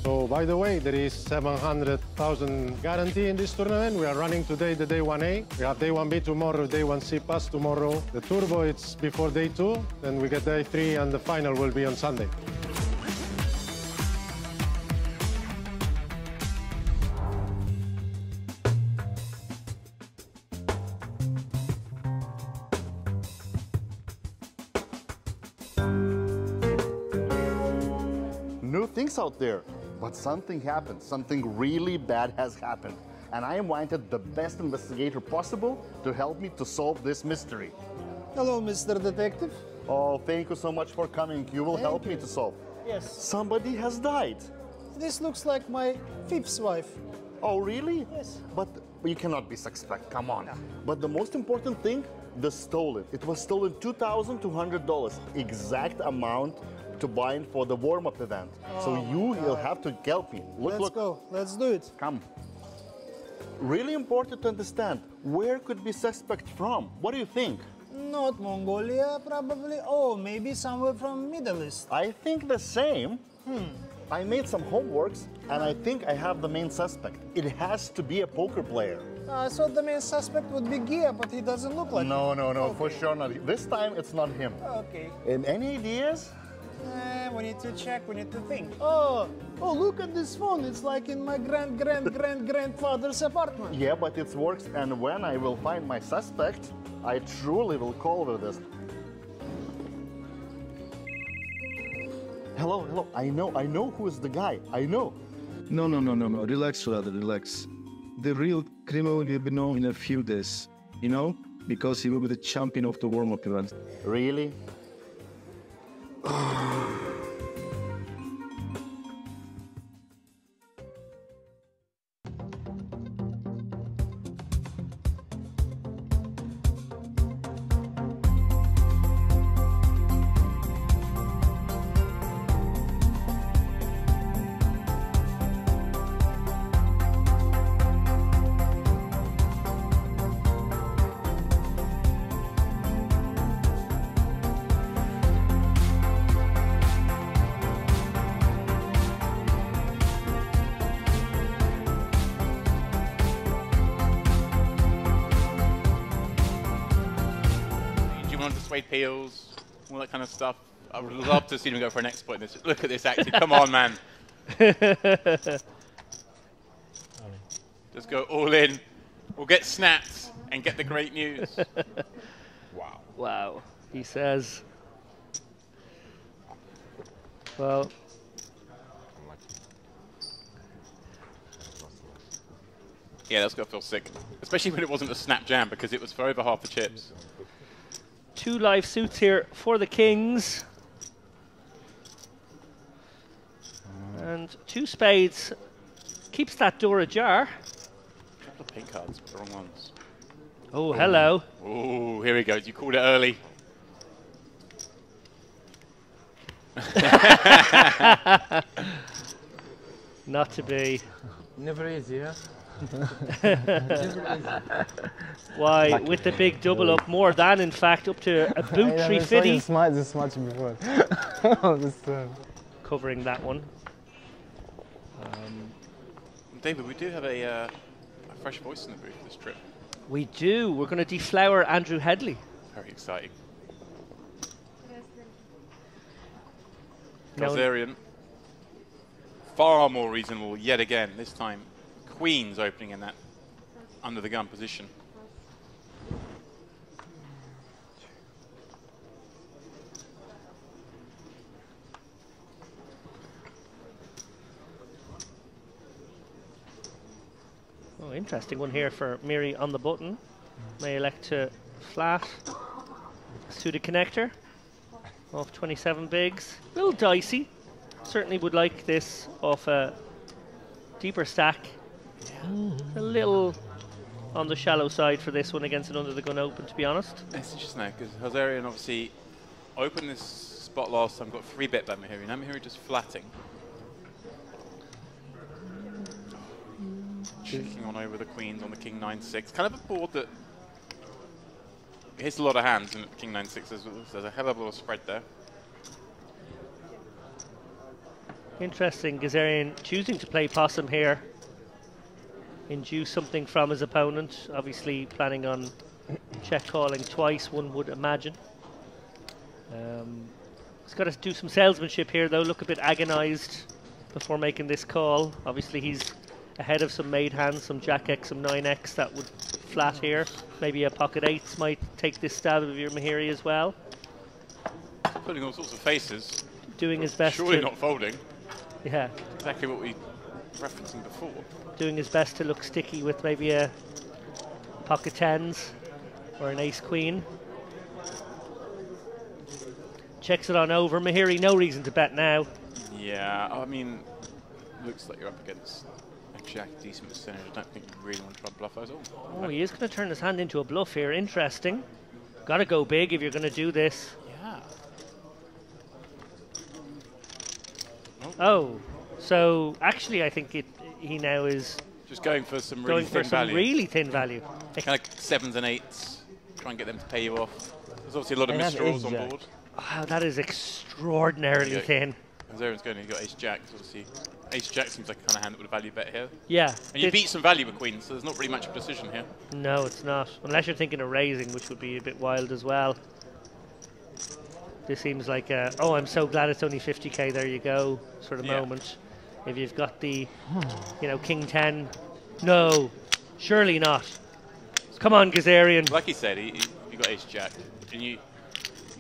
[SPEAKER 22] So, by the way, there is 700,000 guarantee in this tournament. We are running today the day 1A. We have day 1B tomorrow, day 1C pass tomorrow. The turbo, it's before day 2. Then we get day 3 and the final will be on Sunday.
[SPEAKER 12] New things out there. But something happened. Something really bad has happened. And I invited the best investigator possible to help me to solve this mystery.
[SPEAKER 13] Hello, Mr. Detective.
[SPEAKER 12] Oh, thank you so much for coming. You will help me to solve.
[SPEAKER 13] Yes.
[SPEAKER 12] Somebody has died.
[SPEAKER 13] This looks like my fifth wife.
[SPEAKER 12] Oh, really?
[SPEAKER 13] Yes.
[SPEAKER 12] But you cannot be suspect. Come on. But the most important thing, the stolen. It was stolen $2,200. Exact amount to buy in for the warm-up event. So you will have to help me.
[SPEAKER 13] Let's go. Let's do it.
[SPEAKER 12] Come. Really important to understand. Where could be suspect from? What do you think?
[SPEAKER 13] not Mongolia, probably. Oh, maybe somewhere from Middle East.
[SPEAKER 12] I think the same. I made some homeworks, and I think I have the main suspect. It has to be a poker player.
[SPEAKER 13] I thought the main suspect would be Gia, but he doesn't look like
[SPEAKER 12] No,
[SPEAKER 13] him.
[SPEAKER 12] no, no, for sure not. This time it's not him.
[SPEAKER 13] Okay.
[SPEAKER 12] And any ideas?
[SPEAKER 13] We need to check, we need to think. Oh, look at this phone. It's like in my grandfather's apartment.
[SPEAKER 12] Yeah, but it works, and when I will find my suspect, I truly will call with this. Hello, hello. I know who is the guy. I know.
[SPEAKER 14] No. Relax, brother, relax. The real criminal will be known in a few days, you know, because he will be the champion of the warm-up event.
[SPEAKER 12] Really?
[SPEAKER 2] Suede peels, all that kind of stuff. I would love to see him go for an exploit in this. Look at this acting. Come on, man. Just go all in. We'll get snapped and get the great news.
[SPEAKER 1] Wow. Wow. He says. Well.
[SPEAKER 2] Yeah, that's going to feel sick. Especially when it wasn't a snap jam, because it was for over half the chips.
[SPEAKER 1] 2 live suits here for the Kings. And 2 spades keeps that door ajar.
[SPEAKER 2] A couple of pink cards, but the wrong ones.
[SPEAKER 1] Oh, hello.
[SPEAKER 2] Oh, here he goes. You called it early.
[SPEAKER 1] Not to be.
[SPEAKER 15] Never easy, yeah?
[SPEAKER 1] Why, with the big double up, more than in fact, up to a boot 350.
[SPEAKER 4] This much before.
[SPEAKER 1] Covering that one.
[SPEAKER 2] David, we do have a fresh voice in the booth this trip.
[SPEAKER 1] We do. We're going to deflower Andrew Headley.
[SPEAKER 2] Very exciting.
[SPEAKER 1] No.
[SPEAKER 2] Gazarian, far more reasonable yet again. This time, Queen's opening in that under the gun position.
[SPEAKER 1] Oh, interesting one here for Miri on the button. May elect to flat. Suited connector. Off 27 bigs. A little dicey. Certainly would like this off a deeper stack. A little on the shallow side for this one against an under the gun open, to be honest.
[SPEAKER 2] It's interesting now, because Gazarian obviously opened this spot last time, got 3-bet by Mahiri. Now Mahiri just flatting. Checking on over the queens on the king 9-6. Kind of a board that hits a lot of hands, and king 9-6 there's a hell of a lot of spread there.
[SPEAKER 1] Interesting, Gazarian choosing to play possum here. Induce something from his opponent. Obviously planning on check calling twice, one would imagine. He's got to do some salesmanship here though, look a bit agonized before making this call. Obviously he's ahead of some made hands, some Jack X, some 9X that would flat here. Maybe a pocket 8s might take this stab of your Mahiri as well.
[SPEAKER 2] Putting all sorts of faces.
[SPEAKER 1] Doing his best.
[SPEAKER 2] Surely not folding.
[SPEAKER 1] Yeah.
[SPEAKER 2] Exactly what we were referencing before.
[SPEAKER 1] Doing his best to look sticky with maybe a pocket 10s or an ace queen. Checks it on over. Mahiri, no reason to bet now.
[SPEAKER 2] Yeah, I mean, looks like you're up against actually a decent percentage. I don't think you really want to try and bluff those all.
[SPEAKER 1] Oh, he is going to turn his hand into a bluff here. Interesting. Got to go big if you're going to do this.
[SPEAKER 2] Yeah.
[SPEAKER 1] Oh, so actually I think he now is
[SPEAKER 2] just going for some really thin value.
[SPEAKER 1] Really thin value.
[SPEAKER 2] Kind of 7s and 8s. Try and get them to pay you off. There's obviously a lot of misdraws on board.
[SPEAKER 1] Wow, that is extraordinarily thin.
[SPEAKER 2] Kazarian's going, you've got ace jack, obviously. Ace jack seems like a kind of hand that would value bet here.
[SPEAKER 1] Yeah.
[SPEAKER 2] And you beat some value with queens, so there's not really much of a decision here.
[SPEAKER 1] No, it's not. Unless you're thinking of raising, which would be a bit wild as well. This seems like a, oh, I'm so glad it's only 50k, there you go, sort of moment. If you've got the, you know, king 10. No, surely not. Come on, Gazarian.
[SPEAKER 2] Like he said, you got ace jack. And you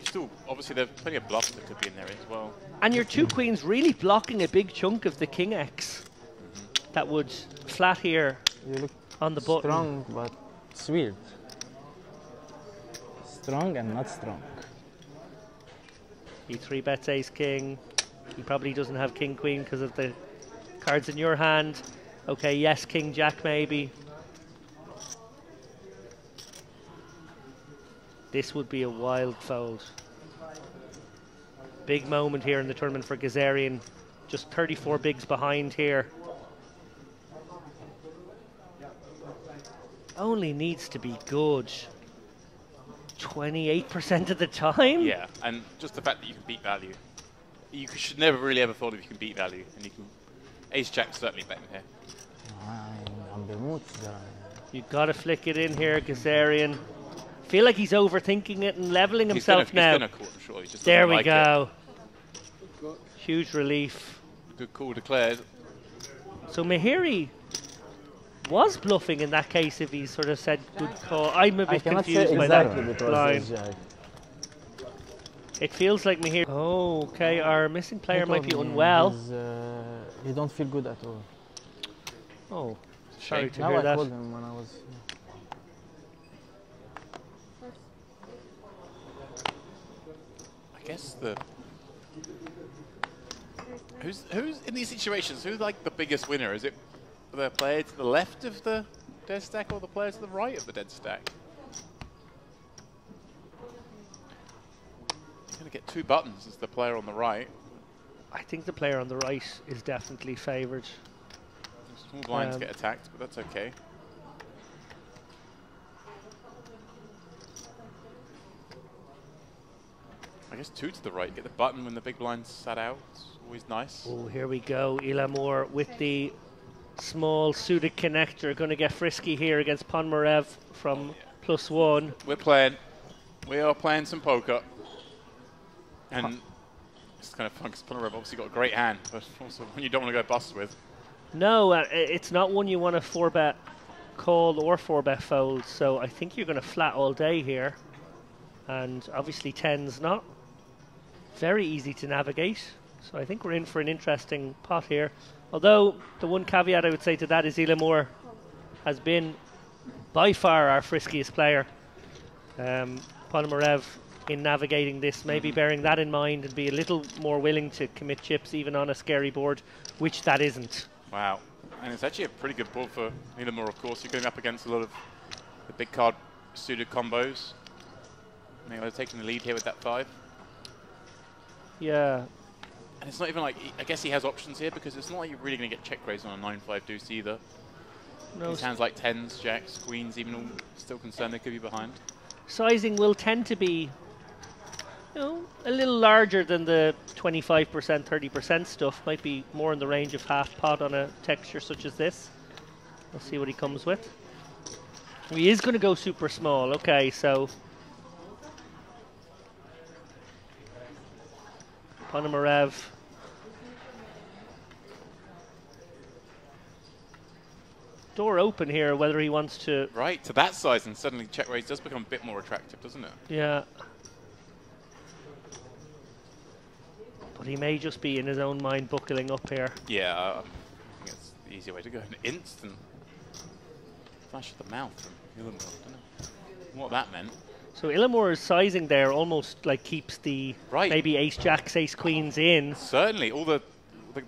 [SPEAKER 2] still, obviously there's plenty of bluffs that could be in there as well.
[SPEAKER 1] And your two queens really blocking a big chunk of the king X. That would flat here
[SPEAKER 4] You look
[SPEAKER 1] on the button.
[SPEAKER 4] strong, but it's weird. Strong and not strong.
[SPEAKER 1] He 3-bets ace king. He probably doesn't have king queen because of the cards in your hand. Okay, yes, king jack maybe. This would be a wild fold. Big moment here in the tournament for Gazarian. Just 34 bigs behind here. Only needs to be good 28% of the time.
[SPEAKER 2] Yeah, and just the fact that you can beat value. You should never really ever thought if you can beat value, and you can. Ace jack certainly betting here.
[SPEAKER 1] You've got to flick it in here, Gazarian. Feel like he's overthinking it and leveling himself now.
[SPEAKER 2] He's gonna call, I'm sure. He just
[SPEAKER 1] there we
[SPEAKER 2] like
[SPEAKER 1] go.
[SPEAKER 2] It.
[SPEAKER 1] Huge relief.
[SPEAKER 2] Good call declared.
[SPEAKER 1] So Mahiri was bluffing in that case if he sort of said good call. I'm a bit confused by that line. It feels like Mahiri. Oh, okay. Our missing player might be unwell.
[SPEAKER 4] He don't feel good at all.
[SPEAKER 1] Oh, sorry to
[SPEAKER 4] now
[SPEAKER 1] hear
[SPEAKER 4] I
[SPEAKER 1] that.
[SPEAKER 4] told him when I was.
[SPEAKER 2] I guess who's in these situations? Who's like the biggest winner? Is it the player to the left of the dead stack or the player to the right of the dead stack? You're gonna get 2 buttons as the player on the right.
[SPEAKER 1] I think the player on the right is definitely favoured.
[SPEAKER 2] Small blinds get attacked, but that's okay. I guess 2 to the right. Get the button when the big blind's sat out. It's always nice.
[SPEAKER 1] Oh, here we go. Ilamur with the small suited connector. Going to get frisky here against Ponmarev from +1.
[SPEAKER 2] We're playing. We are playing some poker. And it's kind of fun because Ponmarev obviously got a great hand, but also one you don't want to go bust with.
[SPEAKER 1] No, it's not one you want to 4-bet call or 4-bet fold. So I think you're going to flat all day here. And obviously 10's not very easy to navigate. So I think we're in for an interesting pot here. Although the one caveat I would say to that is Ilamur has been by far our friskiest player. Ponomarev in navigating this, maybe bearing that in mind and be a little more willing to commit chips even on a scary board, which that isn't.
[SPEAKER 2] Wow. And it's actually a pretty good board for Ilamur, of course. You're going up against a lot of the big card suited combos. Maybe they're taking the lead here with that 5.
[SPEAKER 1] Yeah.
[SPEAKER 2] And it's not even like, I guess he has options here because it's not like you're really going to get check raised on a 9-5 deuce either.
[SPEAKER 1] No.
[SPEAKER 2] These hands like 10s, jacks, queens, even all still concerned they could be behind.
[SPEAKER 1] Sizing will tend to be, you know, a little larger than the 25%, 30% stuff. Might be more in the range of half pot on a texture such as this. We'll see what he comes with. He is going to go super small. Okay, so Ponomarev. Door open here, whether he wants to...
[SPEAKER 2] Right, to that size, and suddenly check raise does become a bit more attractive, doesn't it?
[SPEAKER 1] Yeah. But he may just be in his own mind buckling up here.
[SPEAKER 2] Yeah, I think it's the easier way to go. An instant flash of the mouth from Ilamur. I don't know what that meant.
[SPEAKER 1] So Ilamur's sizing there almost like keeps the maybe ace jacks, ace queens in.
[SPEAKER 2] Certainly, all the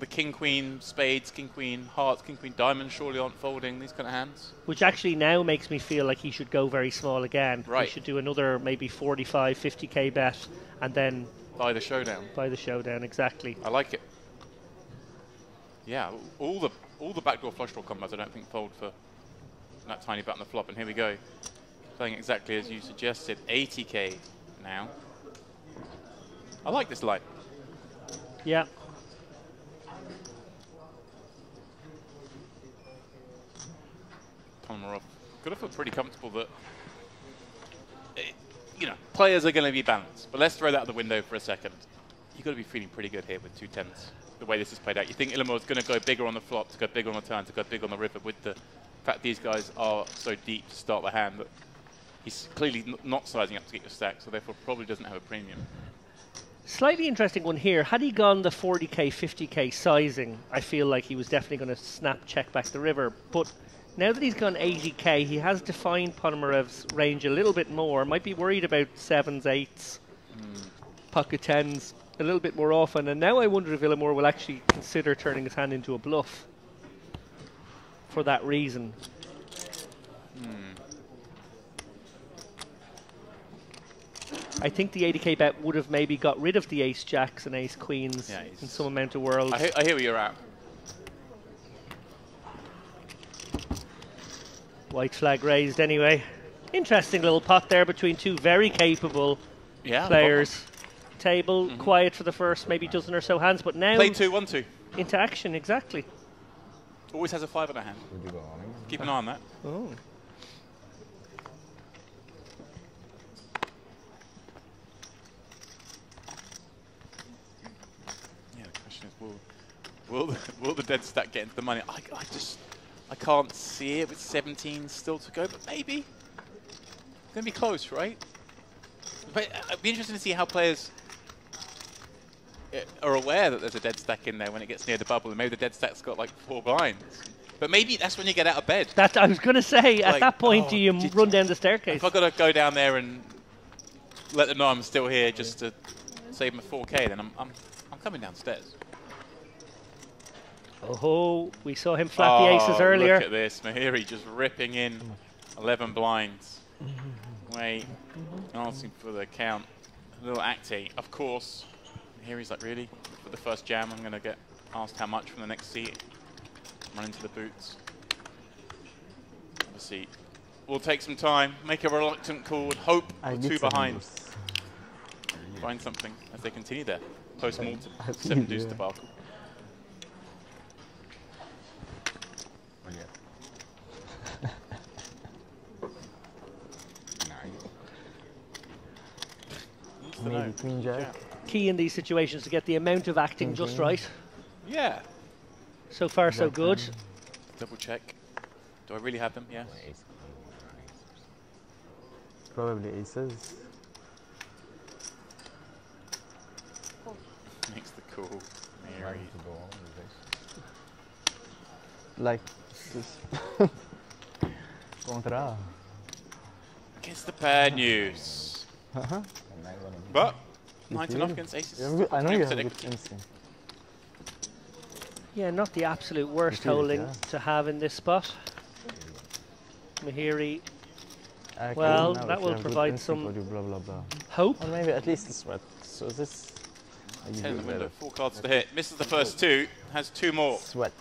[SPEAKER 2] king queen spades, king queen hearts, king queen diamonds surely aren't folding, these kind of hands.
[SPEAKER 1] Which actually now makes me feel like he should go very small again.
[SPEAKER 2] Right.
[SPEAKER 1] He should do another maybe 45, 50k bet and then
[SPEAKER 2] buy the showdown.
[SPEAKER 1] Buy the showdown, exactly.
[SPEAKER 2] I like it. Yeah, all the backdoor flush draw combos I don't think fold for that tiny bet on the flop, and here we go. Playing exactly as you suggested, 80k now. I like this line.
[SPEAKER 1] Yeah.
[SPEAKER 2] Ponomarov got to feel pretty comfortable that, you know, players are going to be balanced. But let's throw that out the window for a second. You've got to be feeling pretty good here with 2 10s, the way this is played out. You think Illimor's going to go bigger on the flop, to go bigger on the turn, to go big on the river with the fact these guys are so deep to start the hand that he's clearly not sizing up to get your stack, so therefore probably doesn't have a premium.
[SPEAKER 1] Slightly interesting one here. Had he gone the 40k, 50k sizing, I feel like he was definitely going to snap check back the river. But now that he's gone 80k, he has defined Ponomarev's range a little bit more. Might be worried about 7s, 8s, pocket 10s a little bit more often. And now I wonder if Illimor will actually consider turning his hand into a bluff for that reason. I think the 80k bet would have maybe got rid of the ace jacks and ace queens in some amount of worlds.
[SPEAKER 2] I hear where you're at.
[SPEAKER 1] White flag raised anyway. Interesting little pot there between two very capable players. Table quiet for the first maybe dozen or so hands, but now
[SPEAKER 2] play 2, 1, 2
[SPEAKER 1] into action. Exactly.
[SPEAKER 2] Always has a 5 in a hand. Keep an eye on that.
[SPEAKER 1] Oh.
[SPEAKER 2] Yeah, the question is, will the dead stack get into the money? I can't see it with 17 still to go, but maybe. It's going to be close, right? But it'd be interesting to see how players are aware that there's a dead stack in there when it gets near the bubble, and maybe the dead stack's got like 4 blinds. But maybe that's when you get out of bed.
[SPEAKER 1] That I was going to say, at
[SPEAKER 2] like,
[SPEAKER 1] that point, do you run down the staircase?
[SPEAKER 2] If I've got to go down there and let them know I'm still here just to save them a 4k, then I'm coming downstairs.
[SPEAKER 1] Oh, we saw him flat the aces earlier.
[SPEAKER 2] Look at this. Mahiri just ripping in 11 blinds. Wait, asking for the count. A little acty. Of course, Mahiri's like, really? For the first jam, I'm going to get asked how much from the next seat. Run into the boots. Obviously, we'll take some time, make a reluctant call, and hope the 2 behind find something as they continue their post-mortem 7 deuce debacle.
[SPEAKER 4] Maybe queen jack.
[SPEAKER 1] Key in these situations to get the amount of acting just right.
[SPEAKER 2] Yeah.
[SPEAKER 1] So far, so good.
[SPEAKER 2] Double check. Do I really have them? Yes.
[SPEAKER 4] Probably aces.
[SPEAKER 2] Makes the call. Mary.
[SPEAKER 4] Like this. Contra.
[SPEAKER 2] Gets the bad news. But 19 against aces.
[SPEAKER 4] I know you have a good instinct.
[SPEAKER 1] Yeah, not the absolute worst holding to have in this spot. Mahiri, well, that will provide some
[SPEAKER 4] blah, blah, blah.
[SPEAKER 1] hope.
[SPEAKER 4] Or maybe at least a sweat. So this...
[SPEAKER 2] 10 in the window, 4 cards to hit. Misses the first 2, has 2 more.
[SPEAKER 4] Sweat.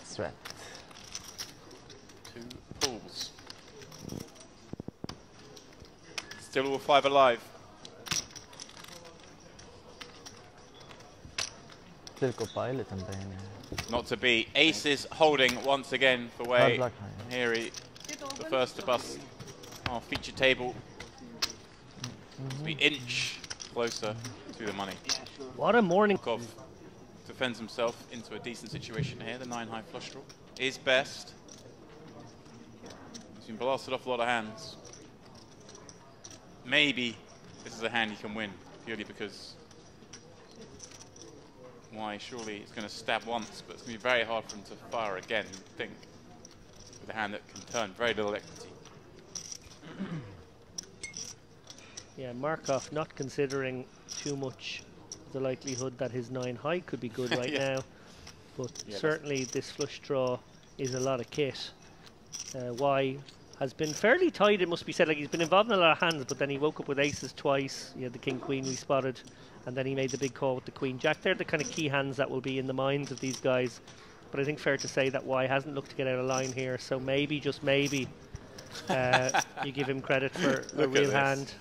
[SPEAKER 2] 2 pulls. Still all 5 alive. Not to be. Aces holding once again for Wei. Mahiri, the first to bust our feature table. We inch closer to the money.
[SPEAKER 1] What a morning.
[SPEAKER 2] Cove defends himself into a decent situation here. The 9 high flush draw is best. He's been blasted off a lot of hands. Maybe this is a hand he can win, purely because why, surely it's going to stab once, but it's going to be very hard for him to fire again, I think, with a hand that can turn very little equity.
[SPEAKER 1] Yeah, Markov not considering too much the likelihood that his 9 high could be good right now, but certainly this flush draw is a lot of kit. Y has been fairly tight, it must be said. Like, he's been involved in a lot of hands, but then he woke up with aces twice. He had the king queen we spotted, and then he made the big call with the queen jack. They're the kind of key hands that will be in the minds of these guys. But I think fair to say that Y hasn't looked to get out of line here, so maybe, just maybe, you give him credit for a real hand.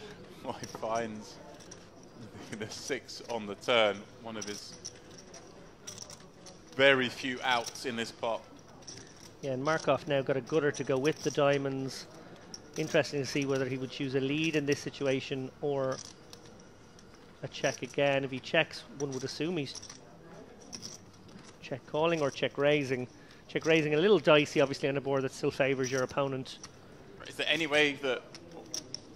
[SPEAKER 2] Y finds the 6 on the turn, one of his very few outs in this pot.
[SPEAKER 1] Yeah, and Markov now got a gutter to go with the diamonds. Interesting to see whether he would choose a lead in this situation or a check again. If he checks, one would assume he's check calling or check raising. Check raising a little dicey, obviously, on a board that still favours your opponent.
[SPEAKER 2] Is there any way that,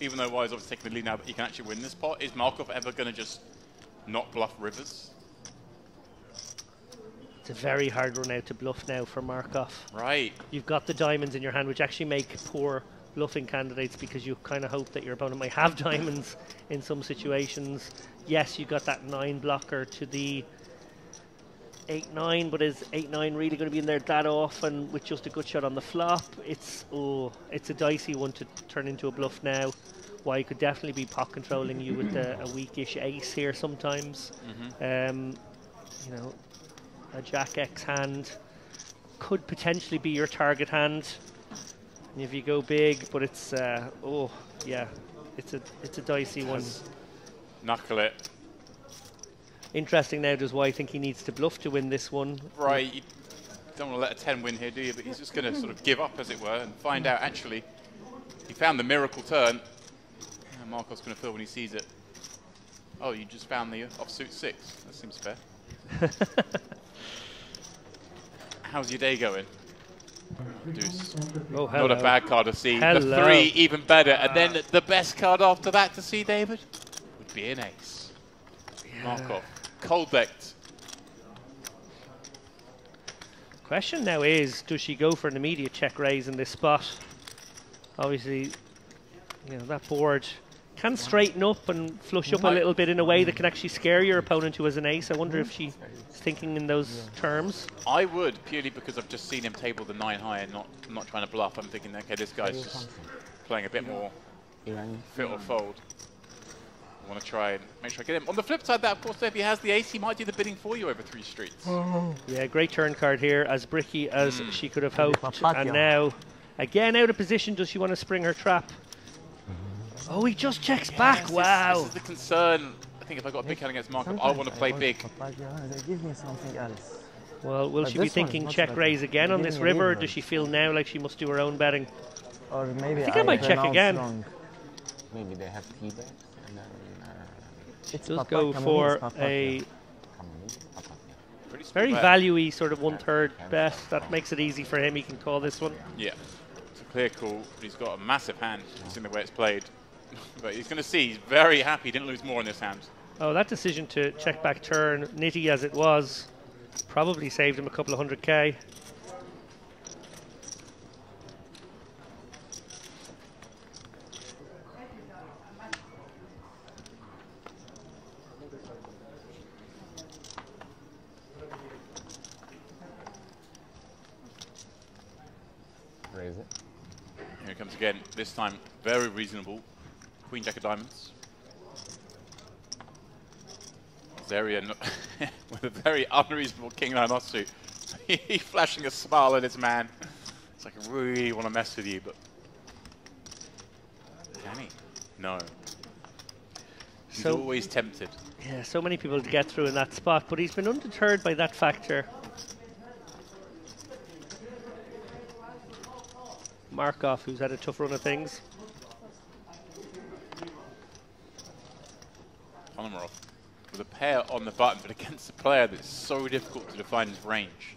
[SPEAKER 2] even though Wise obviously taking the lead now, that he can actually win this pot? Is Markov ever going to just not bluff rivers?
[SPEAKER 1] It's a very hard run out to bluff now for Markov.
[SPEAKER 2] Right.
[SPEAKER 1] You've got the diamonds in your hand, which actually make poor bluffing candidates because you kind of hope that your opponent might have diamonds in some situations. Yes, you got that 9 blocker to the 8-9, but is 8-9 really going to be in there that often with just a good shot on the flop? It's a dicey one to turn into a bluff now. Why could definitely be pot controlling you with a weakish ace here sometimes. You know, a Jack X hand could potentially be your target hand if you go big, but it's yeah, it's a dicey one.
[SPEAKER 2] Knuckle it.
[SPEAKER 1] Interesting now, does White think he needs to bluff to win this one?
[SPEAKER 2] Right, you don't want to let a 10 win here, do you? But he's just going to sort of give up, as it were, and find out, actually, he found the miracle turn. And Markov's going to feel when he sees it. Oh, you just found the offsuit 6. That seems fair. How's your day going? Deuce.
[SPEAKER 1] Oh, hello.
[SPEAKER 2] Not a bad card to see.
[SPEAKER 1] Hello.
[SPEAKER 2] The 3, even better. And then the best card after that to see, David, would be an ace. Yeah. Markov. Cold decked.
[SPEAKER 1] Question now is, does she go for an immediate check raise in this spot? Obviously, you know, that board can straighten up and flush up a little bit in a way that can actually scare your opponent who has an ace. I wonder if she's thinking in those terms.
[SPEAKER 2] I would, purely because I've just seen him table the 9 high and not trying to bluff. I'm thinking, okay, this guy's just playing a bit more fit or fold. I want to try and make sure I get him. On the flip side, that of course, if he has the ace, he might do the bidding for you over 3 streets.
[SPEAKER 1] Yeah, great turn card here, as bricky as she could have hoped. And now, again out of position, does she want to spring her trap? Oh, he just checks back. Wow.
[SPEAKER 2] This is the concern. I think if I got a big hand against Markov, I want to play big.
[SPEAKER 4] Give me something else.
[SPEAKER 1] Well, will she be thinking check raise again on this river, or does she feel now like she must do her own betting?
[SPEAKER 4] Or maybe
[SPEAKER 1] I think I might check again.
[SPEAKER 4] Wrong.
[SPEAKER 3] Maybe they have tea bags and then
[SPEAKER 1] It does go for a very value-y sort of 1/3 bet. That makes it easy for him. He can call this one.
[SPEAKER 2] Yeah, it's a clear call. But he's got a massive hand. It's in the way it's played. But he's going to see he's very happy he didn't lose more in this hand.
[SPEAKER 1] Oh, that decision to check back turn, nitty as it was, probably saved him a couple of 100k.
[SPEAKER 3] raise it.
[SPEAKER 2] Here it comes again. This time, very reasonable. Queen Jack of Diamonds. Zarian with a very unreasonable King 9 offsuit. He's flashing a smile at his man. It's like, I really want to mess with you, but can he? No. He's always tempted.
[SPEAKER 1] Yeah, so many people to get through in that spot, but he's been undeterred by that factor. Markov, who's had a tough run of things.
[SPEAKER 2] Ponomarov with a pair on the button, but against a player that's so difficult to define his range.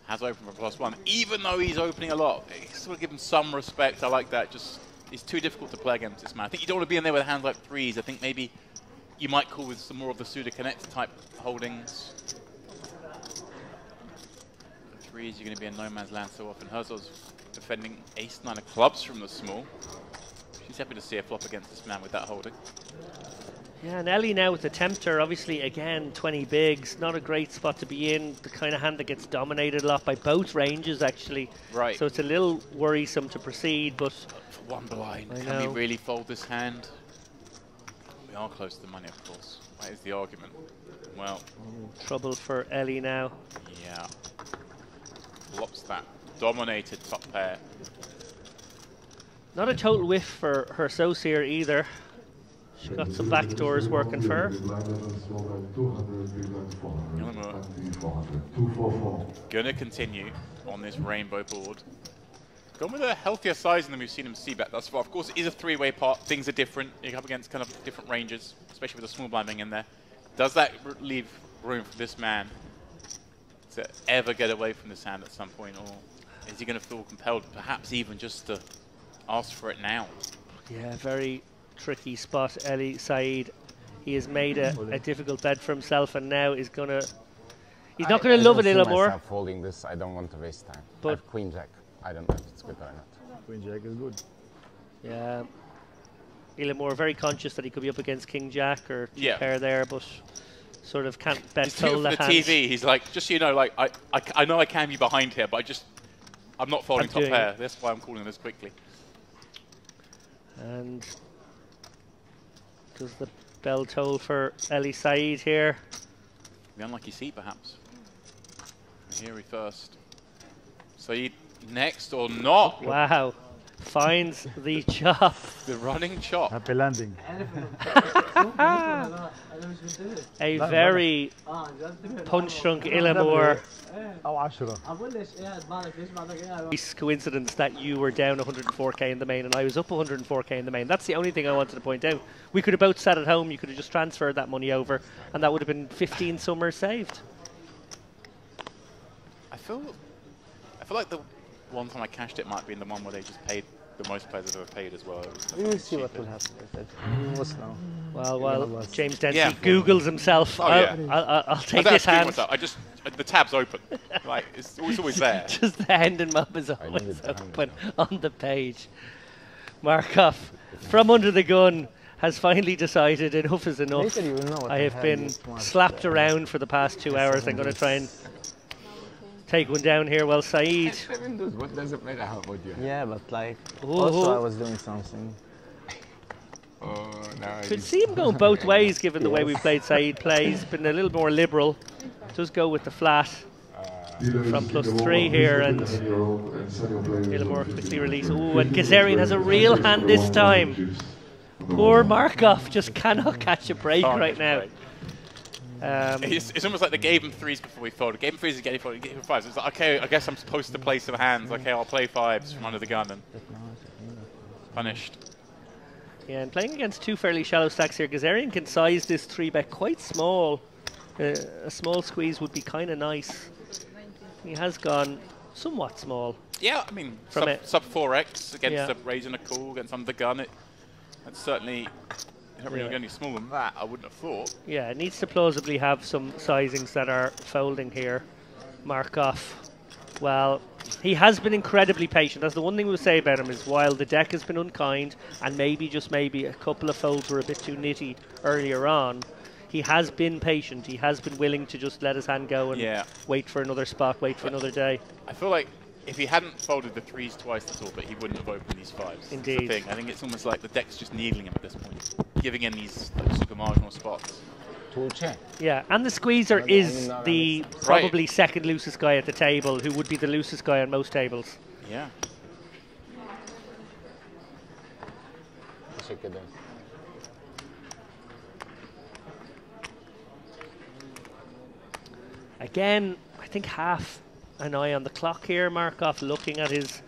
[SPEAKER 2] Has opened for +1, even though he's opening a lot. Sort of give him some respect. I like that. Just it's too difficult to play against this man. I think you don't want to be in there with hands like threes. I think maybe you might call with some more of the pseudo connect type holdings. The threes, you're going to be in no man's land so often. Herzog's defending ace-9 of clubs from the small. She's happy to see a flop against this man with that holding.
[SPEAKER 1] Yeah, and Ellie now with the tempter, obviously again 20 bigs, not a great spot to be in. The kind of hand that gets dominated a lot by both ranges actually.
[SPEAKER 2] Right.
[SPEAKER 1] So it's a little worrisome to proceed, but
[SPEAKER 2] for one blind, can we really fold this hand? We are close to the money, of course. That is the argument. Well,
[SPEAKER 1] trouble for Ellie now.
[SPEAKER 2] Yeah. Flops that dominated top pair.
[SPEAKER 1] Not a total whiff for her Saucier either. She got some back doors working for her.
[SPEAKER 2] Gonna continue on this rainbow board. Gone with a healthier sizing than we've seen him see back thus far. Of course, it is a three-way pot. Things are different. You're up against kind of different ranges, especially with the small blind being in there. Does that leave room for this man to ever get away from this hand at some point, or is he going to feel compelled, perhaps even just to ask for it now?
[SPEAKER 1] Yeah, very tricky spot, Eli Said. He has made a difficult bed for himself, and now is going to... He's not going to love it, Illamore.
[SPEAKER 3] I'm folding this. I don't want to waste time.
[SPEAKER 1] But
[SPEAKER 3] I have Queen Jack. I don't know if it's good or not.
[SPEAKER 7] Queen Jack is good.
[SPEAKER 1] Yeah. Illamore very conscious that he could be up against King Jack or pair there, but sort of can't best hold the
[SPEAKER 2] hand. TV, he's like, just so you know, like I know I can be behind here, but I'm not folding top pair. That's why I'm calling this quickly.
[SPEAKER 1] And does the bell toll for Eli Said here?
[SPEAKER 2] The unlucky seat, perhaps. Here he first. Said next or not?
[SPEAKER 1] Wow. Finds the chop.
[SPEAKER 2] The running chop.
[SPEAKER 7] Happy landing.
[SPEAKER 1] A very punch-drunk Illamore. It's coincidence that you were down 104k in the main and I was up 104k in the main. That's the only thing I wanted to point out. We could have both sat at home. You could have just transferred that money over and that would have been 15 summers saved.
[SPEAKER 2] I feel like the one time I cashed it might be in the one where they just paid the most players I've ever paid as well.
[SPEAKER 4] We will see what will happen with that.
[SPEAKER 1] Well, James Dempsey Googles himself.
[SPEAKER 2] Oh,
[SPEAKER 1] I'll take this hand.
[SPEAKER 2] The tab's open. Like, it's always there.
[SPEAKER 1] Just the hand and mob is always open on the page. Markov, from under the gun, has finally decided enough is enough. I have been slapped around for the past 2 hours. I'm going to try and take one down here. Well, Said.
[SPEAKER 3] What does it matter how about you?
[SPEAKER 4] Yeah, but like, also I was doing something.
[SPEAKER 1] Could see him going both ways given the way we played Said play. He's been a little more liberal. Does go with the flat from +3 here, and Illamore quickly release. Oh, and Gazarian has a real hand this time. Poor Markov just cannot catch a break right now.
[SPEAKER 2] It's almost like they gave him threes before we folded. Gave him threes again, he gave him fives. It's like, okay, I guess I'm supposed to play some hands. Okay, I'll play fives from under the gun and punished.
[SPEAKER 1] Yeah, and playing against two fairly shallow stacks here, Gazarian can size this 3-bet quite small. A small squeeze would be kind of nice. He has gone somewhat small.
[SPEAKER 2] Yeah, I mean, sub 4x against a raising a call against under the gun. That's certainly not really any smaller than that, I wouldn't have thought.
[SPEAKER 1] Yeah, it needs to plausibly have some sizings that are folding here. Markov, well, he has been incredibly patient. That's the one thing we'll say about him, is while the deck has been unkind and maybe, just maybe, a couple of folds were a bit too nitty earlier on, he has been patient. He has been willing to just let his hand go and wait for another spot, wait for another day.
[SPEAKER 2] I feel like if he hadn't folded the threes twice at all, but he wouldn't have opened these fives.
[SPEAKER 1] Indeed.
[SPEAKER 2] That's the thing. I think it's almost like the deck's just needling him at this point, giving him these super marginal spots.
[SPEAKER 1] Yeah, and the squeezer is the probably second loosest guy at the table, who would be the loosest guy on most tables.
[SPEAKER 2] Yeah. Again, I think half an eye on the clock here. Markov looking at his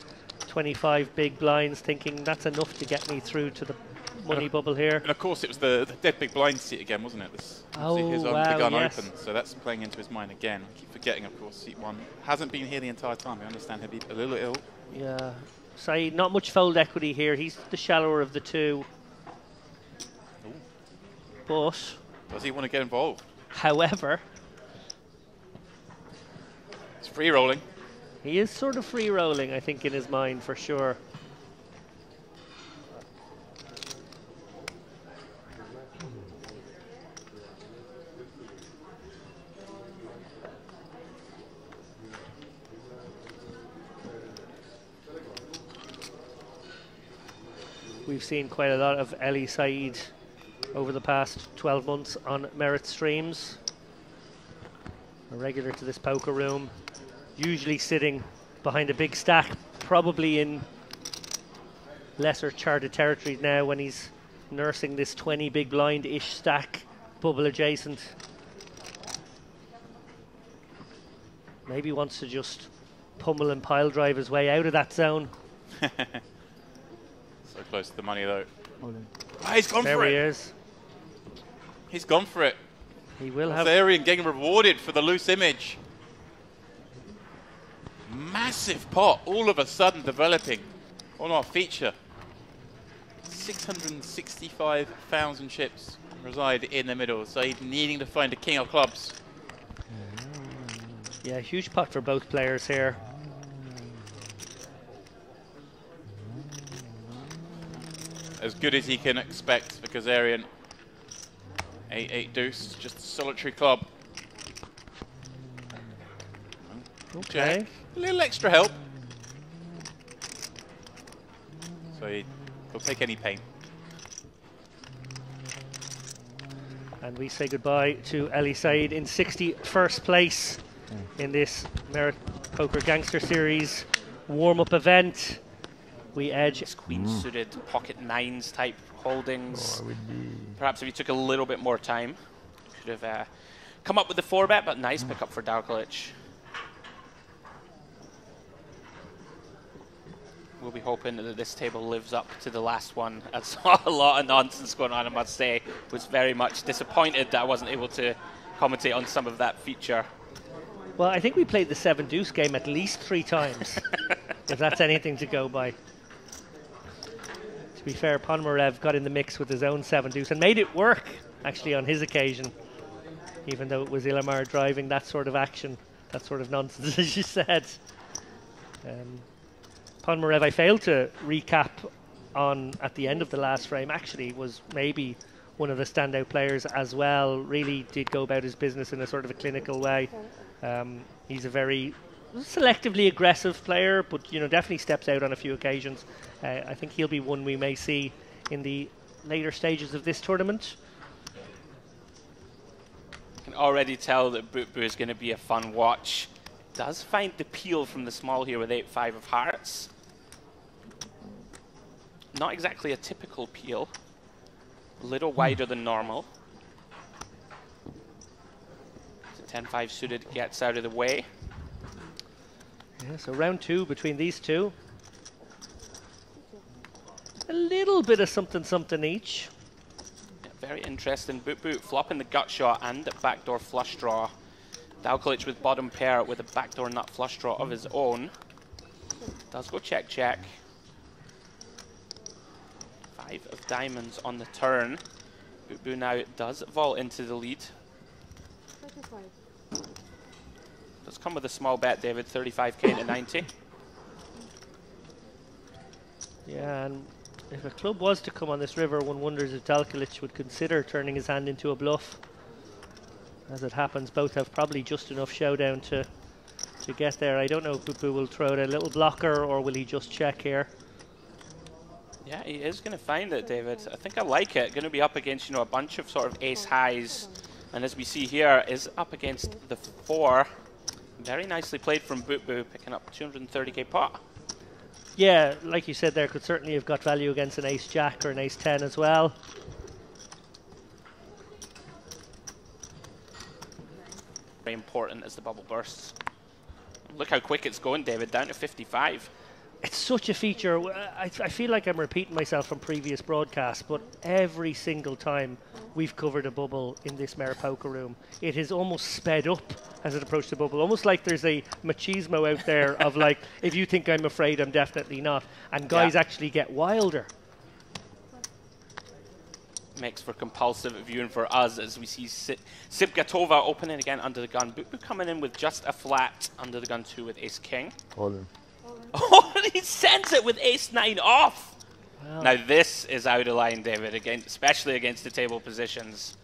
[SPEAKER 2] 25 big blinds, thinking that's enough to get me through to the money bubble here. And of course it was the dead big blind seat again, wasn't it? His the gun open, so that's playing into his mind again. I keep forgetting, of course, seat 1 hasn't been here the entire time. I understand he'll be a little ill.
[SPEAKER 1] Yeah, Said, not much fold equity here. He's the shallower of the two.
[SPEAKER 2] Ooh.
[SPEAKER 1] But
[SPEAKER 2] does he want to get involved?
[SPEAKER 1] However,
[SPEAKER 2] it's free rolling.
[SPEAKER 1] He is sort of free rolling, I think, in his mind for sure. We've seen quite a lot of Eli Said over the past 12 months on Merit streams. A regular to this poker room, usually sitting behind a big stack, probably in lesser charted territory now when he's nursing this 20 big blind-ish stack, bubble adjacent. Maybe wants to just pummel and pile drive his way out of that zone.
[SPEAKER 2] So close to the money though. Oh, he's gone
[SPEAKER 1] there
[SPEAKER 2] for it.
[SPEAKER 1] There he is.
[SPEAKER 2] He's gone for it.
[SPEAKER 1] He will have
[SPEAKER 2] Arian getting rewarded for the loose image. Massive pot all of a sudden developing on our feature. 665,000 chips reside in the middle, so he's needing to find a king of clubs.
[SPEAKER 1] Yeah, huge pot for both players here.
[SPEAKER 2] As good as he can expect for Kazarian. 8-8 deuce, just a solitary club.
[SPEAKER 1] Okay.
[SPEAKER 2] Jack, a little extra help. So he'll take any pain.
[SPEAKER 1] And we say goodbye to Ali Said in 61st place in this Merit Poker Gangster Series warm-up event. We edge
[SPEAKER 19] queen suited pocket nines type holdings. Perhaps if he took a little bit more time, could have come up with the 4-bet, but nice pickup for Dalglish. We'll be hoping that this table lives up to the last one. I saw a lot of nonsense going on, I must say. Was very much disappointed that I wasn't able to commentate on some of that feature.
[SPEAKER 1] Well, I think we played the 7 deuce game at least 3 times, if that's anything to go by. To be fair, Ponomarev got in the mix with his own 7 deuce and made it work, actually, on his occasion, even though it was Illamar driving that sort of action, that sort of nonsense, as you said. Ponomarev, I failed to recap on at the end of the last frame, actually was maybe one of the standout players as well. Really did go about his business in a sort of a clinical way. He's a very selectively aggressive player, but you know, definitely steps out on a few occasions. I think he'll be one we may see in the later stages of this tournament.
[SPEAKER 19] I can already tell that Boot Boo is going to be a fun watch. Does find the peel from the small here with 8-5 of hearts. Not exactly a typical peel. A little wider than normal. So 10-5 suited gets out of the way.
[SPEAKER 1] Yeah, so round 2 between these two. A little bit of something each.
[SPEAKER 19] Yeah, very interesting. Boot Boot flopping the gut shot and backdoor flush draw. Dalglish with bottom pair with a backdoor nut flush draw of his own. Does go check check. 5 of diamonds on the turn. Boot Boo now does vault into the lead. Does come with a small bet, David, 35k to 90.
[SPEAKER 1] Yeah, and if a club was to come on this river, one wonders if Dalglish would consider turning his hand into a bluff. As it happens, both have probably just enough showdown to get there. I don't know if Boot Boo will throw out a little blocker or will he just check here.
[SPEAKER 19] Yeah, he is going to find it, David. I think I like it. Going to be up against, you know, a bunch of sort of ace highs. And as we see here, is up against the 4. Very nicely played from Boot Boo, picking up 230k pot.
[SPEAKER 1] Yeah, like you said there, could certainly have got value against an ace-jack or an ace-10 as well.
[SPEAKER 19] Very important as the bubble bursts. Look how quick it's going, David, down to 55.
[SPEAKER 1] It's such a feature. I feel like I'm repeating myself from previous broadcasts, but every single time we've covered a bubble in this Merit Poker Room, it has almost sped up as it approached the bubble. Almost like there's a machismo out there of like, if you think I'm afraid, I'm definitely not. And guys actually get wilder.
[SPEAKER 19] Makes for compulsive viewing for us as we see Sipgatova opening again under the gun. Boot Boo coming in with just a flat under the gun 2 with ace-king. Oh, he sends it with ace-9 off. Wow. Now this is out of line, David, again, especially against the table positions.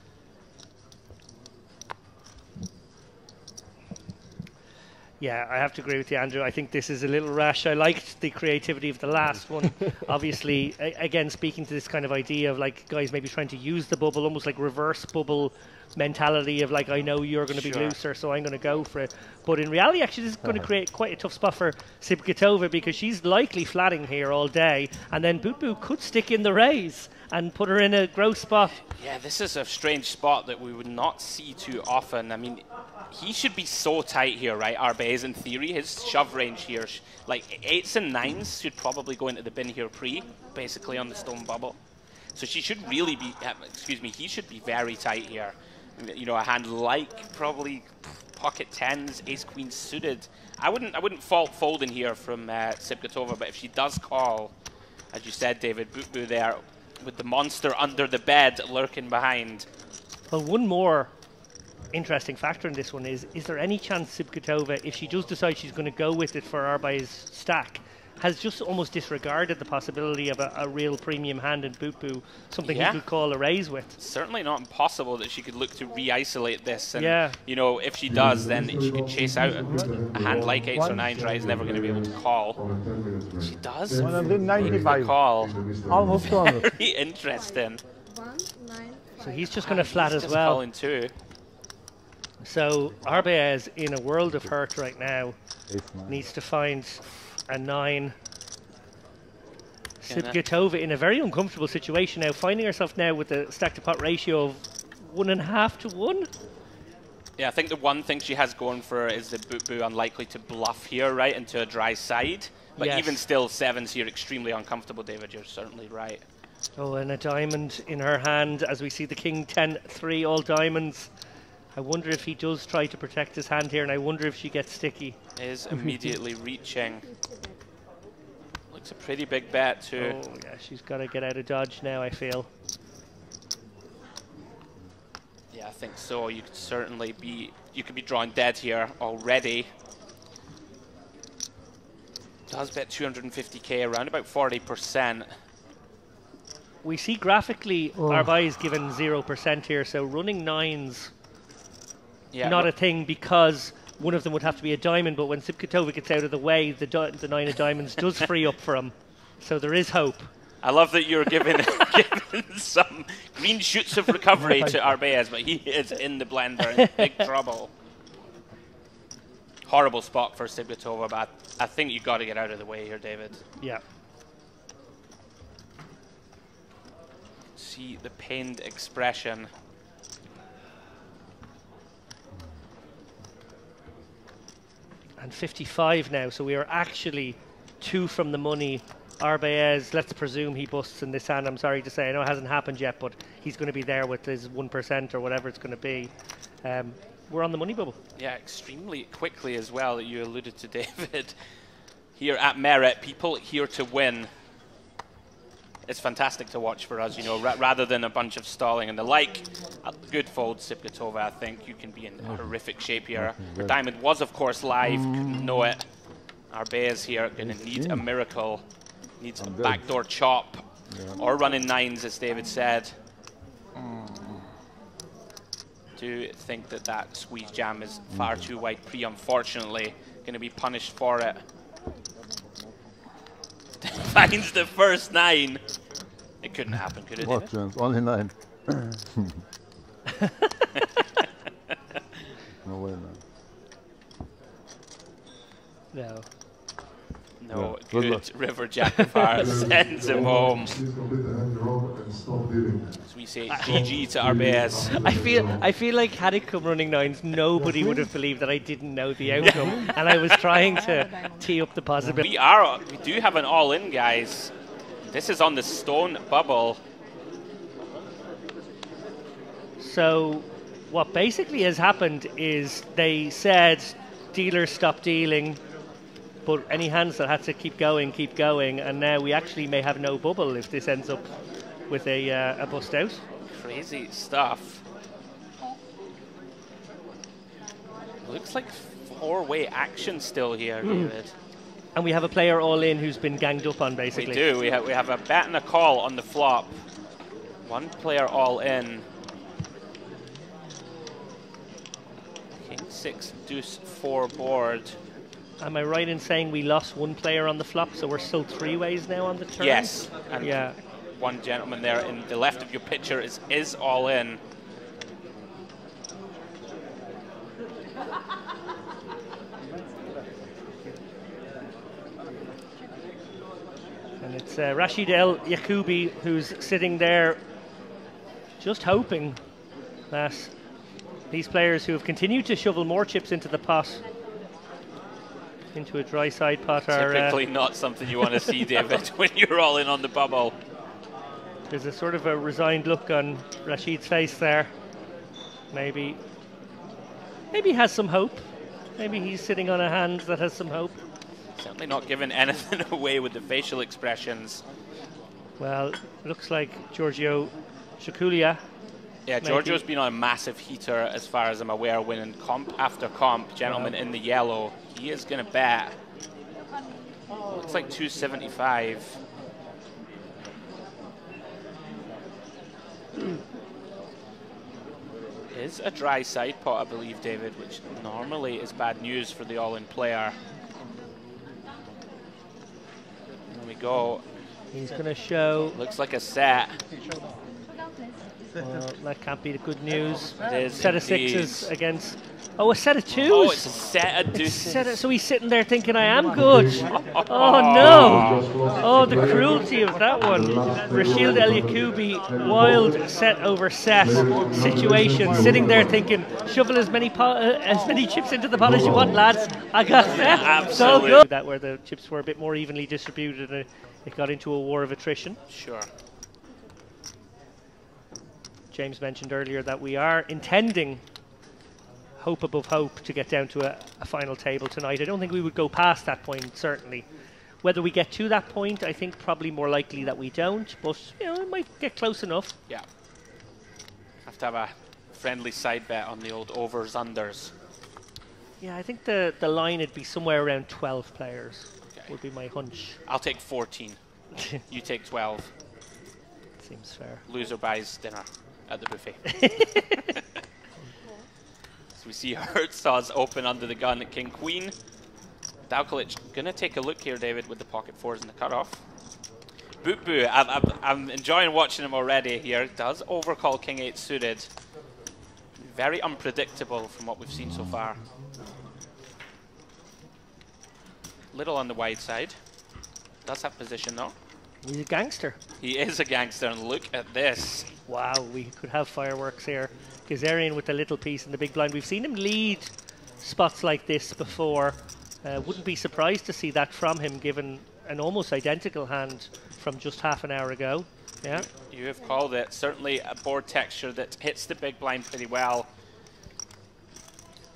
[SPEAKER 1] Yeah, I have to agree with you, Andrew. I think this is a little rash. I liked the creativity of the last one. Obviously, again, speaking to this kind of idea of like guys maybe trying to use the bubble, almost like reverse bubble mentality of like, I know you're going to be looser, so I'm going to go for it. But in reality, actually, this is going to create quite a tough spot for Sipkatova because she's likely flatting here all day, and then Boot could stick in the raise and put her in a gross spot.
[SPEAKER 19] Yeah, this is a strange spot that we would not see too often. I mean, he should be so tight here, right? Arbeez, in theory, his shove range here, like 8s and 9s should probably go into the bin here basically on the stone bubble. So she should really be, he should be very tight here. You know, a hand like probably pocket 10s, ace queen suited. I wouldn't fault folding here from Sipkatova, but if she does call, as you said, David, Boot there with the monster under the bed lurking behind.
[SPEAKER 1] Well, one more interesting factor in this one is there any chance Sipkatova, if she does decide she's going to go with it for Arbeez' stack, has just almost disregarded the possibility of a real premium hand in Boot, something he could call a raise with?
[SPEAKER 19] Certainly not impossible that she could look to re-isolate this, and you know, if she does, then she could chase out a hand like 8s or 9s, right? Is never going to be able to call. She does.
[SPEAKER 7] 195.
[SPEAKER 19] Call.
[SPEAKER 7] Almost 200.
[SPEAKER 19] Very interesting.
[SPEAKER 1] So he's just going to flat as well.
[SPEAKER 19] Calling too.
[SPEAKER 1] So Arbeez in a world of hurt right now. Needs to find a 9. Sipkatova in a very uncomfortable situation now, finding herself now with a stack to pot ratio of 1.5 to 1.
[SPEAKER 19] Yeah, I think the one thing she has going for her is that Boot unlikely to bluff here, right, into a dry side. But even still, 7s here extremely uncomfortable, David. You're certainly right.
[SPEAKER 1] Oh, and a diamond in her hand as we see the king 10-3, all diamonds. I wonder if he does try to protect his hand here, and I wonder if she gets sticky.
[SPEAKER 19] Is immediately reaching. Looks a pretty big bet too.
[SPEAKER 1] Oh yeah, she's got to get out of dodge now, I feel.
[SPEAKER 19] Yeah, I think so. You could certainly be, you could be drawing dead here already. Does bet 250k, around about 40%.
[SPEAKER 1] We see graphically Arbeez given 0% here, so running 9s not a thing because one of them would have to be a diamond, but when Sipkatova gets out of the way, the 9 of diamonds does free up for him. So there is hope.
[SPEAKER 19] I love that you're giving some green shoots of recovery to Arbeez, but he is in the blender, in big trouble. Horrible spot for Sipkatova, but I think you've got to get out of the way here, David.
[SPEAKER 1] Yeah.
[SPEAKER 19] See the pained expression.
[SPEAKER 1] And 55 now, so we are actually 2 from the money. Arbeez, let's presume he busts in this hand. I'm sorry to say, I know it hasn't happened yet, but he's going to be there with his 1% or whatever it's going to be. We're on the money bubble.
[SPEAKER 19] Yeah, extremely quickly as well, that you alluded to, David. Here at Merit, people here to win. It's fantastic to watch for us, you know, rather than a bunch of stalling and the like. Good fold, Sipkatova. I think you can be in horrific shape here. Her diamond was, of course, live. Couldn't know it. Arbeez here going to need a miracle. Needs a backdoor chop. Or running 9s, as David said. Do think that that squeeze jam is far too wide unfortunately. Going to be punished for it. Finds the first 9. It couldn't happen, could it?
[SPEAKER 14] What chance? Only 9. No way, man.
[SPEAKER 1] No.
[SPEAKER 19] No, good river jack of hearts sends him home. As we say, GG to Arbeez.
[SPEAKER 1] I feel like had it come running 9s, nobody would have believed that I didn't know the outcome, and I was trying to tee up the possibility.
[SPEAKER 19] We do have an all-in, guys. This is on the stone bubble.
[SPEAKER 1] So, what basically has happened is they said dealers stop dealing. But any hands that had to keep going, and now we actually may have no bubble if this ends up with a bust out.
[SPEAKER 19] Crazy stuff. Looks like 4-way action still here, David.
[SPEAKER 1] And we have a player all in who's been ganged up on, basically.
[SPEAKER 19] We do. We have a bet and a call on the flop. One player all in. King 6, deuce 4 board.
[SPEAKER 1] Am I right in saying we lost one player on the flop, so we're still 3 ways now on the turn?
[SPEAKER 19] Yes. And
[SPEAKER 1] yeah.
[SPEAKER 19] One gentleman there in the left of your picture is all in.
[SPEAKER 1] And it's Rashid El Yacoubi who's sitting there just hoping that these players who have continued to shovel more chips into the pot, into a dry side pot, are
[SPEAKER 19] typically not something you want to see, David, when you're all in on the bubble.
[SPEAKER 1] There's a sort of a resigned look on Rashid's face there. Maybe he has some hope. Maybe he's sitting on a hand that has some hope.
[SPEAKER 19] Certainly not giving anything away with the facial expressions.
[SPEAKER 1] Well, looks like Giorgio Shakulia.
[SPEAKER 19] Yeah, Giorgio's been on a massive heater as far as I'm aware, winning comp after comp. Gentleman in the yellow, he is going to bet. Looks like 275. Is a dry side pot, I believe, David, which normally is bad news for the all-in player. There we go.
[SPEAKER 1] He's going to show.
[SPEAKER 19] Looks like a set.
[SPEAKER 1] Well, that can't be the good news.
[SPEAKER 19] It is
[SPEAKER 1] set of
[SPEAKER 19] indeed.
[SPEAKER 1] sixes against. Oh, a set of twos.
[SPEAKER 19] Oh, it's a set of deuces.
[SPEAKER 1] So he's sitting there thinking, I am good. Oh, no. Oh, the cruelty of that one. Rashid El Yacoubi, wild set over set situation. Sitting there thinking, shovel as many chips into the pot as you want, lads. I got that.
[SPEAKER 19] Absolutely.
[SPEAKER 1] So good. That where the chips were a bit more evenly distributed and it got into a war of attrition.
[SPEAKER 19] Sure.
[SPEAKER 1] James mentioned earlier that we are intending hope above hope to get down to a final table tonight. I don't think we would go past that point, certainly. Whether we get to that point, I think probably more likely that we don't, but you know, it might get close enough.
[SPEAKER 19] Yeah. Have to have a friendly side bet on the old overs, unders.
[SPEAKER 1] Yeah, I think the line would be somewhere around 12 players, would be my hunch.
[SPEAKER 19] I'll take 14. You take 12.
[SPEAKER 1] Seems fair.
[SPEAKER 19] Loser buys dinner at the buffet. So we see Herzog's open under the gun at King Queen. Djokovic gonna take a look here, David, with the pocket fours and the cutoff. Boot-boo, I'm enjoying watching him already here. Does overcall King 8 suited. Very unpredictable from what we've seen so far. Little on the wide side. Does have position though.
[SPEAKER 1] He's a gangster.
[SPEAKER 19] He is a gangster, and look at this.
[SPEAKER 1] Wow, we could have fireworks here. Kazarian with the little piece in the big blind. We've seen him lead spots like this before. Wouldn't be surprised to see that from him, given an almost identical hand from just half an hour ago. Yeah.
[SPEAKER 19] You have called it. Certainly a board texture that hits the big blind pretty well.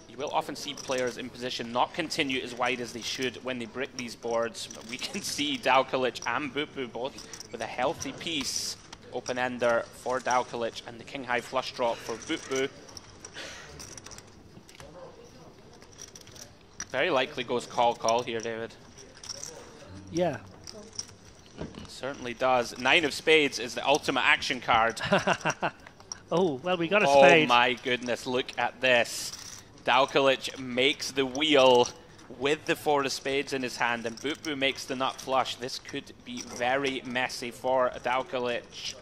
[SPEAKER 19] You will often see players in position not continue as wide as they should when they brick these boards. But we can see Djokovic and Boot-boo both with a healthy piece. Open-ender for Djokovic and the king-high flush draw for Boot-boo. Very likely goes call here, David.
[SPEAKER 1] Yeah.
[SPEAKER 19] Certainly does. 9 of spades is the ultimate action card.
[SPEAKER 1] Oh, well, we got a spade.
[SPEAKER 19] Oh my goodness, look at this. Djokovic makes the wheel with the 4 of spades in his hand, and Boot-boo makes the nut flush. This could be very messy for Djokovic.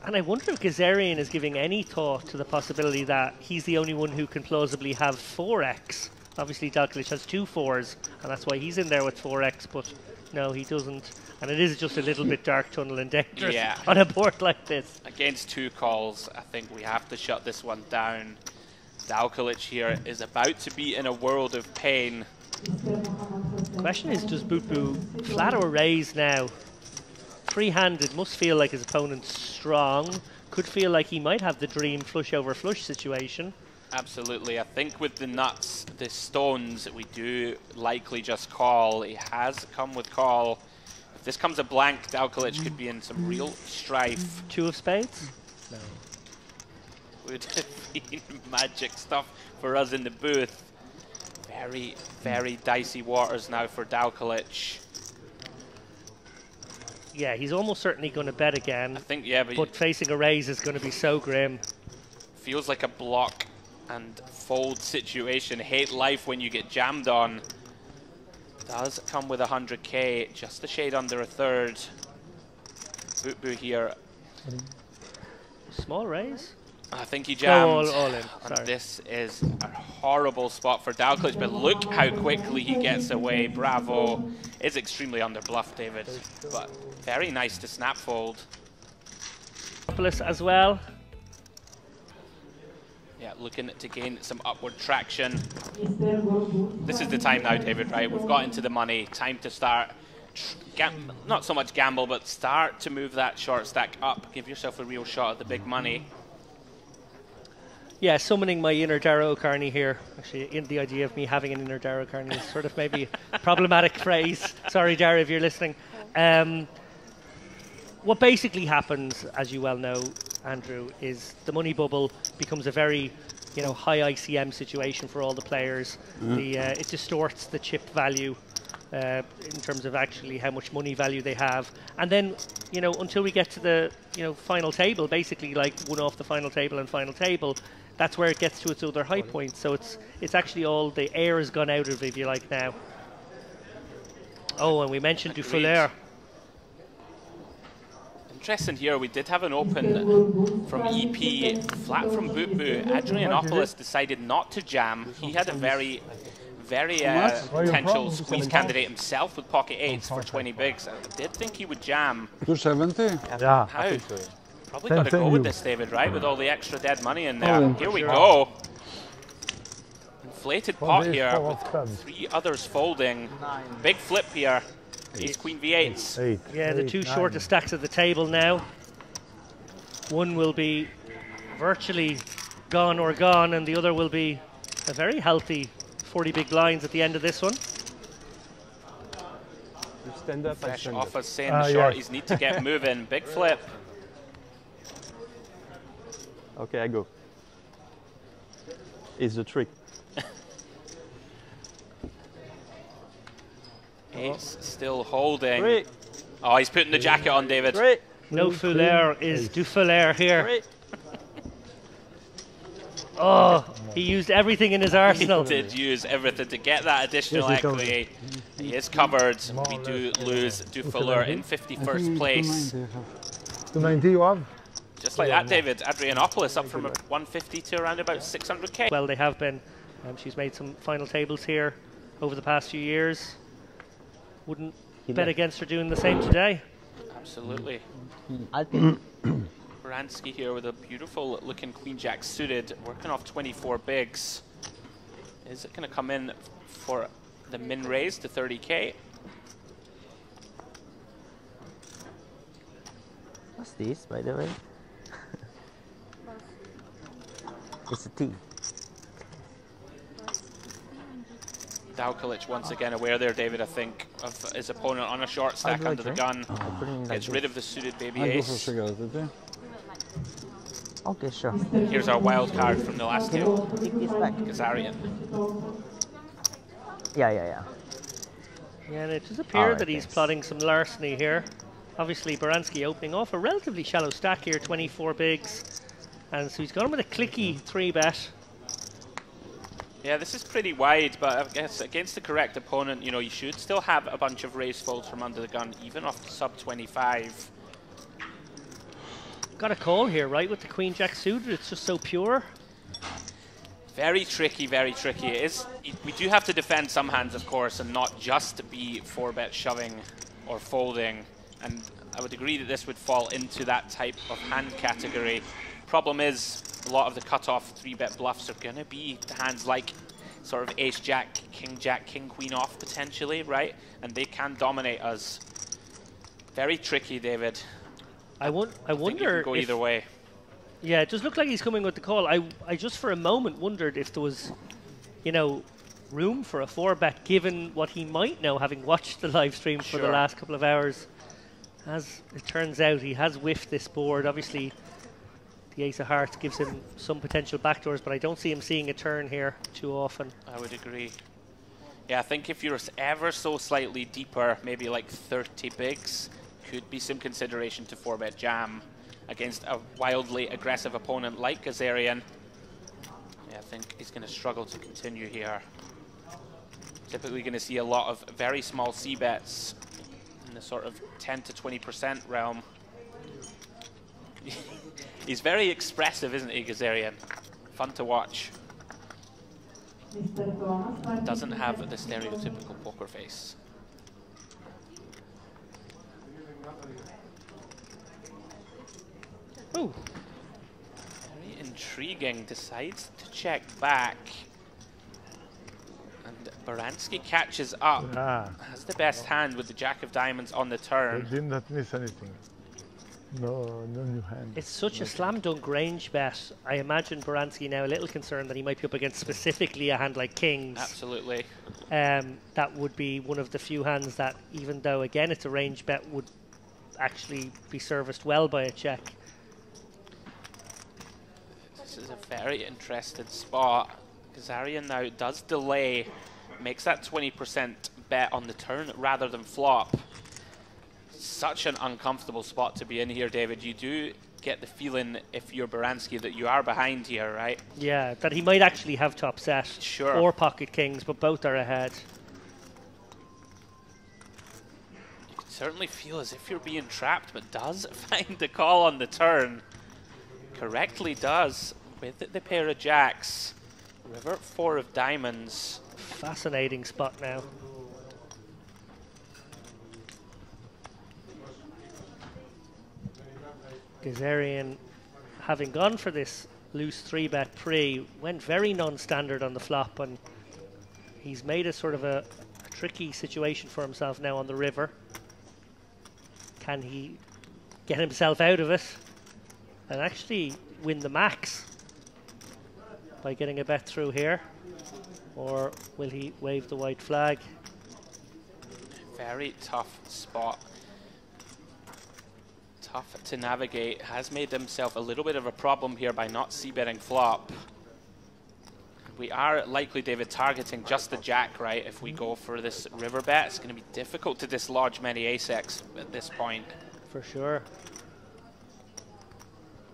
[SPEAKER 1] And I wonder if Kazarian is giving any thought to the possibility that he's the only one who can plausibly have 4x. Obviously, Djokovic has 2 4s, and that's why he's in there with 4x, but no, he doesn't. And it is just a little bit dark tunnel and dangerous on a board like this.
[SPEAKER 19] Against 2 calls, I think we have to shut this one down. Djokovic here is about to be in a world of pain.
[SPEAKER 1] The question is, does Boot-boo flat or raise now? Free-handed, must feel like his opponent's strong. Could feel like he might have the dream flush over flush situation.
[SPEAKER 19] Absolutely. I think with the nuts, the stones, we do likely just call. He has come with call. If this comes a blank, Djokovic could be in some real strife.
[SPEAKER 1] 2 of spades? No.
[SPEAKER 19] Would have been magic stuff for us in the booth. Very, very dicey waters now for Djokovic.
[SPEAKER 1] Yeah, he's almost certainly going to bet again.
[SPEAKER 19] I think, yeah,
[SPEAKER 1] but facing a raise is going to be so grim.
[SPEAKER 19] Feels like a block and fold situation. Hate life when you get jammed on. Does come with 100k, just a shade under a third. Boot here.
[SPEAKER 1] Small raise?
[SPEAKER 19] I think he jammed.
[SPEAKER 1] All in.
[SPEAKER 19] And this is a horrible spot for Dalglish, but look how quickly he gets away. Bravo. It's extremely underbluffed, David, but very nice to snap fold.
[SPEAKER 1] As well.
[SPEAKER 19] Yeah, looking to gain some upward traction. This is the time now, David, right? We've got into the money. Time to start, not so much gamble, but start to move that short stack up. Give yourself a real shot at the big money.
[SPEAKER 1] Yeah, summoning my inner Dara O'Carney here. Actually, in the idea of me having an inner Dara O'Carney is sort of maybe a problematic phrase. Sorry, Dara, if you're listening. What basically happens, as you well know, Andrew, is the money bubble becomes a very, high ICM situation for all the players. It distorts the chip value in terms of actually how much money value they have. And then, until we get to the, final table, basically like one off the final table and final table, that's where it gets to its other high point. So it's actually all the air has gone out of it, if you like, now. Oh, and we mentioned Dufouleur.
[SPEAKER 19] Interesting here, we did have an open from EP, flat from Boot. Adrianopoulos decided not to jam. He had a very potential squeeze candidate himself with pocket 8s for 20 bigs. I did think he would jam.
[SPEAKER 16] 270?
[SPEAKER 19] Yeah. How? Probably got to go with this, David, right? With all the extra dead money in there. Here we go. Inflated pot here with 3 others folding. Big flip here. Ace Queen V8s.
[SPEAKER 1] Yeah, the 2 shortest stacks at the table now. One will be virtually gone, and the other will be a very healthy 40 big blinds at the end of this one.
[SPEAKER 17] Stand up.
[SPEAKER 19] Fresh offer saying the shorties need to get moving. Big flip.
[SPEAKER 17] Okay, I go. It's the trick.
[SPEAKER 19] Ace still holding. Oh, he's putting the jacket on, David.
[SPEAKER 1] No Fouleur is Dufouleur here. Oh, he used everything in his arsenal.
[SPEAKER 19] He did use everything to get that additional equity. He is covered. We do lose Dufouleur in 51st place.
[SPEAKER 8] 290 you have?
[SPEAKER 19] Just like that, David. Adrianopoulos up from 150 to around about 600k.
[SPEAKER 1] Well, they have been. She's made some final tables here over the past few years. Wouldn't bet against her doing the same today.
[SPEAKER 19] Absolutely. Baranski here with a beautiful looking Queen Jack suited, working off 24 bigs. Is it going to come in for the min raise to 30k?
[SPEAKER 5] What's this, by the way? It's a T.
[SPEAKER 19] Dalglish once again aware there, David, I think, of his opponent on a short stack under the gun. Gets rid of the suited baby ace.
[SPEAKER 5] Okay, sure.
[SPEAKER 19] Here's our wild card from the last table.
[SPEAKER 5] Take this back.
[SPEAKER 19] Kazarian.
[SPEAKER 5] Yeah.
[SPEAKER 1] Yeah, and it does appear that he's plotting some larceny here. Obviously, Baranski opening off a relatively shallow stack here, 24 bigs. And so he's gone with a clicky 3-bet.
[SPEAKER 19] Yeah, this is pretty wide, but I guess against the correct opponent, you should still have a bunch of raise folds from under the gun, even off the sub 25.
[SPEAKER 1] Got a call here, right, with the Queen Jack suited. It's just so pure.
[SPEAKER 19] Very tricky, very tricky. We do have to defend some hands, of course, and not just be 4-bet shoving or folding. And I would agree that this would fall into that type of hand category. Problem is, a lot of the cutoff 3-bet bluffs are going to be the hands like sort of Ace-Jack, King-Jack, King-Queen off potentially, right? And they can dominate us. Very tricky, David.
[SPEAKER 1] I wonder
[SPEAKER 19] you can go either way.
[SPEAKER 1] Yeah, it just looked like he's coming with the call. I just for a moment wondered if there was, room for a 4-bet given what he might know, having watched the live stream for the last couple of hours. As it turns out, he has whiffed this board. Obviously, the Ace of Hearts gives him some potential backdoors, but I don't see him seeing a turn here too often.
[SPEAKER 19] I would agree. Yeah, I think if you're ever so slightly deeper, maybe like 30 bigs, could be some consideration to 4-bet jam against a wildly aggressive opponent like Kazarian. Yeah, I think he's going to struggle to continue here. Typically going to see a lot of very small c-bets in the sort of 10 to 20% realm. He's very expressive, isn't he, Gazarian? Fun to watch. Doesn't have the stereotypical poker face.
[SPEAKER 1] Ooh.
[SPEAKER 19] Very intriguing. Decides to check back. And Baranski catches up. Has the best hand with the Jack of Diamonds on the
[SPEAKER 7] I
[SPEAKER 19] turn.
[SPEAKER 7] did not miss anything. No new hand.
[SPEAKER 1] It's such a slam dunk range bet. I imagine Baranski now a little concerned that he might be up against specifically a hand like Kings.
[SPEAKER 19] Absolutely.
[SPEAKER 1] That would be one of the few hands that, even though again it's a range bet, would actually be serviced well by a check.
[SPEAKER 19] This is a very interesting spot. Gazarian now does delay, makes that 20% bet on the turn rather than flop. Such an uncomfortable spot to be in here, David. You do get the feeling, if you're Baranski, that you are behind here, right?
[SPEAKER 1] Yeah, that he might actually have top set.
[SPEAKER 19] Sure.
[SPEAKER 1] Or pocket kings, but both are ahead.
[SPEAKER 19] You can certainly feel as if you're being trapped, but does find the call on the turn. Correctly does, with the pair of jacks. River 4 of diamonds.
[SPEAKER 1] Fascinating spot now. Gazarian, having gone for this loose 3-bet pre, went very non-standard on the flop, and he's made a sort of a tricky situation for himself now on the river. Can he get himself out of it and actually win the max by getting a bet through here? Or will he wave the white flag?
[SPEAKER 19] Very tough spot. Tough to navigate. Has made himself a little bit of a problem here by not c-betting flop. We are likely, David, targeting just the jack, right? If we go for this river bet, it's going to be difficult to dislodge many ace-x at this point.
[SPEAKER 1] For sure.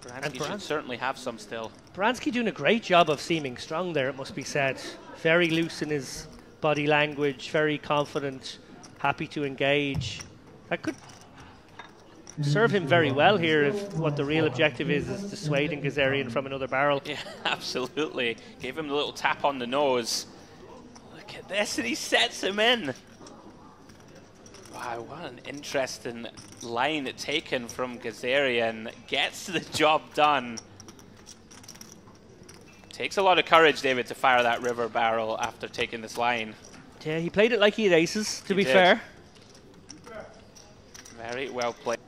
[SPEAKER 19] Baranski should certainly have some still.
[SPEAKER 1] Baranski doing a great job of seeming strong there, it must be said. Very loose in his body language, very confident, happy to engage. That could serve him very well here if what the real objective is dissuading Gazarian from another barrel.
[SPEAKER 19] Yeah, absolutely. Gave him a little tap on the nose. Look at this, and he sets him in. Wow, what an interesting line taken from Gazarian. Gets the job done. Takes a lot of courage, David, to fire that river barrel after taking this line.
[SPEAKER 1] Yeah, he played it like he had aces, to be fair.
[SPEAKER 19] Very well played.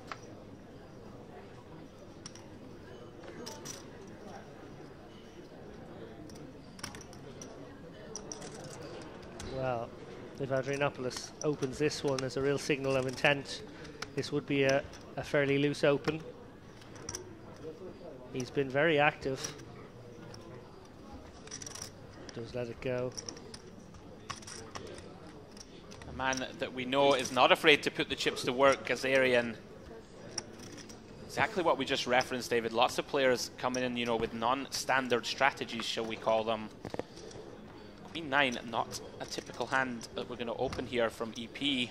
[SPEAKER 1] Well, if Adrianopoulos opens this one as a real signal of intent, this would be a fairly loose open. He's been very active. Does let it go.
[SPEAKER 19] A man that we know is not afraid to put the chips to work, Gazarian. Exactly what we just referenced, David. Lots of players coming in, you know, with non-standard strategies, shall we call them. Queen 9, not a typical hand that we're going to open here from EP.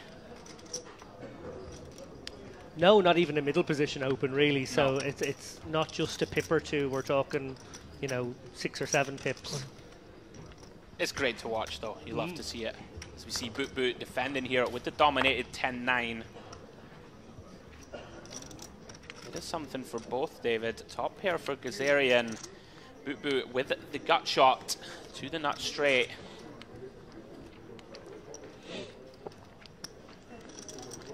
[SPEAKER 1] No, not even a middle position open, really. So it's not just a pip or two. We're talking, you know, 6 or 7 pips.
[SPEAKER 19] It's great to watch, though. You love to see it. As we see Boot Boot defending here with the dominated 10-9. It is something for both, David. Top pair for Gazarian. Boot Boot with the gut shot to the nut straight.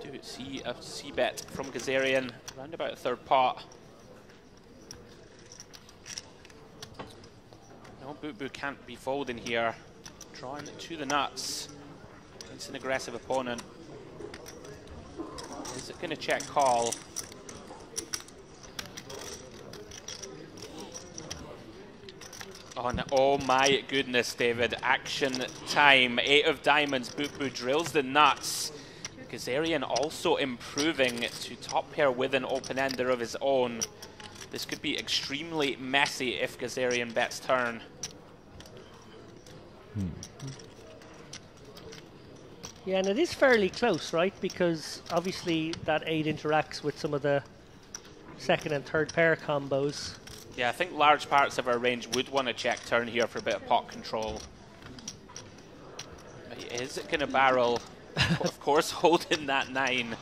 [SPEAKER 19] Do see a c-bet from Gazarian around about third pot. No, Boot Boot can't be folding here. Drawing to the nuts. It's an aggressive opponent. Is it going to check call? Oh, no. Oh my goodness, David. Action time. 8 of diamonds. Boot Boot drills the nuts. Gazarian also improving to top pair with an open-ender of his own. This could be extremely messy if Gazarian bets turn.
[SPEAKER 1] Yeah, and it is fairly close, right? Because obviously that 8 interacts with some of the second and third pair combos.
[SPEAKER 19] Yeah, I think large parts of our range would want to check turn here for a bit of pot control. But he is going to barrel. Of course, holding that 9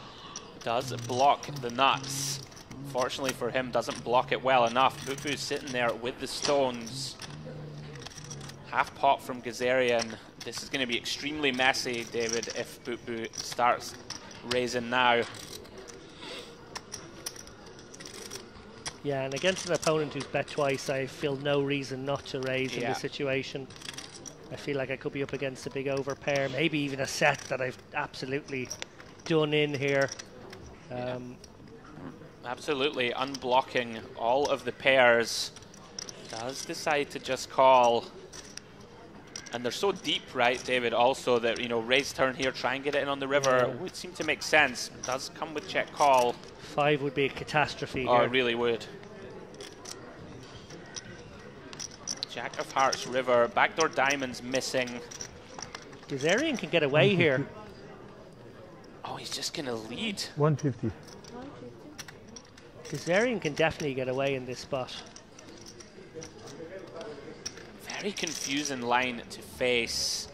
[SPEAKER 19] does block the nuts. Fortunately for him, doesn't block it well enough. Bubu's sitting there with the stones. Half pot from Gazarian. This is going to be extremely messy, David, if Bubu starts raising now.
[SPEAKER 1] Yeah, and against an opponent who's bet twice, I feel no reason not to raise in this situation. I feel like I could be up against a big overpair, maybe even a set that I've absolutely done in here.
[SPEAKER 19] Absolutely, unblocking all of the pairs. Does decide to just call. And they're so deep, right, David, also that, you know, raise turn here, try and get it in on the river would seem to make sense. Does come with check call.
[SPEAKER 1] 5 would be a catastrophe
[SPEAKER 19] here.
[SPEAKER 1] here.
[SPEAKER 19] It really would. Jack of Hearts river, backdoor diamonds missing.
[SPEAKER 1] Gazarian can get away here.
[SPEAKER 19] Oh, he's just going to lead.
[SPEAKER 7] 150.
[SPEAKER 1] Gazarian can definitely get away in this spot.
[SPEAKER 19] Very confusing line to face.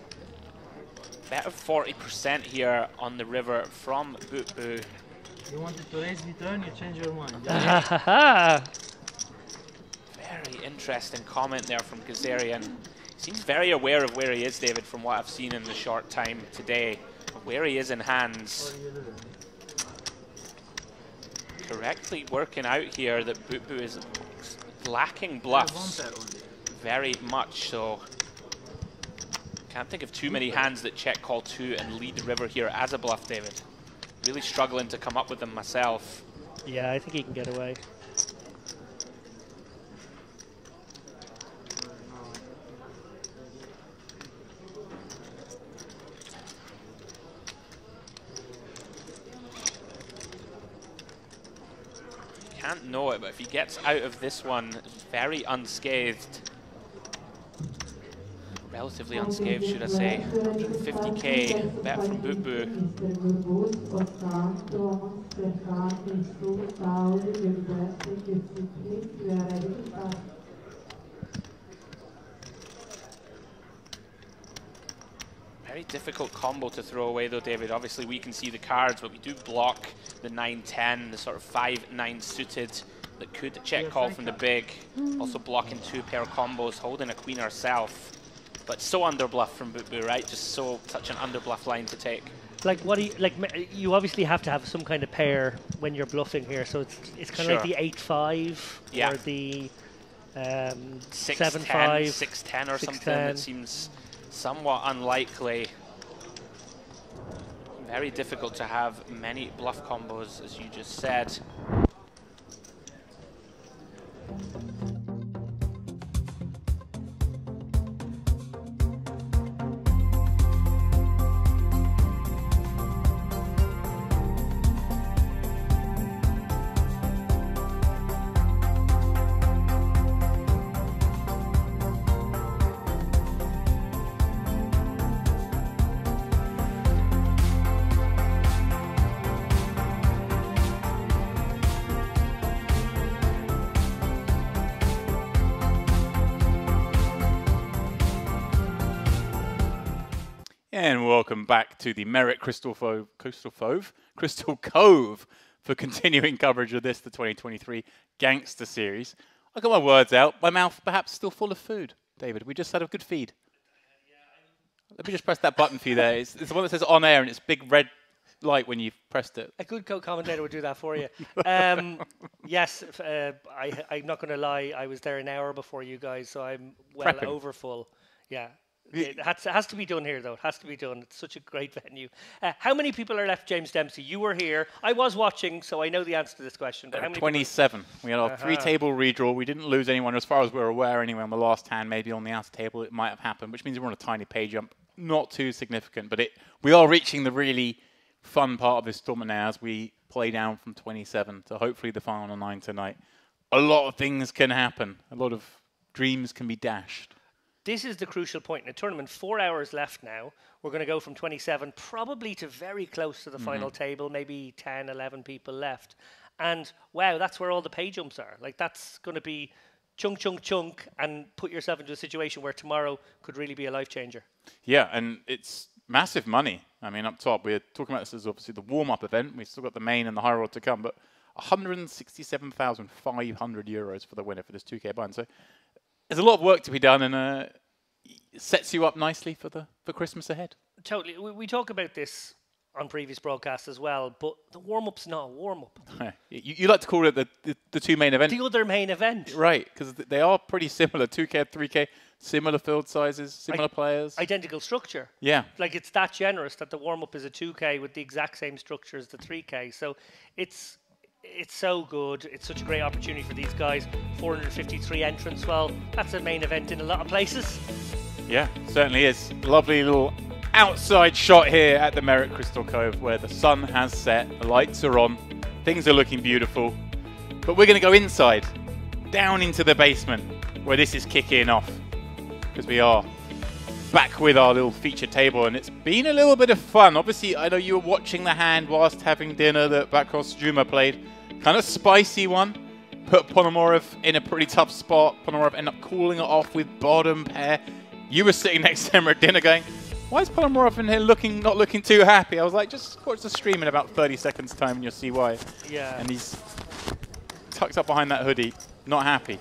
[SPEAKER 19] Bet of 40% here on the river from Bubu.
[SPEAKER 15] You wanted to raise the turn, you change your mind.
[SPEAKER 19] Very interesting comment there from Gazarian. Seems very aware of where he is, David, from what I've seen in the short time today. Where he is in hands. Correctly working out here that Bubu is lacking bluffs. Very much so. Can't think of too many hands that check call 2 and lead river here as a bluff, David. Really struggling to come up with them myself.
[SPEAKER 1] Yeah, I think he can get away.
[SPEAKER 19] Can't know it, but if he gets out of this one very unscathed, relatively unscathed, should I say, 150k bet from Bubu. Very difficult combo to throw away though, David. Obviously we can see the cards, but we do block the 9-10, the sort of 5-9 suited that could check call from the big. Also blocking 2 pair combos, holding a queen herself. But so underbluff from Bubu, right? Just such an underbluff line to take.
[SPEAKER 1] Like you obviously have to have some kind of pair when you're bluffing here, so it's kind of like the 8-5 or the 7-5,
[SPEAKER 19] 6-10 or something. It seems somewhat unlikely. Very difficult to have many bluff combos, as you just said.
[SPEAKER 2] And welcome back to the Merritt Crystal Cove for continuing coverage of this, the 2023 Gangster Series. I got my words out. My mouth perhaps still full of food. David, we just had a good feed. Let me just press that button for you there. It's the one that says on air and it's big red light when you've pressed it.
[SPEAKER 1] A good co-commentator would do that for you. Yes, I'm not going to lie. I was there an hour before you guys, so I'm well over full. Yeah. It has to be done here, though. It has to be done. It's such a great venue. How many people are left, James Dempsey? You were here. I was watching, so I know the answer to this question. But how many
[SPEAKER 2] 27. We had our 3-table redraw. We didn't lose anyone, as far as we're aware, anyway, on the last hand. Maybe on the outer table it might have happened, which means we're on a tiny pay jump. Not too significant, but we are reaching the really fun part of this tournament now as we play down from 27 to hopefully the final 9 tonight. A lot of things can happen. A lot of dreams can be dashed.
[SPEAKER 1] this is the crucial point in the tournament. 4 hours left now. We're going to go from 27 probably to very close to the final table, maybe 10, 11 people left. And wow, that's where all the pay jumps are. Like, that's going to be chunk, chunk, chunk, and put yourself into a situation where tomorrow could really be a life changer.
[SPEAKER 2] Yeah, and it's massive money. I mean, up top, we're talking about this as obviously the warm-up event. We've still got the main and the high road to come, but 167,500 euros for the winner for this 2K bind. So there's a lot of work to be done, and it sets you up nicely for Christmas ahead.
[SPEAKER 1] Totally. We talk about this on previous broadcasts as well, but the warm-up's not a warm-up.
[SPEAKER 2] You like to call it the two main events.
[SPEAKER 1] The other main event.
[SPEAKER 2] Right, because they are pretty similar. 2K, 3K, similar field sizes, similar players.
[SPEAKER 1] Identical structure.
[SPEAKER 2] Yeah.
[SPEAKER 1] Like, it's that generous that the warm-up is a 2K with the exact same structure as the 3K. So it's so good. It's such a great opportunity for these guys. 453 entrants. Well, that's a main event in a lot of places.
[SPEAKER 2] Yeah, certainly is. Lovely little outside shot here at the Merit Crystal Cove where the sun has set, the lights are on, things are looking beautiful. But we're going to go inside, down into the basement where this is kicking off. Because we are back with our little feature table, and it's been a little bit of fun. Obviously, I know you were watching the hand whilst having dinner that Bakros Juma played. Kind of spicy one. Put Ponomorov in a pretty tough spot. Ponomorov ended up calling it off with bottom pair. You were sitting next to him at dinner going, why is Ponomorov in here not looking too happy? I was like, just watch the stream in about 30 seconds time and you'll see why.
[SPEAKER 1] Yeah.
[SPEAKER 2] And he's tucked up behind that hoodie, not happy.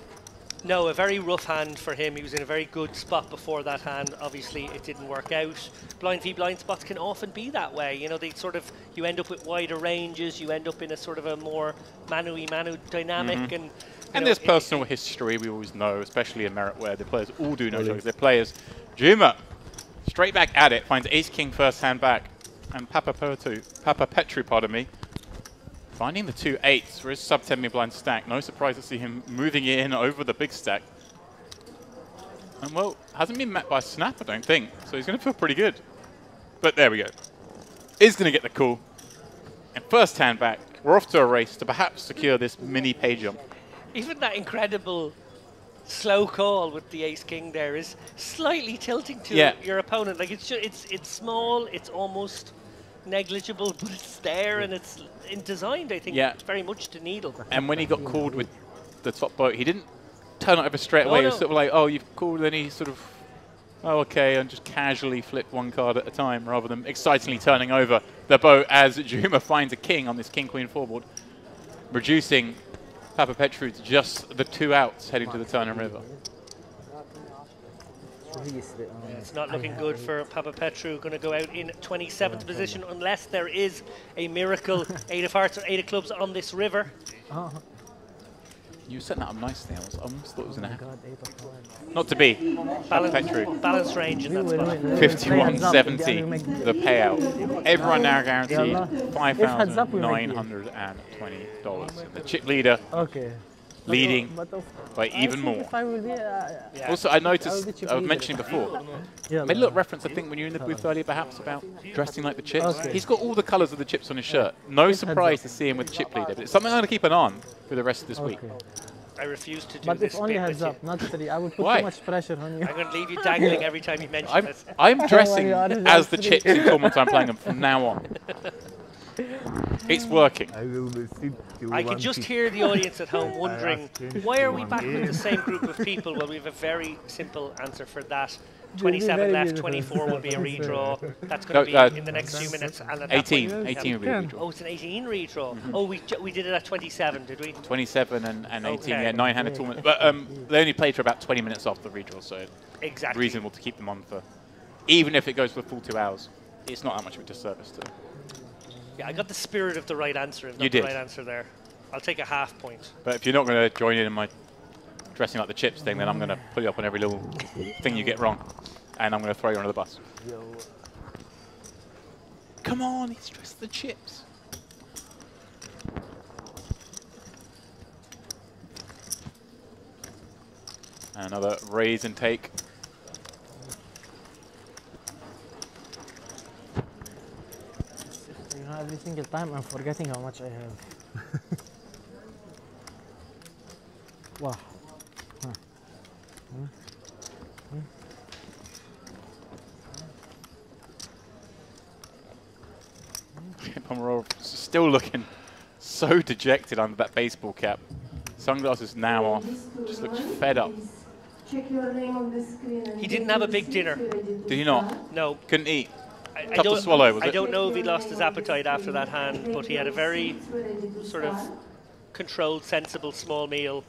[SPEAKER 1] No, a very rough hand for him. He was in a very good spot before that hand. Obviously, it didn't work out. Blind v blind spots can often be that way. You know, they sort of, you end up with wider ranges. You end up in a sort of a more manu-y-manu dynamic.
[SPEAKER 2] And there's personal history, we always know, especially in Merit where the players all do know each other. They're players. Juma, straight back at it, finds ace-king first hand back. And Papa Petru, pardon me, finding the 2 8s for his sub-10 mid-blind stack. No surprise to see him moving in over the big stack. And, well, hasn't been met by a snap, I don't think. So he's going to feel pretty good. But there we go. Is going to get the call. And first hand back, we're off to a race to perhaps secure this mini pay jump.
[SPEAKER 1] Even that incredible slow call with the ace-king there is slightly tilting to your opponent. Like, it's small, it's almost negligible, but it's there and it's designed, I think, very much to needle.
[SPEAKER 2] And when he got called with the top boat, he didn't turn it over straight away. It was sort of like, oh, you've called, then he sort of, oh, okay, and just casually flip one card at a time rather than excitingly turning over the boat as Juma finds a king on this king-queen forward, reducing Papa Petru to just the 2 outs heading to the Turner River.
[SPEAKER 1] It's not looking good for Papa Petru. Going to go out in 27th position unless there is a miracle 8 of hearts or 8 of clubs on this river.
[SPEAKER 2] You set that up nicely. I almost thought it was going to happen. Not to be.
[SPEAKER 1] Balance range in that spot.
[SPEAKER 2] 51.70 the payout. Everyone now guaranteed $5,920. The chip leader leading by even more. Also, I noticed, I was mentioning before, made a little reference, I think, when you were in the booth earlier, perhaps, about dressing like the chips. He's got all the colours of the chips on his shirt. No surprise to see him with the chip leader, but it's something I'm going to keep an eye on for the rest of this week.
[SPEAKER 1] I refuse to do
[SPEAKER 4] but
[SPEAKER 1] this.
[SPEAKER 4] But if only heads up, not 3. I would put too much pressure on you.
[SPEAKER 1] I'm going to leave you dangling every time you mention this.
[SPEAKER 2] I'm dressing as the chips in tournament I'm playing them from now on. It's working.
[SPEAKER 1] I can just hear the audience at home wondering, why are we back with the same group of people? Well, we have a very simple answer for that. 27 left, 24 will be a redraw. That's going to be in the next few minutes. And at
[SPEAKER 2] 18 will be a redraw.
[SPEAKER 1] Oh, it's an 18 redraw. Oh, we did it at 27, did we?
[SPEAKER 2] 27 and 18, yeah, 9-handed tournament. But they only played for about 20 minutes after the redraw, so
[SPEAKER 1] exactly
[SPEAKER 2] reasonable to keep them on for, even if it goes for the full 2 hours. It's not that much of a disservice to them.
[SPEAKER 1] Yeah, I got the spirit of the right answer.
[SPEAKER 2] You did.
[SPEAKER 1] The right answer there. I'll take a half point.
[SPEAKER 2] But if you're not going to join in my dressing like the chips thing, then I'm going to pull you up on every little thing you get wrong. And I'm going to throw you under the bus. Come on, he's dressed the chips. Another raise and take.
[SPEAKER 4] You know, every single time I'm forgetting how much I have. Wow.
[SPEAKER 2] Pomerov still looking so dejected under that baseball cap. Sunglasses now off. Just looks fed up.
[SPEAKER 6] Check your name on the screen.
[SPEAKER 1] He didn't have a big dinner.
[SPEAKER 2] Did he not?
[SPEAKER 1] No.
[SPEAKER 2] Couldn't eat?
[SPEAKER 1] I
[SPEAKER 2] Tough to swallow, was it?
[SPEAKER 1] I don't know if he lost his appetite after that hand, but he had a very sort of controlled, sensible, small meal.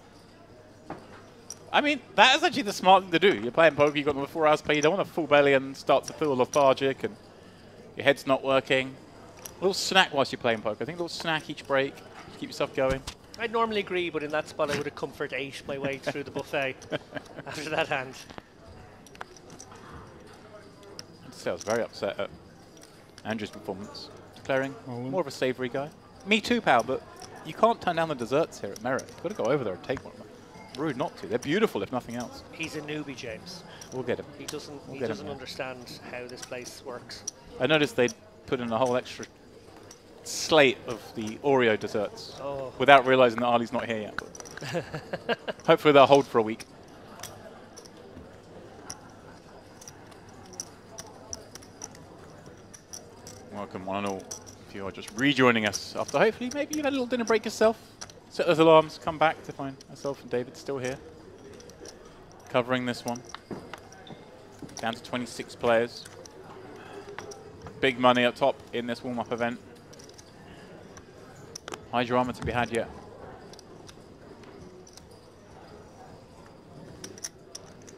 [SPEAKER 2] I mean, that is actually the smart thing to do. You're playing poker, you've got another 4 hours play, you don't want a full belly and start to feel lethargic and your head's not working. A little snack whilst you're playing poker. I think a little snack each break to keep yourself going.
[SPEAKER 1] I'd normally agree, but in that spot I would have comfort ate my way through the buffet after that hand.
[SPEAKER 2] I have to say I was very upset at Andrew's performance, declaring more of a savoury guy. Me too, pal, but you can't turn down the desserts here at Merit. You've got to go over there and take one of them. Rude not to. They're beautiful, if nothing else.
[SPEAKER 1] He's a newbie, James.
[SPEAKER 2] We'll get him.
[SPEAKER 1] He doesn't understand how this place works.
[SPEAKER 2] I noticed they'd put in a whole extra slate of the Oreo desserts without realising that Ali's not here yet. But hopefully they'll hold for a week. Welcome one and all. If you are just rejoining us after hopefully maybe you've had a little dinner break yourself. Set those alarms, come back to find myself and David still here. Covering this one. Down to 26 players. Big money up top in this warm-up event. High drama to be had yet.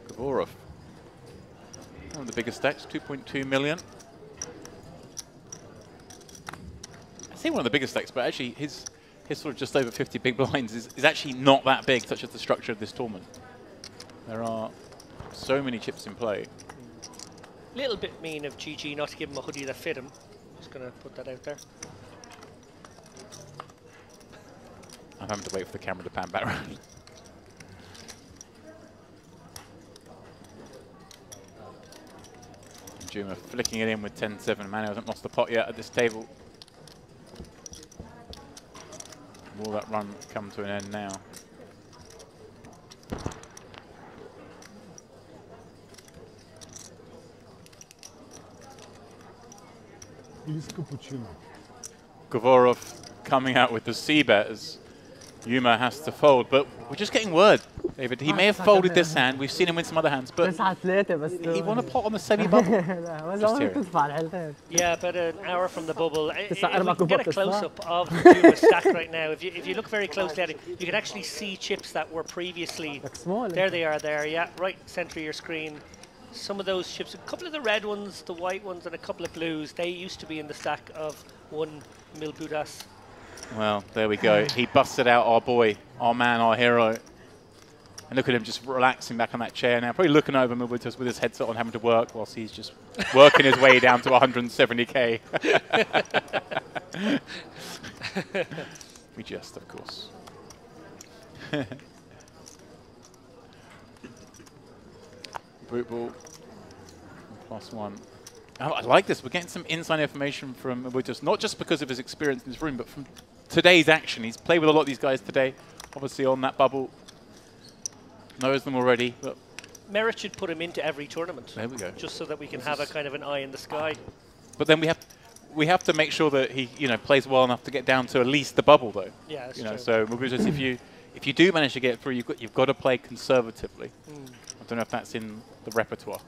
[SPEAKER 2] Gavorov. One of the biggest stacks, 2.2 million. I say one of the biggest stacks, but actually his sort of just over 50 big blinds is actually not that big, such as the structure of this tournament. There are so many chips in play.
[SPEAKER 1] Little bit mean of GG not to give him a hoodie that fit him. Just going to put that out there.
[SPEAKER 2] I'm having to wait for the camera to pan back around. Juma flicking it in with 10-7. Manu hasn't lost the pot yet at this table. Will that run come to an end now? Gavorov coming out with the C-bet as Yuma has to fold, but we're just getting word, David. He may have folded this hand. We've seen him win some other hands, but he won a pot on the semi-bubble.
[SPEAKER 1] Yeah, about an hour from the bubble. If we can get a close-up of Yuma's stack right now, if you look very closely at it, you can actually see chips that were previously... There they are there, yeah, right centre of your screen. Some of those chips, a couple of the red ones, the white ones, and a couple of blues, they used to be in the stack of one Milbudas.
[SPEAKER 2] Well, there we go. He busted out our boy, our man, our hero. And look at him just relaxing back on that chair now. Probably looking over Milbudas with his headset on, having to work whilst he's just working his way down to 170k. We jest, of course. Brute ball. +1. Oh, I like this. We're getting some inside information from Milbudas, not just because of his experience in this room, but from today's action. He's played with a lot of these guys today, obviously on that bubble. Knows them already. But
[SPEAKER 1] Merit should put him into every tournament.
[SPEAKER 2] There we go.
[SPEAKER 1] Just so that we can have a kind of an eye in the sky.
[SPEAKER 2] But then we have to make sure that he plays well enough to get down to at least the bubble, though.
[SPEAKER 1] Yeah, that's true.
[SPEAKER 2] So Milbudas, if you do manage to get through, you've got to play conservatively. I don't know if that's in the repertoire.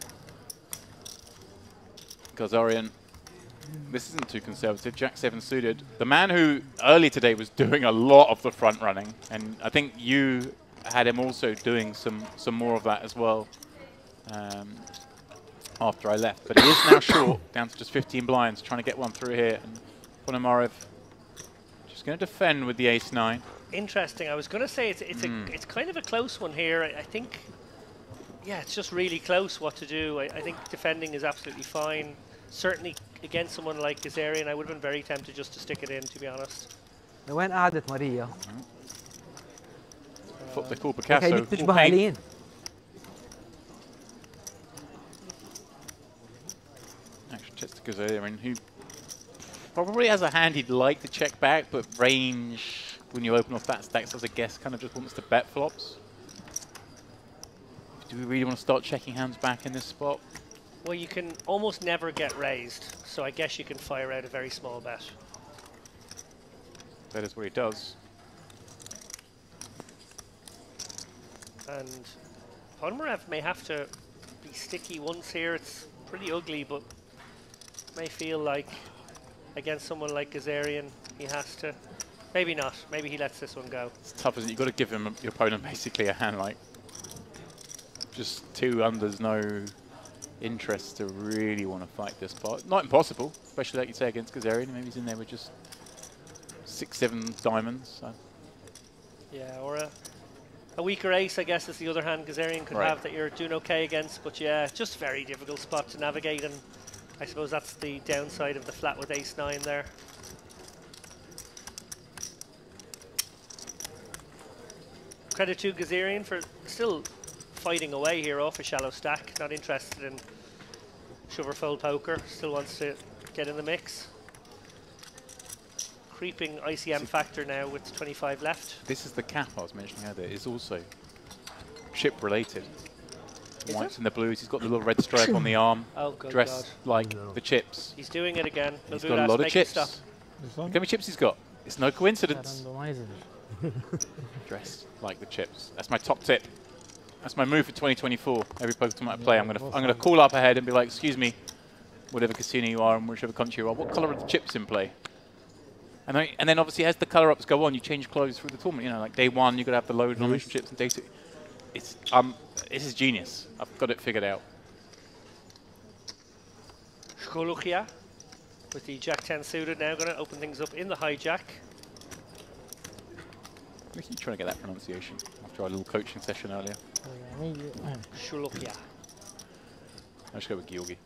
[SPEAKER 2] Gazarian, this isn't too conservative. Jack-7 suited. The man who early today was doing a lot of the front running, and I think you had him also doing some more of that as well after I left. But he is now short, down to just 15 blinds, trying to get one through here. And Ponomarev just going to defend with the ace-9.
[SPEAKER 1] Interesting. I was going to say it's kind of a close one here. I think, yeah, it's just really close what to do. I think defending is absolutely fine. Certainly against someone like Gazarian, I would have been very tempted just to stick it in, to be honest.
[SPEAKER 5] وين قعدت ماريا؟
[SPEAKER 2] Thought they called Picasso.
[SPEAKER 5] هيديك تشبه علين.
[SPEAKER 2] Actually, checks to Gazarian, who probably has a hand he'd like to check back, but range, when you open off that stacks as a guess, kind of just wants to bet flops. Do we really want to start checking hands back in this spot?
[SPEAKER 1] Well, you can almost never get raised, so I guess you can fire out a very small bet.
[SPEAKER 2] That is what he does.
[SPEAKER 1] And Ponomarev may have to be sticky once here. It's pretty ugly, but may feel like against someone like Gazarian, he has to. Maybe not. Maybe he lets this one go.
[SPEAKER 2] It's tough, isn't it? You've got to give him your opponent basically a hand like just 2 unders, no interest to really want to fight this part. Not impossible, especially like you say against Gazarian. Maybe he's in there with just 6, 7 diamonds. So.
[SPEAKER 1] Yeah, or a weaker ace, I guess, is the other hand Gazarian could have that you're doing okay against. But yeah, just very difficult spot to navigate, and I suppose that's the downside of the flat with ace-9 there. Credit to Gazarian for still fighting away here off a shallow stack. Not interested in shove or fold poker. Still wants to get in the mix. Creeping ICM factor now with 25 left.
[SPEAKER 2] This is the cap I was mentioning earlier. It's also ship related. Whites and the blues. He's got the little red stripe on the arm.
[SPEAKER 1] Oh, good
[SPEAKER 2] dressed like the chips.
[SPEAKER 1] He's doing it again.
[SPEAKER 2] He's got a lot of chips. Look how many chips he's got. It's no coincidence. Dressed like the chips. That's my top tip. That's my move for 2024. Every poker tournament I play, I'm gonna call up ahead and be like, excuse me, whatever casino you are and whichever country you are, what colour are the chips in play? And then obviously as the colour ups go on, you change clothes through the tournament. You know, like day 1 you got to have the low denomination chips, and day 2, it's this is genius. I've got it figured out.
[SPEAKER 1] Shkolukia with the Jack-10 suited now, going to open things up in the hijack.
[SPEAKER 2] We keep trying to get that pronunciation after our little coaching session earlier.
[SPEAKER 1] Shkolukia.
[SPEAKER 2] I'll just go with Georgi.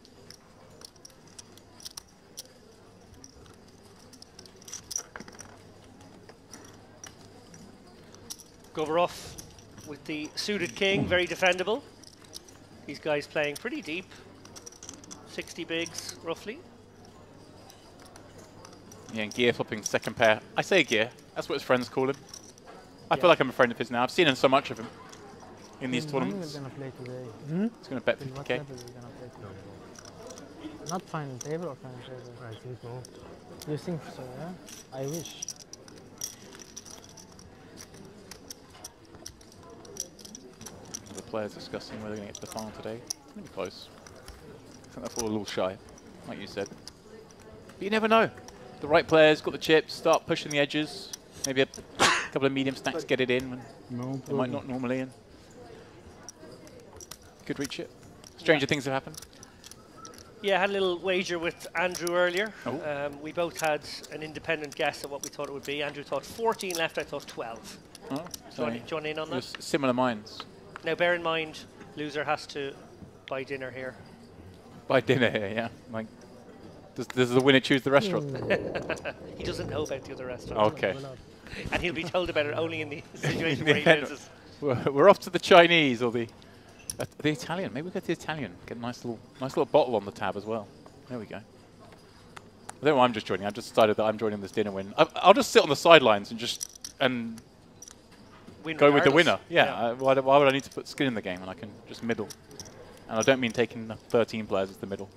[SPEAKER 1] Govorov with the suited king, very defendable. These guys playing pretty deep. 60 bigs, roughly.
[SPEAKER 2] Yeah, and Gear flipping second pair. I say Gear. That's what his friends call him. I feel like I'm a friend of his now. I've seen him so much of him in these tournaments.
[SPEAKER 4] Gonna play today?
[SPEAKER 2] He's going to bet 50k.
[SPEAKER 4] What level are we gonna play today? Not final table or final table? I think so. You think so, yeah? I wish.
[SPEAKER 2] The players discussing whether they're going to get to the final today. It's going to be close. I think that's all a little shy, like you said. But you never know. The right players got the chips, start pushing the edges. Maybe a couple of medium stacks get it in when they might not normally. And could reach it. Stranger things have happened.
[SPEAKER 1] Yeah, I had a little wager with Andrew earlier.
[SPEAKER 2] Oh.
[SPEAKER 1] We both had an independent guess at what we thought it would be. Andrew thought 14 left, I thought 12.
[SPEAKER 2] Oh,
[SPEAKER 1] Do you want in on that?
[SPEAKER 2] Similar minds.
[SPEAKER 1] Now, bear in mind, loser has to buy dinner here.
[SPEAKER 2] Buy dinner here, yeah. Like, does the winner choose the restaurant?
[SPEAKER 1] He doesn't know about the other restaurant.
[SPEAKER 2] Okay.
[SPEAKER 1] And he'll be told about it only in the situation where he loses.
[SPEAKER 2] We're off to the Chinese or the Italian. Maybe we go to the Italian. Get a nice little bottle on the tab as well. There we go. I don't know why I'm just joining. I've just decided that I'm joining this dinner win. I'll just sit on the sidelines and go with the winner. Yeah. Why would I need to put skin in the game when I can just middle? And I don't mean taking 13 players as the middle.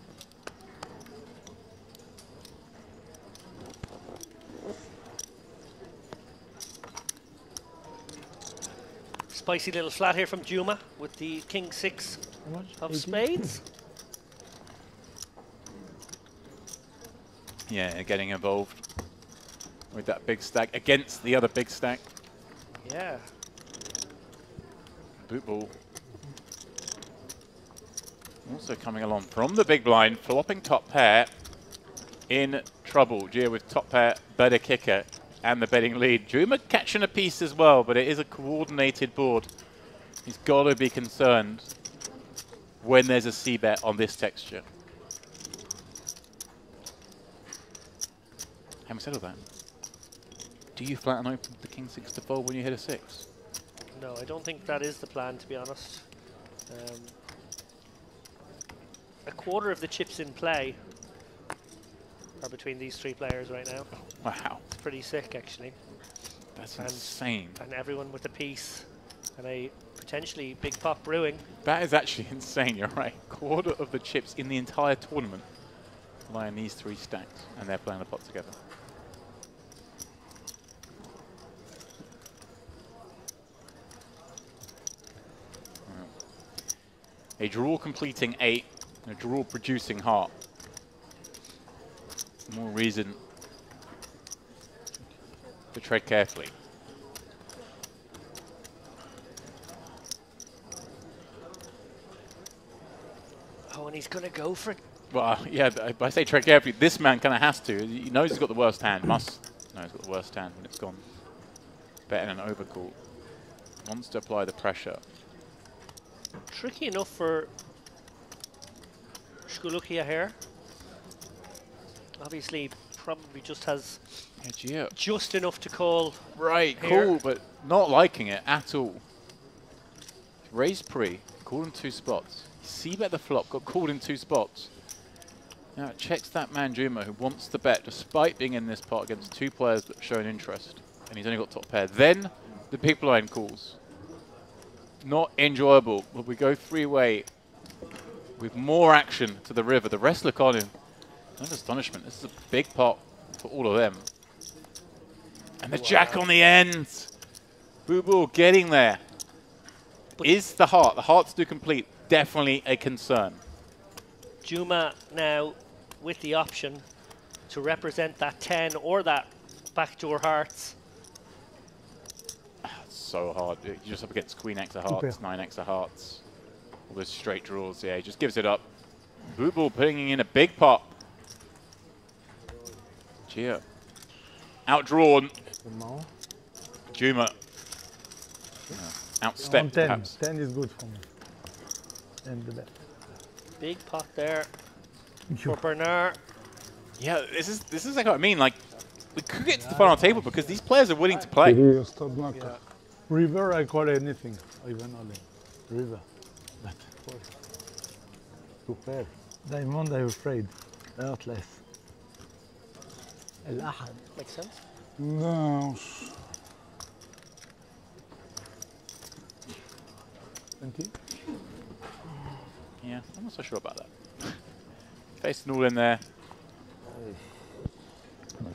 [SPEAKER 1] Spicy little flat here from Juma with the king 6 of spades.
[SPEAKER 2] Yeah, getting involved with that big stack against the other big stack.
[SPEAKER 1] Yeah.
[SPEAKER 2] Boot ball. Also coming along from the big blind, flopping top pair, in trouble. Gia with top pair, better kicker, and the betting lead. Juma catching a piece as well, but it is a coordinated board. He's got to be concerned when there's a c-bet on this texture. Having said all that, do you flatten open the king 6 to fold when you hit a 6?
[SPEAKER 1] No, I don't think that is the plan, to be honest. A quarter of the chips in play are between these 3 players right now.
[SPEAKER 2] Wow.
[SPEAKER 1] It's pretty sick, actually.
[SPEAKER 2] That's insane.
[SPEAKER 1] And everyone with a piece and a potentially big pot brewing.
[SPEAKER 2] That is actually insane, you're right. Quarter of the chips in the entire tournament lie in these 3 stacks, and they're playing the pot together. A draw completing 8, a draw producing heart. More reason to tread carefully.
[SPEAKER 1] Oh, and he's going to go for it.
[SPEAKER 2] Well, yeah, but I say tread carefully. This man kind of has to. He knows he's got the worst hand. Must know he's got the worst hand when it's gone. Betting an overcall. Wants to apply the pressure.
[SPEAKER 1] Tricky enough for Shkulukia here. Obviously, probably just has just enough to call.
[SPEAKER 2] Right,
[SPEAKER 1] here.
[SPEAKER 2] cool, but not liking it at all. Raised pre, called in 2 spots. C-bet the flop, got called in 2 spots. Now it checks that man Juma, who wants the bet despite being in this pot against 2 players that have shown interest. And he's only got top pair. Then the big blind calls. Not enjoyable, but we go 3-way with more action to the river. The rest look on him. No astonishment, this is a big pot for all of them. And the jack on the end. Boo Boo getting there. Is the heart. The hearts do complete. Definitely a concern.
[SPEAKER 1] Juma now with the option to represent that 10 or that backdoor hearts.
[SPEAKER 2] So hard. You're just up against Queen X of hearts, 9 X of hearts. All those straight draws. Yeah, he just gives it up. Boo Boo putting in a big pot. Chia. Outdrawn. Juma. Outstepped,
[SPEAKER 7] 10.
[SPEAKER 2] perhaps.
[SPEAKER 7] 10 is good for me. And the bet.
[SPEAKER 1] Big pot there for Bernard.
[SPEAKER 2] Yeah, this is like what I mean. Like, we could get to the final table because these players are willing to play.
[SPEAKER 7] River, I call anything. Even only. River. But too fair. Diamond, I'm afraid. Not less. الأحد.
[SPEAKER 1] Makes sense.
[SPEAKER 7] No. 20?
[SPEAKER 2] Yeah, I'm not so sure about that. Facing all in there.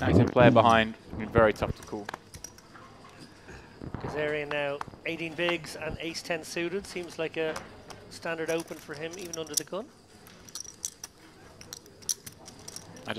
[SPEAKER 2] Active player behind. Very tough to call.
[SPEAKER 1] Kazarian now 18 bigs and ace 10 suited. Seems like a standard open for him, even under the gun.